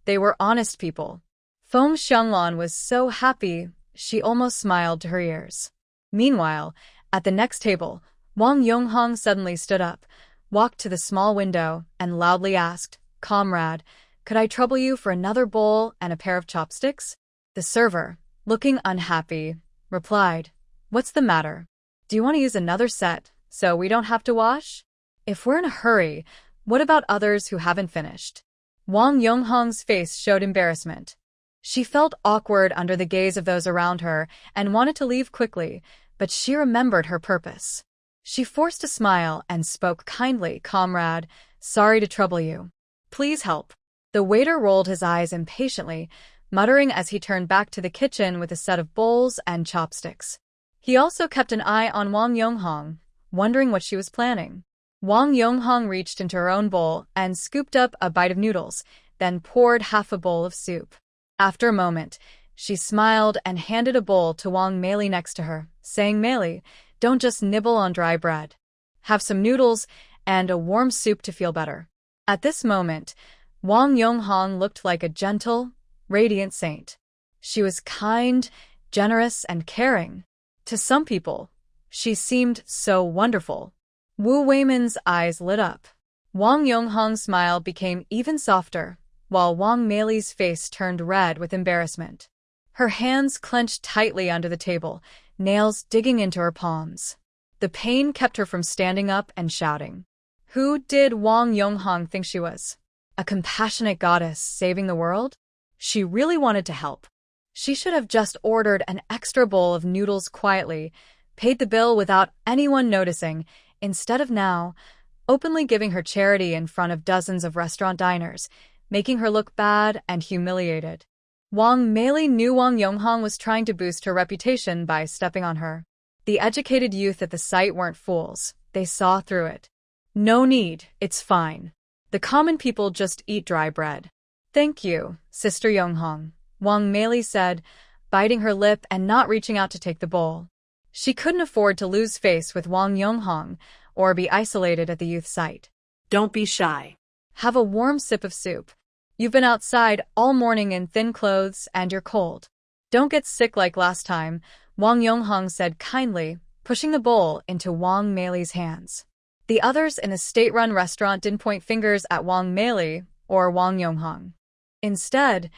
S1: They were honest people. Feng Xianglan was so happy, she almost smiled to her ears. Meanwhile, at the next table, Wang Yonghong suddenly stood up, walked to the small window, and loudly asked, "Comrade, could I trouble you for another bowl and a pair of chopsticks?" The server, looking unhappy, replied, What's the matter? Do you want to use another set so we don't have to wash? If we're in a hurry, what about others who haven't finished? Wang Yonghong's face showed embarrassment. She felt awkward under the gaze of those around her and wanted to leave quickly, but she remembered her purpose. She forced a smile and spoke kindly, "Comrade, sorry to trouble you. Please help." The waiter rolled his eyes impatiently, muttering as he turned back to the kitchen with a set of bowls and chopsticks. He also kept an eye on Wang Yonghong, wondering what she was planning. Wang Yonghong reached into her own bowl and scooped up a bite of noodles, then poured half a bowl of soup. After a moment, she smiled and handed a bowl to Wang Meili next to her, saying, "Meili, don't just nibble on dry bread. Have some noodles and a warm soup to feel better." At this moment, Wang Yonghong looked like a gentle, radiant saint. She was kind, generous, and caring. To some people, she seemed so wonderful. Wu Weimin's eyes lit up. Wang Yonghong's smile became even softer, while Wang Meili's face turned red with embarrassment. Her hands clenched tightly under the table, nails digging into her palms. The pain kept her from standing up and shouting. Who did Wang Yonghong think she was? A compassionate goddess saving the world? She really wanted to help. She should have just ordered an extra bowl of noodles quietly, paid the bill without anyone noticing, instead of now, openly giving her charity in front of dozens of restaurant diners, making her look bad and humiliated. Wang Meili knew Wang Yonghong was trying to boost her reputation by stepping on her. The educated youth at the site weren't fools. They saw through it. No need, it's fine. The common people just eat dry bread. Thank you, Sister Yonghong, Wang Meili said, biting her lip and not reaching out to take the bowl. She couldn't afford to lose face with Wang Yonghong or be isolated at the youth site.
S2: Don't be shy.
S1: Have a warm sip of soup. You've been outside all morning in thin clothes and you're cold. Don't get sick like last time, Wang Yonghong said kindly, pushing the bowl into Wang Meili's hands. The others in the state-run restaurant didn't point fingers at Wang Meili or Wang Yonghong. Instead,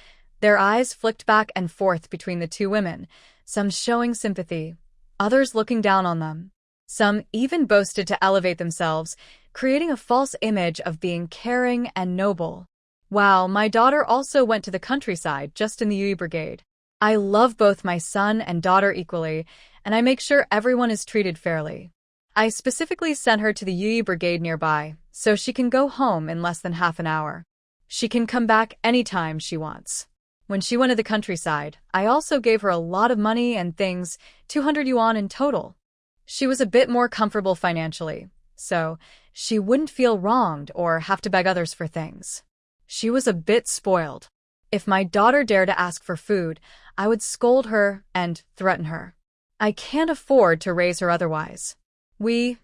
S1: their eyes flicked back and forth between the two women, some showing sympathy, others looking down on them. Some even boasted to elevate themselves, creating a false image of being caring and noble. Wow, my daughter also went to the countryside just in the Yui Brigade. I love both my son and daughter equally, and I make sure everyone is treated fairly. I specifically sent her to the Yui Brigade nearby, so she can go home in less than half an hour. She can come back anytime she wants. When she went to the countryside, I also gave her a lot of money and things, 200 yuan in total. She was a bit more comfortable financially, so she wouldn't feel wronged or have to beg others for things. She was a bit spoiled. If my daughter dared to ask for food, I would scold her and threaten her. I can't afford to raise her otherwise. We,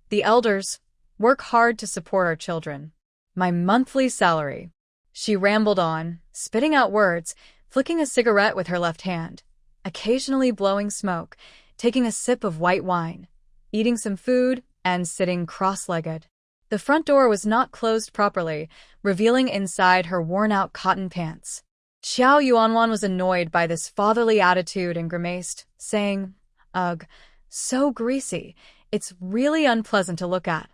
S1: the elders, work hard to support our children. My monthly salary. She rambled on, spitting out words, flicking a cigarette with her left hand, occasionally blowing smoke, taking a sip of white wine, eating some food, and sitting cross-legged. The front door was not closed properly, revealing inside her worn-out cotton pants. Qiao Yuanwan was annoyed by this fatherly attitude and grimaced, saying, "Ugh, so greasy. It's really unpleasant to look at."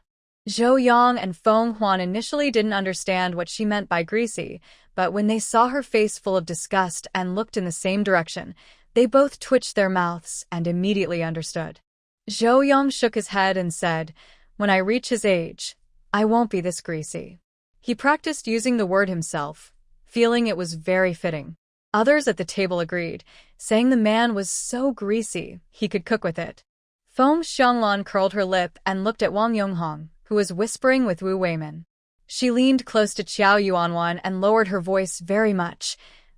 S1: Zhou Yang and Feng Huan initially didn't understand what she meant by greasy, but when they saw her face full of disgust and looked in the same direction, they both twitched their mouths and immediately understood. Zhou Yang shook his head and said, "When I reach his age, I won't be this greasy." He practiced using the word himself, feeling it was very fitting. Others at the table agreed, saying the man was so greasy he could cook with it. Feng Xianglan curled her lip and looked at Wang Yonghong, who was whispering with Wu Weimin. She leaned close to Qiao Yuanwan and lowered her voice very much.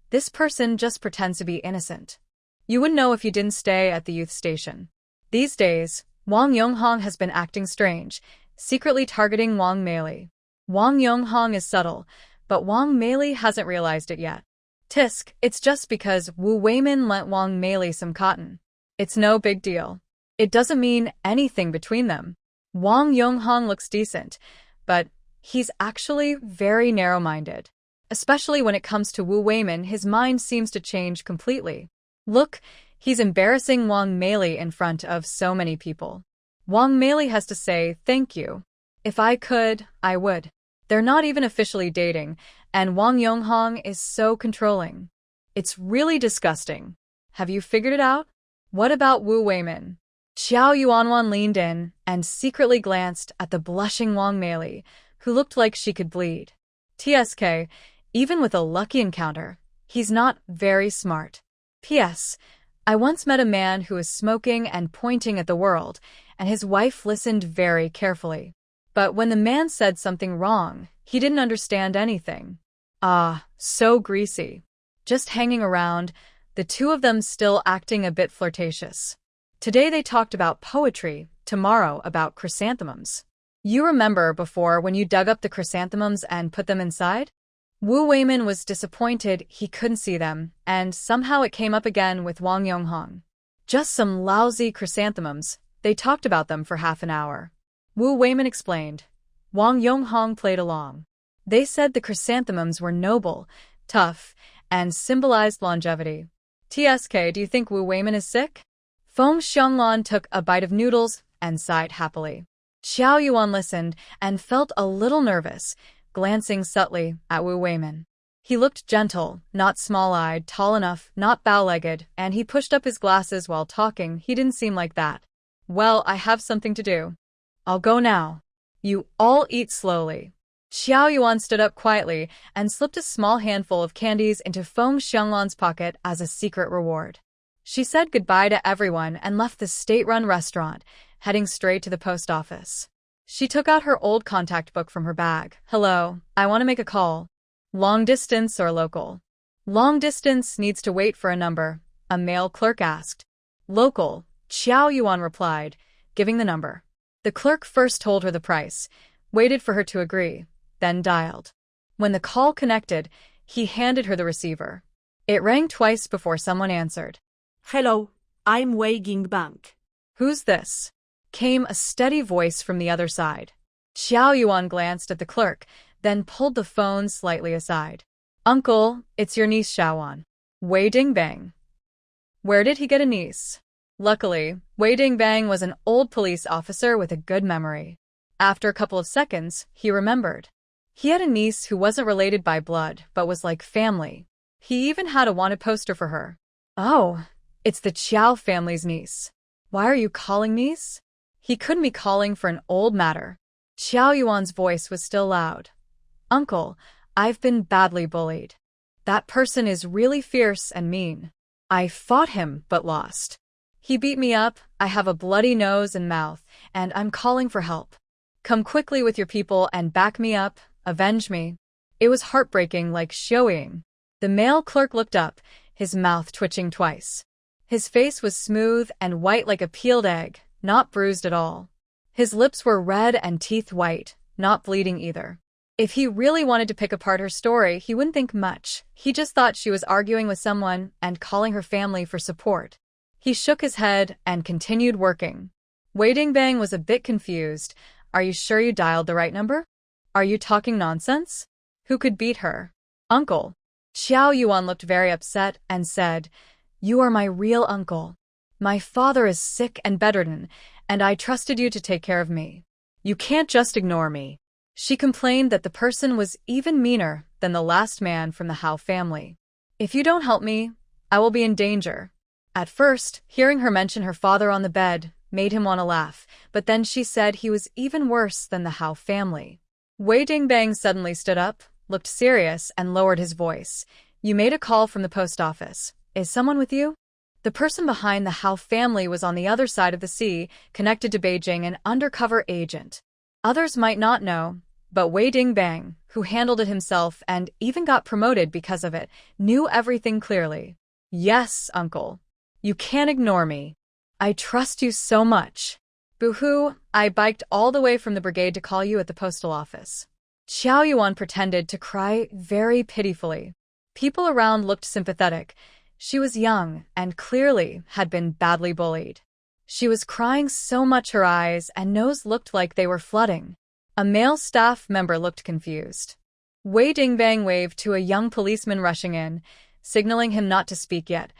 S1: This person just pretends to be innocent. You wouldn't know if you didn't stay at the youth station. These days, Wang Yonghong has been acting strange, secretly targeting Wang Meili. Wang Yonghong is subtle, but Wang Meili hasn't realized it yet. Tisk, it's just because Wu Weimin lent Wang Meili some cotton. It's no big deal. It doesn't mean anything between them. Wang Yonghong looks decent, but he's actually very narrow-minded. Especially when it comes to Wu Weimin, his mind seems to change completely. Look, He's embarrassing Wang Meili in front of so many people. Wang Meili has to say thank you. If I could, I would. They're not even officially dating, and Wang Yonghong is so controlling. It's really disgusting. Have you figured it out? What about Wu Weimin? Xiao Yuanwan leaned in and secretly glanced at the blushing Wang Meili, who looked like she could bleed. TSK, even with a lucky encounter, he's not very smart. P.S. I once met a man who was smoking and pointing at the world, and his wife listened very carefully. But when the man said something wrong, he didn't understand anything. Ah, so greasy. Just hanging around, the two of them still acting a bit flirtatious. Today they talked about poetry, tomorrow about chrysanthemums. You remember before when you dug up the chrysanthemums and put them inside? Wu Weimin was disappointed he couldn't see them, and somehow it came up again with Wang Yonghong. Just some lousy chrysanthemums. They talked about them for half an hour. Wu Weimin explained. Wang Yonghong played along. They said the chrysanthemums were noble, tough, and symbolized longevity. TSK, do you think Wu Weimin is sick? Feng Xionglan took a bite of noodles and sighed happily. Xiao Yuan listened and felt a little nervous, glancing subtly at Wu Weimin. He looked gentle, not small-eyed, tall enough, not bow-legged, and he pushed up his glasses while talking. He didn't seem like that. Well, I have something to do. I'll go now. You all eat slowly. Xiao Yuan stood up quietly and slipped a small handful of candies into Feng Xionglan's pocket as a secret reward. She said goodbye to everyone and left the state-run restaurant, heading straight to the post office. She took out her old contact book from her bag. Hello, I want to make a call. Long distance or local? Long distance needs to wait for a number, a male clerk asked. Local, Xiao Yuan replied, giving the number. The clerk first told her the price, waited for her to agree, then dialed. When the call connected, he handed her the receiver. It rang twice before someone answered.
S2: Hello, I'm Wei Bank.
S1: Who's this? Came a steady voice from the other side. Xiao Yuan glanced at the clerk, then pulled the phone slightly aside. Uncle, it's your niece Xiaowan. Wei Dingbang. Where did he get a niece? Luckily, Wei Dingbang was an old police officer with a good memory. After a couple of seconds, he remembered. He had a niece who wasn't related by blood, but was like family. He even had a wanted poster for her. Oh, it's the Qiao family's niece. Why are you calling niece? He couldn't be calling for an old matter. Xiao Yuan's voice was still loud. Uncle, I've been badly bullied. That person is really fierce and mean. I fought him, but lost. He beat me up, I have a bloody nose and mouth, and I'm calling for help. Come quickly with your people and back me up, avenge me. It was heartbreaking like Xiaoying. The male clerk looked up, his mouth twitching twice. His face was smooth and white like a peeled egg, not bruised at all. His lips were red and teeth white, not bleeding either. If he really wanted to pick apart her story, he wouldn't think much. He just thought she was arguing with someone and calling her family for support. He shook his head and continued working. Wei Dingbang was a bit confused. Are you sure you dialed the right number? Are you talking nonsense? Who could beat her? Uncle. Xiao Yuan looked very upset and said, You are my real uncle. My father is sick and bedridden, and I trusted you to take care of me. You can't just ignore me. She complained that the person was even meaner than the last man from the Hao family. If you don't help me, I will be in danger. At first, hearing her mention her father on the bed made him want to laugh, but then she said he was even worse than the Hao family. Wei Dingbang suddenly stood up, looked serious, and lowered his voice. You made a call from the post office. Is someone with you? The person behind the Hao family was on the other side of the sea, connected to Beijing, an undercover agent. Others might not know, but Wei Dingbang, who handled it himself and even got promoted because of it, knew everything clearly. Yes, uncle. You can't ignore me. I trust you so much. Boo-hoo, I biked all the way from the brigade to call you at the postal office. Xiao Yuan pretended to cry very pitifully. People around looked sympathetic. She was young and clearly had been badly bullied. She was crying so much her eyes and nose looked like they were flooding. A male staff member looked confused. Wei Dingbang waved to a young policeman rushing in, signaling him not to speak yet.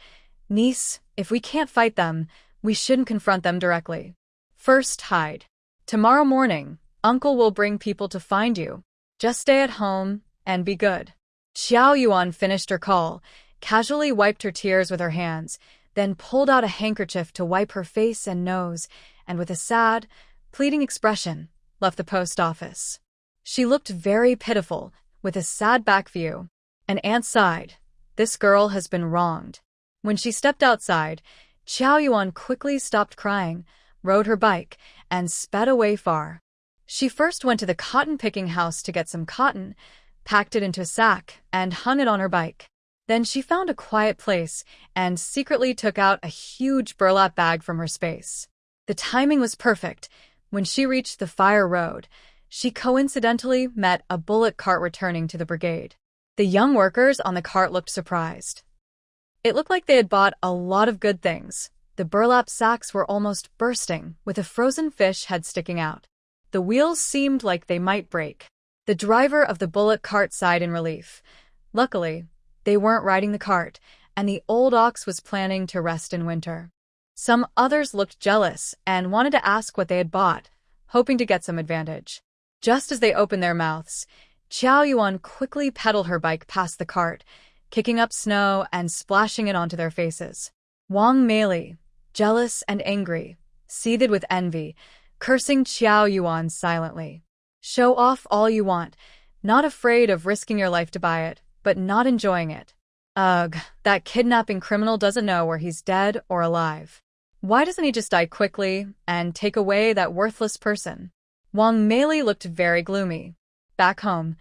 S1: Niece, if we can't fight them, we shouldn't confront them directly. First, hide. Tomorrow morning, Uncle will bring people to find you. Just stay at home and be good. Xiao Yuan finished her call, casually wiped her tears with her hands, then pulled out a handkerchief to wipe her face and nose, and with a sad, pleading expression, left the post office. She looked very pitiful, with a sad back view. An aunt sighed. This girl has been wronged. When she stepped outside, Xiao Yuan quickly stopped crying, rode her bike, and sped away far. She first went to the cotton-picking house to get some cotton, packed it into a sack, and hung it on her bike. Then she found a quiet place and secretly took out a huge burlap bag from her space. The timing was perfect. When she reached the fire road, she coincidentally met a bullock cart returning to the brigade. The young workers on the cart looked surprised. It looked like they had bought a lot of good things. The burlap sacks were almost bursting, with a frozen fish head sticking out. The wheels seemed like they might break. The driver of the bullock cart sighed in relief. Luckily, they weren't riding the cart, and the old ox was planning to rest in winter. Some others looked jealous and wanted to ask what they had bought, hoping to get some advantage. Just as they opened their mouths, Qiao Yuan quickly pedaled her bike past the cart, kicking up snow and splashing it onto their faces. Wang Meili, jealous and angry, seethed with envy, cursing Qiao Yuan silently. Show off all you want, not afraid of risking your life to buy it, but not enjoying it. Ugh, that kidnapping criminal doesn't know where he's dead or alive. Why doesn't he just die quickly and take away that worthless person? Wang Meili looked very gloomy. Back home,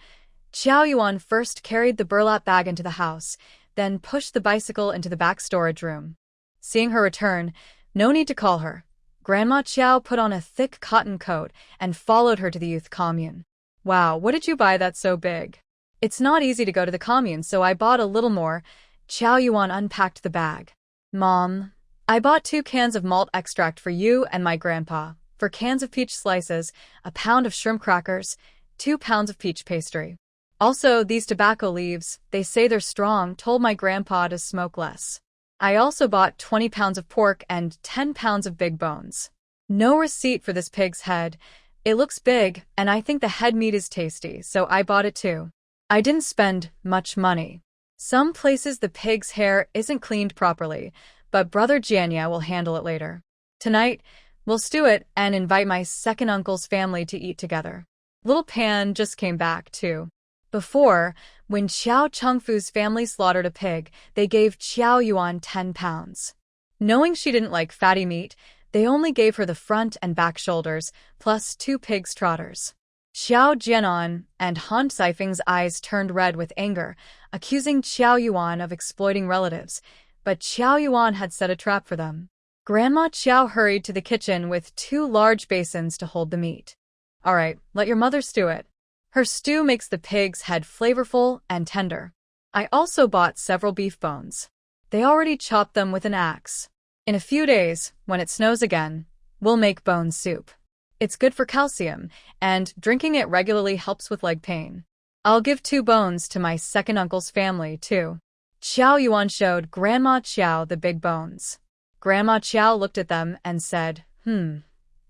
S1: Qiao Yuan first carried the burlap bag into the house, then pushed the bicycle into the back storage room. Seeing her return, no need to call her. Grandma Qiao put on a thick cotton coat and followed her to the youth commune. Wow, what did you buy that's so big? It's not easy to go to the commune, so I bought a little more. Qiao Yuan unpacked the bag. Mom, I bought 2 cans of malt extract for you and my grandpa, for cans of peach slices, a pound of shrimp crackers, 2 pounds of peach pastry. Also, these tobacco leaves, they say they're strong, told my grandpa to smoke less. I also bought 20 pounds of pork and 10 pounds of big bones. No receipt for this pig's head. It looks big, and I think the head meat is tasty, so I bought it too. I didn't spend much money. Some places the pig's hair isn't cleaned properly, but Brother Jianya will handle it later. Tonight, we'll stew it and invite my second uncle's family to eat together. Little Pan just came back, too. Before, when Xiao Chengfu's family slaughtered a pig, they gave Qiao Yuan 10 pounds. Knowing she didn't like fatty meat, they only gave her the front and back shoulders, plus 2 pig's trotters. Xiao Jianan and Han Saifeng's eyes turned red with anger, accusing Qiao Yuan of exploiting relatives, but Qiao Yuan had set a trap for them. Grandma Qiao hurried to the kitchen with 2 large basins to hold the meat. All right, let your mother stew it. Her stew makes the pig's head flavorful and tender. I also bought several beef bones. They already chopped them with an axe. In a few days, when it snows again, we'll make bone soup. It's good for calcium, and drinking it regularly helps with leg pain. I'll give 2 bones to my second uncle's family, too. Qiao Yuan showed Grandma Qiao the big bones. Grandma Qiao looked at them and said,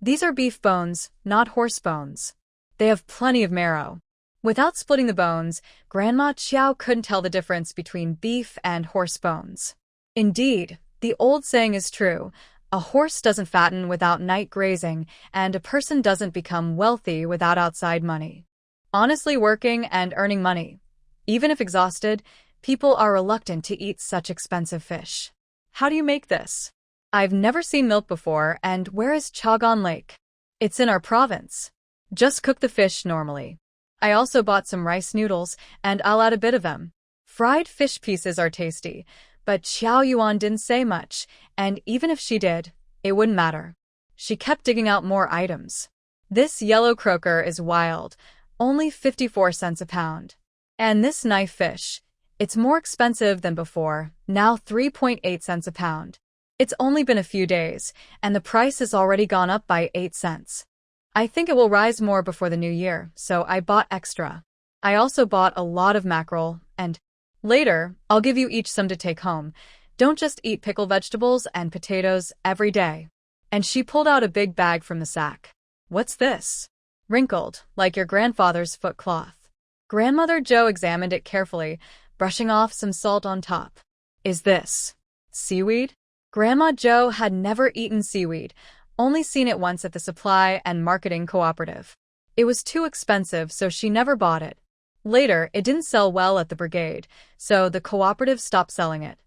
S1: these are beef bones, not horse bones. They have plenty of marrow. Without splitting the bones, Grandma Qiao couldn't tell the difference between beef and horse bones. Indeed, the old saying is true. A horse doesn't fatten without night grazing, and a person doesn't become wealthy without outside money. Honestly working and earning money. Even if exhausted, people are reluctant to eat such expensive fish. How do you make this? I've never seen milk before, and where is Chagan Lake? It's in our province. Just cook the fish normally. I also bought some rice noodles, and I'll add a bit of them. Fried fish pieces are tasty, but Qiao Yuan didn't say much, and even if she did, it wouldn't matter. She kept digging out more items. This yellow croaker is wild, only 54 cents a pound. And this knife fish, it's more expensive than before, now 3.8 cents a pound. It's only been a few days, and the price has already gone up by 8 cents. I think it will rise more before the new year, so I bought extra. I also bought a lot of mackerel, and later, I'll give you each some to take home. Don't just eat pickled vegetables and potatoes every day. And she pulled out a big bag from the sack. What's this? Wrinkled, like your grandfather's foot cloth. Grandmother Joe examined it carefully, brushing off some salt on top. Is this seaweed? Grandma Joe had never eaten seaweed, only seen it once at the supply and marketing cooperative. It was too expensive, so she never bought it. Later, it didn't sell well at the brigade, so the cooperative stopped selling it.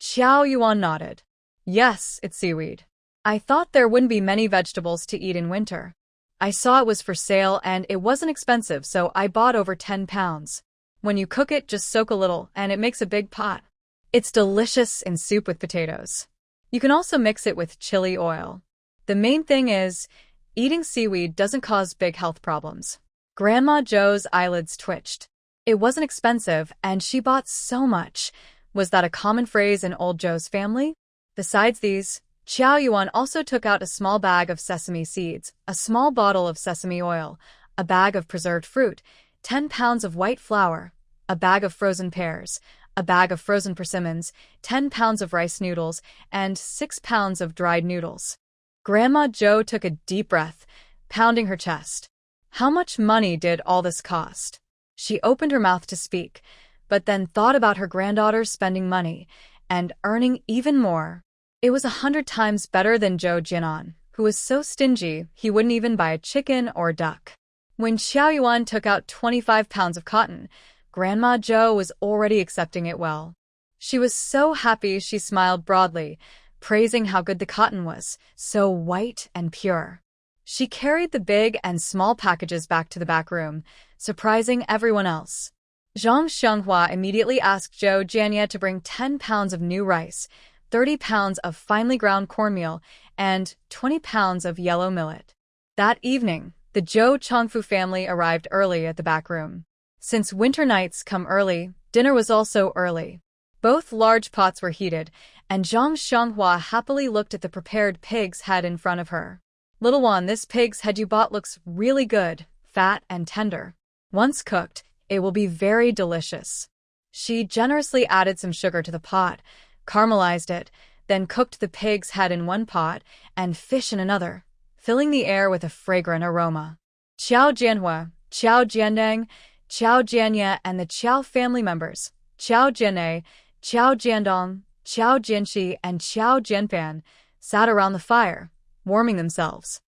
S1: Qiao Yuan nodded. Yes, it's seaweed. I thought there wouldn't be many vegetables to eat in winter. I saw it was for sale and it wasn't expensive, so I bought over 10 pounds. When you cook it, just soak a little and it makes a big pot. It's delicious in soup with potatoes. You can also mix it with chili oil. The main thing is, eating seaweed doesn't cause big health problems. Grandma Joe's eyelids twitched. It wasn't expensive and she bought so much. Was that a common phrase in old Joe's family? Besides these, Qiao Yuan also took out a small bag of sesame seeds, a small bottle of sesame oil, a bag of preserved fruit, 10 pounds of white flour, a bag of frozen pears, a bag of frozen persimmons, 10 pounds of rice noodles, and 6 pounds of dried noodles. Grandma Joe took a deep breath, pounding her chest. How much money did all this cost? She opened her mouth to speak, but then thought about her granddaughter spending money and earning even more. It was 100 times better than Zhou Jianan, who was so stingy he wouldn't even buy a chicken or duck. When Qiao Yuan took out 25 pounds of cotton, Grandma Joe was already accepting it well. She was so happy she smiled broadly, praising how good the cotton was, so white and pure. She carried the big and small packages back to the back room, surprising everyone else. Zhang Xianghua immediately asked Zhou Jianye to bring 10 pounds of new rice, 30 pounds of finely ground cornmeal, and 20 pounds of yellow millet. That evening, the Zhou Chongfu family arrived early at the back room. Since winter nights come early, dinner was also early. Both large pots were heated, and Zhang Xianghua happily looked at the prepared pig's head in front of her. Little one, this pig's head you bought looks really good, fat and tender. Once cooked, it will be very delicious. She generously added some sugar to the pot, caramelized it, then cooked the pig's head in one pot and fish in another, filling the air with a fragrant aroma. Qiao Jianhua, Qiao Jiandang, Qiao Jianye, and the Qiao family members, Qiao Jianne, Qiao Jiandong, Qiao Jianxi, and Qiao Jianfan, sat around the fire, warming themselves.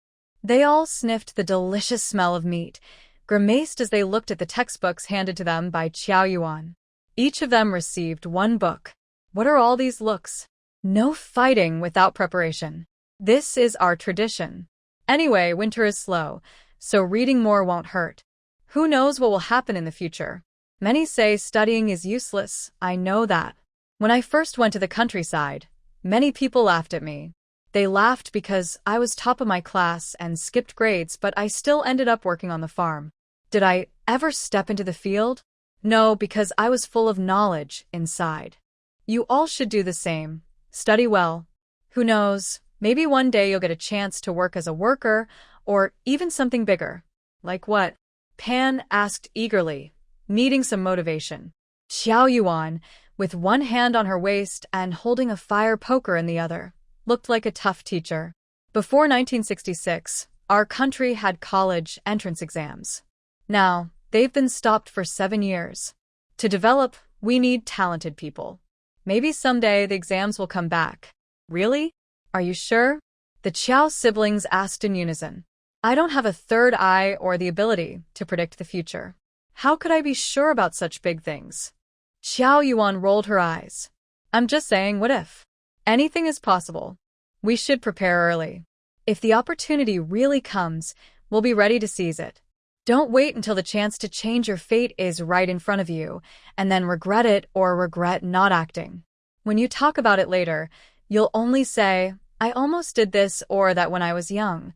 S1: They all sniffed the delicious smell of meat, grimaced as they looked at the textbooks handed to them by Qiao Yuan. Each of them received one book. What are all these looks? No fighting without preparation. This is our tradition. Anyway, winter is slow, so reading more won't hurt. Who knows what will happen in the future? Many say studying is useless, I know that. When I first went to the countryside, many people laughed at me. They laughed because I was top of my class and skipped grades, but I still ended up working on the farm. Did I ever step into the field? No, because I was full of knowledge inside. You all should do the same. Study well. Who knows, maybe one day you'll get a chance to work as a worker, or even something bigger. Like what? Pan asked eagerly, needing some motivation. Qiao Yuan, with one hand on her waist and holding a fire poker in the other, looked like a tough teacher. Before 1966, our country had college entrance exams. Now, they've been stopped for 7 years. To develop, we need talented people. Maybe someday the exams will come back. Really? Are you sure? The Qiao siblings asked in unison. I don't have a third eye or the ability to predict the future. How could I be sure about such big things? Qiao Yuan rolled her eyes. I'm just saying, what if? Anything is possible. We should prepare early. If the opportunity really comes, we'll be ready to seize it. Don't wait until the chance to change your fate is right in front of you, and then regret it or regret not acting. When you talk about it later, you'll only say, I almost did this or that when I was young.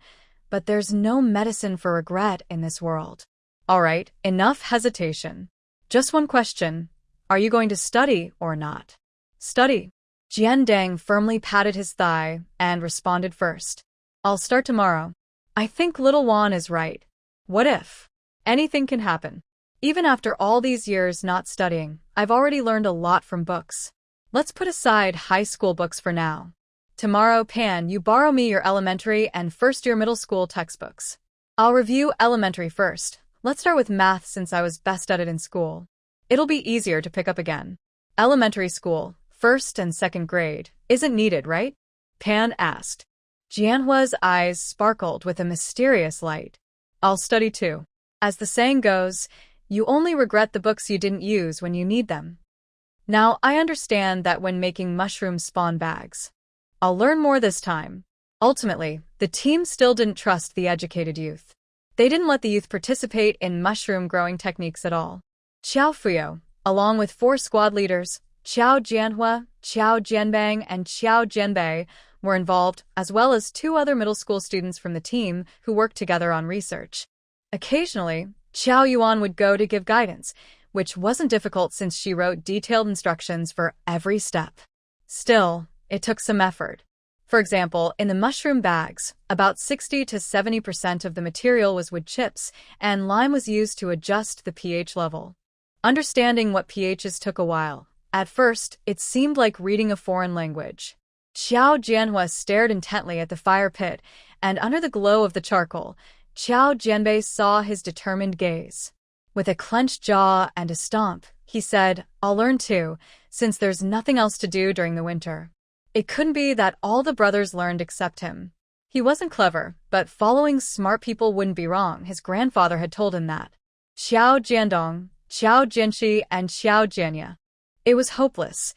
S1: But there's no medicine for regret in this world. All right, enough hesitation. Just one question. Are you going to study or not? Study. Jiandang firmly patted his thigh and responded first. I'll start tomorrow. I think little Juan is right. What if? Anything can happen. Even after all these years not studying, I've already learned a lot from books. Let's put aside high school books for now. Tomorrow, Pan, you borrow me your elementary and first-year middle school textbooks. I'll review elementary first. Let's start with math since I was best at it in school. It'll be easier to pick up again. Elementary school, first and second grade, isn't needed, right? Pan asked. Jianhua's eyes sparkled with a mysterious light. I'll study too. As the saying goes, you only regret the books you didn't use when you need them. Now, I understand that when making mushroom spawn bags. I'll learn more this time. Ultimately, the team still didn't trust the educated youth. They didn't let the youth participate in mushroom growing techniques at all. Qiao Fuyo, along with 4 squad leaders, Qiao Jianhua, Qiao Jianbang, and Qiao Jianbei, were involved, as well as 2 other middle school students from the team who worked together on research. Occasionally, Qiao Yuan would go to give guidance, which wasn't difficult since she wrote detailed instructions for every step. Still, it took some effort. For example, in the mushroom bags, about 60 to 70% of the material was wood chips, and lime was used to adjust the pH level. Understanding what pHs took a while. At first, it seemed like reading a foreign language. Qiao Jianhua stared intently at the fire pit, and under the glow of the charcoal, Qiao Jianbei saw his determined gaze. With a clenched jaw and a stomp, he said, I'll learn too, since there's nothing else to do during the winter. It couldn't be that all the brothers learned except him. He wasn't clever, but following smart people wouldn't be wrong. His grandfather had told him that. Qiao Jiandong, Qiao Jianxi, and Qiao Jianya. It was hopeless.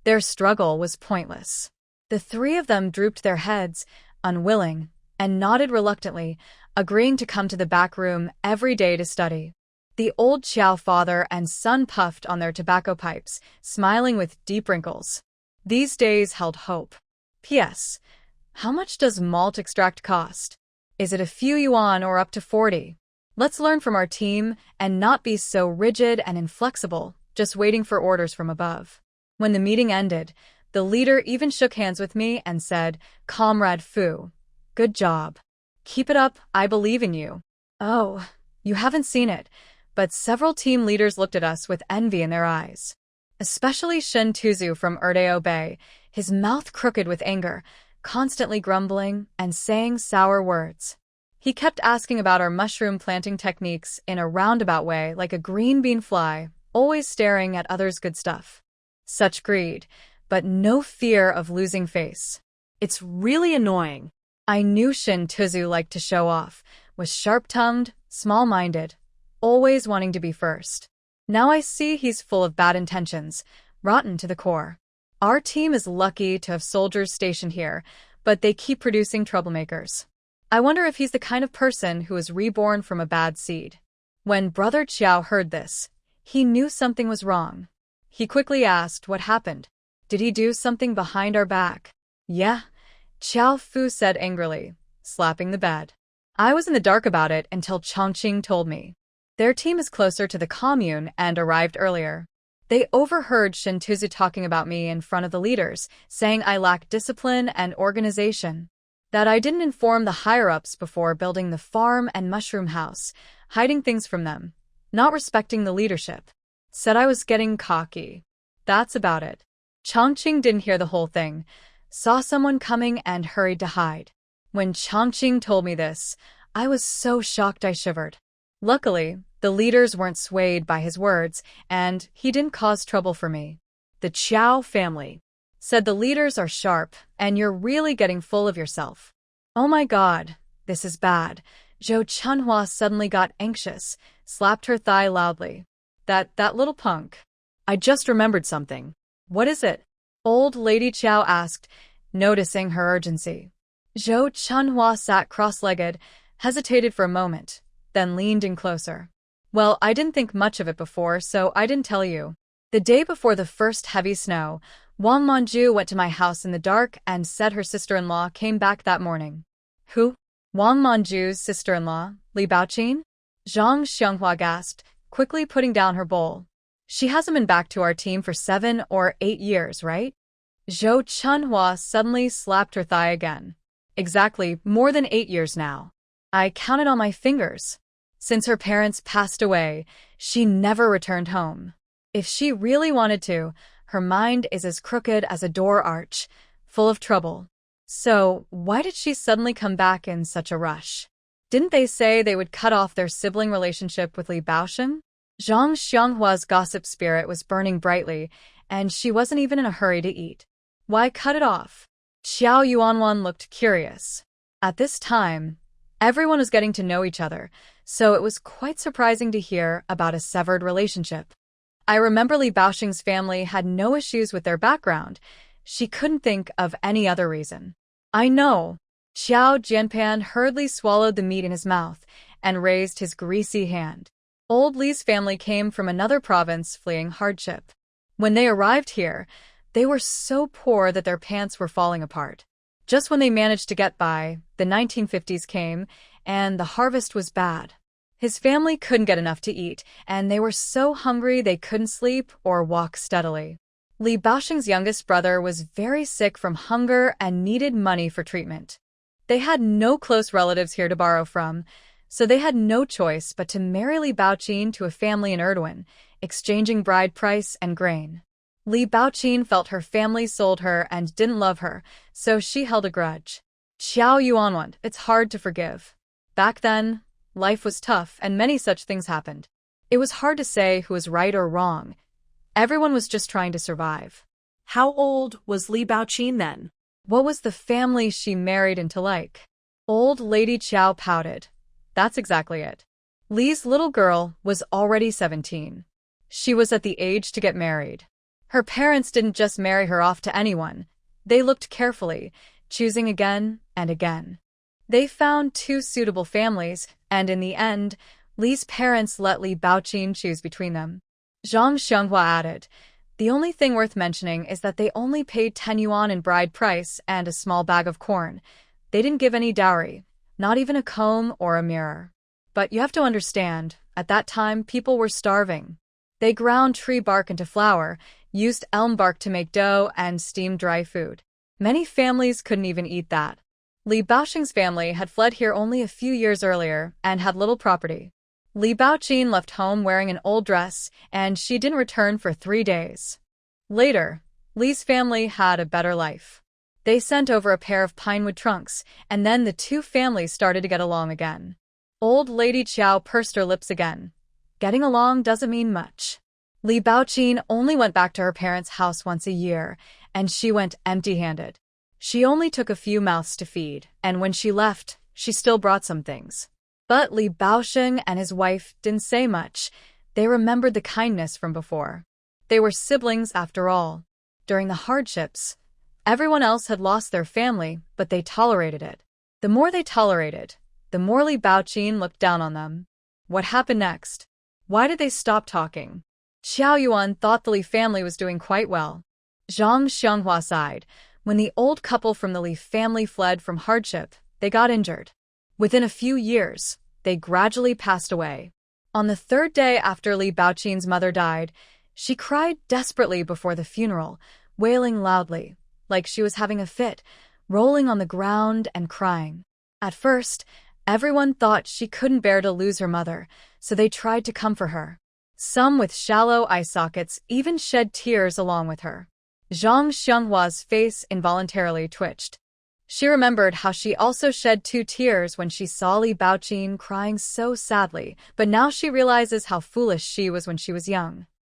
S1: Their struggle was pointless. The 3 of them drooped their heads, unwilling, and nodded reluctantly, agreeing to come to the back room every day to study. The old Qiao father and son puffed on their tobacco pipes, smiling with deep wrinkles. These days held hope. P.S. How much does malt extract cost? Is it a few yuan or up to 40? Let's learn from our team and not be so rigid and inflexible, just waiting for orders from above. When the meeting ended, the leader even shook hands with me and said, Comrade Fu, good job. Keep it up, I believe in you. Oh, you haven't seen it, but several team leaders looked at us with envy in their eyes. Especially Shen Tuzu from Erdeo Bay, his mouth crooked with anger, constantly grumbling and saying sour words. He kept asking about our mushroom planting techniques in a roundabout way like a green bean fly, always staring at others' good stuff. Such greed, but no fear of losing face.
S2: It's really annoying.
S1: I knew Shen Tuzu liked to show off, was sharp-tongued, small-minded, always wanting to be first. Now I see he's full of bad intentions, rotten to the core. Our team is lucky to have soldiers stationed here, but they keep producing troublemakers. I wonder if he's the kind of person who was reborn from a bad seed. When Brother Qiao heard this, he knew something was wrong. He quickly asked what happened. Did he do something behind our back? Yeah, Qiao Fu said angrily, slapping the bed. I was in the dark about it until Chongqing told me. Their team is closer to the commune and arrived earlier. They overheard Shen Tuzu talking about me in front of the leaders, saying I lacked discipline and organization. That I didn't inform the higher-ups before building the farm and mushroom house, hiding things from them, not respecting the leadership. Said I was getting cocky. That's about it. Chongqing didn't hear the whole thing, saw someone coming and hurried to hide. When Chongqing told me this, I was so shocked I shivered. Luckily, the leaders weren't swayed by his words, and he didn't cause trouble for me. The Qiao family said the leaders are sharp, and you're really getting full of yourself. Oh my god, this is bad. Zhou Chunhua suddenly got anxious, slapped her thigh loudly. That little punk. I just remembered something. What is it? Old Lady Qiao asked, noticing her urgency. Zhou Chunhua sat cross-legged, hesitated for a moment, then leaned in closer. Well, I didn't think much of it before, so I didn't tell you. The day before the first heavy snow, Wang Manju went to my house in the dark and said her sister-in-law came back that morning. Who? Wang Manju's sister-in-law, Li Baoqin? Zhang Xianghua gasped, quickly putting down her bowl. She hasn't been back to our team for 7 or 8 years, right? Zhou Chunhua suddenly slapped her thigh again. Exactly, more than 8 years now. I counted on my fingers. Since her parents passed away, she never returned home. If she really wanted to, Her mind is as crooked as a door arch, full of trouble. So, why did she suddenly come back in such a rush? Didn't they say they would cut off their sibling relationship with Li Baosheng? Zhang Xianghua's gossip spirit was burning brightly, and she wasn't even in a hurry to eat. Why cut it off? Xiao Yuanwan looked curious. At this time, everyone was getting to know each other, so it was quite surprising to hear about a severed relationship. I remember Li Baosheng's family had no issues with their background. She couldn't think of any other reason. I know. Xiao Jianpan hurriedly swallowed the meat in his mouth and raised his greasy hand. Old Li's family came from another province fleeing hardship. When they arrived here, they were so poor that their pants were falling apart. Just when they managed to get by, the 1950s came, and the harvest was bad. His family couldn't get enough to eat, and they were so hungry they couldn't sleep or walk steadily. Li Baosheng's youngest brother was very sick from hunger and needed money for treatment. They had no close relatives here to borrow from, so they had no choice but to marry Li Baoqin to a family in Erdwin, exchanging bride price and grain. Li Baoqin felt her family sold her and didn't love her, so she held a grudge. Xiao Yuanwan, it's hard to forgive. Back then, life was tough and many such things happened. It was hard to say who was right or wrong. Everyone was just trying to survive.
S2: How old was Li Baoqin then?
S1: What was the family she married into like? Old Lady Qiao pouted. That's exactly it. Li's little girl was already 17. She was at the age to get married. Her parents didn't just marry her off to anyone. They looked carefully, choosing again and again. They found 2 suitable families, and in the end, Li's parents let Li Baoqin choose between them. Zhang Xianghua added, the only thing worth mentioning is that they only paid 10 yuan in bride price and a small bag of corn. They didn't give any dowry, not even a comb or a mirror. But you have to understand, at that time people were starving. They ground tree bark into flour, used elm bark to make dough, and steamed dry food. Many families couldn't even eat that. Li Baosheng's family had fled here only a few years earlier and had little property. Li Baoqin left home wearing an old dress, and she didn't return for 3 days. Later, Li's family had a better life. They sent over a pair of pinewood trunks, and then the 2 families started to get along again. Old Lady Qiao pursed her lips again. Getting along doesn't mean much. Li Baoqin only went back to her parents' house once a year, and she went empty-handed. She only took a few mouths to feed, and when she left, she still brought some things. But Li Baosheng and his wife didn't say much. They remembered the kindness from before. They were siblings after all. During the hardships, everyone else had lost their family, but they tolerated it. The more they tolerated, the more Li Baoqin looked down on them. What happened next? Why did they stop talking? Xiao Yuan thought the Li family was doing quite well. Zhang Xianghua sighed. When the old couple from the Li family fled from hardship, they got injured. Within a few years, they gradually passed away. On the 3rd day after Li Baoqin's mother died, she cried desperately before the funeral, wailing loudly, like she was having a fit, rolling on the ground and crying. At first, everyone thought she couldn't bear to lose her mother, so they tried to comfort her. Some with shallow eye sockets even shed tears along with her. Zhang Xianghua's face involuntarily twitched. She remembered how she also shed 2 tears when she saw Li Baoqin crying so sadly, but now she realizes how foolish she was when she was young.